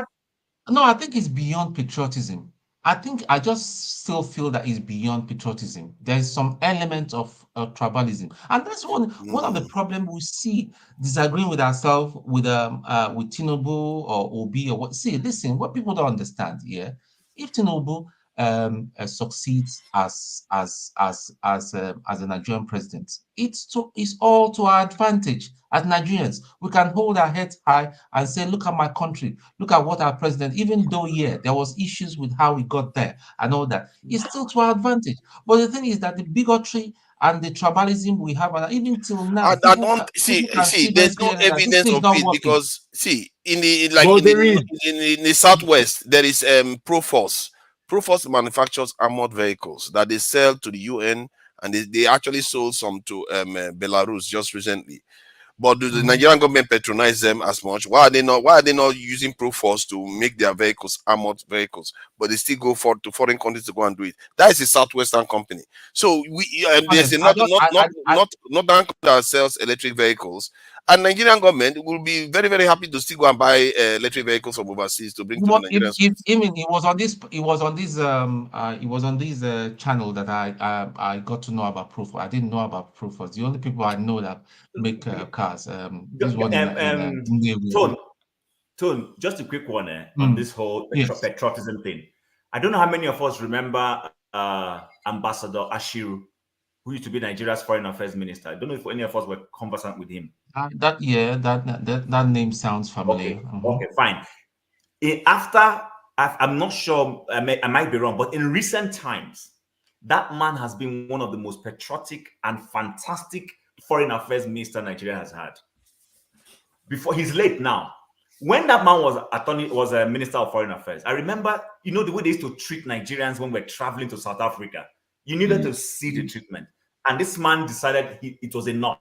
S6: no, I think it's beyond patriotism. I just still feel that it's beyond patriotism. There's some element of tribalism, and that's one of the problems we see disagreeing with ourselves with Tinubu or Obi or what. See, listen, what people don't understand here, if Tinubu succeeds as a Nigerian president, it's all to our advantage as Nigerians. We can hold our heads high and say, look at my country, look at what our president, even though there was issues with how we got there and all that, it's still to our advantage. But the thing is that the bigotry and the tribalism we have, and even till now,
S10: I
S6: people
S10: don't
S6: can see very
S10: there's no
S6: clearly that this
S10: evidence
S6: thing is
S10: of
S6: not
S10: it
S6: working.
S10: because in the southwest there is Proforce. Proforce manufactures armored vehicles that they sell to the UN, and they actually sold some to Belarus just recently. But do the Nigerian government patronize them as much? Why are they not using Proforce to make their vehicles armored vehicles? But they still go to foreign countries to go and do it. That is a southwestern company. So there's another not that sells electric vehicles, and Nigerian government will be very, very happy to still go and buy electric vehicles from overseas to bring to the Nigerian streets.
S6: It was on this channel that I got to know about Proforce. I didn't know about Proforce. The only people I know that make cars. This one in
S8: Tone, just a quick one on this whole patriotism thing. I don't know how many of us remember Ambassador Ashiru, who used to be Nigeria's foreign affairs minister. I don't know if any of us were conversant with him.
S6: That name sounds familiar.
S8: Okay, fine. I'm not sure, I might be wrong, but in recent times, that man has been one of the most patriotic and fantastic foreign affairs minister Nigeria has had. Before he's late now. When that man was a minister of foreign affairs, I remember, the way they used to treat Nigerians when we're traveling to South Africa. You needed to see the treatment. And this man decided it was enough.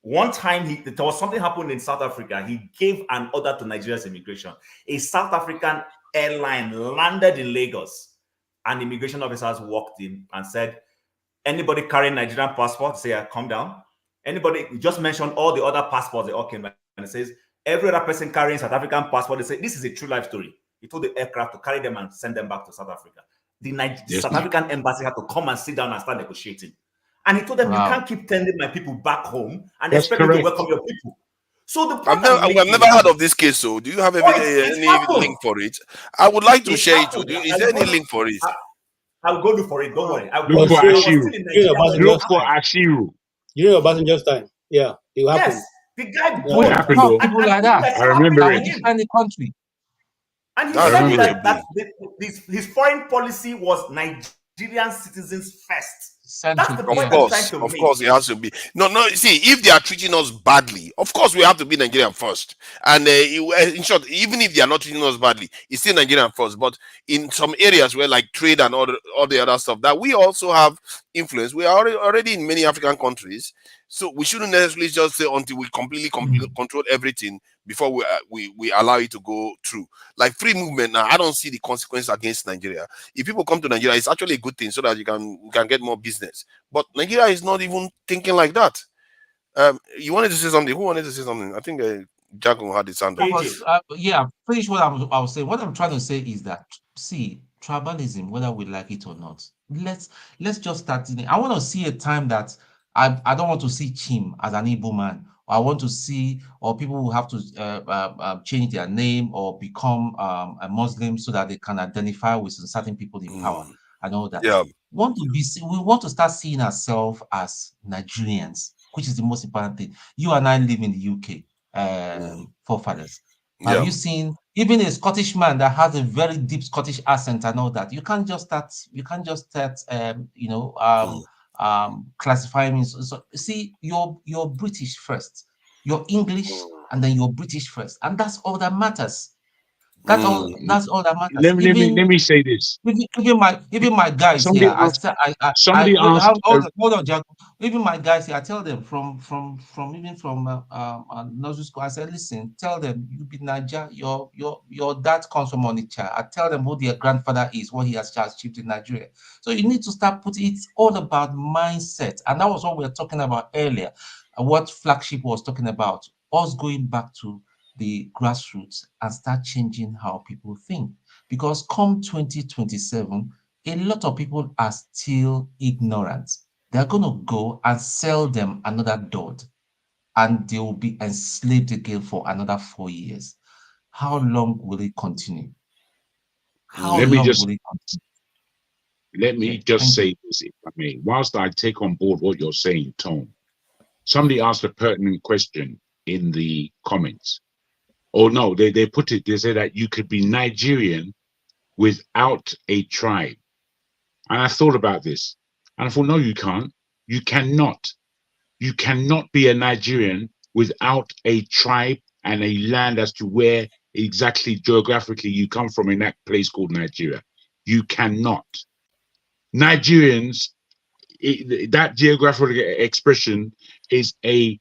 S8: One time, there was something happened in South Africa. He gave an order to Nigeria's immigration. A South African airline landed in Lagos, and immigration officers walked in and said, anybody carrying Nigerian passport, say, come down. Anybody, just mention all the other passports, they all came back, and it says, Every other person carrying South African passport, they say this is a true life story. He told the aircraft to carry them and send them back to South Africa. The South African embassy had to come and sit down and start negotiating. And he told them, you can't keep sending my people back home and expect me to welcome your people. So the point
S10: I've never heard of this case. So, do you have any link for it? I would like to share it with you. Is there any link for it?
S8: I'll go look for it. Don't worry.
S22: Look for Ashiru. During Obasanjo's time. Yeah, it happened.
S8: Yes, the guy
S6: people like that.
S8: I remember it.
S6: Defend the country.
S8: And he said that his foreign policy was Nigerian citizens first. That's the point I'm trying to make.
S10: Of course, it has to be. No. See, if they are treating us badly, of course we have to be Nigerian first. And in short, even if they are not treating us badly, it's still Nigerian first. But in some areas where like trade and all the other stuff, that we also have influence. We are already in many African countries, so we shouldn't necessarily just say until we completely control everything before we allow it to go through. Like free movement now, I don't see the consequence against Nigeria. If people come to Nigeria, it's actually a good thing so that you can get more business. But Nigeria is not even thinking like that. You wanted to say something? Who wanted to say something? I think Jagun had his hand up.
S6: Yeah, finish what I was saying. What I'm trying to say is that, see, tribalism, whether we like it or not, let's just start in it. I want to see a time that I don't want to see Chim as an Igbo man. I want to see, or people who have to change their name or become a Muslim so that they can identify with certain people in power and all that.
S10: Yeah.
S6: We want to start seeing ourselves as Nigerians, which is the most important thing. You and I live in the UK, forefathers. Have you seen even a Scottish man that has a very deep Scottish accent and all that? You can't just start classifying me. So see, you're British first, you're English, and then you're British first, and that's all that matters. That's all that matters.
S5: Let me say this.
S6: Even my guys
S5: Somebody
S6: here, hold on, Jack. Even my guys here, I tell them from nursery school, I said, listen, tell them you be Niger, your dad comes from Onitsha. I tell them who their grandfather is, what he has achieved in Nigeria. So you need to start putting, it's all about mindset, and that was what we were talking about earlier, and what Flagship was talking about, us going back to the grassroots and start changing how people think. Because come 2027, a lot of people are still ignorant. They're going to go and sell them another dot, and they will be enslaved again for another 4 years. How long will it continue?
S5: Let me just say this, if I may. Whilst I take on board what you're saying, Tom, somebody asked a pertinent question in the comments. Oh no, they put it, they say that you could be Nigerian without a tribe. And I thought about this, and I thought, no, you can't. You cannot. You cannot be a Nigerian without a tribe and a land as to where exactly geographically you come from in that place called Nigeria. You cannot. Nigerians, that geographical expression is a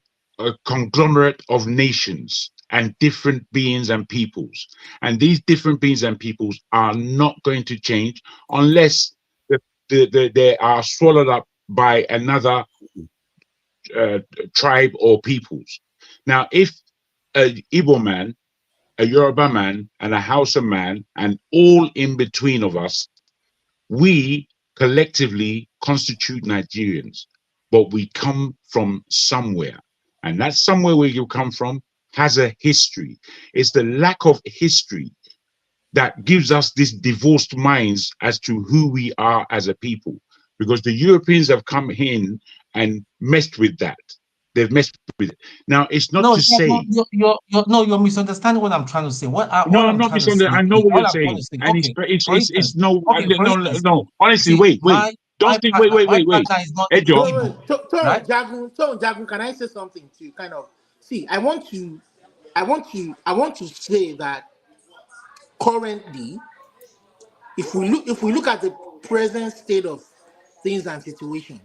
S5: conglomerate of nations and different beings and peoples. And these different beings and peoples are not going to change unless they are swallowed up by another tribe or peoples. Now, if an Igbo man, a Yoruba man, and a Hausa man, and all in between of us, we collectively constitute Nigerians, but we come from somewhere. And that somewhere where you come from has a history. It's the lack of history that gives us these divorced minds as to who we are as a people, because the Europeans have come in and messed with that. They've messed with it. Now, it's not to say
S6: you're misunderstanding what I'm trying to say.
S5: I'm not misunderstanding. I know what you're saying, and it's no. Honestly, wait. Don't think. Wait.
S12: Jagun, can I say something to kind of see? I want to say that currently, if we look at the present state of things and situation,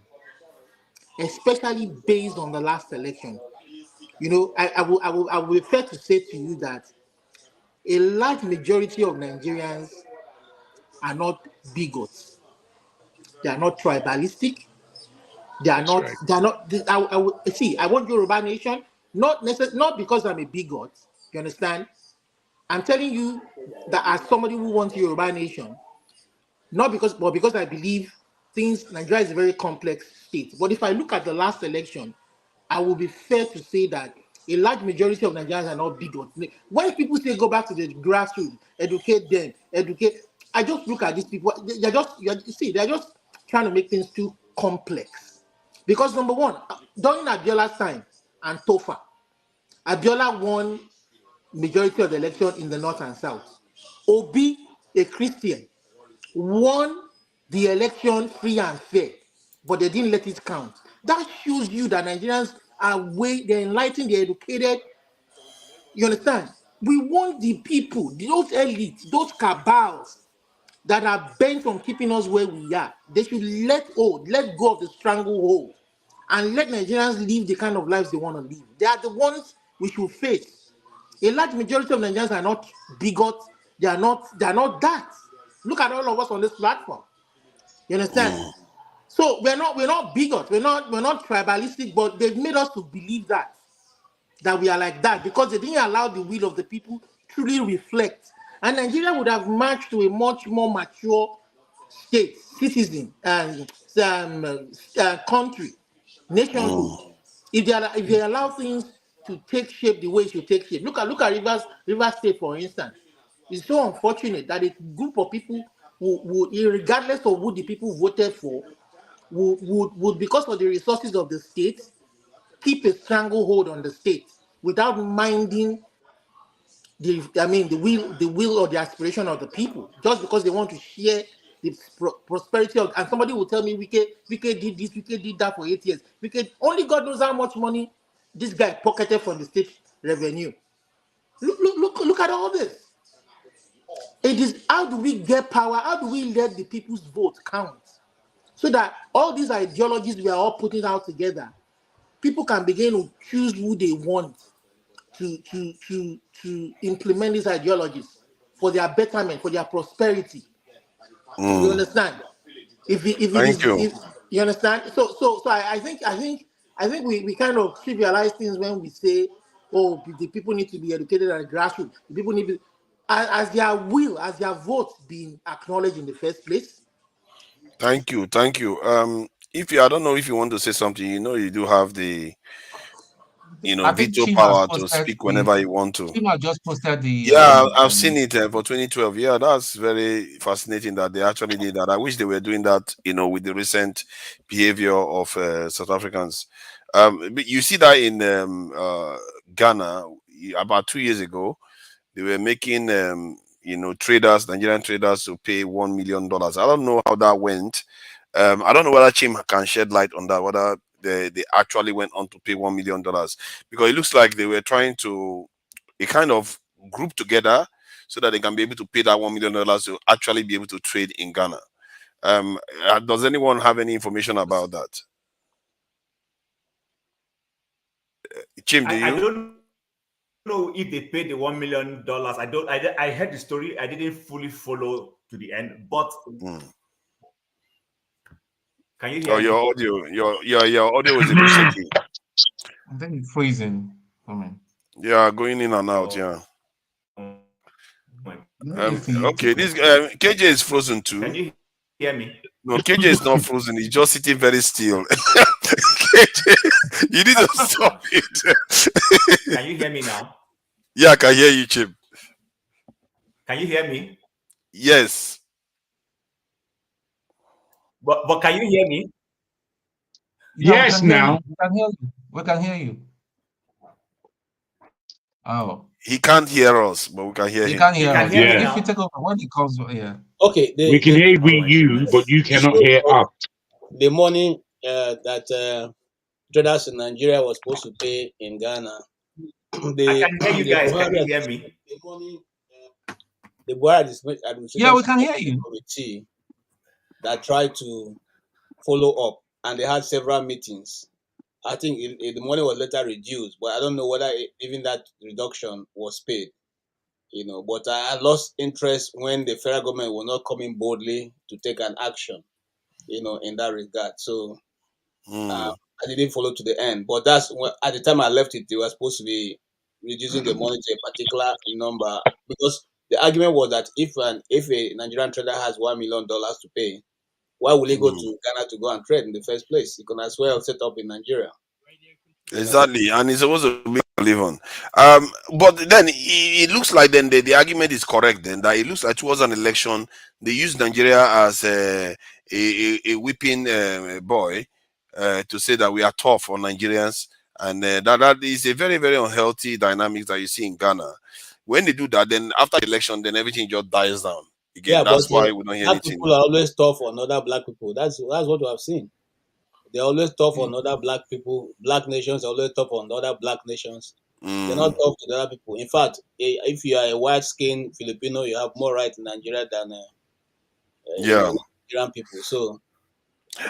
S12: especially based on the last election, I will be fair to say to you that a large majority of Nigerians are not bigots. They are not tribalistic. They are not. Right. They are not. I want Yoruba nation, not because I'm a bigot, You understand? I'm telling you that as somebody who wants Yoruba nation, not because, but because I believe Nigeria is a very complex state. But if I look at the last election, I will be fair to say that a large majority of Nigerians are not bigots. When people say go back to the grassroots, educate them, educate, I just look at these people. They're just trying to make things too complex. Because number one, during Abiola's time and Tofa, Abiola won majority of the election in the north and south. Obi, a Christian, won the election free and fair, but they didn't let it count. That shows you that Nigerians are they're enlightened, they're educated. You understand? We want the people, those elites, those cabals that are bent on keeping us where we are. They should let go of the stranglehold and let Nigerians live the kind of lives they want to live. They are the ones we should face. A large majority of Nigerians are not bigots. They are not that. Look at all of us on this platform. You understand? So we're not bigots. We're not tribalistic, but they've made us to believe that we are like that because they didn't allow the will of the people truly reflect. And Nigeria would have marched to a much more mature state, citizen, and country, nationhood. If they allow things to take shape the way it should take shape. Look at Rivers State, for instance. It's so unfortunate that a group of people would, regardless of who the people voted for, would because of the resources of the state, keep a stranglehold on the state without minding the will or the aspiration of the people, just because they want to share the prosperity of. And somebody will tell me, Wike did this, Wike did that for 8 years. Only God knows how much money this guy pocketed from the state revenue. Look at all this. It is, how do we get power? How do we let the people's vote count? So that all these ideologies we are all putting out together, people can begin to choose who they want to implement these ideologies for their betterment, for their prosperity. You understand? If you understand, so I think we kind of trivialize things when we say, oh, the people need to be educated at the grassroots. The people need to, as their vote being acknowledged in the first place.
S10: Thank you. I don't know if you want to say something, you do have the
S6: I think
S10: veto
S6: Chima has
S10: power to
S6: posted
S10: speak whenever you want to.
S6: Chima just posted the
S10: Yeah, I've seen it for 2012. Yeah, that's very fascinating that they actually did that. I wish they were doing that, with the recent behavior of South Africans. But you see that in Ghana about 2 years ago, they were making Nigerian traders to pay $1 million. I don't know how that went. I don't know whether Chim can shed light on that, whether they actually went on to pay $1 million, because it looks like they were trying to kind of group together so that they can be able to pay that $1 million to actually be able to trade in Ghana. Does anyone have any information about that? Chim, do you?
S8: I don't know if they paid the $1 million. I heard the story. I didn't fully follow to the end, but can you hear me?
S10: Your audio, your audio is a bit shaky.
S6: I think it's freezing for me.
S10: Yeah, going in and out. Yeah. Okay, this KJ is frozen too.
S8: Can you hear me?
S10: No, KJ is not frozen. He's just sitting very still. KJ, you need to stop it.
S8: Can you hear me now?
S10: Yeah, I can hear you, Chip.
S8: Can you hear me?
S10: Yes.
S8: But can you hear me?
S16: Yes, now.
S6: We can hear you. We can hear you. Oh.
S10: He can't hear us, but we can hear him.
S6: He can't hear us.
S16: Yeah.
S6: If you take over when he comes, yeah.
S22: Okay.
S16: We can hear you, but you cannot hear us.
S22: The money that traders in Nigeria was supposed to pay in Ghana.
S8: I can hear you guys. Can you hear me?
S22: The Buhari administration,
S6: yeah, we can hear you.
S22: Committee that tried to follow up, and they had several meetings. I think the money was later reduced, but I don't know whether even that reduction was paid. But I lost interest when the federal government was not coming boldly to take an action, in that regard. So I didn't follow to the end. But that's at the time I left it, they were supposed to be reducing the money to a particular number, because the argument was that if a Nigerian trader has $1 million to pay, why will he go to Ghana to go and trade in the first place? He can as well set up in Nigeria.
S10: Exactly, and it's supposed to be live on. But then it looks like then the argument is correct. Then that it looks like towards an election they use Nigeria as a whipping boy to say that we are tough on Nigerians, and that is a very very unhealthy dynamic that you see in Ghana. When they do that, then after the election, then everything just dies down again.
S22: Yeah,
S10: That's
S22: but
S10: why we don't hear
S22: black
S10: anything.
S22: people are always tough on other black people. That's what we have seen. They're always tough on other black people. Black nations are always tough on other black nations. They're not tough to the other people. In fact, if you are a white-skinned Filipino, you have more rights in Nigeria than Nigerian people. So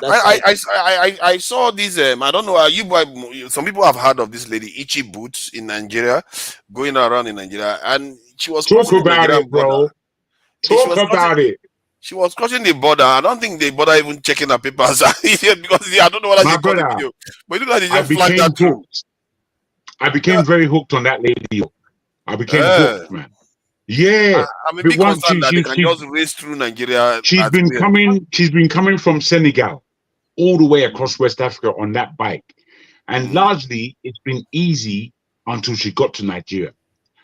S10: I saw this. I don't know. Some people have heard of this lady Ichi Boots in Nigeria, going around in Nigeria, and she was
S5: talk
S10: crossing the
S5: about
S10: Nigerian
S5: it, bro.
S10: border.
S5: Talk about it.
S10: She was crossing the border. I don't think they bother even checking her papers because I don't know whether
S5: My
S10: she caught the
S5: brother,
S10: video, but it looked like they
S5: I
S10: just flagged
S5: became
S10: that through.
S5: hooked. I became very hooked on that lady. I became hooked, man. Yeah,
S10: I'm a bit concerned that they can just race through Nigeria.
S5: She's been coming from Senegal all the way across West Africa on that bike, and largely it's been easy until she got to Nigeria.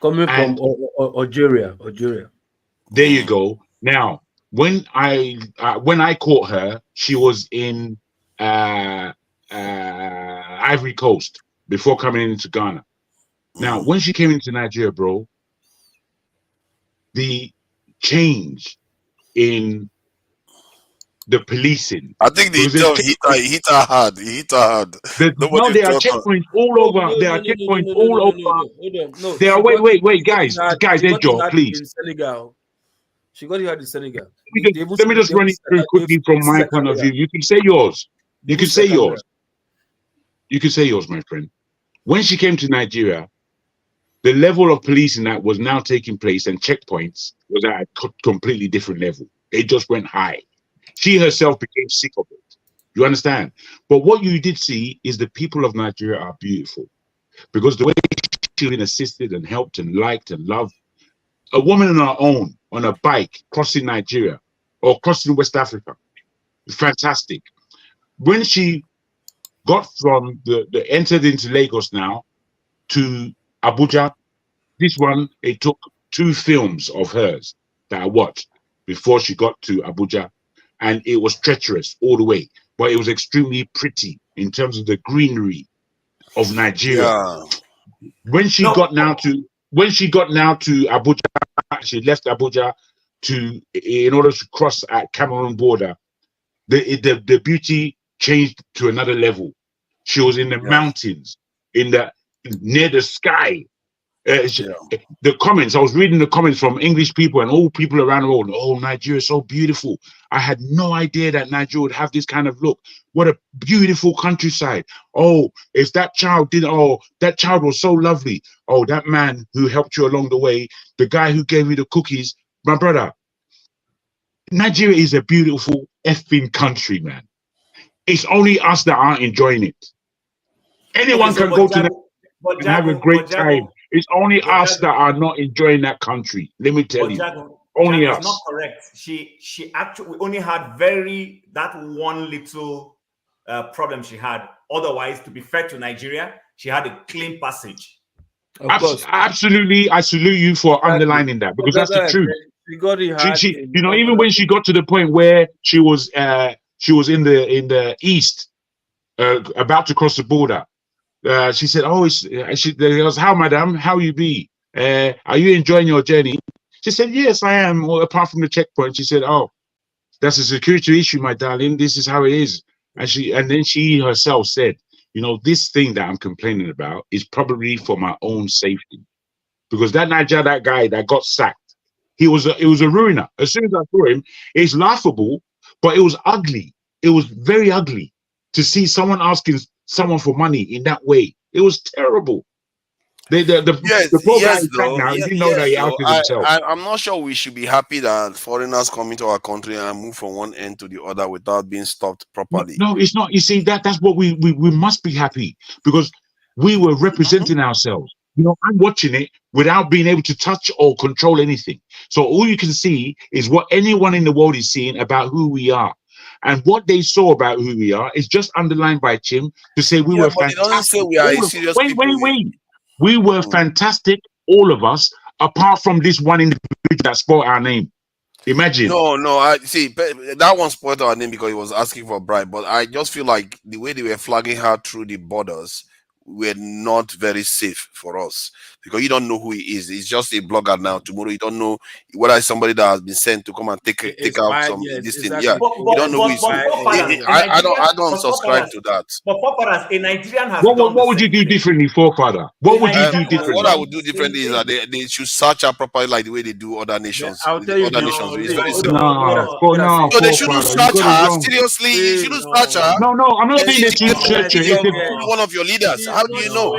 S9: Coming from Algeria.
S5: There you go. Now, when I caught her, she was in Ivory Coast before coming into Ghana. Now, when she came into Nigeria, bro, the change in the policing.
S10: I think the intel hit her hard. He hit her hard.
S5: No, there are checkpoints all over. There are checkpoints all over. There are wait, guys, their job, please.
S9: In Senegal. She got it in Senegal.
S5: Let me just run it through quickly from my point of view. You can say yours. You can say yours. You can say yours, my friend. When she came to Nigeria, the level of policing that was now taking place and checkpoints was at a completely different level. It just went high. She herself became sick of it. You understand? But what you did see is the people of Nigeria are beautiful, because the way she's been assisted and helped and liked and loved, a woman on her own on a bike crossing Nigeria or crossing West Africa, fantastic. When she got from the entered into Lagos now to Abuja, this one, it took 2 films of hers that I watched before she got to Abuja, and it was treacherous all the way, but it was extremely pretty in terms of the greenery of Nigeria.
S10: Yeah.
S5: When she got now to Abuja, she left Abuja in order to cross at Cameroon border. The beauty changed to another level. She was in the mountains, near the sky. The comments, I was reading the comments from English people and all people around the world. Oh, Nigeria is so beautiful. I had no idea that Nigeria would have this kind of look. What a beautiful countryside. Oh, if that child that child was so lovely. Oh, that man who helped you along the way, the guy who gave you the cookies, my brother. Nigeria is a beautiful effing country, man. It's only us that aren't enjoying it. Anyone can go to Nigeria and have a great time. It's only us that are not enjoying that country. Let me tell you, only us.
S8: It's not correct. She actually only had that one little problem she had. Otherwise, to be fair to Nigeria, she had a clean passage.
S5: Absolutely, I salute you for underlining that, because that's the truth.
S9: She got it hard.
S5: Even when she got to the point where she was in the east, about to cross the border. She said, "Oh, they goes, how, madam? How you be? Are you enjoying your journey?" She said, "Yes, I am. Well, apart from the checkpoint," she said, "Oh, that's a security issue, my darling. This is how it is." And then she herself said, "This thing that I'm complaining about is probably for my own safety, because that guy that got sacked, it was a ruiner. As soon as I saw him, it's laughable, but it was ugly. It was very ugly to see someone asking someone for money in that way. It was terrible." The poor guy is back now. He didn't know that he outed himself.
S10: I'm not sure we should be happy that foreigners come into our country and move from one end to the other without being stopped properly.
S5: No, it's not. You see, that's what we must be happy, because we were representing ourselves. I'm watching it without being able to touch or control anything. So all you can see is what anyone in the world is seeing about who we are. And what they saw about who we are is just underlined by Chim to say we
S10: Yeah,
S5: were
S10: but it doesn't say
S5: fantastic.
S10: we are a serious
S5: Wait. We were fantastic, all of us, apart from this one individual that spoiled our name. Imagine.
S10: No, I see that one spoiled our name because he was asking for a bribe. But I just feel like the way they were flagging her through the borders were not very safe for us because you don't know who he is. He's just a blogger now. Tomorrow you don't know whether it's somebody that has been sent to come and take out some this thing. Yeah, you don't know who he's. I don't subscribe to that.
S8: But forefathers, a Nigerian has
S5: What would you do differently, forefather? What would you do differently?
S10: What I would do differently is that they should search her properly like the way they do other nations.
S9: I'll tell you,
S10: other nations. It's very simple.
S5: No,
S10: So they shouldn't search her. Seriously, you shouldn't search her.
S5: No, I'm not saying they should search her.
S10: One of your leaders. How do you know?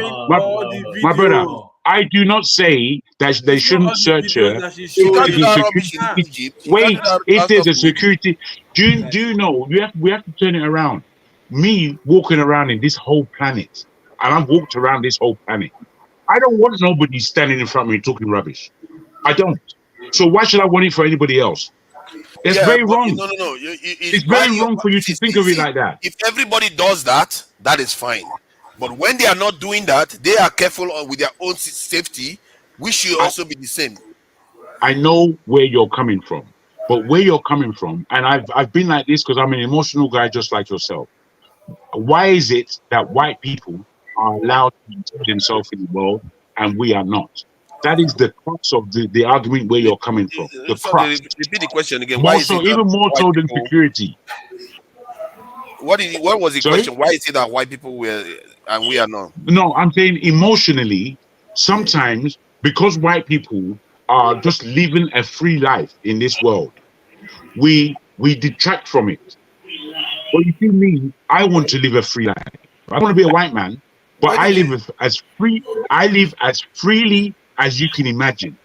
S5: My brother, I do not say that they shouldn't search her. Wait, if there's a security, do you know we have to turn it around. Me walking around in this whole planet, and I've walked around this whole planet. I don't want nobody standing in front of me talking rubbish. I don't. So why should I want it for anybody else? It's very wrong.
S10: No.
S5: It's very wrong for you to think of it like that.
S10: If everybody does that, that is fine. But when they are not doing that, they are careful with their own safety. We should also be the same.
S5: I know where you're coming from, but where you're coming from, and I've been like this because I'm an emotional guy just like yourself. Why is it that white people are allowed to enjoy themselves in the world and we are not? That is the crux of the argument where you're coming from. The crux.
S10: Repeat the question again.
S5: More so, even more so than security.
S10: What was the question? Why is it that white people were and we are not?
S5: No, I'm saying emotionally, sometimes because white people are just living a free life in this world, we detract from it. Well, you see me, I want to live a free life. I want to be a white man, but I live as freely as you can imagine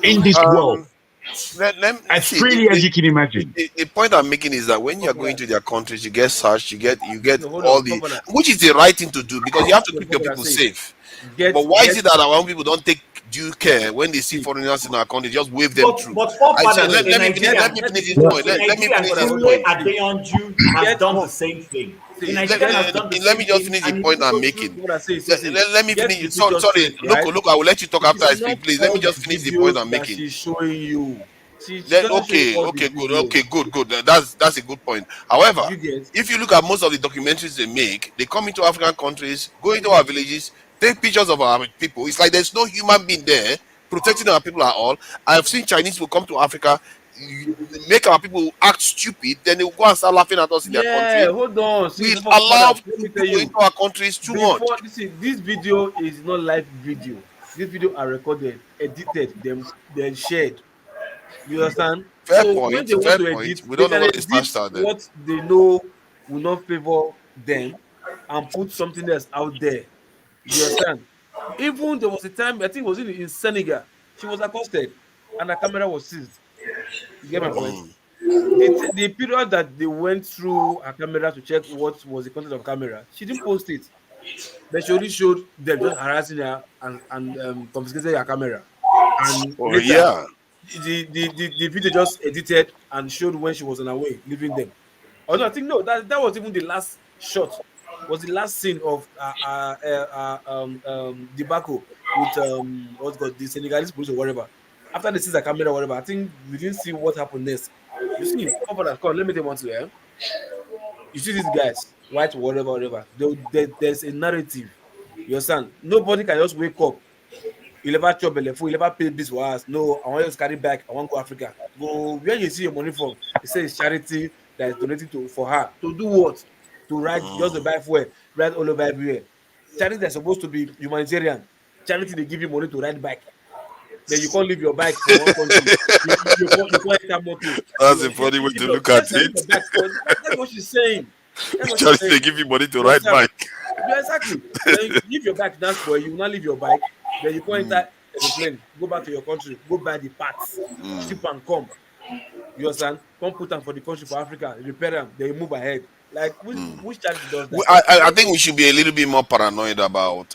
S5: in this world. As freely as you can imagine.
S10: The point I'm making is that when you're going to their countries, you get searched, you get all the, which is the right thing to do because you have to keep your people safe. But why is it that our own people don't take due care when they see foreigners in our country, just wave them through?
S8: But
S10: let me finish this point. Let me finish this point.
S8: Has done the same thing.
S10: Let me just finish the point I'm making. Let me finish. Sorry, look, I will let you talk after I speak. Please, let me just finish the point I'm making.
S9: She's showing you.
S10: Good. That's a good point. However, if you look at most of the documentaries they make, they come into African countries, go into our villages, take pictures of our people. It's like there's no human being there protecting our people at all. I've seen Chinese people come to Africa, make our people act stupid, then they will go and start laughing at us in their country.
S9: Hold on.
S10: We allow people into our countries too much.
S9: This video is not live video. This video are recorded, edited, then shared. You understand?
S10: Fair
S9: so
S10: point.
S9: When they want to edit,
S10: we don't know what
S9: what they know will not favor them and put something else out there. You understand? Even there was a time, I think it was in Senegal, she was accosted and her camera was seized. You get my point? The period that they went through her camera to check what was the content of camera, she didn't post it. But she only showed them just harassing her and confiscated her camera. And later, the video just edited and showed when she was on her way, leaving them. Oh no, I think no, that was even the last shot. Was the last scene of debacle with what's called the Senegalese police or whatever. After they see the camera or whatever, I think we didn't see what happened next. You see, come on, let me tell you one thing. You see these guys, white, whatever. There's a narrative. You understand? Nobody can just wake up. You never chop a you never pay this for us. No, I want you to carry back. I want to go Africa. Go where you see your money from. It says charity that is donated for her. To do what? To ride just the buy fuel, ride all over everywhere. Charity that's supposed to be humanitarian. Charity they give you money to ride bike. Then you can't leave your bike for one country. you can't enter motor.
S10: That's a funny way to look at it.
S9: That's what she's saying.
S10: Charity they give you money to ride bike.
S9: Yeah, exactly. Then you leave your bike, that's where you will not leave your bike. Then you can't enter the plane, go back to your country, go buy the parts, ship and come. You understand? Come put them for the country for Africa, repair them, then you move ahead. Like which charity does that?
S10: I think we should be a little bit more paranoid about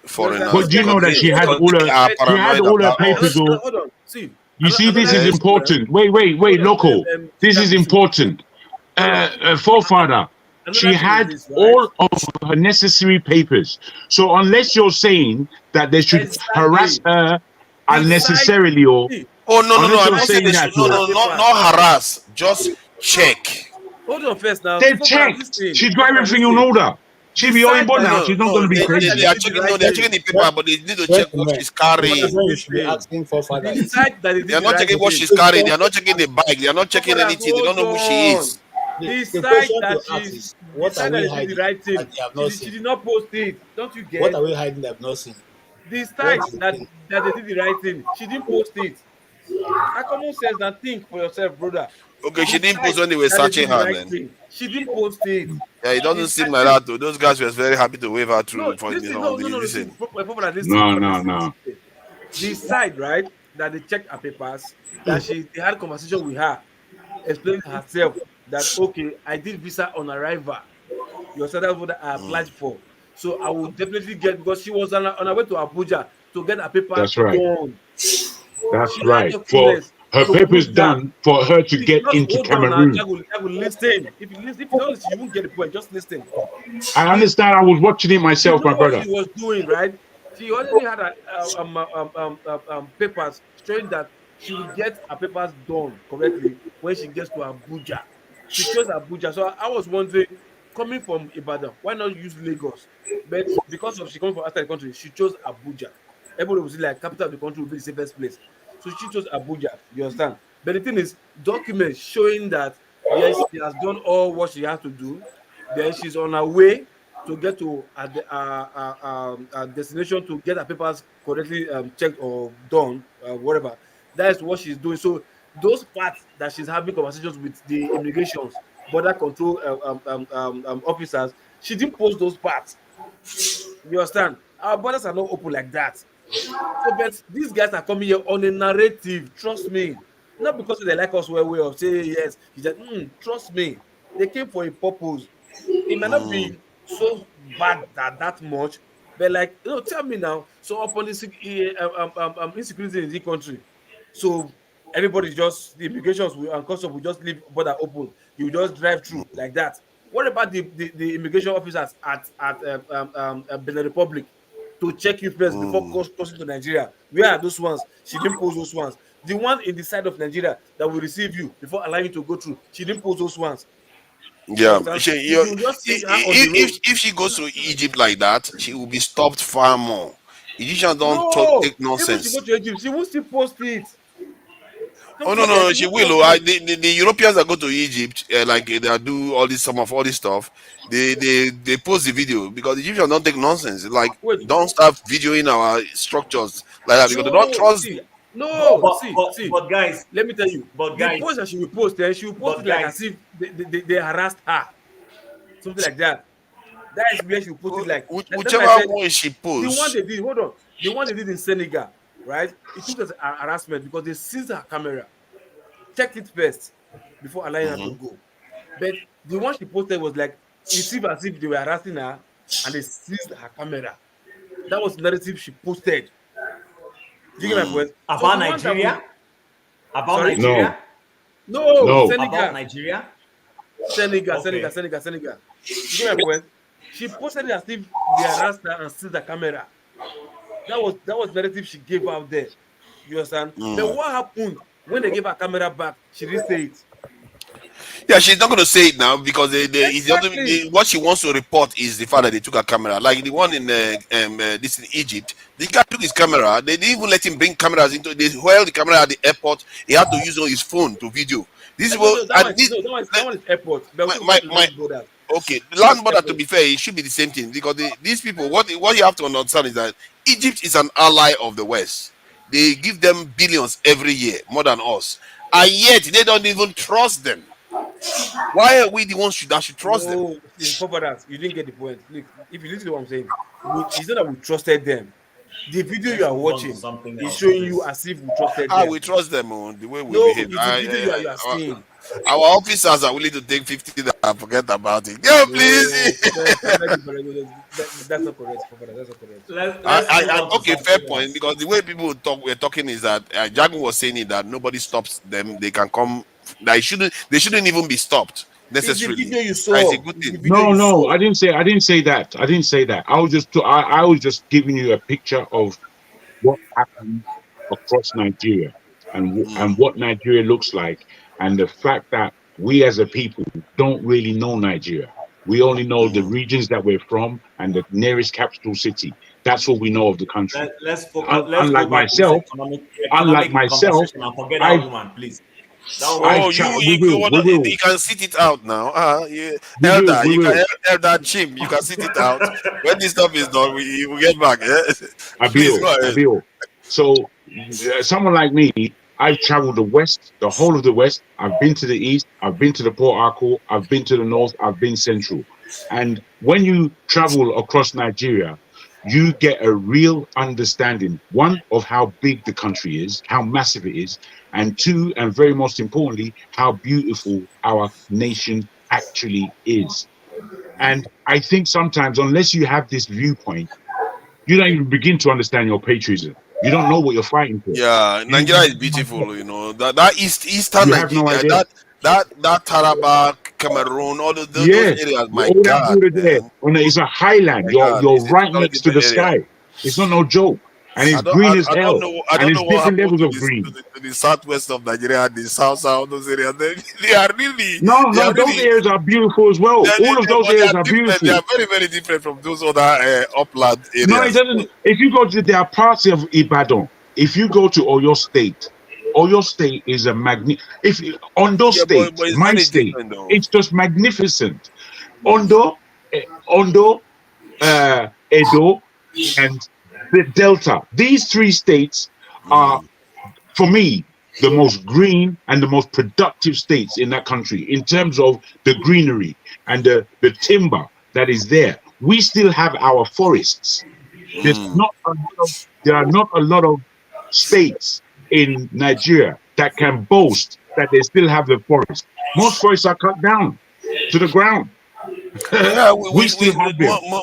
S10: foreigners.
S5: But do you know that she had
S10: because
S5: all
S10: they
S5: her
S10: are paranoid about
S5: papers?
S10: us.
S9: Hold on, see.
S5: You see, this
S9: Another
S5: is
S9: issue,
S5: important. Wait, local. This is important. Forefather, she
S9: Another thing is
S5: had
S9: this, right?
S5: all of her necessary papers. So unless you're saying that they should harass her unnecessarily, or
S10: Oh no,
S5: unless
S10: I'm
S5: you're
S10: not saying
S5: saying
S10: they
S5: that,
S10: should. No, not harass. Just check.
S9: Hold on first now.
S5: they checked. She's got everything in order. She'll be owing but now. She's not going to be crazy.
S10: They are checking. No, they're checking the paper, but they need to check what she's carrying.
S22: You should be asking for father.
S10: They are not checking what she's carrying. They are not checking the bike. They are not checking anything. They don't know who she is.
S9: The
S22: The
S9: site
S22: question
S9: that
S22: to ask
S9: she's
S22: is, what
S9: the site
S22: are
S9: that
S22: we
S9: is the
S22: hiding
S9: right thing.
S22: that they have not
S9: She
S22: seen?
S9: did not post it. Don't you get?
S22: What are we hiding that have not seen?
S9: The site that they did the right thing. She didn't post it. How common sense that think for yourself, brother.
S10: Okay, she didn't post when they were searching her. Then
S9: she didn't post it.
S10: yeah, it doesn't seem like that. Though. Those guys were very happy to wave her through.
S5: No.
S9: The side, right, that they checked her papers, that they had a conversation with her, explaining herself that okay, I did visa on arrival. You said that's what I applied for. So I will definitely get, because she was on her way to Abuja to get her papers
S5: That's right.
S9: done.
S5: That's right. For her papers done for her to get into Cameroon.
S9: I will listen. If you don't listen, you won't get the point. Just listen.
S5: I understand. I was watching it myself, my brother.
S9: What she was doing, right? She already had papers showing that she will get her papers done correctly when she gets to Abuja. She chose Abuja. So I was wondering, coming from Ibadan, why not use Lagos? But because of she coming from outside the country, she chose Abuja. Everybody was like, capital of the country will be the safest place. So she chose Abuja. You understand? But the thing is, documents showing that yes, she has done all what she has to do. Then she's on her way to get to a destination to get her papers correctly checked or done, whatever. That is what she's doing. So those parts that she's having conversations with the immigrations, border control officers, she didn't post those parts. You understand? Our borders are not open like that. So, but these guys are coming here on a narrative. Trust me, not because they like us well, or say yes. He said, trust me, they came for a purpose. It might not be so bad that much, but like, tell me now. So upon insecurity in the country, so everybody just the immigrations and customs will just leave border open. You just drive through like that. What about the immigration officers at Benin Republic to check you first before crossing to Nigeria? Where are those ones? She didn't post those ones. The one in the side of Nigeria that will receive you before allowing you to go through, she didn't post those ones.
S10: Yeah, if she goes to Egypt like that, she will be stopped far more. Egyptians don't take nonsense.
S9: If she go to Egypt, she will still post it.
S10: No, she will. The Europeans that go to Egypt, like they do all this stuff. They post the video because the Egyptians don't take nonsense. Like, don't start videoing our structures like that because they don't trust.
S9: But guys, let me tell you. But the post that she will post, she will post it like as if they harassed her, something like that. That is where she will put it. Like
S10: whichever one she posts.
S9: The one they did, hold on. The one they did in Senegal, right? It took as harassment because they seized her camera, checked it first before allowing her to go. But the one she posted was like, it seemed as if they were harassing her and they seized her camera. That was the narrative she posted. Do you get my point?
S2: About Nigeria? About Nigeria?
S9: No. Senegal.
S2: About Nigeria?
S9: Senegal. You get my point? She posted it as if they harassed her and seized the camera. That was the narrative she gave out there. You understand? But what happened when they gave her camera back? She didn't say it.
S10: Yeah, she's not going to say it now because what she wants to report is the fact that they took her camera. Like the one in this in Egypt, the guy took his camera. They didn't even let him bring cameras into. They held the camera at the airport. He had to use his phone to video.
S9: That one is airport.
S10: Okay, the land border. To be fair, it should be the same thing because these people. What you have to understand is that Egypt is an ally of the West. They give them billions every year, more than us, and yet they don't even trust them. Why are we the ones that should trust them?
S9: You didn't get the point. Look, if you listen to what I'm saying, it's not that we trusted them. The video you are watching is showing you as if we trusted them.
S10: We trust them on the way we behave.
S9: It's the video you are seeing.
S10: Our officers are willing to take 50 and forget about it. Yo, please.
S9: That's not correct. That's not correct.
S10: Okay, fair point. Because the way people were talking is that Jagun was saying it, that nobody stops them. They can come. They shouldn't even be stopped necessarily.
S9: It's the video you saw.
S10: It's a good thing.
S5: No, I didn't say that. I didn't say that. I was just giving you a picture of what happened across Nigeria and what Nigeria looks like, and the fact that we as a people don't really know Nigeria. We only know the regions that we're from and the nearest capital city. That's what we know of the country.
S8: Let's
S5: Unlike myself,
S8: economic conversation and forget that woman, please.
S10: You can sit it out now. Elder Chim, you can sit it out. When this stuff is done, we get back. Please go ahead.
S5: So, someone like me, I've traveled the West, the whole of the West. I've been to the East. I've been to the Port Harcourt. I've been to the North. I've been Central. And when you travel across Nigeria, you get a real understanding, one, of how big the country is, how massive it is, and two, and very most importantly, how beautiful our nation actually is. And I think sometimes, unless you have this viewpoint, you don't even begin to understand your patriotism. You don't know what you're fighting for.
S10: Yeah, Nigeria is beautiful, you know. That Eastern
S5: You have no
S10: Nigeria,
S5: idea.
S10: that Taraba, Cameroon, all of those areas, my
S5: all
S10: God.
S5: that there. It's a highland. You're right next to the sky. It's not no joke. And it's green as hell.
S10: I don't
S5: and
S10: know
S5: it's
S10: what
S5: different
S10: happened
S5: levels
S10: to
S5: of green.
S10: the southwest of Nigeria, the south, those areas. They are really
S5: those areas are beautiful as well. All of those areas are beautiful.
S10: They are very, very different from those other upland areas.
S5: No, it doesn't. If you go to, there are parts of Ibadan. If you go to Oyo State is a If Ondo State,
S10: but it's
S5: my
S10: very
S5: state,
S10: different, though.
S5: it's just magnificent. Ondo, Edo, and the Delta. These three states are, for me, the most green and the most productive states in that country in terms of the greenery and the timber that is there. We still have our forests. There are not a lot of states in Nigeria that can boast that they still have the forest. Most forests are cut down to the ground.
S10: Yeah,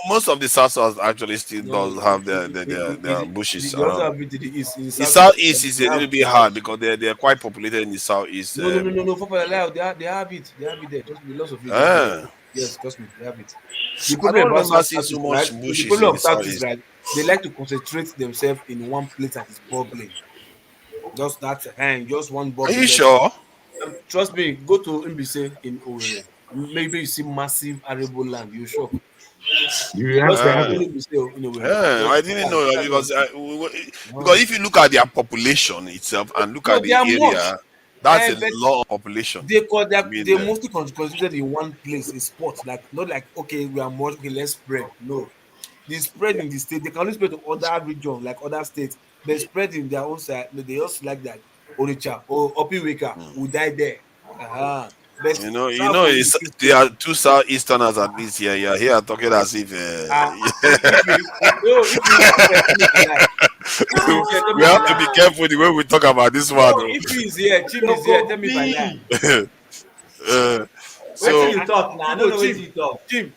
S5: most
S10: of the south actually still does have their bushes.
S9: You also have it to the east.
S10: The southeast is a little bit hard because they're quite populated in the southeast.
S9: No. They have it. They have it there. Trust me, lots of it. Yes, trust me, they have it. The problem about Southeast,
S10: so much bushes.
S9: The problem of Southeast, right? They like to concentrate themselves in one place that is bubbling. Just that, just one bubble.
S10: Are you sure?
S9: Trust me, go to Mbise in Owerri. Maybe you see massive arable land. You're shocked.
S5: You have to have it.
S10: I didn't know that because if you look at their population itself and look at the area, that's a lot of population.
S9: They mostly concentrated in one place, a spot. Like not like okay, we are much, okay, let's spread. No, they spread in the state. They can only spread to other regions, like other states. They spread in their own side. They also like that. Oricha or Opiweka will die there.
S10: You know, there are two southeasterners at least here. Yeah, here talking as if. We have to be careful the way we talk about this one.
S9: If he's here, Chim is here. Tell me if I
S10: so
S9: you talk now. I don't know where you talk. Chim,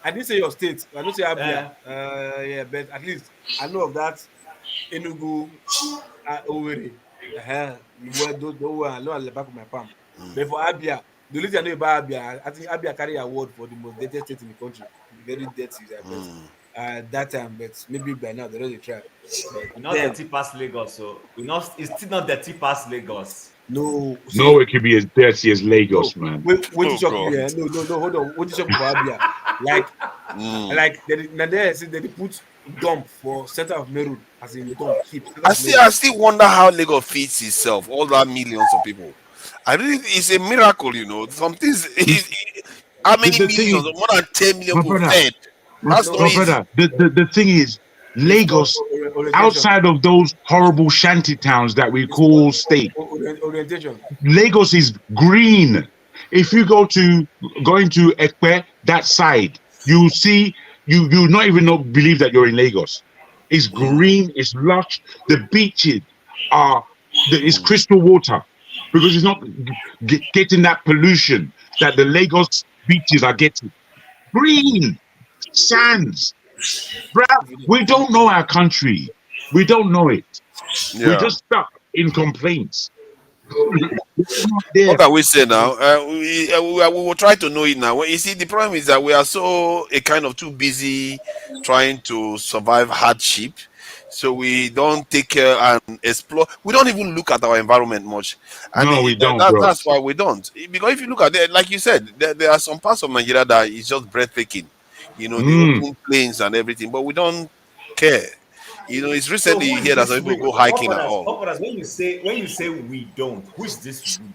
S9: I didn't say your state. I don't say Abia. Yeah, but at least I know of that. Enugu, Owerri. Don't worry. I know at the back of my palm. But for Abia, the only thing I know about Abia, I think Abia carry award for the most dirty state in the country. Very dirty, that time, but maybe by now they already try.
S8: We're not dirty past Lagos, so it's still not dirty past Lagos.
S9: No,
S5: it could be as dirty as Lagos, man.
S9: Wait, no, hold on. What is up for Abia? Like they put dump for center of Meru as in dump keep.
S10: I still wonder how Lagos feeds itself, all that millions of people. It's a miracle, you know. Some things. How many millions? More than 10 million people fed. That's not easy.
S5: Brother, the thing is, Lagos, outside of those horrible shanty towns that we call state, Lagos is green. If you go into Ekpe, that side, you see, you not even believe that you're in Lagos. It's green, it's lush. The beaches it's crystal water. because it's not getting that pollution that the Lagos beaches are getting. Green sands, bruh. We don't know our country. We don't know it. We're
S10: Yeah.
S5: just stuck in complaints.
S10: What can we say now? We will try to know it now. Well, you see, the problem is that we are so a kind of too busy trying to survive hardship, so we don't take care and explore. We don't even look at our environment much, and
S5: No, we don't, bro.
S10: that's why we don't. Because if you look at it, like you said, there are some parts of Nigeria that is just breathtaking. You know, the open plains and everything, but we don't care. You know, it's
S8: So
S10: recently
S8: who
S10: you
S8: is
S10: hear that
S8: this
S10: some people
S8: we?
S10: go hiking and
S8: Opodas,
S10: all.
S8: Opodas, when you say we don't, who is this we?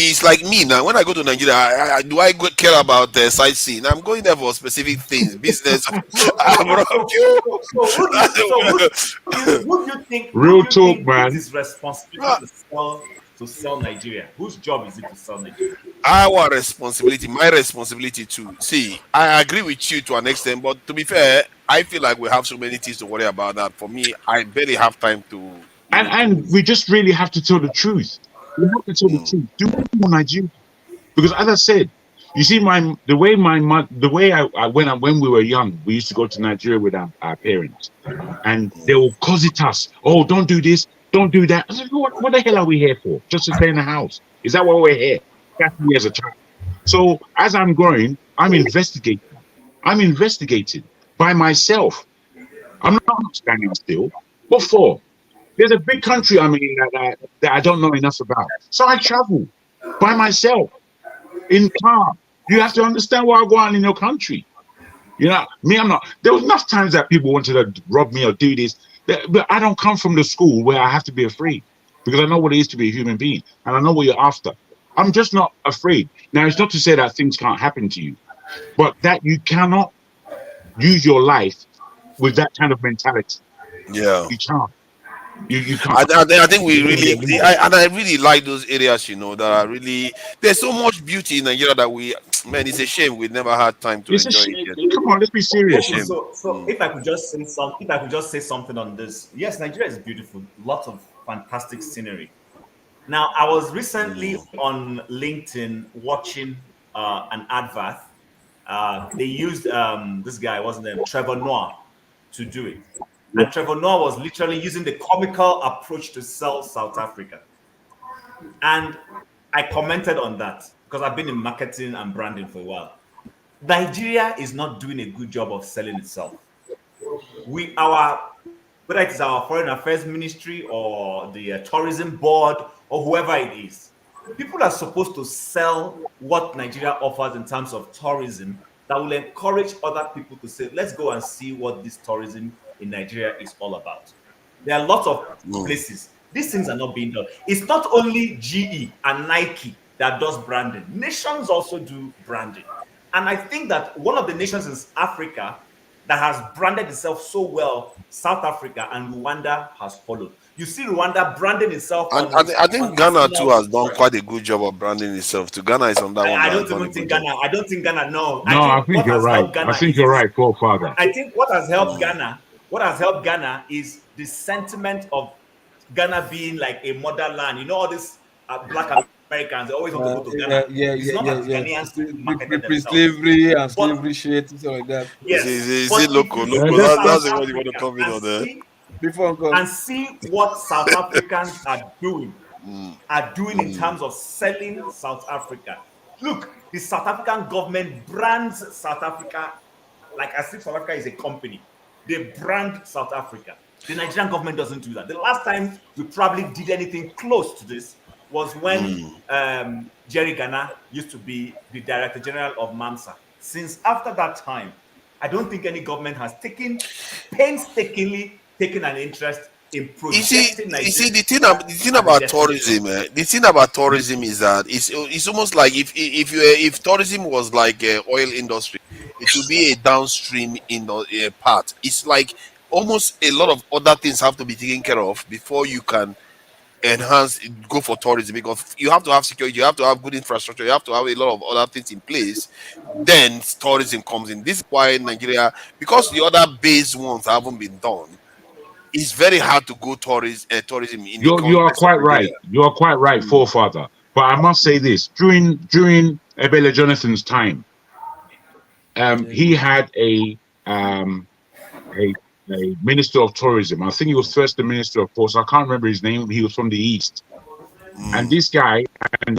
S10: It's like me now. When I go to Nigeria, do I care about sightseeing? I'm going there for specific things, business.
S8: Who do you think?
S5: Real talk, man.
S8: Is responsibility to sell Nigeria? Whose job is it to sell Nigeria?
S10: Our responsibility, my responsibility to see. I agree with you to an extent, but to be fair, I feel like we have so many things to worry about that. For me, I barely have time to.
S5: And we just really have to tell the truth. We have to tell the truth. Do more Nigeria. Because as I said, you see, the way when we were young, we used to go to Nigeria with our parents, and they will cosset us. Oh, don't do this, don't do that. I said, what the hell are we here for? Just to stay in the house? Is that why we're here? That's me as a child. So as I'm growing, I'm investigating. I'm investigating by myself. I'm not standing still. What for? There's a big country I'm in that I don't know enough about. So I travel by myself in car. You have to understand what I go on in your country. You know, me, I'm not. There was enough times that people wanted to rob me or do this, but I don't come from the school where I have to be afraid because I know what it is to be a human being and I know what you're after. I'm just not afraid. Now, it's not to say that things can't happen to you, but that you cannot use your life with that kind of mentality.
S10: Yeah.
S5: You can't. You can't.
S10: I think we really, I really like those areas, you know, that are really, there's so much beauty in Nigeria that man, it's a shame we never had time to
S5: It's a
S10: enjoy
S5: shame.
S10: it yet.
S5: Come on, let's be serious.
S8: Okay, so if I could just say something on this. Yes, Nigeria is beautiful. Lots of fantastic scenery. Now, I was recently on LinkedIn watching an advert. They used this guy, wasn't it, Trevor Noah, to do it. And Trevor Noah was literally using the comical approach to sell South Africa. And I commented on that because I've been in marketing and branding for a while. Nigeria is not doing a good job of selling itself. Whether it is our foreign affairs ministry or the tourism board or whoever it is, people are supposed to sell what Nigeria offers in terms of tourism that will encourage other people to say, let's go and see what this tourism in Nigeria is all about. There are lots of places. These things are not being done. It's not only GE and Nike that does branding. Nations also do branding. And I think that one of the nations in Africa that has branded itself so well, South Africa and Rwanda has followed. You see Rwanda branding itself
S10: And
S8: on
S10: I think Ghana too has done quite a good job of branding itself. To Ghana is on that one.
S8: I don't even think Ghana. I don't think Ghana. No,
S5: No, I think you're right. I think you're right, forefather.
S8: I think what has helped Ghana is the sentiment of Ghana being like a motherland. You know, all these black Americans, they always want to go to Ghana. It's not that Ghanaians marketed themselves.
S9: Slavery and slavery shit, something like that.
S8: Yes.
S10: Is it local? That's the one you want to come in on there.
S8: And see what South Africans are doing in terms of selling South Africa. Look, the South African government brands South Africa like as if South Africa is a company. They brand South Africa. The Nigerian government doesn't do that. The last time we probably did anything close to this was when Jerry Ghana used to be the Director General of MAMSA. Since after that time, I don't think any government has painstakingly taken an interest in projecting Nigeria.
S10: You see, the thing about tourism, the thing about tourism is that it's almost like if tourism was like oil industry, it would be a downstream in the part. It's like almost a lot of other things have to be taken care of before you can go for tourism, because you have to have security, you have to have good infrastructure, you have to have a lot of other things in place. Then tourism comes in. This is why Nigeria, because the other base ones haven't been done, it's very hard to go tourism in the
S5: You are
S10: context of
S5: quite right.
S10: Nigeria.
S5: You are quite right, forefather. But I must say this: during Ebele Jonathan's time, he had a minister of tourism. I think he was first the minister of ports. I can't remember his name. He was from the east, and this guy and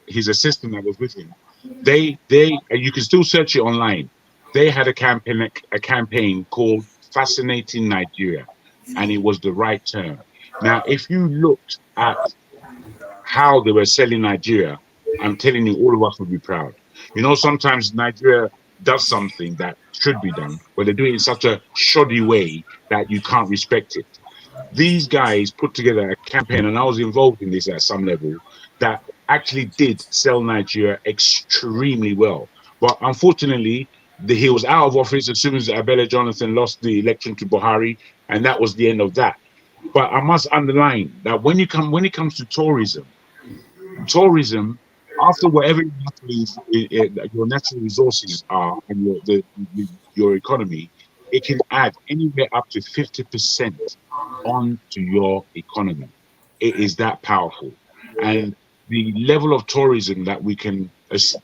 S5: his assistant that was with him, they and you can still search it online. They had a campaign called "Fascinating Nigeria," and it was the right term. Now, if you looked at how they were selling Nigeria, I'm telling you, all of us would be proud. You know, sometimes Nigeria does something that should be done, but they do it in such a shoddy way that you can't respect it. These guys put together a campaign, and I was involved in this at some level, that actually did sell Nigeria extremely well. But unfortunately, he was out of office as soon as Abele Jonathan lost the election to Buhari, and that was the end of that. But I must underline that when it comes to tourism, after whatever your natural resources are and your economy, it can add anywhere up to 50% onto your economy. It is that powerful, and the level of tourism that we can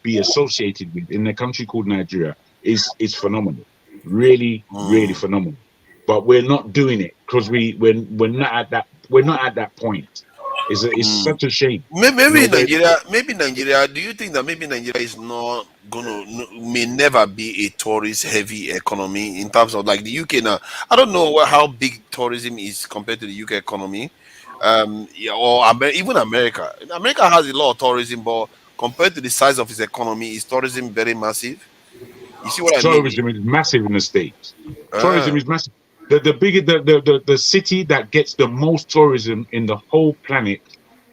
S5: be associated with in a country called Nigeria is phenomenal, really, really phenomenal. But we're not doing it because we're not at that point. It's such a shame.
S10: Maybe Nigeria. Do you think that maybe Nigeria is not may never be a tourist-heavy economy in terms of like the UK now? I don't know how big tourism is compared to the UK economy, or even America. America has a lot of tourism, but compared to the size of its economy, is tourism very massive? You see what I mean?
S5: Tourism is massive in the States. Tourism is massive. The city that gets the most tourism in the whole planet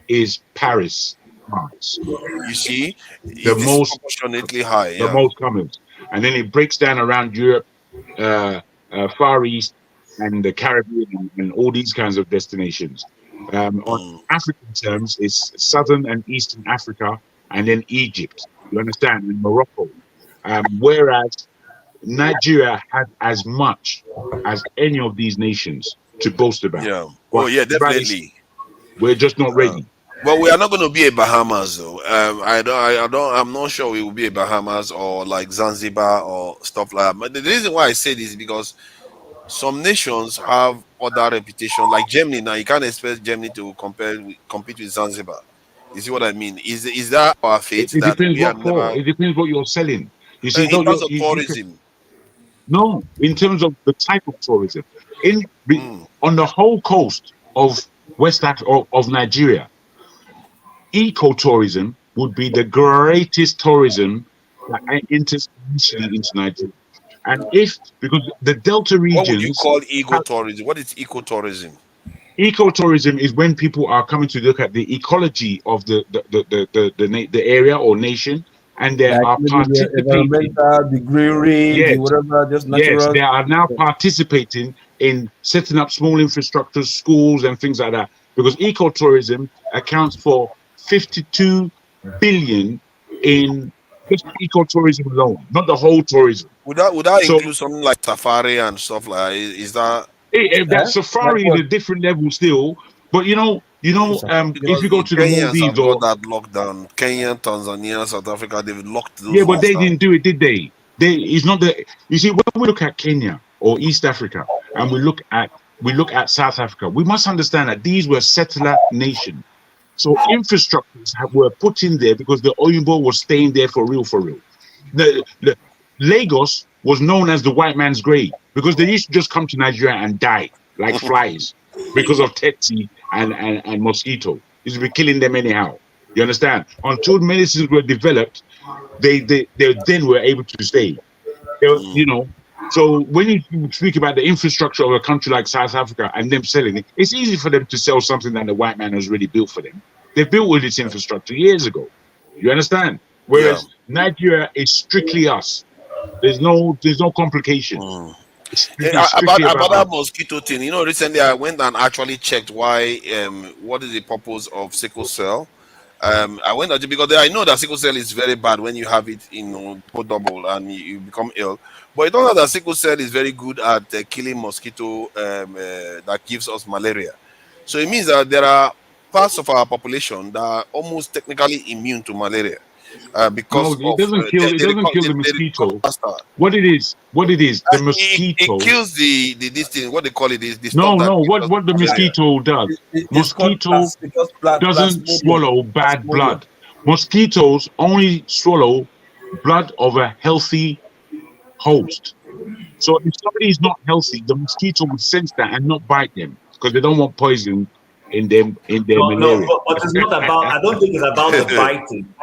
S5: is Paris, France.
S10: You see,
S5: The
S10: it's
S5: most
S10: disproportionately high.
S5: the
S10: Yeah.
S5: most comers, and then it breaks down around Europe, Far East, and the Caribbean, and all these kinds of destinations. On African terms, it's Southern and Eastern Africa, and then Egypt. You understand? And Morocco. Whereas Nigeria had as much as any of these nations to boast about.
S10: Yeah.
S5: But
S10: Oh yeah, definitely.
S5: we're just not ready.
S10: But we are not going to be a Bahamas though. I'm not sure we will be a Bahamas or like Zanzibar or stuff like that. But the reason why I say this is because some nations have other reputation, like Germany. Now you can't expect Germany to compete with Zanzibar. You see what I mean? Is that our fate
S5: It
S10: that
S5: depends
S10: we are
S5: what for.
S10: never
S5: It depends what you're selling. You see,
S10: in terms of tourism?
S5: No, in terms of the type of tourism, on the whole coast of West Africa of Nigeria, ecotourism would be the greatest tourism that enters initially into Nigeria. And because the Delta
S10: What would you
S5: regions,
S10: call ecotourism? What is ecotourism?
S5: ecotourism is when people are coming to look at the ecology of the area or nation, and they
S9: Like
S5: are
S9: maybe the
S5: participating.
S9: environmental, the greenery, the whatever, just
S5: Yes,
S9: natural.
S5: they are now participating in setting up small infrastructures, schools, and things like that. Because ecotourism accounts for 52 billion in just ecotourism alone, not the whole tourism.
S10: Would that
S5: So
S10: include something like safari and stuff like that? Is that
S5: that safari is a different level still. But if
S10: because
S5: you go
S10: the
S5: to the
S10: Kenyans
S5: Maldives
S10: have got
S5: or
S10: that lockdown. Kenya, Tanzania, South Africa, they've locked those
S5: yeah, but
S10: ones
S5: they
S10: down.
S5: didn't do it, did they? It's not the. You see, when we look at Kenya or East Africa, and we look at South Africa, we must understand that these were settler nations. So infrastructures were put in there because the Oyinbo was staying there for real, for real. The Lagos was known as the white man's grave because they used to just come to Nigeria and die like flies because of Tetsi and mosquito. Used to be killing them anyhow. You understand? Until medicines were developed, they then were able to stay. So when you speak about the infrastructure of a country like South Africa and them selling it, it's easy for them to sell something that the white man has already built for them. They built all this infrastructure years ago. You understand? Whereas Nigeria is strictly us. There's no complication. It's strictly
S10: About
S5: about
S10: that
S5: us.
S10: mosquito thing, recently I went and actually checked why what is the purpose of sickle cell. I went because I know that sickle cell is very bad when you have it double and you become ill. But you don't know that sickle cell is very good at killing mosquito that gives us malaria. So it means that there are parts of our population that are almost technically immune to malaria because
S5: No, it
S10: of
S5: doesn't kill. It doesn't kill the
S10: they recover
S5: mosquito.
S10: faster.
S5: What it is? The
S10: It
S5: mosquito.
S10: kills the this thing. What they call it, the stuff
S5: No,
S10: that
S5: no.
S10: gives us
S5: What the
S10: malaria.
S5: mosquito does?
S9: It's called
S5: Mosquito doesn't
S9: plasmodium.
S5: swallow bad
S9: Plasmodium.
S5: blood. Mosquitoes only swallow blood of a healthy host. So if somebody is not healthy, the mosquito would sense that and not bite them because they don't want poison in them in their
S8: No,
S5: malaria.
S8: but it's not about. I don't think it's about the biting.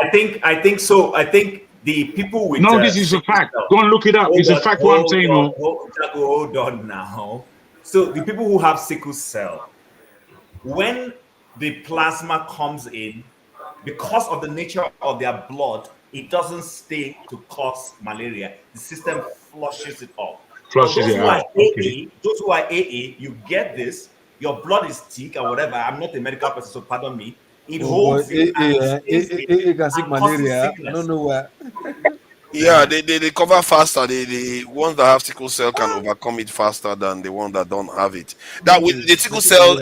S8: I think so. I think the people with
S5: No, this is a
S8: sickle
S5: fact.
S8: cell.
S5: Go and look it up. It's a fact what I'm saying. No.
S8: Hold on now. So the people who have sickle cell, when the plasma comes in, because of the nature of their blood, it doesn't stay to cause malaria. The system flushes it off.
S5: Flushes
S8: those
S5: it
S8: who are
S5: out.
S8: AA,
S5: Okay.
S8: those who are AA, you get this. Your blood is thick or whatever. I'm not a medical person, so pardon me. It holds it and stays in
S9: can sick
S8: and causes
S9: malaria. I
S8: sickness.
S9: don't know why.
S10: Yeah, they recover faster. The ones that have sickle cell can overcome it faster than the ones that don't have it. That with the sickle cell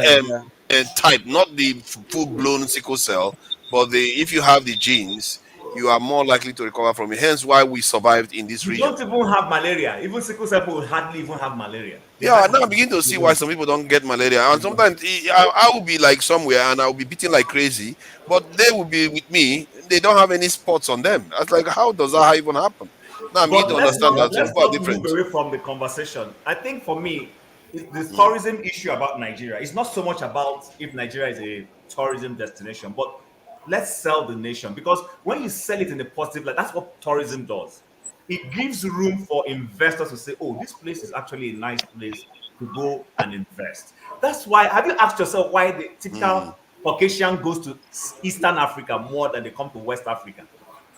S10: type, not the full blown sickle cell, but if you have the genes, you are more likely to recover from it. Hence, why we survived in this
S8: You
S10: region.
S8: don't even have malaria. Even sickle cell people hardly even have malaria.
S10: Yeah, now I begin to see why some people don't get malaria. And sometimes I will be like somewhere and I will be beating like crazy, but they will be with me. They don't have any spots on them. I was like, how does that even happen? Now I begin
S8: But
S10: to understand that
S8: let's
S10: people are
S8: not move
S10: different.
S8: away from the conversation. I think for me, the tourism issue about Nigeria is not so much about if Nigeria is a tourism destination, but let's sell the nation. Because when you sell it in a positive light, that's what tourism does. It gives room for investors to say, oh, this place is actually a nice place to go and invest. That's why, have you asked yourself why the typical Caucasian goes to Eastern Africa more than they come to West Africa?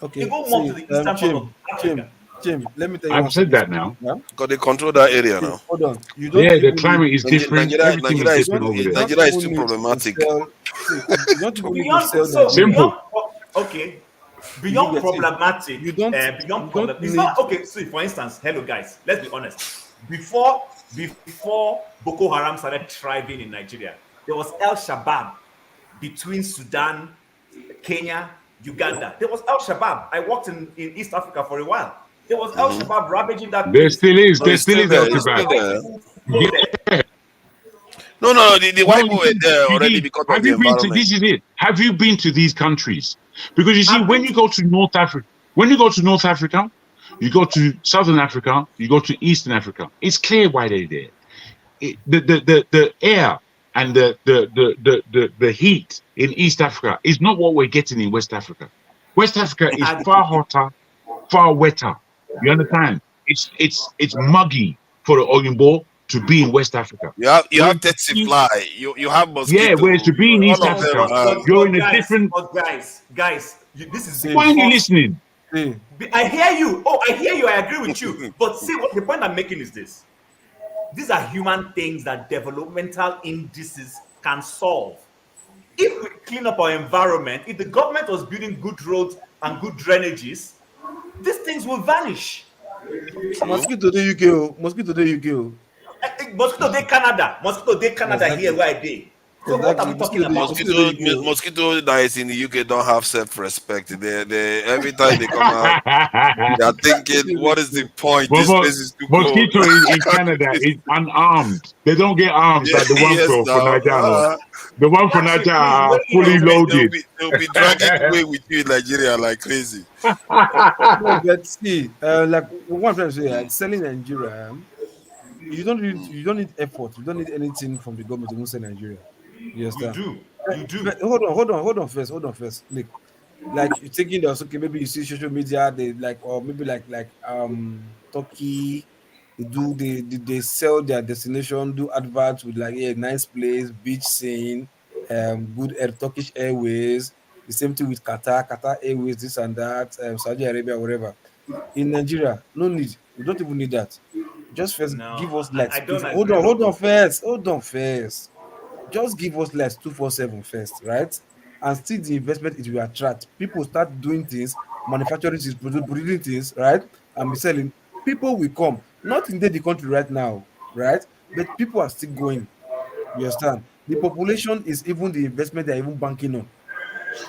S9: Okay,
S8: They go more to the eastern part of Africa.
S9: Jim, let me tell you
S5: I've
S9: one
S5: said
S9: simple
S5: that now.
S9: thing,
S10: Because they control that area now.
S9: Hold on. You don't
S5: Yeah, the
S9: even
S5: climate is different. Everything is different over there.
S10: Nigeria is too problematic.
S9: You don't even need to
S8: Beyond,
S9: sell
S8: so
S9: Nigeria.
S5: Simple.
S8: Okay,
S9: You
S8: beyond
S9: get it.
S8: problematic,
S9: You don't
S8: beyond problem. It's
S9: need.
S8: not okay. So, for instance, hello guys, let's be honest. Before Boko Haram started thriving in Nigeria, there was El Shabaab between Sudan, Kenya, Uganda. There was El Shabaab. I worked in East Africa for a while. There was El Shabaab ravaging that
S5: There
S8: place.
S5: still is.
S10: No,
S5: There
S10: it's
S5: still
S10: still
S5: is
S10: there. It's
S5: Al
S10: still there.
S8: Go there.
S10: No, the white people were there
S5: You
S10: already
S5: did.
S10: because of
S5: Have
S10: the
S5: you been to?
S10: environment.
S5: This is it. Have you been to these countries? Because you see,
S8: I've
S5: when
S8: been
S5: you go to North Africa, you go to Southern Africa, you go to Eastern Africa. It's clear why they're there. The air and the heat in East Africa is not what we're getting in West Africa. West Africa is far hotter, far wetter. You understand? It's muggy for the Oyinbo to be in West Africa.
S10: You have
S5: Whereas
S10: tsetse fly. You have
S5: yeah,
S10: mosquito.
S5: whereas to be in East
S10: All of them
S5: Africa,
S10: are.
S5: you're in a different.
S8: Guys, this is
S5: Why aren't you
S8: because
S5: listening?
S8: I hear you. Oh, I hear you. I agree with you. But see, what the point I'm making is this: these are human things that developmental indices can solve. If we clean up our environment, if the government was building good roads and good drainages, these things will vanish.
S9: Mosquito the UK. Mosquito the UK.
S8: Mosquito Day Canada. Mosquito Day Canada
S9: Exactly.
S8: here where I did. So what are we talking about?
S10: Mosquito that is in the UK don't have self-respect. They every time they come out, they are thinking, "What is the point? This place is too cold."
S5: Mosquito in Canada is unarmed. They don't get arms like the one
S10: Yes,
S5: for
S10: now.
S5: Nigeria. The one for Nigeria are
S10: They'll
S5: fully loaded.
S10: be dragging away with you in Nigeria like crazy.
S9: No, but see, like what I'm trying to say, selling Nigeria, you don't need effort. You don't need anything from the government to move to Nigeria. You understand?
S8: You do.
S9: But hold on first. Like you're thinking that okay, maybe you see social media, they like, or maybe like Turkey, they sell their destination, do adverts with like nice place, beach scene, good air, Turkish Airways. The same thing with Qatar Airways, this and that, Saudi Arabia, whatever. In Nigeria, no need. We don't even need that. Just first give us like
S8: I don't
S9: hold
S8: agree.
S9: on first. Just give us less 247 first, right? And still the investment it will attract. People start doing things, manufacturing things, producing things, right? And be selling. people will come, not in the country right now, right? But people are still going. You understand? The population is even the investment they're even banking on.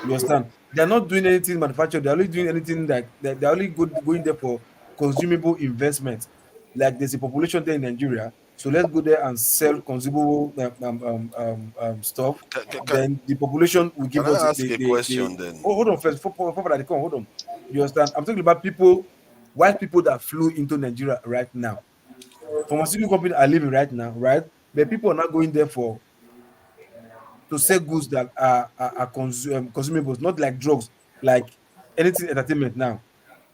S9: You understand? They're not doing anything manufactured. They're only doing anything like they're only going there for consumable investment. Like there's a population there in Nigeria, so let's go there and sell consumable stuff. Then the population will
S10: Can
S9: give us
S10: I ask a question then?
S9: oh, hold on first. Before that, hold on. You understand? I'm talking about people, white people that flew into Nigeria right now. Pharmaceutical company are living right now, right? But people are not going there to sell goods that are consumables, not like drugs, like anything entertainment now,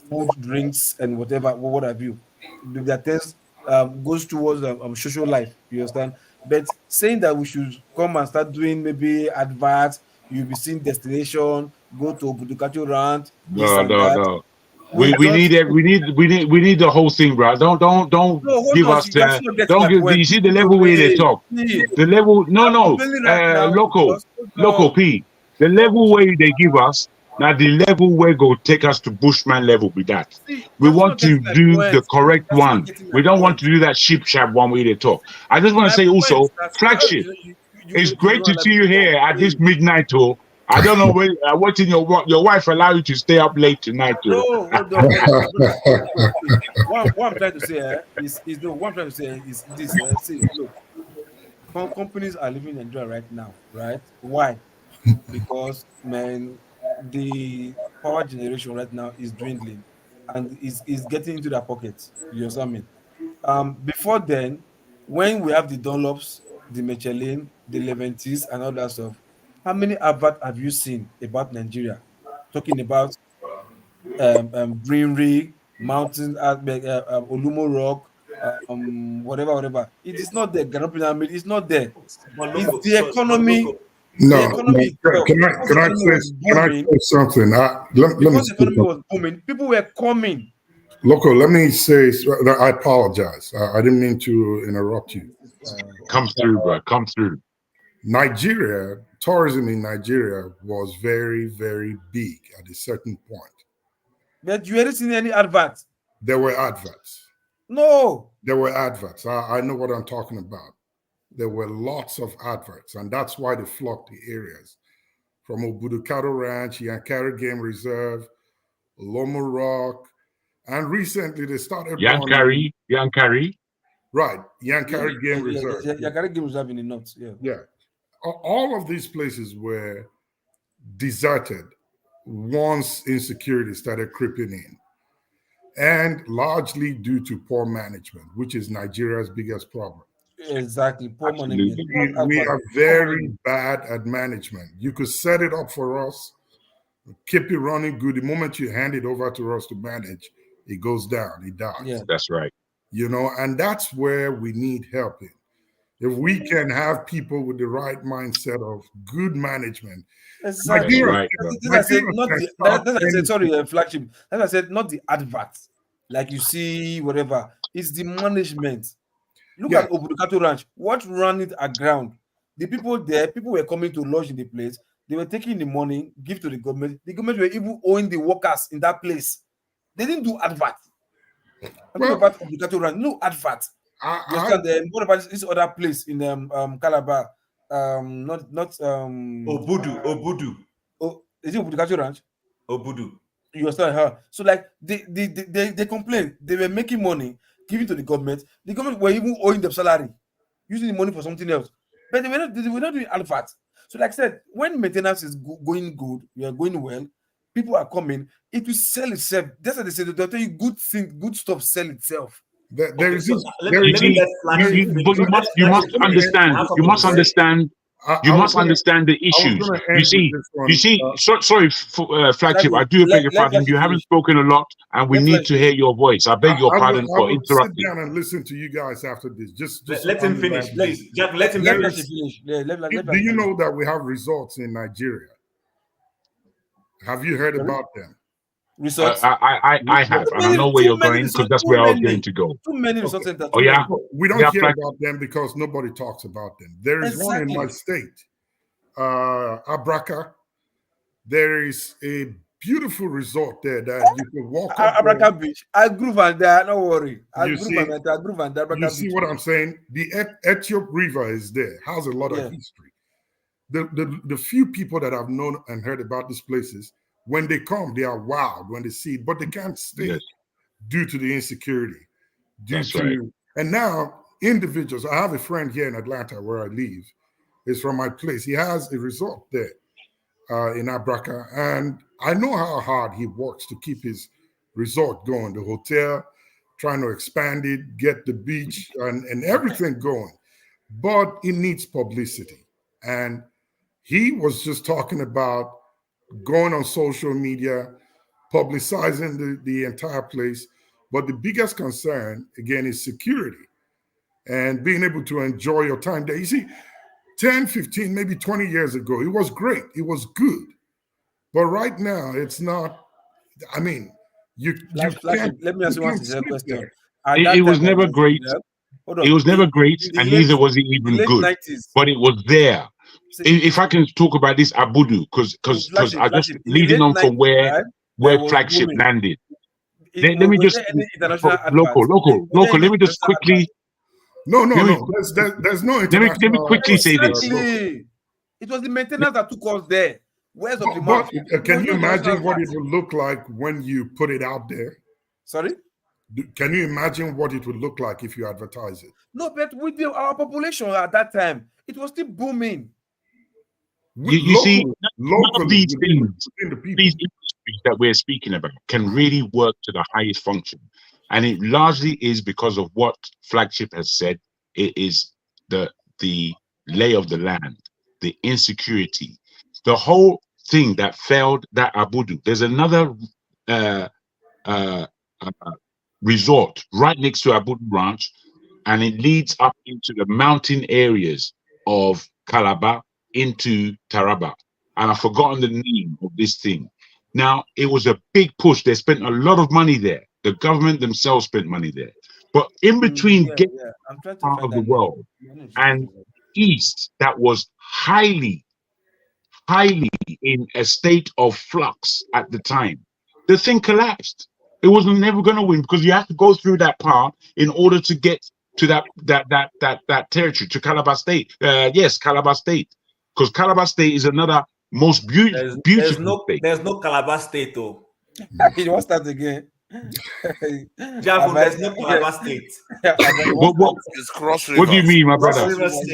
S9: food, drinks, and whatever, what have you. Their test goes towards social life. You understand? But saying that we should come and start doing maybe adverts, you'll be seeing destination, go to Budukacho rant, this
S5: No,
S9: and
S5: no,
S9: that.
S5: no.
S9: We
S5: We
S9: just
S5: need it. We need the whole thing, bro. Don't
S9: no, hold
S5: give
S9: on.
S5: us
S9: You're still not getting
S5: don't
S9: my
S5: give.
S9: point.
S5: You see the
S9: So,
S5: level where they talk.
S9: see,
S5: The level. No,
S9: I'm
S5: no.
S9: complaining right now
S5: Local,
S9: because hold on.
S5: P. The level where they give us now. The level where go take us to Bushman level with that.
S9: See,
S5: We
S9: you're still
S5: want
S9: not
S5: to
S9: getting my
S5: do the
S9: point.
S5: correct
S9: You're still not
S5: one.
S9: getting my
S5: We don't want
S9: point.
S5: to do that sheep shab one way they talk. I just want to
S9: My
S5: say
S9: point
S5: also
S9: is that
S5: flagship. It's
S9: you
S5: great
S9: don't
S5: to
S9: allow
S5: see
S9: me
S5: you
S9: to talk.
S5: here at this
S9: See,
S5: midnight tour. I don't know where watching your wife allow you to stay up late tonight,
S9: no,
S5: too.
S9: hold on, my brother. See, what I'm trying to say is no. What I'm trying to say is this. See, look, companies are living in Nigeria right now, right? Why? Because man, the power generation right now is dwindling, and is getting into their pockets. You understand me? Before then, when we have the Dunlops, the Michelin, the Leventis, and all that stuff, how many adverts have you seen about Nigeria talking about greenery, mountain, Olumo Rock, whatever? It is not there. Ghana Pyramid, it's not there.
S8: But
S9: It's
S8: local,
S9: the
S8: but
S9: economy.
S8: local.
S9: The
S3: No,
S9: economy
S3: no.
S9: itself, because the economy was
S3: Can I
S9: booming,
S3: say something? Let me
S9: because the
S3: say
S9: economy
S3: something.
S9: was booming, people were coming.
S3: Loco, let me say, I apologize. I didn't mean to interrupt you.
S5: Come through, bro. Come through.
S3: Nigeria, tourism in Nigeria was very, very big at a certain point.
S9: But you haven't seen any adverts.
S3: There were adverts.
S9: No.
S3: There were adverts. I know what I'm talking about. There were lots of adverts, and that's why they flocked the areas. From Obudukado Ranch, Yankari Game Reserve, Lomo Rock, and recently they started running.
S5: Yankari.
S3: Right, Yankari Game Reserve.
S9: Yankari Game Reserve in the north.
S3: Yeah. All of these places were deserted once insecurity started creeping in, and largely due to poor management, which is Nigeria's biggest problem.
S9: Exactly, poor management.
S3: We are very bad at management. You could set it up for us, keep it running good. The moment you hand it over to us to manage, it goes down, it dies.
S9: Yeah.
S5: That's right.
S3: You know, and that's where we need help in. If we can have people with the right mindset of good management.
S9: Exactly.
S5: Right,
S9: That's I said, sorry, flagship. As I said, not the adverts, like you see, whatever. It's the management. Look at Obudukato Ranch. What ran it aground? The people there, people were coming to lodge in the place. They were taking the money, give to the government. The government were even owing the workers in that place. They didn't do adverts. I'm talking about Obudukato Ranch. No adverts. You understand? What about this other place in Calabar? Not
S8: Obudu.
S9: Oh, is it Obudukato Ranch?
S8: Obudu.
S9: You understand her? So like they complained. They were making money, giving to the government. The government were even owing them salary, using the money for something else. But they were not doing adverts. So like I said, when maintenance is going good, we are going well, people are coming, it will sell itself. That's what they say. They'll tell you good stuff sell itself.
S5: But you must understand the issues. You see. Sorry, flagship. I do beg your pardon. You haven't spoken a lot, and we need to hear your voice. I beg your pardon for interrupting.
S3: Sit down and listen to you guys after this. Just
S8: let him finish, please. Let him finish.
S3: Do you know that we have resorts in Nigeria? Have you heard about them?
S9: Resorts?
S5: I have, and I know where you're going because that's where I was going to go.
S9: Too many resorts.
S5: Oh yeah,
S3: we don't hear about them because nobody talks about them. There is one in my state, Abraka. There is a beautiful resort there that you can walk up
S9: Abraka
S3: there.
S9: Beach. I grew and there. No worry. I
S3: You
S9: grew
S3: see,
S9: and there. I grew and there.
S3: you see what I'm saying? The Etiop River is there. Has a lot of history. The few people that I've known and heard about these places, when they come, they are wild when they see it, but they can't stay due to the insecurity. And now individuals, I have a friend here in Atlanta where I live. It's from my place. He has a resort there in Abraka, and I know how hard he works to keep his resort going, the hotel, trying to expand it, get the beach and everything going. But it needs publicity. And he was just talking about going on social media, publicizing the entire place. But the biggest concern, again, is security and being able to enjoy your time there. You see, 10, 15, maybe 20 years ago, it was great. It was good. But right now, it's not. I mean, you can't.
S9: Let me ask you one question.
S5: It was never great. It was never great, and neither was it even good.
S9: 90s.
S5: But it was there. If I can talk about this Abudu, because I just leading on from where flagship landed. Let me just local. Let me just quickly.
S3: No. There's no international.
S5: Let me quickly say this.
S9: It was the maintenance that took us there. Where's of the
S3: But
S9: month?
S3: can you imagine what it would look like when you put it out there?
S9: Sorry?
S3: Can you imagine what it would look like if you advertise it?
S9: No, but with our population at that time, it was still booming.
S5: You see, none of these things, these industries that we're speaking about can really work to the highest function. And it largely is because of what Flagship has said. It is the lay of the land, the insecurity, the whole thing that failed that Abudu. There's another resort right next to Abudu Ranch, and it leads up into the mountain areas of Calabar into Taraba. And I've forgotten the name of this thing. Now, it was a big push. They spent a lot of money there. The government themselves spent money there. But in between getting out of the world and East, that was highly in a state of flux at the time, the thing collapsed. It wasn't never going to win because you have to go through that part in order to get to that territory, to Calabar State. Yes, Calabar State, because Calabar State is another most beautiful state.
S2: There's no Calabar State, though.
S9: You want that again?
S2: There's no Calabar State.
S5: What do you mean, my brother?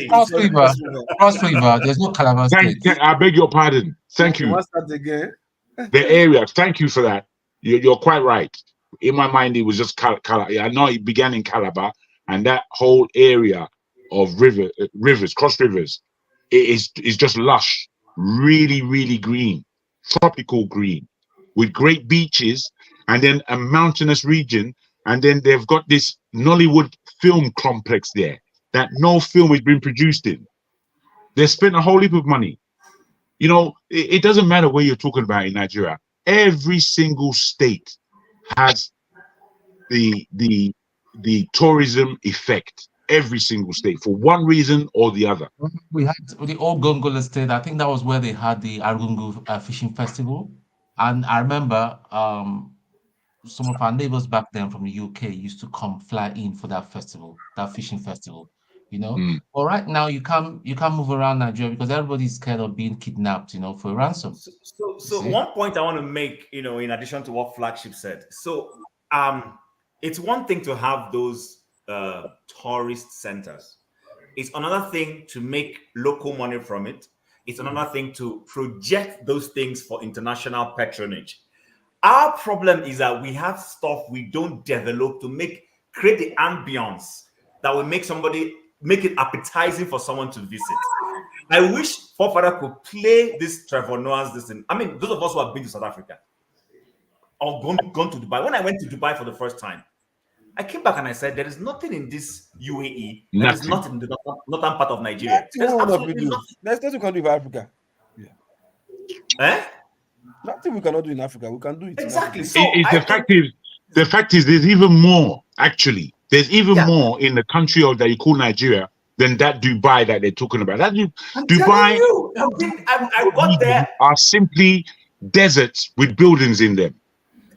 S6: Cross River. There's no Calabar State.
S5: I beg your pardon. Thank you.
S9: What's that again?
S5: The area. Thank you for that. You're quite right. In my mind, it was just Calabar. I know it began in Calabar, and that whole area of rivers, cross rivers, is just lush, really, really green, tropical green, with great beaches, and then a mountainous region, and then they've got this Nollywood film complex there that no film has been produced in. They spent a whole heap of money. You know, it doesn't matter where you're talking about in Nigeria. Every single state has the tourism effect. Every single state, for one reason or the other.
S6: We had the old Gongola State. I think that was where they had the Argungu Fishing Festival. And I remember some of our neighbors back then from the UK used to come fly in for that festival, that fishing festival, you know. But right now you can't move around Nigeria because everybody's scared of being kidnapped, you know, for ransom.
S2: So one point I want to make, you know, in addition to what Flagship said. So it's one thing to have those tourist centers. It's another thing to make local money from it. It's another thing to project those things for international patronage. Our problem is that we have stuff we don't develop to create the ambience that will make it appetizing for someone to visit. I wish Forefather could play this Trevor Noah's this thing. I mean, those of us who have been to South Africa or gone to Dubai. When I went to Dubai for the first time, I came back and I said, there is nothing in this UAE that is not in the northern part of Nigeria. There's absolutely nothing.
S9: There's nothing we can do in Africa.
S2: Eh?
S9: Nothing we cannot do in Africa. We can do it.
S2: Exactly.
S5: So the fact is, there's even more. Actually, there's even more in the country that you call Nigeria than that Dubai that they're talking about. That Dubai,
S2: I got there.
S5: Are simply deserts with buildings in them.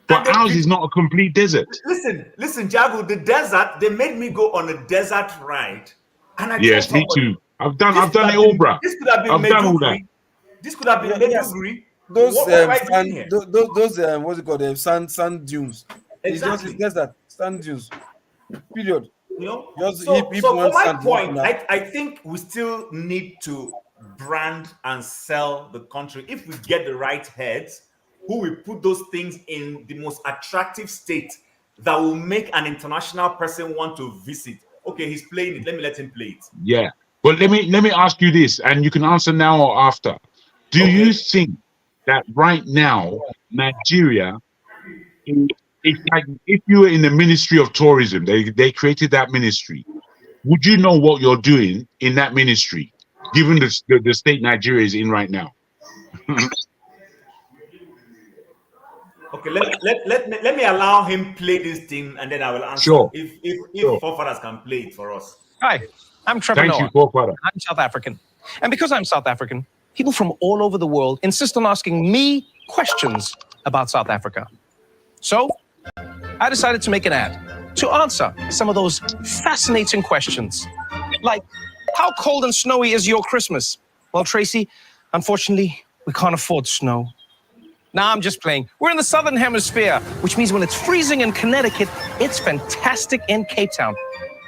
S5: But ours is not a complete desert.
S2: Listen, Jago, the desert, they made me go on a desert ride. And I
S5: Yes,
S2: told
S5: me
S2: somebody,
S5: too. I've done it all, bruh.
S2: this could have been
S5: I've done all that.
S2: Maiduguri. This could have been
S9: Yes,
S2: Maiduguri.
S9: those
S2: What am I doing here?
S9: those what's it called? Sand dunes.
S2: Exactly.
S9: It's just that sand dunes. Period.
S2: You know,
S9: Just
S2: so
S9: heap
S2: for
S9: one
S2: my
S9: sand
S2: point,
S9: enough.
S2: I think we still need to brand and sell the country. If we get the right heads who will put those things in the most attractive state that will make an international person want to visit. Okay, he's playing it. Let me let him play it.
S5: Yeah. But let me ask you this, and you can answer now or after. Do you think that right now Nigeria, it's like if you were in the Ministry of Tourism, they created that ministry. Would you know what you're doing in that ministry, given the state Nigeria is in right now?
S2: Okay, let me allow him play this thing, and then I will answer.
S5: Sure.
S2: If forefathers can play it for us.
S18: Hi, I'm Trevor
S5: Thank
S18: Noah.
S5: you, forefather.
S18: I'm South African. And because I'm South African, people from all over the world insist on asking me questions about South Africa. So I decided to make an ad to answer some of those fascinating questions. Like, how cold and snowy is your Christmas? Well, Tracy, unfortunately, we can't afford snow. Nah, I'm just playing. We're in the Southern Hemisphere, which means when it's freezing in Connecticut, it's fantastic in Cape Town.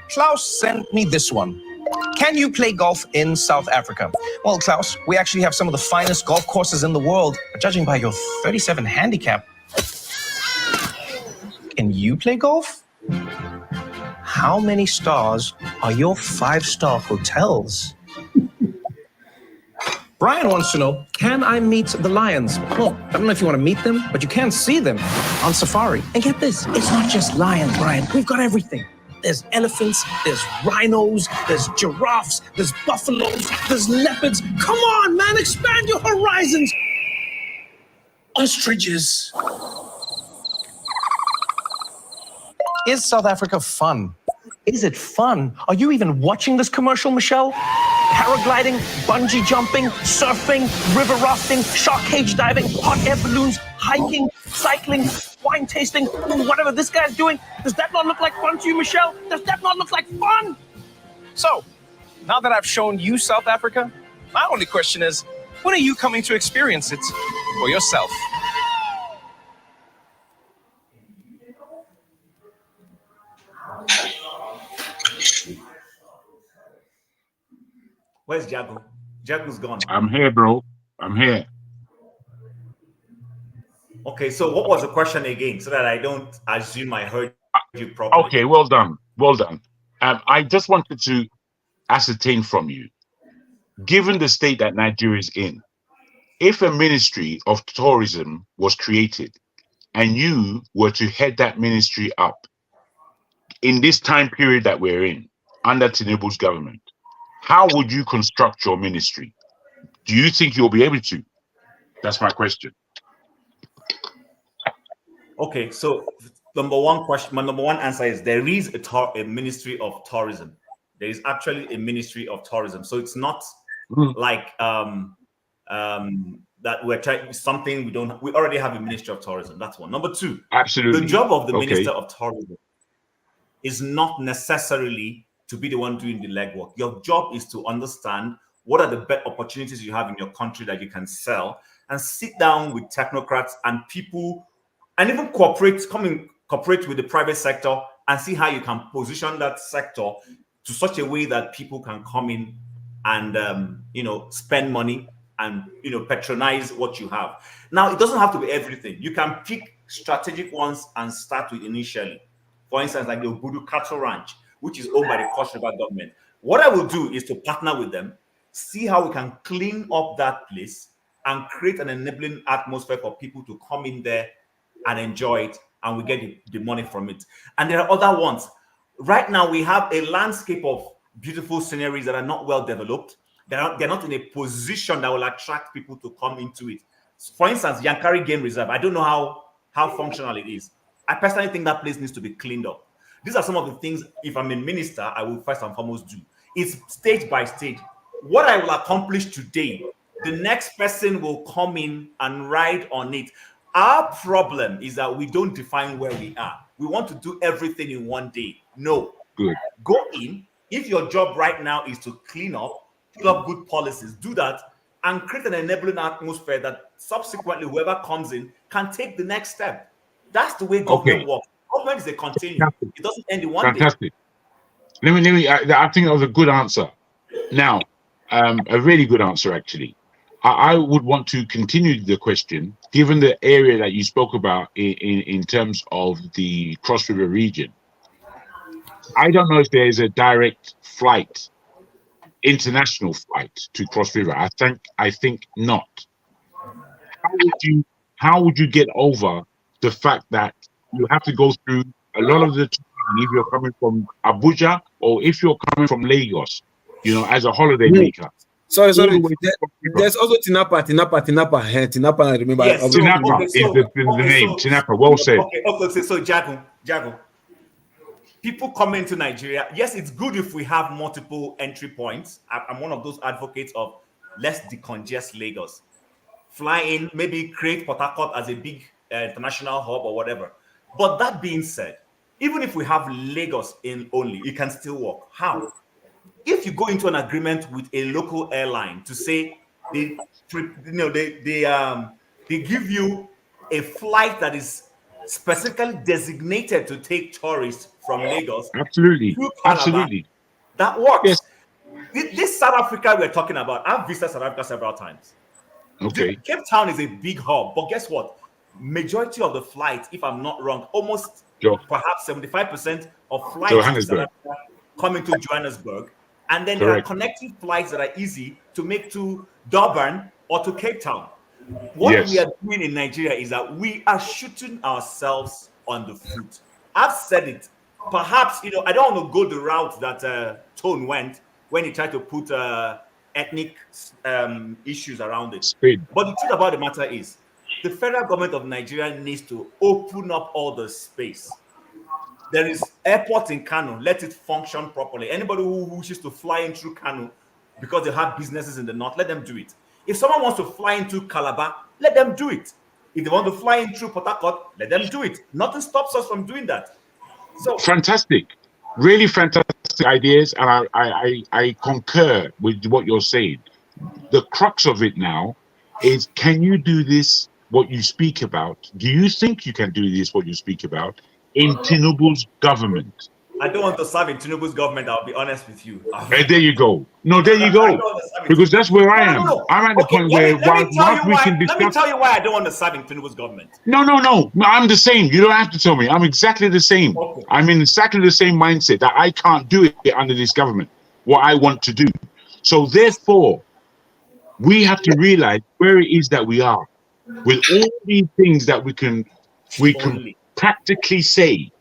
S18: Klaus sent me this one. Can you play golf in South Africa? Well, Klaus, we actually have some of the finest golf courses in the world, but judging by your 37 handicap. Can you play golf? How many stars are your 5-star hotels? Brian wants to know, can I meet the lions? Well, I don't know if you want to meet them, but you can see them on safari. And get this, it's not just lions, Brian. We've got everything. There's elephants, there's rhinos, there's giraffes, there's buffaloes, there's leopards. Come on, man, expand your horizons. Ostriches. Is South Africa fun? Is it fun? Are you even watching this commercial, Michelle? Paragliding, bungee jumping, surfing, river rafting, shark cage diving, hot air balloons, hiking, cycling, wine tasting, whatever this guy's doing. Does that not look like fun to you, Michelle? Does that not look like fun? So, now that I've shown you South Africa, my only question is, when are you coming to experience it for yourself?
S2: Where's Jago? Jago's gone.
S5: I'm here, bro. I'm here.
S2: Okay, so what was the question again, so that I don't assume I heard you properly?
S5: Okay, well done. Well done. I just wanted to ascertain from you, given the state that Nigeria is in, if a ministry of tourism was created and you were to head that ministry up in this time period that we're in, under Tinubu's government, how would you construct your ministry? Do you think you'll be able to? That's my question.
S2: Okay, so my number one answer is there is a ministry of tourism. There is actually a ministry of tourism. So it's not like that we're trying something we already have a ministry of tourism. That's one. Number two,
S5: absolutely.
S2: The job of the minister of tourism is not necessarily to be the one doing the legwork. Your job is to understand what are the best opportunities you have in your country that you can sell, and sit down with technocrats and people, and even cooperate with the private sector and see how you can position that sector to such a way that people can come in and spend money and patronize what you have. Now, it doesn't have to be everything. You can pick strategic ones and start with initially. For instance, like the Obudu Cattle Ranch, which is owned by the Cross River government. What I will do is to partner with them, see how we can clean up that place and create an enabling atmosphere for people to come in there and enjoy it, and we get the money from it. And there are other ones. Right now, we have a landscape of beautiful sceneries that are not well developed. They're not in a position that will attract people to come into it. For instance, Yankari Game Reserve, I don't know how functional it is. I personally think that place needs to be cleaned up. These are some of the things, if I'm a minister, I will first and foremost do. It's stage by stage. What I will accomplish today the next person will come in and ride on it. Our problem is that we don't define where we are. We want to do everything in one day. No.
S5: Good.
S2: Go in. If your job right now is to clean up, put up good policies, do that, and create an enabling atmosphere that subsequently whoever comes in can take the next step. That's the way government works. Government is a continuum. It doesn't end in one day.
S5: Fantastic. Let me. I think that was a good answer. Now, a really good answer actually. I would want to continue the question, given the area that you spoke about in terms of the Cross River region. I don't know if there is a direct flight, international flight to Cross River. I think not. How would you get over the fact that you have to go through a lot of the time if you're coming from Abuja or if you're coming from Lagos, as a holiday maker?
S9: Sorry. There's also Tinapa. I remember.
S5: Yes, Tinapa is the name. Tinapa, well said.
S2: Okay, so Jago. People come into Nigeria. Yes, it's good if we have multiple entry points. I'm one of those advocates of let's decongest Lagos. Fly in, maybe create Port Harcourt as a big international hub or whatever. But that being said, even if we have Lagos in only, it can still work. How? If you go into an agreement with a local airline to say they give you a flight that is specifically designated to take tourists from Lagos.
S5: Absolutely.
S2: To Calabar,
S5: Absolutely.
S2: That works.
S5: Yes.
S2: This South Africa we're talking about, I've visited South Africa several times.
S5: Okay.
S2: Cape Town is a big hub, but guess what? Majority of the flights, if I'm not wrong, almost perhaps 75% of flights to South Africa come into Johannesburg. And then there are connecting flights that are easy to make to Durban or to Cape Town. What we are doing in Nigeria is that we are shooting ourselves on the foot. I've said it. Perhaps, I don't want to go the route that Tone went when he tried to put ethnic issues around it. But the truth about the matter is, the federal government of Nigeria needs to open up all the space. There is airport in Kano. Let it function properly. Anybody who wishes to fly in through Kano because they have businesses in the north, let them do it. If someone wants to fly into Calabar, let them do it. If they want to fly in through Port Harcourt, let them do it. Nothing stops us from doing that. So
S5: fantastic, really fantastic ideas, and I concur with what you're saying. The crux of it now is: can you do this? What you speak about? Do you think you can do this? What you speak about in Tinubu's government?
S2: I don't want to serve in Tinubu's government. I'll be honest with you.
S5: There you go. No, there you go. Because that's where I am. I'm at the point where
S2: let me tell you why I don't want to serve in Tinubu's government.
S5: No. I'm the same. You don't have to tell me. I'm exactly the same. Okay. I'm in exactly the same mindset that I can't do it under this government, what I want to do. So therefore, we have to realize where it is that we are. With all these things that we can practically say,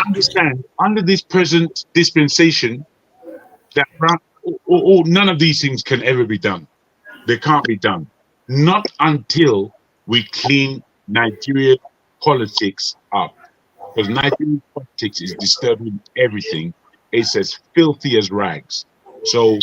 S5: understand under this present dispensation that none of these things can ever be done. They can't be done. Not until we clean Nigerian politics up. Because Nigerian politics is disturbing everything. It's as filthy as rags. So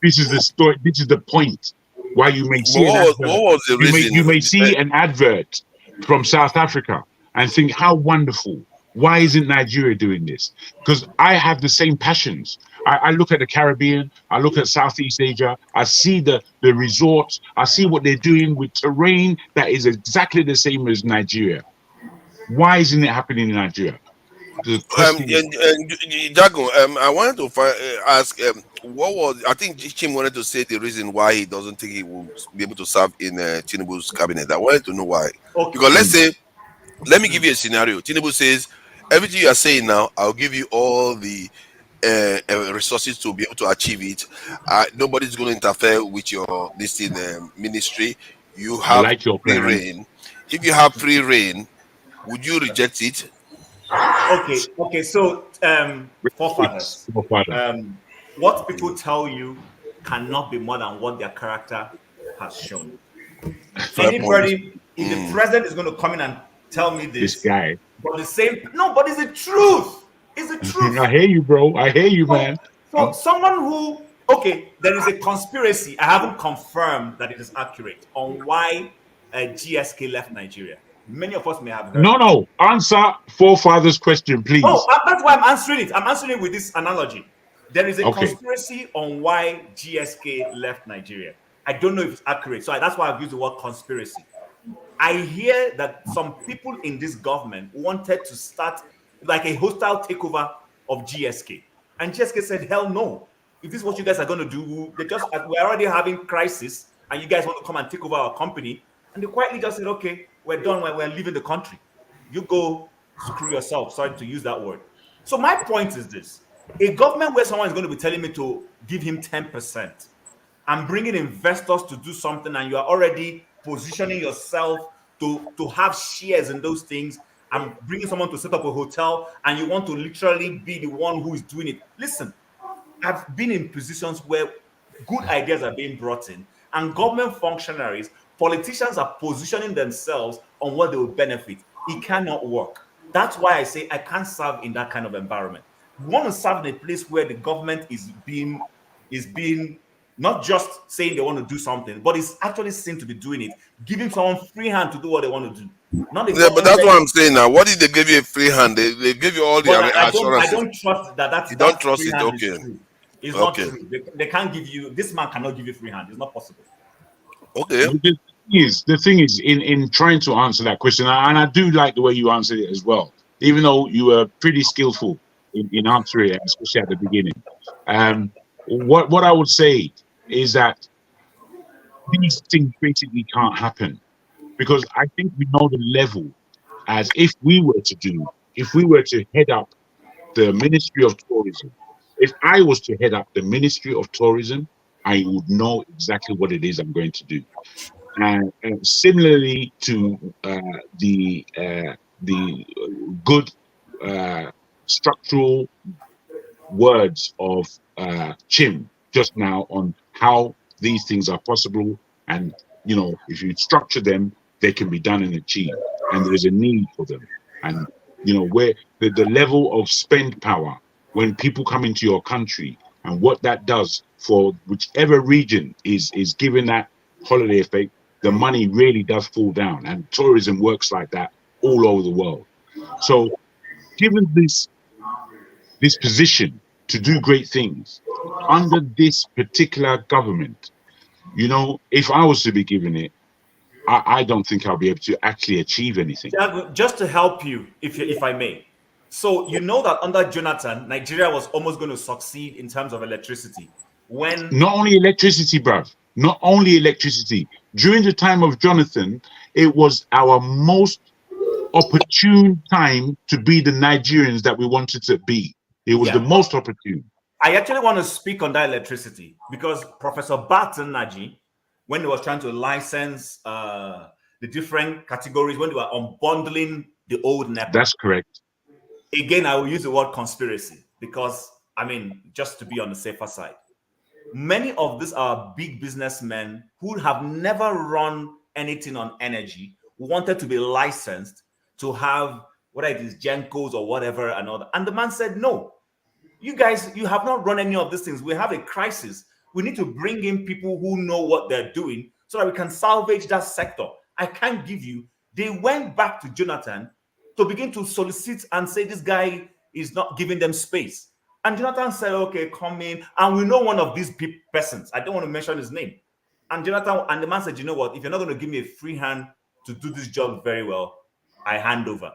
S5: this is the story. This is the point. Why you may see you may see an advert from South Africa and think, how wonderful. Why isn't Nigeria doing this? Because I have the same passions. I look at the Caribbean, I look at Southeast Asia, I see the resorts, I see what they're doing with terrain that is exactly the same as Nigeria. Why isn't it happening in Nigeria?
S10: Jago, I wanted to ask, what was, I think Chim wanted to say the reason why he doesn't think he will be able to serve in Tinubu's cabinet. I wanted to know why. Okay. Because let's say, let me give you a scenario. Tinubu says, everything you are saying now, I'll give you all the resources to be able to achieve it. Nobody's going to interfere with your ministry. You have free reign. If you have free reign, would you reject it?
S2: Okay. So, forefathers, what people tell you cannot be more than what their character has shown. Anybody, if the president is going to come in and tell me this
S5: guy,
S2: but the same, no, but it's the truth. It's the truth.
S5: I hear you, bro. I hear you, man.
S2: So someone who Okay, there is a conspiracy. I haven't confirmed that it is accurate on why GSK left Nigeria. Many of us may have heard.
S5: No. Answer forefathers' question,
S2: Oh,
S5: please.
S2: that's why I'm answering it. I'm answering it with this analogy. There is a
S5: Okay.
S2: conspiracy on why GSK left Nigeria. I don't know if it's accurate, so that's why I've used the word conspiracy. I hear that some people in this government wanted to start like a hostile takeover of GSK, and GSK said, "Hell no! If this is what you guys are going to do, we're already having crisis, and you guys want to come and take over our company." And they quietly just said, "Okay, we're done. We're leaving the country. You go screw yourself." Sorry to use that word. So my point is this: a government where someone is going to be telling me to give him 10%. I'm bringing investors to do something, and you are already positioning yourself to have shares in those things. I'm bringing someone to set up a hotel, and you want to literally be the one who is doing it. Listen, I've been in positions where good ideas are being brought in, and government functionaries, politicians are positioning themselves on what they will benefit. It cannot work. That's why I say I can't serve in that kind of environment. We want to serve in a place where the government is being not just saying they want to do something, but it's actually seen to be doing it, giving someone free hand to do what they want to do. Not the
S10: Yeah, but
S2: government
S10: that's
S2: where
S10: what I'm saying now. What if they give you a free hand? They give you all the
S2: but I
S10: assurances.
S2: don't trust that
S10: You don't
S2: that
S10: trust
S2: free
S10: it,
S2: hand
S10: okay?
S2: is true. It's not
S10: Okay.
S2: true. They can't give you, this man cannot give you free hand. It's not possible.
S10: Okay.
S5: The thing is, in trying to answer that question, and I do like the way you answered it as well, even though you were pretty skillful in answering it, especially at the beginning. What I would say is that these things basically can't happen, because I think we know the level. As if we were to head up the Ministry of Tourism, if I was to head up the Ministry of Tourism, I would know exactly what it is I'm going to do. And similarly to the good structural words of Chim just now on how these things are possible, and if you structure them, they can be done and achieved, and there is a need for them. And where the level of spend power when people come into your country, and what that does for whichever region is given that holiday effect, the money really does fall down, and tourism works like that all over the world. So given this position to do great things under this particular government, if I was to be given it, I don't think I'll be able to actually achieve anything.
S2: Just to help you, if I may. So you know that under Jonathan, Nigeria was almost going to succeed in terms of electricity. When
S5: Not only electricity, bruv, not only electricity. During the time of Jonathan, it was our most opportune time to be the Nigerians that we wanted to be. It was the most opportune.
S2: I actually want to speak on that electricity, because Professor Barton Naji, when he was trying to license the different categories, when they were unbundling the old NEPA.
S5: That's correct.
S2: Again, I will use the word conspiracy, because, just to be on the safer side. Many of these are big businessmen who have never run anything on energy, wanted to be licensed to have, whether it is Gencos or whatever, and all that. And the man said, no, you guys, you have not run any of these things. We have a crisis. We need to bring in people who know what they're doing so that we can salvage that sector. I can't give you. They went back to Jonathan to begin to solicit and say this guy is not giving them space. And Jonathan said, okay, come in. And we know one of these persons. I don't want to mention his name. And Jonathan, and the man said, you know what? If you're not going to give me a free hand to do this job very well, I hand over.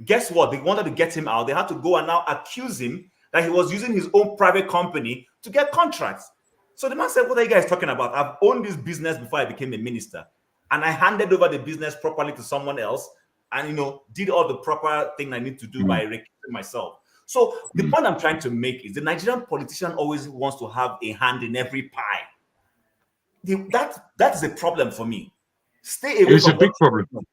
S2: Guess what? They wanted to get him out. They had to go and now accuse him that he was using his own private company to get contracts. So the man said, what are you guys talking about? I've owned this business before I became a minister. And I handed over the business properly to someone else and, did all the proper thing I need to do by recusing myself. So the point I'm trying to make is the Nigerian politician always wants to have a hand in every pie. That is a problem for me. Stay away
S5: It's
S2: from
S5: a big problem.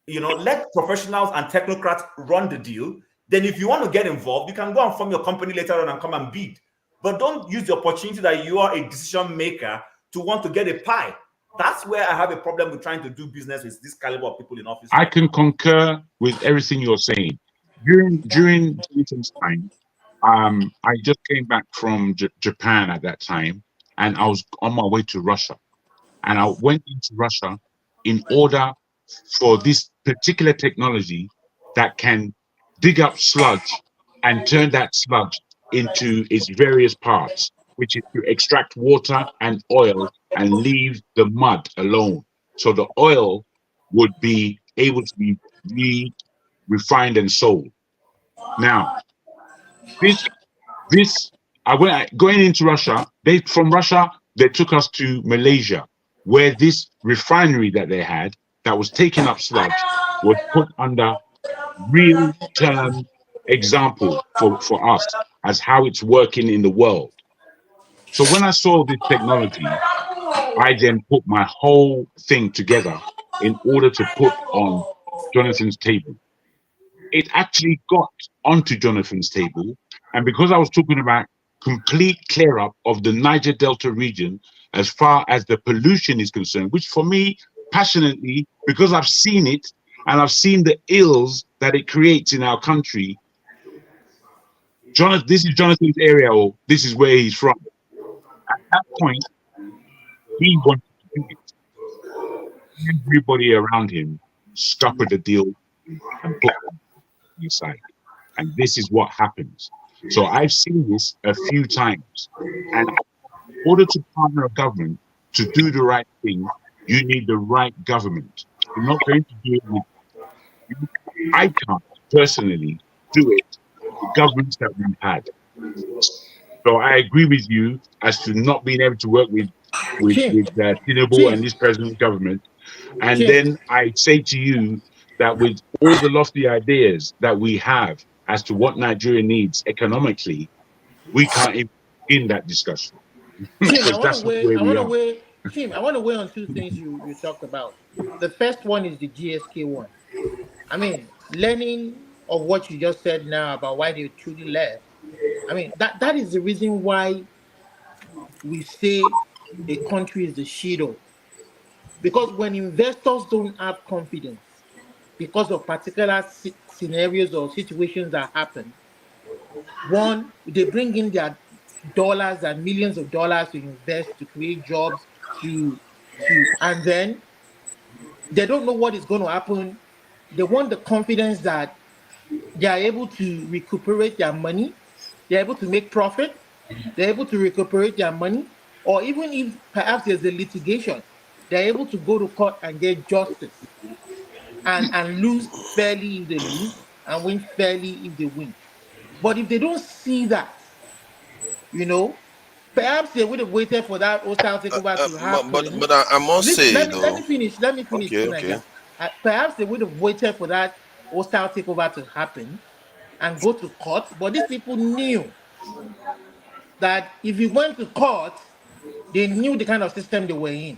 S2: Let professionals and technocrats run the deal. Then if you want to get involved, you can go and form your company later on and come and bid. But don't use the opportunity that you are a decision maker to want to get a pie. That's where I have a problem with trying to do business with this caliber of people in office.
S5: I can concur with everything you're saying. During Jonathan's time, I just came back from Japan at that time, and I was on my way to Russia. And I went into Russia in order for this particular technology that can dig up sludge and turn that sludge into its various parts, which is to extract water and oil and leave the mud alone. So the oil would be able to be refined and sold. Now, this I went going into Russia. From Russia they took us to Malaysia, where this refinery that they had that was taking up sludge was put under real term example for us as how it's working in the world. So when I saw this technology, I then put my whole thing together in order to put on Jonathan's table. It actually got onto Jonathan's table. And because I was talking about complete clear up of the Niger Delta region as far as the pollution is concerned, which for me, passionately, because I've seen it and I've seen the ills that it creates in our country. Jonathan, this is Jonathan's area, or this is where he's from. At that point, he wanted to do it. Everybody around him scuppered the deal and put it aside. And this is what happens. So I've seen this a few times. And in order to partner a government to do the right thing, you need the right government. You're not going to do it with, I can't personally do it with the governments that we've had. So I agree with you as to not being able to work with Tinubu and this present government. And then I say to you that with all the lofty ideas that we have as to what Nigeria needs economically, we can't even begin that discussion.
S12: Tim, I
S5: Because
S12: want to
S5: that's not
S12: weigh.
S5: where
S12: I
S5: we
S12: want to
S5: are.
S12: weigh. Tim, I want to weigh on two things you talked about. The first one is the GSK one. I mean, learning of what you just said now about why they truly left. I mean, that is the reason why we say a country is the shadow. Because when investors don't have confidence because of particular scenarios or situations that happen, one, they bring in their dollars and millions of dollars to invest, to create jobs, and then they don't know what is going to happen. They want the confidence that they are able to recuperate their money, they're able to make profit, they're able to recuperate their money, or even if perhaps there's a litigation, they're able to go to court and get justice and lose fairly if they lose and win fairly if they win. But if they don't see that, perhaps they would have waited for that hostile takeover to happen.
S10: But I must
S12: Listen,
S10: say
S12: let
S10: though.
S12: me finish. Let me finish,
S10: Okay,
S12: Senator.
S10: okay.
S12: Perhaps they would have waited for that hostile takeover to happen and go to court. But these people knew that if you went to court, they knew the kind of system they were in.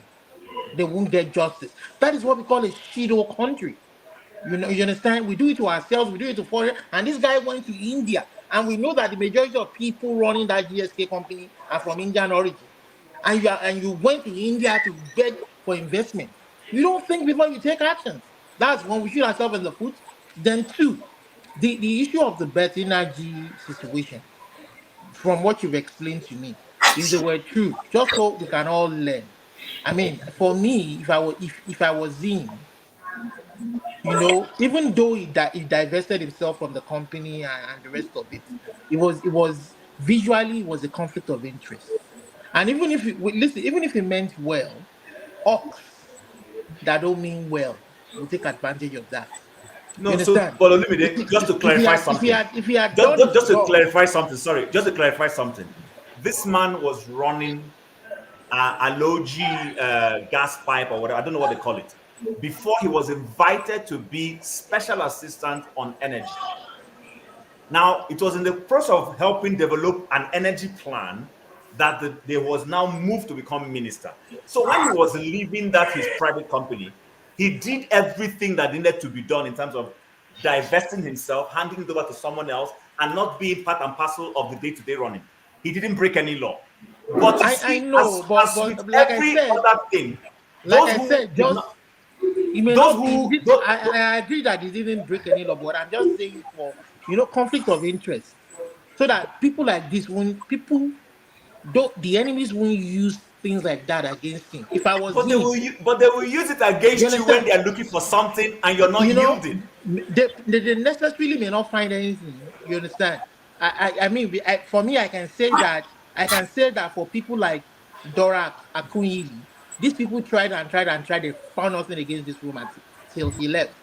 S12: They won't get justice. That is what we call a shadow country. You understand? We do it to ourselves, we do it to foreign. And this guy went to India, and we know that the majority of people running that GSK company are from Indian origin. And you went to India to beg for investment. You don't think before you take actions. That's when we shoot ourselves in the foot. Then two, the issue of the Beth energy situation, from what you've explained to me, if they were true, just so we can all learn. I mean, for me, if I was in, even though he divested himself from the company and the rest of it, it was visually it was a conflict of interest. And even if listen, even if he meant well, ox that don't mean well will take advantage of that. You
S2: No, so
S12: understand?
S2: but Olumide, just to
S12: If he
S2: clarify
S12: had if he
S2: something,
S12: had if he had done his
S2: just to
S12: job,
S2: clarify something. Sorry, just to clarify something. This man was running a Aloji gas pipe or whatever. I don't know what they call it. Before he was invited to be special assistant on energy. Now, it was in the process of helping develop an energy plan that there was now moved to become minister. So when he was leaving that his private company, he did everything that needed to be done in terms of divesting himself, handing it over to someone else, and not being part and parcel of the day-to-day running. He didn't break any law. But you
S12: I
S2: see,
S12: know,
S2: as with
S12: but
S2: every other thing, those who did
S12: just
S2: not,
S12: he may
S2: those
S12: not.
S2: who,
S12: I agree that he didn't break any law, but I'm just saying for conflict of interest. so that people like this, when people don't, the enemies won't use things like that against him. If I was
S2: But
S12: him,
S2: they will use it
S12: you
S2: against you when
S12: understand?
S2: they are looking for something and you're not
S12: You know,
S2: yielding.
S12: they necessarily may not find anything. You understand? I mean, for me, I can say that for people like Dorak Akunyili, these people tried and tried and tried. They found nothing against this woman till he left.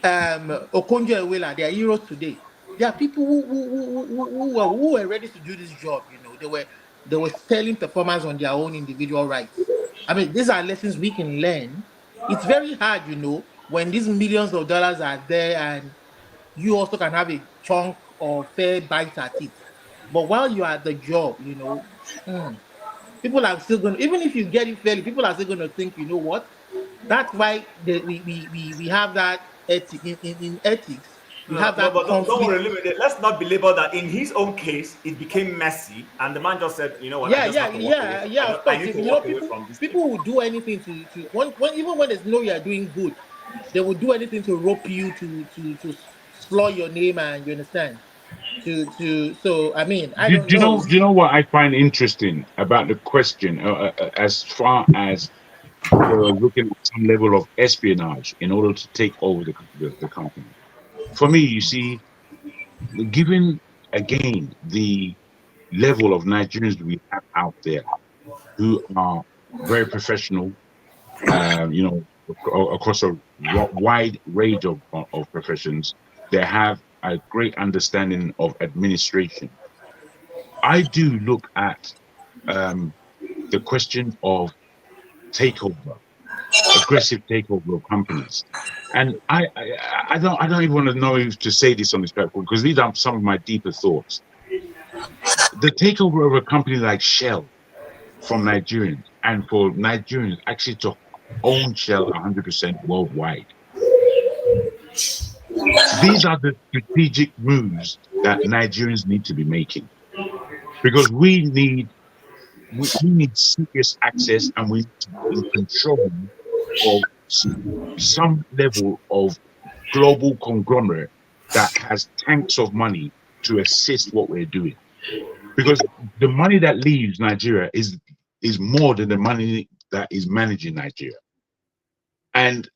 S12: Okonjo Iweala, they are heroes today. There are people who were ready to do this job. You know, they were selling performance on their own individual rights. I mean, these are lessons we can learn. It's very hard, you know, when these millions of dollars are there and you also can have a chunk or fair bite at it. But while you are at the job, you know, people are still going to, even if you get it fairly, people are still going to think, you know what? That's why we have that ethic in ethics. We
S2: No,
S12: have
S2: no,
S12: that
S2: but don't
S12: conflict.
S2: worry, let's not belabor that. In his own case, it became messy, and the man just said, "You know what? I just have to walk away.
S12: Of
S2: I
S12: course.
S2: need to
S12: You know,
S2: walk away from this thing."
S12: people will do anything to when even when they know you are doing good, they will do anything to rope you to slur your name, and you understand. So I mean, I don't know.
S5: Do you know what I find interesting about the question? As far as they were looking at some level of espionage in order to take over the company. For me, you see, given again the level of Nigerians we have out there who are very professional, you know, across a wide range of professions, they have a great understanding of administration. I do look at the question of takeover, aggressive takeover of companies. And I don't even want to know if to say this on this platform because these are some of my deeper thoughts. The takeover of a company like Shell from Nigerians and for Nigerians actually to own Shell 100% worldwide. These are the strategic moves that Nigerians need to be making because we need serious access and we need to be in control of some level of global conglomerate that has tanks of money to assist what we're doing. Because the money that leaves Nigeria is more than the money that is managing Nigeria. And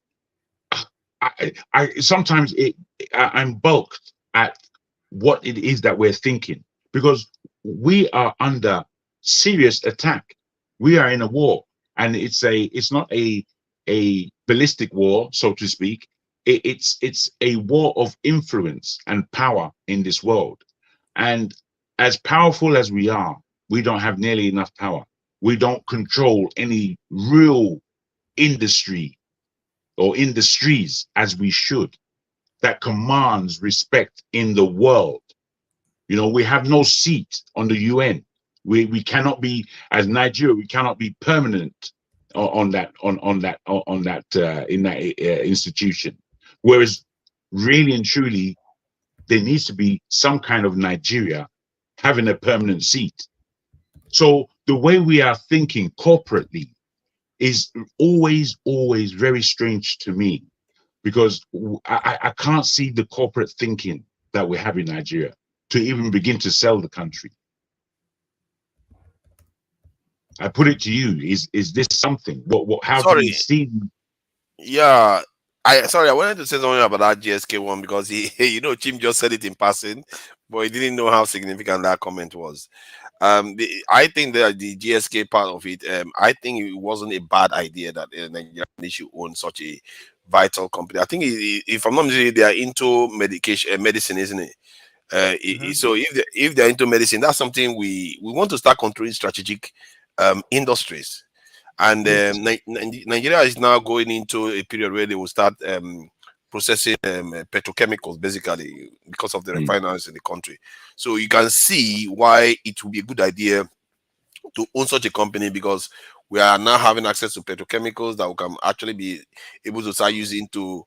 S5: I sometimes I'm balked at what it is that we're thinking because we are under serious attack. We are in a war, and it's not a ballistic war, so to speak. It's a war of influence and power in this world. And as powerful as we are, we don't have nearly enough power. We don't control any real industry or industries as we should that commands respect in the world. You know, we have no seat on the UN. We cannot be, as Nigeria, we cannot be permanent in that institution. Whereas, really and truly, there needs to be some kind of Nigeria having a permanent seat. So the way we are thinking corporately is always very strange to me because I can't see the corporate thinking that we have in Nigeria to even begin to sell the country. I put it to you: is this something? How do you see?
S10: Yeah, I wanted to say something about that GSK one because you know, Chim just said it in passing, but he didn't know how significant that comment was. I think that the GSK part of it, I think it wasn't a bad idea that Nigeria should own such a vital company. I think if I'm not mistaken, they are into medicine, isn't it? So if they're into medicine, that's something we want to start controlling strategic industries. And Nigeria is now going into a period where they will start processing petrochemicals, basically, because of the refineries in the country. So you can see why it would be a good idea to own such a company, because we are now having access to petrochemicals that we can actually be able to start using to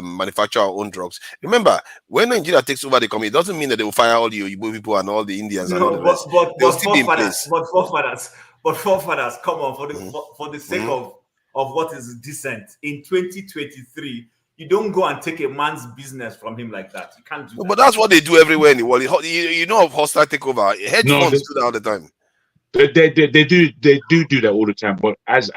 S10: manufacture our own drugs. Remember, when Nigeria takes over the company, it doesn't mean that they will fire all the Igbo people and all the Indians and all the rest. They'll still be in place.
S2: But forefathers, come on, for the sake of what is decent, in 2023, You don't go and take a man's business from him like that. You can't do that.
S10: But that's what they do everywhere in the world. You know of hostile takeover. Hedge funds do that all the time.
S5: They do that all the time. But as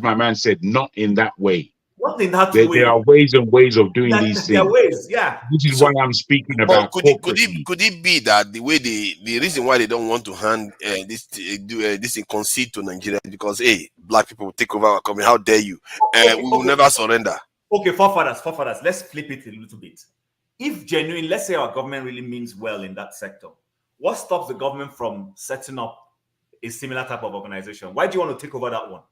S5: my man said, not in that way.
S2: Not in that way.
S5: There are ways and ways of doing these things.
S2: There are ways, yeah.
S5: This is why I'm speaking about.
S10: Could it be that the way the reason why they don't want to hand this in concede to Nigeria is because black people will take over our company? How dare you? We will never surrender.
S2: Okay, forefathers, let's flip it a little bit. If genuine, let's say our government really means well in that sector, what stops the government from setting up a similar type of organization? Why do you want to take over that one?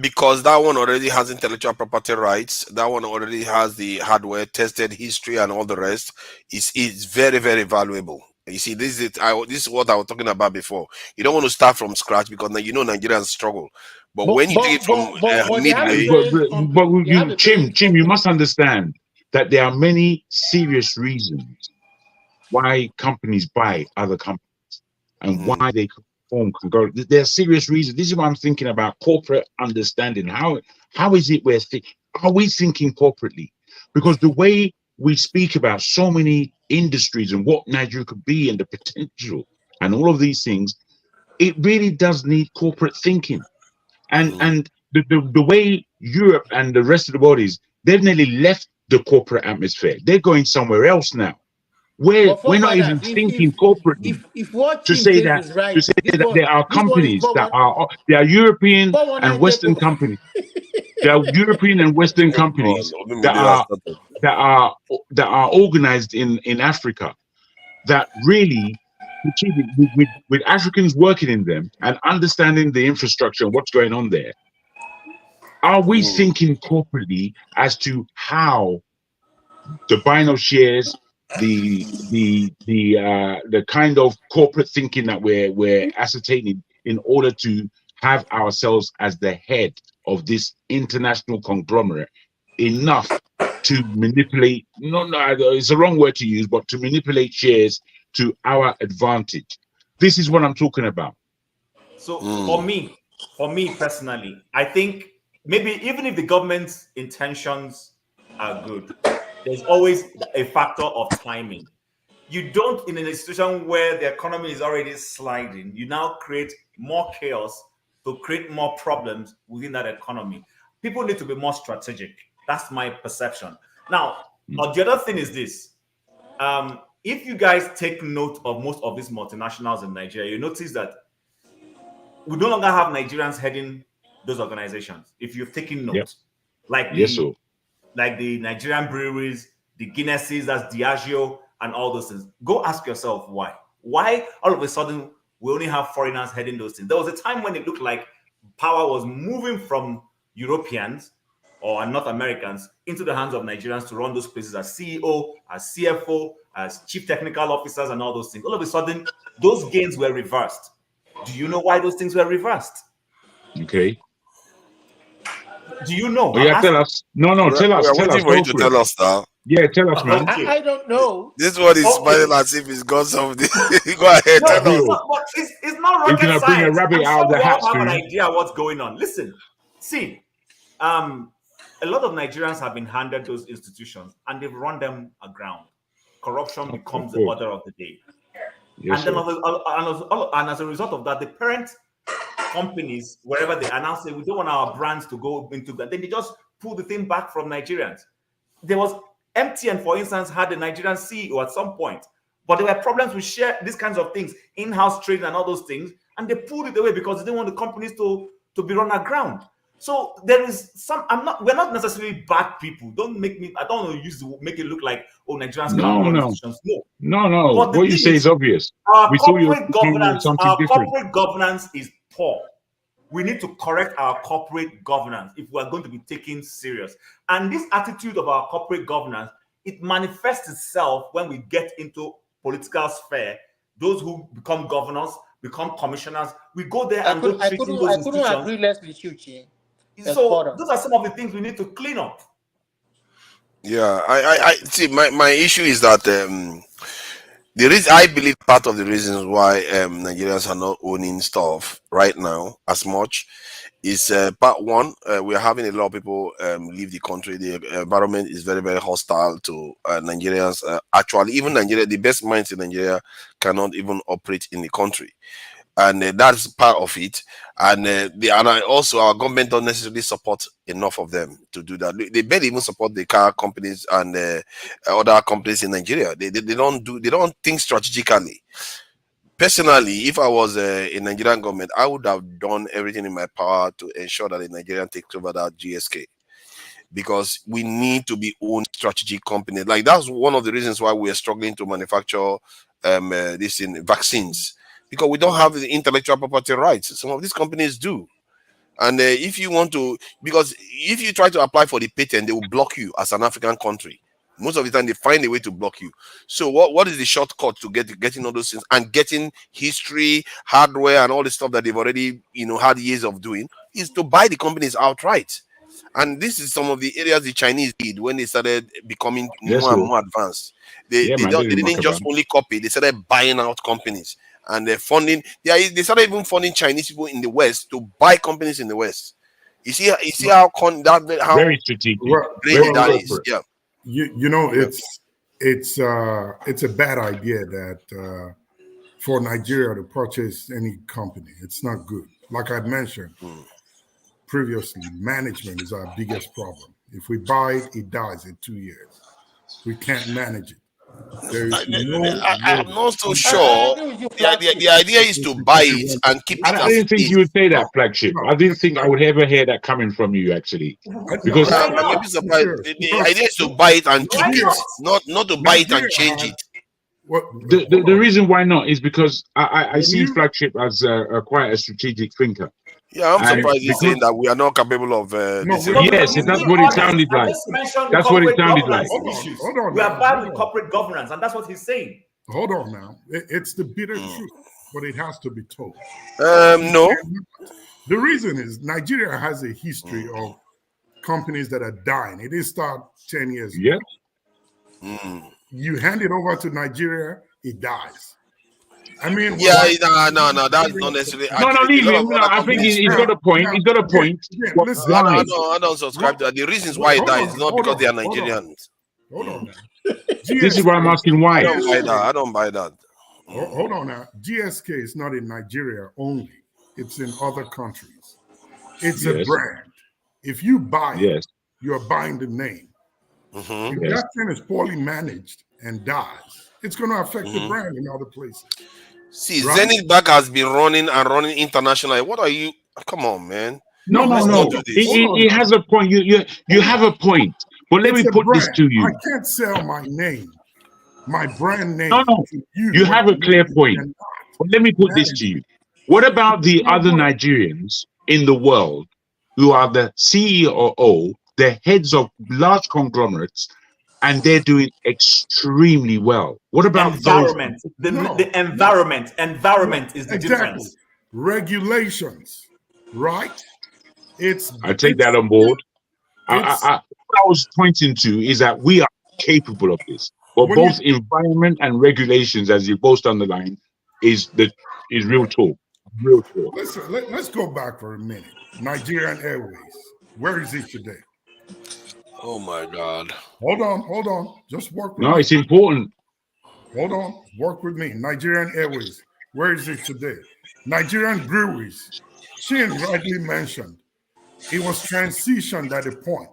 S10: Because that one already has intellectual property rights. That one already has the hardware tested history and all the rest. It's very, very valuable. You see, this is what I was talking about before. You don't want to start from scratch because you know Nigerians struggle. But when you take it from midway,
S5: Chim, you must understand that there are many serious reasons why companies buy other companies and why they form conglomerate. There are serious reasons. This is what I'm thinking about: corporate understanding. How is it are we thinking corporately? Because the way we speak about so many industries and what Nigeria could be and the potential and all of these things, it really does need corporate thinking. And the way Europe and the rest of the bodies, they've nearly left the corporate atmosphere. They're going somewhere else now. We're not even thinking corporately to say that there are companies that are European and Western companies. There are European and Western companies that are organized in Africa that really, with Africans working in them and understanding the infrastructure and what's going on there. Are we thinking corporately as to how the buying of shares, the kind of corporate thinking that we're ascertaining in order to have ourselves as the head of this international conglomerate enough to manipulate, it's the wrong word to use, but to manipulate shares to our advantage? This is what I'm talking about.
S2: So for me personally, I think maybe even if the government's intentions are good, there's always a factor of timing. You don't, in an institution where the economy is already sliding, you now create more chaos to create more problems within that economy. People need to be more strategic. That's my perception. Now, the other thing is this. If you guys take note of most of these multinationals in Nigeria, you notice that we no longer have Nigerians heading those organizations. If you've taken note, like the Nigerian breweries, the Guinnesses, that's Diageo, and all those things. Go ask yourself why. Why all of a sudden we only have foreigners heading those things? There was a time when it looked like power was moving from Europeans or North Americans into the hands of Nigerians to run those places as CEO, as CFO, as chief technical officers, and all those things. All of a sudden, those gains were reversed. Do you know why those things were reversed?
S5: Okay.
S2: Do you know?
S5: Tell us. No, tell us.
S10: We're waiting for you to tell us now.
S5: Yeah, tell us, man.
S12: I don't know.
S10: This one is smiling as if he's got something. Go ahead, tell us.
S2: It's not rocket science.
S5: Bring a rabbit out of the hat.
S2: I have an idea what's going on. Listen, see, a lot of Nigerians have been handed those institutions and they've run them aground. Corruption becomes the order of the day. Yes, and then as a result of that, the parent companies, wherever they announce it, we don't want our brands to go into that, then they just pull the thing back from Nigerians. There was MTN, for instance, had a Nigerian CEO at some point, but there were problems with share these kinds of things, in-house trading and all those things, and they pulled it away because they didn't want the companies to be run aground. So there is some. We're not necessarily bad people. Don't make me. I don't want to make it look like Nigerians can't run institutions.
S5: No. What you say is obvious.
S2: Our corporate governance is poor. We need to correct our corporate governance if we are going to be taken serious. And this attitude of our corporate governance, it manifests itself when we get into political sphere. Those who become governors, become commissioners, we go there and go treating those institutions.
S12: I couldn't agree less with you, Chi.
S2: So those are some of the things we need to clean up.
S10: Yeah, I see. My issue is that the I believe part of the reasons why Nigerians are not owning stuff right now as much is part one, we are having a lot of people leave the country. The environment is very, very hostile to Nigerians. Actually, even Nigeria, the best minds in Nigeria cannot even operate in the country. And that's part of it. And also our government don't necessarily support enough of them to do that. They barely even support the car companies and other companies in Nigeria. They don't think strategically. Personally, if I was a Nigerian government, I would have done everything in my power to ensure that the Nigerian takes over that GSK, because we need to be own strategic company. Like that's one of the reasons why we are struggling to manufacture this in vaccines, because we don't have the intellectual property rights. Some of these companies do. And if you want to, because if you try to apply for the patent, they will block you as an African country. Most of the time, they find a way to block you. So what is the shortcut to getting all those things and getting history, hardware, and all the stuff that they've already had years of doing, is to buy the companies outright. And this is some of the areas the Chinese did when they started becoming more and more advanced. They didn't just only copy; they started buying out companies, and they're funding. They started even funding Chinese people in the West to buy companies in the West. You see how
S5: very strategic,
S10: that is. Yeah.
S3: It's a bad idea that for Nigeria to purchase any company. It's not good. Like I mentioned previously, management is our biggest problem. If we buy it, it dies in 2 years. We can't manage it.
S10: I'm not so sure. The idea is to buy it and keep it.
S5: I didn't think you would say that, flagship. I didn't think I would ever hear that coming from you, actually. Because
S10: I may be surprised. The idea is to buy it and keep it, not to buy it and change it.
S5: The reason why not is because I see flagship as quite a strategic thinker.
S10: Yeah, I'm surprised you're saying that we are not capable of.
S5: Yes, that's what it sounded like. That's what it sounded like.
S3: Hold on.
S2: We are bad with corporate governance, and that's what he's saying.
S3: Hold on now. It's the bitter truth, but it has to be told.
S10: No.
S3: The reason is Nigeria has a history of companies that are dying. It didn't start 10 years ago.
S10: Yeah.
S3: You hand it over to Nigeria, it dies. I mean,
S10: no, that's not necessarily.
S5: No, leave him. No, I think he's got a point. He's got a point.
S3: Listen,
S10: I don't subscribe to that. The reasons why it dies is not because they are Nigerians.
S3: Hold on now.
S5: This is why I'm asking why.
S10: I don't buy that.
S3: Hold on now. GSK is not in Nigeria only. It's in other countries. It's a brand. If you buy it, you're buying the name. If that thing is poorly managed and dies, it's going to affect the brand in other places.
S10: See, right? Zenith Bank has been running internationally. What are you? Come on, man.
S5: No. He has a point. You have a point. But let me put this to you.
S3: I can't sell my name, my brand name.
S5: No. You have a clear point. But let me put this to you. What about the other Nigerians in the world who are the CEO, the heads of large conglomerates, and they're doing extremely well? What about
S2: environment? The environment is the difference.
S3: Regulations, right?
S5: I take that on board. What I was pointing to is that we are capable of this, but both environment and regulations, as you both underline, is real talk. Real talk.
S3: Let's go back for a minute. Nigerian Airways, where is it today?
S10: Oh my God!
S3: Hold on. Just work with
S5: me. No, it's important.
S3: Hold on, work with me. Nigerian Airways, where is it today? Nigerian breweries, Chin rightly mentioned, it was transitioned at a point.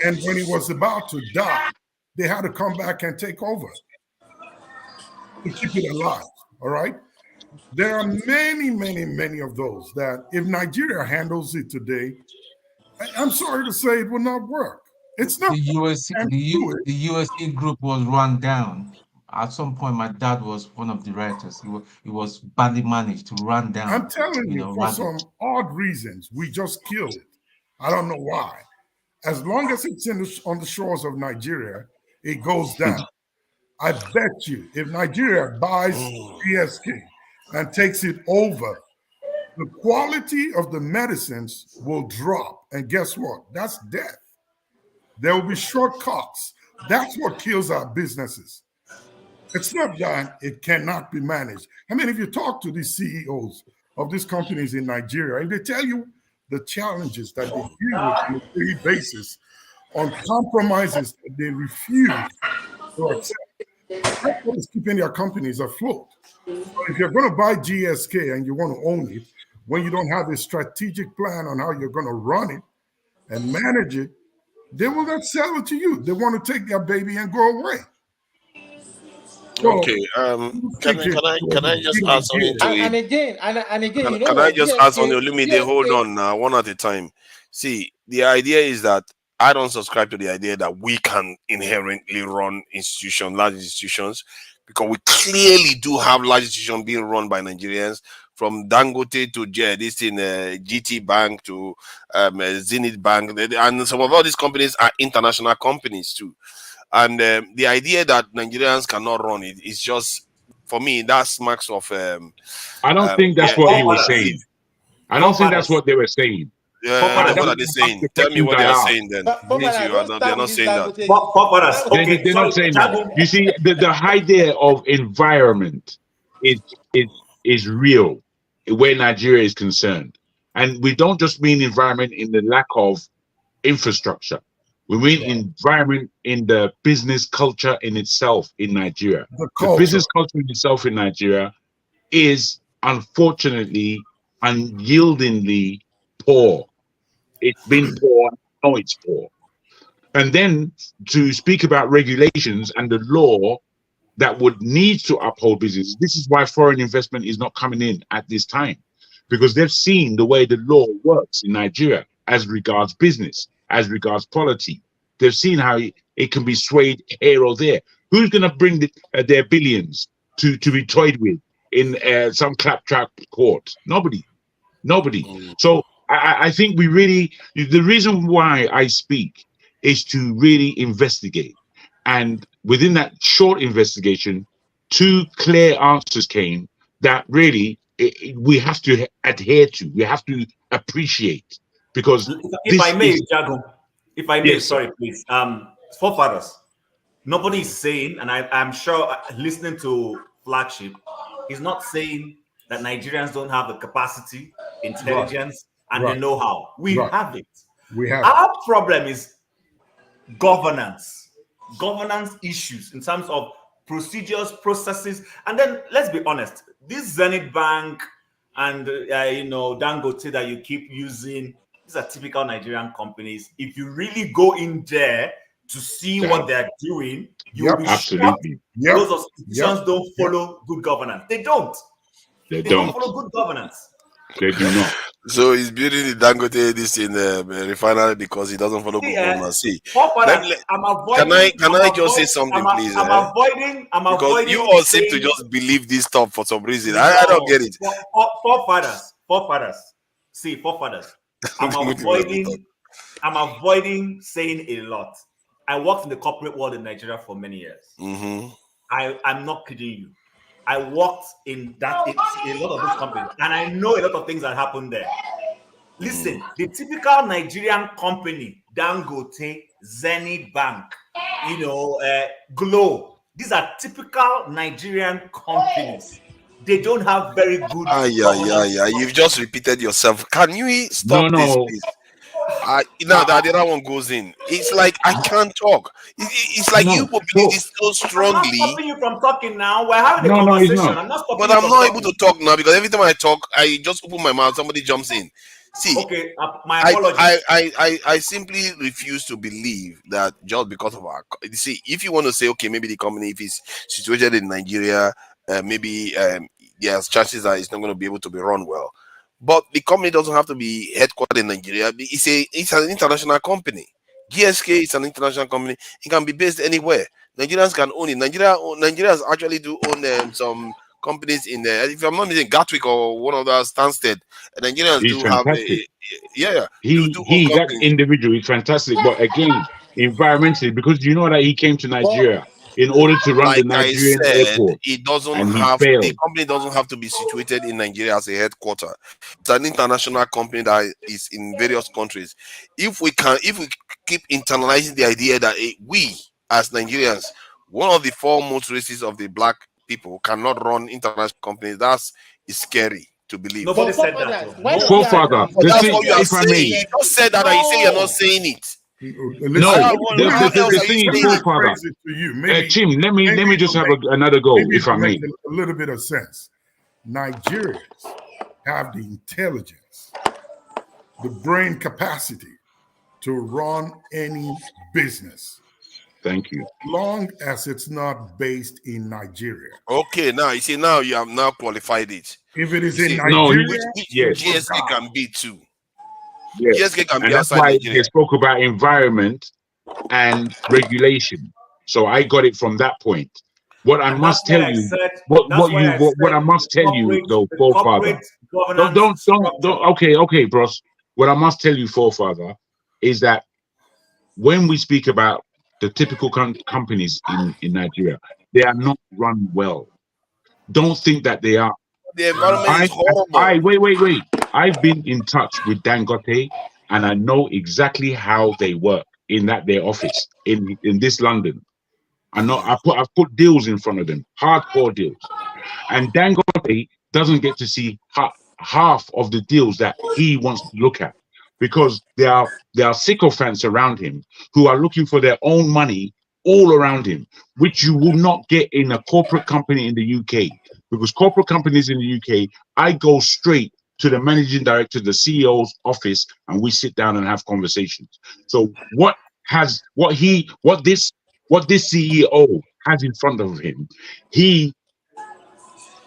S3: And when it was about to die, they had to come back and take over to keep it alive, all right? There are many of those that if Nigeria handles it today, I'm sorry to say it will not work. It's not.
S6: The USC group was run down. At some point, my dad was one of the writers. He was badly managed to run down.
S3: I'm telling you, for some odd reasons, we just killed it. I don't know why. As long as it's on the shores of Nigeria, it goes down. I bet you, if Nigeria buys PSK and takes it over, the quality of the medicines will drop. And guess what? That's death. There will be shortcuts. That's what kills our businesses. It's not that it cannot be managed. I mean, if you talk to the CEOs of these companies in Nigeria, and they tell you the challenges that they deal with on a daily basis, on compromises that they refuse to accept. That's what is keeping their companies afloat. So if you're going to buy GSK and you want to own it, when you don't have a strategic plan on how you're going to run it and manage it, they will not sell it to you. They want to take their baby and go away. So,
S10: Okay. Can I just add something to it?
S12: And again, you know
S10: Can I
S12: what?
S10: just ask on your limit? Hold on now, one at a time. See, the idea is that I don't subscribe to the idea that we can inherently run institutions, large institutions, because we clearly do have large institutions being run by Nigerians, from Dangote to this in GT Bank to Zenith Bank, and some of all these companies are international companies too. And the idea that Nigerians cannot run it is just, for me, that smacks of.
S5: I don't think that's what he was saying. I don't think that's what they were saying.
S10: Yeah, what are they saying? Tell me what they are saying then. They're not saying that.
S5: They're not saying that. You see, the idea of environment is real where Nigeria is concerned. And we don't just mean environment in the lack of infrastructure. We mean environment in the business culture in itself in Nigeria. The business culture in itself in Nigeria is unfortunately unyieldingly poor. It's been poor, no, it's poor. And then to speak about regulations and the law that would need to uphold business. This is why foreign investment is not coming in at this time, because they've seen the way the law works in Nigeria as regards business, as regards polity. They've seen how it can be swayed here or there. Who's going to bring their billions to be toyed with in some claptrap court? Nobody. So I think we really, the reason why I speak is to really investigate. And within that short investigation, 2 clear answers came that really we have to adhere to, we have to appreciate. Because
S2: if I may, Jago, if I may, sorry, please. Forefathers, nobody is saying, and I'm sure listening to Flagship, is not saying that Nigerians don't have the capacity, intelligence, and the know-how. We have it. Our problem is governance issues in terms of procedures, processes, and then let's be honest. This Zenith Bank and Dangote that you keep using, these are typical Nigerian companies. If you really go in there to see what they're doing, you'll be shocked. Those institutions don't follow good governance. They don't. They don't follow good governance.
S5: They do not.
S10: So he's building the Dangote this in the refinery because he doesn't follow good governance. See, can I just say something, please?
S2: I'm avoiding
S10: because you all seem to just believe this stuff for some reason. I don't get it.
S2: Forefathers. See, forefathers. I'm avoiding saying a lot. I worked in the corporate world in Nigeria for many years. I'm not kidding you. I worked in a lot of these companies, and I know a lot of things that happen there. Listen, the typical Nigerian company, Dangote, Zenith Bank, Glow, these are typical Nigerian companies. They don't have very good.
S10: You've just repeated yourself. Can you stop this, please? Now that the other one goes in, it's like I can't talk. It's like you believe this so strongly.
S2: I'm not stopping you from talking now. We're having a conversation. I'm not stopping
S10: but I'm not able to talk now because every time I talk, I just open my mouth, somebody jumps in. See,
S2: okay, my apologies.
S10: I simply refuse to believe that just because of our. See, if you want to say, okay, maybe the company, if it's situated in Nigeria, maybe there's chances that it's not going to be able to be run well. But the company doesn't have to be headquartered in Nigeria. It's an international company. GSK is an international company. It can be based anywhere. Nigerians can own it. Nigerians actually do own some companies in there. If I'm not mistaken, Gatwick or one of those Stansted, Nigerians do
S5: fantastic.
S10: have
S5: He's that individual is fantastic. But again, environmentally, because you know that he came to Nigeria in order to run the Nigerian airport.
S10: It doesn't have the company doesn't have to be situated in Nigeria as a headquarter. It's an international company that is in various countries. If we keep internalizing the idea that we as Nigerians, one of the foremost races of the black people cannot run international companies. That's scary to believe.
S2: Nobody said that.
S5: Forefather,
S10: But that's
S5: thing,
S10: what you are
S5: if I may,
S10: saying. You just said that and you say you're not saying it.
S5: no,
S10: How else
S5: the
S10: are you
S5: thing is,
S10: saying it?
S5: forefather,
S3: to you. Maybe,
S5: Tim, let me just have another go,
S3: maybe
S5: if I may.
S3: a little bit of sense. Nigerians have the intelligence, the brain capacity to run any business.
S5: Thank you.
S3: Long as it's not based in Nigeria.
S10: Okay, now you see, now you have now qualified it.
S3: If it is
S10: You
S3: in
S10: see,
S3: Nigeria,
S10: which
S5: yes.
S10: GSK can be too.
S5: Yes.
S10: GSK can
S5: And
S10: be
S5: that's
S10: outside
S5: why
S10: Nigeria.
S5: they spoke about environment and regulation. So I got it from that point. What I must tell you, what I must tell you though, forefather. Don't. Okay, bros. What I must tell you, forefather, is that when we speak about the typical companies in Nigeria, they are not run well. Don't think that they are.
S10: The environment is horrible.
S5: Wait. I've been in touch with Dangote, and I know exactly how they work in their office in this London. I know I've put deals in front of them, hardcore deals, and Dangote doesn't get to see half of the deals that he wants to look at, because there are sycophants around him who are looking for their own money all around him, which you will not get in a corporate company in the UK. Because corporate companies in the UK, I go straight to the managing director, the CEO's office, and we sit down and have conversations. So what this CEO has in front of him, he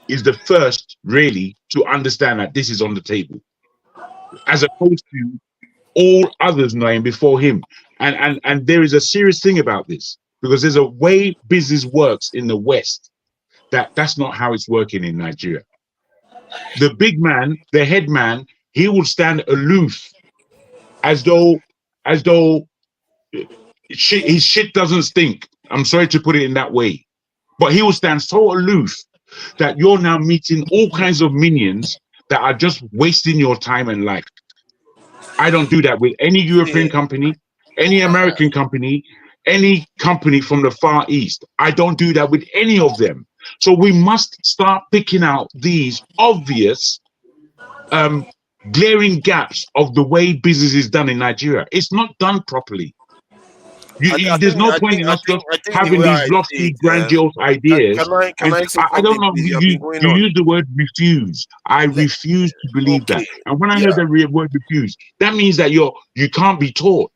S5: is the first really to understand that this is on the table, as opposed to all others knowing before him. And there is a serious thing about this, because there's a way business works in the West that's not how it's working in Nigeria. The big man, the head man, he will stand aloof as though his shit doesn't stink. I'm sorry to put it in that way. But he will stand so aloof that you're now meeting all kinds of minions that are just wasting your time and life. I don't do that with any European company, any American company, any company from the Far East. I don't do that with any of them. So we must start picking out these obvious glaring gaps of the way business is done in Nigeria. It's not done properly. There's no point in us just having these lofty, grandiose ideas. I don't know. You use the word refuse. I refuse to believe that. And when I heard the word refuse, that means that you can't be taught.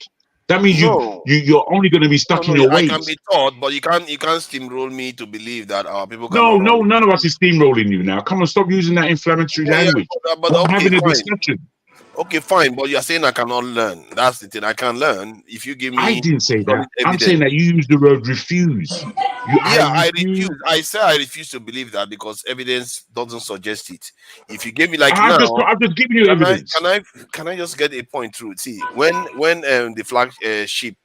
S5: That means you're only going to be stuck in your ways.
S10: I can be taught, but you can't steamroll me to believe that our people can.
S5: No, none of us is steamrolling you now. Come on, stop using that inflammatory language.
S10: But
S5: I'm having a discussion.
S10: Okay, fine, but you're saying I cannot learn. That's the thing. I can learn if you give me.
S5: I didn't say that. I'm saying that you use the word refuse.
S10: I refuse. I say I refuse to believe that because evidence doesn't suggest it. If you give me
S5: I've just given you evidence.
S10: Can I just get a point through? See, when the flagship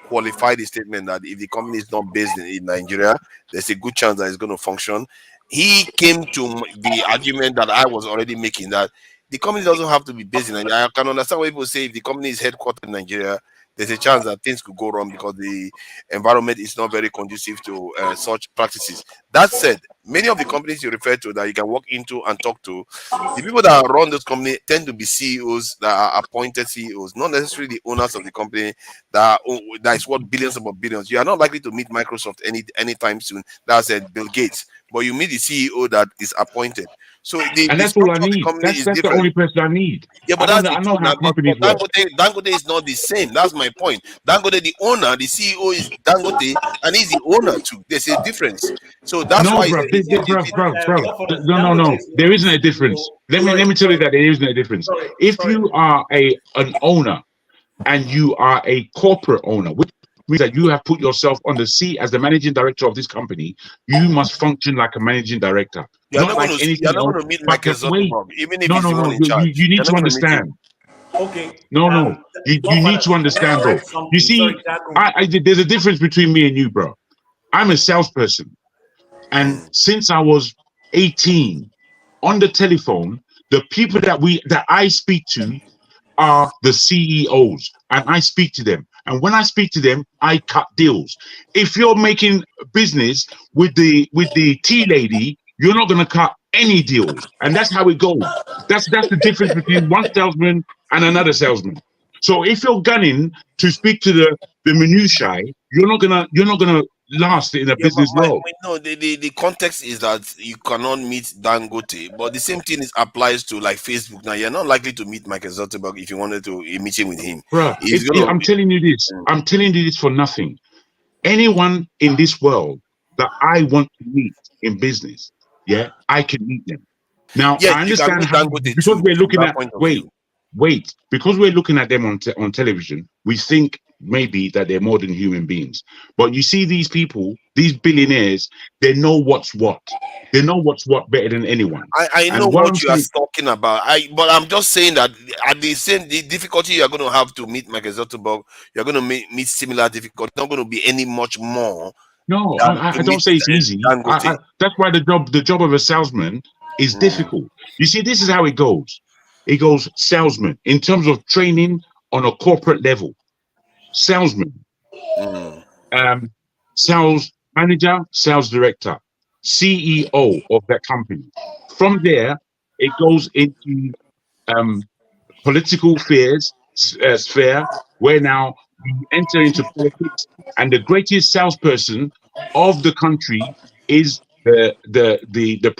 S10: qualified the statement that if the company is not based in Nigeria, there's a good chance that it's going to function. He came to the argument that I was already making, that the company doesn't have to be based in Nigeria. I can understand why people say if the company is headquartered in Nigeria, there's a chance that things could go wrong because the environment is not very conducive to such practices. That said, many of the companies you refer to that you can walk into and talk to, the people that run those companies tend to be CEOs that are appointed CEOs, not necessarily the owners of the company that is worth billions upon billions. You are not likely to meet Microsoft anytime soon. That's Bill Gates. But you meet the CEO that is appointed. So
S5: that's all I need. That's the only person I need.
S10: Yeah, but
S5: I know how companies work.
S10: Dangote is not the same. That's my point. Dangote, the owner, the CEO is Dangote, and he's the owner too. There's a difference. So that's why.
S5: No. There isn't a difference. Let me tell you that there isn't a difference. If you are an owner and you are a corporate owner, which means that you have put yourself on the seat as the managing director of this company, you must function like a managing director.
S10: You're not going to meet Michael Zuckerberg, even if he's the one in charge.
S5: You need to understand.
S2: Okay.
S5: No. You need to understand, bro. You see, there's a difference between me and you, bro. I'm a salesperson. And since I was 18, on the telephone, the people that I speak to are the CEOs, and I speak to them. And when I speak to them, I cut deals. If you're making business with the tea lady, you're not going to cut any deals. And that's how it goes. That's the difference between one salesman and another salesman. So if you're gunning to speak to the minutiae, you're not gonna last in a
S10: Yeah,
S5: business world.
S10: no, the context is that you cannot meet Dangote, but the same thing applies to like Facebook. Now you're not likely to meet Michael Zuckerberg if you wanted to a meeting with him.
S5: Bruh, I'm telling you this. I'm telling you this for nothing. Anyone in this world that I want to meet in business, yeah, I can meet them. Now
S10: yeah,
S5: I understand how, because we're looking at because we're looking at them on television, we think maybe that they're more than human beings. But you see these people, these billionaires, they know what's what. They know what's what better than anyone.
S10: I know what you are talking about. But I'm just saying that at the difficulty you are going to have to meet Michael Zuckerberg, you're going to meet similar difficulty. Not going to be any much more.
S5: No, I don't say it's easy. That's why the job of a salesman is difficult. You see, this is how it goes. It goes salesman in terms of training on a corporate level. Salesman, sales manager, sales director, CEO of that company. From there, it goes into political sphere, where now you enter into politics, and the greatest salesperson of the country is the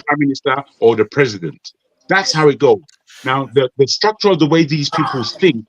S5: prime minister or the president. That's how it goes. Now, the structure of the way these people think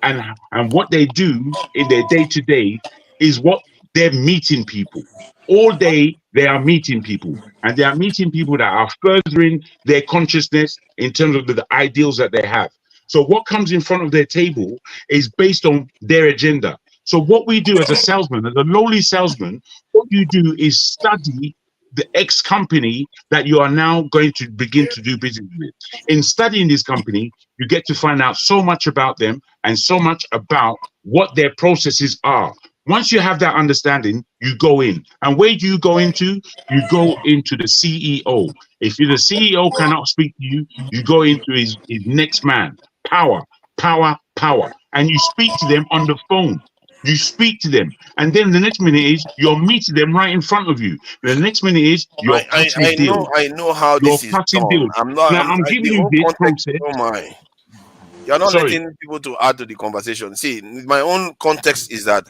S5: and what they do in their day-to-day is what they're meeting people. All day, they are meeting people. And they are meeting people that are furthering their consciousness in terms of the ideals that they have. So what comes in front of their table is based on their agenda. So what we do as a salesman, as a lowly salesman, what you do is study the X company that you are now going to begin to do business with. In studying this company, you get to find out so much about them and so much about what their processes are. Once you have that understanding, you go in. And where do you go into? You go into the CEO. If the CEO cannot speak to you, you go into his next man. Power, power, power. And you speak to them on the phone. You speak to them, and then the next minute is you're meeting them right in front of you. The next minute is you're cutting deals.
S10: I know how this is done.
S5: Deals. I'm giving you this process.
S10: Oh my! You're not letting people to add to the conversation. See, my own context is that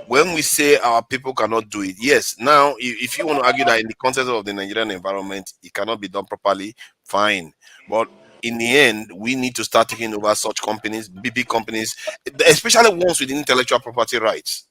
S10: when we say our people cannot do it, yes. Now, if you want to argue that in the context of the Nigerian environment, it cannot be done properly, fine. But in the end, we need to start taking over such companies, big companies, especially ones with intellectual property rights.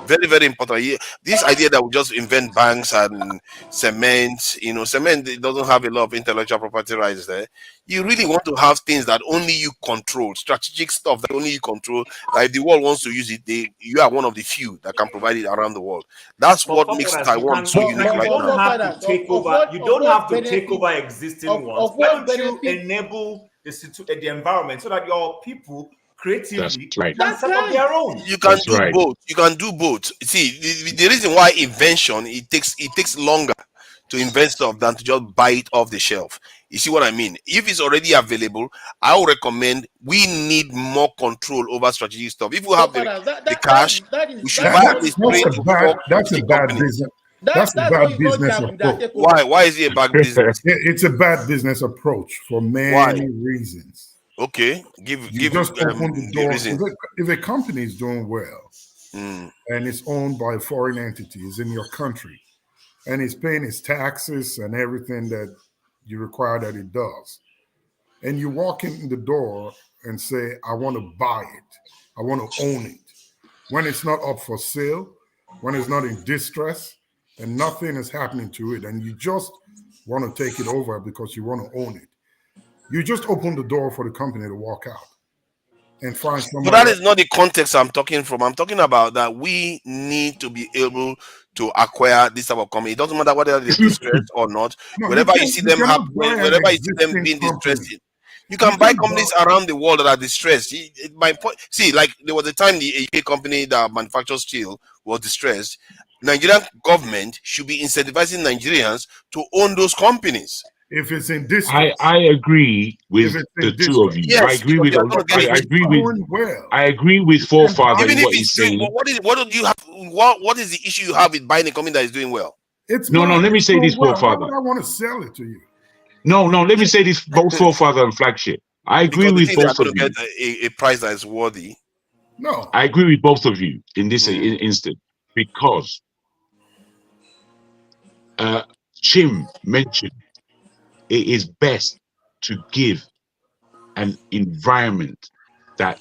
S10: Very, very important. This idea that we just invent banks and cement, cement doesn't have a lot of intellectual property rights there. You really want to have things that only you control, strategic stuff that only you control. Like if the world wants to use it, you are one of the few that can provide it around the world. That's what makes Taiwan so unique right now.
S2: You don't have to take over. You don't have to take over existing ones. Why don't you enable the environment so that your people creatively can set up their own?
S10: You can do both. You can do both. See, the reason why invention it takes longer to invent stuff than to just buy it off the shelf. You see what I mean? If it's already available, I would recommend we need more control over strategic stuff. If we have the cash, we should buy at least 3 to 4.
S3: That's a bad business. That's a bad business approach.
S10: Why is it a bad business?
S3: It's a bad business approach for many reasons.
S10: Okay, give
S3: just open the door. If a company is doing well and it's owned by a foreign entity, is in your country, and it's paying its taxes and everything that you require that it does, and you walk in the door and say, I want to buy it, I want to own it, when it's not up for sale, when it's not in distress, and nothing is happening to it, and you just want to take it over because you want to own it, you just open the door for the company to walk out and find someone.
S10: But that is not the context I'm talking from. I'm talking about that we need to be able to acquire this type of company. It doesn't matter whether they're distressed or not. Whenever you see them happen, whenever you see them being distressed, you can buy companies around the world that are distressed. My point, see, like there was a time the UK company that manufactures steel was distressed. Nigerian government should be incentivizing Nigerians to own those companies.
S3: If it's in
S5: I
S3: districts,
S5: agree
S3: if
S5: with
S3: it's
S5: the
S3: in
S5: two of you.
S3: districts,
S10: Yes, because you are going to get
S3: if
S10: it.
S3: it's doing well,
S5: I agree with forefather
S10: Even
S5: in
S10: if
S5: what
S10: it's
S5: he's
S10: doing,
S5: saying.
S10: what do you have? What is the issue you have with buying a company that is doing well?
S3: it's
S5: No,
S3: mine.
S5: let me
S3: It's
S5: say
S3: doing
S5: this,
S3: well. Why
S5: forefather.
S3: would I want to sell it to you?
S5: No, let me say this, both forefather and flagship. I agree
S10: Because they
S5: with
S10: think they are
S5: both
S10: going
S5: of
S10: to
S5: you.
S10: get a price that is worthy.
S3: No.
S5: I agree with both of you in this instant because Chim mentioned it is best to give an environment that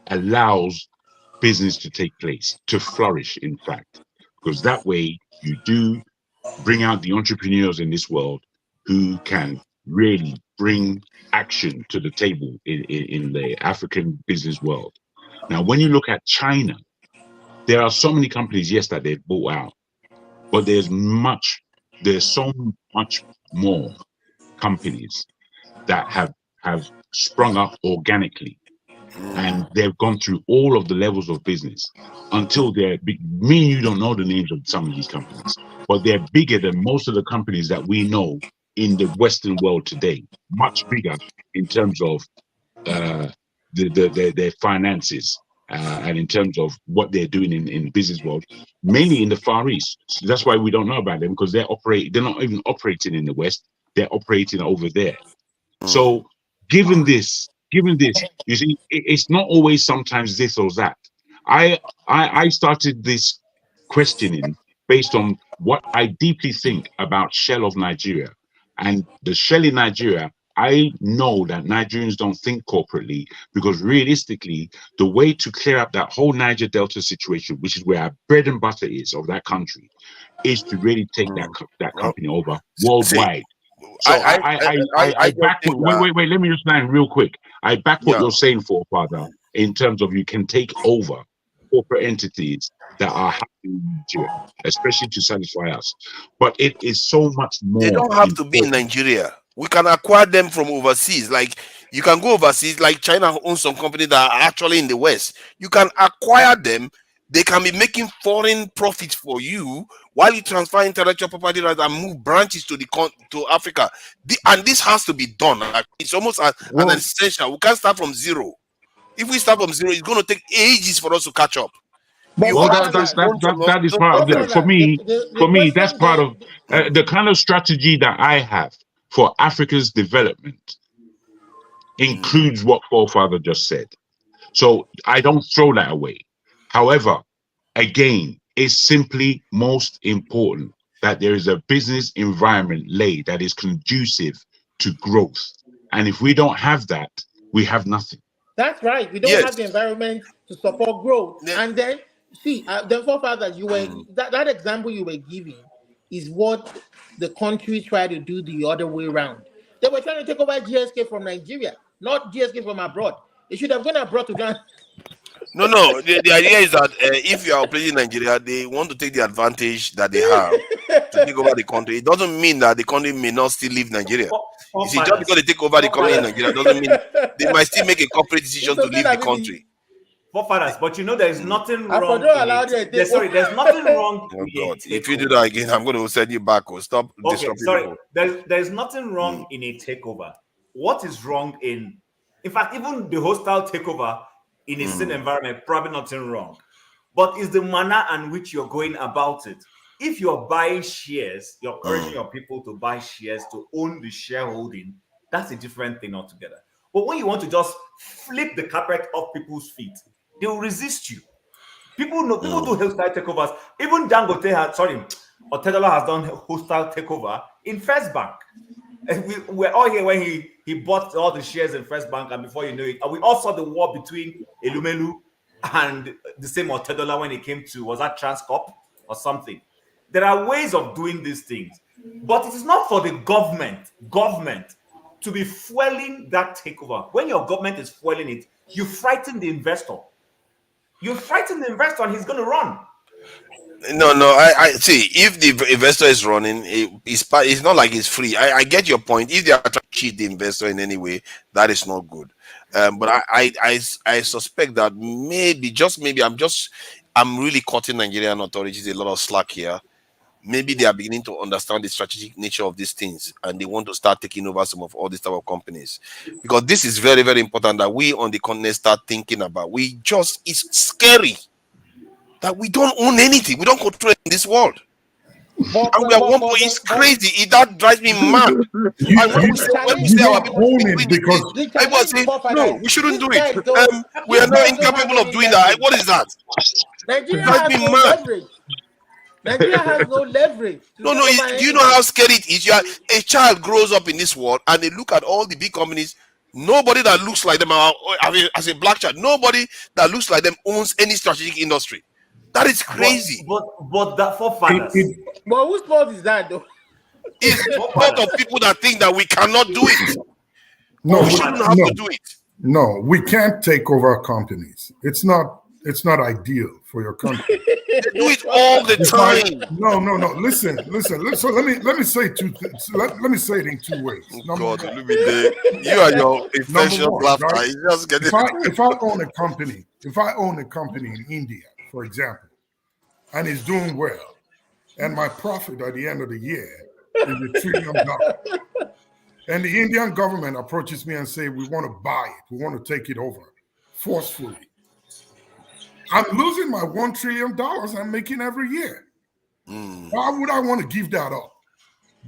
S5: allows business to take place, to flourish, in fact, because that way you do bring out the entrepreneurs in this world who can really bring action to the table in the African business world. Now, when you look at China, there are so many companies, yes, that they've bought out, but there's so much more companies that have sprung up organically, and they've gone through all of the levels of business until they're big. Me and you don't know the names of some of these companies, but they're bigger than most of the companies that we know in the Western world today. Much bigger in terms of uh, their finances and in terms of what they're doing in the business world, mainly in the Far East. So that's why we don't know about them, because they're not even operating in the West. They're operating over there. So given this, you see, it's not always sometimes this or that. I started this questioning based on what I deeply think about Shell of Nigeria. And the Shell in Nigeria, I know that Nigerians don't think corporately, because realistically, the way to clear up that whole Niger Delta situation, which is where our bread and butter is of that country, is to really take that company over worldwide. So I
S10: just
S5: back
S10: think
S5: wait, let me just land real quick. I back what
S10: yeah.
S5: you're saying, forefather, in terms of you can take over corporate entities that are happening in Nigeria, especially to satisfy us. But it is so much
S10: They
S5: more
S10: don't have to be in
S5: important.
S10: Nigeria. We can acquire them from overseas. Like you can go overseas, like China owns some companies that are actually in the West. You can acquire them. They can be making foreign profits for you while you transfer intellectual property rights and move branches to to Africa. And this has to be done. Like, it's almost an essential. We can't start from zero. If we start from zero, it's going to take ages for us to catch up.
S12: But
S10: You have to
S5: That is part of it. For me, that's part of the kind of strategy that I have for Africa's development includes what forefather just said. So I don't throw that away. However, again, it's simply most important that there is a business environment laid that is conducive to growth. And if we don't have that, we have nothing.
S12: That's right. We don't have the environment to support growth. And then, see, the forefathers, that example you were giving is what the country tried to do the other way around. They were trying to take over GSK from Nigeria, not GSK from abroad. They should have gone abroad to go.
S10: No. The idea is that if you are operating in Nigeria, they want to take the advantage that they have to take over the country. It doesn't mean that the country may not still leave Nigeria. You see, just because they take over the company in Nigeria doesn't mean they might still make a corporate decision to leave the country.
S2: Forefathers, but you know there is nothing
S12: I
S2: wrong
S12: don't
S2: in
S12: allow
S2: it.
S12: them.
S2: There's nothing wrong
S10: Oh
S2: in
S10: God!
S2: a
S10: If you do
S2: takeover.
S10: that again, I'm going to send you back. Or stop
S2: Okay,
S10: disrupting
S2: sorry.
S10: people.
S2: There's nothing wrong in a takeover. What is wrong in fact, even the hostile takeover in a certain environment, probably nothing wrong. But it's the manner in which you're going about it. If you're buying shares, you're encouraging your people to buy shares, to own the shareholding, that's a different thing altogether. But when you want to just flip the carpet off people's feet, they will resist you. People do hostile takeovers. Even Otedola has done hostile takeover in First Bank. We're all here when he bought all the shares in First Bank, and before you know it, and we all saw the war between Elumelu and the same Otedola when it came to, was that Transcorp or something? There are ways of doing these things, but it is not for the government to be fueling that takeover. When your government is fueling it, you frighten the investor. You frighten the investor and he's going to run.
S10: No. I see. If the investor is running, it's not like it's free. I get your point. If they are trying to cheat the investor in any way, that is not good. But I suspect that maybe, just maybe, I'm really cutting Nigerian authorities a lot of slack here. maybe they are beginning to understand the strategic nature of these things, and they want to start taking over some of all these type of companies. Because this is very, very important that we on the continent start thinking about. It's scary that we don't own anything. We don't control in this world. And we are one point. It's crazy. That drives me mad. And when we say our people
S3: own it because
S10: everyone say no, we shouldn't do it. We are not incapable of doing that. What is that?
S12: Nigeria has no leverage. Nigeria has no leverage.
S10: No. Do you know how scary it is? A child grows up in this world and they look at all the big companies. Nobody that looks like them, as a black child, nobody that looks like them owns any strategic industry. That is crazy.
S2: But that forefathers.
S12: But whose fault is that, though?
S10: It's the fault of people that think that we cannot do it.
S3: No,
S10: we shouldn't have to do it.
S3: No, we can't take over companies. It's not ideal for your country.
S10: They do it all the time.
S3: No. Listen. So let me say let me say it in two ways.
S10: God, look at you and your infectious laughter.
S3: Right?
S10: Just get
S3: if I own a company in India, for example, and it's doing well, and my profit at the end of the year is $1 trillion, and the Indian government approaches me and say, we want to buy it, we want to take it over forcefully, I'm losing my $1 trillion I'm making every year. Why would I want to give that up?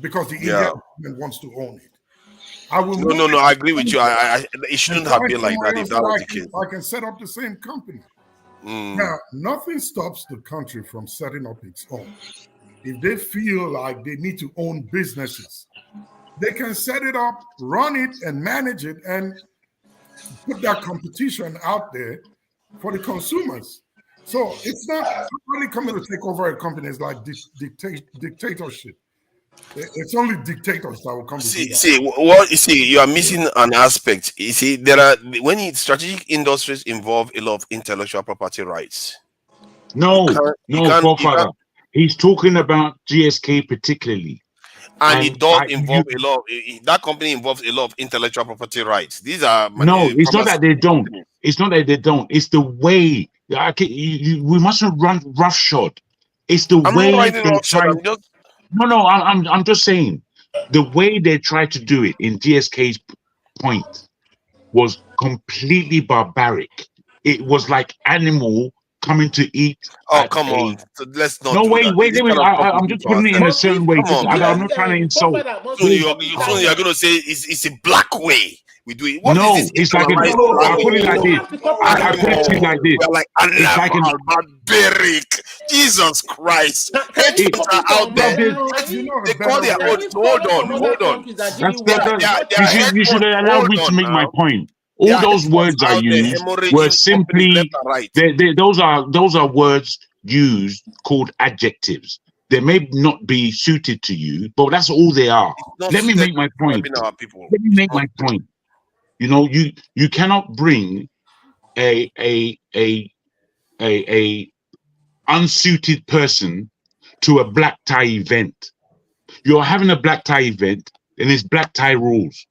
S3: Because the Indian government wants to own it. I will.
S10: No. I agree with you. It shouldn't have been like that if that was the case.
S3: I can set up the same company. Now, nothing stops the country from setting up its own. If they feel like they need to own businesses, they can set it up, run it, and manage it, and put that competition out there for the consumers. So it's not really coming to take over a company. It's like dictatorship. It's only dictators that will come to do that.
S10: You are missing an aspect. You see, strategic industries involve a lot of intellectual property rights.
S5: No, Godfather. He's talking about GSK particularly.
S10: And it does involve a lot. That company involves a lot of intellectual property rights. These are
S5: it's not that they don't. It's not that they don't. It's the way. We mustn't run roughshod. It's the way they try. I'm just saying the way they tried to do it in GSK's point was completely barbaric. It was like animal coming to eat.
S10: Oh, come on. So let's not.
S5: No, wait. I'm just putting it in a certain way. I'm not trying to insult.
S10: So you're going to say it's a black way we do it.
S5: It's like I'll put it like this. I put it like this.
S10: We're like barbaric. Jesus Christ. Heads are out there. They call their own. Hold on.
S5: You should allow me to make my point. All those words I used were simply those are words used called adjectives. They may not be suited to you, but that's all they are. Let me make my point. You know, you cannot bring a unsuited person to a black tie event. You're having a black tie event, and it's black tie rules.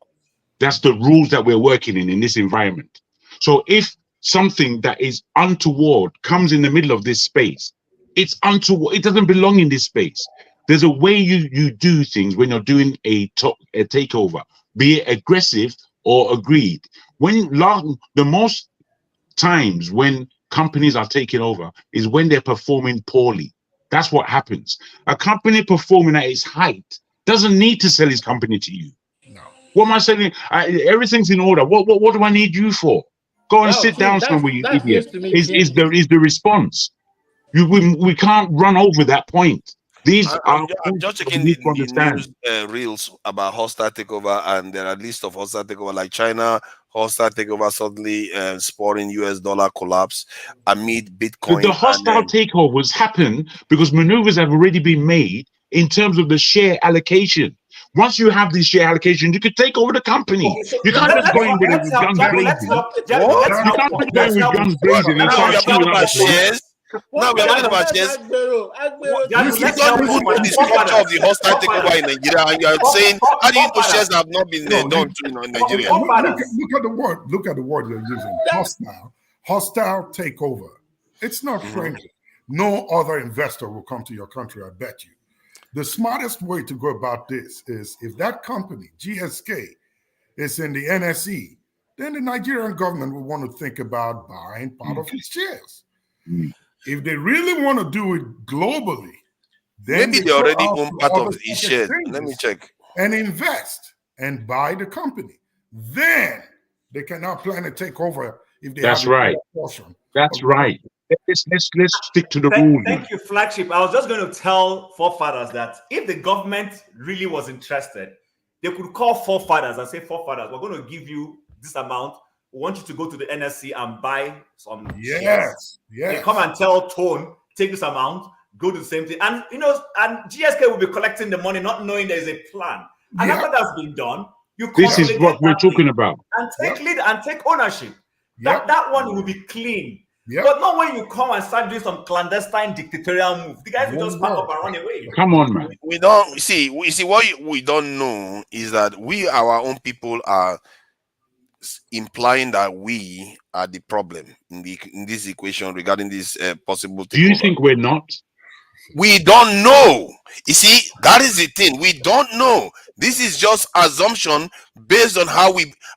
S5: That's the rules that we're working in this environment. So if something that is untoward comes in the middle of this space, it's untoward. It doesn't belong in this space. There's a way you do things when you're doing a takeover, be it aggressive or agreed. The most times when companies are taken over is when they're performing poorly. That's what happens. A company performing at its height doesn't need to sell its company to you. What am I saying? Everything's in order. What do I need you for? Go and sit down somewhere, you idiot. Is the response? We can't run over that point.
S10: I'm just checking the news reels about hostile takeover, and there are a list of hostile takeover like China hostile takeover suddenly spurring US dollar collapse amid Bitcoin.
S5: The hostile takeovers happen because maneuvers have already been made in terms of the share allocation. Once you have the share allocation, you can take over the company. You can't just go in with guns blazing. You can't just go in with guns blazing and start shooting up shares.
S10: Now we're talking about shares. You don't put the structure of the hostile takeover in Nigeria, and you are saying, how do you know shares have not been done in Nigeria?
S3: Look at the word you're using. Hostile takeover. It's not friendly. No other investor will come to your country, I bet you. The smartest way to go about this is if that company, GSK, is in the NSE, then the Nigerian government will want to think about buying part of its shares. If they really want to do it globally, then
S10: Maybe
S3: they
S10: they
S3: go
S10: already
S3: out
S10: own
S3: to
S10: part
S3: other
S10: of his
S3: stock
S10: shares. Let me
S3: exchanges
S10: check.
S3: and invest and buy the company. Then they can now plan a takeover if they have
S5: That's
S3: a
S5: right.
S3: portion.
S5: That's right. Let's stick to the rule.
S2: Thank you, Flagship. I was just going to tell forefathers that if the government really was interested, they could call forefathers and say, forefathers, we're going to give you this amount. We want you to go to the NSC and buy some shares. They come and tell Tone, take this amount, go do the same thing. And, and GSK will be collecting the money, not knowing there's a plan. And after that's been done, you
S5: This is what we're talking about.
S2: and take lead and take ownership. That one will be clean. But not when you come and start doing some clandestine dictatorial move. The guys will just pack up and run away.
S5: Come on, man.
S10: We don't see. We see what we don't know is that our own people are implying that we are the problem in this equation regarding this possible takeover.
S5: Do you think we're not?
S10: We don't know. You see, that is the thing. We don't know. This is just assumption based on how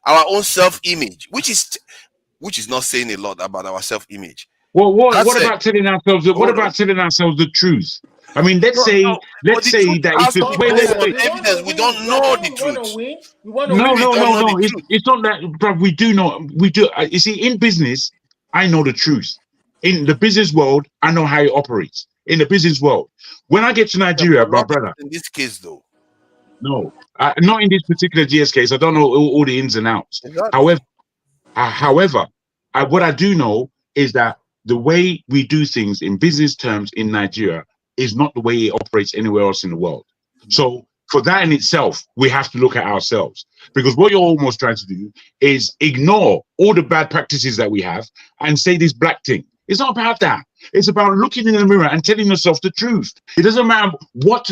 S10: our own self-image, which is not saying a lot about our self-image.
S5: Well, what about telling ourselves what about telling ourselves the truth? I mean, let's say that it's wait.
S10: Evidence. We don't know the truth.
S5: No. It's not that, bruv. We do know. We do. You see, in business, I know the truth. In the business world, I know how it operates. In the business world, when I get to Nigeria, my brother.
S10: In this case, though.
S5: No, not in this particular GS case. I don't know all the ins and outs. Exactly. However, what I do know is that the way we do things in business terms in Nigeria is not the way it operates anywhere else in the world. So for that in itself, we have to look at ourselves, because what you're almost trying to do is ignore all the bad practices that we have and say this black thing. It's not about that. It's about looking in the mirror and telling yourself the truth. It doesn't matter what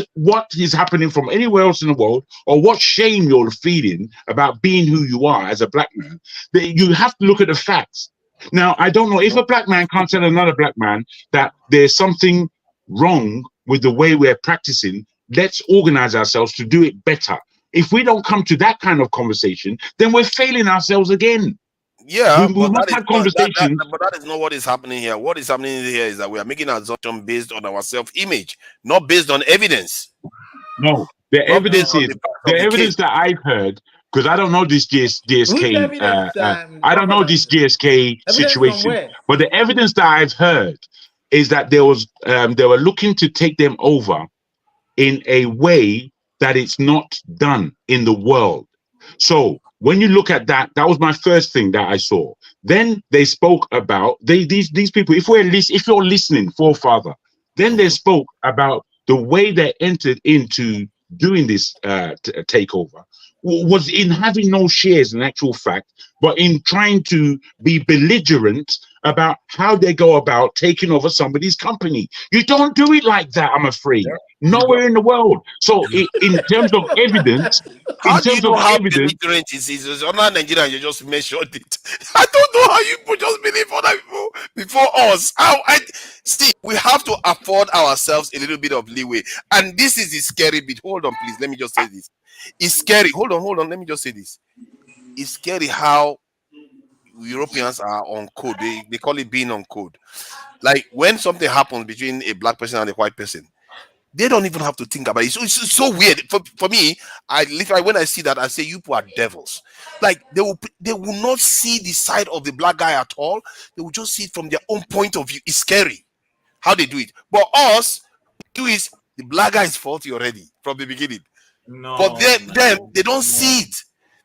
S5: is happening from anywhere else in the world or what shame you're feeling about being who you are as a black man. You have to look at the facts. Now, I don't know if a black man can't tell another black man that there's something wrong with the way we're practicing. Let's organize ourselves to do it better. If we don't come to that kind of conversation, then we're failing ourselves again.
S10: Yeah,
S5: we must have conversations.
S10: But that is not what is happening here. What is happening here is that we are making an assumption based on our self-image, not based on evidence.
S5: No, the evidence is the evidence that I've heard, because I don't know this GSK. I don't know this GSK situation, but the evidence that I've heard is that they were looking to take them over in a way that it's not done in the world. So when you look at that, that was my first thing that I saw. Then they spoke about these people. If you're listening, forefather, then they spoke about the way they entered into doing this takeover was in having no shares in actual fact, but in trying to be belligerent about how they go about taking over somebody's company. You don't do it like that, I'm afraid. Nowhere in the world. So in terms of evidence,
S10: belligerent is other Nigerians, you just mentioned it. I don't know how you people just believe other people before us. See, we have to afford ourselves a little bit of leeway. And this is the scary bit. Hold on, please. Let me just say this. It's scary. Hold on. Let me just say this. It's scary how Europeans are on code. They call it being on code. Like when something happens between a black person and a white person, they don't even have to think about it. So it's so weird. For me, when I see that, I say, you people are devils. Like they will not see the side of the black guy at all. They will just see it from their own point of view. It's scary how they do it. But us, do is the black guy is faulty already from the beginning.
S2: No,
S10: but them they don't see it.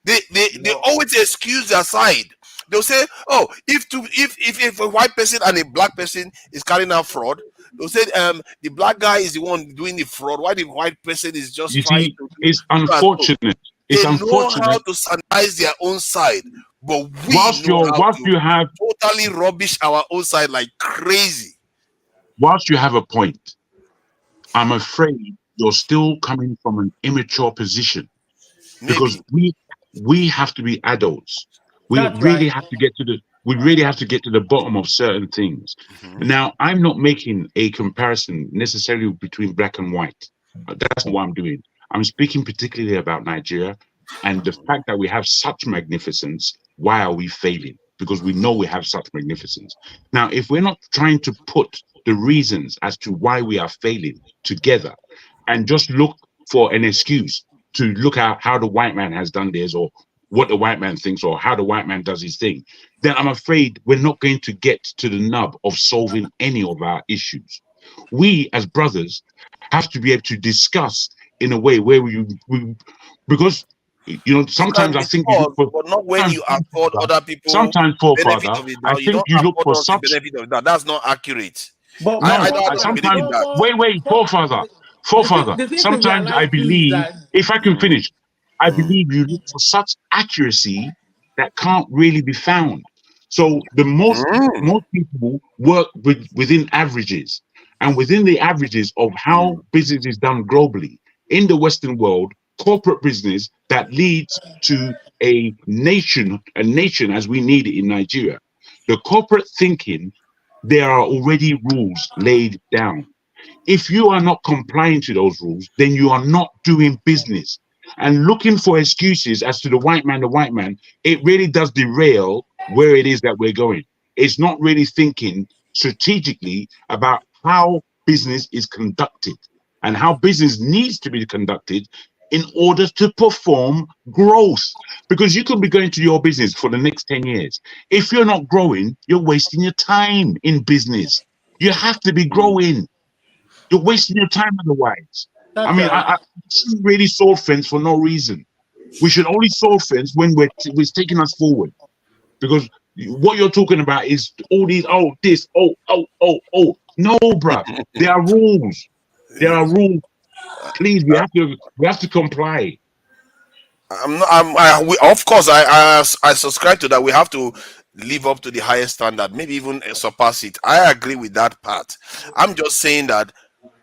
S10: They always excuse their side. They'll say, oh, if a white person and a black person is carrying out fraud, they'll say the black guy is the one doing the fraud. Why the white person is just trying to?
S5: It's unfortunate. It's unfortunate.
S10: Know how to sanitize their own side, but we totally rubbish our own side like crazy.
S5: Whilst you have a point, I'm afraid you're still coming from an immature position. Maybe. Because we have to be adults. We really have to get to the bottom of certain things. Now, I'm not making a comparison necessarily between black and white. That's what I'm doing. I'm speaking particularly about Nigeria and the fact that we have such magnificence. Why are we failing? Because we know we have such magnificence. Now, if we're not trying to put the reasons as to why we are failing together and just look for an excuse to look at how the white man has done this or what the white man thinks or how the white man does his thing, then I'm afraid we're not going to get to the nub of solving any of our issues. We as brothers have to be able to discuss in a way where we because sometimes I think you look for
S10: but not when you afford other people
S5: sometimes
S10: benefit
S5: forefather,
S10: of it.
S5: I
S10: Now you
S5: think
S10: don't
S5: you look
S10: afford
S5: for
S10: us the
S5: such
S10: benefit of that. That's not accurate.
S12: But
S10: I don't believe in
S5: sometimes
S10: that.
S5: wait, forefather.
S12: the thing to
S5: Sometimes I
S12: realize too is
S5: believe,
S12: that
S5: if I can finish, I believe you look for such accuracy that can't really be found. So the most people work within averages, and within the averages of how business is done globally in the Western world, corporate business that leads to a nation as we need it in Nigeria. The corporate thinking, there are already rules laid down. If you are not complying to those rules, then you are not doing business. And looking for excuses as to the white man, it really does derail where it is that we're going. It's not really thinking strategically about how business is conducted and how business needs to be conducted in order to perform growth. Because you could be going to your business for the next 10 years. If you're not growing, you're wasting your time in business. You have to be growing. You're wasting your time otherwise. I
S12: that's
S5: mean,
S12: right.
S5: I shouldn't really solve things for no reason. We should only solve things when it's taking us forward. Because what you're talking about is all these, No, bruv. There are rules. There are rules. Please, we have to comply.
S10: Of course, I subscribe to that. We have to live up to the highest standard, maybe even surpass it. I agree with that part. I'm just saying that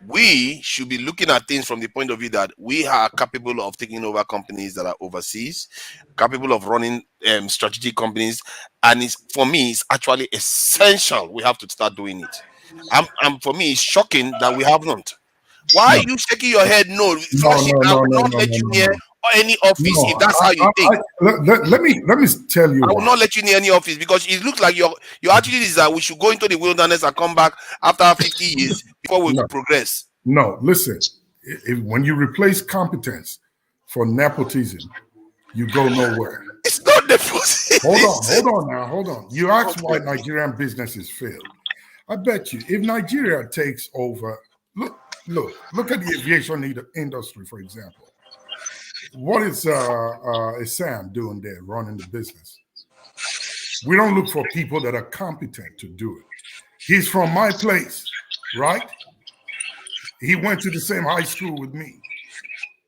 S10: we should be looking at things from the point of view that we are capable of taking over companies that are overseas, capable of running strategic companies, and for me, it's actually essential. We have to start doing it. For me, it's shocking that we have not. Why are you shaking your head? No, Flashing. I will not let you near any office if that's how you think.
S3: Let me tell you.
S10: I will not let you near any office because it looks like your attitude is that we should go into the wilderness and come back after 50 years before we progress.
S3: No, listen. When you replace competence for nepotism, you go nowhere.
S10: It's not nepotism.
S3: Hold on. You asked why Nigerian businesses failed. I bet you, if Nigeria takes over, look at the aviation industry, for example. What is Sam doing there, running the business? We don't look for people that are competent to do it. He's from my place, right? He went to the same high school with me,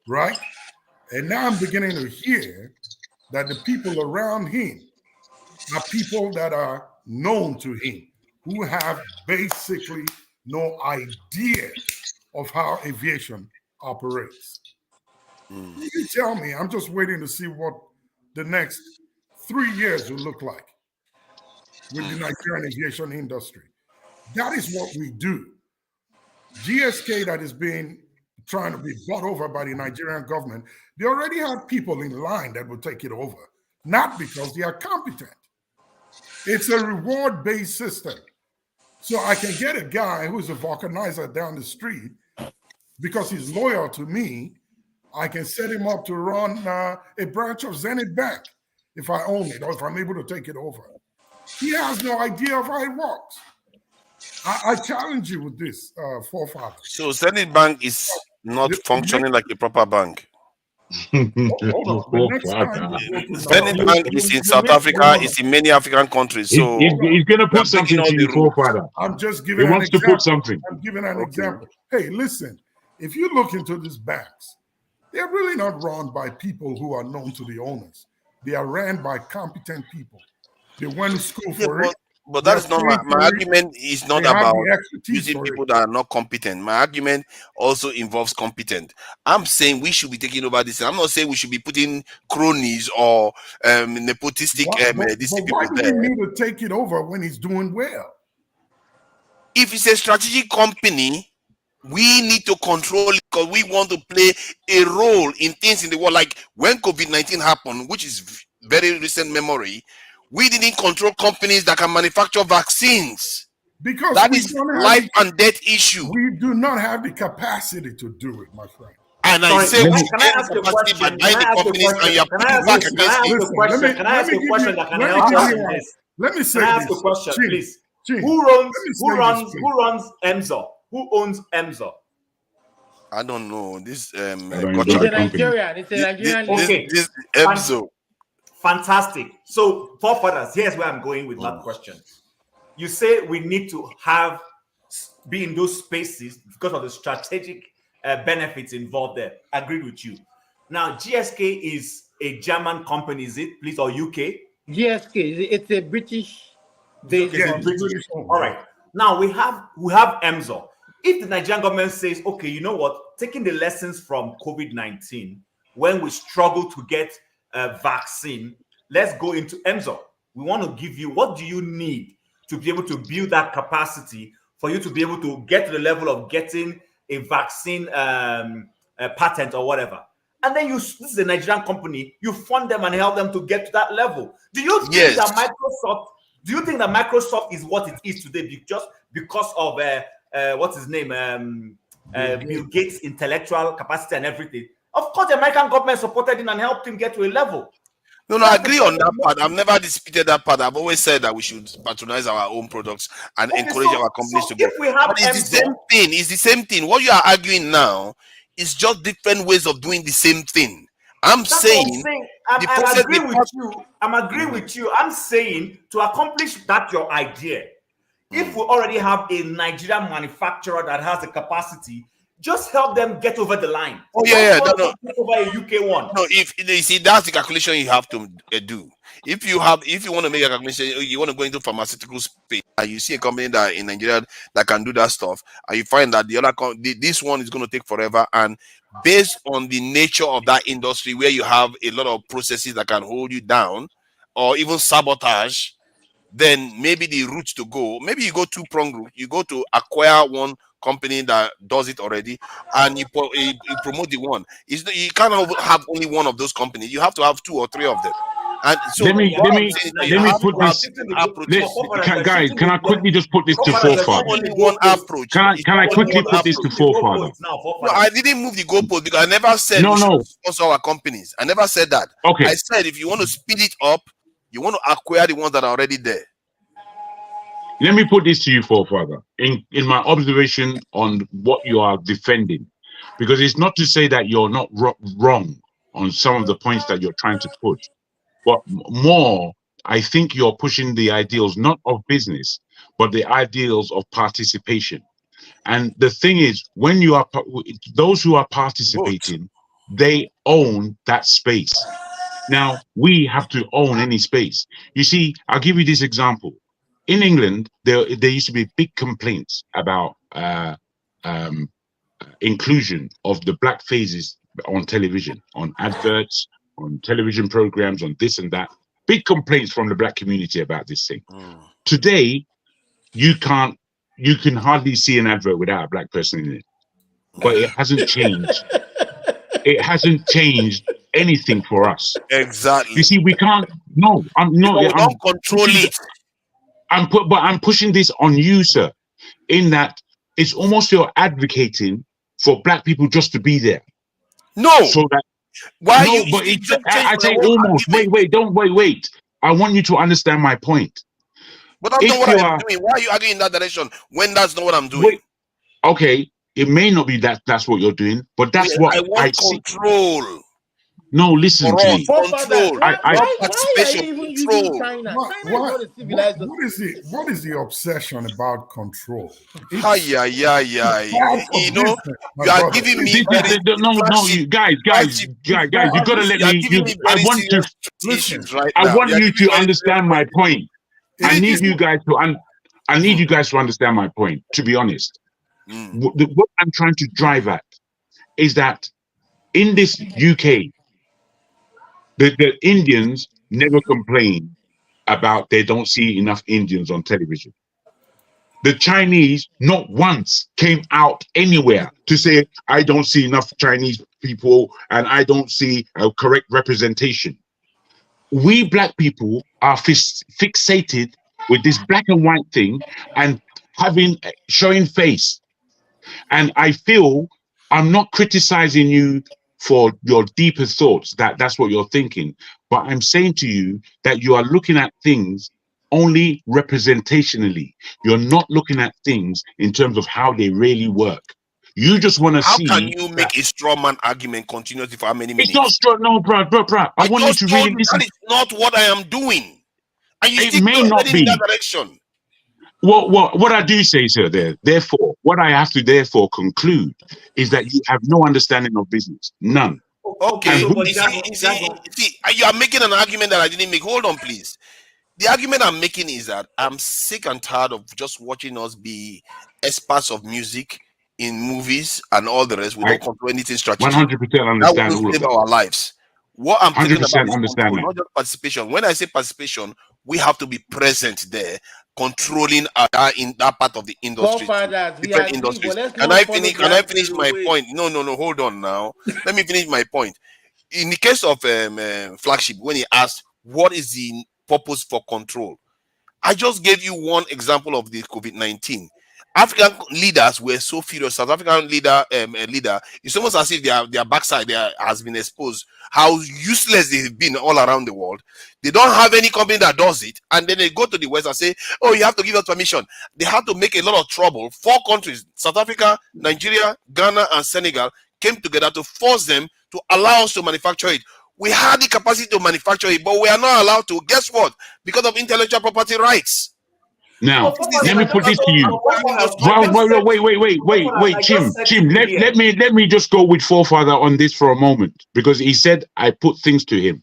S3: right? And now I'm beginning to hear that the people around him are people that are known to him, who have basically no idea of how aviation operates. You tell me, I'm just waiting to see what the next 3 years will look like with the Nigerian aviation industry. That is what we do. GSK that is trying to be bought over by the Nigerian government, they already have people in line that will take it over, not because they are competent. It's a reward-based system. So I can get a guy who's a vulcanizer down the street because he's loyal to me. I can set him up to run a branch of Zenith Bank if I own it or if I'm able to take it over. He has no idea of how it works. I challenge you with this, forefather.
S10: So Zenith Bank is not functioning like a proper bank.
S3: Hold on. The next time
S10: Zenith Bank is in South Africa, it's in many African countries. So
S5: he's going to put something to you, forefather.
S3: I'm just giving
S5: he wants to put something.
S3: I'm giving an example. Hey, listen, if you look into these banks, they're really not run by people who are known to the owners. They are ran by competent people. They went to school for it.
S10: But that is not my argument. Is not about using people that are not competent. My argument also involves competent. I'm saying we should be taking over this. I'm not saying we should be putting cronies or nepotistic
S3: people there. Why do we need to take it over when he's doing well?
S10: If it's a strategic company, We need to control it because we want to play a role in things in the world. Like when COVID-19 happened, which is very recent memory, we didn't control companies that can manufacture vaccines.
S3: Because
S10: that
S3: we
S10: is
S3: don't have
S10: life and death issue.
S3: We do not have the capacity to do it, my friend.
S10: And
S2: Sorry,
S10: I say
S2: can
S10: we
S2: I ask you a question?
S10: by buying the companies and you're putting back against it.
S2: Can I ask you a question that can help us in this?
S3: Let me say
S2: Can I ask
S3: this.
S2: a question,
S3: Chief,
S2: please?
S3: Chief,
S2: Who runs EMSA? Who owns EMSA?
S10: I don't know. This
S22: It's a Nigerian. It's a Nigerian.
S10: This EMSA.
S2: Fantastic. So, forefathers, here's where I'm going with that question. You say we need to be in those spaces because of the strategic benefits involved there. Agreed with you. Now, GSK is a German company, is it, please, or UK?
S22: GSK, it's a British.
S2: British. All right. Now we have EMSA. If the Nigerian government says, okay, you know what, taking the lessons from COVID-19, when we struggle to get a vaccine, let's go into EMSA. We want to give you, what do you need to be able to build that capacity for you to be able to get to the level of getting a vaccine patent or whatever? And then this is a Nigerian company, you fund them and help them to get to that level. Do you think that Microsoft is what it is today just because of what's his name? Bill Gates' intellectual capacity and everything? Of course, the American government supported him and helped him get to a level.
S10: No, I agree on that part. I've never disputed that part. I've always said that we should patronize our own products and encourage our companies to go. But it's the same thing. It's the same thing. What you are arguing now is just different ways of doing the same thing. I'm agreeing with you.
S2: I'm saying to accomplish that your idea, if we already have a Nigerian manufacturer that has the capacity, just help them get over the line.
S10: No.
S2: Get over a UK one.
S10: No, if you see, that's the calculation you have to do. If you want to make a calculation, you want to go into pharmaceutical space, and you see a company that in Nigeria that can do that stuff, and you find that the other this one is going to take forever, and based on the nature of that industry, where you have a lot of processes that can hold you down, or even sabotage, then maybe the route to go, maybe you go two-pronged route. You go to acquire one company that does it already, and you promote the one. You cannot have only one of those companies. You have to have two or three of them. And so
S5: let me put this. Guys, can I quickly just put this to forefather?
S10: Only one approach.
S5: Can I quickly put this to forefather?
S10: No, I didn't move the goalpost because I never said we should sponsor our companies. I never said that.
S5: Okay.
S10: I said if you want to speed it up, you want to acquire the ones that are already there.
S5: Let me put this to you, forefather, in my observation on what you are defending, because it's not to say that you're not wrong on some of the points that you're trying to put, but more, I think you're pushing the ideals not of business, but the ideals of participation. And the thing is, when you are those who are participating, they own that space. Now we have to own any space. You see, I'll give you this example. In England, there used to be big complaints about inclusion of the black faces on television, on adverts, on television programs, on this and that. Big complaints from the black community about this thing. Today, you can hardly see an advert without a black person in it. But it hasn't changed. It hasn't changed anything for us.
S10: Exactly.
S5: You see, we can't. No, I'm not.
S10: We don't control it.
S5: But I'm pushing this on you, sir, in that it's almost you're advocating for black people just to be there.
S10: No.
S5: So that
S10: why
S5: no,
S10: you?
S5: But I say almost. Wait. I want you to understand my point.
S10: But that's not what I'm doing. Why are you arguing in that direction when that's not what I'm doing?
S5: Wait, okay, it may not be that's what you're doing, but that's what
S10: I want control.
S5: See. No, listen to me.
S10: Control.
S22: Why are you even using China?
S3: What is the obsession about control?
S10: You know, you are giving me
S5: you guys, you gotta let me. I want to listen. I want you to understand my point. I need you guys to understand my point. To be honest, what I'm trying to drive at is that in this UK. The Indians never complain about they don't see enough Indians on television. The Chinese not once came out anywhere to say, I don't see enough Chinese people and I don't see a correct representation. We black people are fixated with this black and white thing and showing face. And I feel I'm not criticizing you for your deeper thoughts, that's what you're thinking. But I'm saying to you that you are looking at things only representationally. You're not looking at things in terms of how they really work. You just want to see.
S10: How can you make a straw man argument continuously for how many minutes?
S5: It's not straw, no, bro. I want you to really listen.
S10: That is not what I am doing. And you
S5: it may not be
S10: in that direction.
S5: What I do say, sir, therefore, what I have to therefore conclude is that you have no understanding of business. None.
S10: Okay. You see, you are making an argument that I didn't make. Hold on, please. The argument I'm making is that I'm sick and tired of just watching us be experts of music in movies and all the rest. We don't control anything strategic.
S5: 100% understand
S10: all of our lives. What I'm thinking about is
S5: understand
S10: control, not just participation. When I say participation, we have to be present there, controlling in that part of the industry. Different industries. Can I finish my point? No. Hold on now. Let me finish my point. In the case of Flagship, when he asked what is the purpose for control, I just gave you one example of the COVID-19. African leaders were so furious. South African leader, it's almost as if their backside has been exposed. How useless they've been all around the world. They don't have any company that does it, and then they go to the West and say, "Oh, you have to give us permission." They had to make a lot of trouble. 4 countries: South Africa, Nigeria, Ghana, and Senegal came together to force them to allow us to manufacture it. We had the capacity to manufacture it, but we are not allowed to. Guess what? Because of intellectual property rights.
S5: Now, let me put this to you. Wait, Jim. Let me just go with Forefather on this for a moment, because he said I put things to him.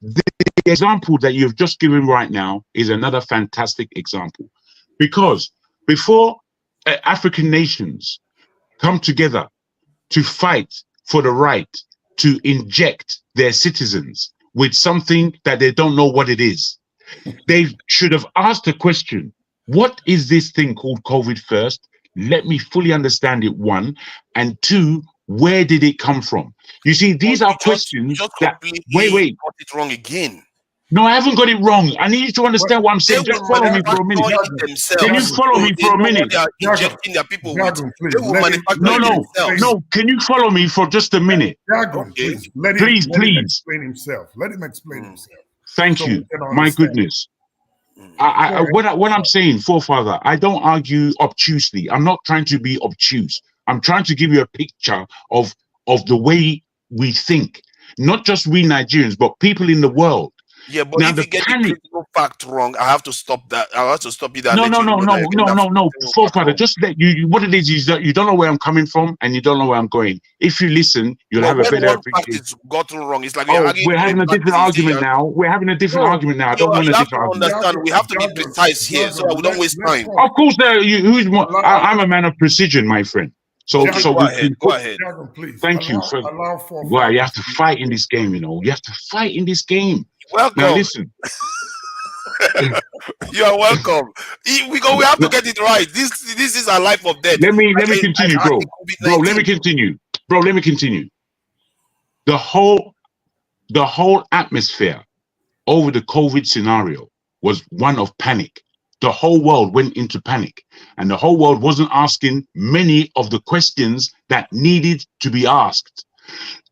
S5: The example that you've just given right now is another fantastic example, because before African nations come together to fight for the right to inject their citizens with something that they don't know what it is, they should have asked the question, what is this thing called COVID first? Let me fully understand it, 1. And 2, where did it come from? You see, these are questions that... Wait.
S10: Got it wrong again.
S5: No, I haven't got it wrong. I need you to understand what I'm saying. Just follow me for a minute. Can you follow me for a minute?
S10: They are injecting their people with. They will manufacture
S5: No. Can you follow me for just a minute?
S3: Please.
S5: Please.
S3: Explain himself. Let him explain himself.
S5: Thank you. My goodness. What I'm saying, Forefather, I don't argue obtusely. I'm not trying to be obtuse. I'm trying to give you a picture of the way we think. Not just we Nigerians, but people in the world.
S10: Yeah, but now, if you get the critical fact wrong, I have to stop that. I have to stop you.
S5: No. Forefather, just let you. What it is that you don't know where I'm coming from and you don't know where I'm going. If you listen, you'll have a better appreciation.
S10: Gotten wrong. It's like
S5: we're having a different argument now. We're having a different argument now. I don't want a different argument.
S10: We have to be precise here, so we don't waste time.
S5: Of course, who's more? I'm a man of precision, my friend. So
S10: go ahead.
S5: Thank you. Well, you have to fight in this game, you know. You have to fight in this game.
S10: Welcome.
S5: Now listen.
S10: You are welcome. We have to get it right. This is our life or death.
S5: Let me continue, bro. Let me continue. The whole atmosphere over the COVID scenario was one of panic. The whole world went into panic, and the whole world wasn't asking many of the questions that needed to be asked.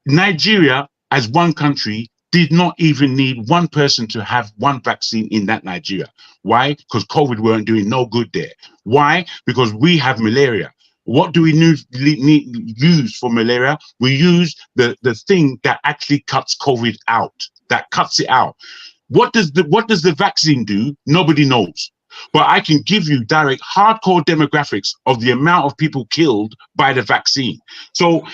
S5: Nigeria, as one country, did not even need one person to have one vaccine in that Nigeria. Why? Because COVID weren't doing no good there. Why? Because we have malaria. What do we use for malaria? We use the thing that actually cuts COVID out, that cuts it out. What does the vaccine do? Nobody knows. But I can give you direct hardcore demographics of the amount of people killed by the vaccine. So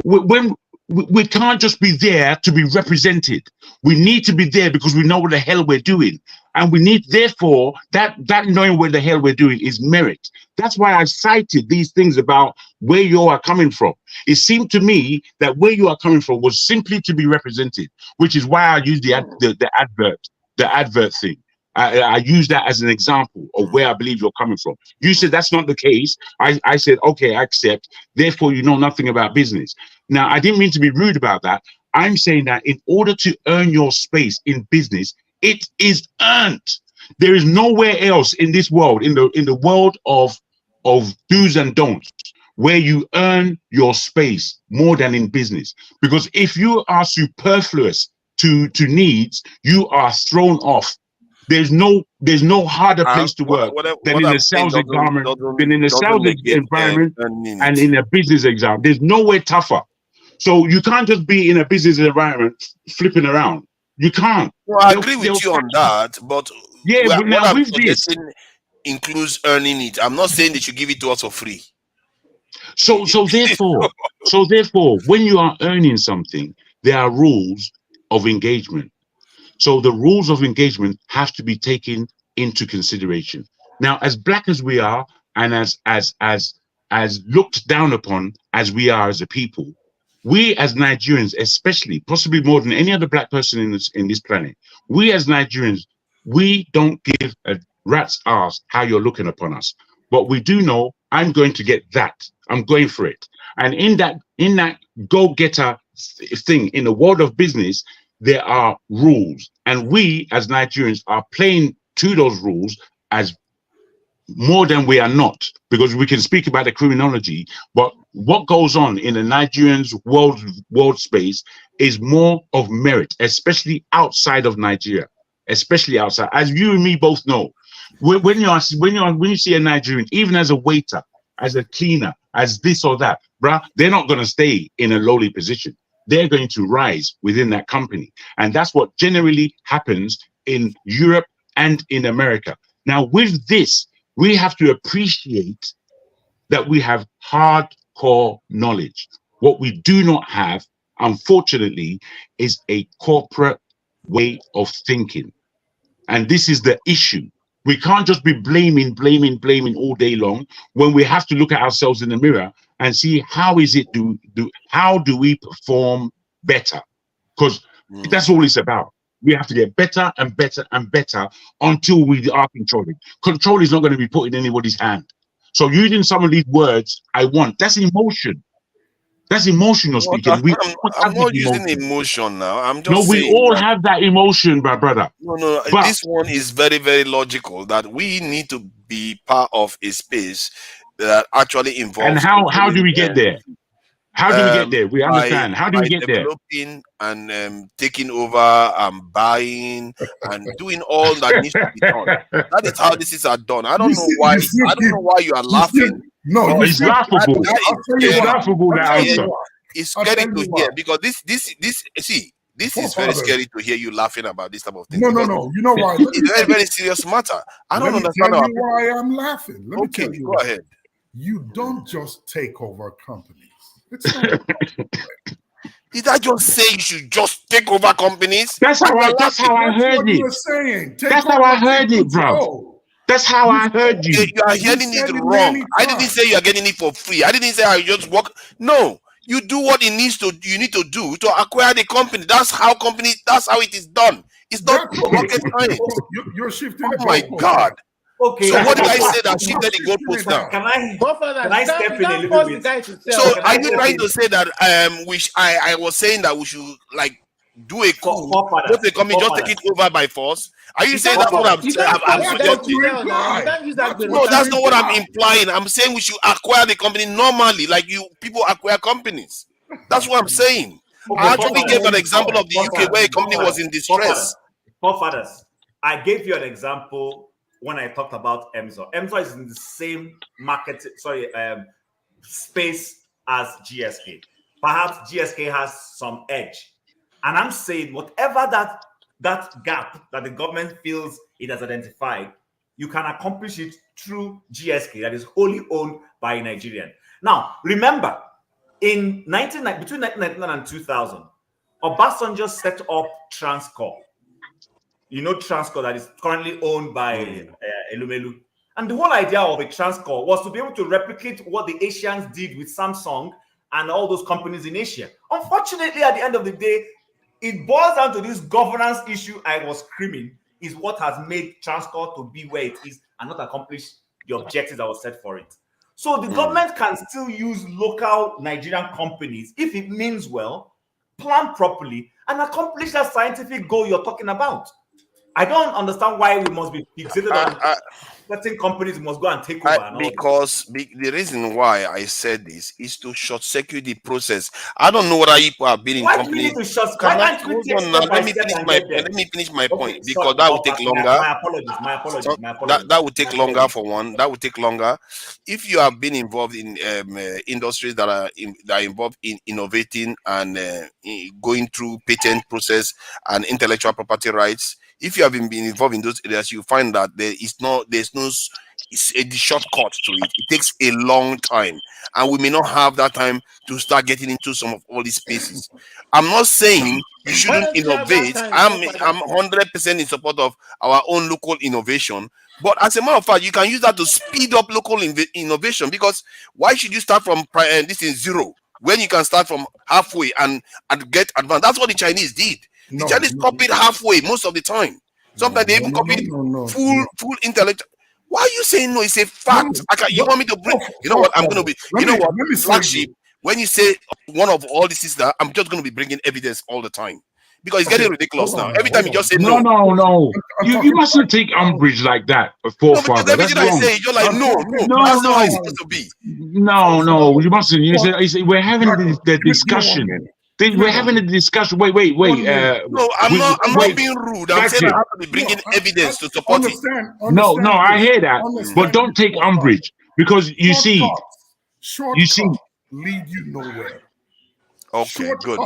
S5: when we can't just be there to be represented. We need to be there because we know what the hell we're doing. And we need, therefore, that knowing what the hell we're doing is merit. That's why I cited these things about where you are coming from. It seemed to me that where you are coming from was simply to be represented, which is why I used the advert thing. I use that as an example of where I believe you're coming from. You said that's not the case. I said, okay, I accept. Therefore, you know nothing about business. Now, I didn't mean to be rude about that. I'm saying that in order to earn your space in business, it is earned. There is nowhere else in this world, in the world of do's and don'ts, where you earn your space more than in business. Because if you are superfluous to needs, you are thrown off. There's no harder place to work than in a sales environment, and in a business exam. There's nowhere tougher. So you can't just be in a business environment flipping around. You can't.
S10: Well, I agree with you on that, but
S5: yeah, but now with this
S10: includes earning it. I'm not saying they should give it to us for free.
S5: So therefore, when you are earning something, there are rules of engagement. So the rules of engagement have to be taken into consideration. Now, as black as we are, and as looked down upon as we are as a people, we as Nigerians, especially, possibly more than any other black person in this planet, we as Nigerians, we don't give a rat's ass how you're looking upon us. But we do know I'm going to get that. I'm going for it. And in that go-getter thing, in the world of business, there are rules. And we as Nigerians are playing to those rules as more than we are not, because we can speak about the criminology, but what goes on in the Nigerians world space is more of merit, especially outside of Nigeria, especially outside. As you and me both know, when you see a Nigerian, even as a waiter, as a cleaner, as this or that, bruh, they're not going to stay in a lowly position. They're going to rise within that company. And that's what generally happens in Europe and in America. Now, with this, we have to appreciate that we have hardcore knowledge. What we do not have, unfortunately, is a corporate way of thinking. And this is the issue. We can't just be blaming all day long, when we have to look at ourselves in the mirror and see how do we perform better? Because that's all it's about. We have to get better and better and better until we are controlling. Control is not going to be put in anybody's hand. So using some of these words, that's emotion. That's emotional speaking.
S10: I'm not using emotion now. I'm just saying.
S5: No, we all have that emotion, my brother.
S10: No. But this one is very, very logical, that we need to be part of a space that actually involves.
S5: And how do we get there? How do we get there? We understand. How do we get there?
S10: Developing and taking over and buying and doing all that needs to be done. That is how these are done. I don't know why. I don't know why you are laughing.
S5: No, it's laughable. It's laughable, that answer.
S10: It's scary to hear, because this is very scary to hear you laughing about this type of thing.
S3: No. You know why?
S10: It's a very, very serious matter. I don't understand
S3: why I'm laughing. Let me tell you.
S10: Go ahead.
S3: You don't just take over companies. It's not.
S10: Did I just say you should just take over companies?
S5: That's how I heard it. That's how I heard it, bro. That's how I heard you.
S10: You are hearing it wrong. I didn't say you are getting it for free. I didn't say I just work. No, you do what you need to do to acquire the company. That's how it is done. It's not rocket science.
S3: You're shifting.
S10: Oh my God.
S2: Okay.
S10: So what did I say that shifted the goalpost now?
S2: Can I step in a little bit?
S10: So are you trying to say that I was saying that we should do a coup, just take it over by force? Are you saying that's what I'm suggesting? No, that's not what I'm implying. I'm saying we should acquire the company normally, like people acquire companies. That's what I'm saying. I actually gave an example of the UK where a company was in distress.
S2: Forefathers, I gave you an example when I talked about EMSA. EMSA is in the same space as GSK. Perhaps GSK has some edge. And I'm saying whatever that gap that the government feels it has identified, you can accomplish it through GSK that is wholly owned by a Nigerian. Now, remember, between 1999 and 2000, Obasanjo set up Transcorp. You know Transcorp that is currently owned by Elumelu. And the whole idea of a Transcorp was to be able to replicate what the Asians did with Samsung and all those companies in Asia. Unfortunately, at the end of the day, it boils down to this governance issue I was screaming. is what has made transport to be where it is and not accomplish the objectives that were set for it. So the government can still use local Nigerian companies if it means well, plan properly, and accomplish that scientific goal you're talking about. I don't understand why we must be fixated on certain companies must go and take over. And all
S10: because the reason why I said this is to short circuit the process. I don't know whether people have been in
S2: why do we
S10: companies.
S2: need to short?
S10: Hold
S2: Why can't we take
S10: on now.
S2: step by
S10: Let me
S2: step
S10: finish
S2: and
S10: my
S2: get there?
S10: let me finish my
S2: Okay,
S10: point because
S2: sorry,
S10: that will take longer.
S2: My apologies. My apologies.
S10: So
S2: My apologies.
S10: that would take
S2: My
S10: longer
S2: apologies.
S10: for one. That would take longer. If you have been involved in industries that are involved in innovating and going through patent process and intellectual property rights, if you have been involved in those areas, you find that there's no it's a shortcut to it. It takes a long time, and we may not have that time to start getting into some of all these spaces. I'm not saying you shouldn't innovate. I'm 100% in support of our own local innovation. But as a matter of fact, you can use that to speed up local innovation, because why should you start from this is zero when you can start from halfway and get advanced? That's what the Chinese did. The Chinese copied halfway most of the time. Sometimes they even copied full intellect. Why are you saying no? It's a fact. You want me to bring? You know what? I'm going to be. You know what? Flagship. When you say one of all this is that, I'm just going to be bringing evidence all the time, because it's getting ridiculous now. Every time you just say no.
S5: No. You mustn't take umbrage like that, forefather. That's wrong.
S10: I say, you're like, no. That's not how it's supposed to be.
S5: No. You mustn't. You say we're having the discussion. We're having a discussion. Wait.
S10: No, I'm not being rude. I'm saying I have to be bringing evidence to support it.
S5: No, I hear that, but don't take umbrage, because you see,
S3: lead you nowhere.
S10: Okay, good.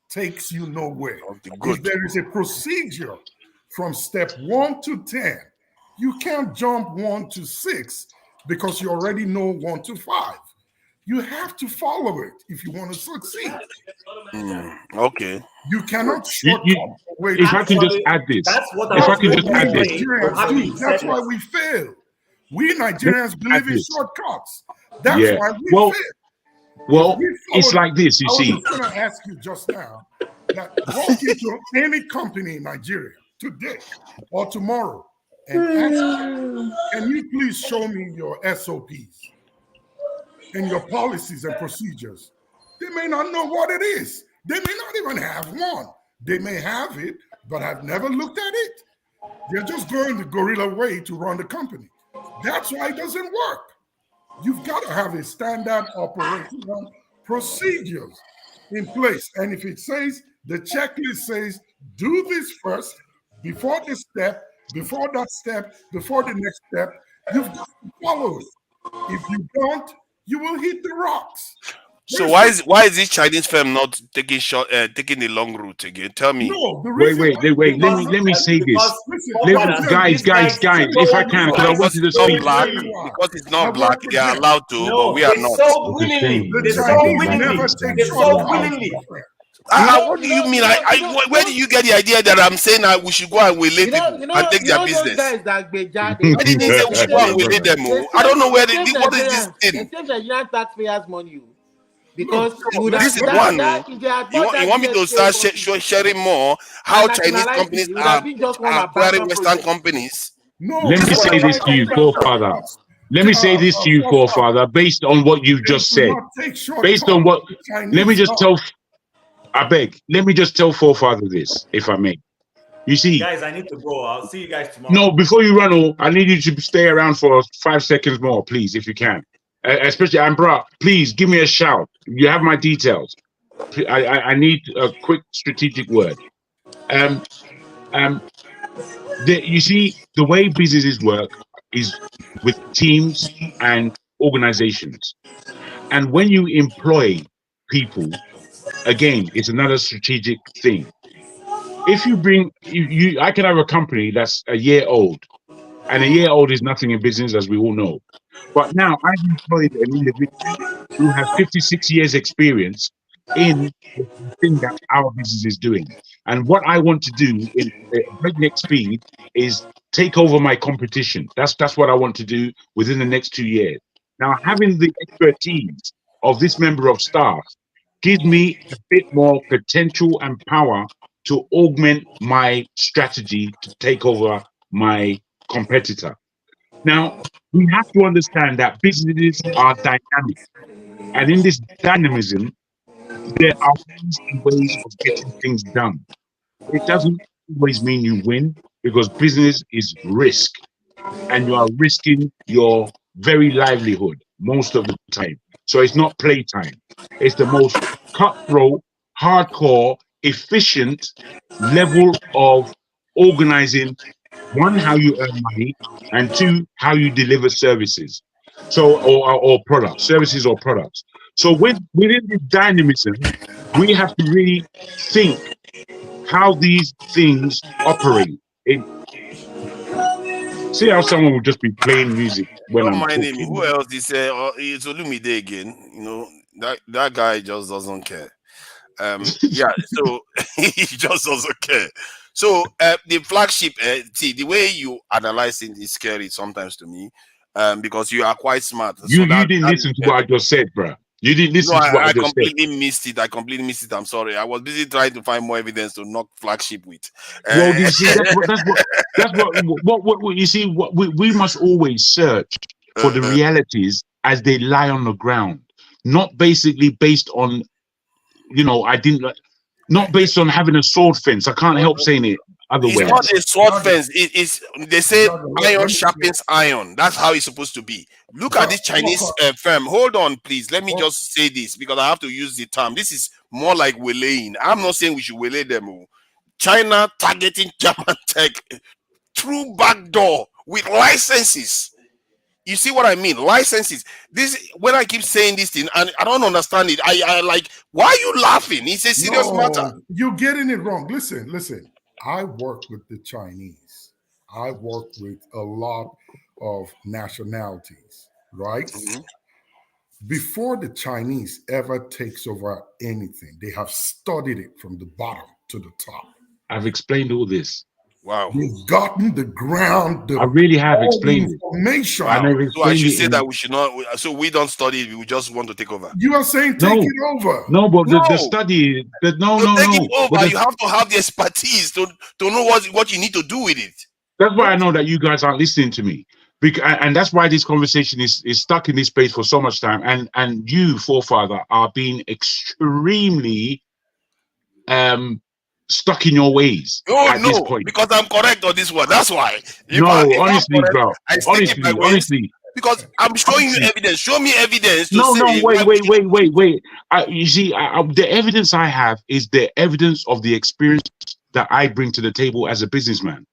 S3: Takes you nowhere.
S10: Okay, good.
S3: If there is a procedure from step 1 to 10, you can't jump 1 to 6 because you already know 1 to 5. You have to follow it if you want to succeed.
S10: Okay.
S3: You cannot shortcut.
S5: If I can just add this.
S2: That's what I was
S3: That's why we fail. We Nigerians believe in shortcuts. That's why we fail.
S5: Well, it's like this, you see.
S3: I was going to ask you just now that walk into any company in Nigeria today or tomorrow and ask them, can you please show me your SOPs and your policies and procedures? They may not know what it is. They may not even have one. They may have it, but have never looked at it. They're just going the guerrilla way to run the company. That's why it doesn't work. You've got to have a standard operational procedures in place. And if it says, the checklist says, do this first, before this step, before that step, before the next step, you've got to follow it. If you don't, you will hit the rocks.
S10: So why is this Chinese firm not taking the long route again? Tell me.
S3: No,
S5: wait. Let me say this. Guys, if I can, because I wanted to speak.
S10: Because it's not black, they are allowed to, but we are not.
S2: So willingly. They so willingly.
S10: What do you mean? Where do you get the idea that I'm saying that we should go and waylay people and take their business? I didn't say we should go and waylay them. I don't know what is this thing.
S12: It takes Nigerian taxpayers' money. Because
S10: this is one. You want me to start sharing more how Chinese companies are acquiring Western companies?
S3: No.
S5: Let me say this to you, forefather. Let me say this to you, forefather, based on what you've just said. Based on what, let me just tell forefather this, if I may. You see,
S2: guys, I need to go. I'll see you guys tomorrow.
S5: No, before you run, I need you to stay around for 5 seconds more, please, if you can. Especially, Ambra, please give me a shout. You have my details. I need a quick strategic word. You see, the way businesses work is with teams and organizations. And when you employ people, again, it's another strategic thing. If you bring, I can have a company that's a year old, and a year old is nothing in business, as we all know. But now I've employed an individual who has 56 years experience in the thing that our business is doing. And what I want to do in breakneck speed is take over my competition. That's what I want to do within the next 2 years. Now, having the expertise of this member of staff gives me a bit more potential and power to augment my strategy to take over my competitor. Now, we have to understand that businesses are dynamic. And in this dynamism, there are ways of getting things done. It doesn't always mean you win, because business is risk, and you are risking your very livelihood most of the time. So it's not playtime. It's the most cutthroat, hardcore, efficient level of organizing, one, how you earn money, and two, how you deliver services. So, or products, services or products. So within this dynamism, we have to really think how these things operate. See how someone will just be playing music when
S10: Don't
S5: I'm
S10: mind him.
S5: talking.
S10: Who else is it's Olumide again? You know, that guy just doesn't care. Yeah, so he just doesn't care. So the flagship, see, the way you analyze it is scary sometimes to me, because you are quite smart.
S5: You
S10: So
S5: didn't
S10: that
S5: listen to what I just said, bro. You didn't listen to what I
S10: I
S5: just said.
S10: completely missed it. I completely missed it. I'm sorry. I was busy trying to find more evidence to knock flagship with.
S5: Well, you see, that's what you see. What we must always search for the realities as they lie on the ground, not basically based on, I didn't like, not based on having a sword fence. I can't help saying it other
S10: It's
S5: ways.
S10: not a sword fence. It's they say iron sharpens iron. That's how it's supposed to be. Look at this Chinese firm. Hold on, please. Let me just say this because I have to use the term. This is more like waylaying. I'm not saying we should waylay them. China targeting German tech through backdoor with licenses. You see what I mean? Licenses. This when I keep saying this thing and I don't understand it. I like, why are you laughing? It's a serious matter.
S3: You're getting it wrong. Listen. I work with the Chinese. I work with a lot of nationalities, right?
S10: Mm-hmm.
S3: Before the Chinese ever takes over anything, they have studied it from the bottom to the top.
S5: I've explained all this.
S10: Wow.
S3: We've gotten the ground.
S5: I really have explained it.
S3: Information.
S10: So I should say that we should not. So we don't study it. We just want to take over.
S3: You are saying take it over.
S5: No, but the study.
S10: Take it over. You have to have the expertise to know what you need to do with it.
S5: That's why I know that you guys aren't listening to me. And that's why this conversation is stuck in this space for so much time. And you, forefather, are being extremely stuck in your ways at this point.
S10: Because I'm correct on this one. That's why.
S5: Honestly, bro. Honestly.
S10: Because I'm showing you evidence. Show me evidence.
S5: Wait. You see, the evidence I have is the evidence of the experience that I bring to the table as a businessman.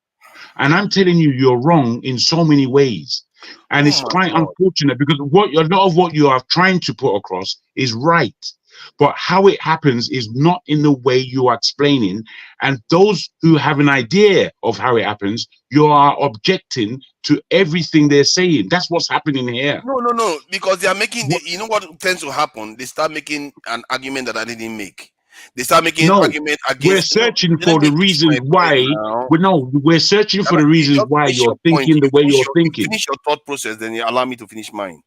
S5: And I'm telling you, you're wrong in so many ways. And it's quite unfortunate because a lot of what you are trying to put across is right. But how it happens is not in the way you are explaining. And those who have an idea of how it happens, you are objecting to everything they're saying. That's what's happening here.
S10: No. Because they are making, you know what tends to happen? They start making an argument that I didn't make. They start making argument against.
S5: We're searching for the reasons why. We're searching for the reasons why you're thinking the way you're thinking.
S10: Finish your thought process, then you allow me to finish mine.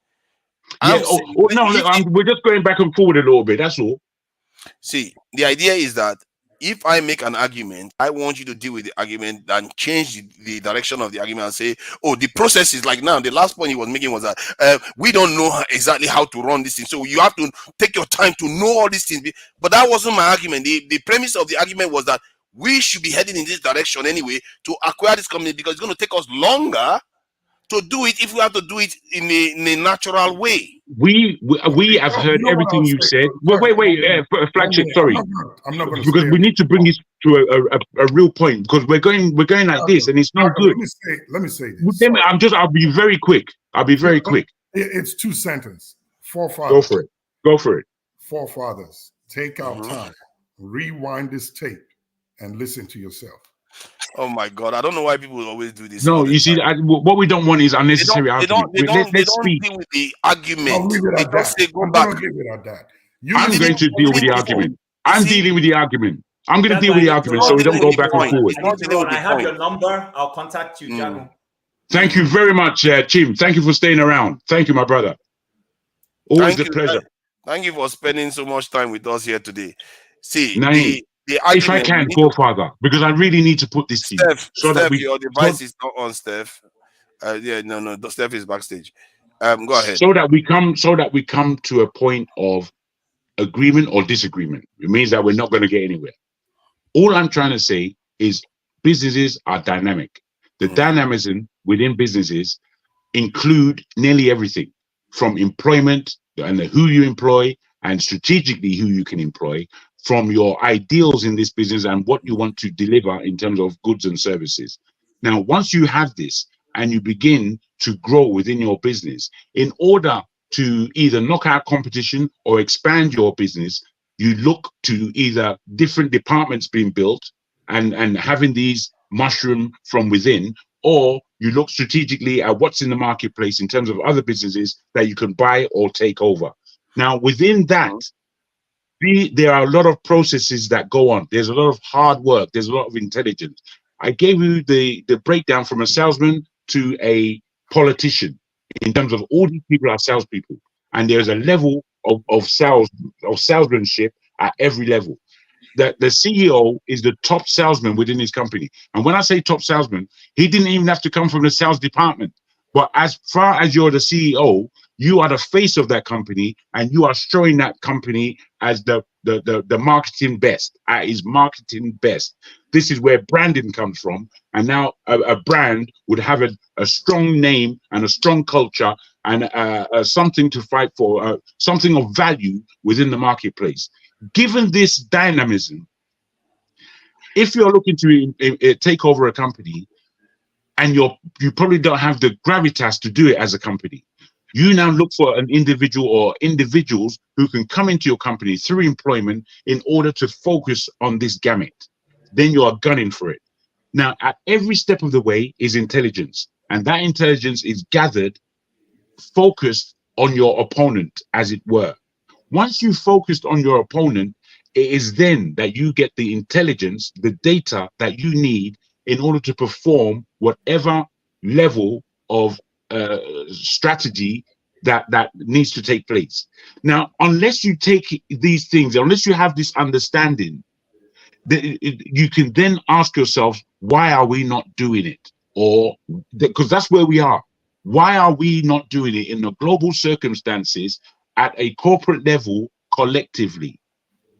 S5: Yeah. We're just going back and forward a little bit. That's all.
S10: See, the idea is that if I make an argument, I want you to deal with the argument and change the direction of the argument and say, oh, the process is like now. The last point he was making was that we don't know exactly how to run this thing. So you have to take your time to know all these things. But that wasn't my argument. The premise of the argument was that we should be heading in this direction anyway to acquire this company because it's going to take us longer to do it if we have to do it in a natural way.
S5: We have heard everything you said. Wait, flagship. Sorry,
S3: I'm not going to
S5: because we need to bring this to a real point because we're going like this and it's not good.
S3: Let me say this.
S5: I'll be very quick.
S3: It's 2 sentences. Forefathers.
S5: Go for it.
S3: Forefathers, take out time, rewind this tape, and listen to yourself.
S10: Oh my God! I don't know why people always do this.
S5: No, you see, what we don't want is unnecessary argument.
S10: They don't deal with the argument. They just say go back.
S5: I'm going to deal with the argument. I'm dealing with the argument. I'm going to deal with the argument so we don't go back and forward.
S2: I have your number. I'll contact you, Jago.
S5: Thank you very much, Chim. Thank you for staying around. Thank you, my brother. Always a pleasure.
S10: Thank you for spending so much time with us here today. See, the the
S5: if I
S10: argument,
S5: can go further, because I really need to put this to you,
S10: Steph, your device is not on, Steph. Yeah, no, Steph is backstage. Go ahead.
S5: So that we come to a point of agreement or disagreement. It means that we're not going to get anywhere. All I'm trying to say is businesses are dynamic. The dynamism within businesses include nearly everything from employment and who you employ and strategically who you can employ, from your ideals in this business and what you want to deliver in terms of goods and services. Now, once you have this and you begin to grow within your business, in order to either knock out competition or expand your business, you look to either different departments being built and having these mushroom from within, or you look strategically at what's in the marketplace in terms of other businesses that you can buy or take over. Now, within that, there are a lot of processes that go on. There's a lot of hard work. There's a lot of intelligence. I gave you the breakdown from a salesman to a politician in terms of all these people are salespeople. And there's a level of salesmanship at every level. That the CEO is the top salesman within his company. And when I say top salesman, he didn't even have to come from the sales department. But as far as you're the CEO, you are the face of that company, and you are showing that company as the marketing best, at his marketing best. This is where branding comes from. And now a brand would have a strong name and a strong culture and something to fight for, something of value within the marketplace. Given this dynamism, if you're looking to take over a company and you probably don't have the gravitas to do it as a company, you now look for an individual or individuals who can come into your company through employment in order to focus on this gamut. Then you are gunning for it. Now, at every step of the way is intelligence, and that intelligence is gathered, focused on your opponent, as it were. Once you focused on your opponent, it is then that you get the intelligence, the data that you need in order to perform whatever level of strategy that needs to take place. Now, unless you take these things, unless you have this understanding, you can then ask yourself, why are we not doing it? Or because that's where we are. Why are we not doing it in the global circumstances at a corporate level collectively?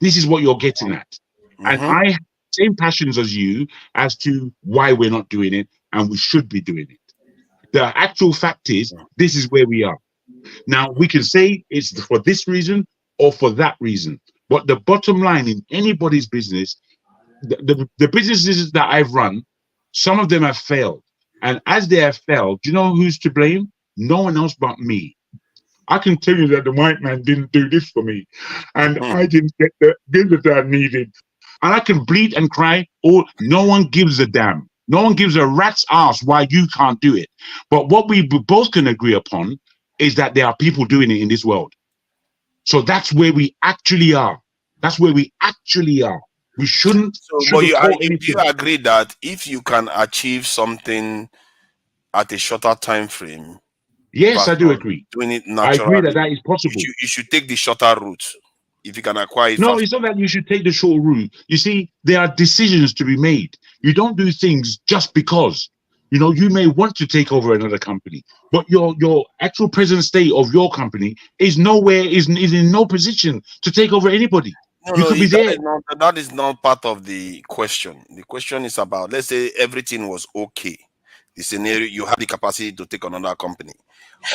S5: This is what you're getting at. And I have the same passions as you as to why we're not doing it, and we should be doing it. The actual fact is, this is where we are. Now, we can say it's for this reason or for that reason. But the bottom line in anybody's business, the businesses that I've run, some of them have failed. And as they have failed, do you know who's to blame? No one else but me. I can tell you that the white man didn't do this for me, and I didn't get the business that I needed. And I can bleed and cry, or no one gives a damn. No one gives a rat's ass why you can't do it. But what we both can agree upon is that there are people doing it in this world. So that's where we actually are. That's where we actually are. We shouldn't.
S10: So, but do you agree that if you can achieve something at a shorter time frame?
S5: Yes, I do agree.
S10: Doing it
S5: naturally, I agree that is possible.
S10: You should take the shorter route if you can acquire it.
S5: No, it's not that you should take the short route. You see, there are decisions to be made. You don't do things just because. You know, you may want to take over another company, but your actual present state of your company is in no position to take over anybody. You could be there.
S10: That is not part of the question. The question is about, let's say everything was okay. The scenario, you have the capacity to take another company,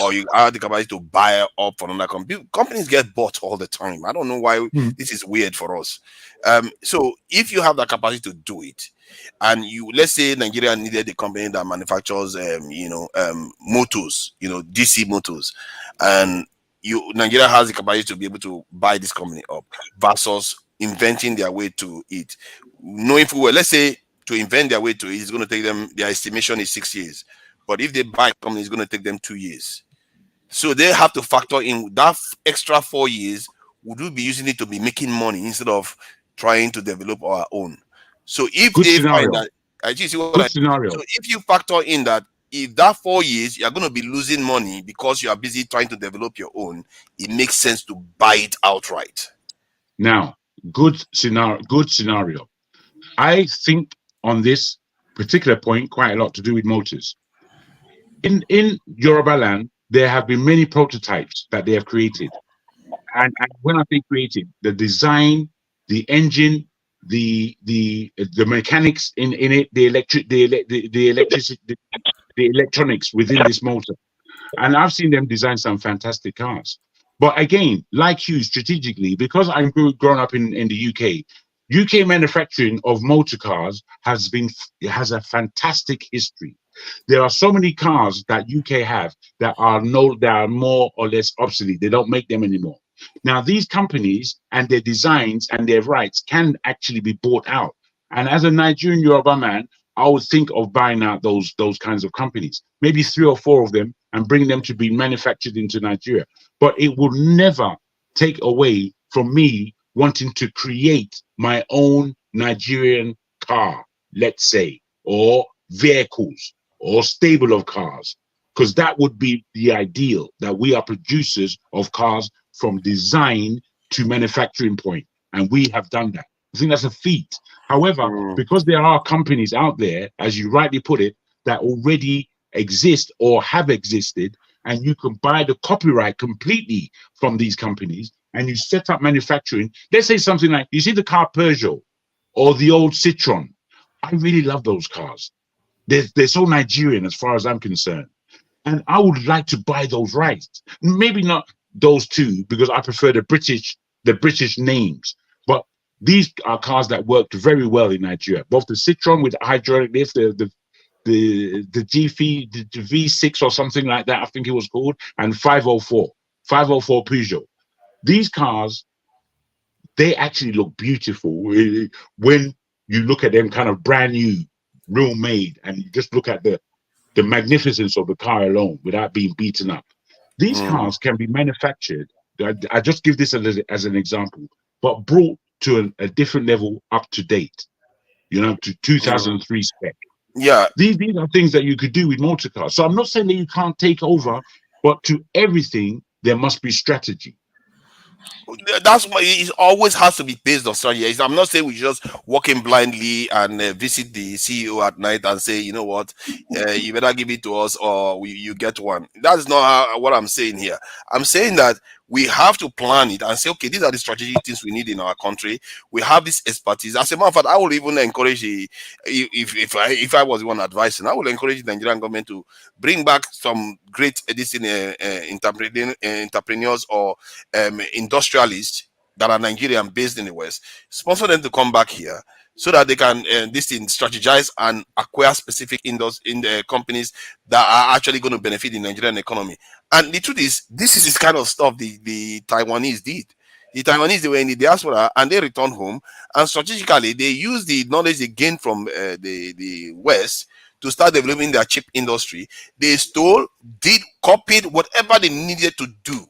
S10: or you have the capacity to buy up for another company. Companies get bought all the time. I don't know why this is weird for us. So if you have the capacity to do it, and let's say Nigeria needed a company that manufactures, motors, DC motors, and Nigeria has the capacity to be able to buy this company up versus inventing their way to it. Knowing full well, let's say to invent their way to it is going to take them, their estimation is 6 years. But if they buy a company, it's going to take them 2 years. So they have to factor in that extra 4 years. Would we be using it to be making money instead of trying to develop our own? So if find that, so if you factor in that, if that 4 years you're going to be losing money because you are busy trying to develop your own, it makes sense to buy it outright.
S5: Now, good scenario. I think on this particular point quite a lot to do with motors. In Yoruba land, there have been many prototypes that they have created. And when I say created, the design, the engine, the mechanics in it, the electronics within this motor. And I've seen them design some fantastic cars. But again, like you, strategically, because I'm grown up in the UK manufacturing of motor cars has a fantastic history. There are so many cars that UK have that are more or less obsolete. They don't make them anymore. Now, these companies and their designs and their rights can actually be bought out. And as a Nigerian Yoruba man, I would think of buying out those kinds of companies, maybe 3 or 4 of them, and bring them to be manufactured into Nigeria. But it would never take away from me wanting to create my own Nigerian car, let's say, or vehicles, or stable of cars, because that would be the ideal, that we are producers of cars from design to manufacturing point. And we have done that. I think that's a feat. However, because there are companies out there, as you rightly put it, that already exist or have existed, and you can buy the copyright completely from these companies, and you set up manufacturing. Let's say something like, you see the car Peugeot or the old Citroen. I really love those cars. They're so Nigerian as far as I'm concerned. And I would like to buy those rights. Maybe not those two, because I prefer the British names. But these are cars that worked very well in Nigeria. Both the Citroen with hydraulic lift, the V6 or something like that, I think it was called, and 504 Peugeot. These cars, they actually look beautiful when you look at them kind of brand new, real made, and you just look at the magnificence of the car alone without being beaten up. These cars can be manufactured. I just give this as an example, but brought to a different level, up to date, to 2003 spec.
S10: Yeah.
S5: These are things that you could do with motor cars. So I'm not saying that you can't take over, but to everything, there must be strategy.
S10: That's why it always has to be based on strategy. I'm not saying we just walk in blindly and visit the CEO at night and say, you know what, you better give it to us or you get one. That's not what I'm saying here. I'm saying that we have to plan it and say, okay, these are the strategic things we need in our country. We have this expertise. As a matter of fact, I will even encourage if I was the one advising, I will encourage the Nigerian government to bring back some great entrepreneurs or industrialists that are Nigerian based in the West, sponsor them to come back here so that they can strategize and acquire specific companies that are actually going to benefit the Nigerian economy. And the truth is, this is this kind of stuff the Taiwanese did. The Taiwanese, they were in the diaspora and they returned home, and strategically they used the knowledge they gained from the West to start developing their chip industry. They stole, copied whatever they needed to do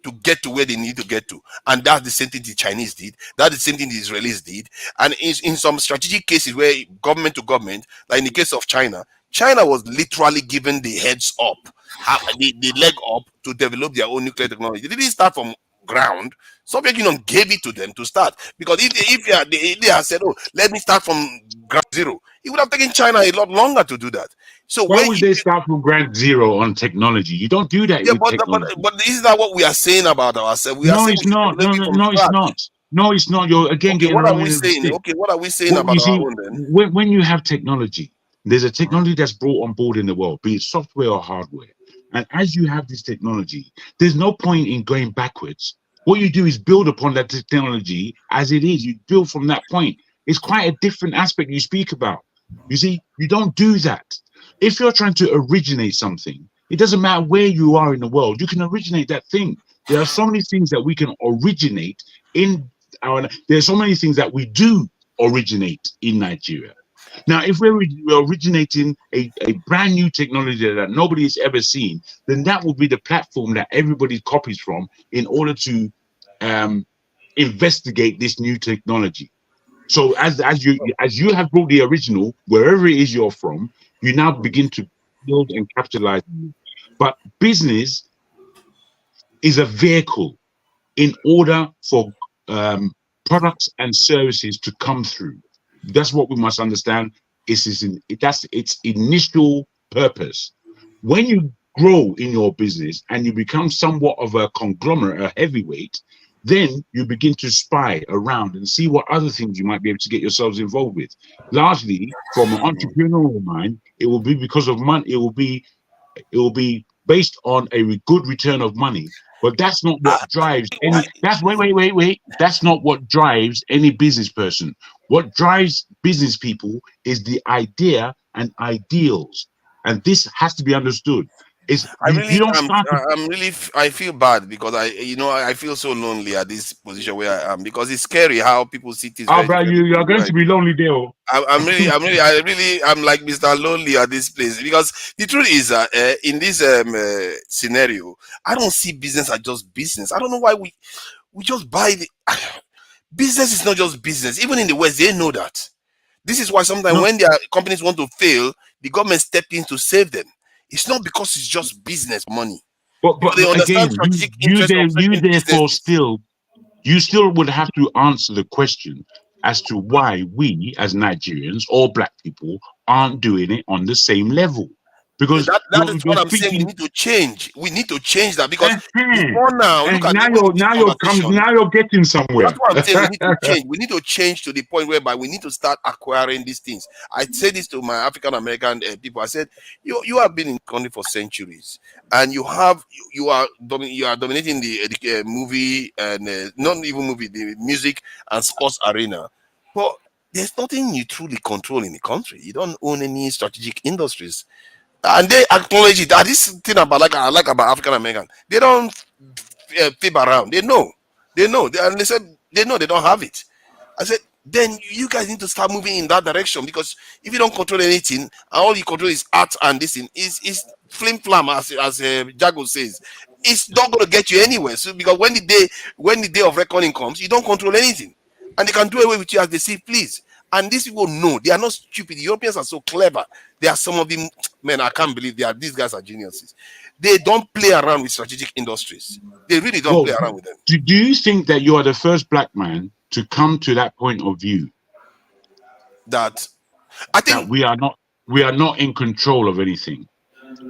S10: to get to where they need to get to. And that's the same thing the Chinese did. That's the same thing the Israelis did. And in some strategic cases where government to government, like in the case of China was literally given the heads up, the leg up to develop their own nuclear technology. They didn't start from ground. Soviet Union gave it to them to start. Because if they had said, oh, let me start from ground zero, it would have taken China a lot longer to do that. So
S5: why would they start from ground zero on technology? You don't do that with technology.
S10: But isn't that what we are saying about ourselves?
S5: It's not. No, it's not. No, it's not. You're again getting
S10: what
S5: wrong
S10: are we
S5: end of the
S10: saying?
S5: stick.
S10: Okay, what are we saying about our own then?
S5: When you have technology, there's a technology that's brought on board in the world, be it software or hardware. And as you have this technology, there's no point in going backwards. What you do is build upon that technology as it is. You build from that point. It's quite a different aspect you speak about. You see, you don't do that. If you're trying to originate something, it doesn't matter where you are in the world, you can originate that thing. There are so many things that we can originate there's so many things that we do originate in Nigeria. Now, if we're originating a brand new technology that nobody has ever seen, then that will be the platform that everybody copies from in order to investigate this new technology. So as you have brought the original, wherever it is you're from, you now begin to build and capitalize. But business is a vehicle in order for products and services to come through. That's what we must understand. That's its initial purpose. When you grow in your business and you become somewhat of a conglomerate, a heavyweight, then you begin to spy around and see what other things you might be able to get yourselves involved with. Largely, from an entrepreneurial mind, it will be because of money. It will be based on a good return of money. But that's not what drives any. That's wait. That's not what drives any business person. What drives business people is the idea and ideals, and this has to be understood. You don't start.
S10: I feel bad because I feel so lonely at this position where I am, because it's scary how people see things
S5: Oh,
S10: very
S5: bro,
S10: differently.
S5: you are going to be lonely, there.
S10: I'm like Mr. Lonely at this place, because the truth is that in this scenario, I don't see business as just business. I don't know why we just buy the business is not just business. Even in the West, they know that. This is why sometimes when their companies want to fail, the government step in to save them. It's not because it's just business money.
S5: But
S10: they understand
S5: again,
S10: strategic interest of certain businesses.
S5: you still would have to answer the question as to why we, as Nigerians or black people, aren't doing it on the same level. Because
S10: that is what I'm saying. We need to change. We need to change that, because before now, look at
S5: now you're getting somewhere.
S10: That's what I'm saying. We need to change. We need to change to the point whereby we need to start acquiring these things. I say this to my African American people. I said, you have been in country for centuries, and you are dominating the movie and not even movie, the music and sports arena, but there's nothing you truly control in the country. You don't own any strategic industries. And they acknowledge it. That this thing about I like about African American, they don't fib around. They know, and they said they know they don't have it. I said, then you guys need to start moving in that direction, because if you don't control anything, and all you control is art and this thing, is flim flam, as Jago says. It's not going to get you anywhere. So because when the day of reckoning comes, you don't control anything, and they can do away with you as they see please. And these people know, they are not stupid. The Europeans are so clever. There are some of them, man, I can't believe these guys are geniuses. They don't play around with strategic industries. They really don't play around with them.
S5: Do you think that you are the first black man to come to that point of view?
S10: That I think
S5: that we are not in control of anything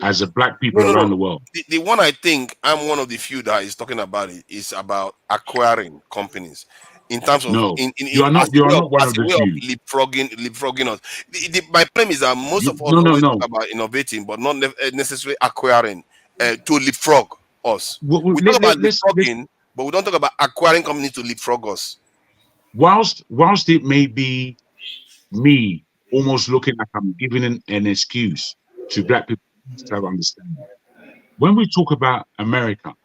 S5: as a black people around the world.
S10: The one I think I'm one of the few that is talking about it is about acquiring companies. In terms of
S5: you are not one of the few.
S10: Leapfrogging us. My claim is that most of us always talk about innovating, but not necessarily acquiring to leapfrog us. We talk about leapfrogging, but we don't talk about acquiring companies to leapfrog us.
S5: Whilst it may be me almost looking like I'm giving an excuse to black people to understand, when we talk about America,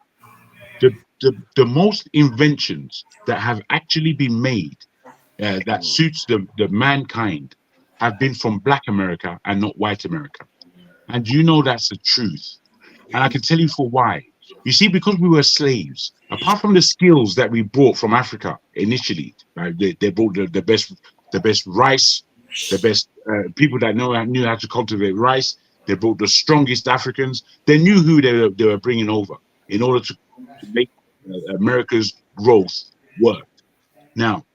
S5: the most inventions that have actually been made that suits the mankind have been from black America and not white America. And you know that's the truth. And I can tell you for why. You see, because we were slaves, apart from the skills that we brought from Africa initially, right, they brought the best rice, the best people that knew how to cultivate rice. They brought the strongest Africans. They knew who they were bringing over in order to make America's growth work. Now,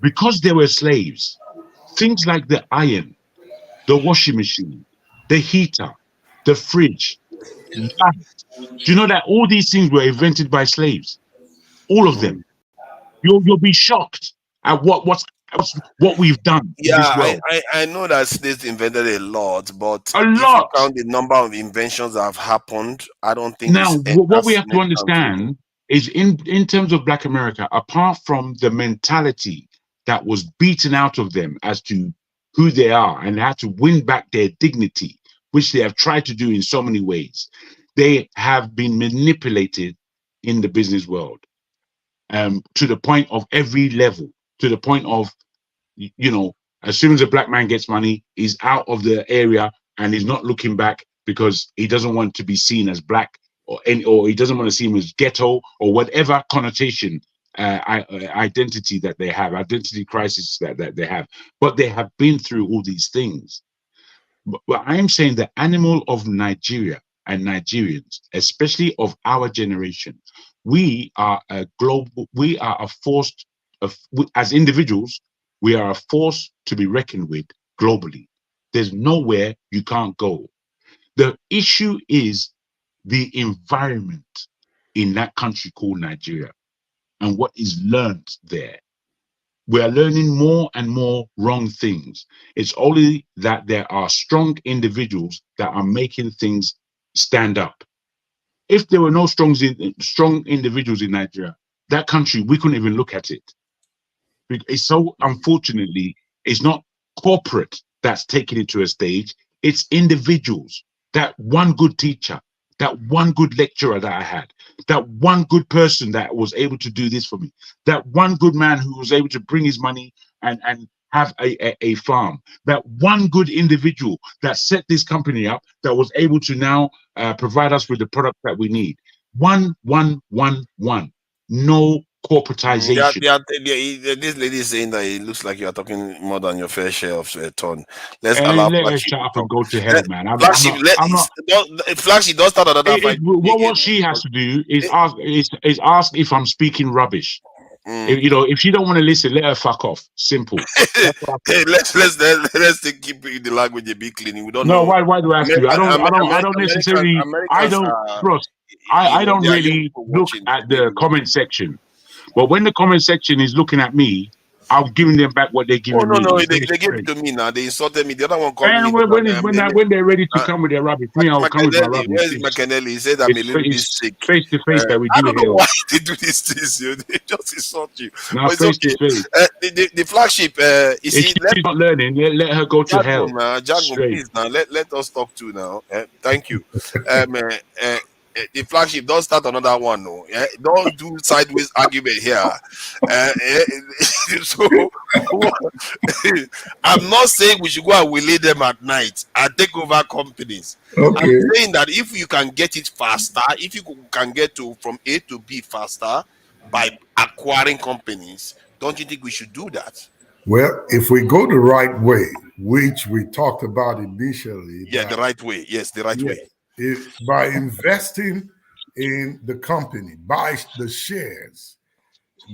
S5: because they were slaves, things like the iron, the washing machine, the heater, the fridge, lights. Do you know that all these things were invented by slaves? All of them. You'll be shocked at what we've done in this world.
S10: I know that slaves invented a lot, but
S5: if
S10: you count the number of inventions that have happened, I don't think.
S5: Now, what we have to understand is in terms of Black America, apart from the mentality that was beaten out of them as to who they are and how to win back their dignity, which they have tried to do in so many ways, they have been manipulated in the business world to the point of every level, to the point of, as soon as a black man gets money, he's out of the area and he's not looking back because he doesn't want to be seen as black or he doesn't want to see him as ghetto or whatever connotation, identity that they have, identity crisis that they have. But they have been through all these things. But I am saying the animal of Nigeria and Nigerians, especially of our generation, we are a forced as individuals, we are a force to be reckoned with globally. There's nowhere you can't go. The issue is the environment in that country called Nigeria and what is learned there. We are learning more and more wrong things. It's only that there are strong individuals that are making things stand up. If there were no strong individuals in Nigeria, that country, we couldn't even look at it. It's so, unfortunately, it's not corporate that's taking it to a stage. It's individuals. That one good teacher, that one good lecturer that I had, that one good person that was able to do this for me, that one good man who was able to bring his money and have a farm, that one good individual that set this company up, that was able to now provide us with the product that we need. One. No corporatization.
S10: This lady is saying that it looks like you are talking more than your fair share of turn. Let's
S5: Hey,
S10: allow
S5: let her
S10: Flagship
S5: shut
S10: to
S5: up
S10: talk.
S5: and go to hell, man. I'm not.
S10: Flagship, don't start another fight.
S5: What she has to do is ask if I'm speaking rubbish. If she don't want to listen, let her fuck off. Simple.
S10: Hey, let's keep the language a bit clean. We don't
S5: No,
S10: know.
S5: why do I have to? I don't necessarily. I don't trust. I don't really look at the comment section. But when the comment section is looking at me, I'm giving them back what they're giving me.
S10: No, they gave it to me now. They insulted me. The other one called me.
S5: When they're ready to come with their rubbish, me, I'll come with my rubbish.
S10: Where is McKennelly? He said I'm a little bit sick.
S5: Face to face that we
S10: I
S5: do
S10: don't
S5: here.
S10: know why they do these things. They just insult you.
S5: Now,
S10: but it's
S5: face
S10: okay.
S5: to face.
S10: The flagship. You see,
S5: she's not learning. Let her go to hell.
S10: Jagun, please now. Let us talk to now. Thank you. The flagship, don't start another one. No, don't do sideways argument here. So I'm not saying we should go and waylay them at night and take over companies.
S3: Okay.
S10: I'm saying that if you can get it faster, if you can get from A to B faster by acquiring companies, don't you think we should do that?
S3: Well, if we go the right way, which we talked about initially.
S10: Yeah, the right way. Yes, the right way.
S3: By investing in the company, buy the shares,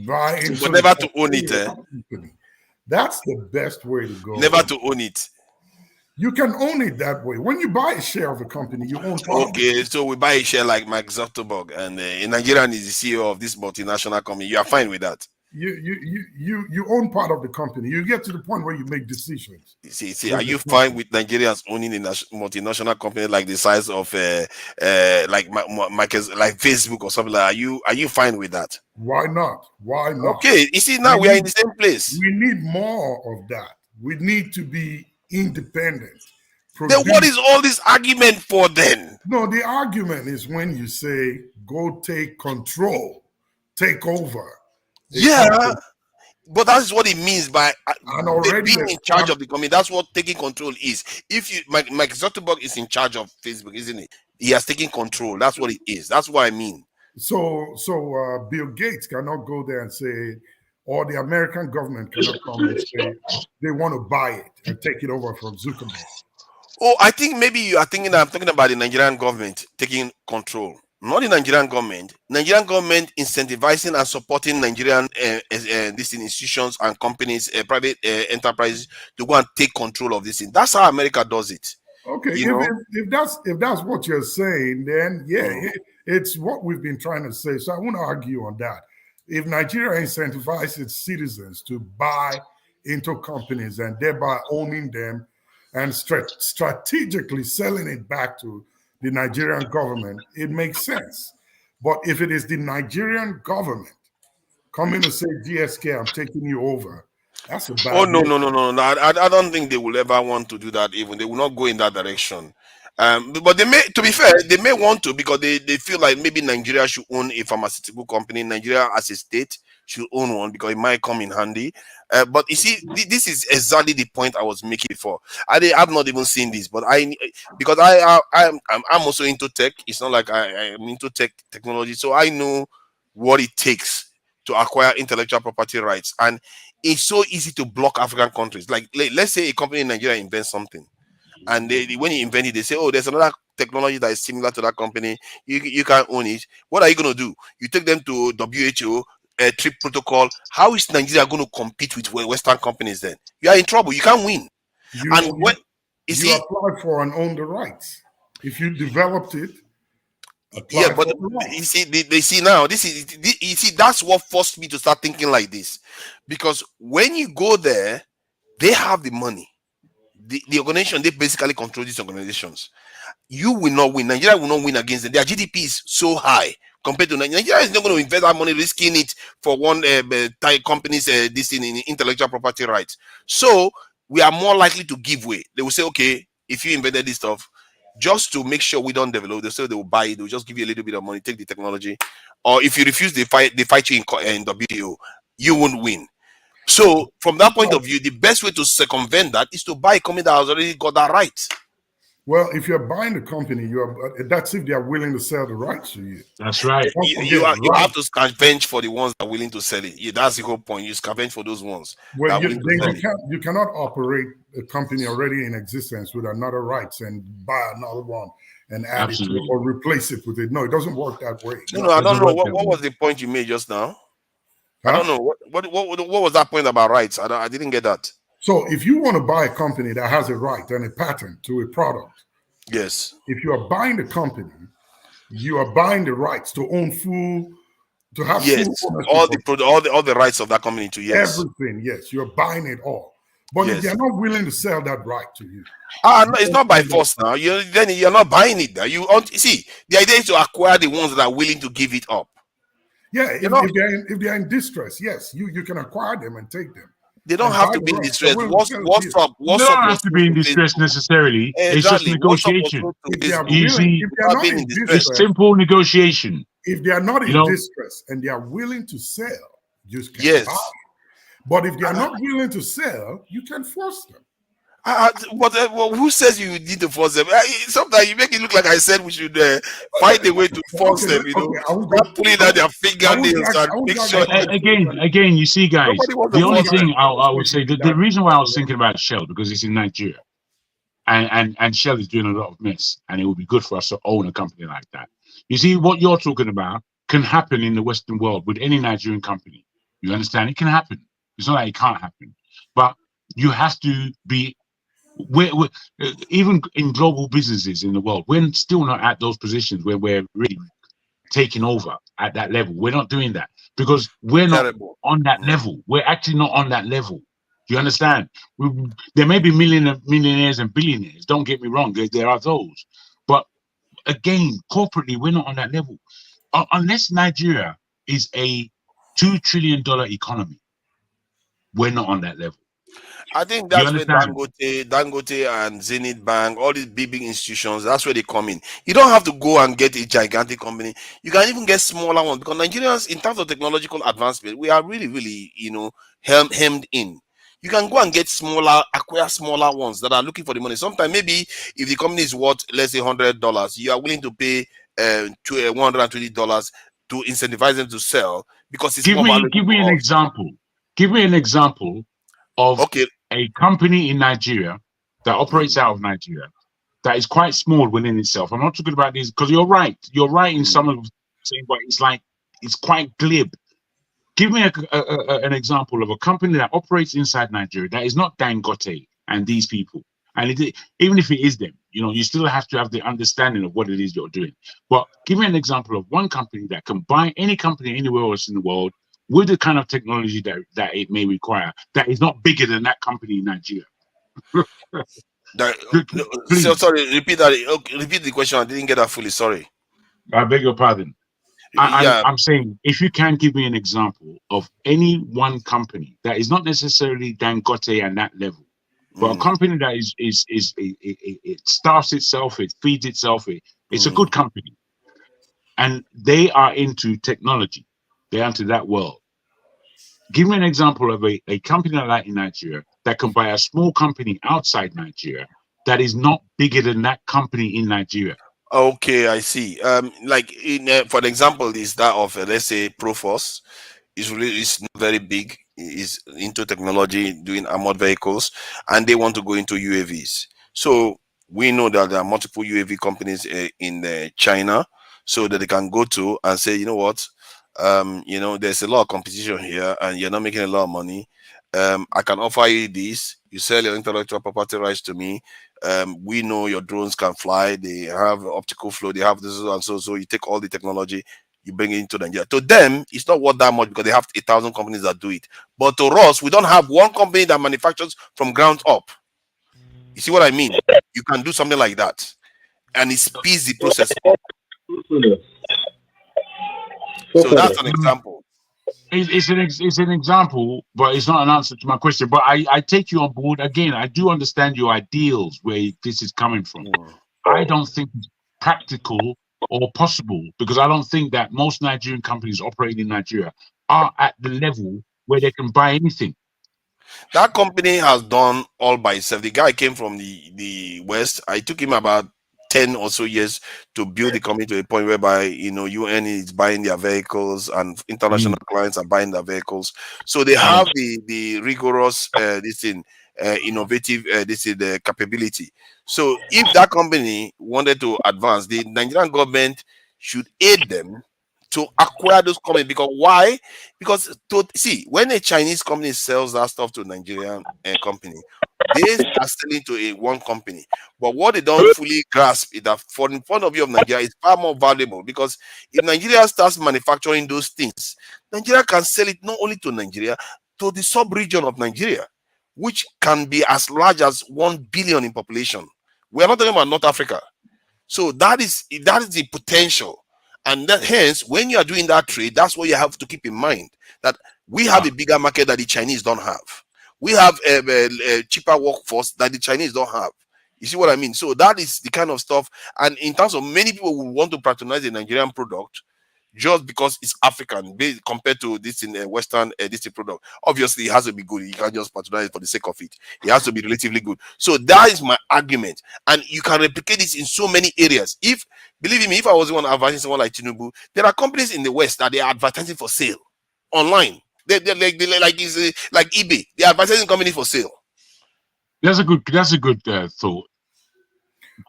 S3: buy into
S10: but never to own it.
S3: Company. That's the best way to go.
S10: Never to own it.
S3: You can own it that way. When you buy a share of a company, you own part.
S10: Okay, so we buy a share like Mark Zuckerberg, and in Nigerian is the CEO of this multinational company. You are fine with that?
S3: You own part of the company. You get to the point where you make decisions.
S10: See, are you fine with Nigerians owning a multinational company like the size of like Facebook or something? Like, are you fine with that?
S3: Why not? Why not?
S10: Okay, you see, now we are in the same place.
S3: We need more of that. We need to be independent.
S10: Then what is all this argument for then?
S3: No, the argument is when you say go take control, take over.
S10: Yeah, but that's what it means by being in charge of the company. That's what taking control is. If you, Mark Zuckerberg is in charge of Facebook, isn't it? He has taken control. That's what it is. That's what I mean.
S3: So Bill Gates cannot go there and say, or the American government cannot come and say they want to buy it and take it over from Zuckerberg.
S10: Oh, I think maybe you are thinking I'm talking about the Nigerian government taking control. Not the Nigerian government. Nigerian government incentivizing and supporting Nigerian these institutions and companies, private enterprises to go and take control of this thing. That's how America does it.
S3: Okay, if that's what you're saying, then it's what we've been trying to say. So I want to argue on that. If Nigeria incentivizes its citizens to buy into companies and thereby owning them and strategically selling it back to the Nigerian government, it makes sense. But if it is the Nigerian government coming to say, GSK, I'm taking you over, that's a bad
S10: no. I don't think they will ever want to do that. Even they will not go in that direction. But they may, to be fair, they may want to because they feel like maybe Nigeria should own a pharmaceutical company. Nigeria as a state should own one because it might come in handy. But you see, this is exactly the point I was making before. I've not even seen this, but I'm also into tech. It's not like I'm into technology, so I know what it takes to acquire intellectual property rights, and it's so easy to block African countries. Like let's say a company in Nigeria invents something, and when you invent it, they say, oh, there's another technology that is similar to that company. You can't own it. What are you going to do? You take them to WHO. trip protocol, how is Nigeria going to compete with Western companies then? You are in trouble. You can't win. And when
S3: you apply for and own the rights. If you developed it,
S10: yeah, but you see, they see now. You see, that's what forced me to start thinking like this, because when you go there, they have the money. The organization, they basically control these organizations. You will not win. Nigeria will not win against them. Their GDP is so high compared to Nigeria. Is not going to invest that money, risking it for one Thai company's this in intellectual property rights. So we are more likely to give way. They will say, okay, if you invented this stuff, just to make sure we don't develop, they say they will buy it. They will just give you a little bit of money, take the technology, or if you refuse, they fight you in WTO. You won't win. So from that point of view, the best way to circumvent that is to buy a company that has already got that right.
S3: Well, if you're buying the company, that's if they are willing to sell the rights to you.
S5: That's right.
S10: You have to scavenge for the ones that are willing to sell it. Yeah, that's the whole point. You scavenge for those ones.
S3: Well, you cannot operate a company already in existence with another rights and buy another one and add it to it or replace it with it. No, it doesn't work that way.
S10: No, I don't know. What was the point you made just now? Huh? I don't know. What was that point about rights? I didn't get that.
S3: So if you want to buy a company that has a right and a patent to a product,
S10: yes.
S3: If you are buying the company, you are buying the rights to own full, to have full
S10: all the rights of that company to
S3: everything. Yes, you're buying it all. But if they're not willing to sell that right to you,
S10: no, it's not by force now. Then you're not buying it. Now you see the idea is to acquire the ones that are willing to give it up.
S3: Yeah, if they're in distress, yes, you can acquire them and take them.
S10: They don't have to be in distress. What's up?
S5: They don't have to be in distress necessarily.
S10: Exactly.
S5: It's just negotiation. It's simple negotiation.
S3: If they are not in distress and they are willing to sell, you can buy. But if they are not willing to sell, you can force them.
S10: Well, who says you need to force them? Sometimes you make it look like I said we should find a way to force them. Start pulling out their fingernails and make sure.
S5: Again, you see, guys. The only thing I would say, the reason why I was thinking about Shell, because it's in Nigeria, and Shell is doing a lot of mess, and it would be good for us to own a company like that. You see, what you're talking about can happen in the Western world with any Nigerian company. You understand? It can happen. It's not like it can't happen, but you have to be. We're even in global businesses in the world, we're still not at those positions where we're really taking over at that level. We're not doing that because we're not on that level. We're actually not on that level. Do you understand? There may be millionaires and billionaires. Don't get me wrong. There are those. But again, corporately, we're not on that level. Unless Nigeria is a $2 trillion economy, we're not on that level.
S10: I think that's where Dangote and Zenith Bank, all these big institutions, that's where they come in. You don't have to go and get a gigantic company. You can even get smaller ones because Nigerians, in terms of technological advancement, we are really, really, hemmed in. You can go and get acquire smaller ones that are looking for the money. Sometimes maybe if the company is worth, let's say $100, you are willing to pay $120 to incentivize them to sell because it's more valuable.
S5: Give me an example. Give me an example of a company in Nigeria that operates out of Nigeria that is quite small within itself. I'm not talking about these because you're right. You're right in some of saying, but it's quite glib. Give me an example of a company that operates inside Nigeria that is not Dangote and these people. And even if it is them, you still have to have the understanding of what it is you're doing. But give me an example of one company that can buy any company anywhere else in the world with the kind of technology that it may require, that is not bigger than that company in Nigeria.
S10: Sorry, repeat that. Okay, repeat the question. I didn't get that fully. Sorry.
S5: I beg your pardon. I'm saying, if you can give me an example of any one company that is not necessarily Dangote and that level, but a company that it starts itself, it feeds itself, it's a good company, and they are into technology, they're into that world. Give me an example of a company like that in Nigeria that can buy a small company outside Nigeria that is not bigger than that company in Nigeria.
S10: Okay, I see. For example, is that of let's say Proforce is not very big, is into technology, doing armored vehicles, and they want to go into UAVs. So we know that there are multiple UAV companies in China, so that they can go to and say, you know what, You know, there's a lot of competition here, and you're not making a lot of money. I can offer you this. You sell your intellectual property rights to me. We know your drones can fly. They have optical flow. They have this and so. So you take all the technology, you bring it into Nigeria. To them, it's not worth that much because they have 1,000 companies that do it. But to us, we don't have one company that manufactures from ground up. You see what I mean? You can do something like that, and it speeds the process up. So that's an example.
S5: It's an example, but it's not an answer to my question. But I take you on board again. I do understand your ideals where this is coming from. I don't think it's practical or possible because I don't think that most Nigerian companies operating in Nigeria are at the level where they can buy anything.
S10: That company has done all by itself. The guy came from the West. I took him about 10 or so years to build the company to a point whereby, you know, UN is buying their vehicles and international clients are buying their vehicles. So they have the rigorous innovative the capability. So if that company wanted to advance, the Nigerian government should aid them to acquire those companies. Because why? Because when a Chinese company sells that stuff to a Nigerian company, they are selling to one company. But what they don't fully grasp is that for the point of view of Nigeria, it's far more valuable because if Nigeria starts manufacturing those things, Nigeria can sell it not only to Nigeria, to the sub-region of Nigeria, which can be as large as 1 billion in population. We are not talking about North Africa. So that is the potential. And that, hence, when you are doing that trade, that's what you have to keep in mind, that we have a bigger market that the Chinese don't have. We have a cheaper workforce that the Chinese don't have. You see what I mean? So that is the kind of stuff. And in terms of many people who want to patronize the Nigerian product just because it's African compared to this in Western this product. Obviously, it has to be good. You can't just patronize it for the sake of it. It has to be relatively good. So that is my argument. And you can replicate this in so many areas. Believe me, if I was the one advertising someone like Tinubu, there are companies in the West that they are advertising for sale online. They're like eBay. They're advertising company for sale.
S5: That's a good thought.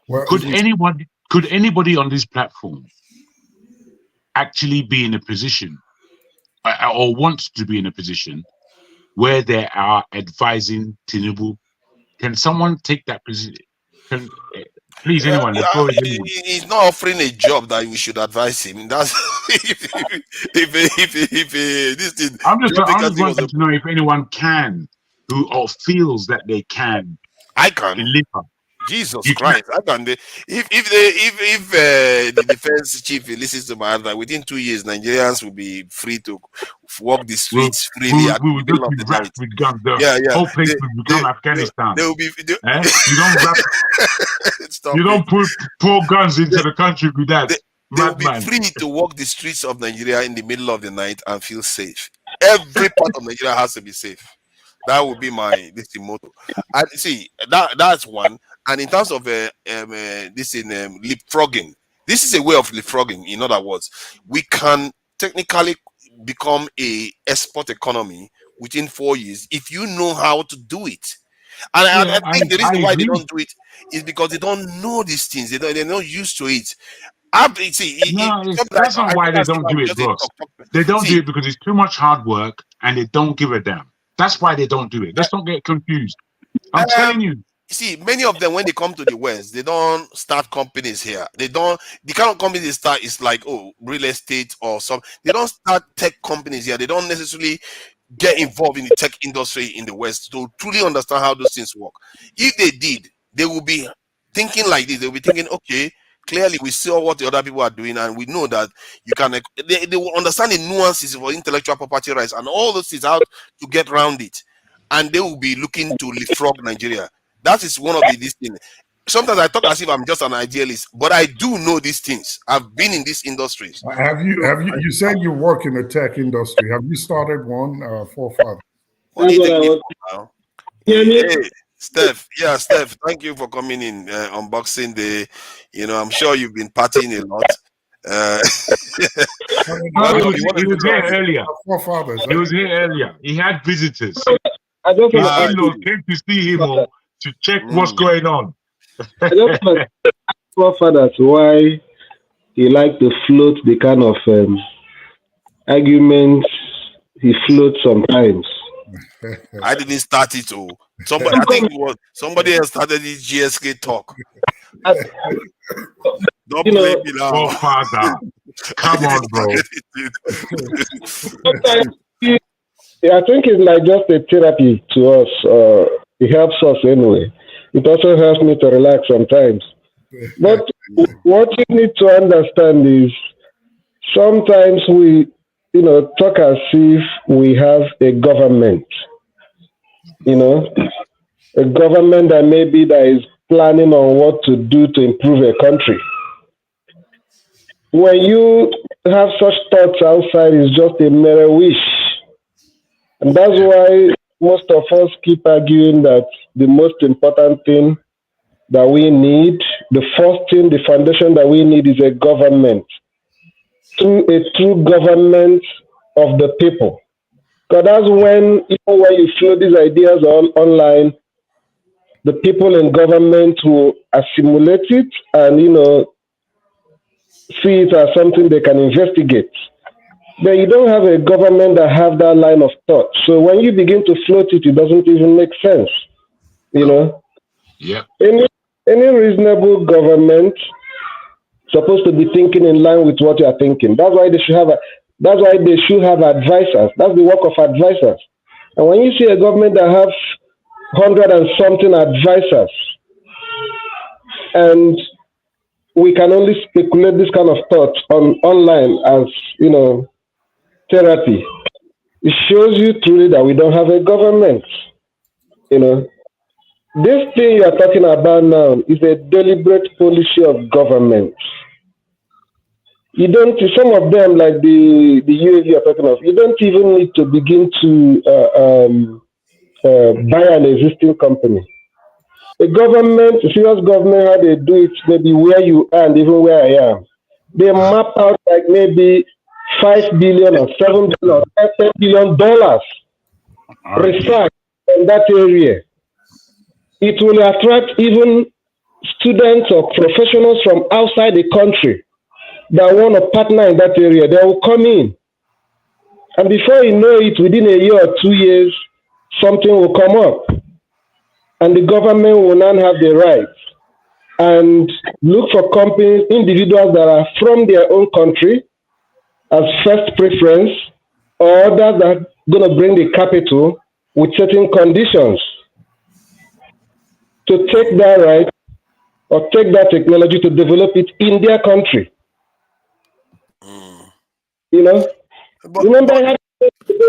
S5: Well, could anybody on this platform actually be in a position or want to be in a position where they are advising Tinubu? Can someone take that position? Please, anyone.
S10: He's not offering a job that we should advise him. That's if this thing.
S5: I'm just wanting to know if anyone can or feels that they can.
S10: I can
S5: deliver.
S10: Jesus Christ! I can. If the defense chief listens to my advice, within 2 years, Nigerians will be free to walk the streets freely at the middle of the night.
S5: With guns.
S10: Whole
S5: place will become Afghanistan.
S10: They will be.
S5: You don't wrap. You don't put pour guns into the country with that.
S10: They will be free to walk the streets of Nigeria in the middle of the night and feel safe. Every part of Nigeria has to be safe. That would be my motto. And see, that's one. And in terms of leapfrogging, this is a way of leapfrogging. In other words, we can technically become a export economy within 4 years if you know how to do it. And I think the reason why they don't do it is because they don't know these things. They're not used to it.
S5: That's not why they don't do it, bro. They don't do it because it's too much hard work and they don't give a damn. That's why they don't do it. Let's not get confused. I'm telling you.
S10: See, many of them, when they come to the West, they don't start companies here. The kind of companies they start is like, real estate or something. They don't start tech companies here. They don't necessarily get involved in the tech industry in the West to truly understand how those things work. If they did, they will be thinking like this. They'll be thinking, okay, clearly we saw what the other people are doing, and we know that you can. They will understand the nuances of intellectual property rights and all those things, how to get around it, and they will be looking to leapfrog Nigeria. That is one of these things. Sometimes I talk as if I'm just an idealist, but I do know these things. I've been in these industries.
S3: You said you work in the tech industry. Have you started one, forefather?
S10: Hey, Steph. Yeah, Steph, thank you for coming in, unboxing the, I'm sure you've been partying a lot.
S5: He was here earlier. He was here earlier. He had visitors.
S19: I don't
S5: His in-laws came to see him or to check what's going on.
S19: I don't know forefathers why he like to float the kind of arguments he floats sometimes.
S10: I didn't start it. Oh, somebody, I think it was somebody else started this GSK talk. Don't blame me now.
S5: Oh, Father. Come on, bro.
S19: Sometimes I think it's like just a therapy to us. It helps us anyway. It also helps me to relax sometimes. But what you need to understand is sometimes we, talk as if we have a government, a government that is planning on what to do to improve a country. When you have such thoughts outside, it's just a mere wish. And that's why most of us keep arguing that the most important thing that we need, the first thing, the foundation that we need is a government. A true government of the people. Because that's when, even when you throw these ideas online, the people in government will assimilate it and, see it as something they can investigate. But you don't have a government that have that line of thought. So when you begin to float it, it doesn't even make sense.
S5: Yep.
S19: Any reasonable government supposed to be thinking in line with what you are thinking. That's why they should have advisors. That's the work of advisors. And when you see a government that has 100 and something advisors, and we can only speculate this kind of thoughts online as therapy, it shows you truly that we don't have a government. This thing you are talking about now is a deliberate policy of government. You don't, some of them, like the UAV you're talking of, you don't even need to begin to buy an existing company. A government, a serious government, how they do it, maybe where you are and even where I am. They map out like maybe $5 billion or $7 billion or $10 billion research in that area. It will attract even students or professionals from outside the country that want to partner in that area. They will come in. And before you know it, within a year or 2 years, something will come up. And the government will not have the rights and look for companies, individuals that are from their own country as first preference, or others that are going to bring the capital with certain conditions to take that right or take that technology to develop it in their country. Remember how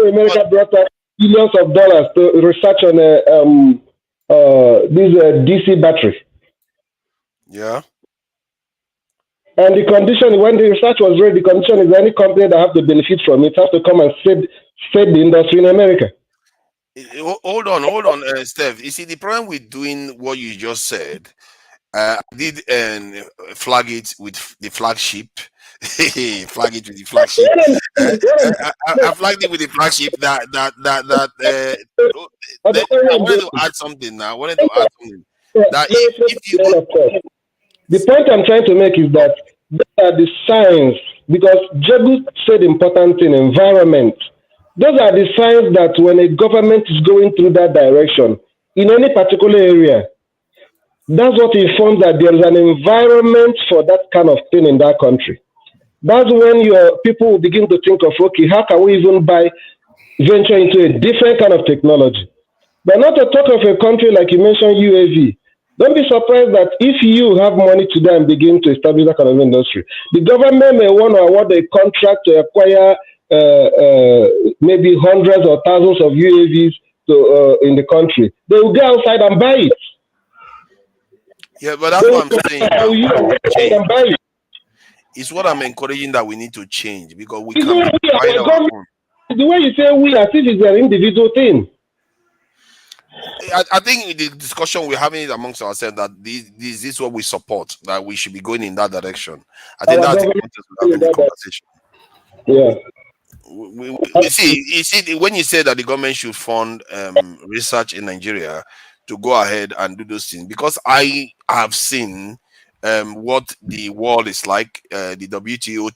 S19: America brought out billions of dollars to research on this DC battery.
S10: Yeah.
S19: And the condition, when the research was ready, the condition is any company that have to benefit from it has to come and save the industry in America.
S10: Hold on, Steph. You see, the problem with doing what you just said, I did flag it with the flagship. Flag it with the flagship. I flagged it with the flagship. I wanted to add something now. That if you go,
S19: the point I'm trying to make is that those are the signs, because Jebu said important thing, environment. Those are the signs that when a government is going through that direction in any particular area, that's what informs that there is an environment for that kind of thing in that country. That's when your people will begin to think of, okay, how can we even venture into a different kind of technology? But not to talk of a country like you mentioned, UAV. Don't be surprised that if you have money today and begin to establish that kind of industry, the government may want to award a contract to acquire maybe hundreds or thousands of UAVs in the country. They will go outside and buy it.
S10: Yeah, but that's what I'm saying. It's what I'm encouraging that we need to change, because we can find our own.
S19: The way you say we, as if it's an individual thing.
S10: I think the discussion we're having amongst ourselves that this is what we support, that we should be going in that direction. I think that's the context we're having the conversation.
S19: Yeah.
S10: We see, you see, when you say that the government should fund research in Nigeria to go ahead and do those things, because I have seen what the world is like, the WTO,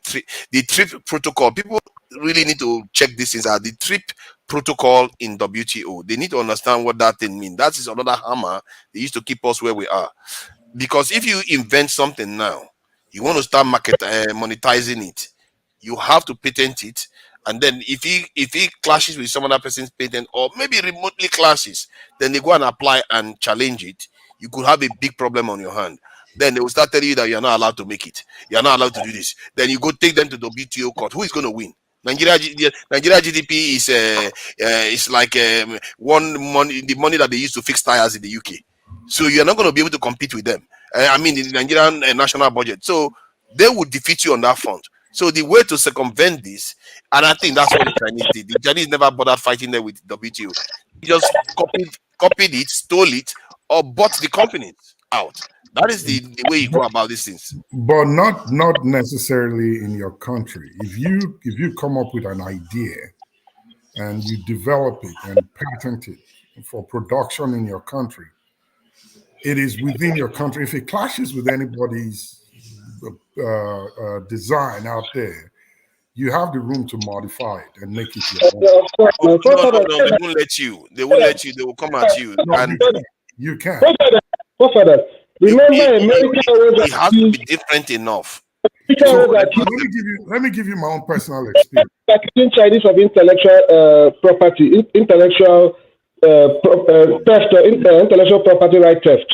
S10: the TRIP protocol. People really need to check these things out. The trip protocol in WTO, they need to understand what that thing means. That is another hammer they used to keep us where we are. Because if you invent something now, you want to start monetizing it, you have to patent it. And then if he clashes with some other person's patent, or maybe remotely clashes, then they go and apply and challenge it. You could have a big problem on your hand. Then they will start telling you that you're not allowed to make it. You're not allowed to do this. Then you go take them to the WTO court. Who is going to win? Nigeria GDP is like the money that they use to fix tires in the UK. So you're not going to be able to compete with them. I mean, the Nigerian national budget. So they would defeat you on that front. So the way to circumvent this, and I think that's what the Chinese did. The Chinese never bothered fighting them with WTO. They just copied it, stole it, or bought the companies out. That is the way you go about these things.
S3: But not necessarily in your country. If you come up with an idea and you develop it and patent it for production in your country, it is within your country. If it clashes with anybody's design out there, you have the room to modify it and make it your own.
S10: No, they won't let you. They won't let you. They will come at you.
S3: No,
S10: And
S3: you can.
S19: Remember, America
S10: it has to be different enough.
S3: So let me give you my own personal experience.
S19: Accusing Chinese of intellectual property, intellectual theft, intellectual property right theft.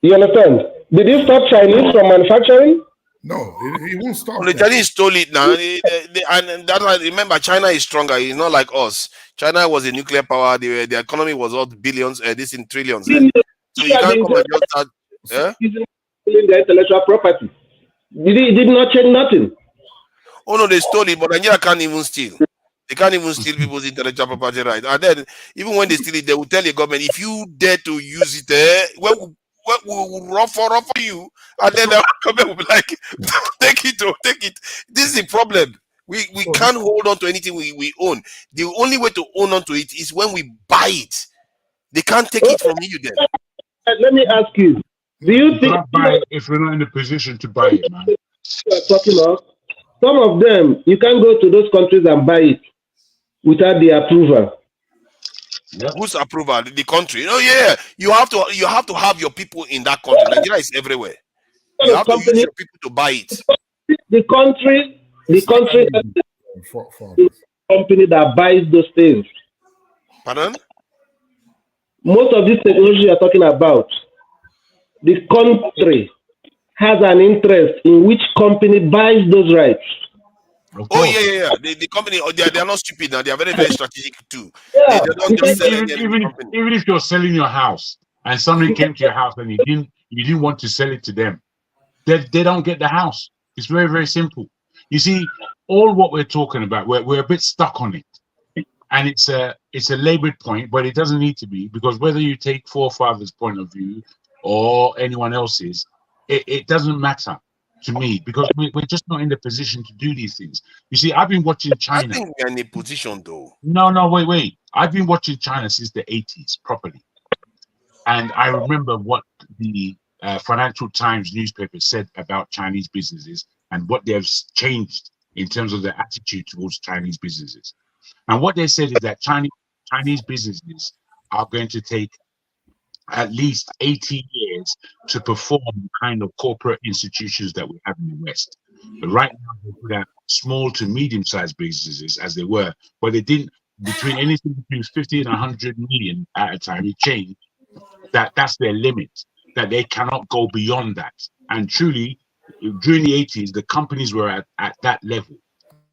S19: You understand? Did it stop Chinese from manufacturing?
S3: No, it won't stop.
S10: The Chinese stole it now, and that remember, China is stronger. It's not like us. China was a nuclear power. The economy was all billions, this in trillions. So you can't come and just start.
S19: The intellectual property. It did not change nothing.
S10: Oh no, they stole it, but Nigeria can't even steal. They can't even steal people's intellectual property right. And then even when they steal it, they will tell the government, if you dare to use it, we'll run for you. And then the government will be like, take it. This is the problem. We can't hold on to anything we own. The only way to own on to it is when we buy it. They can't take it from you then.
S19: Let me ask you, do you think
S5: buy it if we're not in a position to buy it, man?
S19: You are talking of some of them, you can't go to those countries and buy it without the approval.
S10: Whose approval? The country? Oh yeah, you have to have your people in that country. Nigeria is everywhere. You have to use your people to buy it.
S19: The country company that buys those things.
S10: Pardon?
S19: Most of this technology you're talking about, the country has an interest in which company buys those rights.
S10: Oh yeah. The company, they are not stupid now. They are very, very strategic too.
S19: Yeah.
S10: They don't just sell
S5: even if you're selling your house and somebody came to your house and you didn't want to sell it to them, they don't get the house. It's very, very simple. You see, all what we're talking about, we're a bit stuck on it. And it's a labored point, but it doesn't need to be, because whether you take forefathers' point of view or anyone else's, it doesn't matter to me, because we're just not in the position to do these things. You see, I've been watching China.
S10: I think we're in a position though.
S5: No, wait. I've been watching China since the 80s properly. And I remember what the Financial Times newspaper said about Chinese businesses and what they've changed in terms of their attitude towards Chinese businesses. And what they said is that Chinese businesses are going to take at least 80 years to perform the kind of corporate institutions that we have in the West. But right now, they're small to medium-sized businesses as they were, but they didn't, between 50 and 100 million at a time, it changed. That's their limit, that they cannot go beyond that. And truly, during the 80s, the companies were at that level.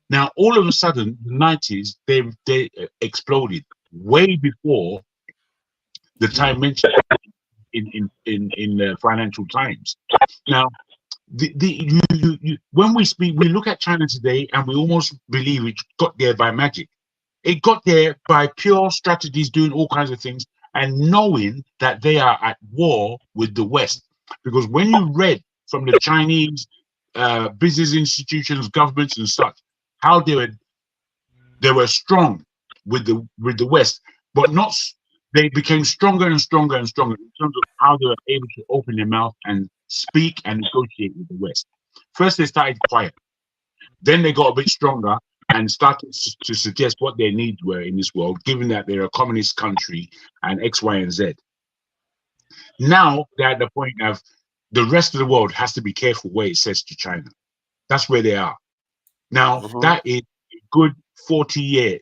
S5: Now, all of a sudden, the 90s, they exploded way before the time mentioned in the Financial Times. Now, when we speak, we look at China today and we almost believe it got there by magic. It got there by pure strategies, doing all kinds of things, and knowing that they are at war with the West. Because when you read from the Chinese business institutions, governments, and such, how they were strong with the West, but not. They became stronger and stronger and stronger in terms of how they were able to open their mouth and speak and negotiate with the West. First, they started quiet. Then they got a bit stronger, and started to suggest what their needs were in this world, given that they're a communist country and X, Y, and Z. Now they're at the point of the rest of the world has to be careful where it says to China. That's where they are. Now, that is a good 40 years,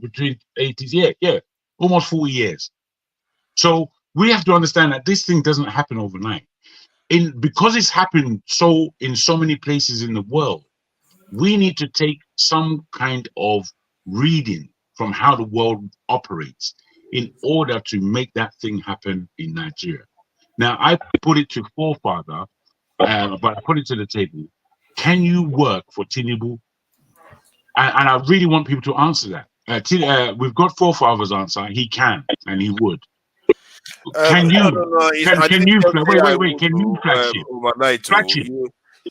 S5: between 80s, almost 40 years. So we have to understand that this thing doesn't happen overnight. Because it's happened in so many places in the world, we need to take some kind of reading from how the world operates in order to make that thing happen in Nigeria. Now, I put it to forefather, but I put it to the table. Can you work for Tinubu? And I really want people to answer that. We've got forefather's answer. He can, and he would. Can you?
S10: No.
S5: Can you? Wait. Can you flagship?
S10: Overnight,
S5: Flagship.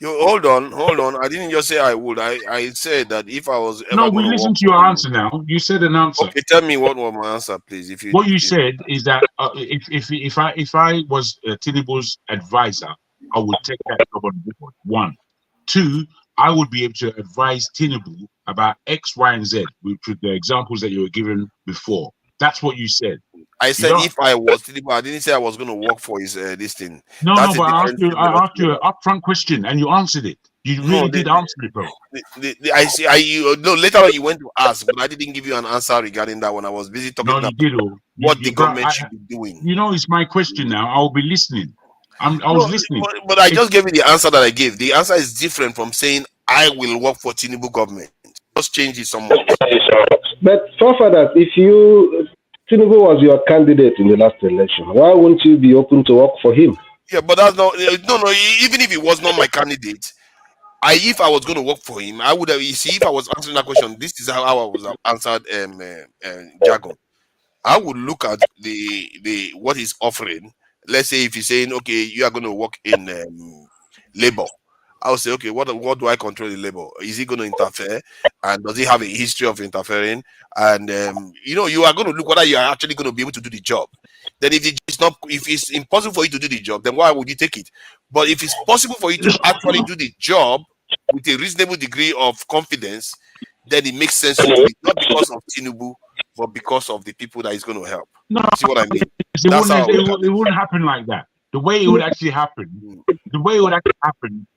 S10: you hold on. I didn't just say I would. I said that if I was ever
S5: No, we
S10: going to
S5: listen
S10: work
S5: to your
S10: for
S5: answer now. You said an answer.
S10: Okay, tell me what was my answer, please.
S5: What you said is that if I was Tinubu's advisor, I would take that job on board. 1, 2, I would be able to advise Tinubu about X, Y, and Z, which were the examples that you were given before. That's what you said.
S10: I said if I was Tinubu, I didn't say I was going to work for his this thing.
S5: No, but I asked you an upfront question and you answered it. You really did answer it, bro.
S10: Later on you went to ask, but I didn't give you an answer regarding that when I was busy talking about what the government should be doing.
S5: You know, it's my question now. I'll be listening. I was listening.
S10: But I just gave you the answer that I gave. The answer is different from saying I will work for Tinubu government. Just change it somewhat.
S19: But forefathers, if Tinubu was your candidate in the last election, why wouldn't you be open to work for him?
S10: Yeah, but that's not no. Even if he was not my candidate, if I was going to work for him, I would have. You see, if I was answering that question, this is how I was answered. Jargon. I would look at the what he's offering. Let's say if he's saying, okay, you are going to work in labor, I'll say, okay, what do I control in labor? Is he going to interfere? And does he have a history of interfering? And you are going to look whether you are actually going to be able to do the job. Then if it's impossible for you to do the job, then why would you take it? But if it's possible for you to actually do the job with a reasonable degree of confidence, then it makes sense to do it, not because of Tinubu, but because of the people that he's going to help.
S5: No,
S10: see what I mean?
S5: It wouldn't happen like that. The way it would actually happen,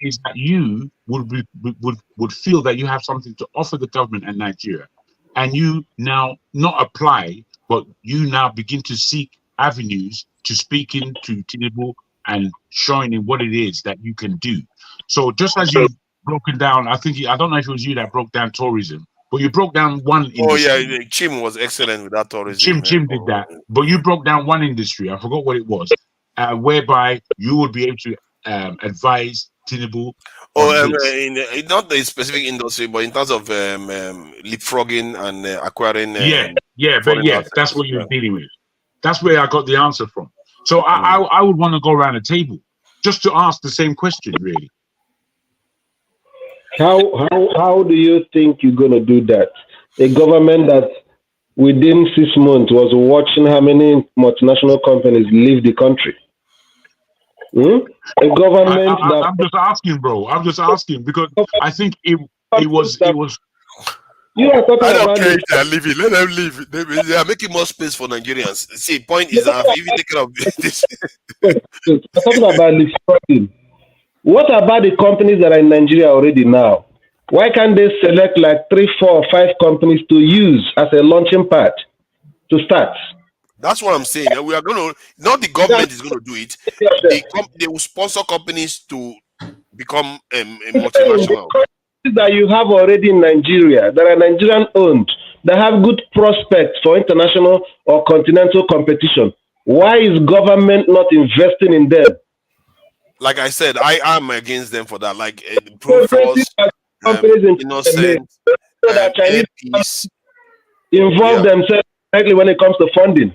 S5: is that you would feel that you have something to offer the government and Nigeria, and you now not apply, but you now begin to seek avenues to speaking to Tinubu and showing him what it is that you can do. So just as you've broken down, I don't know if it was you that broke down tourism, but you broke down one industry.
S10: Oh yeah, Chim was excellent with that tourism.
S5: Chim did that, but you broke down one industry. I forgot what it was, whereby you would be able to advise Tinubu.
S10: Not the specific industry, but in terms of leapfrogging and acquiring.
S5: That's what you're dealing with. That's where I got the answer from. So I would want to go around the table just to ask the same question, really.
S19: How do you think you're going to do that? A government that within 6 months was watching how many multinational companies leave the country. A government
S5: I'm just asking, bro. I'm just asking because I think it was.
S19: You are talking
S10: I don't
S19: about
S10: care if they are leaving. Let them leave. They are making more space for Nigerians. See, point is, I've even taken up this.
S19: We're talking about leapfrogging. What about the companies that are in Nigeria already now? Why can't they select like 3, 4, or 5 companies to use as a launching pad to start?
S10: That's what I'm saying. We are going to, not the government is going to do it. They will sponsor companies to become multinational.
S19: That you have already in Nigeria, that are Nigerian owned, that have good prospects for international or continental competition. Why is government not investing in them?
S10: Like I said, I am against them for that. Like Proof Force, Innocent, Airpeace,
S19: involve themselves directly when it comes to funding.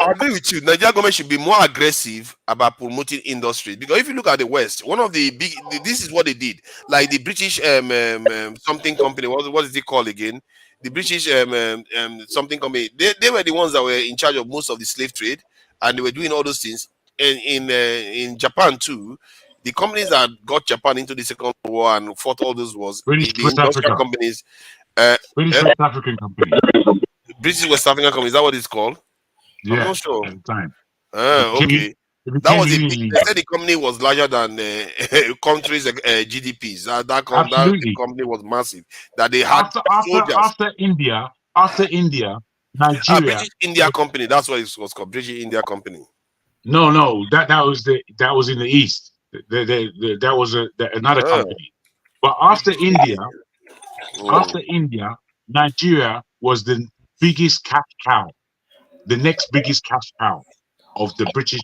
S10: I agree with you. Nigeria government should be more aggressive about promoting industry, because if you look at the West, one of the big, this is what they did. Like the British something company, what is it called again? The British something company. They were the ones that were in charge of most of the slave trade, and they were doing all those things. In Japan too, the companies that got Japan into the Second World War and fought all those wars,
S5: British
S10: the
S5: West
S10: industrial
S5: Africa.
S10: companies,
S5: British West African Company.
S10: British West African Company, is that what it's called? I'm
S5: Yeah,
S10: not sure.
S5: at the time.
S10: Okay.
S5: It
S10: That
S5: became
S10: was
S5: really
S10: they
S5: illegal.
S10: said the company was larger than countries' GDPs. That
S5: Absolutely.
S10: company was massive. That they had soldiers.
S5: After India, Nigeria.
S10: British India Company. That's what it was called. British India Company.
S5: No, that was in the east. That was another company. But after India, Nigeria was the biggest cash cow, the next biggest cash cow of the British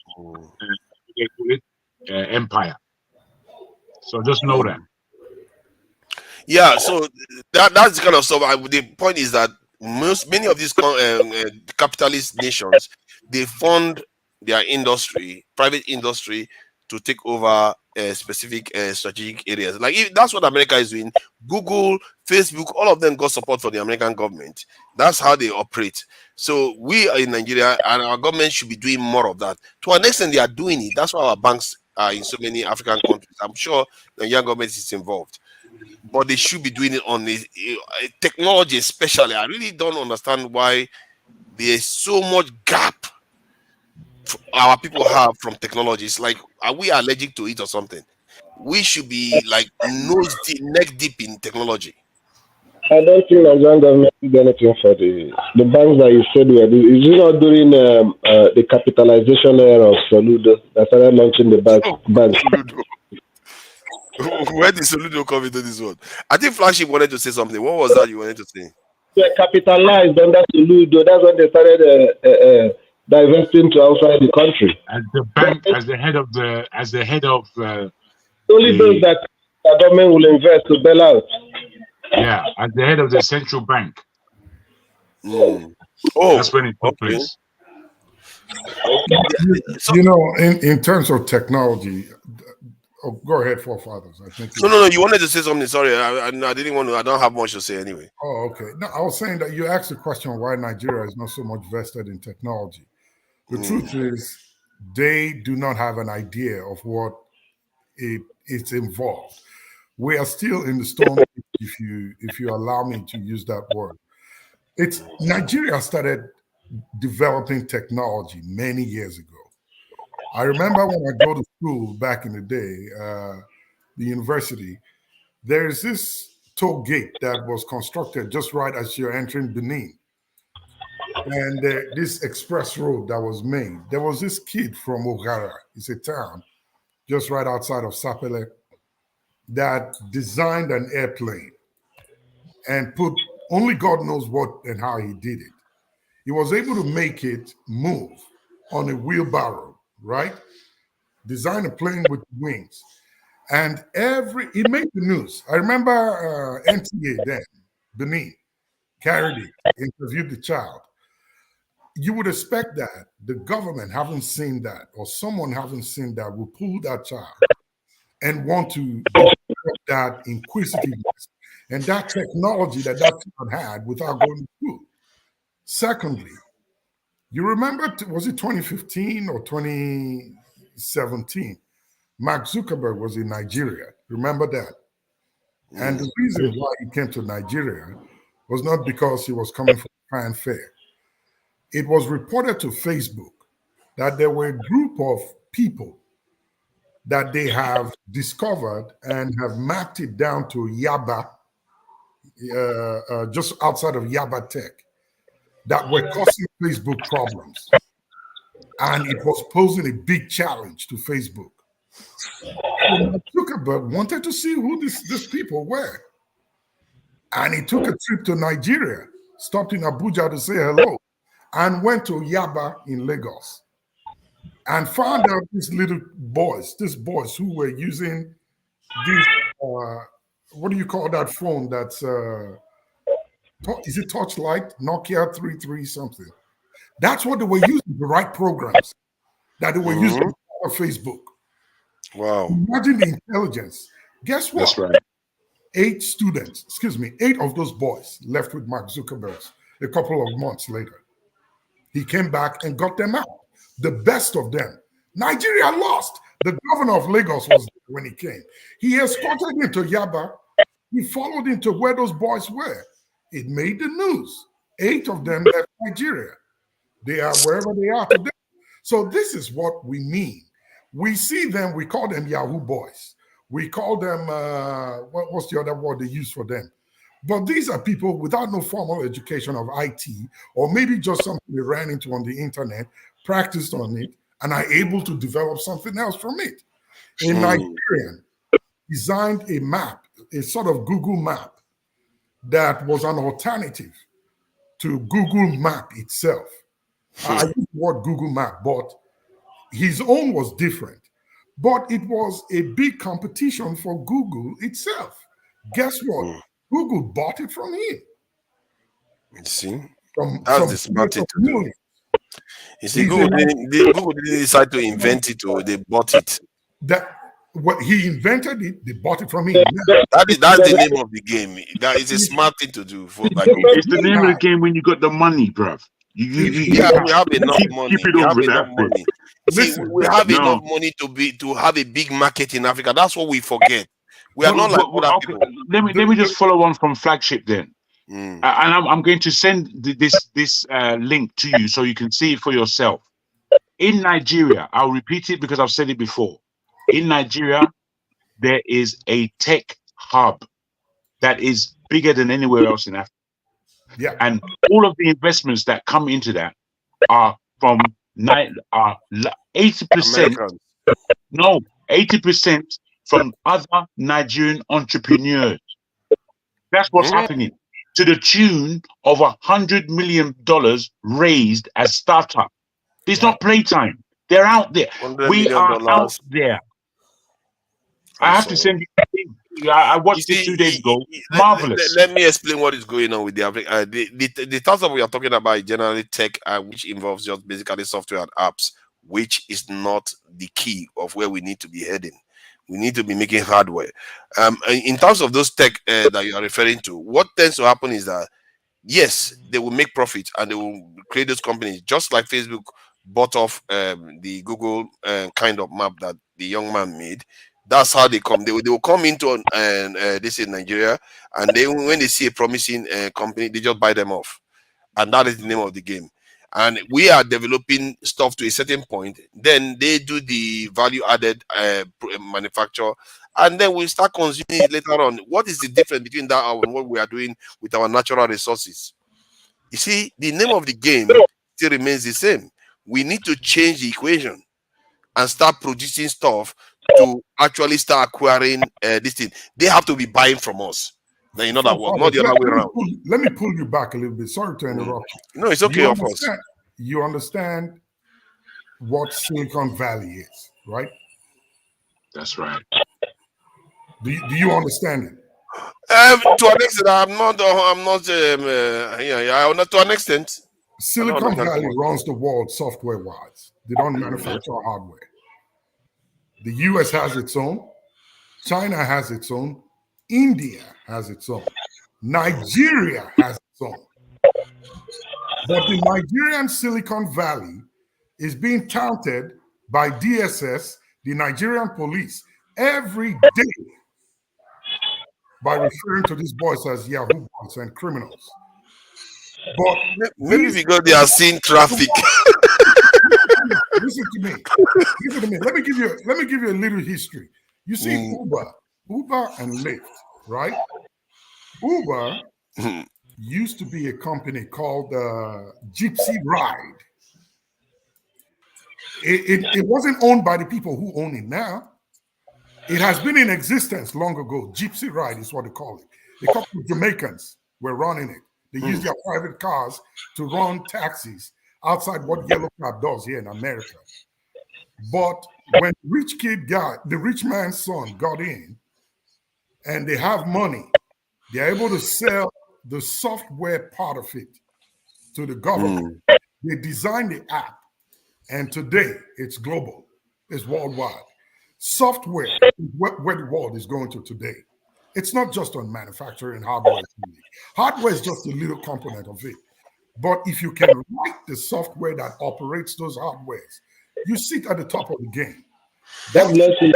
S5: empire. So just know that.
S10: Yeah, so that's the kind of stuff. The point is that many of these capitalist nations, they fund their industry, private industry, to take over specific strategic areas. Like that's what America is doing. Google, Facebook, all of them got support from the American government. That's how they operate. So we are in Nigeria, and our government should be doing more of that. To an extent, they are doing it. That's why our banks are in so many African countries. I'm sure the Nigerian government is involved, but they should be doing it on the technology, especially. I really don't understand why there's so much gap our people have from technologies. Like, are we allergic to it or something? We should be like nose deep, neck deep in technology.
S19: I don't think Nigerian government did anything for the banks that you said were. Is it not during the capitalization era of Soludo that started launching the banks?
S10: Where did Soludo come into this one? I think Flagship wanted to say something. What was that you wanted to say?
S19: They capitalized under Soludo. That's when they started divesting to outside the country.
S5: As the bank, as the head of
S19: only those that the government will invest to bail out.
S5: Yeah, as the head of the central bank.
S10: Oh,
S5: that's when it took place.
S3: You know, in terms of technology, go ahead, forefathers. I think.
S10: No. You wanted to say something. Sorry, I didn't want to. I don't have much to say anyway.
S3: Oh, okay. No, I was saying that you asked the question why Nigeria is not so much vested in technology. The truth is, they do not have an idea of what it's involved. We are still in the stone age, if you allow me to use that word. Nigeria started developing technology many years ago. I remember when I go to school back in the day, the university, there's this toll gate that was constructed just right as you're entering Benin. And this express road that was made, there was this kid from Ogara, it's a town just right outside of Sapele, that designed an airplane and put, only God knows what and how he did it. He was able to make it move on a wheelbarrow, right? Design a plane with wings. And it made the news. I remember NTA then, Benin, carried it, interviewed the child. You would expect that the government haven't seen that, or someone haven't seen that, will pull that child and want to develop that inquisitiveness and that technology that child had without going to school. Secondly, you remember, was it 2015 or 2017? Mark Zuckerberg was in Nigeria. Remember that? And the reason why he came to Nigeria was not because he was coming for fanfare. It was reported to Facebook that there were a group of people that they have discovered and have mapped it down to Yaba, just outside of Yaba Tech, that were causing Facebook problems. And it was posing a big challenge to Facebook. So Zuckerberg wanted to see who these people were. And he took a trip to Nigeria, stopped in Abuja to say hello, and went to Yaba in Lagos and found out these boys who were using this, what do you call that phone that's, is it Touchlight? Nokia 33 something. That's what they were using to write programs that they were using for Facebook.
S10: Wow.
S3: Imagine the intelligence. Guess what?
S5: That's right.
S3: 8 of those boys left with Mark Zuckerberg a couple of months later. He came back and got them out. The best of them. Nigeria lost. The governor of Lagos was there when he came. He escorted him to Yaba. He followed him to where those boys were. It made the news. 8 of them left Nigeria. They are wherever they are today. So this is what we mean. We see them, we call them Yahoo boys. We call them, what's the other word they use for them? But these are people without no formal education of IT, or maybe just something they ran into on the internet, practiced on it, and are able to develop something else from it. A Nigerian designed a map, a sort of Google map that was an alternative to Google Map itself. I use the word Google Map, but his own was different. But it was a big competition for Google itself. Guess what? Google bought it from him.
S10: You see? That's the smart thing to do. You see, Google didn't decide to invent it, or they bought it.
S3: What he invented it, they bought it from him.
S10: That's the name of the game. That is a smart thing to do.
S5: It's the name of the game when you got the money, bruv.
S10: We have enough money. We have enough money. See, we have enough money to have a big market in Africa. That's what we forget. We are not like other people.
S5: Let me just follow on from Flagship then. And I'm going to send this link to you so you can see it for yourself. In Nigeria, I'll repeat it because I've said it before. In Nigeria, there is a tech hub that is bigger than anywhere else in Africa.
S3: Yeah.
S5: And all of the investments that come into that are from 80%. No, 80% from other Nigerian entrepreneurs. That's what's happening. To the tune of $100 million raised as startup. It's not playtime. They're out there. We are out there. I have to send you a thing. I watched it 2 days ago. Marvelous.
S10: Let me explain what is going on with the Africa. The startup we are talking about is generally tech, which involves just basically software and apps, which is not the key of where we need to be heading. We need to be making hardware. In terms of those tech that you are referring to, what tends to happen is that, yes, they will make profit and they will create those companies, just like Facebook bought off the Google kind of map that the young man made. That's how they come. They will come into this in Nigeria, and when they see a promising company, they just buy them off, and that is the name of the game. And we are developing stuff to a certain point. Then they do the value-added manufacture, and then we start consuming it later on. What is the difference between that and what we are doing with our natural resources? You see, the name of the game still remains the same. We need to change the equation and start producing stuff to actually start acquiring this thing. They have to be buying from us. Then you know that work, not the other way around.
S3: Let me pull you back a little bit. Sorry to interrupt you.
S10: No, it's okay, of course.
S3: You understand what Silicon Valley is, right?
S5: That's right.
S3: Do you understand it?
S10: To an extent, I'm not. To an extent.
S3: Silicon Valley runs the world software-wise. They don't manufacture hardware. The US has its own. China has its own. India has its own. Nigeria has its own. But the Nigerian Silicon Valley is being counted by DSS, the Nigerian police, every day by referring to these boys as Yahoo boys and criminals. But
S10: maybe because they are seeing traffic.
S3: Listen to me. Let me give you a little history. You see, Uber and Lyft, right? Uber used to be a company called Gypsy Ride. It wasn't owned by the people who own it now. It has been in existence long ago. Gypsy Ride is what they call it. A couple of Jamaicans were running it. They use their private cars to run taxis outside what Yellow Cab does here in America. But when the rich man's son got in and they have money, they're able to sell the software part of it to the government. They designed the app, and today it's global, it's worldwide. Software is where the world is going to today. It's not just on manufacturing hardware. Hardware is just a little component of it. But if you can write the software that operates those hardwares, you sit at the top of the game.
S19: God bless you.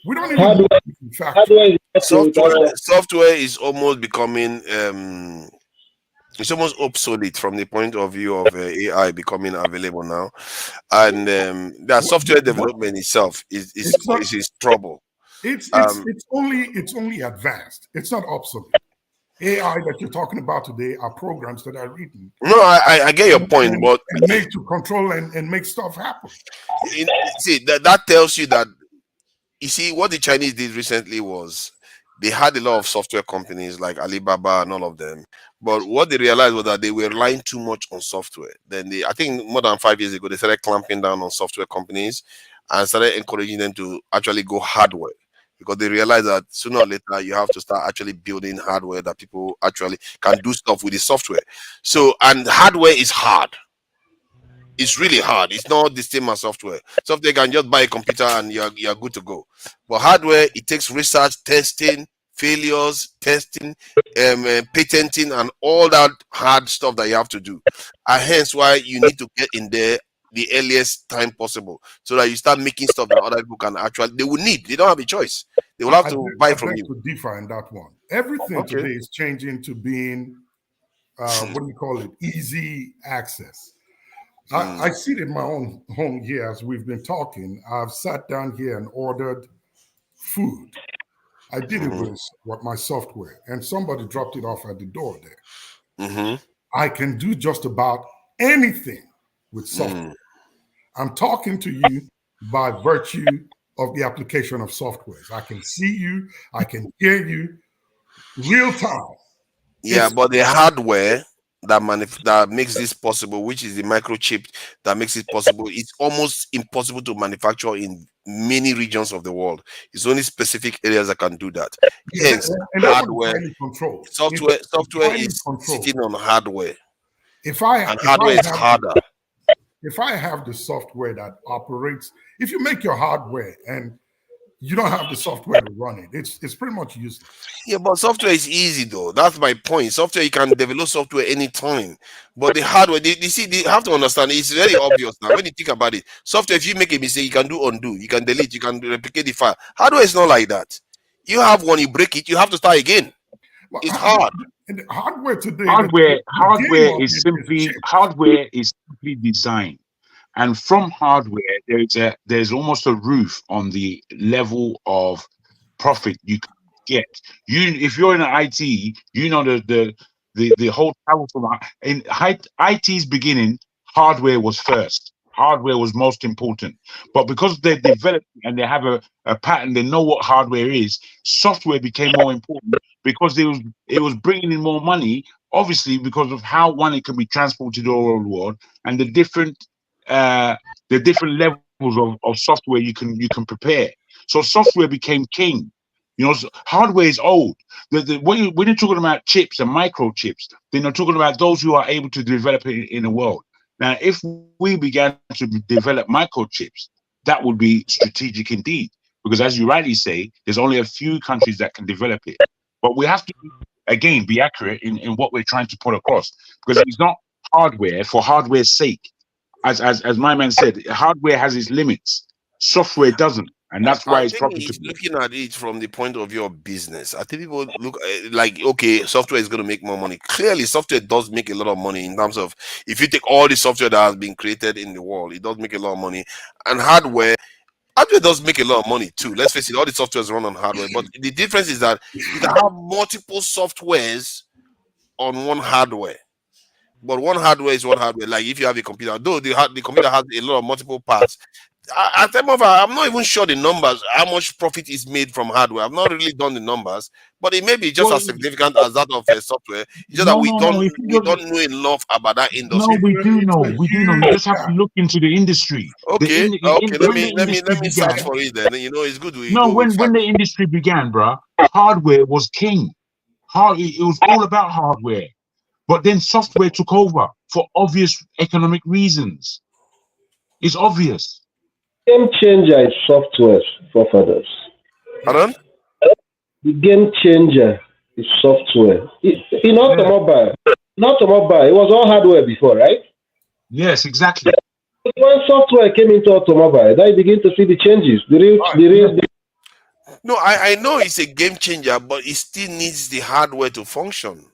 S3: We don't even
S10: software is almost becoming it's almost obsolete from the point of view of AI becoming available now, and the software development itself is trouble.
S3: It's only advanced. It's not obsolete. AI that you're talking about today are programs that are written.
S10: No, I get your point, but
S3: made to control and make stuff happen.
S10: See, that tells you that, you see, what the Chinese did recently was they had a lot of software companies like Alibaba and all of them. But what they realized was that they were relying too much on software. Then I think more than 5 years ago, they started clamping down on software companies and started encouraging them to actually go hardware, because they realize that sooner or later you have to start actually building hardware that people actually can do stuff with the software. So, and hardware is hard. It's really hard. It's not the same as software. Software can just buy a computer and you're good to go. But hardware, it takes research, testing, failures, testing, patenting, and all that hard stuff that you have to do. And hence why you need to get in there the earliest time possible, so that you start making stuff that other people can actually, they will need. They don't have a choice. They will have to buy from you.
S3: To differ in that one. Everything today is changing to being, what do you call it? Easy access. I see it in my own home here as we've been talking. I've sat down here and ordered food. I did it with my software, and somebody dropped it off at the door there. I can do just about anything with software. I'm talking to you by virtue of the application of softwares. I can see you, I can hear you, real time.
S10: Yeah, but the hardware that makes this possible, which is the microchip that makes it possible, it's almost impossible to manufacture in many regions of the world. It's only specific areas that can do that. Hence, hardware, software is sitting on hardware. Hardware is harder.
S3: If I have the software that operates, if you make your hardware and you don't have the software to run it, it's pretty much useless.
S10: Yeah, but software is easy though. That's my point. Software, you can develop software anytime. But the hardware, they have to understand, it's very obvious now. When you think about it, software, if you make a mistake, you can do undo, you can delete, you can replicate the file. Hardware is not like that. You have one, you break it, you have to start again. It's hard.
S3: And hardware today.
S5: Hardware is simply design. And from hardware, there's almost a roof on the level of profit you can get. If you're in IT, you know the whole travel from in IT's beginning, hardware was first. Hardware was most important. But because they developed and they have a pattern, they know what hardware is, software became more important because it was bringing in more money, obviously because of how it can be transported all over the world and the different levels of software you can prepare. So software became king. Hardware is old. When you're talking about chips and microchips, then you're talking about those who are able to develop it in the world. Now, if we began to develop microchips, that would be strategic indeed, because as you rightly say, there's only a few countries that can develop it. But we have to, again, be accurate in what we're trying to put across, because it's not hardware for hardware's sake. As my man said, hardware has its limits. Software doesn't. And that's why it's profitable.
S10: Looking at it from the point of view of business, I think people look like, okay, software is going to make more money. Clearly, software does make a lot of money in terms of, if you take all the software that has been created in the world, it does make a lot of money. And hardware does make a lot of money too. Let's face it, all the software is run on hardware. But the difference is that you can have multiple softwares on one hardware. But one hardware is one hardware. Like if you have a computer, though the computer has a lot of multiple parts. I'm not even sure the numbers, how much profit is made from hardware. I've not really done the numbers, but it may be just as significant as that of software. It's just that we don't know enough about that industry.
S5: No, we do know. You just have to look into the industry.
S10: Okay. Let me search for it then. It's good.
S5: When the industry began, bruh, hardware was king. It was all about hardware. But then software took over for obvious economic reasons. It's obvious.
S19: Game changer is software, forefathers.
S10: Pardon?
S19: The game changer is software. In automobile, it was all hardware before, right?
S5: Yes, exactly.
S19: When software came into automobile, then you begin to see the changes.
S10: No, I know it's a game changer, but it still needs the hardware to function.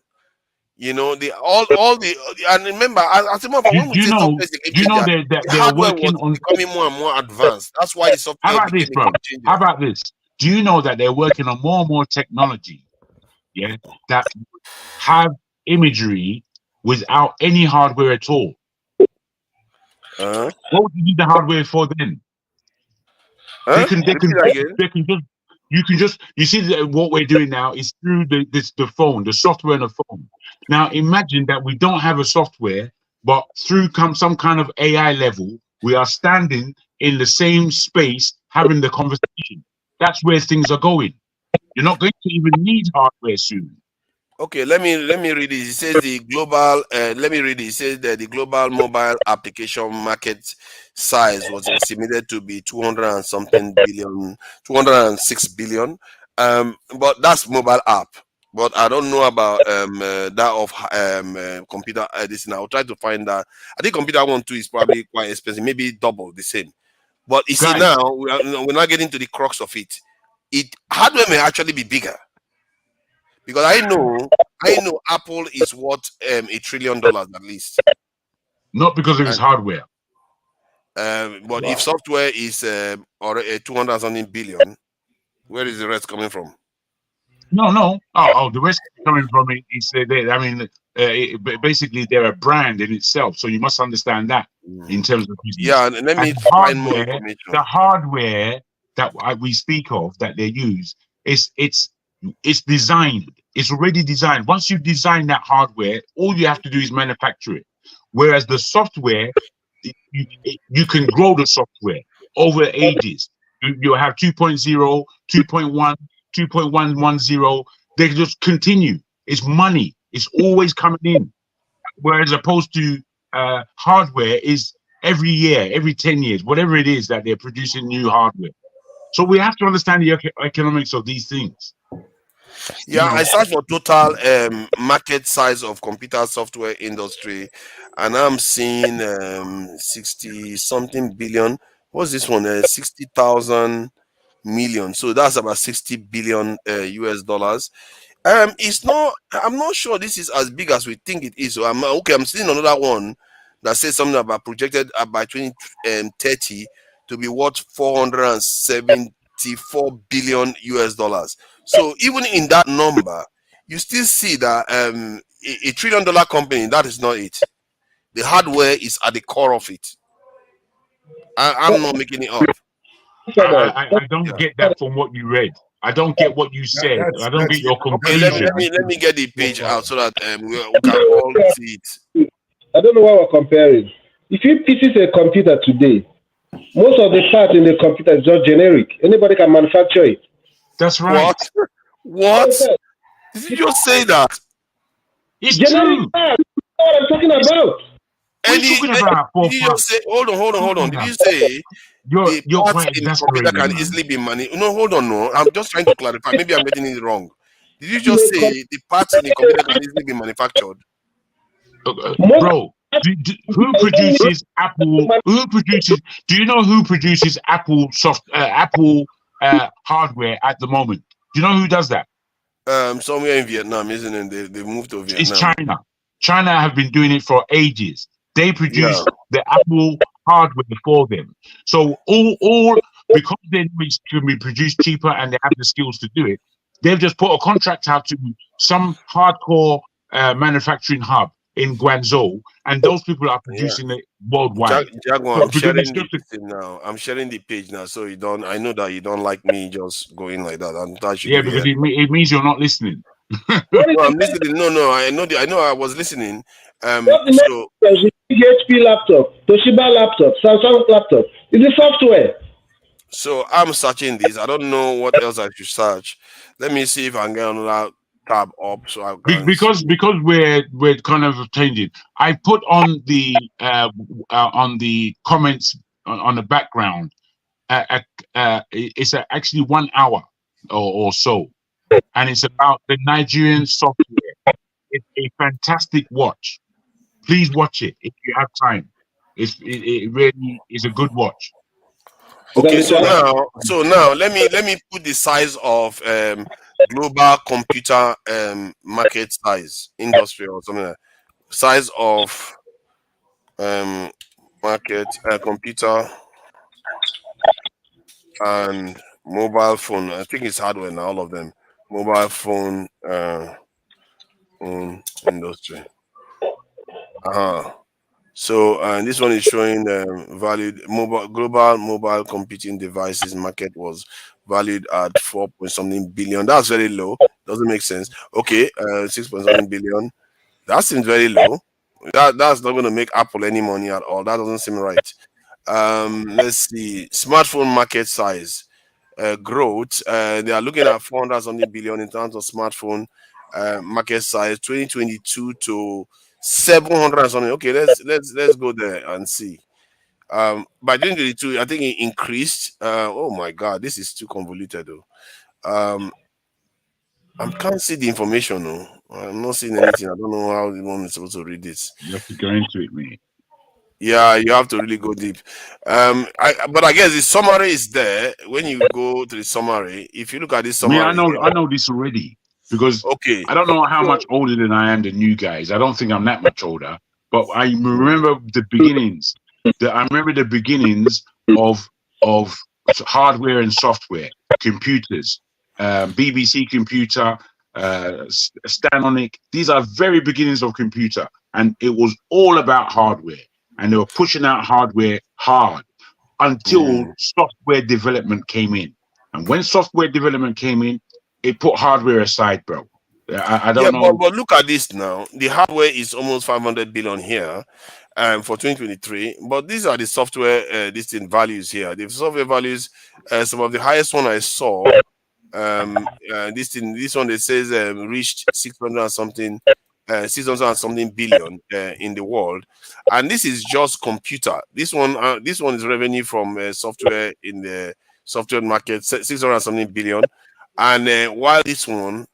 S10: You know, all the and remember, as a matter of fact, when we say software is a game changer, the
S5: they're
S10: hardware
S5: working
S10: was
S5: on?
S10: becoming more and more advanced. That's why the
S5: How
S10: software
S5: about
S10: became
S5: this,
S10: a
S5: bro?
S10: game changer.
S5: How about this? Do you know that they're working on more and more technology? Yeah, that have imagery without any hardware at all. What would you need the hardware for then? They can just you see what we're doing now is through the phone, the software on the phone. Now imagine that we don't have a software, but through some kind of AI level, we are standing in the same space having the conversation. That's where things are going. You're not going to even need hardware soon.
S10: Okay, let me read it. It says the global. Let me read it. It says that the global mobile application market size was estimated to be 200 and something billion, 206 billion. But that's mobile app. But I don't know about that of computer. This now I'll try to find that. I think computer one too is probably quite expensive, maybe double the same. But you see now we're not getting to the crux of it. Hardware may actually be bigger. Because I know Apple is worth $1 trillion at least.
S5: Not because of its hardware.
S10: But if software is or 200 something billion, where is the rest coming from?
S5: No. The rest coming from it is basically they're a brand in itself. So you must understand that in terms of business.
S10: Yeah, and let me find more information.
S5: The hardware that we speak of that they use it's designed. It's already designed. Once you've designed that hardware, all you have to do is manufacture it. Whereas the software, you can grow the software over ages. You have 2.0, 2.1, 2.110. They just continue. It's money. It's always coming in. Whereas opposed to hardware is every year, every 10 years, whatever it is that they're producing new hardware. So we have to understand the economics of these things.
S10: Yeah, I searched for total market size of computer software industry, and I'm seeing 60 something billion. What's this one? 60,000 million. So that's about 60 billion US dollars. It's not. I'm not sure this is as big as we think it is. So I'm seeing another one that says something about projected by 2030 to be worth 474 billion US dollars. So even in that number, you still see that a $1 trillion company, that is not it. The hardware is at the core of it. I'm not making it up.
S5: I don't get that from what you read. I don't get what you said. I don't get your conclusion.
S10: Okay, let me get the page out so that we can all see it.
S19: I don't know what we're comparing. If you pieces a computer today, most of the parts in the computer is just generic. Anybody can manufacture it.
S5: That's right.
S10: What? Did you just say that?
S5: It's
S19: generic
S5: true.
S19: parts. That's what I'm talking about.
S10: Did you just say? Hold on. Did you say the parts in the computer can easily be manufactured? No, hold on. No, I'm just trying to clarify. Maybe I'm getting it wrong. Did you just say the parts in the computer can easily be manufactured?
S5: Bro, who produces Apple? Do you know who produces Apple hardware at the moment? Do you know who does that?
S10: Somewhere in Vietnam, isn't it? They moved to Vietnam.
S5: It's China. China have been doing it for ages. They produce the Apple hardware for them. So all because they know it can be produced cheaper and they have the skills to do it, they've just put a contract out to some hardcore manufacturing hub in Guangzhou, and those people are producing it worldwide.
S10: Jaguar, I'm sharing the thing now. I'm sharing the page now, so you don't. I know that you don't like me just going like that. And that
S5: Yeah, because it means you're not listening.
S10: No, I'm listening. No, I know. I was listening.
S19: So HP laptop, Toshiba laptop, Samsung laptop. It's the software.
S10: So I'm searching this. I don't know what else I should search. Let me see if I can get another tab up so I can
S5: because we're kind of changing. I put on the comments on the background. It's actually 1 hour or so, and it's about the Nigerian software. It's a fantastic watch. Please watch it if you have time. It really is a good watch.
S10: Okay, so now let me put the size of global computer market size industry or something like that. Size of market computer and mobile phone. I think it's hardware now, all of them. Mobile phone industry. So this one is showing valued global mobile computing devices market was valued at 4 point something billion. That's very low. Doesn't make sense. Okay, 6 point something billion. That seems very low. That's not going to make Apple any money at all. That doesn't seem right. Let's see. Smartphone market size growth. They are looking at 400 something billion in terms of smartphone market size 2022 to 700 and something. Okay, let's go there and see. By 2022, I think it increased. Oh my God, this is too convoluted though. I can't see the information. No, I'm not seeing anything. I don't know how one is supposed to read this.
S5: You have to go into it, man.
S10: Yeah, you have to really go deep. But I guess the summary is there. When you go to the summary, if you look at this summary,
S5: I know this already because
S10: okay.
S5: I don't know how much older than I am than you guys. I don't think I'm that much older, but I remember the beginnings. I remember the beginnings of hardware and software, computers, BBC computer, Stanonic. These are very beginnings of computer, and it was all about hardware. And they were pushing out hardware hard until software development came in. And when software development came in, it put hardware aside, bro. I don't know.
S10: But look at this now. The hardware is almost 500 billion here for 2023. But these are the software values here. The software values, some of the highest one I saw, this one that says reached 600 and something 600 and something billion in the world, and this is just computer. This one is revenue from software in the software market, 600 and something billion, and while this one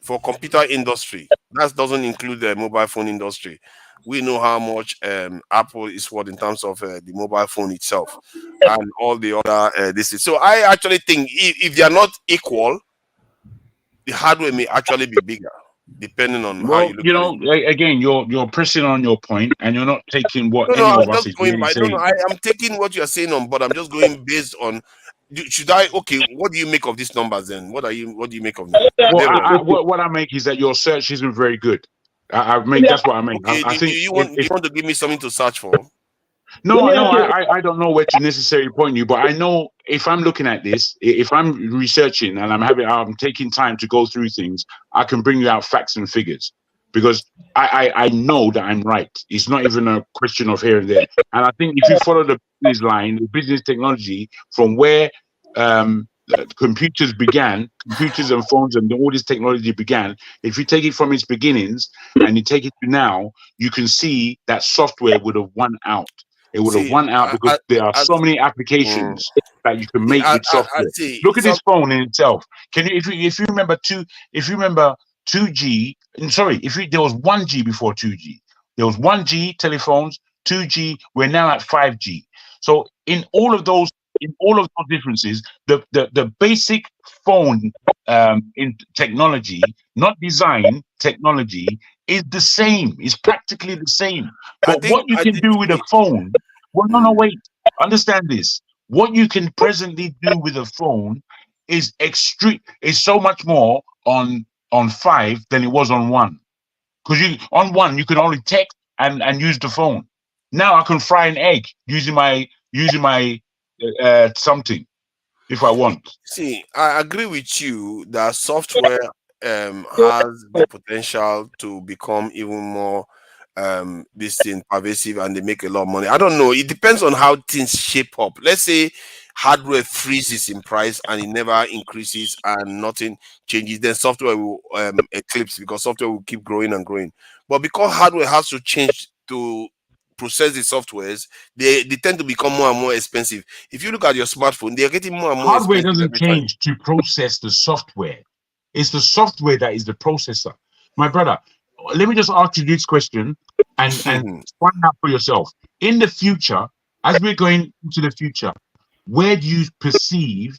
S10: for computer industry, that doesn't include the mobile phone industry. We know how much Apple is worth in terms of the mobile phone itself and all the other this is. So I actually think if they are not equal, the hardware may actually be bigger. Depending on how you look at it.
S5: Again, you're pressing on your point, and you're not taking what any of us is really saying.
S10: I'm taking what you're saying on, but I'm just going based on. What do you make of these numbers then? What do you make of them?
S5: Well, what I make is that your search isn't very good. That's what I make.
S10: Okay,
S5: I think
S10: do you want to give me something to search for?
S5: No, I don't know where to necessarily point you, but I know if I'm looking at this, if I'm researching and I'm taking time to go through things, I can bring you out facts and figures because I know that I'm right. It's not even a question of here and there. And I think if you follow the business line, the business technology from where computers and phones and all this technology began, if you take it from its beginnings and you take it to now, you can see that software would have won out. It would have won out because there are so many applications that you can make with software. Look at this phone in itself. If you remember 2G, there was 1G before 2G. There was 1G telephones, 2G. We're now at 5G. So in all of those differences, the basic phone in technology, not design technology, is the same. It's practically the same. But what you can do with a phone, wait. Understand this. What you can presently do with a phone is so much more on 5 than it was on 1. Because on 1 you can only text and use the phone. Now I can fry an egg using my something if I want.
S10: See, I agree with you that software has the potential to become even more pervasive, and they make a lot of money. I don't know. It depends on how things shape up. Let's say hardware freezes in price and it never increases and nothing changes, then software will eclipse because software will keep growing and growing. But because hardware has to change to process the softwares, they tend to become more and more expensive. If you look at your smartphone, they're getting more and more
S5: hardware
S10: expensive.
S5: Doesn't change to process the software. It's the software that is the processor. My brother, let me just ask you this question and find out for yourself. in the future, as we're going into the future, where do you perceive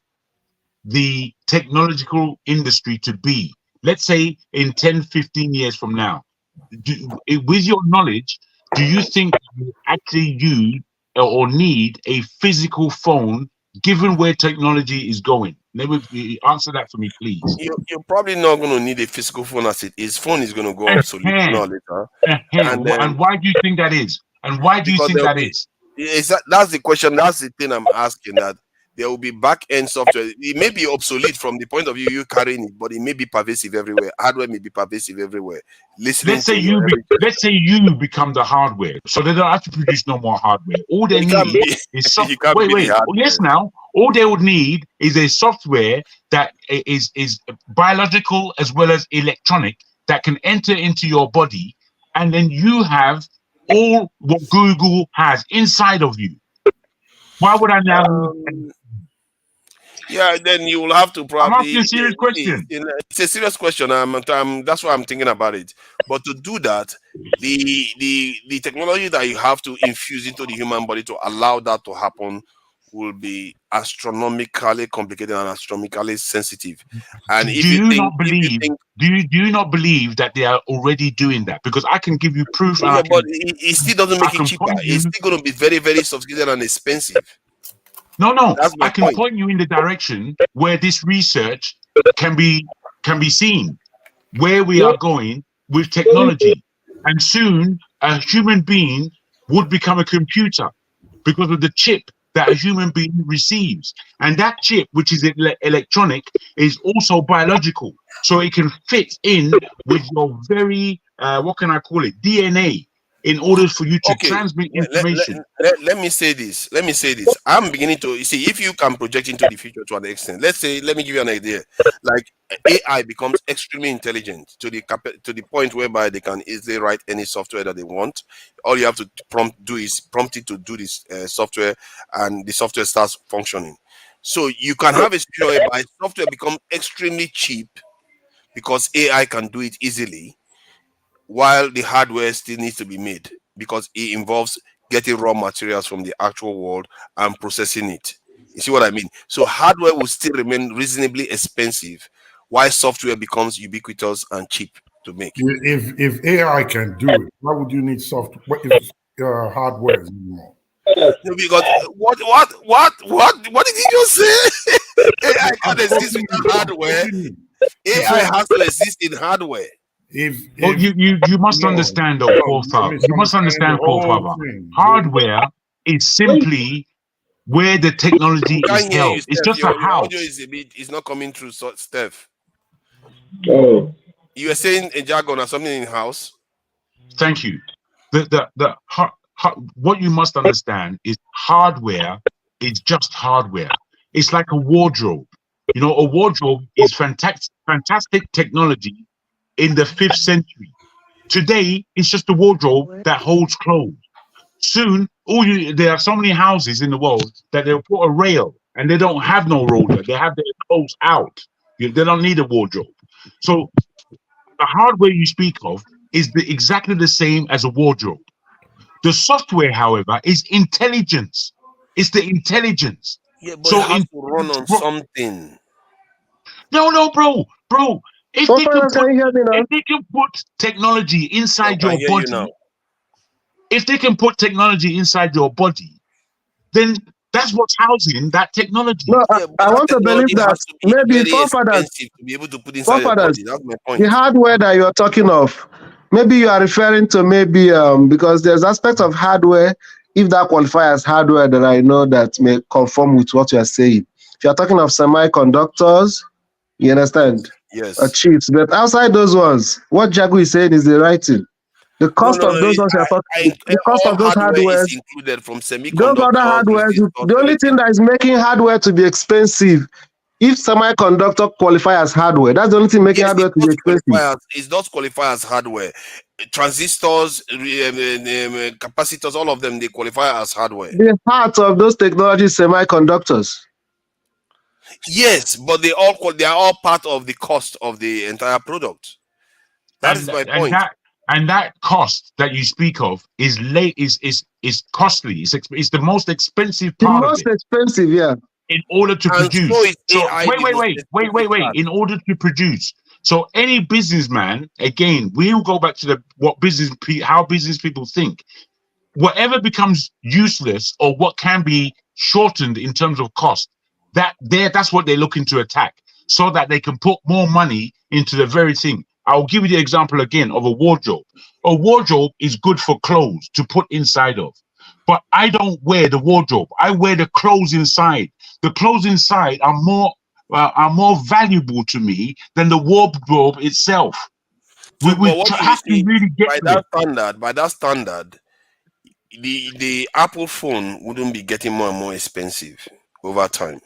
S5: the technological industry to be? Let's say in 10, 15 years from now, with your knowledge, do you think you actually use or need a physical phone given where technology is going? Answer that for me, please.
S10: You're probably not going to need a physical phone as it is. Phone is going to go obsolete sooner or later.
S5: And why do you think that is? And why do you think that is?
S10: That's the question. That's the thing I'm asking. That there will be back-end software. It may be obsolete from the point of view you carrying it, but it may be pervasive everywhere. Hardware may be pervasive everywhere.
S5: Let's say you become the hardware, so they don't have to produce no more hardware. All they need is software. Wait. Yes, now all they would need is a software that is biological as well as electronic that can enter into your body, and then you have all what Google has inside of you. Why would I now?
S10: Yeah, then you will have to probably.
S5: I'm asking a serious question.
S10: It's a serious question. That's why I'm thinking about it. But to do that, the technology that you have to infuse into the human body to allow that to happen will be astronomically complicated and astronomically sensitive. And
S5: do you not believe that they are already doing that? Because I can give you proof.
S10: Yeah, but it still doesn't make it cheaper. It's still going to be very, very sophisticated and expensive.
S5: No, I can point you in the direction where this research can be seen, where we are going with technology, and soon a human being would become a computer because of the chip that a human being receives, and that chip, which is electronic, is also biological, so it can fit in with your very what can I call it, DNA. In order for you to transmit information.
S10: Let me say this. I'm beginning to see if you can project into the future to an extent. Let me give you an idea. Like AI becomes extremely intelligent to the point whereby they can easily write any software that they want. All you have to prompt it to do this software, and the software starts functioning. So you can have a situation whereby software becomes extremely cheap because AI can do it easily, while the hardware still needs to be made because it involves getting raw materials from the actual world and processing it. You see what I mean? So hardware will still remain reasonably expensive, while software becomes ubiquitous and cheap to make.
S3: If AI can do it, why would you need software? Hardware anymore?
S10: No, because what did you just say? AI can't exist without hardware. AI has to exist in hardware.
S5: You must understand, though, Paul Father. You must understand, Paul Father. Hardware is simply where the technology is held. It's just a house.
S10: Audio is not coming through, Steph.
S19: Oh.
S10: You were saying a jargon or something in house.
S5: Thank you. What you must understand is hardware is just hardware. It's like a wardrobe. You know, a wardrobe is fantastic technology in the 5th century. Today, it's just a wardrobe that holds clothes. Soon, there are so many houses in the world that they'll put a rail and they don't have no roller. They have their clothes out. They don't need a wardrobe. So the hardware you speak of is exactly the same as a wardrobe. The software, however, is intelligence. It's the intelligence.
S10: Yeah, but it has to run on something.
S5: No, bro. If they can put technology inside your body, if they can put technology inside your body, then that's what's housing that technology.
S19: No, I want to believe that maybe forefathers,
S10: to be able to put inside your body. That's my point.
S19: The hardware that you're talking of, maybe you are referring to because there's aspects of hardware, if that qualifies as hardware, that I know that may conform with what you are saying. If you're talking of semiconductors, you understand?
S10: Yes.
S19: Chips, but outside those ones, what Jagu is saying is the right thing. The cost of those ones, the cost of those hardware
S10: is included from semiconductors.
S19: Those other hardware, the only thing that is making hardware to be expensive, if semiconductor qualify as hardware, that's the only thing making hardware to be expensive.
S10: It does qualify as hardware. Transistors, capacitors, all of them, they qualify as hardware.
S19: The heart of those technologies, semiconductors.
S10: Yes, but they are all part of the cost of the entire product. That is my point.
S5: And that cost that you speak of is costly. It's the most expensive
S7: The
S5: part of
S7: most
S5: it.
S7: expensive, yeah.
S5: In order to
S10: And so
S5: produce.
S10: is
S5: So
S10: AI the most expensive
S5: wait.
S10: part.
S5: In order to produce. So any businessman, again, we'll go back to how business people think. Whatever becomes useless or what can be shortened in terms of cost, that's what they're looking to attack, so that they can put more money into the very thing. I'll give you the example again of a wardrobe. A wardrobe is good for clothes to put inside of, but I don't wear the wardrobe. I wear the clothes inside. The clothes inside are more valuable to me than the wardrobe itself.
S10: So, but what do you
S5: Have to
S10: see
S5: really get
S10: by
S5: to
S10: that
S5: it.
S10: standard? By that standard, the Apple phone wouldn't be getting more and more expensive over time.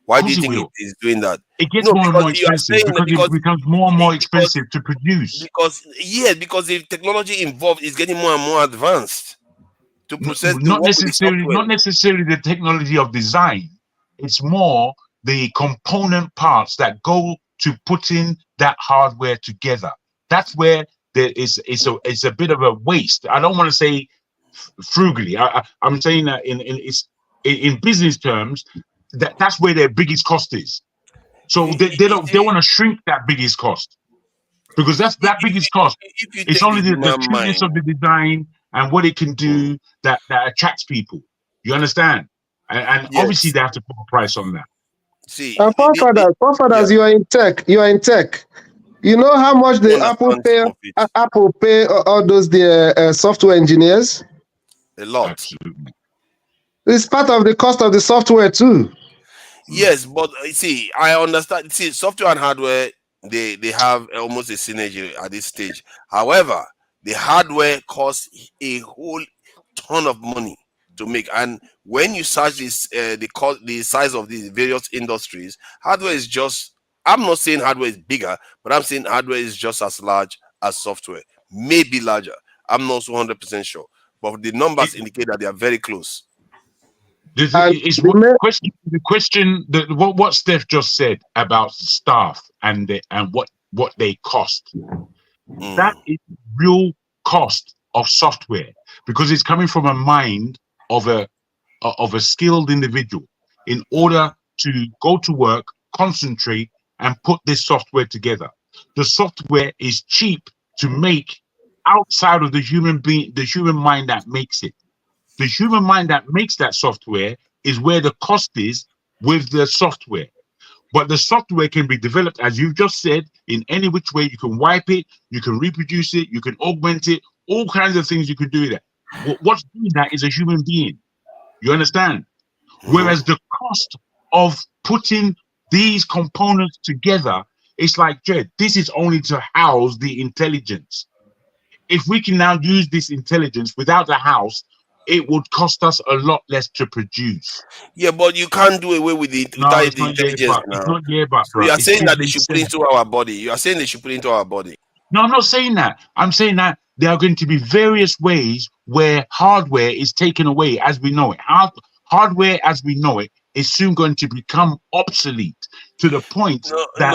S10: Why
S5: Of
S10: do
S5: course
S10: you
S5: it
S10: think it
S5: will.
S10: is doing that?
S5: It gets
S10: No,
S5: more and
S10: because
S5: more
S10: you are
S5: expensive
S10: saying that
S5: because it becomes more and more expensive to produce.
S10: because the technology involved is getting more and more advanced to process to
S5: Not
S10: work with the software.
S5: necessarily the technology of design. It's more the component parts that go to putting that hardware together. That's where there is it's a bit of a waste. I don't want to say frugally. I'm saying that in business terms, that's where their biggest cost is. So they want to shrink that biggest cost, because that biggest cost.
S10: If you
S5: It's
S10: take
S5: only
S10: the
S5: the
S10: human
S5: cheapness
S10: mind,
S5: of the design and what it can do that attracts people. You understand? And obviously
S10: yes.
S5: they have to put a price on that.
S10: See,
S7: Forefathers,
S10: yeah,
S7: you are in tech. You are in tech. You know how much
S10: you
S7: the
S10: understand some of it.
S7: Apple pay all those software engineers?
S10: A lot.
S5: Absolutely.
S7: It's part of the cost of the software too.
S10: Yes, but see, I understand. See, software and hardware, they have almost a synergy at this stage. However, the hardware costs a whole ton of money to make, and when you search this, the size of these various industries, hardware is just. I'm not saying hardware is bigger, but I'm saying hardware is just as large as software, maybe larger. I'm not 100% sure, but the numbers indicate that they are very close.
S5: The question what Steph just said about staff and what they cost. That is real cost of software, because it's coming from a mind of a skilled individual in order to go to work, concentrate, and put this software together. The software is cheap to make outside of the human mind that makes it. The human mind that makes that software is where the cost is with the software. But the software can be developed, as you've just said, in any which way. You can wipe it, you can reproduce it, you can augment it, all kinds of things you can do with it. What's doing that is a human being. You understand? Whereas the cost of putting these components together, it's like, Jed, this is only to house the intelligence. If we can now use this intelligence without the house, it would cost us a lot less to produce.
S10: Yeah, but you can't do away with it
S5: No,
S10: without
S5: it's
S10: the
S5: not yet,
S10: intelligence
S5: but it's
S10: now.
S5: not yet, but
S10: So
S5: bro,
S10: you are
S5: it's
S10: saying that they
S5: simply
S10: should put
S5: said.
S10: into our body. You are saying they should put into our body.
S5: No, I'm not saying that. I'm saying that there are going to be various ways where hardware is taken away as we know it. Hardware as we know it is soon going to become obsolete to the point that.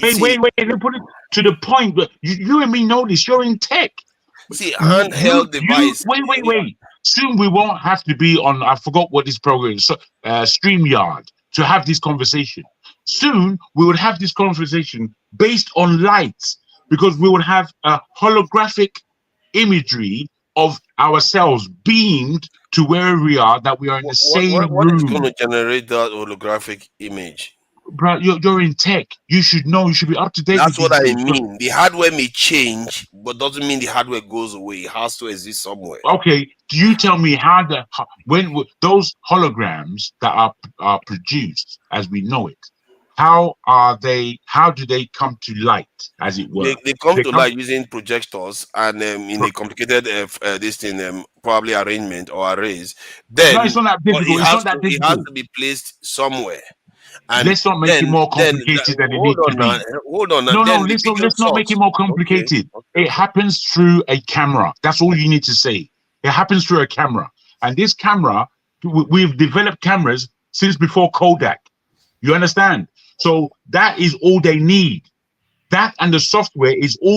S5: Wait. Let me put it to the point where you and me know this. You're in tech.
S10: See, handheld device.
S5: Wait. Soon we won't have to be on. I forgot what this program is. StreamYard to have this conversation. Soon we would have this conversation based on lights, because we would have a holographic imagery of ourselves beamed to wherever we are, that we are in the same
S10: What is going
S5: room.
S10: to generate that holographic image?
S5: Bro, you're in tech. You should know. You should be up to date with
S10: That's what
S5: these
S10: I
S5: things.
S10: mean. The hardware may change, but doesn't mean the hardware goes away. It has to exist somewhere.
S5: Okay, do you tell me when those holograms that are produced as we know it, how do they come to light, as it were?
S10: They come to light using projectors and in a complicated probably arrangement or arrays. Then,
S5: No, it's not that
S10: but
S5: difficult. It's not that
S10: it has
S5: difficult.
S10: to be placed somewhere. And
S5: Let's not make it more complicated than it needs to be.
S10: Hold on now.
S5: No,
S10: Then
S5: let's not make it more complicated. It happens through a camera. That's all you need to say. It happens through a camera. And this camera, we've developed cameras since before Kodak. You understand? So that is all they need. That and the software is all